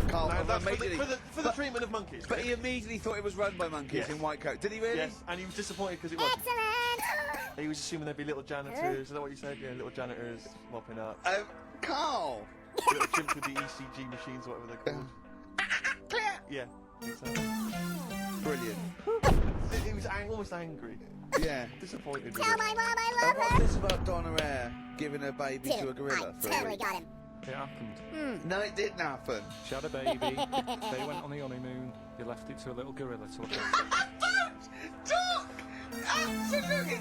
Carl, No, that's immediately. for the treatment of monkeys. But he immediately thought it was run by monkeys Yes. in white coat. Did he really? Yes, and he was disappointed because it wasn't. Excellent! He was assuming there'd be little janitors. Is that what you said? Yeah, little janitors mopping up. Carl! Little chimps with the ECG machines, whatever they're called. Yeah. Exactly. Brilliant. He was almost angry. Yeah. Disappointed. Tell my mom I love What's her! this about Donna Air giving her baby to a gorilla I for a totally week? got him. It happened. No, it didn't happen. She had a baby. They went on the honeymoon. They left it to a little gorilla to look after. Don't talk! Absolutely!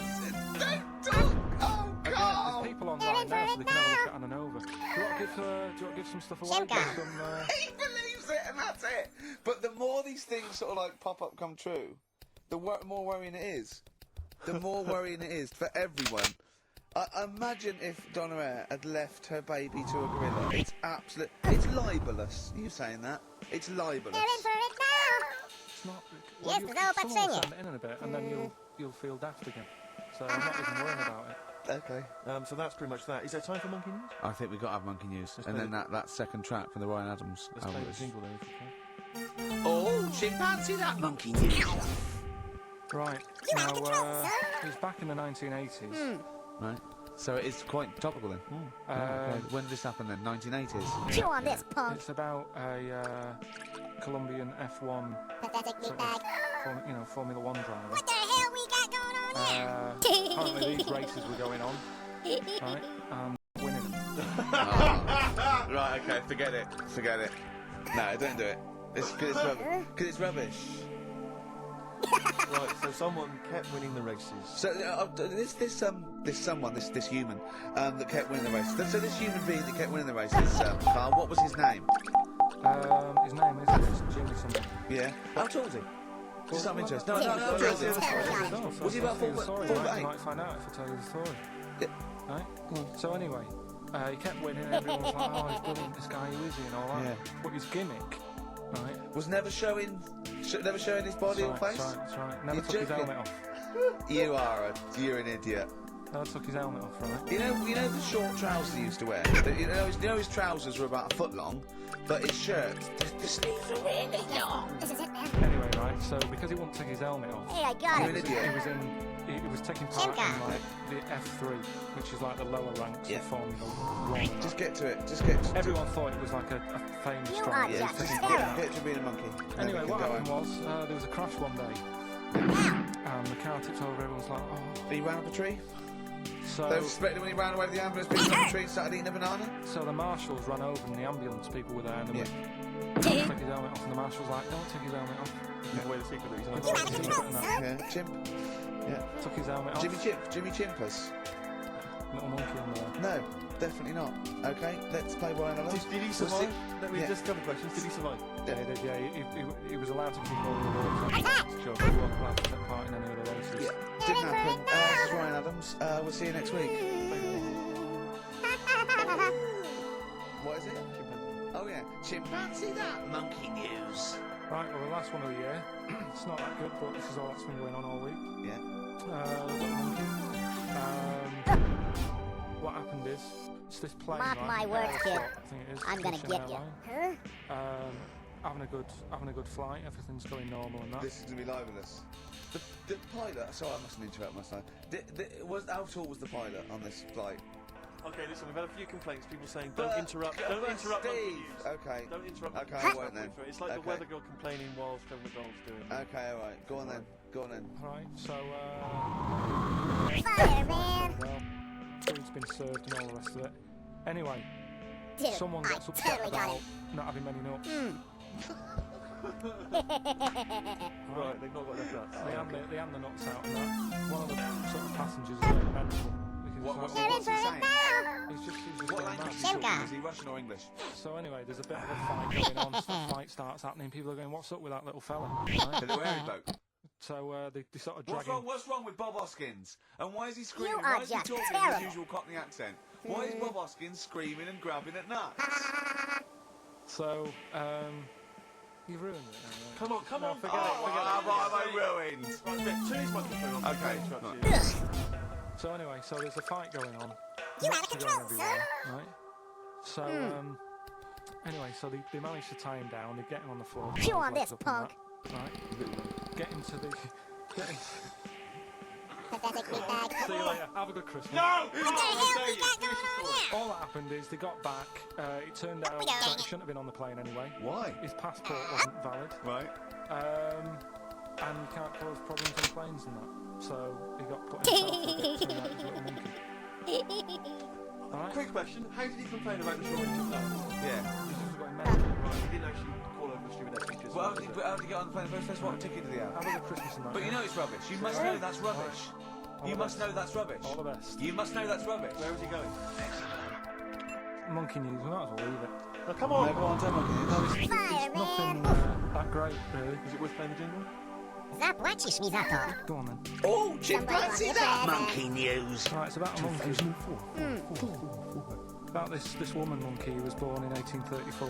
Don't talk! Oh, Again, Carl! there's people online now, so they can have a look at Anna Nova. Do you want to give some stuff away? Shimka. He believes it, and that's it. But the more these things sort of like pop up, come true, the more worrying it is. The more worrying it is for everyone. Imagine if Donna Air had left her baby to a gorilla. It's absolute. It's libelous. You saying that? It's libelous. They're in for it now! It's not. Yes, you, there's no but someone will sing it. send it in a bit, and then you'll feel daft again. So I'm not even worrying about it. Okay. So that's pretty much that. Is there time for monkey news? I think we've got to have monkey news. Let's And play then that second track from the Ryan Adams Let's play album. the jingle there if you can. Oh, chimpanzee, that monkey news. Right. Now, it was back in the 1980s. Right. So it is quite topical then. Okay. When did this happen then? 1980s? Chew on this, punk. It's about a Colombian F1 Pathetic sort meatbag. of, Formula 1 driver. What the hell we got going on here? Apparently these races were going on, right, and winning them. Right, okay, forget it. Forget it. No, don't do it. It's because it's rubbish. Because it's rubbish. Right, so someone kept winning the races. So this human that kept winning the races. So this human being that kept winning the races, Carl, what was his name? His name is Jimmy something. Yeah. How tall was he? Just out of interest. No, Tim, was he? Tim, Was he about 4 You foot 8? might find out if I tell you the story. Yeah. Right? So anyway, he kept winning, everyone was like, oh, he's brilliant, this guy, who is he, and all that. Yeah. But his gimmick, right? Was never showing his body or face? That's right. Never You're took his joking. helmet off. You're an idiot. Never took his helmet off, right? You know the short trousers he used to wear? You know his trousers were about a foot long, but his shirt, the sleeves were really long. This is it, man. Anyway, right, so because he wouldn't take his helmet off, Hey, I got You're an it. idiot. he was taking part Shimka. in like the F3, which is like the lower ranks Yeah. of Formula 1. and Just that. get to it. Just get to it. Everyone thought it was like a famous You driver. are Yeah, just just terrible. get to being a monkey. Then Anyway, we what can go happened home. was there was a crash one day, and the car tipped over. Everyone's like, oh. He ran up a tree? So, They were suspecting when he ran away with the ambulance, picking up a tree, started eating a banana? so the marshals ran over, and the ambulance people were there, and they Yeah. went, "Don't take his helmet off." And the marshal's like, "Don't take his helmet off." Give away the secret that he's Don't on. take his helmet off. Yeah, chimp. Yeah. Took his helmet off. Jimmy Chimpus? Little monkey on there. No, definitely not. Okay, let's play Ryan Adams. Did he We'll survive? see. Let me Yeah. just cover questions. Did he survive? Yeah, he did. Yeah, he was allowed to keep all the awards. Sure, but he wasn't allowed to take part in any of the races. Yeah, didn't happen. This is Ryan Adams. We'll see you next week. What is it? Oh yeah, chimpanzee that monkey news. Right, well, the last one of the year. It's not that good, but this is all that's been going on all week. Yeah. Little monkey. What happened is, it's this plane. Mark right? my words, kid. I think it is. I'm gonna Russian get you. airline. Huh? Having a good flight. Everything's going normal and that. This is gonna be libelous. The pilot. Sorry, I mustn't interrupt myself. How tall was the pilot on this flight? Okay, listen, we've had a few complaints. People saying, don't But- interrupt. but Don't interrupt monkey Steve. news. Okay. Don't interrupt. Okay, monkey I news. won't then. It's like the Okay. weather girl complaining while Phil McDonald's doing it. Okay, all right. Go on then. Go on then. Right, so, Fire, man. well, food's been served and all the rest of it. Anyway, Dude, someone I gets upset totally got about it. not having many nuts. Right, they've not got enough nuts. They hand the nuts out and that. One of the sort of passengers is like mental. What's They're in he for it saying? now. He's just What going language mad. is he talking? Shimka. Is he Russian or English? So anyway, there's a bit of a fight going on. So the fight starts happening. People are going, "What's up with that little fella?" Right? The hairy bloke. So they sort of drag What's wrong with Bob Hoskins? And why is he screaming? You Why are is he just talking in terrible. his usual Cockney accent? Why is Bob Hoskins screaming and grabbing at nuts? So you've ruined it. Come on, come No, on. forget it, forget it. What have I ruined? Right, Vic, turn his microphone off. Okay. Interrupt you. So anyway, so there's a fight going on. You Nuts out of are control, going everywhere, right? So Anyway, so they managed to tie him down. They get him on the floor. Chew on legs this, up and punk. that, Right. Get into the. Get in. Pathetic meatbag. See you later. Have a good Christmas. What the hell we got going on here? All that happened is they got back. It turned out We that don't. he shouldn't have been on the plane anyway. Why? His passport wasn't valid. Right. And you can't cause problems on planes and that. So he got put in jail for a bit, turned out he was a little monkey. Alright? Quick question: how did he complain about the shortage of nuts? Yeah. He just got him mad. Right, he didn't actually call over stupid features. Well, how did you get on the plane first? What ticket did he have? Have a good Christmas and that. But you know it's rubbish. You must know that's rubbish. You must know that's rubbish. All the best. You must know that's rubbish. Where was he going? Monkey news, we might as well leave it. Oh, come on! No, go on, tell Monkey News. It's nothing that great, really. Is it worth playing the jingle? Zapłacisz mi za to. Go on then. Oh, chimpanzee that monkey news. Right, it's about a monkey. About this woman monkey who was born in 1834.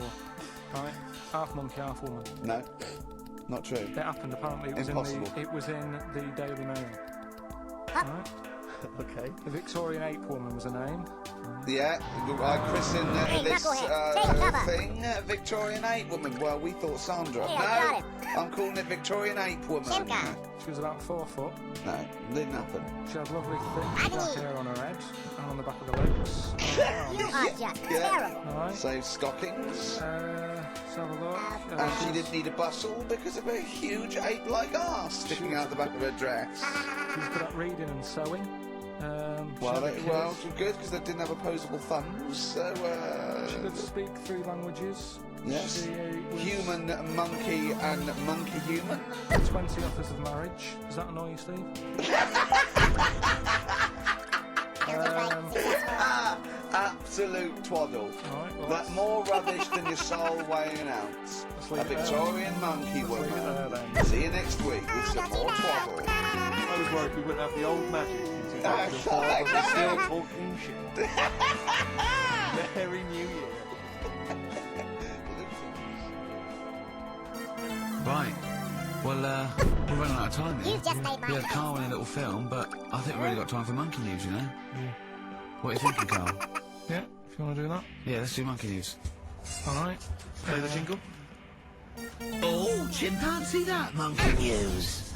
Right? Half monkey, half woman. No, not true. It happened, apparently. It was Impossible. it was in the Daily Mail. Right? Okay. The Victorian ape woman was her name. Yeah, I christened this knucklehead, take cover. thing Victorian ape woman. Well, we thought Sandra. Yeah, got it. No, I'm calling it Victorian ape woman. Simka. She was about 4 foot. No, didn't happen. She had lovely thick black hair on her head and on the back of the legs. You are just terrible. Alright. So stockings. Let's have a look. And she didn't need a bustle because of a huge ape-like arse sticking out the back of her dress. She was good at reading and sewing. Well, good because they didn't have opposable thumbs. So she could speak 3 languages. yes, She was human, monkey, and monkey human. 20 offers of marriage. Does that annoy you, Steve? Absolute twaddle. Alright, well, That's more rubbish than your soul weighing an ounce. let's A leave it there. Victorian monkey Let's leave it there, woman. then. See you next week with some more twaddle. I was worried we wouldn't have the old magic in 2004, but we're still talking shit. Merry New Year. Right. Well, we're running out of time here. You just made my We had face. Carl in a little film, but I think we've really got time for monkey news, you know? What are you thinking, Carl? Yeah, if you want to do that. Yeah, let's do monkey news. Alright. Play the jingle. Oh, chimpanzee that monkey news.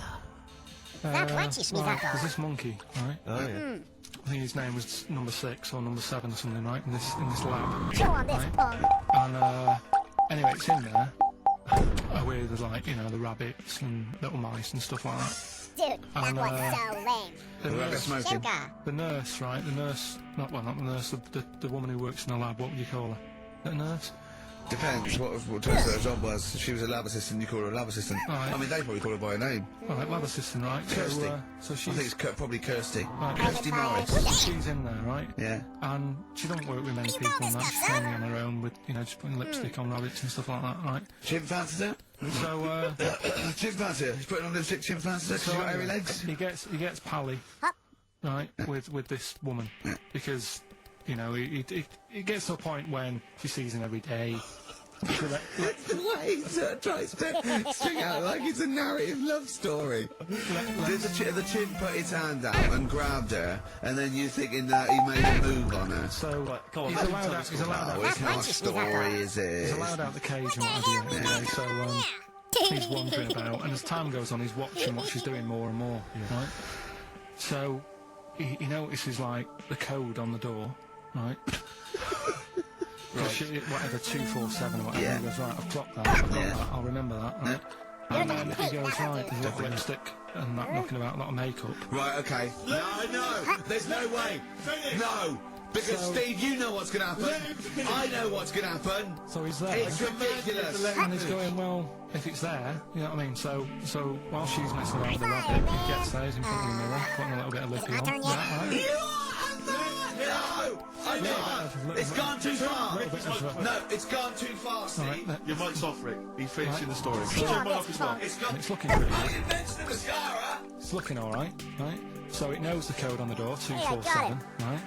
Zapłacisz mi za Right, to. there's this monkey, right? Oh, yeah. I think his name was number 6 or number 7 or something, right? In this lab. Chew on this, Right. punk. And anyway, it's in there with like the rabbits and little mice and stuff like that. Dude, that And, was so lame. The rabbit nurse, smoking. Simka. the nurse, right? The nurse, not the nurse, the woman who works in the lab. What would you call her? The nurse? Depends what her job was. If she was a lab assistant, you call her a lab assistant. Right. I mean, they probably call her by her name. Right, lab assistant, right? Kirsty. So I think she's it's probably Kirsty. right, Kirsty Morris. she's in there, right? Yeah. And she don't work with many people and that. She's mainly on her own with, just putting lipstick on rabbits and stuff like that, right? Chimpanzee that? So, Chimpanzee. He's putting on lipstick chimpanzee. She's got hairy legs. he gets pally, right, with this woman, because, it gets to a point when she sees him every day. Wait, tries to string out like it's a narrative love story. Did the chimp put his hand out and grabbed her, and then you thinking that he made a move on her? So, Come on, he's allowed out, Oh, it's not a story, is he's it? allowed out the cage and what have you, anyway, so, he's wandering about, and as time goes on, he's watching what she's doing more and more, right? So, he notices, like, the code on the door, right? Whatever, 247 or whatever. Yeah. He goes, right, I've clocked that, I'll remember that, right? And then he goes, right, there's a lot of lipstick and that knocking about, a lot of makeup. Right, okay. No, there's no way. No, because Steve, you know what's going to happen. I know what's going to happen. So he's there. It's ridiculous. And he's going, well, if it's there, you know what I mean? So while she's messing around with the rabbit, he gets there, he's in front of the mirror, putting a little bit of lippy on. Right? No! I can't! It's gone too far! No, it's gone too far, Steve! Right, Your mic's off, Rick. He's finishing the story. Chew on this, punk. it's looking pretty I good. invented the mascara! It's looking alright, right? So it knows the code on the door, 247, right?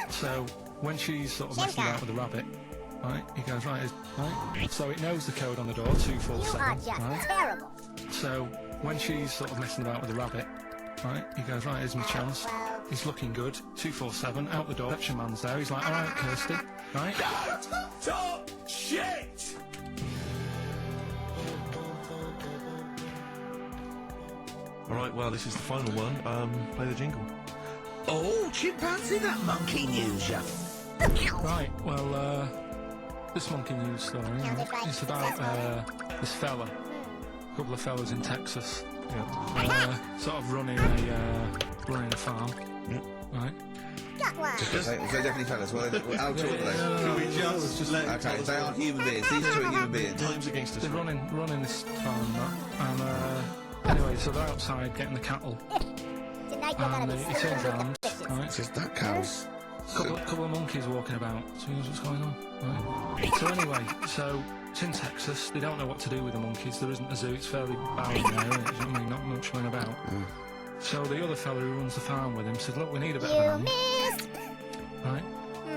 So when she's sort of messing about with the rabbit, right, he goes, right. So it knows the code on the door, 247, You are just right? terrible. So when she's sort of messing about with the rabbit, right, he goes, right, here's my chance. He's looking good, 247, out the door, reception man's there, he's like, alright, Kirsty. right? Talk shit! Alright, well, this is the final one. Play the jingle. Oh, chimpanzee, that monkey news, ya. Right, well, this monkey news story, it's about this fella, a couple of fellas in Texas, sort of running a farm, right? Got one. They're definitely fellas. Well, how tall are they? Can we just let Okay, they aren't human beings. These two are human beings. times against us? They're running this farm, and anyway, so they're outside getting the cattle, Tonight you're gonna and be he turns around, right? Just that cows. Couple of monkeys walking about. So he knows what's going on. Right. So anyway, so it's in Texas. They don't know what to do with the monkeys. There isn't a zoo. It's fairly barren there, isn't it? You know what I mean? Not much going about. So the other fella who runs the farm with him said, "Look, we need a bit of an hand." Right.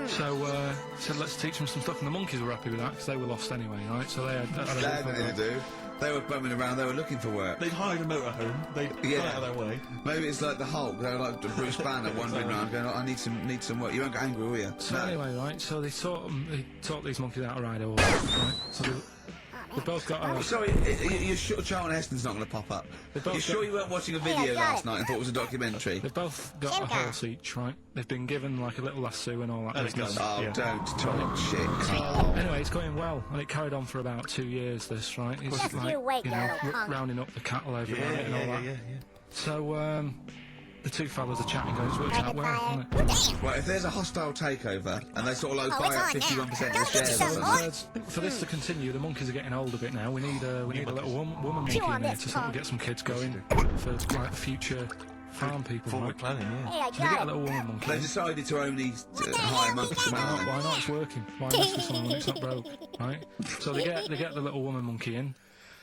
So he said, "Let's teach them some stuff." And the monkeys were happy with that because they were lost anyway, right? So they had They had nothing to do. They were bumming around. They were looking for work. They'd hired a motorhome. They'd got out of their way. Maybe it's like the Hulk. They were like Bruce Banner wandering around going, "I need some work." You won't get angry, will you? So anyway, right, so they taught these monkeys how to ride a horse, right? So they both got I'm sorry, you're sure Charlton Heston's not going to pop up? You're sure you weren't watching a video last night and thought it was a documentary? They've both got a horse each, right? They've been given like a little lasso and all that business. Oh, don't talk shit. Anyway, it's going well, and it carried on for about 2 years, this, right? It's Just like, you wait, you know, little punk. rounding up the cattle every night and all that. So, the two fellas are chatting, going, it's worked out well, hasn't it? Well, if there's a hostile takeover and they sort of like buy up 51% of the shares or something. For this to continue, the monkeys are getting old a bit now. We need a little woman monkey in there to sort of get some kids going for like future farm people. Forward planning, Hey, I So they get a got it. little woman monkey. They decided to only hire monkeys from Why out. not? It's working. Why invest in someone when it's not broke, right? So they get the little woman monkey in.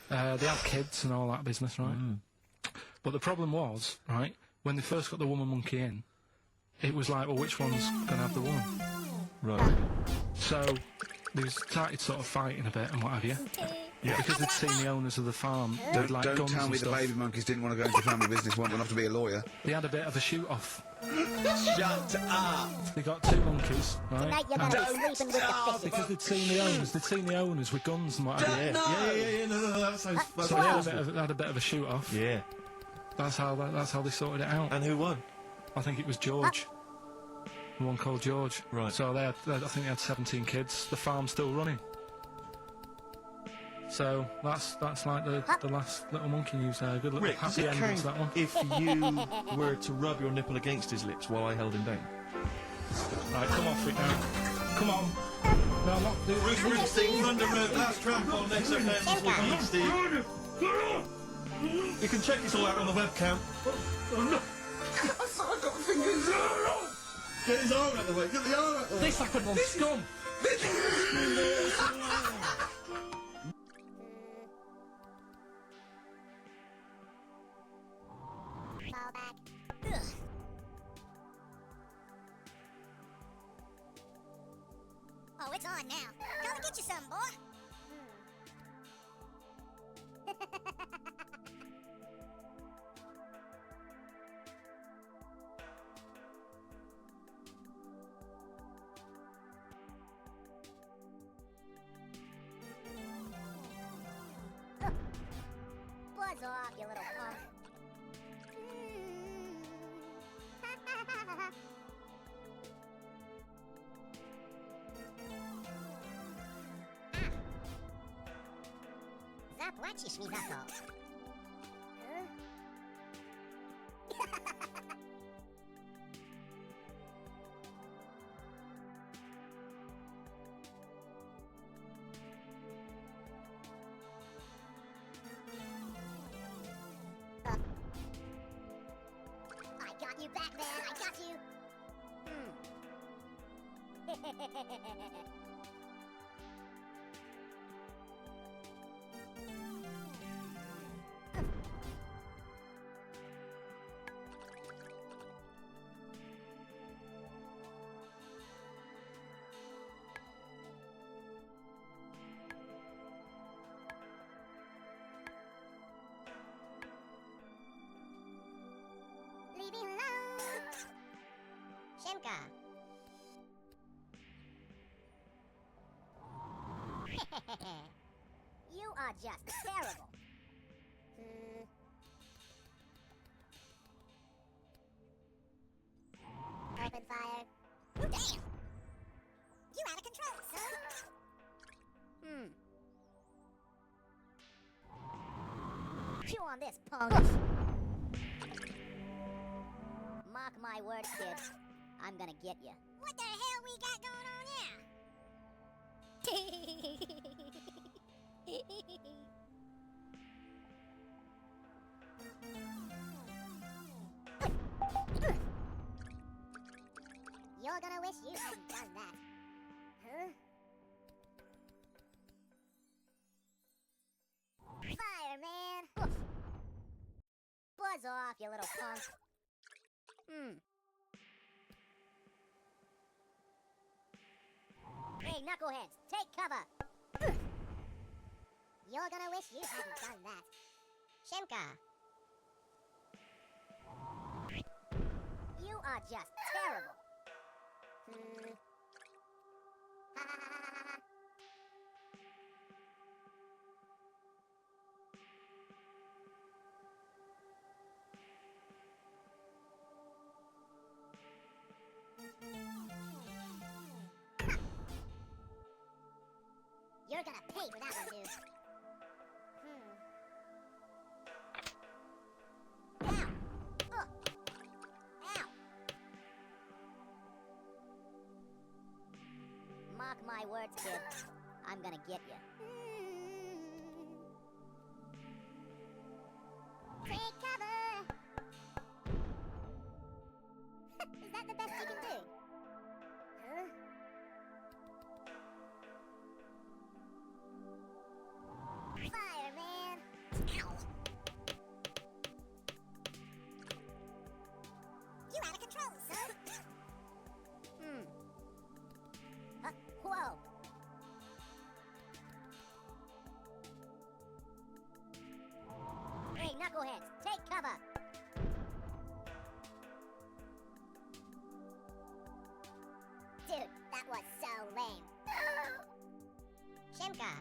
They have kids and all that business, right? But the problem was, right, when they first got the woman monkey in, it was like, well, which one's going to have the woman? Right. So they started sort of fighting a bit and what have you. Yeah. Because they'd seen the owners of the farm, they'd like Don't guns tell and me the stuff. baby monkeys didn't want to go into family business, weren't enough to be a lawyer. They had a bit of a shoot-off. Shut up! They got two monkeys, right? Tonight you're gonna be sleeping with the fishes. Because they'd seen the owners with guns and what have you. No, that sounds... So they had a bit of a shoot-off. Yeah. That's how they sorted it out. And who won? I think it was George. One called George. Right. So I think they had 17 kids. The farm's still running. So that's like the last little monkey news there. Good little Rick, does happy it ending to that one. count if you were to rub your nipple against his lips while I held him down? Right, come off it now. Come on. No, I'm not doing Bruce Springsteen, Thunder Road, Last Tramp on XFM with me, Steve. You can check this all out on the webcam. I got fingers. Get his arm out of the way, get the arm out of the way. This happened on Scum. Fall back. Ugh. Oh, it's on now. Gonna get you some, boy. Buzz off, you little punk. Zapłacisz mi za to. I got you back then. I got you. Leave me alone. Siemka. You are just terrible. Open fire. Ooh, damn! You out of control, son. Chew on this, punk. Mark my words, kid. I'm gonna get you. What the hell we got going on here? You're gonna wish you hadn't done that. Huh? Fire, man! Buzz off, you little punk. Hey, knuckleheads, take cover. You're gonna wish you hadn't done that. Shemka. You are just terrible. You're gonna pay for that one, dude. Mark my words, kid. I'm gonna get you. Take cover! Is that the best you can do? Huh? Fire, man! Ow! You out of control, son! Whoa! Hey, knuckleheads, take cover! Dude, that was so lame. Shemka.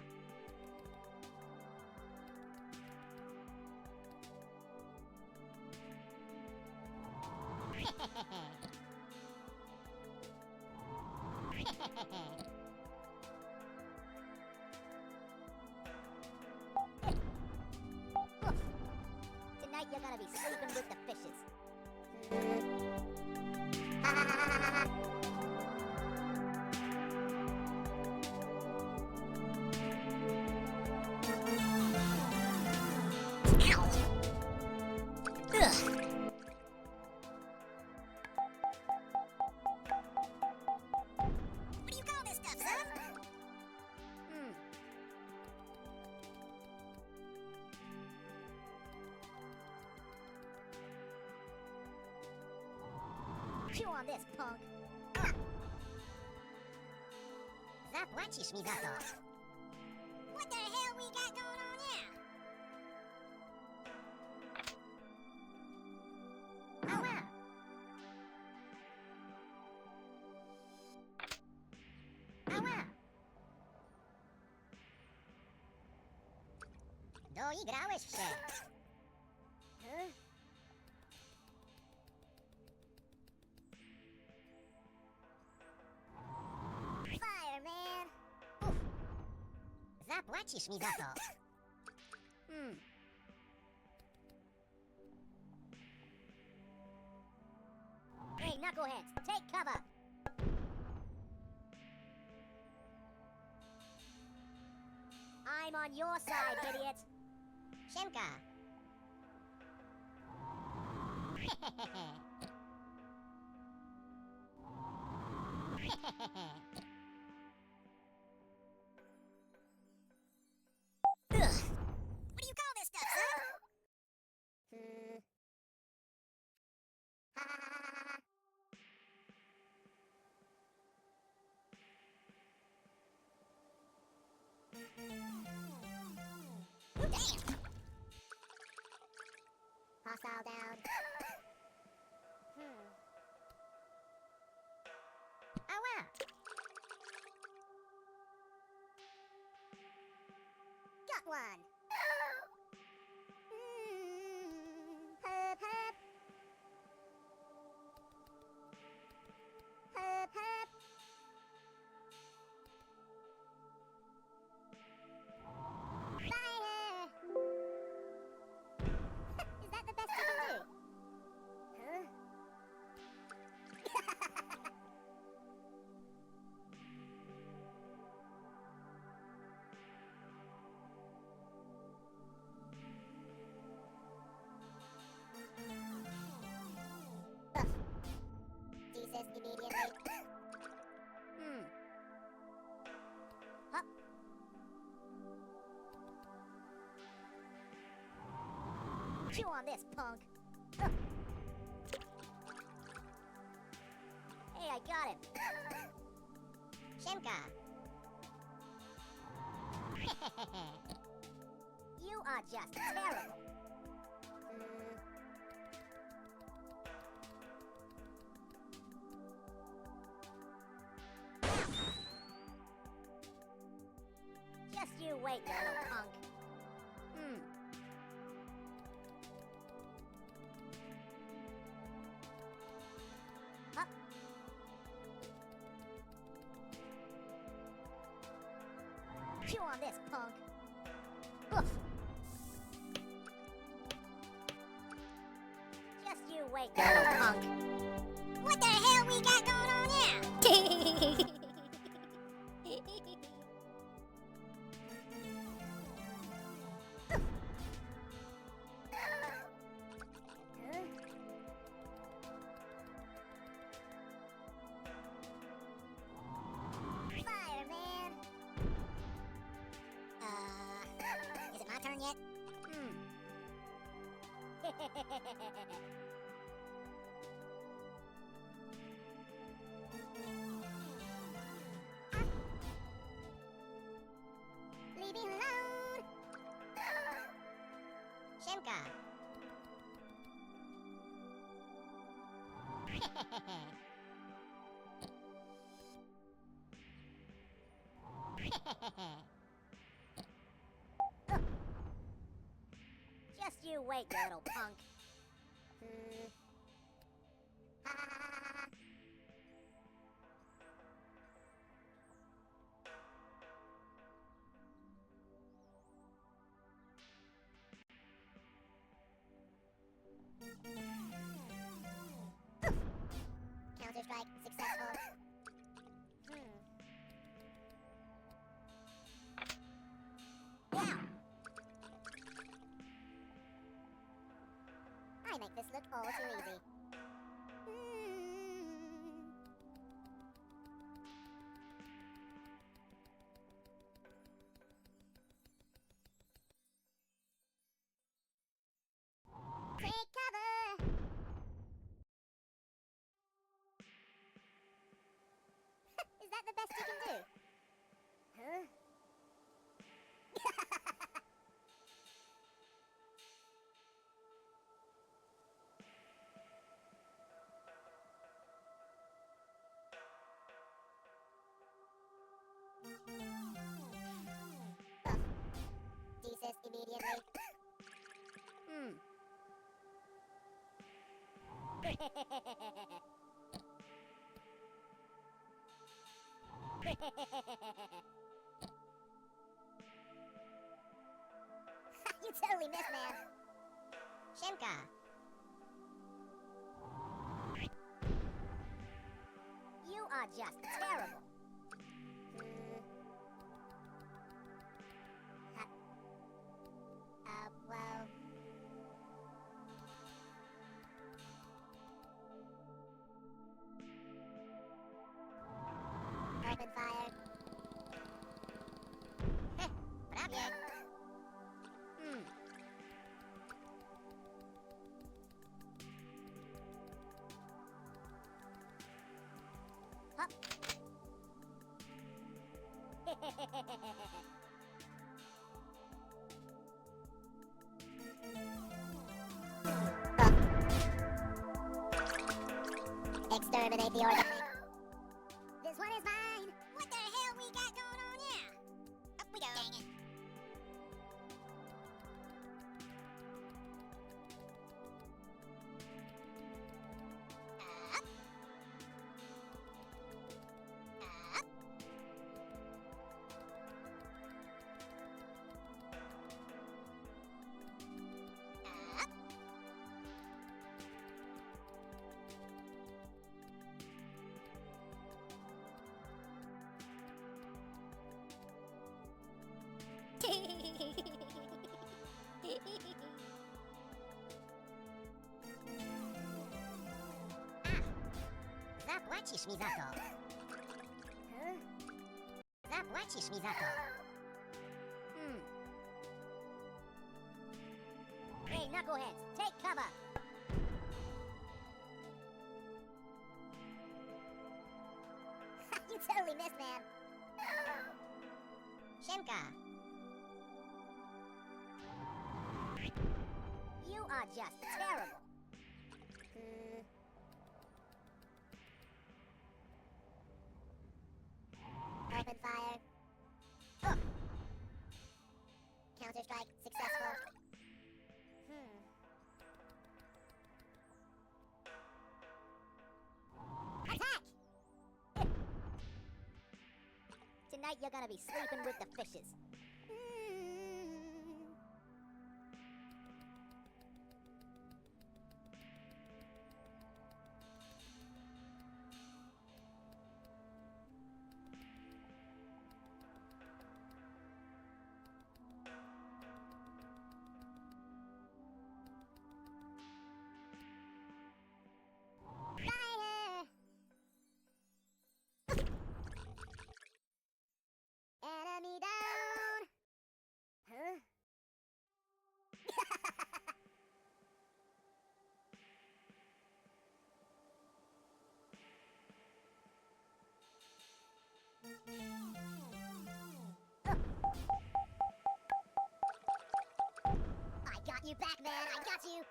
Tonight you're gonna be sleeping with the fishes. What do you call this stuff, son? Chew on this, punk. Zapłacisz mi za to. What the hell we got going on here? Ała! Ała! Doigrałeś się. Huh? Fire, man! Zapłacisz mi za to. Hey, knuckleheads, take cover! I'm on your side, idiot! Shemka. What do you call this stuff, son? Ooh, damn! Hostile down. Oh, wow. Chew on this, punk. Hey, I got him. Shimka. You are just terrible. Just you wait, you little punk. Up. Chew on this, punk. Oof. Just you wait, you little punk. What the hell we got going on here? Fireman. Is it my turn yet? Leave me alone. Shimka. Just you wait, you little punk. Counter-strike successful. Yeah. I make this look all too easy. Take cover. Is that the best you can do? Huh? Desist immediately. You totally missed, man. Shimka. You are just terrible. Well. Open fire. Prawie. Hup. Exterminate the organic. This one is mine. What the hell we got going on here? Up we go. Dang it. Up. Up. Up. Zapłacisz mi za to. Zapłacisz mi za to. Great Hey, knuckleheads, take cover! You totally missed, man. Shemka. You are just terrible. Open fire. Oh. Counter-strike successful. Attack! Tonight you're gonna be sleeping with the fishes. Fire! Enemy down! Huh? I got you back, man! I got you!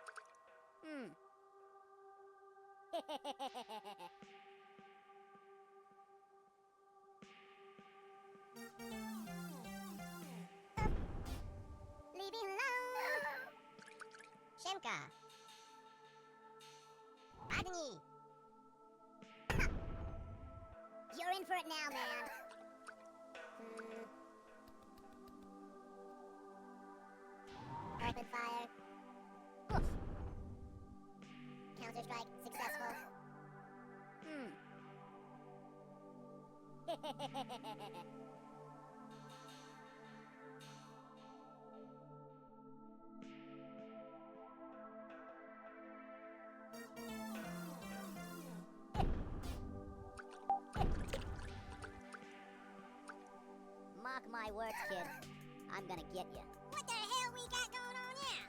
Leave me alone! Shemka! Agni! You're in for it now, man! Open fire. Oof. Counter-strike successful. Mark my words, kid. I'm gonna get you. What the hell we got going on here?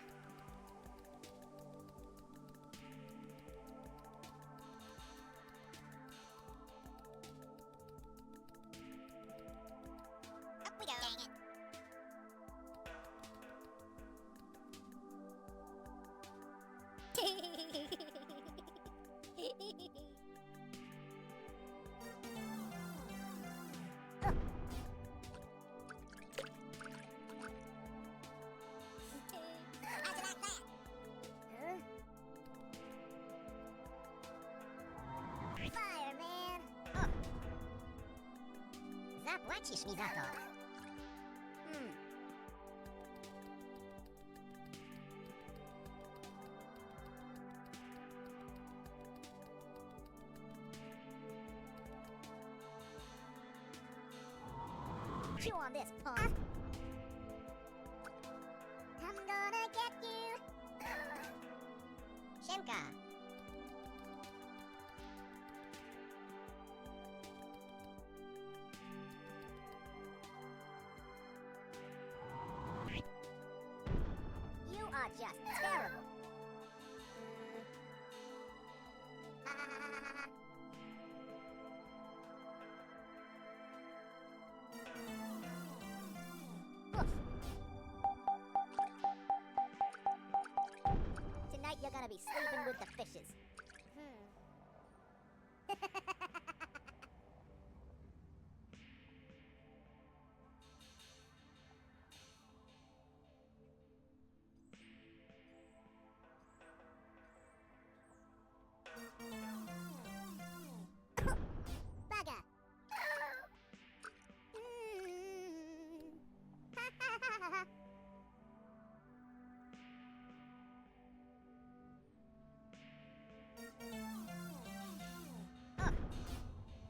Up we go. Dang it. Fireman! Oh. Zapłacisz mi za to. Chew on this, punk. I'm gonna get you. Shemka. You are just terrible. Tonight you're gonna be sleeping with the fishes. Bugger!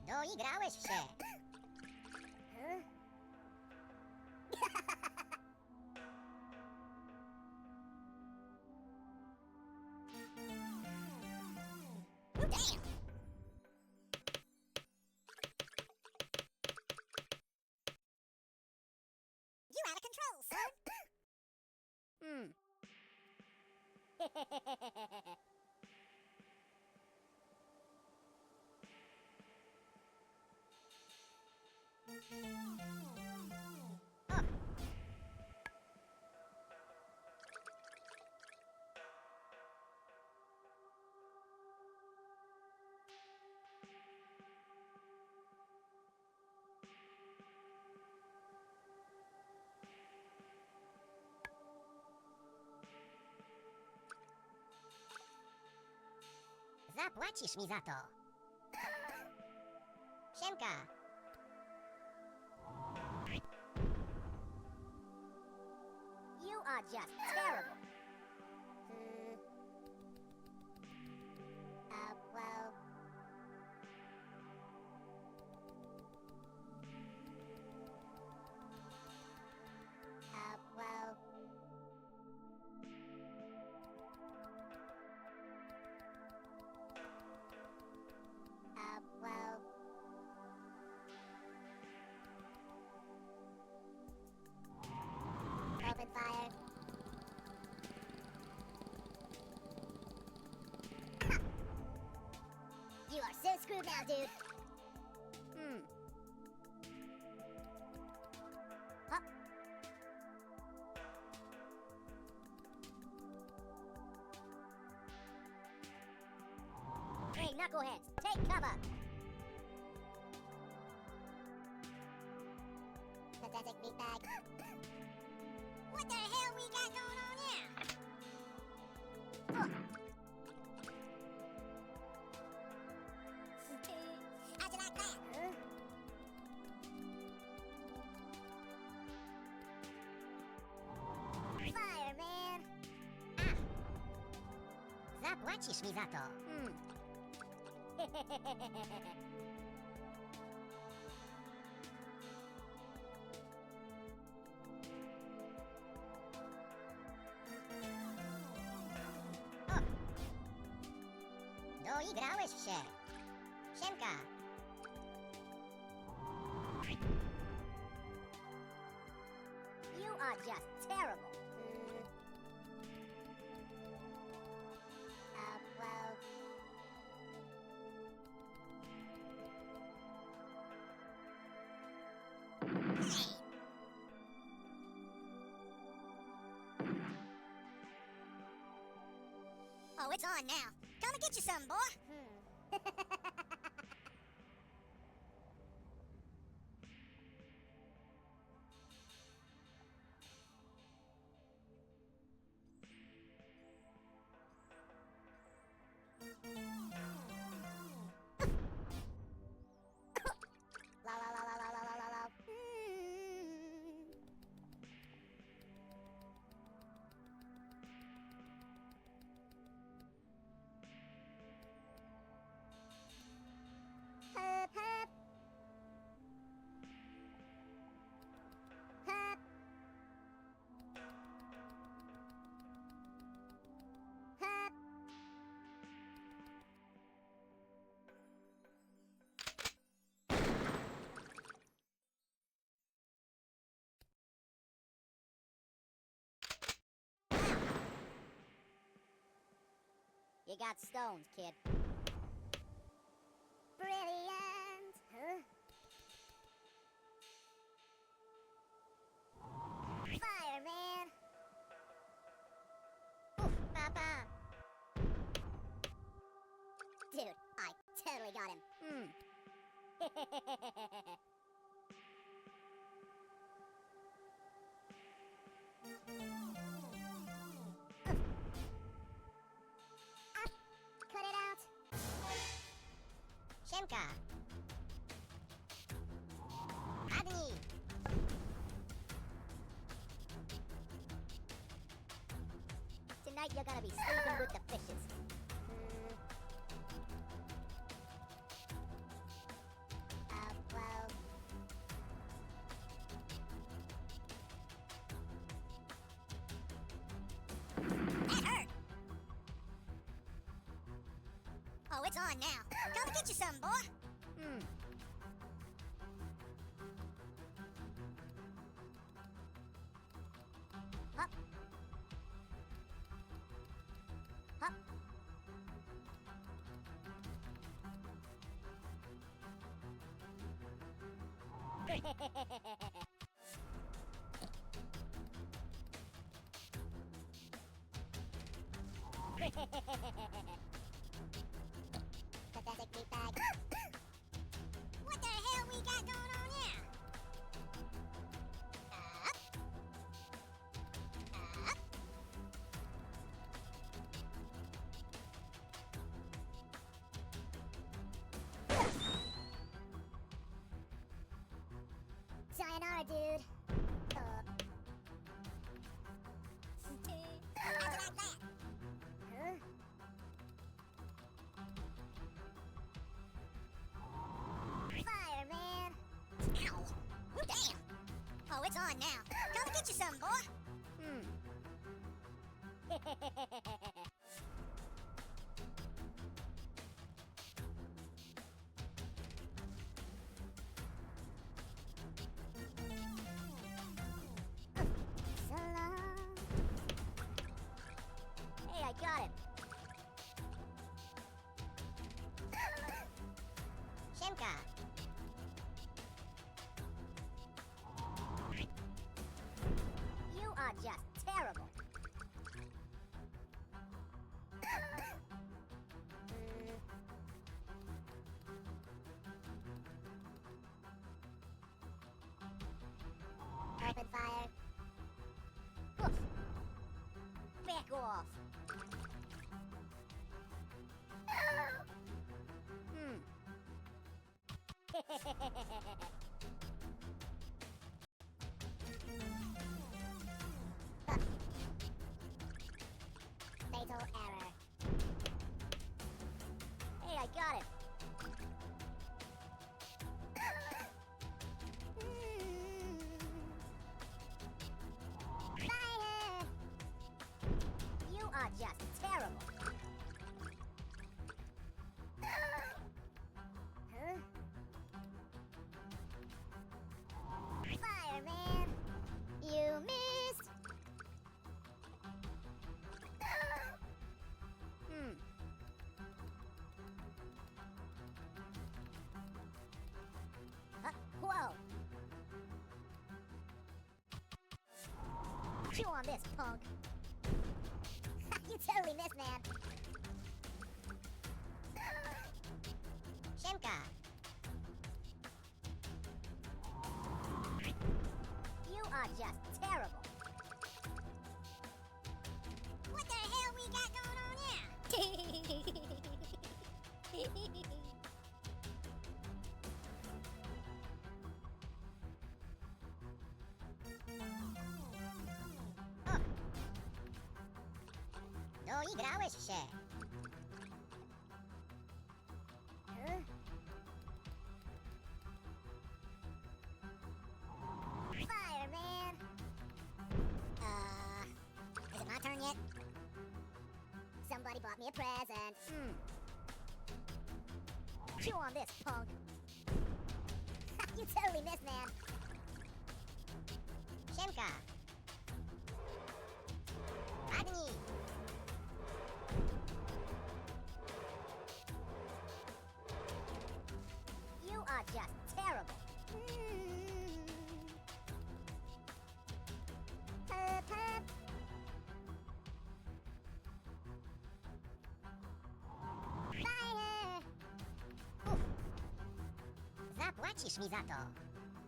Doigrałeś się. Huh? Damn! You're out of control, son! Zapłacisz mi za to. Siemka. You are just terrible. Well... well... well... Open fire. You are so screwed now, dude. Huh? Hey, knuckleheads, take cover. Pathetic meatbag. What the hell we got going on here? How'd you like that, huh? Fireman. Zapłacisz mi za to. Doigrałeś się. Siemka. You are just terrible. Well... Oh, it's on now. Come and get you some, boy. La la la la la la la la la. Hup, hup. Hup. Hup. You got stones, kid. Brilliant. Huh? Fireman. Oof, papa. Dude, I totally got him. Cut it out. Siemka. Padnij. Tonight you're gonna be sleeping with the fishes. Well... That hurt. Oh, it's on now. Come and get you some, boy. Hup. Hup. Pathetic meatbag. What the hell we got going on here? Up. Up. Sayonara, dude. Huh? Fireman! Ow! Oh, damn! Oh, it's on now. Come get you some, boy! So long. Hey, I got him. Shimka. You are just terrible. Open fire. Oof. Back off. Fatal error. Hey, I got it. Fire! You are just terrible. Huh? Fireman! You missed! Whoa! Chew on this, punk! You totally missed, man! Shimka! You are just terrible! What the hell we got going on here? No grałeś się. Huh? Fireman! Is it my turn yet? Somebody bought me a present. Chew on this, punk. You totally missed, man. Shimka. Agni. You are just terrible. Fire! Uf. Zapłacisz mi za to.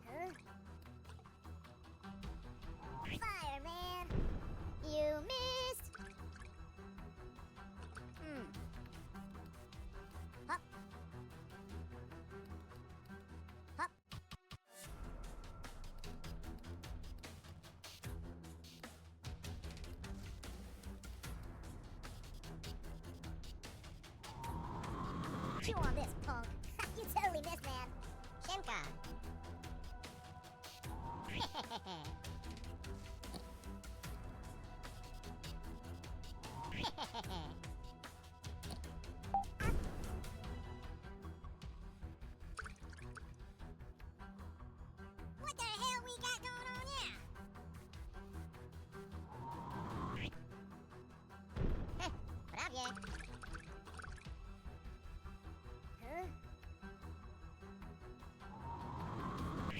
Huh? Fireman! You missed! Hop. Hop. Chew on this, punk. You totally missed, man. Shimka. What the hell we got going on here? Prawie. Huh?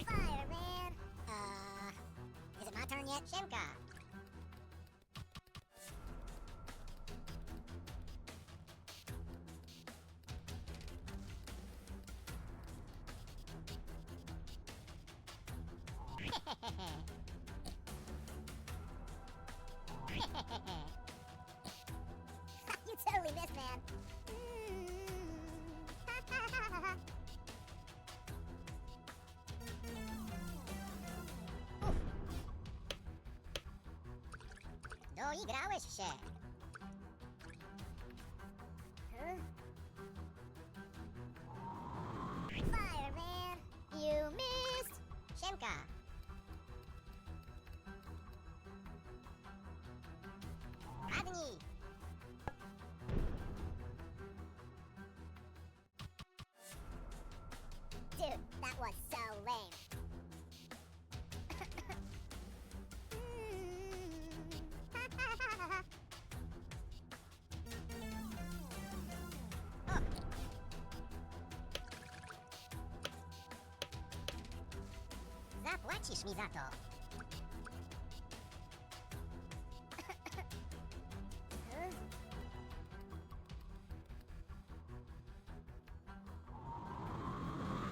Fire! Shemka. You totally missed, man. Doigrałeś się. Fireman, you missed. Siemka. Padnij. Dude, that was so lame. Zapłacisz mi za to.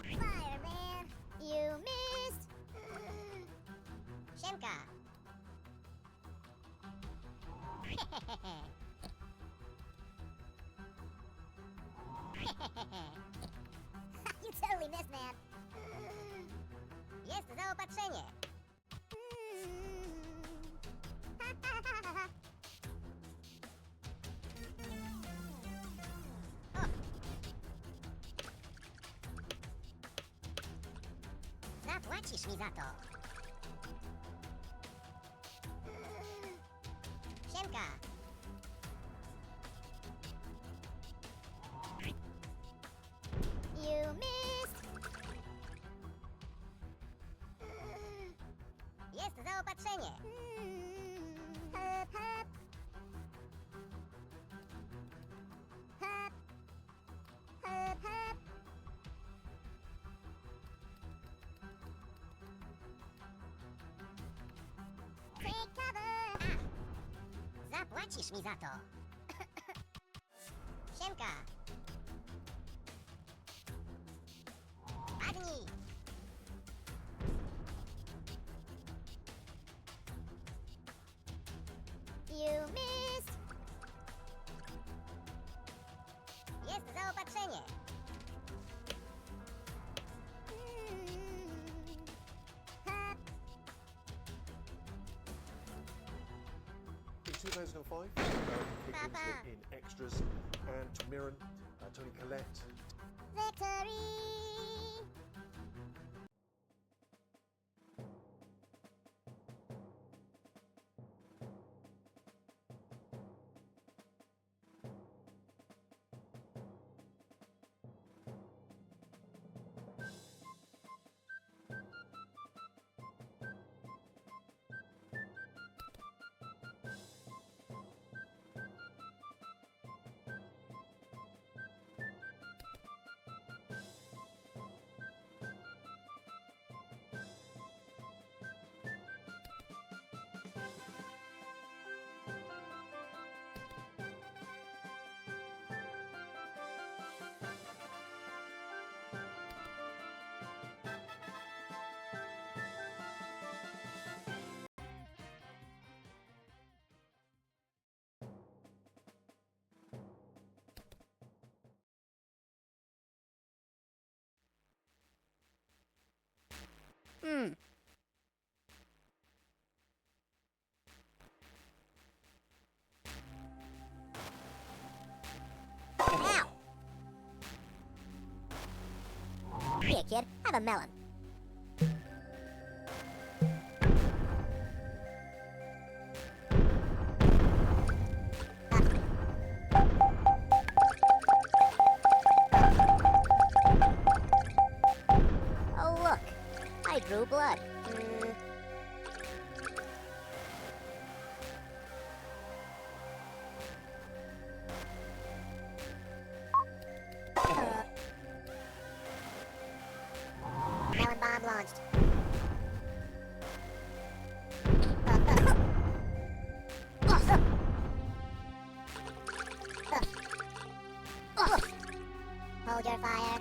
Fireman, you missed. Siemka. You totally missed, man. Jest zaopatrzenie. Zapłacisz mi za to. Siemka. You missed. Jest zaopatrzenie. Hop, hop. Hop. Hop, hop. Take cover. Zapłacisz mi za to. Siemka. Padnij. You missed. Jest zaopatrzenie. Hop. In 2005, Papa. in Extras, and Tom Mirren, Tony Collette. Victory. Ow! Here, kid, have a melon. Oh, look, I drew blood. Melon bomb launched. there.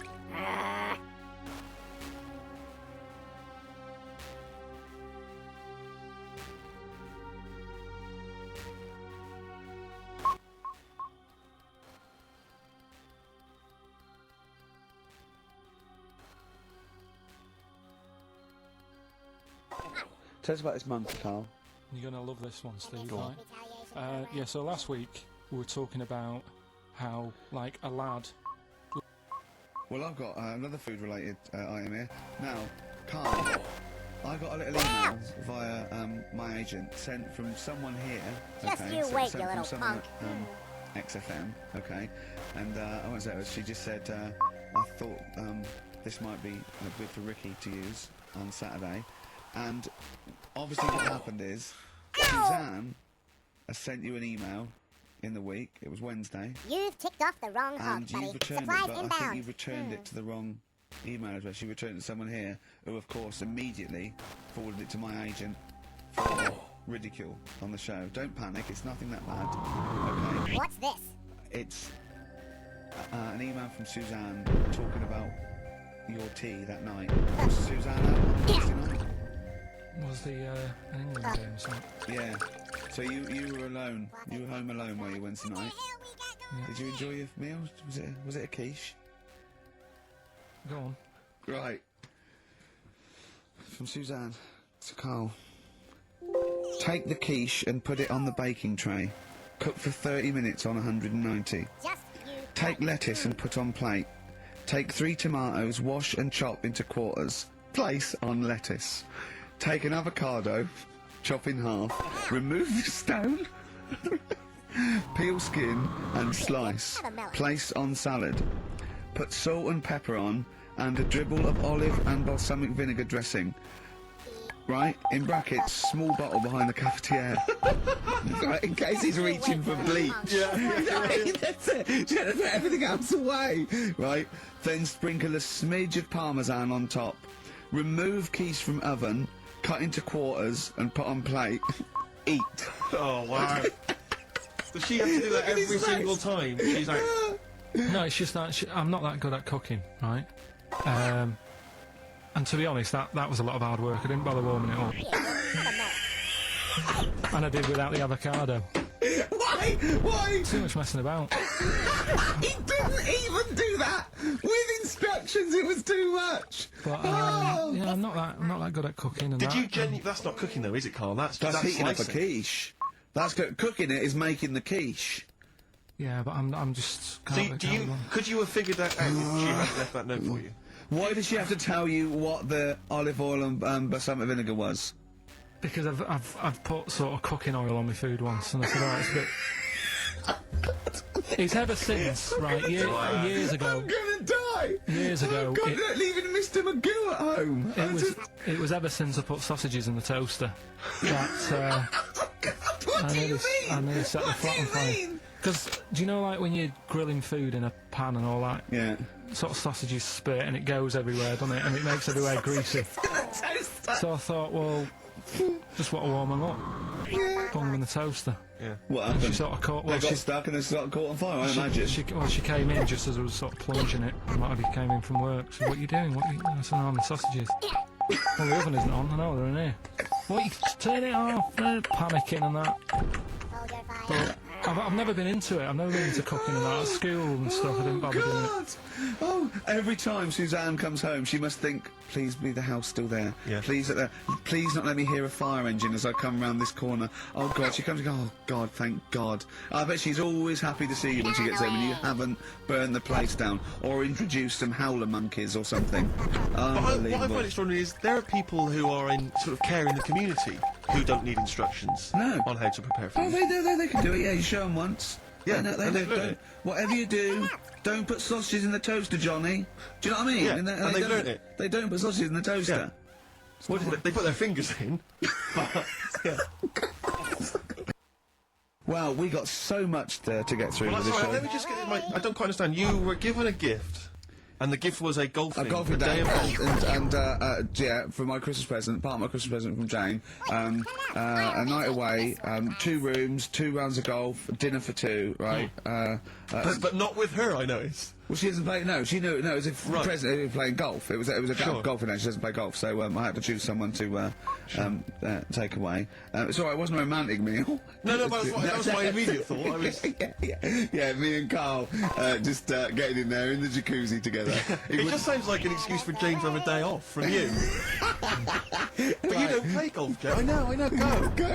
Tell us about this monkey, Carl. You're going to love this one, Steve, right? Yeah, so last week we were talking about how, like, a lad... Well, I've got another food-related item here. Now, Carl, I got a little email via my agent sent from someone here. Just okay, you sent wait, from you little someone punk. at XFM, okay? And I won't say it, she just said, I thought this might be good for Ricky to use on Saturday. And obviously what happened is, Suzanne has sent you an email in the week. It was Wednesday. You've ticked off the wrong hog, And you've buddy. returned Supplies it, but I inbound. think you've returned it to the wrong email address. You returned it to someone here who, of course, immediately forwarded it to my agent for ridicule on the show. Don't panic, it's nothing that bad. Okay? What's this? It's an email from Suzanne talking about your tea that night. Was Suzanne out on Wednesday night? Was the England game or something? Yeah. So you were alone. You were home alone, were you, Wednesday night? Yeah. Did you enjoy your meal? Was it a quiche? Go on. Right. From Suzanne to Carl. Take the quiche and put it on the baking tray. Cook for 30 minutes on 190. Take lettuce and put on plate. Take 3 tomatoes, wash and chop into quarters. Place on lettuce. Take an avocado, chop in half, remove the stone, peel skin and slice. Place on salad. Put salt and pepper on and a dribble of olive and balsamic vinegar dressing. Right, in brackets, small bottle behind the cafetiere. Right, in case he's reaching for bleach. That's it. Trying to put everything else away. Right, then sprinkle a smidge of parmesan on top. Remove quiche from oven, cut into quarters and put on plate. Eat. Oh, wow. Does she have to do that every single time? She's like... No, it's just that I'm not that good at cooking, right? And to be honest, that was a lot of hard work. I didn't bother warming it up. And I did without the avocado. Why? Why? Too much messing about. He didn't even do that with instructions. It was too much. But yeah, I'm not that good at cooking. And Did you genuinely... That's not cooking though, is it, Carl? That's heating up a slicing. quiche. That's cooking it is making the quiche. Yeah, but I'm just... Could you have figured that out if she had left that note for you? Why did she have to tell you what the olive oil and balsamic vinegar was? Because I've put sort of cooking oil on my food once, and I said, oh, it's a bit... It's ever since, right, years ago... I'm gonna die! Years ago... Oh God, you're not leaving Mr. Magoo at home! It was ever since I put sausages in the toaster that... What do you mean? I nearly set the flat on fire. Because, do you know, like, when you're grilling food in a pan and all that? Yeah. Sort of sausages spit and it goes everywhere, doesn't it? And it makes everywhere greasy. So I thought, well, just want to warm them up. Put them in the toaster. Yeah. What happened? She sort of caught... They got stuck and they sort of caught on fire, I imagine. She came in just as I was sort of plunging it. Might have came in from work. She said, what are you doing? I said, I'm the sausages. Well, the oven isn't on. I know, they're in here. What, you turn it off? They're panicking and that. But I've never been into it. I've never been into cooking and that. At school and stuff, I didn't bother doing it. Oh, every time Suzanne comes home, she must think, please be the house still there. Yeah. Please not let me hear a fire engine as I come round this corner. Oh, God, she comes and goes, oh, God, thank God. I bet she's always happy to see you when she gets home and you haven't burned the place down or introduced some howler monkeys or something. What I find extraordinary is there are people who are in sort of care in the community who don't need instructions on how to prepare food. Oh, they can do it, yeah, you show them once. Yeah, they don't. Whatever you do, don't put sausages in the toaster, Johnny. Do you know what I mean? Yeah, and they've learnt it. They don't put sausages in the toaster. Yeah. Well, they put their fingers in. Yeah. Well, we got so much to get through with this show. Let me just get I don't quite understand. You were given a gift. And the gift was a golfing day of golf. And yeah, for my Christmas present, part of my Christmas present from Jane, a night away, 2 rooms, 2 rounds of golf, dinner for 2, right? But not with her, I noticed. Well, she doesn't play. No, she knew. No, it was a president playing golf. It was a golfing night. She doesn't play golf, so I had to choose someone to take away. It's all right. It wasn't a romantic meal. No, but that was my immediate thought. I was... yeah, me and Carl just getting in there in the jacuzzi together. It just sounds like an excuse for Jane to have a day off from you. But you don't play golf, Joe. I know. Go.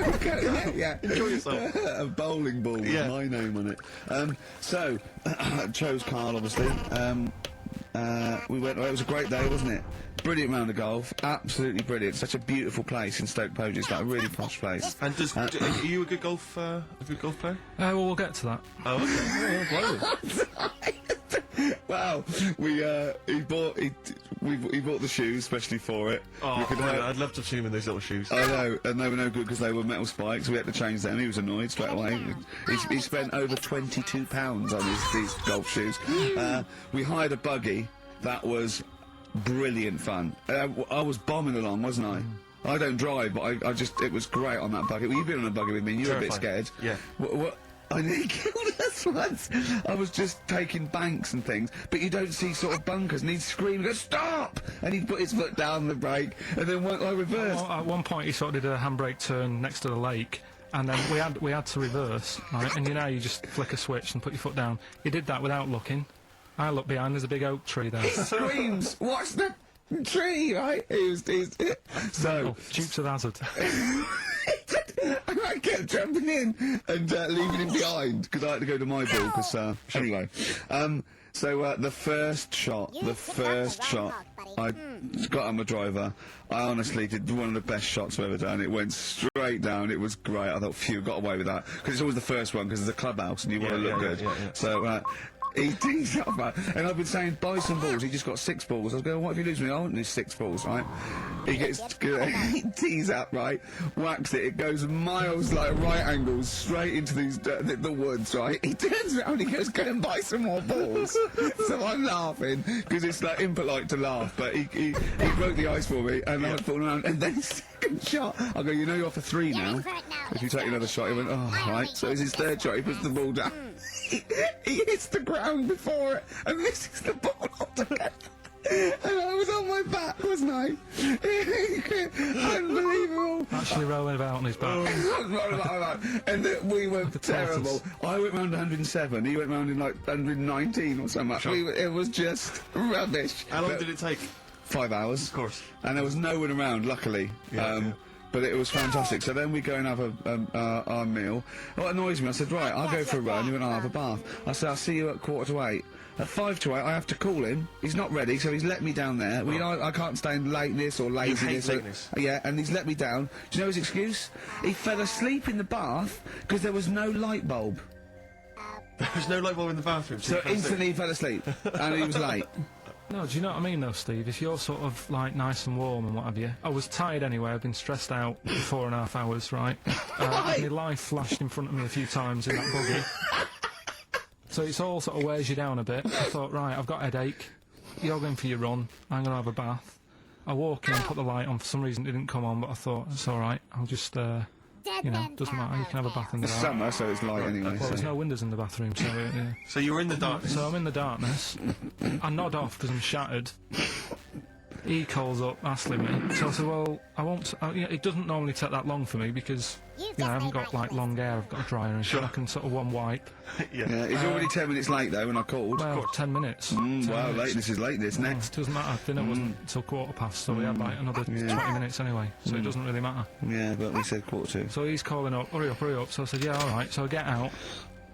Yeah. Enjoy yourself. A bowling ball with my name on it. So, chose Carl, obviously. We went. It was a great day, wasn't it? Brilliant round of golf, absolutely brilliant. Such a beautiful place in Stoke Poges, it's like a really posh place. And are you a good golf player? Well, we'll get to that. Oh, okay. Wow, he bought the shoes especially for it. Oh, I'd love to see him in those little shoes. I know, and they were no good because they were metal spikes. We had to change them. He was annoyed straight away. He spent over £22 on these golf shoes. We hired a buggy that was brilliant fun. I was bombing along, wasn't I? I don't drive, but it was great on that buggy. Well, you've been on a buggy with me, and you were a bit scared. Yeah. What? I nearly killed us once. I was just taking banks and things, but you don't see sort of bunkers, and he'd scream and go, "Stop!" And he'd put his foot down the brake, and then I reversed. At one point, he sort of did a handbrake turn next to the lake, and then we had to reverse, right? And you just flick a switch and put your foot down. He did that without looking. I looked behind, there's a big oak tree there. He screams, "What's the tree?" Right? So, Dukes of Hazzard. I kept jumping in and leaving him behind because I had to go to my ball. Because anyway, so the first shot, I got on my driver. I honestly did one of the best shots I've ever done. It went straight down. It was great. I thought, phew, got away with that because it's always the first one because it's a clubhouse and you want to look good. Yeah. So. He tees up, right? And I've been saying, buy some balls. He just got 6 balls. I was going, what if you lose me? I want these 6 balls, right? He he tees up, right? Whacks it. It goes miles, like right angles, straight into these the woods, right? He turns around. He goes, go and buy some more balls. So I'm laughing because it's like impolite to laugh, but he broke the ice for me, and I was falling around. And then his second shot, I go, you're off for 3 now. If you take another shot, he went, oh, right. So it's his 3rd shot. He puts the ball down. He hits the ground before it and misses the ball altogether. And I was on my back, wasn't I? Unbelievable. Actually rolling about on his back. And we were terrible. I went round 107, he went round in like 119 or something. Sure. It was just rubbish. How long did it take? 5 hours. Of course. And there was no one around, luckily. But it was fantastic. So then we go and have our meal. What annoys me, I said, right, I'll go for a run. He went, I'll have a bath. I said, I'll see you at 7:45. At 7:55, I have to call him. He's not ready, so he's let me down there. I can't stand lateness or laziness. You hate lateness. Yeah, and he's let me down. Do you know his excuse? He fell asleep in the bath because there was no light bulb. There was no light bulb in the bathroom. So instantly he fell asleep, and he was late. No, do you know what I mean, though, Steve? If you're sort of, like, nice and warm and what have you... I was tired anyway, I've been stressed out for 4.5 hours, right? My life flashed in front of me a few times in that buggy. So it's all sort of wears you down a bit. I thought, right, I've got a headache. You're going for your run. I'm going to have a bath. I walk in, put the light on. For some reason, it didn't come on, but I thought, it's all right. I'll just... doesn't matter, you can have a bath in the dark. It's summer, so it's light anyway. Well, there's no windows in the bathroom, so yeah. So you were in the darkness? So I'm in the darkness. I nod off because I'm shattered. He calls up, asking me. So I said, well, I won't... it doesn't normally take that long for me because, I haven't got, like, long hair. I've got a dryer and shit. I can sort of one wipe. Yeah, he's already 10 minutes late, though, when I called. Well, 10 minutes. 10 minutes. Lateness is lateness. Next. Doesn't matter. Dinner wasn't until 20:15, so we had, like, another 20 minutes anyway. So it doesn't really matter. Yeah, but we said 1:45. So he's calling up, hurry up. So I said, yeah, all right. So I get out.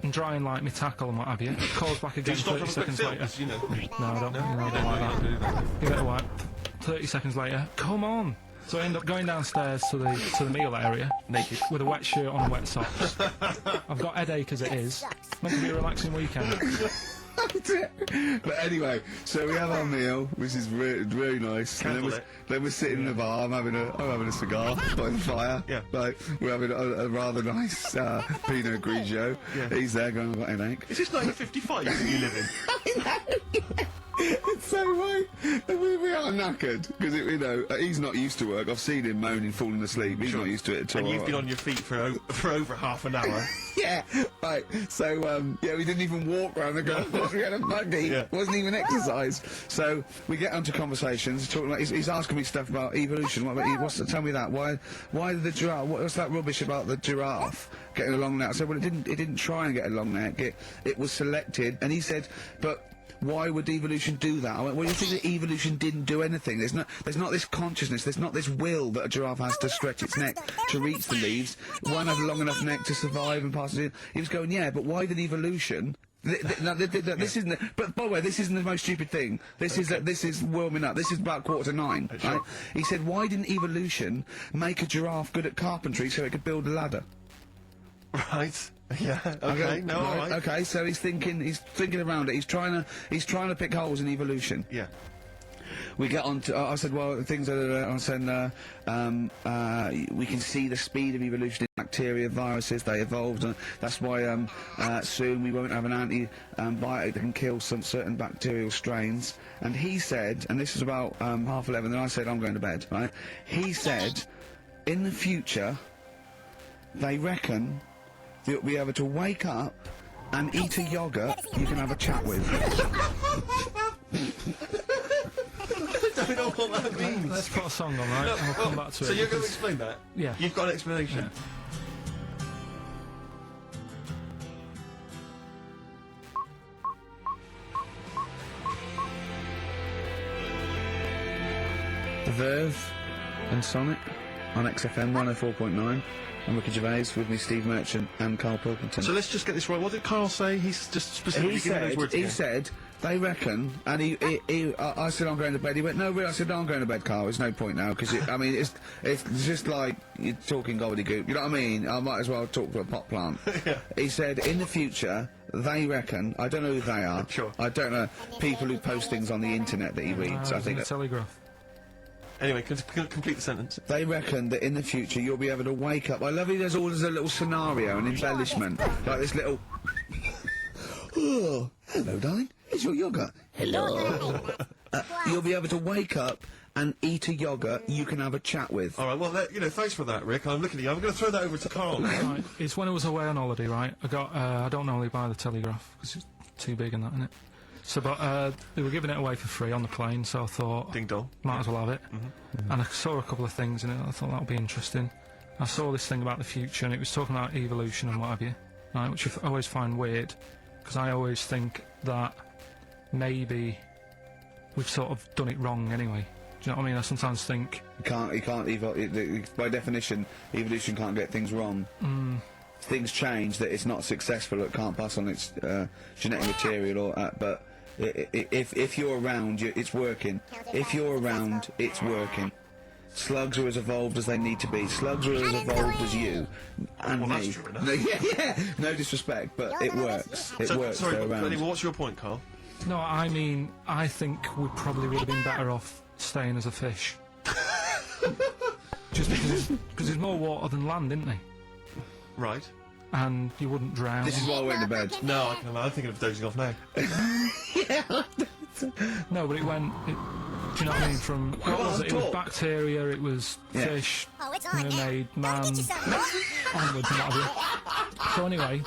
And drying like my tackle and what have you. Calls back again 30 seconds later. No, I don't like that. Give it a wipe. 30 seconds later, come on! So I end up going downstairs to the meal area, naked, with a wet shirt on and wet socks. I've got headache as it is. Meant to be a relaxing weekend. But anyway, so we have our meal, which is really nice. And then we're sitting in the bar. I'm having a cigar by the fire. Yeah. Like, we're having a rather nice Pinot Grigio. Yeah. He's there going, I've got a headache. Is this 1955 that you live in? I know. It's so right. We are knackered because you know he's not used to work. I've seen him moaning, falling asleep. He's not used to it at all. And you've been on your feet for over half an hour. Yeah, right. So yeah, we didn't even walk around the golf course. We had a buggy. Yeah. Wasn't even exercise. So we get onto conversations. Talking about, he's asking me stuff about evolution. What about tell me that? Why the giraffe? What's that rubbish about the giraffe getting a long neck? I said, well, it didn't try and get a long neck. It was selected. And he said, but why would evolution do that? I went, well, you think that evolution didn't do anything? There's not this consciousness, there's not this will that a giraffe has to stretch its neck to reach the leaves. It won't have a long enough neck to survive and pass it in. He was going, yeah, but why did evolution... this isn't. But by the way, this isn't the most stupid thing. This is warming up. This is about 8:45. Right? He said, why didn't evolution make a giraffe good at carpentry so it could build a ladder? Right. Yeah. Okay. No. All right. Okay. So he's thinking around it. He's trying to pick holes in evolution. Yeah. We get on to. I said, well, things are. I said, we can see the speed of evolution in bacteria, viruses. They evolved, and that's why soon we won't have an antibiotic that can kill some certain bacterial strains. And he said, and this was about 11:30. Then I said, I'm going to bed. Right? He said, in the future, they reckon that you'll be able to wake up and eat a yogurt you can have a chat with. I don't know what that means. Let's put a song on, right? No, I'll come back to it. So you're going to explain that? Yeah. You've got an explanation? The Verve and Sonic on XFM 104.9. And Ricky Gervais with me, Steve Merchant and Carl Pilkington. So let's just get this right. What did Carl say? He's just specifically giving those words again. He said, they reckon, and I said I'm going to bed. He went, no, really? I said, no, I'm going to bed, Carl. There's no point now, because, I mean, it's just like you're talking gobbledygook. You know what I mean? I might as well talk to a pot plant. Yeah. He said, in the future, they reckon, I don't know who they are. Sure. I don't know, people who post things on the internet that he reads. I think the Telegraph. Anyway, complete the sentence. They reckon that in the future you'll be able to wake up. I love it. There's always a little scenario, an embellishment, like this little. Oh, hello, darling. Here's your yogurt. Hello. You'll be able to wake up and eat a yogurt you can have a chat with. All right. Well, thanks for that, Rick. I'm looking at you. I'm going to throw that over to Carl. Right. It's when I was away on holiday, right? I got. I don't normally buy the Telegraph because it's too big and that, isn't it? So, but they were giving it away for free on the plane, so I thought, ding dong, might as well have it. And I saw a couple of things in it. I thought that would be interesting. I saw this thing about the future, and it was talking about evolution and what have you, right? Which I always find weird, because I always think that maybe we've sort of done it wrong anyway. Do you know what I mean? I sometimes think you can't evolve. By definition, evolution can't get things wrong. Things change, that it's not successful, it can't pass on its genetic material, or but. If you're around, it's working. If you're around, it's working. Slugs are as evolved as they need to be. Slugs are as evolved as you and me. That's true enough. Yeah. No disrespect, but it works. It works. Sorry, they're around. Anyway, what's your point, Carl? No, I mean, I think we probably would have been better off staying as a fish. Just because there's more water than land, isn't there? Right. And you wouldn't drown. This is why I went to bed. No, I'm thinking of dozing off now. No, but it went. Do you know what I mean? From what was it? It was bacteria. It was fish, mermaid, man, onwards and what have you. So anyway.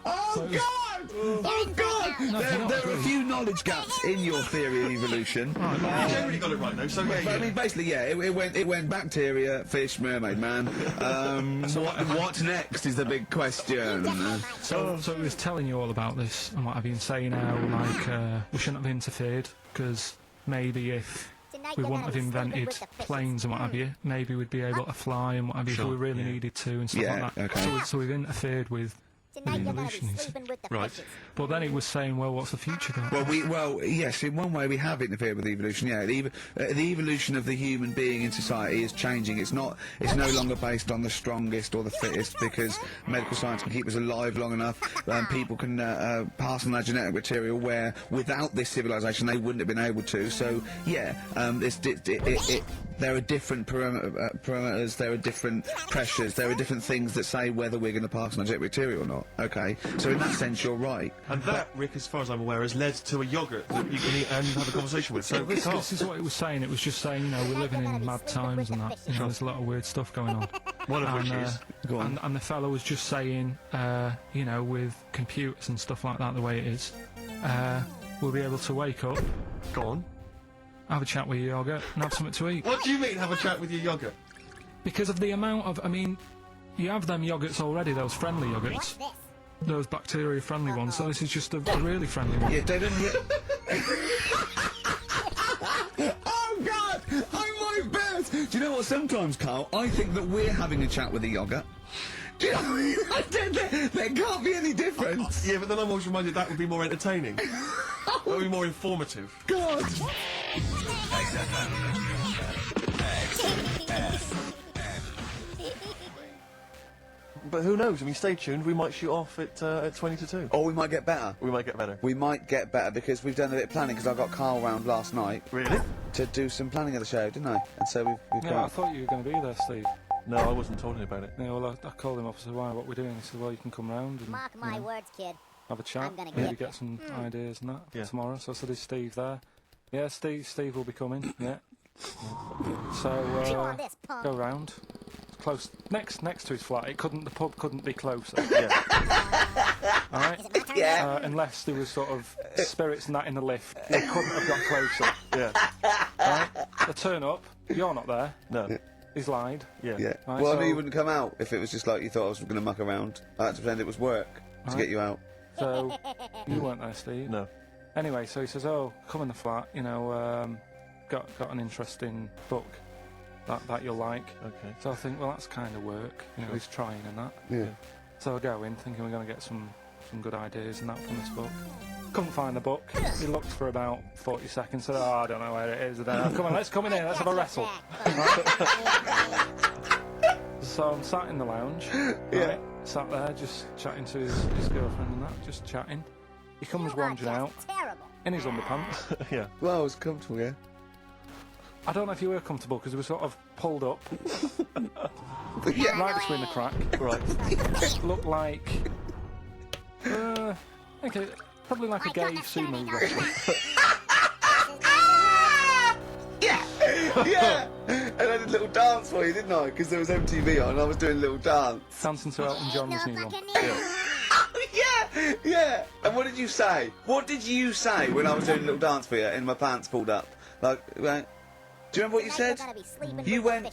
Oh God! There are a few knowledge gaps in your theory of evolution. You generally got it right though. So but I mean, basically, yeah, it went bacteria, fish, mermaid, man. What next is the big question. So it was telling you all about this and what have you, and saying how like we shouldn't have interfered because maybe if we wouldn't have invented planes and what have you, maybe we'd be able to fly and what have you if we really needed to and stuff like that. Okay. So we've interfered with evolution, right? But then it was saying, well, what's the future then? Well, yes, in one way we have interfered with evolution. Yeah, the evolution of the human being in society is changing. It's no longer based on the strongest or the fittest, because medical science can keep us alive long enough. People can pass on their genetic material where without this civilization they wouldn't have been able to. So yeah, there are different parameters, there are different pressures, there are different things that say whether we're going to pass magic material or not, okay? So in that sense, you're right. And that, Rick, as far as I'm aware, has led to a yoghurt that you can eat and have a conversation with. So this is what it was saying. It was just saying, you know, we're living in mad times and that. You know, there's a lot of weird stuff going on. One of which is... Go on. And the fellow was just saying, you know, with computers and stuff like that, the way it is, we'll be able to wake up. Go on. Have a chat with your yoghurt and have something to eat. What do you mean, have a chat with your yoghurt? Because of the amount of, I mean, you have them yoghurts already, those friendly yoghurts. Those bacteria-friendly ones, so this is just a really friendly one. Yeah, they don't... Oh, God! I might burst! Do you know what, sometimes, Carl, I think that we're having a chat with the yoghurt. Do you know what I mean? There can't be any difference. Yeah, but then I'm always reminded that would be more entertaining. That would be more informative. God! But who knows? I mean, stay tuned. We might shoot off at 20 to 2. Or we might get better. We might get better. We might get better because we've done a bit of planning, because I got Carl round last night. Really? To do some planning of the show, didn't I? And so we've Yeah, got... I thought you were going to be there, Steve. No, I wasn't told about it. Yeah, well, I called him up and said, why, what we're doing? He said, well, you can come round and Mark my words, kid. have a chat, I'm gonna maybe get get some ideas and that Yeah. tomorrow. So I said, is Steve there? Yeah, Steve will be coming, yeah. So, Chew on this, punk. go round. Close, next to his flat. The pub couldn't be closer. Yeah. Alright? Is it my turn? Yeah. Unless there was sort of spirits and that in the lift, they couldn't have got closer. Yeah. Right? They turn up, you're not there. No. He's lied. Yeah. Yeah. Right, Well, I so- knew you wouldn't come out if it was just like you thought I was going to muck around. I had to pretend it was work to Right. get you out. So, you weren't there, Steve. No. Anyway, so he says, oh, come in the flat, you know, got an interesting book that you'll like. Okay. So I think, well, that's kind of work, you know, he's trying and that. Yeah. So I go in thinking we're going to get some good ideas and that from this book. Couldn't find the book. He looked for about 40 seconds, said, oh, I don't know where it is. And then, come on, let's come in here, let's have a wrestle. So I'm sat in the lounge, right, sat there just chatting to his girlfriend and that, just chatting. He comes wandering out Terrible. in his underpants. Yeah. Well, I was comfortable, yeah. I don't know if you were comfortable because he was sort of pulled up Yeah. right between the crack. Right. Looked like, okay, probably like a gay sumo wrestler. Yeah! And I did a little dance for you, didn't I? Because there was MTV on and I was doing a little dance. Dancing to Elton John's new one. Yeah! Yeah! And what did you say? What did you say when I was doing a little dance for you and my pants pulled up? Like, right? Do you remember what you said? You went,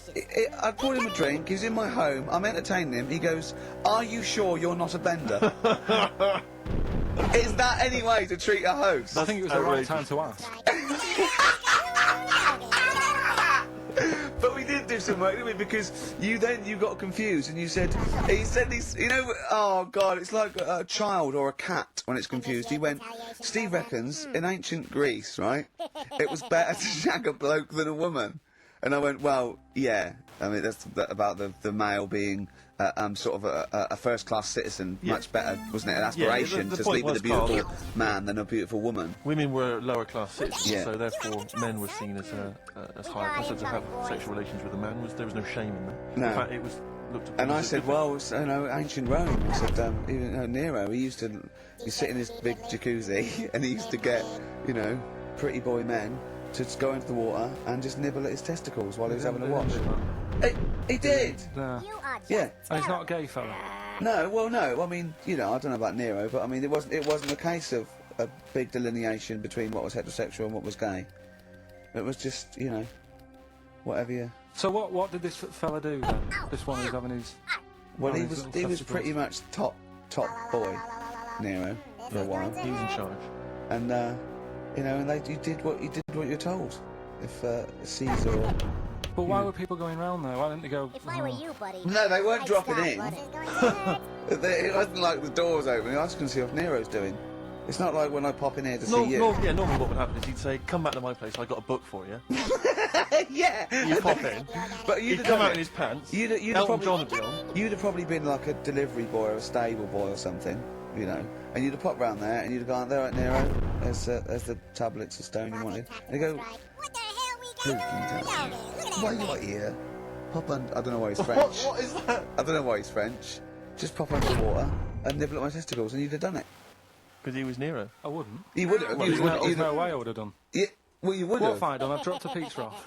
I poured him a drink, he's in my home, I'm entertaining him, he goes, are you sure you're not a bender? Is that any way to treat a host? I think it was the right time to ask. But we did do some work, didn't we? Because you got confused and you said, you know, oh God, it's like a child or a cat when it's confused. He went, Steve reckons in ancient Greece, right, it was better to shag a bloke than a woman. And I went, well, yeah. I mean, that's about the male being sort of a first-class citizen. Yeah. Much better, wasn't it? An aspiration the to point sleep with was, a beautiful Carl, man than a beautiful woman. Women were lower-class citizens, Yeah. so therefore men were seen as higher. So to have sexual relations with a man there was no shame in that. No. In fact, it was looked upon And I as a said, good thing. well, you know, ancient Rome. I said, even Nero, he'd sit in his big jacuzzi and he used to get, you know, pretty boy men to just go into the water and just nibble at his testicles while he was having a wash. He did! No. Yeah. And he's not a gay fella. No, well, no. I mean, you know, I don't know about Nero, but I mean, it wasn't a case of a big delineation between what was heterosexual and what was gay. It was just, you know, whatever you... So what did this fella do then? This one who's having his... Well, having he his was little he was pretty much top boy, Nero, for a while. He was in charge. And you know, and you did what you're told. If Caesar or... But why were people going round there? Why didn't they go... If I were you, buddy. No, they weren't I'd dropping stop in. what is going on. It wasn't like the doors open. I was going to see what Nero's doing. It's not like when I pop in here to see you. Normally what would happen is he'd say, come back to my place, I got a book for you. Yeah! You pop in, But he'd come out in his pants, You'd Elton probably, John would be on. You'd have probably been like a delivery boy or a stable boy or something, you know. And you'd have popped round there and you'd have gone, there, right, Nero, there's the tablets of stone you wanted. And you go, What the hell we Dude, can you tell me? Why you like here? Pop on. I don't know why he's French. What is that? I don't know why he's French. Just pop under the water and nibble at my testicles, and you'd have done it. Because he was Nero. I wouldn't. You would have. There's no way I would have done. Yeah, well, you would What have. have I done? I've dropped a pizza off.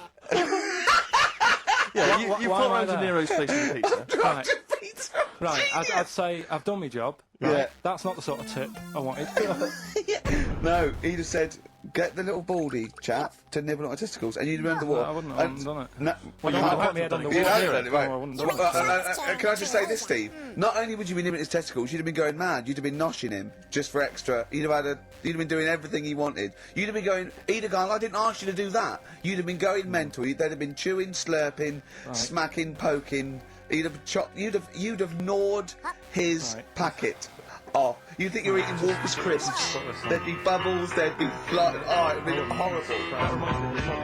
Yeah, you why put am I around to there? Nero's place with a pizza. Right. Right, I'd say I've done my job. Right? Yeah. That's not the sort of tip I wanted. No, he'd have said, get the little baldy chap to nibble at my testicles, and you'd remember what? I wouldn't have done it. No, Well, you wouldn't have put me head on the You'd wall have here. done it, right. No, I wouldn't So, have done it. can I just say this, Steve? Not only would you be nibbling his testicles, you'd have been going mad. You'd have been noshing him just for extra. You'd have been doing everything he wanted. You'd have been going, he'd have gone, I didn't ask you to do that. You'd have been going mental. They'd have been chewing, slurping, smacking, poking. You'd have gnawed his packet off. You'd think you were eating Walker's crisps. There'd be bubbles, there'd be blood. Oh, it'd be horrible.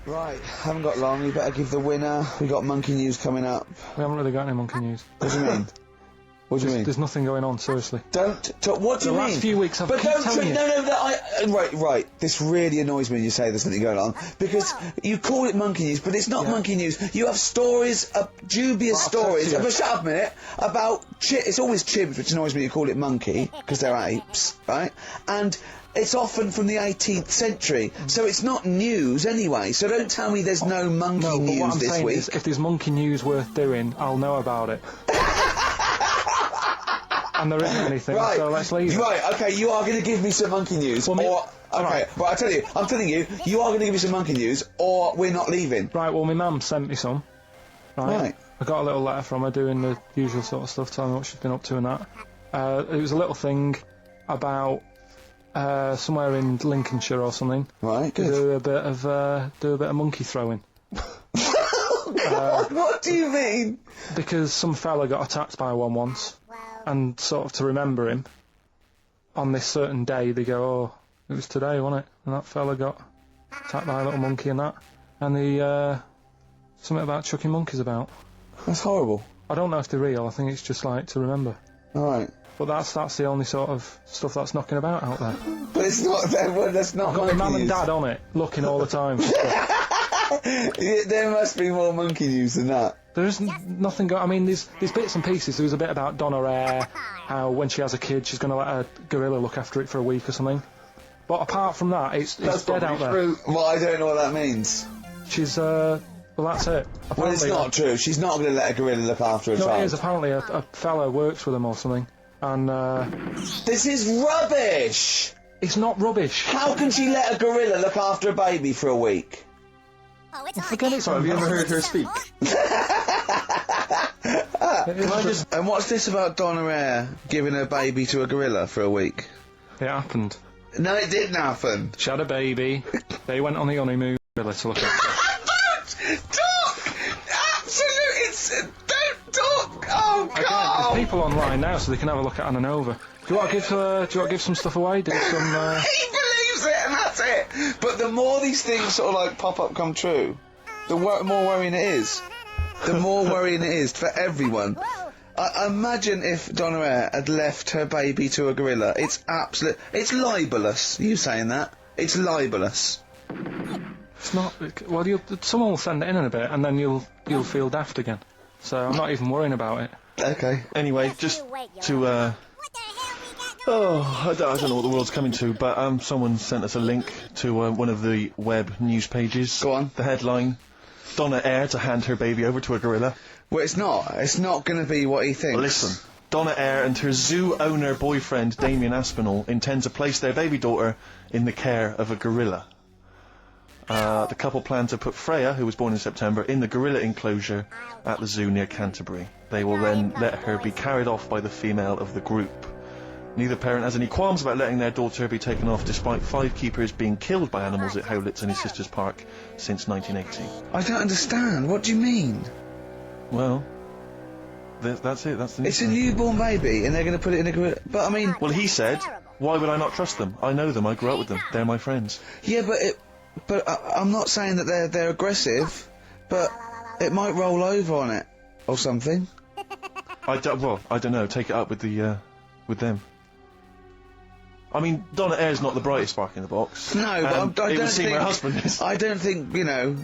Right, haven't got long. You better give the winner. We got monkey news coming up. We haven't really got any monkey news. What do you mean? What do you mean? There's nothing going on, seriously. Don't talk. What do you mean? The last few weeks I've But keep don't telling you. No. Right. This really annoys me when you say there's something going on because you call it monkey news, but it's not monkey news. You have stories, dubious stories. But shut up a minute about it's always chibs, which annoys me. You call it monkey because they're apes, right? And it's often from the 18th century, so it's not news anyway. So don't tell me there's no monkey No, but news what I'm this saying week. is, if there's monkey news worth doing, I'll know about it. And there isn't anything, Right. so let's leave it. Right, okay, you are going to give me some monkey news, I'm telling you, you are going to give me some monkey news, or we're not leaving. Right, well, my mum sent me some. Right. I got a little letter from her doing the usual sort of stuff, telling me what she's been up to and that. It was a little thing about somewhere in Lincolnshire or something. Right, good. Do a bit of monkey throwing. What do you mean? Because some fella got attacked by one once, and sort of to remember him, on this certain day they go, oh, it was today, wasn't it? And that fella got attacked by a little monkey and that, and the something about chucking monkeys about. That's horrible. I don't know if they're real. I think it's just like to remember. All right. But that's the only sort of stuff that's knocking about out there. But it's not. That's not. I've got my mum and dad on it, looking all the time. Yeah, there must be more monkey news than that. There's nothing. I mean, there's bits and pieces. There was a bit about Donna Air, how when she has a kid, she's going to let a gorilla look after it for a week or something. But apart from that, it's dead out there. True. Well, I don't know what that means. She's well, that's it. Apparently, Well, it's not true. She's not going to let a gorilla look after a No, child. it is. Apparently, a fella works with them or something, and This is rubbish. It's not rubbish. How can she let a gorilla look after a baby for a week? Oh, it's Forget it. Have you ever heard her speak? And what's this about Donna Air giving her baby to a gorilla for a week? It happened. No, it didn't happen. She had a baby. They went on the honeymoon. Gorilla to look after. Don't talk! Absolutely, don't talk! Oh, God! There's people online now, so they can have a look at Anna Nova. Do you want to give some stuff away? Do some. He believes it, and that's it. But the more these things sort of like pop up, come true, the more worrying it is. The more worrying it is for everyone. Imagine if Donna Air had left her baby to a gorilla. It's it's libelous. You saying that? It's libelous. It's not. Well, someone will send it in a bit, and then you'll feel daft again. So I'm not even worrying about it. Okay. Anyway, just to I don't know what the world's coming to, but someone sent us a link to one of the web news pages. Go on. The headline: Donna Air to hand her baby over to a gorilla. Well, it's not. It's not going to be what he thinks. Well, listen. Donna Air and her zoo owner boyfriend Damien Aspinall intend to place their baby daughter in the care of a gorilla. The couple plan to put Freya, who was born in September, in the gorilla enclosure at the zoo near Canterbury. They will then let her be carried off by the female of the group. Neither parent has any qualms about letting their daughter be taken off, despite 5 keepers being killed by animals at Howletts and his sister's park since 1980. I don't understand. What do you mean? Well, that's it. That's the news. It's a newborn baby, and they're going to put it in a gorilla. But I mean, well, he said, "Why would I not trust them? I know them. I grew up with them. They're my friends." yeah, but I'm not saying that they're aggressive, but it might roll over on it or something. I don't know. Take it up with the with them. I mean, Donna Ayre's not the brightest spark in the box. No, but I it don't would seem think her husband is. I don't think, you know,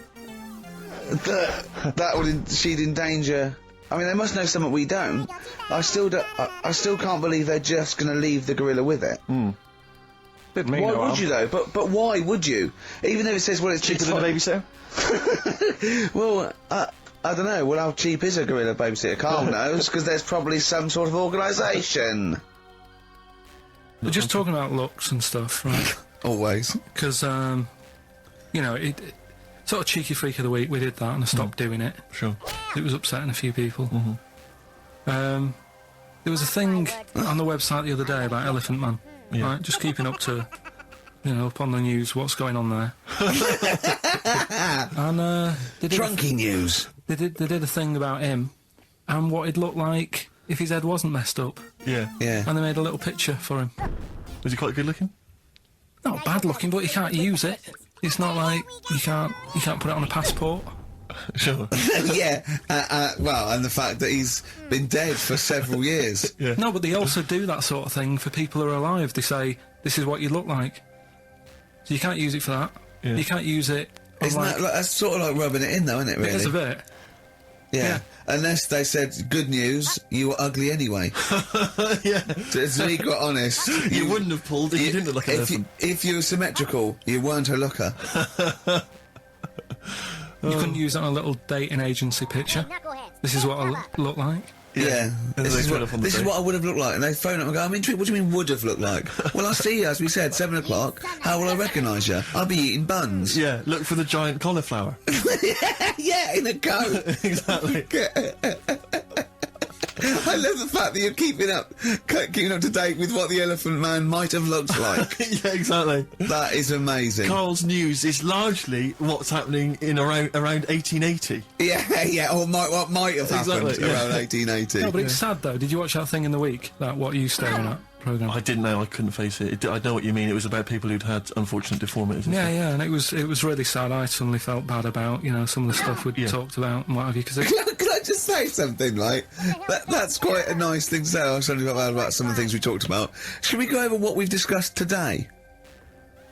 that would she'd endanger. I mean, they must know something we don't. I still can't believe they're just going to leave the gorilla with it. Didn't mean Why no would harm. you though? But why would you? Even though it says, well, it's Cheaper than a babysitter? Well, I don't know. Well, how cheap is a gorilla babysitter? Carl knows, because there's probably some sort of organisation. We're just talking about looks and stuff, right? Always. Because, you know, it sort of cheeky freak of the week, we did that and I stopped doing it. Sure. It was upsetting a few people. There was a thing on the website the other day about Elephant Man, right? Just keeping up to, you know, up on the news, what's going on there. And, they did Drunky news. They did a thing about him and what he'd look like if his head wasn't messed up. Yeah. Yeah. And they made a little picture for him. Was he quite good looking? Not bad looking, but you can't use it. It's not like you can't put it on a passport. Sure. Yeah. Well, and the fact that he's been dead for several years. Yeah. No, but they also do that sort of thing for people who are alive. They say, this is what you look like. So you can't use it for that. Yeah. You can't use it on, Isn't that that's sort of like rubbing it in, though, isn't it? Really? It is a bit. Yeah. Unless they said, good news, you were ugly anyway. Yeah. To be quite honest. You wouldn't have pulled if you didn't look like an elephant. If you were symmetrical, you weren't a looker. You couldn't use it on a little dating agency picture. This is what I look like. Yeah. And This they is phone up on the this is day. what I would have looked like. And they phone up and go, I'm intrigued, what do you mean would have looked like? Well, I see you, as we said, 7 o'clock. How will I recognise you? I'll be eating buns. Yeah, look for the giant cauliflower. Yeah, in a coat. Exactly. I love the fact that you're keeping up to date with what the Elephant Man might have looked like. Yeah, exactly. That is amazing. Carl's news is largely what's happening in around 1880. Yeah, or what might have happened Exactly, yeah. around 1880. No, but it's sad though. Did you watch that thing in the week? That What Are You Staring At programme? I didn't know, I couldn't face it. I know what you mean, it was about people who'd had unfortunate deformities and Yeah, stuff. yeah, and it was really sad. I suddenly felt bad about, you know, some of the stuff we'd talked about and what have you, because Can I just say something, like, that's quite a nice thing to say. I was only about some of the things we talked about. Should we go over what we've discussed today?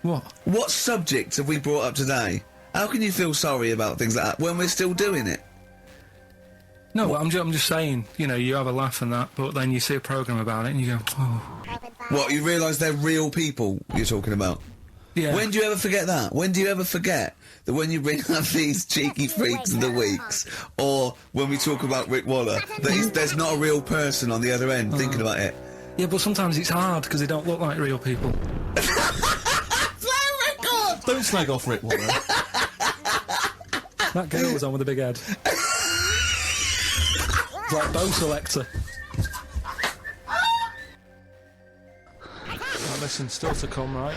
What? What subjects have we brought up today? How can you feel sorry about things like that when we're still doing it? No, I'm just saying, you know, you have a laugh and that, but then you see a programme about it and you go, oh. What, you realise they're real people you're talking about? Yeah. When do you ever forget that? When do you ever forget that when you bring up these cheeky freaks of the weeks, or when we talk about Rick Waller, that there's not a real person on the other end thinking about it? Yeah, but sometimes it's hard because they don't look like real people. Don't slag off Rick Waller. That girl was on with a big head. It's like Bo Selector. Right, listen, still to come, right?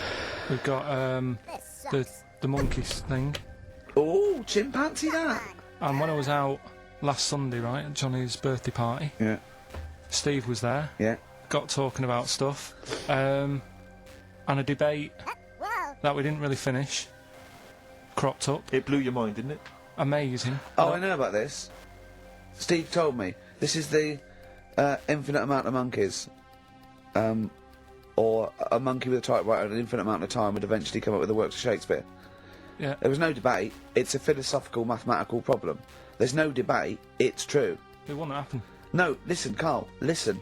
We've got the monkeys thing. Oh, chimpanzee that. And when I was out last Sunday, right, at Johnny's birthday party, Yeah. Steve was there. Yeah. Got talking about stuff. And a debate that we didn't really finish cropped up. It blew your mind, didn't it? Amazing. Oh, I know about this. Steve told me. This is the infinite amount of monkeys. Or a monkey with a typewriter at an infinite amount of time would eventually come up with the works of Shakespeare. Yeah. There was no debate. It's a philosophical, mathematical problem. There's no debate. It's true. It wouldn't happen. No, listen, Carl, listen.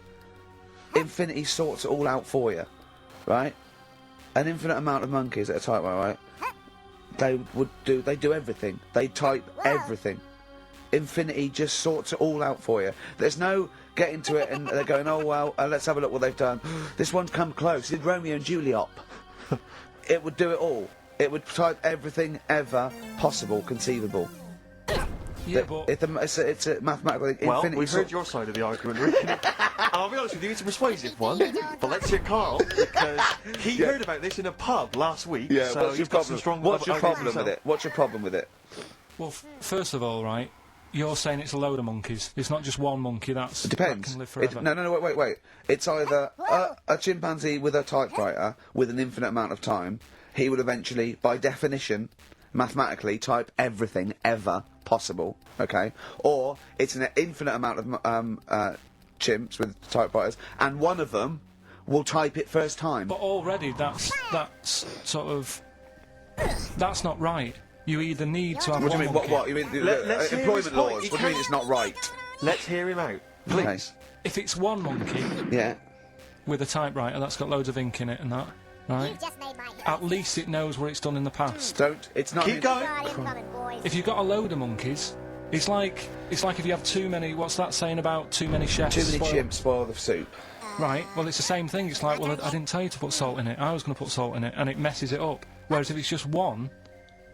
Infinity sorts it all out for you, right? An infinite amount of monkeys at a typewriter, right? They do everything. They type everything. Infinity just sorts it all out for you. There's no getting to it and they're going, oh well, let's have a look what they've done. This one's come close. Did Romeo and Juliet? It would do it all. It would type everything ever possible, conceivable. Yeah, but it's a mathematical Well, infinity. we've heard your side of the argument, Rick. I'll be honest with you, it's a persuasive one, but let's hear Carl, because he heard about this in a pub last week, Yeah, so what's he's your got some problem? strong What's your ideas problem with himself. it? What's your problem with it? Well, first of all, right, you're saying it's a load of monkeys. It's not just one monkey. It That depends. can live forever. No, wait. It's either a chimpanzee with a typewriter with an infinite amount of time. He would eventually, by definition, mathematically, type everything ever possible. Okay, or it's an infinite amount of chimps with typewriters, and one of them will type it first time. But already that's sort of... That's not right. You either need to have What do you one mean? monkey. What? You mean let's hear employment his laws? point. What do you mean it's not right? Let's hear him out, please. If it's one monkey Yeah. with a typewriter that's got loads of ink in it and that, right? At least it knows what it's done in the past. It's not... Keep going. If you've got a load of monkeys, it's like if you have too many. What's that saying about too many chefs? Too many chimps spoil the soup. Right. Well, it's the same thing. It's like, well, I didn't tell you to put salt in it. I was going to put salt in it, and it messes it up. Whereas if it's just one,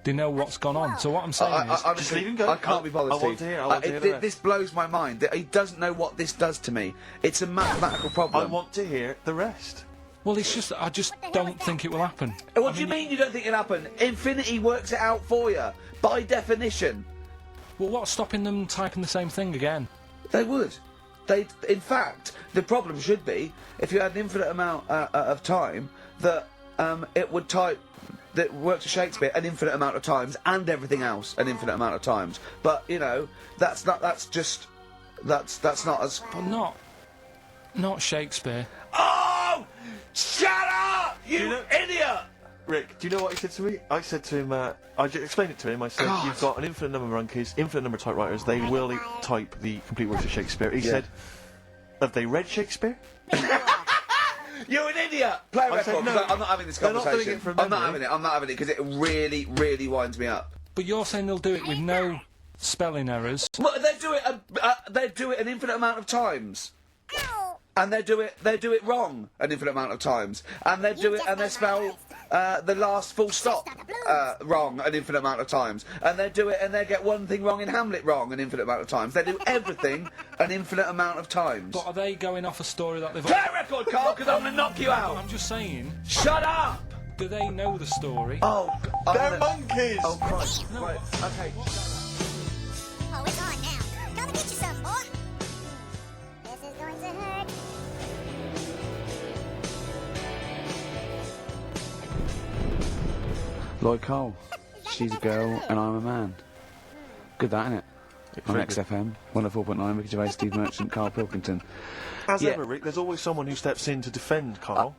they know what's gone on. So what I'm saying is, honestly, leave him go. I can't be bothered, I want Steve. to hear, I want to hear the rest. This blows my mind. That he doesn't know what this does to me. It's a mathematical problem. I want to hear the rest. well, it's just I just don't think it will happen. What do you mean you don't think it'll happen? Infinity works it out for you, by definition. Well, what's stopping them typing the same thing again? They would. In fact, the problem should be if you had an infinite amount of time that it would type that works to Shakespeare an infinite amount of times and everything else an infinite amount of times. But you know, that's not as. But not Shakespeare. Oh! Shut up, you idiot! Rick, do you know what he said to me? I said to him, I explained it to him, I said, God. you've got an infinite number of monkeys, infinite number of typewriters, they will type the complete works of Shakespeare. He said, have they read Shakespeare? You're an idiot! Play a I said, record, no, 'cause I'm not having this they're not conversation. doing it from I'm not memory. having it because it really, really winds me up. But you're saying they'll do it with no spelling errors. Well, they do it an infinite amount of times. And they do it wrong an infinite amount of times. And they do it and they spell the last full stop wrong an infinite amount of times. And they do it and they get one thing wrong in Hamlet wrong an infinite amount of times. They do everything an infinite amount of times. But are they going off a story that they've... Play a record, Carl, because I'm going to knock you out! I'm just saying... Shut up! Do they know the story? Oh, they're monkeys! Oh, Christ. No, right, okay. Oh, it's on now. Come and get you some, boy. This is going to hurt. Lloyd Cole. She's a girl and I'm a man. Good that, innit? On very good. XFM, 104.9, Ricky Gervais, Steve Merchant, Carl Pilkington. As ever, Rick, there's always someone who steps in to defend Carl.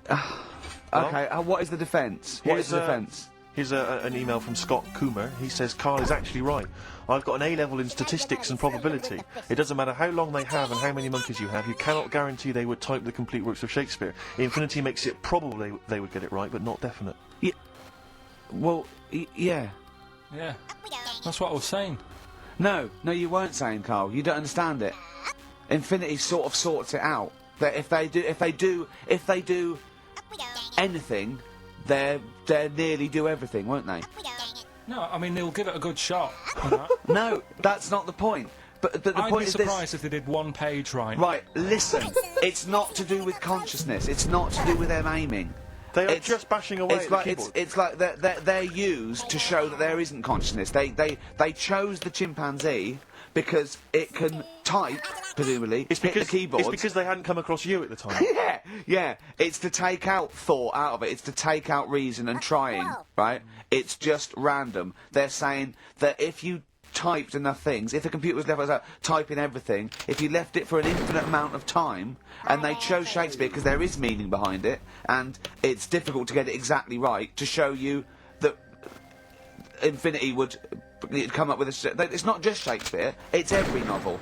Okay, what is the defence? What is the defence? Here's an email from Scott Coomer. He says, Carl is actually right. I've got an A-level in statistics and probability. It doesn't matter how long they have and how many monkeys you have, you cannot guarantee they would type the complete works of Shakespeare. Infinity makes it probable they would get it right, but not definite. Yeah. Well, yeah. Yeah. That's what I was saying. No, you weren't saying, Carl. You don't understand it. Infinity sort of sorts it out. That if they do anything, they nearly do everything, won't they? No, I mean they'll give it a good shot. No, that's not the point. But the I'd point be is this. surprised if they did one page right. Right, listen. It's not to do with consciousness. It's not to do with them aiming. They are just bashing away at the keyboard. It's like they're used to show that there isn't consciousness. They chose the chimpanzee because it can type, presumably, hit the keyboard. It's because they hadn't come across you at the time. Yeah. It's to take out thought out of it. It's to take out reason and trying, right? It's just random. They're saying that if you typed enough things, if the computer was left without typing everything, if you left it for an infinite amount of time, and they chose Shakespeare because there is meaning behind it, and it's difficult to get it exactly right, to show you that Infinity would come up with a... It's not just Shakespeare, it's every novel.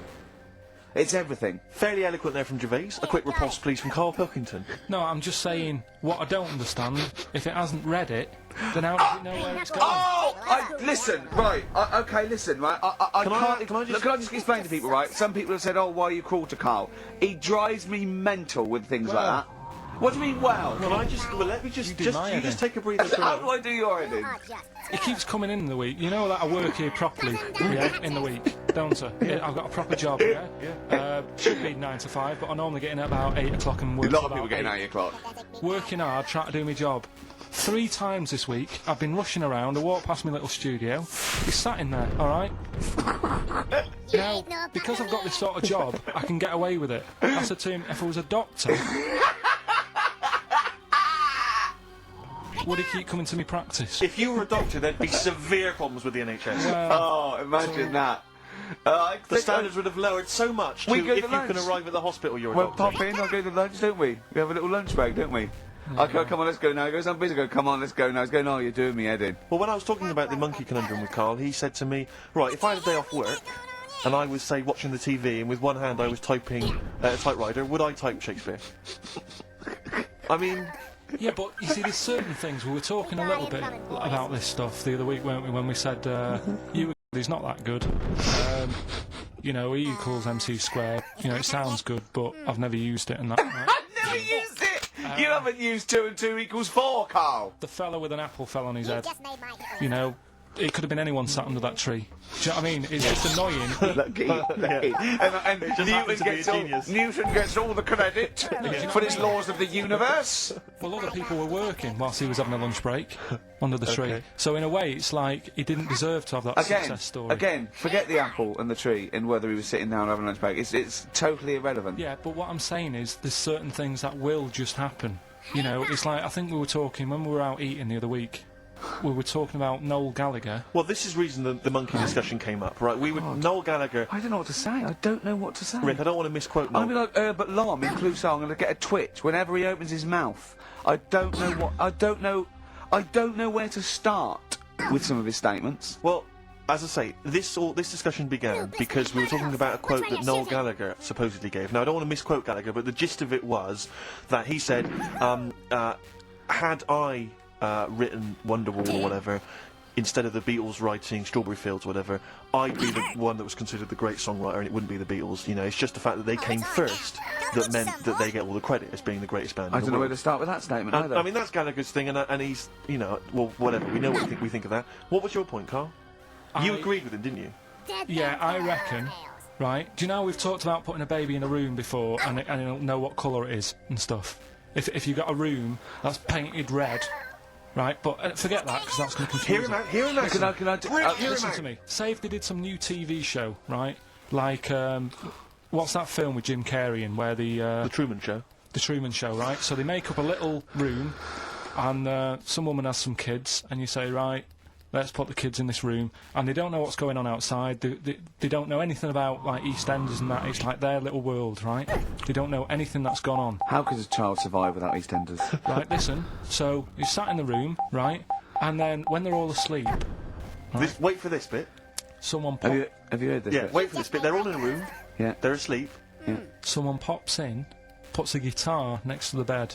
It's everything. Fairly eloquent there from Gervais. A quick riposte, please, from Carl Pilkington. No, I'm just saying, what I don't understand, if it hasn't read it, then how does it know where it's going? Listen, right, okay, listen, right, I can't... Can I just... Look, can I just explain to people, right? Some people have said, oh, why are you cruel to Carl? He drives me mental with things like that. What do you mean, well? Let me just take a breather. How do I do your editing? It keeps coming in the week. You know that I work here properly, in the week, don't I? Yeah, I've got a proper job, should be 9 to 5, but I normally get in at about 8 o'clock and work. A lot of people getting 8 o'clock. Working hard, trying to do my job. 3 times this week, I've been rushing around. I walked past my little studio. He's sat in there, all right? Now, because I've got this sort of job, I can get away with it. I said to him, if I was a doctor, would he keep coming to me practice? If you were a doctor, there'd be severe problems with the NHS. Oh, imagine that. The standards would have lowered so much We to go if to you can lunch. arrive at the hospital, you're a Well, doctor. pop in, I'll go to lunch, don't we? We have a little lunch break, don't we? I go, come on, let's go now. He goes, I'm busy. I go, come on, let's go now. He's going, oh, you're doing me head in. Well, when I was talking about the monkey conundrum with Carl, he said to me, right, if I had a day off work, and I was, say, watching the TV, and with one hand I was typing a typewriter, would I type Shakespeare? I mean... Yeah, but you see, there's certain things. We were talking a little bit about this stuff the other week, weren't we, when we said, he's not that good. You know, E equals MC squared. You know, it sounds good, but I've never used it and that. Right? I've never used it! You haven't used 2 and 2 equals 4, Carl! The fella with an apple fell on his head. You know, it could have been anyone sat under that tree. Do you know what I mean? It's just annoying. Lucky. And Newton gets all the credit for his laws of the universe. Well, other people were working whilst he was having a lunch break under the tree. So in a way, it's like he didn't deserve to have that success story. Again, forget the apple and the tree and whether he was sitting down having a lunch break. It's totally irrelevant. Yeah, but what I'm saying is there's certain things that will just happen. You know, it's like, I think we were talking, when we were out eating the other week, we were talking about Noel Gallagher. Well, this is the reason the monkey discussion came up, right? Noel Gallagher... I don't know what to say. I don't know what to say. Rick, I don't want to misquote Noel. I'll be like Herbert Lom in Clouseau. I'm going to get a twitch whenever he opens his mouth. I don't know where to start with some of his statements. Well, as I say, this discussion began because we were talking about a quote that Noel Gallagher supposedly gave. Now, I don't want to misquote Gallagher, but the gist of it was that he said, had I... written Wonderwall or whatever, instead of the Beatles writing Strawberry Fields or whatever, I'd be the one that was considered the great songwriter and it wouldn't be the Beatles. You know, it's just the fact that they came first that meant that they get all the credit as being the greatest band in the world. I don't know where to start with that statement either. I mean, that's Gallagher's thing, and he's, you know, well, whatever, we know what we think of that. What was your point, Carl? You agreed with him, didn't you? Yeah, I reckon. Right? Do you know we've talked about putting a baby in a room before and it'll know what colour it is and stuff? If you've got a room that's painted red... Right, but forget that, because that's going to confuse him. Hear him out. Listen to me. Say if they did some new TV show, right? Like, what's that film with Jim Carrey in, where the Truman Show? The Truman Show, right? So they make up a little room, and some woman has some kids, and you say, right, let's put the kids in this room, and they don't know what's going on outside, they don't know anything about, like, EastEnders and that, it's like their little world, right? They don't know anything that's gone on. How could a child survive without EastEnders? Right, listen, so you sat in the room, right, and then when they're all asleep... Right, wait for this bit. Someone Have you heard this bit? Wait for this bit, they're all in a room, yeah. They're asleep. Yeah. Someone pops in, puts a guitar next to the bed,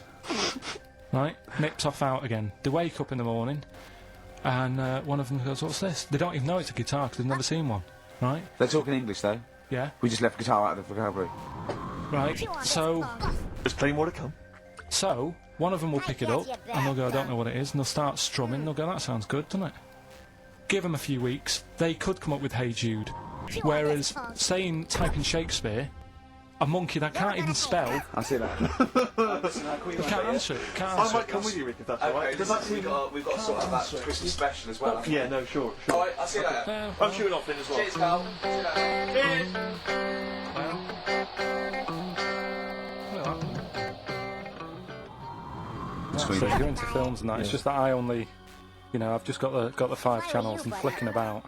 right, nips off out again. They wake up in the morning... And one of them goes, what's this? They don't even know it's a guitar because they've never seen one, right? They're talking English, though. Yeah. We just left guitar out of the vocabulary. Right, so... There's plenty more to come. So, one of them will pick it up, and they'll go, I don't know what it is, and they'll start strumming, they'll go, that sounds good, doesn't it? Give them a few weeks, they could come up with Hey Jude. Whereas, typing Shakespeare, a monkey that can't even spell... I see that. You can't answer it, I might come with you, Rick, if that's alright. We've got to sort out that Christmas special as well. Yeah, no, sure. Alright, I'll see you later. I'm shooting off then as well. Cheers, Carl. Cheers. So you're into films and that, it's just that I only... You know, I've just got the 5 channels and flicking about,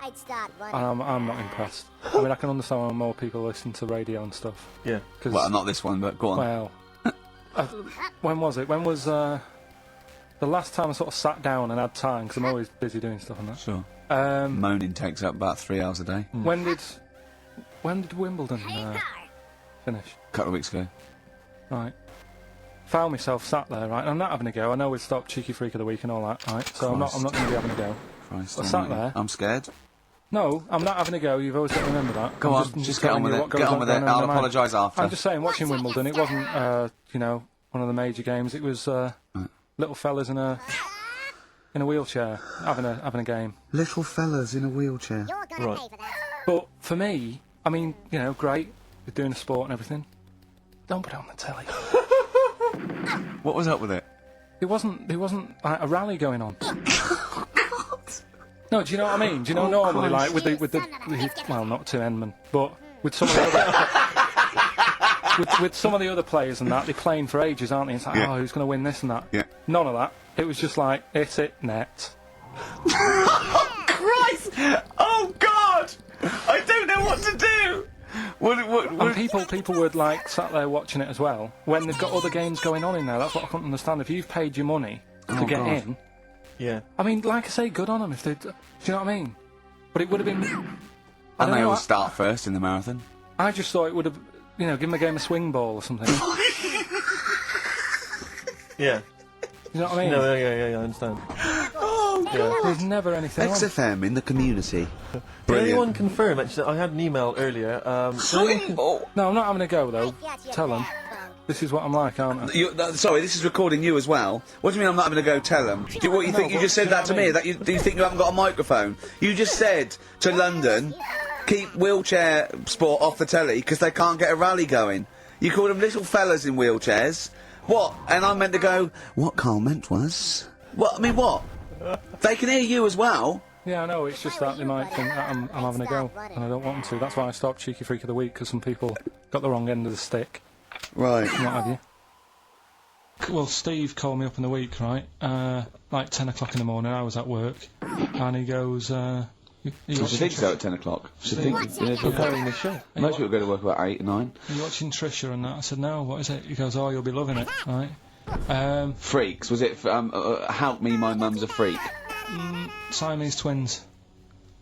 and I'm not impressed. I mean, I can understand why more people listen to radio and stuff. Yeah. Well, not this one, but go on. Well, when was it? When was the last time I sort of sat down and had time? Because I'm always busy doing stuff and that. Sure. Moaning takes up about 3 hours a day. When did Wimbledon finish? A couple of weeks ago. Right. Found myself sat there, right, and I'm not having a go. I know we've stopped Cheeky Freak of the Week and all that, right, so I'm not going to be having a go. Christ, I sat there. I'm scared. No, I'm not having a go, you've always got to remember that. Go on, just get on with it, get on with it, I'll apologise after. I'm just saying, watching Wimbledon, it wasn't, you know, one of the major games, it was, little fellas in a wheelchair, having a game. Little fellas in a wheelchair. Right. But, for me, I mean, you know, great, you're doing a sport and everything, don't put it on the telly. What was up with it? There wasn't like a rally going on. No, do you know what I mean? Do you know normally like with the well, not to Enman, but with some of the other with some of the other players and that, they're playing for ages, aren't they? It's like, oh, who's going to win this and that? Yeah. None of that. It was just like, hit it, net. Oh, Christ! Oh, God! I don't know what to do. And people would like sat there watching it as well when they've got other games going on in there. That's what I couldn't understand. If you've paid your money to get in, yeah. I mean, like I say, good on them if they. Do you know what I mean? But it would have been. And they all start first in the marathon. I just thought it would have, you know, give them a game of swing ball or something. Yeah. You know what I mean? No, yeah, I understand. Oh, God. There's never anything XFM in the community. Did Brilliant. anyone confirm, actually, I had an email earlier, Swing ball? No, I'm not having a go, though. Tell them. This is what I'm like, aren't I? Sorry, this is recording you as well. What do you mean I'm not having to go tell them? What you think? You just said that to me? That do you think you haven't got a microphone? You just said to London, keep wheelchair sport off the telly because they can't get a rally going. You called them little fellas in wheelchairs. What? And I meant to go, what Carl meant was... What? I mean, what? They can hear you as well. Yeah, I know, it's just that they might think that I'm having a go, and I don't want them to. That's why I stopped Cheeky Freak of the Week, because some people got the wrong end of the stick. Right. And what have you. Well, Steve called me up in the week, right? Like 10 o'clock in the morning, I was at work, and he goes, You think so at 10 o'clock? Preparing the show. Most people go to work about 8 or 9. Are you watching Trisha and that? I said, no, what is it? He goes, oh, you'll be loving it, right? Freaks, was it, Help Me, My Mum's a Freak? Siamese twins.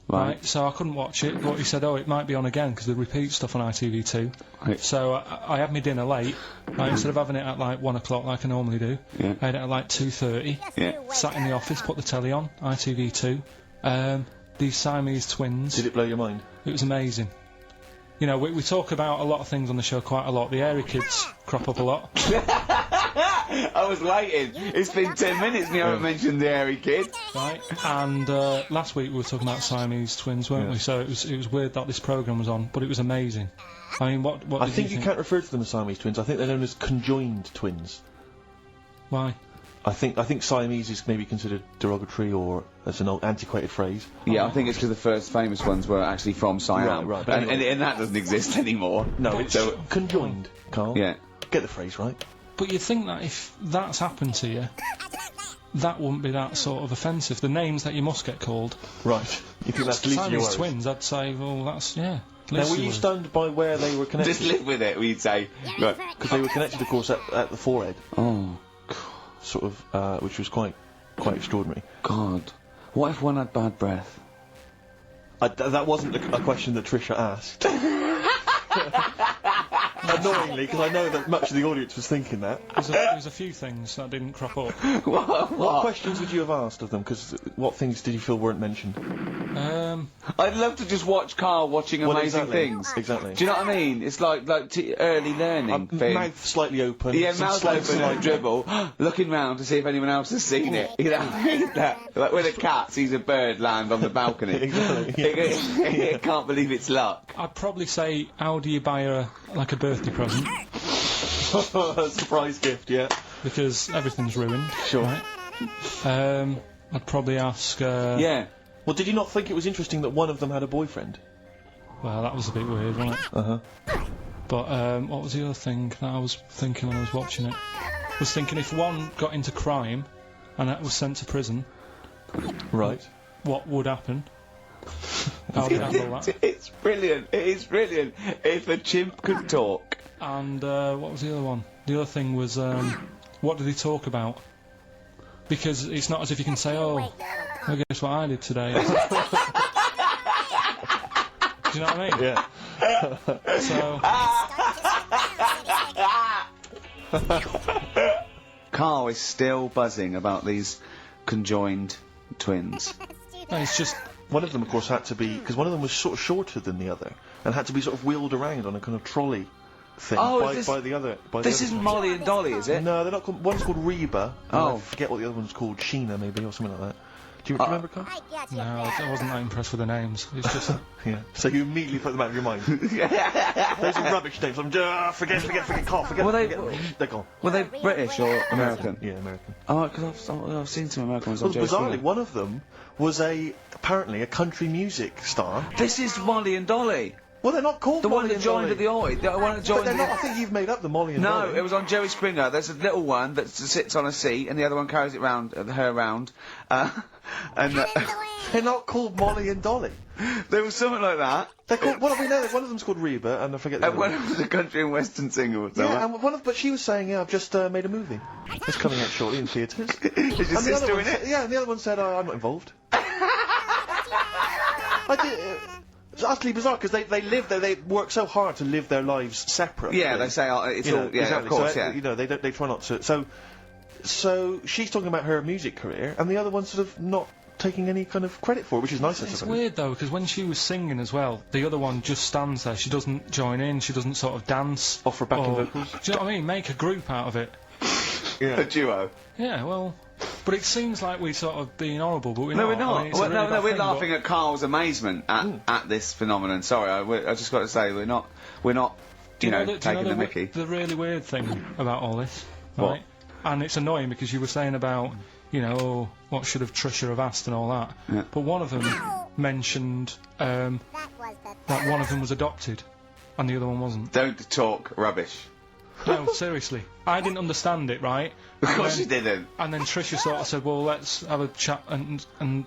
Right. So I couldn't watch it, but he said, oh, it might be on again, because they repeat stuff on ITV2. Right. So I had my dinner late. Instead of having it at like 1 o'clock like I normally do, I had it at like 2:30. Yeah. Sat in the office, put the telly on, ITV2. These Siamese twins. Did it blow your mind? It was amazing. You know, we talk about a lot of things on the show quite a lot. The Airy Kids crop up a lot. I was waiting. It's been 10 minutes and you haven't mentioned the Airy Kid. Right. And last week we were talking about Siamese twins, weren't we? So it was weird that this programme was on, but it was amazing. I mean, what I think you can't refer to them as Siamese twins. I think they're known as conjoined twins. Why? I think Siamese is maybe considered derogatory or as an old antiquated phrase. Yeah, I think it's because the first famous ones were actually from Siam. Right. And that doesn't exist anymore. No, it's conjoined, Carl. Yeah. Get the phrase right. But you'd think that if that's happened to you, that wouldn't be that sort of offensive. The names that you must get called. Right. You think that's least Siamese twins, I'd say, well, that's, yeah. Now, were you stunned by where they were connected? Just live with it, we'd say. Right. Because they were connected, of course, at the forehead. Oh. Sort of, which was quite extraordinary. God. What if one had bad breath? That wasn't a question that Trisha asked. Annoyingly, because I know that much of the audience was thinking that. There's a few things that didn't crop up. What questions would you have asked of them? Because what things did you feel weren't mentioned? I'd love to just watch Carl watching amazing things. Exactly. Do you know what I mean? It's like early learning thing. Mouth slightly open. Yeah, mouth open and dribble, looking round to see if anyone else has seen it. You know, like when a cat sees a bird land on the balcony. Exactly. It can't believe its luck. I'd probably say, how do you buy her like a birthday present? Surprise gift, yeah. Because everything's ruined. Sure. Right? I'd probably ask. Yeah. Well, did you not think it was interesting that one of them had a boyfriend? Well, that was a bit weird, wasn't it? But what was the other thing that I was thinking when I was watching it? I was thinking if one got into crime and that was sent to prison, right? What would happen? How would you handle that? It's brilliant. It is brilliant. If a chimp could talk. And what was the other one? The other thing was what did he talk about? Because it's not as if you can say, oh, well, guess what I did today. Do you know what I mean? Yeah. So. Carl is still buzzing about these conjoined twins. No, it's just. One of them, of course, had to be, because one of them was sort of shorter than the other, and had to be sort of wheeled around on a kind of trolley thing by the other. This is Molly and Dolly, is it? No, they're not called. One's called Reba. Oh. I forget what the other one's called. Sheena, maybe, or something like that. Do you remember, Carl? No, I wasn't that impressed with the names. It's just. Yeah. So you immediately put them out of your mind. Those are rubbish names. Forget, Carl. They're gone. Were they British or American? Yeah, American. Oh, because I've seen some American ones on Joe bizarrely, Stewart. one of them was apparently a country music star. This is Molly and Dolly. Well, they're not called The Molly one that and joined Dolly. at the Oi. The one that But joined. they're not. I think you've made up the Molly and No, Dolly. it was on Jerry Springer. There's a little one that sits on a seat, and the other one carries it round, her round. They're not called Molly and Dolly. There was something like that. They're called. Well, we know that one of them's called Reba, and I forget the And other one of them was a country and western singer or something. Yeah, and one of. But she was saying, "Yeah, I've just made a movie. It's coming out shortly in theatres." Is your And the other sister one in it? Yeah, and the other one said, "I'm not involved." I did. It's utterly bizarre because they live there. They work so hard to live their lives separately. Yeah, they say it's You know, all. Yeah, exactly. of course. So, Yeah. you know, they try not to. So she's talking about her music career, and the other one's sort of not taking any kind of credit for it, which is nice. I It's suppose. weird though, because when she was singing as well, the other one just stands there. She doesn't join in. She doesn't sort of dance. Offer backing vocals. Do you know what I mean? Make a group out of it. Yeah. A duo. Yeah, well, but it seems like we're sort of being horrible, but we're No, not. we're not. I mean, it's a Well, really no, bad we're thing, laughing at Carl's amazement at this phenomenon. Sorry, I just got to say we're not. Do you know taking the the Mickey. The really weird thing about all this, What? right? And it's annoying because you were saying about, you know, oh, what should have Trisha have asked and all that. Yeah. But one of them mentioned that one of them was adopted, and the other one wasn't. Don't talk rubbish. No, seriously, I didn't understand it, right? Of And course then- you didn't. And then Trisha sort of said, well, let's have a chat, and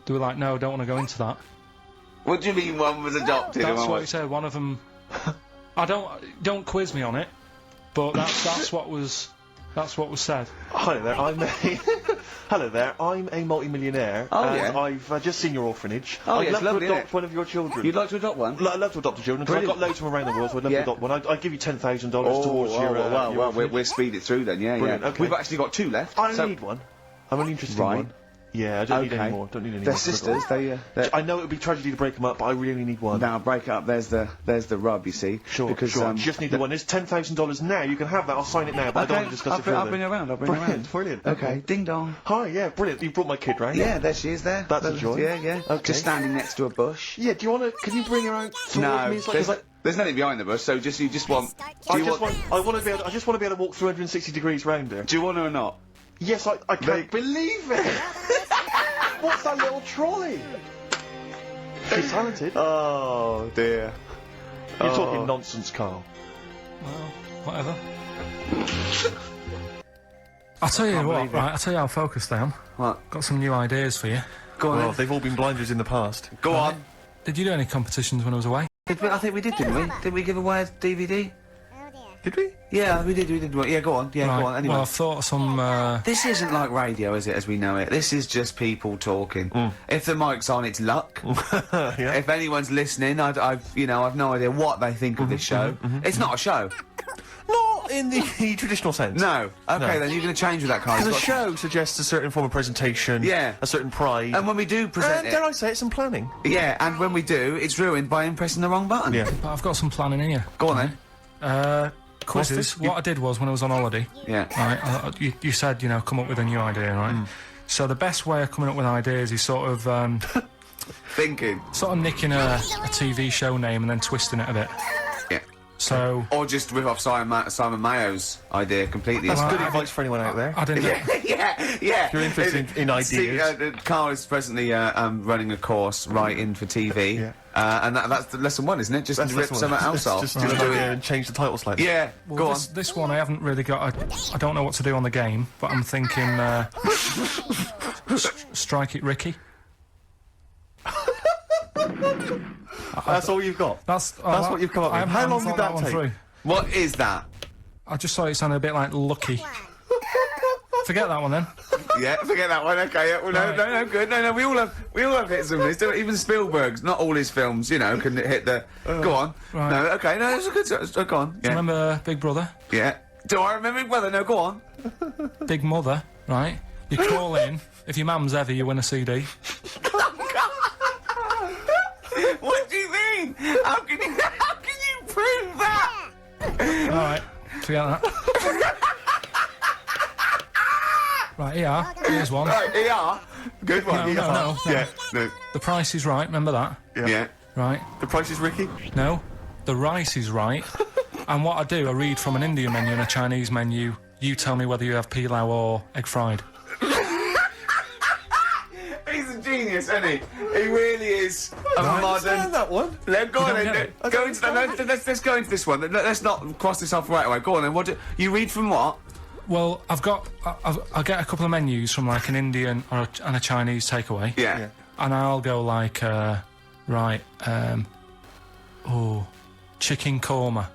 they were like, no, I don't want to go into that. What do you mean one was adopted and That's one what he was? said. One of them. Don't quiz me on it, but that's what was said. Hello there, Hello there, I'm a multi-millionaire, Oh, and yeah. I've just seen your orphanage. Oh, I'd yeah, love it's lovely, to isn't adopt it? one of your children. You'd like to adopt one? I'd love to adopt a children, because I've got loads of them around the world, so I'd love Yeah. to adopt one. I'd give you $10,000 Oh, towards your well, your we'll speed it through then, yeah, Brilliant, yeah. okay. We've actually got 2 left. I so- need one. I'm only interested Right. in one. Yeah, I don't need Okay. any more. Don't need any They're more. sisters, they're- I know it would be tragedy to break them up, but I really need one. Now break it up. There's the rub. You see. Sure, Because sure. You just need the one. There's $10,000 now. You can have that. I'll sign it now, but I don't want to discuss it further. I'll bring her around. I'll bring her around. Brilliant, brilliant. Okay. Ding dong. Hi, yeah, brilliant. You brought my kid round. Yeah, there she is. There. That's a joy. Yeah, yeah. Okay. Just standing next to a bush. Yeah. Do you want to? Can you bring her out towards No, me? It's like, there's nothing behind the bush. So you just want. I just want to be able to walk 360 degrees round her. Do you want her or not? Yes, I can't believe it. What's that little trolley? She's talented. Oh dear. You're Oh. talking nonsense, Carl. Well, whatever. I'll tell you what, right? I'll tell you how focused I am. What? Got some new ideas for you. Go on. Well, then. they've all been blinders in the past. Go on. Did you do any competitions when I was away? I think we did, didn't we? Did we give away a DVD? Did we? Yeah, we did. Yeah, go on. Yeah, Right, go on. Anyway. Well, I've thought of some. This isn't like radio, is it, as we know it? This is just people talking. If the mic's on, it's luck. Yeah. If anyone's listening, I've no idea what they think of this show. It's not a show. Not in the traditional sense. No. Okay, No. then you're going to change with that, Carl. Because a It's got- show suggests a certain form of presentation. Yeah. A certain pride. And when we do present dare I it, say it, some planning. yeah, and when we do, it's ruined by him pressing the wrong button. Yeah. But I've got some planning here. Go on then. Quizzes. this? What I did was when I was on holiday. Yeah. Right. You said come up with a new idea, right? So the best way of coming up with ideas is sort of Thinking. sort of nicking a TV show name and then twisting it a bit. Yeah. So Or just rip off Simon Mayo's idea completely. That's Well, good I advice for anyone out there. I didn't. yeah. If you're interested in ideas. Carl is presently running a course writing for TV. Yeah. And that's the lesson 1, isn't it? Just That's rip something else off. Just do an idea and change the title slightly. Yeah, Well, go on. this one I haven't really got. I don't know what to do on the game, but I'm thinking strike it, Ricky. That's all you've got. That's what you've come up with. How long did that take? Through. What is that? I just thought it sounded a bit like Lucky. Forget that one then. Yeah, forget that one. Okay, yeah, well, Right. no, good. No, we all have hits and misses. Even Spielberg's, not all his films, can hit the. Go on. Right. No, okay, no, it's a good. Go on. Do you Yeah. remember Big Brother? Yeah. Do I remember it? Well, no, go on. Big Mother, right? You call in. If your mum's ever, you win a CD. What do you mean? How can you prove that? All right, forget that. Right, here's one. Right, ER. Good one. No. Yeah. No. The Price is Right. Remember that? Yeah. Right. The Price is Ricky? No. The Rice is Right. And what I do, I read from an Indian menu and a Chinese menu. You tell me whether you have pilau or egg fried. He's a a genius, isn't he? He really is a modern. That one. Go on then. Go into that. Let's go into this one. Let's not cross this off right away. Go on then. What do you read from what? Well, I'll get a couple of menus from like an Indian and a Chinese takeaway. Yeah. And I'll go like, chicken korma.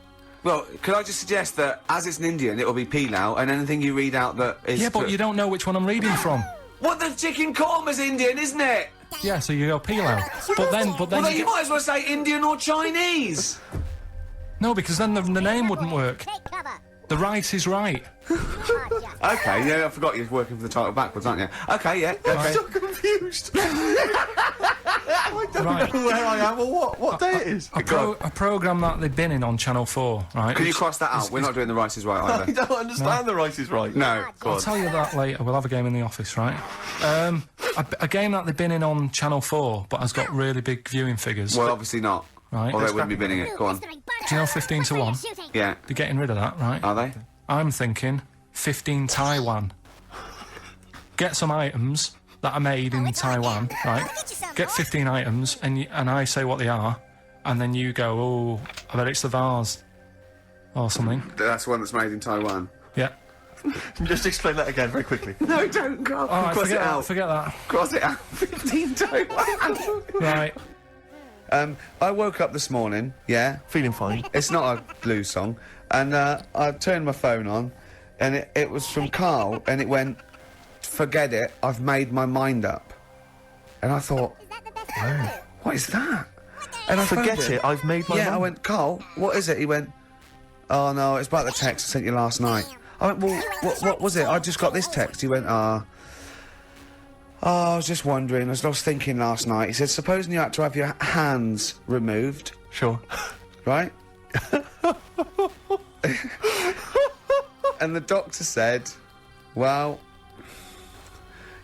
Well, could I just suggest that as it's an Indian, it will be pilau, and anything you read out that is... Yeah, but you don't know which one I'm reading from. What, the chicken korma's Indian, isn't it? Yeah, so you go pilau. But then Well, you might as well say Indian or Chinese. No, because then the name wouldn't work. The right is right. Okay, yeah, I forgot you're working for the title backwards, aren't you? Okay, yeah. Okay. I'm so confused. I don't know where I am or what day it is. A programme that they've been in on Channel 4, right? Can you cross that out? We're not doing The Rice is Right either. I don't understand The Rice is Right. No, I'll tell you that later. We'll have a game in the office, right? A game that they've been in on Channel 4, but has got really big viewing figures. Well, obviously not. Right. Or they wouldn't be binning it. Go on. Do you know 15 to 1? Yeah. They're getting rid of that, right? Are they? I'm thinking 15 Taiwan. Get some items that are made in Taiwan, right? Get 15 items, and I say what they are, and then you go, oh, I bet it's the vase. Or something. That's one that's made in Taiwan. Yeah. Just explain that again very quickly. No, don't go. All right, Cross it out. Forget that. Cross it out. 15 Taiwan. Right. I woke up this morning, yeah. Feeling fine. It's not a blues song. And I turned my phone on, and it was from Carl, and it went, forget it, I've made my mind up. And I thought, what is that? And I Forget phoned him. it, I've made my mind. Yeah, I went, Carl, what is it? He went, oh no, it's about the text I sent you last night. I went, well, what was it? I just got this text. He went, I was just wondering, I was thinking last night. He said, supposing you had to have your hands removed. Sure. Right? And the doctor said, well,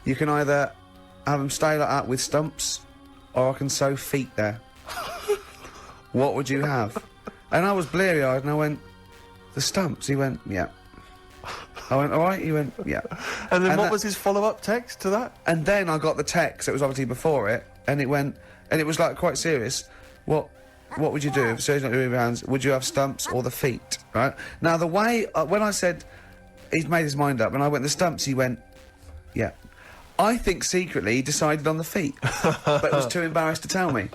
you can either have them stay like that with stumps, or I can sew feet there. What would you have? And I was bleary-eyed, and I went, the stumps? He went, yeah. I went, all right? He went, yeah. And then what was his follow-up text to that? And then I got the text, it was obviously before it, and it went, and it was like quite serious. What would you do if surgery not remove your hands? Would you have stumps or the feet? Right? Now the way when I said he's made his mind up, and I went the stumps, he went, yeah. I think secretly he decided on the feet, but was too embarrassed to tell me.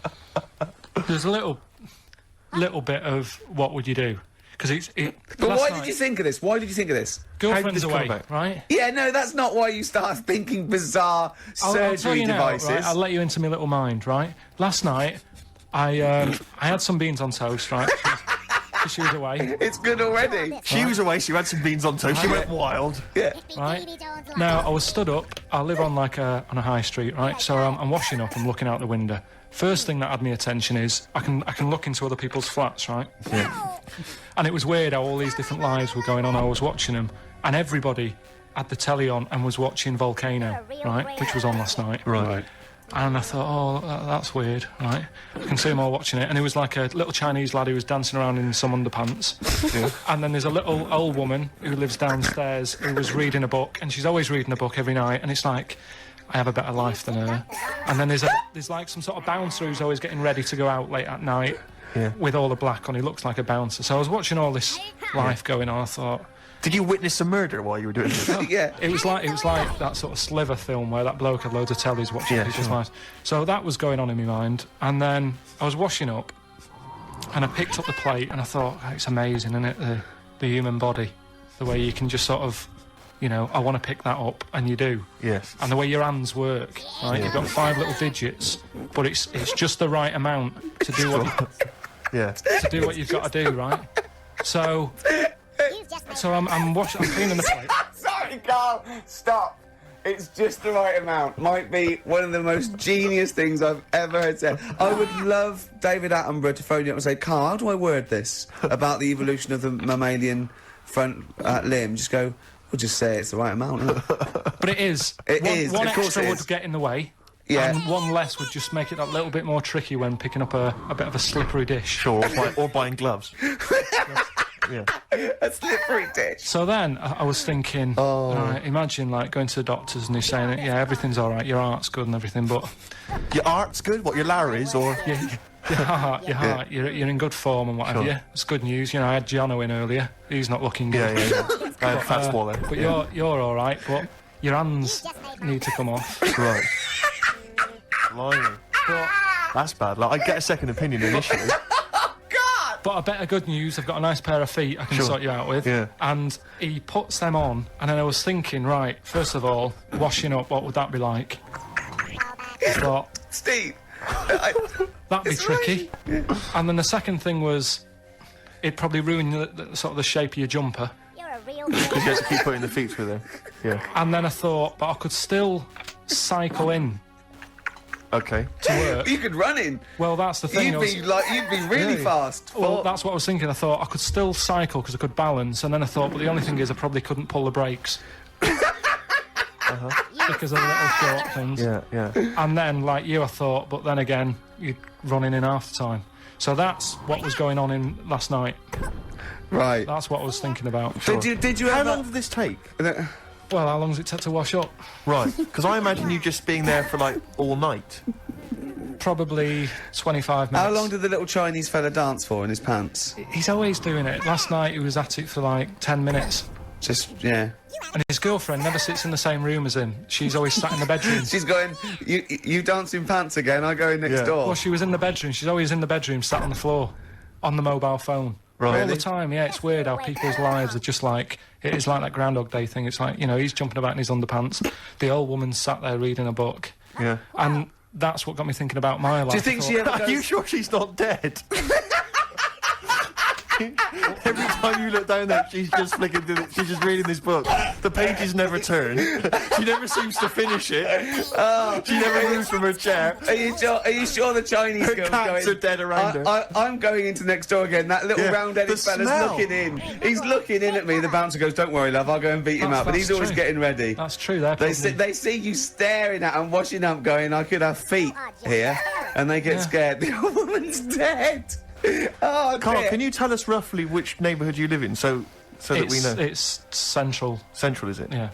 There's a little bit of what would you do? Because But why did you think of this? Why did you think of this? Girlfriend's away, right? Yeah, no, that's not why you start thinking bizarre surgery I'll tell you devices. Now, right? I'll let you into my little mind, right? Last night, I had some beans on toast, right? She was away. It's good already. She was away, she had some beans on toast, she went wild. Yeah. Right? Now, I was stood up, I live on like on a high street, right? So I'm washing up, I'm looking out the window. First thing that had my attention is I can look into other people's flats, right? Yeah. And it was weird how all these different lives were going on. I was watching them, and everybody had the telly on and was watching Volcano, right? Which was on last night. Right. And I thought, oh, that's weird, right? I can see them all watching it. And it was like a little Chinese lad who was dancing around in some underpants. Yeah. And then there's a little old woman who lives downstairs who was reading a book, and she's always reading a book every night, and it's like, I have a better life than her. And then there's like some sort of bouncer who's always getting ready to go out late at night with all the black on. He looks like a bouncer. So I was watching all this life going on. I thought, did you witness a murder while you were doing this? Yeah. It was like that sort of Sliver film where that bloke had loads of tellies watching people's lives. So that was going on in my mind. And then I was washing up, and I picked up the plate, and I thought, oh, it's amazing, isn't it? The human body, the way you can just sort of, you know, I want to pick that up, and you do. Yes. And the way your hands work, right? You've got 5 little digits, but it's just the right amount to do to do what you've got to do, right? So I'm washing, I'm cleaning the plate. Sorry, Carl. Stop. It's just the right amount. Might be one of the most genius things I've ever heard said. I would love David Attenborough to phone you up and say, Carl, how do I word this about the evolution of the mammalian front limb? Just go, we'll just say it's the right amount, isn't it? But it is. One extra would get in the way. Yeah. And one less would just make it a little bit more tricky when picking up a bit of a slippery dish. Sure, or buying gloves. A slippery ditch. So then I was thinking, right, imagine like going to the doctors and he's saying, yeah, everything's all right, your heart's good and everything, but your art's good. What, your Larry's or your heart, you're in good form and whatever. Yeah, it's good news. You know, I had Giano in earlier. He's not looking good. Yeah. Fat swallow. But you're all right. But your hands need to come off. Right. Blimey. That's bad. Like, I'd get a second opinion initially. But a bit of good news, I've got a nice pair of feet I can sort you out with. Yeah. And he puts them on, and then I was thinking, right, first of all, washing up, what would that be like? I thought, Steve, that'd be tricky. And then the second thing was, it'd probably ruin the sort of the shape of your jumper. You're a real Because you have to keep putting the feet through them. Yeah. And then I thought, but I could still cycle in. Okay. To work. You could run in. Well, that's the thing. You'd be really fast. Well, that's what I was thinking. I thought I could still cycle because I could balance, and then I thought, but the only thing is I probably couldn't pull the brakes. Because of the little short things. Yeah. And then, like you, I thought, but then again, you'd run in half the time. So that's what was going on in last night. Right. That's what I was thinking about. Did you How ever... long did this take? Well, how long does it take to wash up? Right, because I imagine you just being there for, like, all night. Probably 25 minutes. How long did the little Chinese fella dance for in his pants? He's always doing it. Last night he was at it for, like, 10 minutes. Just, yeah. And his girlfriend never sits in the same room as him. She's always sat in the bedroom. She's going, you dance in pants again, I go in next door. Well, she was in the bedroom. She's always in the bedroom, sat on the floor, on the mobile phone. Right. All the time, yeah, it's weird how people's lives are just like, it is like that Groundhog Day thing. It's like, you know, he's jumping about in his underpants. The old woman's sat there reading a book. Yeah. And that's what got me thinking about my life. Do you think she ever goes... Are you sure she's not dead? Every time you look down there, she's just flicking through it. She's just reading this book. The pages never turn. She never seems to finish it. She never moves from her chair. Are you sure the Chinese her girl's cats going... are dead around her. I'm going into next door again. That little round-headed fella's looking in. He's looking in at me. The bouncer goes, "Don't worry, love, I'll go and beat him up." But he's always getting ready. That's true. They see you staring at him, washing up, going, "I could have feet here," and they get scared. The old woman's dead. Oh, Carl, dear. can you tell us roughly which neighbourhood you live in, so that we know? It's central. Central, is it? Yeah.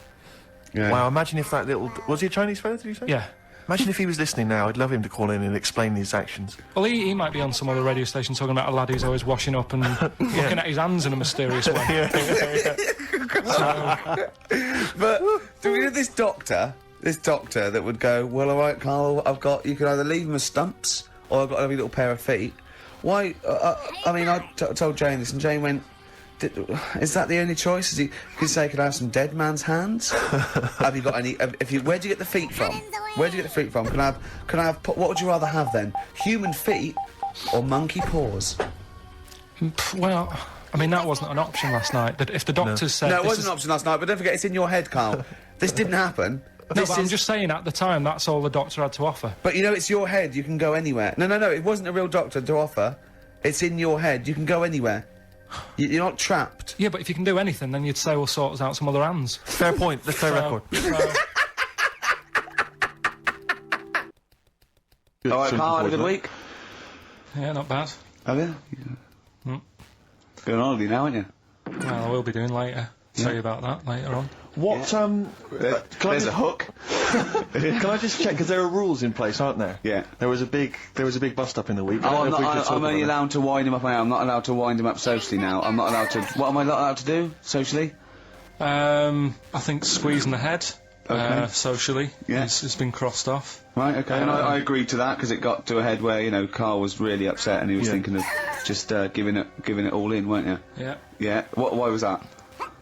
Wow, imagine if that little... Was he a Chinese fellow, did you say? Yeah. Imagine if he was listening now. I'd love him to call in and explain his actions. Well, he might be on some other radio station talking about a lad who's always washing up and looking at his hands in a mysterious way. But do we have this doctor that would go, "Well, all right, Carl, you can either leave them as stumps, or I've got a little pair of feet." Why? I mean, I told Jane this, and Jane went, "Is that the only choice? You could say, could I have some dead man's hands? Have you got any? Where'd you get the feet from? Where'd you get the feet from? Can I have? What would you rather have then? Human feet or monkey paws?" Well, I mean, that wasn't an option last night. If the doctors said... No, it wasn't an option last night, but don't forget, it's in your head, Carl. This didn't happen. No, but I'm just saying, at the time, that's all the doctor had to offer. But, you know, it's your head. You can go anywhere. No, it wasn't a real doctor to offer. It's in your head. You can go anywhere. You're not trapped. Yeah, but if you can do anything, then you'd say, we'll sort us out some other hands. Fair point. Let's play record. All right, Carl, had a good week? Yeah, not bad. Have you? Yeah. Going on holiday now, aren't you? Well, I will be doing later. Tell you about that later on. What, There's a hook. Can I just check, because there are rules in place, aren't there? Yeah. There was a big bust-up in the week. I'm only allowed to wind him up now. I'm not allowed to wind him up socially now. I'm not allowed to... What am I not allowed to do, socially? I think squeezing the head, socially, yeah. has been crossed off. Right, okay, and I agreed to that, because it got to a head where, you know, Carl was really upset and he was thinking of just giving it all in, weren't you? Yeah. Yeah, why was that?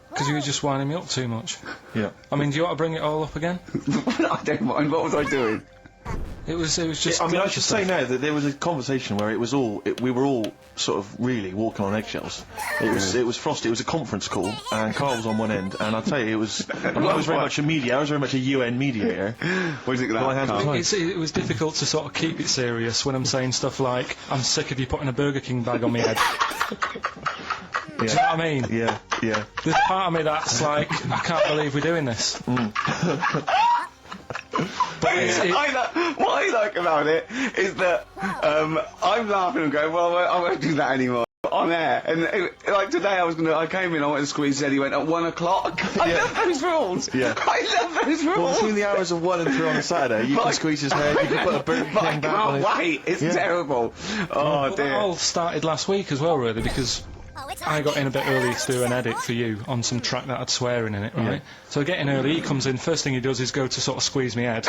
Because you were just winding me up too much. Yeah. I mean, do you want to bring it all up again? I don't mind. What was I doing? It was just... I mean, I should say now that there was a conversation where we were all sort of really walking on eggshells. It was frosty. It was a conference call, and Carl was on one end, and I'll tell you, I was very much a mediator. I was very much a UN mediator. What do you think of that, Carl? It was difficult to sort of keep it serious when I'm saying stuff like, "I'm sick of you putting a Burger King bag on my head." Do you know what I mean? Yeah. There's part of me that's like, I can't believe we're doing this. But what I like about it is that I'm laughing and going, well, I won't do that anymore. on air. And like today, I came in, I wanted to squeeze his head. He went at 1 o'clock. I love those rules. Yeah. I love those rules. Well, between the hours of 1 and 3 on a Saturday, you can squeeze his head. You can put a Burger King I back on can't it. wait. It's terrible. Oh Well, dear. that all started last week as well, really, because I got in a bit early to do an edit for you on some track that had swearing in it, right? So I get in early, he comes in, first thing he does is go to sort of squeeze me head.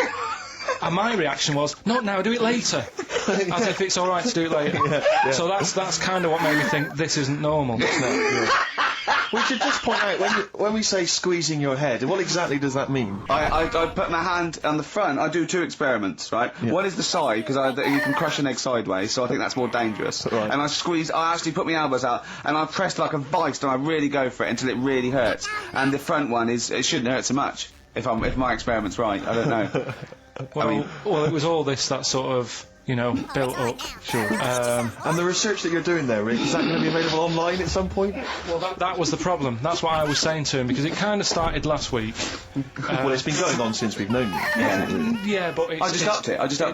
And my reaction was, not now, do it later. As if it's alright to do it later. So that's kind of what made me think this isn't normal. We should just point out, when we say squeezing your head, what exactly does that mean? I put my hand on the front. I do 2 experiments, right? One is the side, because you can crush an egg sideways, so I think that's more dangerous. Right. And I actually put my elbows out, and I press like a vice, and I really go for it until it really hurts. And the front one it shouldn't hurt so much, if my experiment's right. I don't know. Well, it was all this that sort of, built up. Sure. And the research that you're doing there, Rick, is that going to be available online at some point? Well, that was the problem. That's what I was saying to him, because it kind of started last week. Well, it's been going on since we've known you. Yeah, but I just upped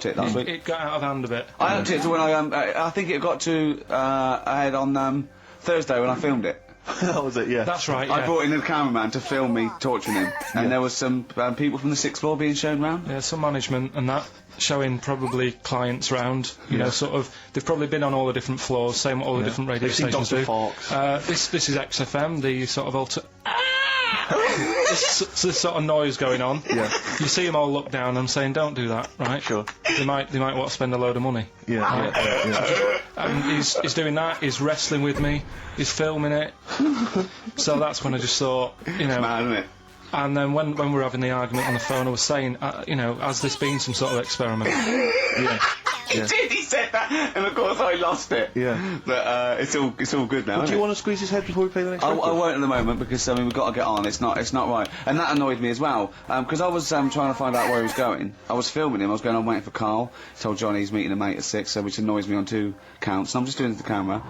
it last week. It got out of hand a bit. I upped it to when I think it got to ahead on Thursday when I filmed it. That was it, yeah. That's right, I brought in a cameraman to film me torturing him, and there was some people from the 6th floor being shown round. Yeah, some management and that, showing probably clients round, you know, sort of, they've probably been on all the different floors, saying what all the different radio stations do. This is XFM, the sort of this sort of noise going on. Yeah. You see them all look down and saying, don't do that, right? Sure. They might want to spend a load of money. Yeah. Right? And he's doing that, he's wrestling with me, he's filming it. So that's when I just thought, you know... Mad, isn't it? And then when we were having the argument on the phone, I was saying, you know, has this been some sort of experiment? Yeah. He did, he said that, and of course I lost it. Yeah. But it's all good now. Do you want to squeeze his head before we play the next I record? won't at the moment, because we've got to get on. It's not right, and that annoyed me as well. Because I was trying to find out where he was going. I was filming him. I was going on waiting for Carl. Told Johnny he's meeting a mate at 6, which annoys me on 2 counts. And I'm just doing it to the camera.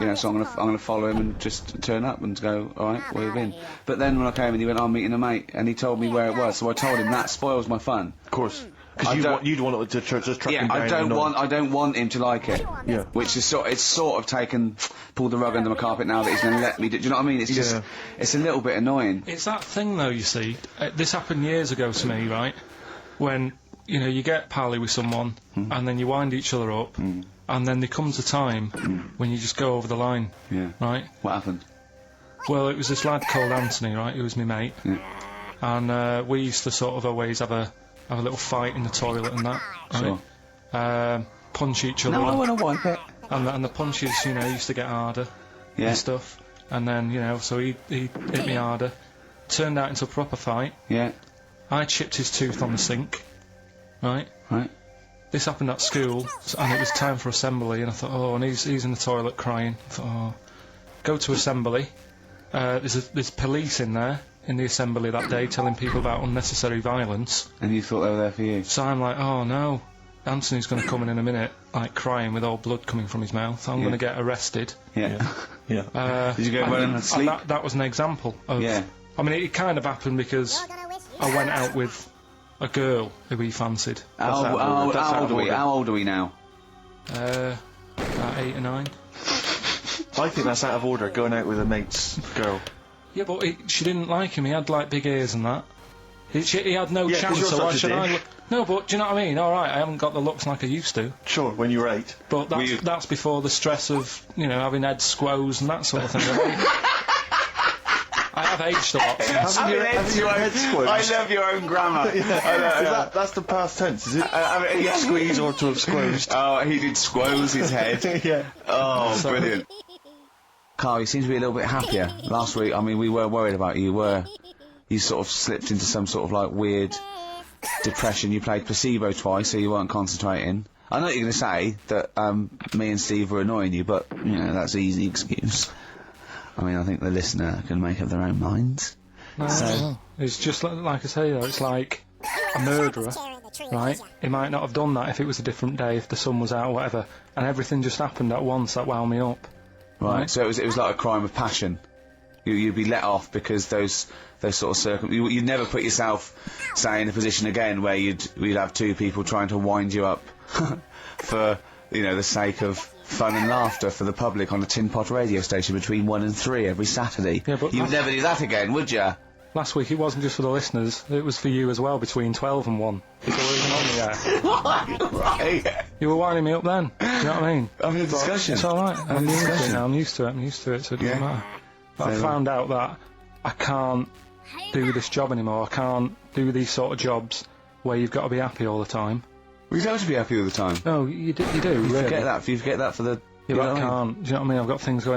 You know, so I'm gonna follow him and just turn up and go, all right, where you been? But then when I came in, he went, I'm meeting a mate, and he told me where it was. So I told him that spoils my fun. Of course. Because you'd want it to just track him down. I don't want him to like it. Yeah. Which is it's sort of pulled the rug under my carpet now that he's going to let me do you know what I mean? It's just, it's a little bit annoying. It's that thing though, you see. This happened years ago to me, right? When, you know, you get pally with someone, and then you wind each other up, and then there comes a time when you just go over the line. Yeah. Right? What happened? Well, it was this lad called Anthony, right? He was my mate. Yeah. And we used to sort of always have a little fight in the toilet and that. Right? Sure. Punch each other. No, I want to wipe it. And the punches, you know, used to get harder and stuff. And then, you know, so he hit me harder. Turned out into a proper fight. Yeah. I chipped his tooth on the sink. Right? Right. This happened at school, and it was time for assembly, and I thought, oh, and he's in the toilet crying. I thought, oh. Go to assembly. There's police in there, in the assembly that day, telling people about unnecessary violence. And you thought they were there for you? So I'm like, oh no, Anthony's going to come in a minute, like crying with all blood coming from his mouth. I'm going to get arrested. Yeah. Yeah. Did you go running and sleep? That was an example of... Yeah. I mean, it kind of happened because I went out with a girl who he fancied. How old are we now? About 8 or 9. I think that's out of order, going out with a mate's girl. Yeah, but she didn't like him. He had, like, big ears and that. He had no chance, so why should I... No, but do you know what I mean? All right, I haven't got the looks like I used to. Sure, when you were 8. But that's before the stress of, you know, having head squoze and that sort of thing. I have aged a lot. I love your own grammar. That's the past tense, is it? Squeeze or to have squozed. Oh, he did squoze his head. Yeah. Oh, brilliant. Carl, you seem to be a little bit happier. Last week, I mean, we were worried about you. You sort of slipped into some sort of, like, weird depression. You played placebo twice, so you weren't concentrating. I know you're going to say that me and Steve were annoying you, but, you know, that's an easy excuse. I mean, I think the listener can make up their own minds. No. It's just like I say, though, it's like a murderer, right? He might not have done that if it was a different day, if the sun was out or whatever, and everything just happened at once that wound me up. Right, so it was like a crime of passion. You'd be let off because those sort of circumstances. You'd never put yourself, say, in a position again where we'd have 2 people trying to wind you up for, you know, the sake of fun and laughter for the public on a tin pot radio station between 1 and 3 every Saturday. Yeah, but You'd never do that again, would you? Last week it wasn't just for the listeners, it was for you as well, between 12 and 1. Before we were even on the air. Right. You were winding me up then, do you know what I mean? Having a discussion. It's alright, I'm used to it, so it doesn't matter. But I found out that I can't do this job anymore, I can't do these sort of jobs where you've got to be happy all the time. We don't have to be happy all the time. No, you do. You really. forget that for the... Yeah, but I can't, do you know what I mean? I've got things going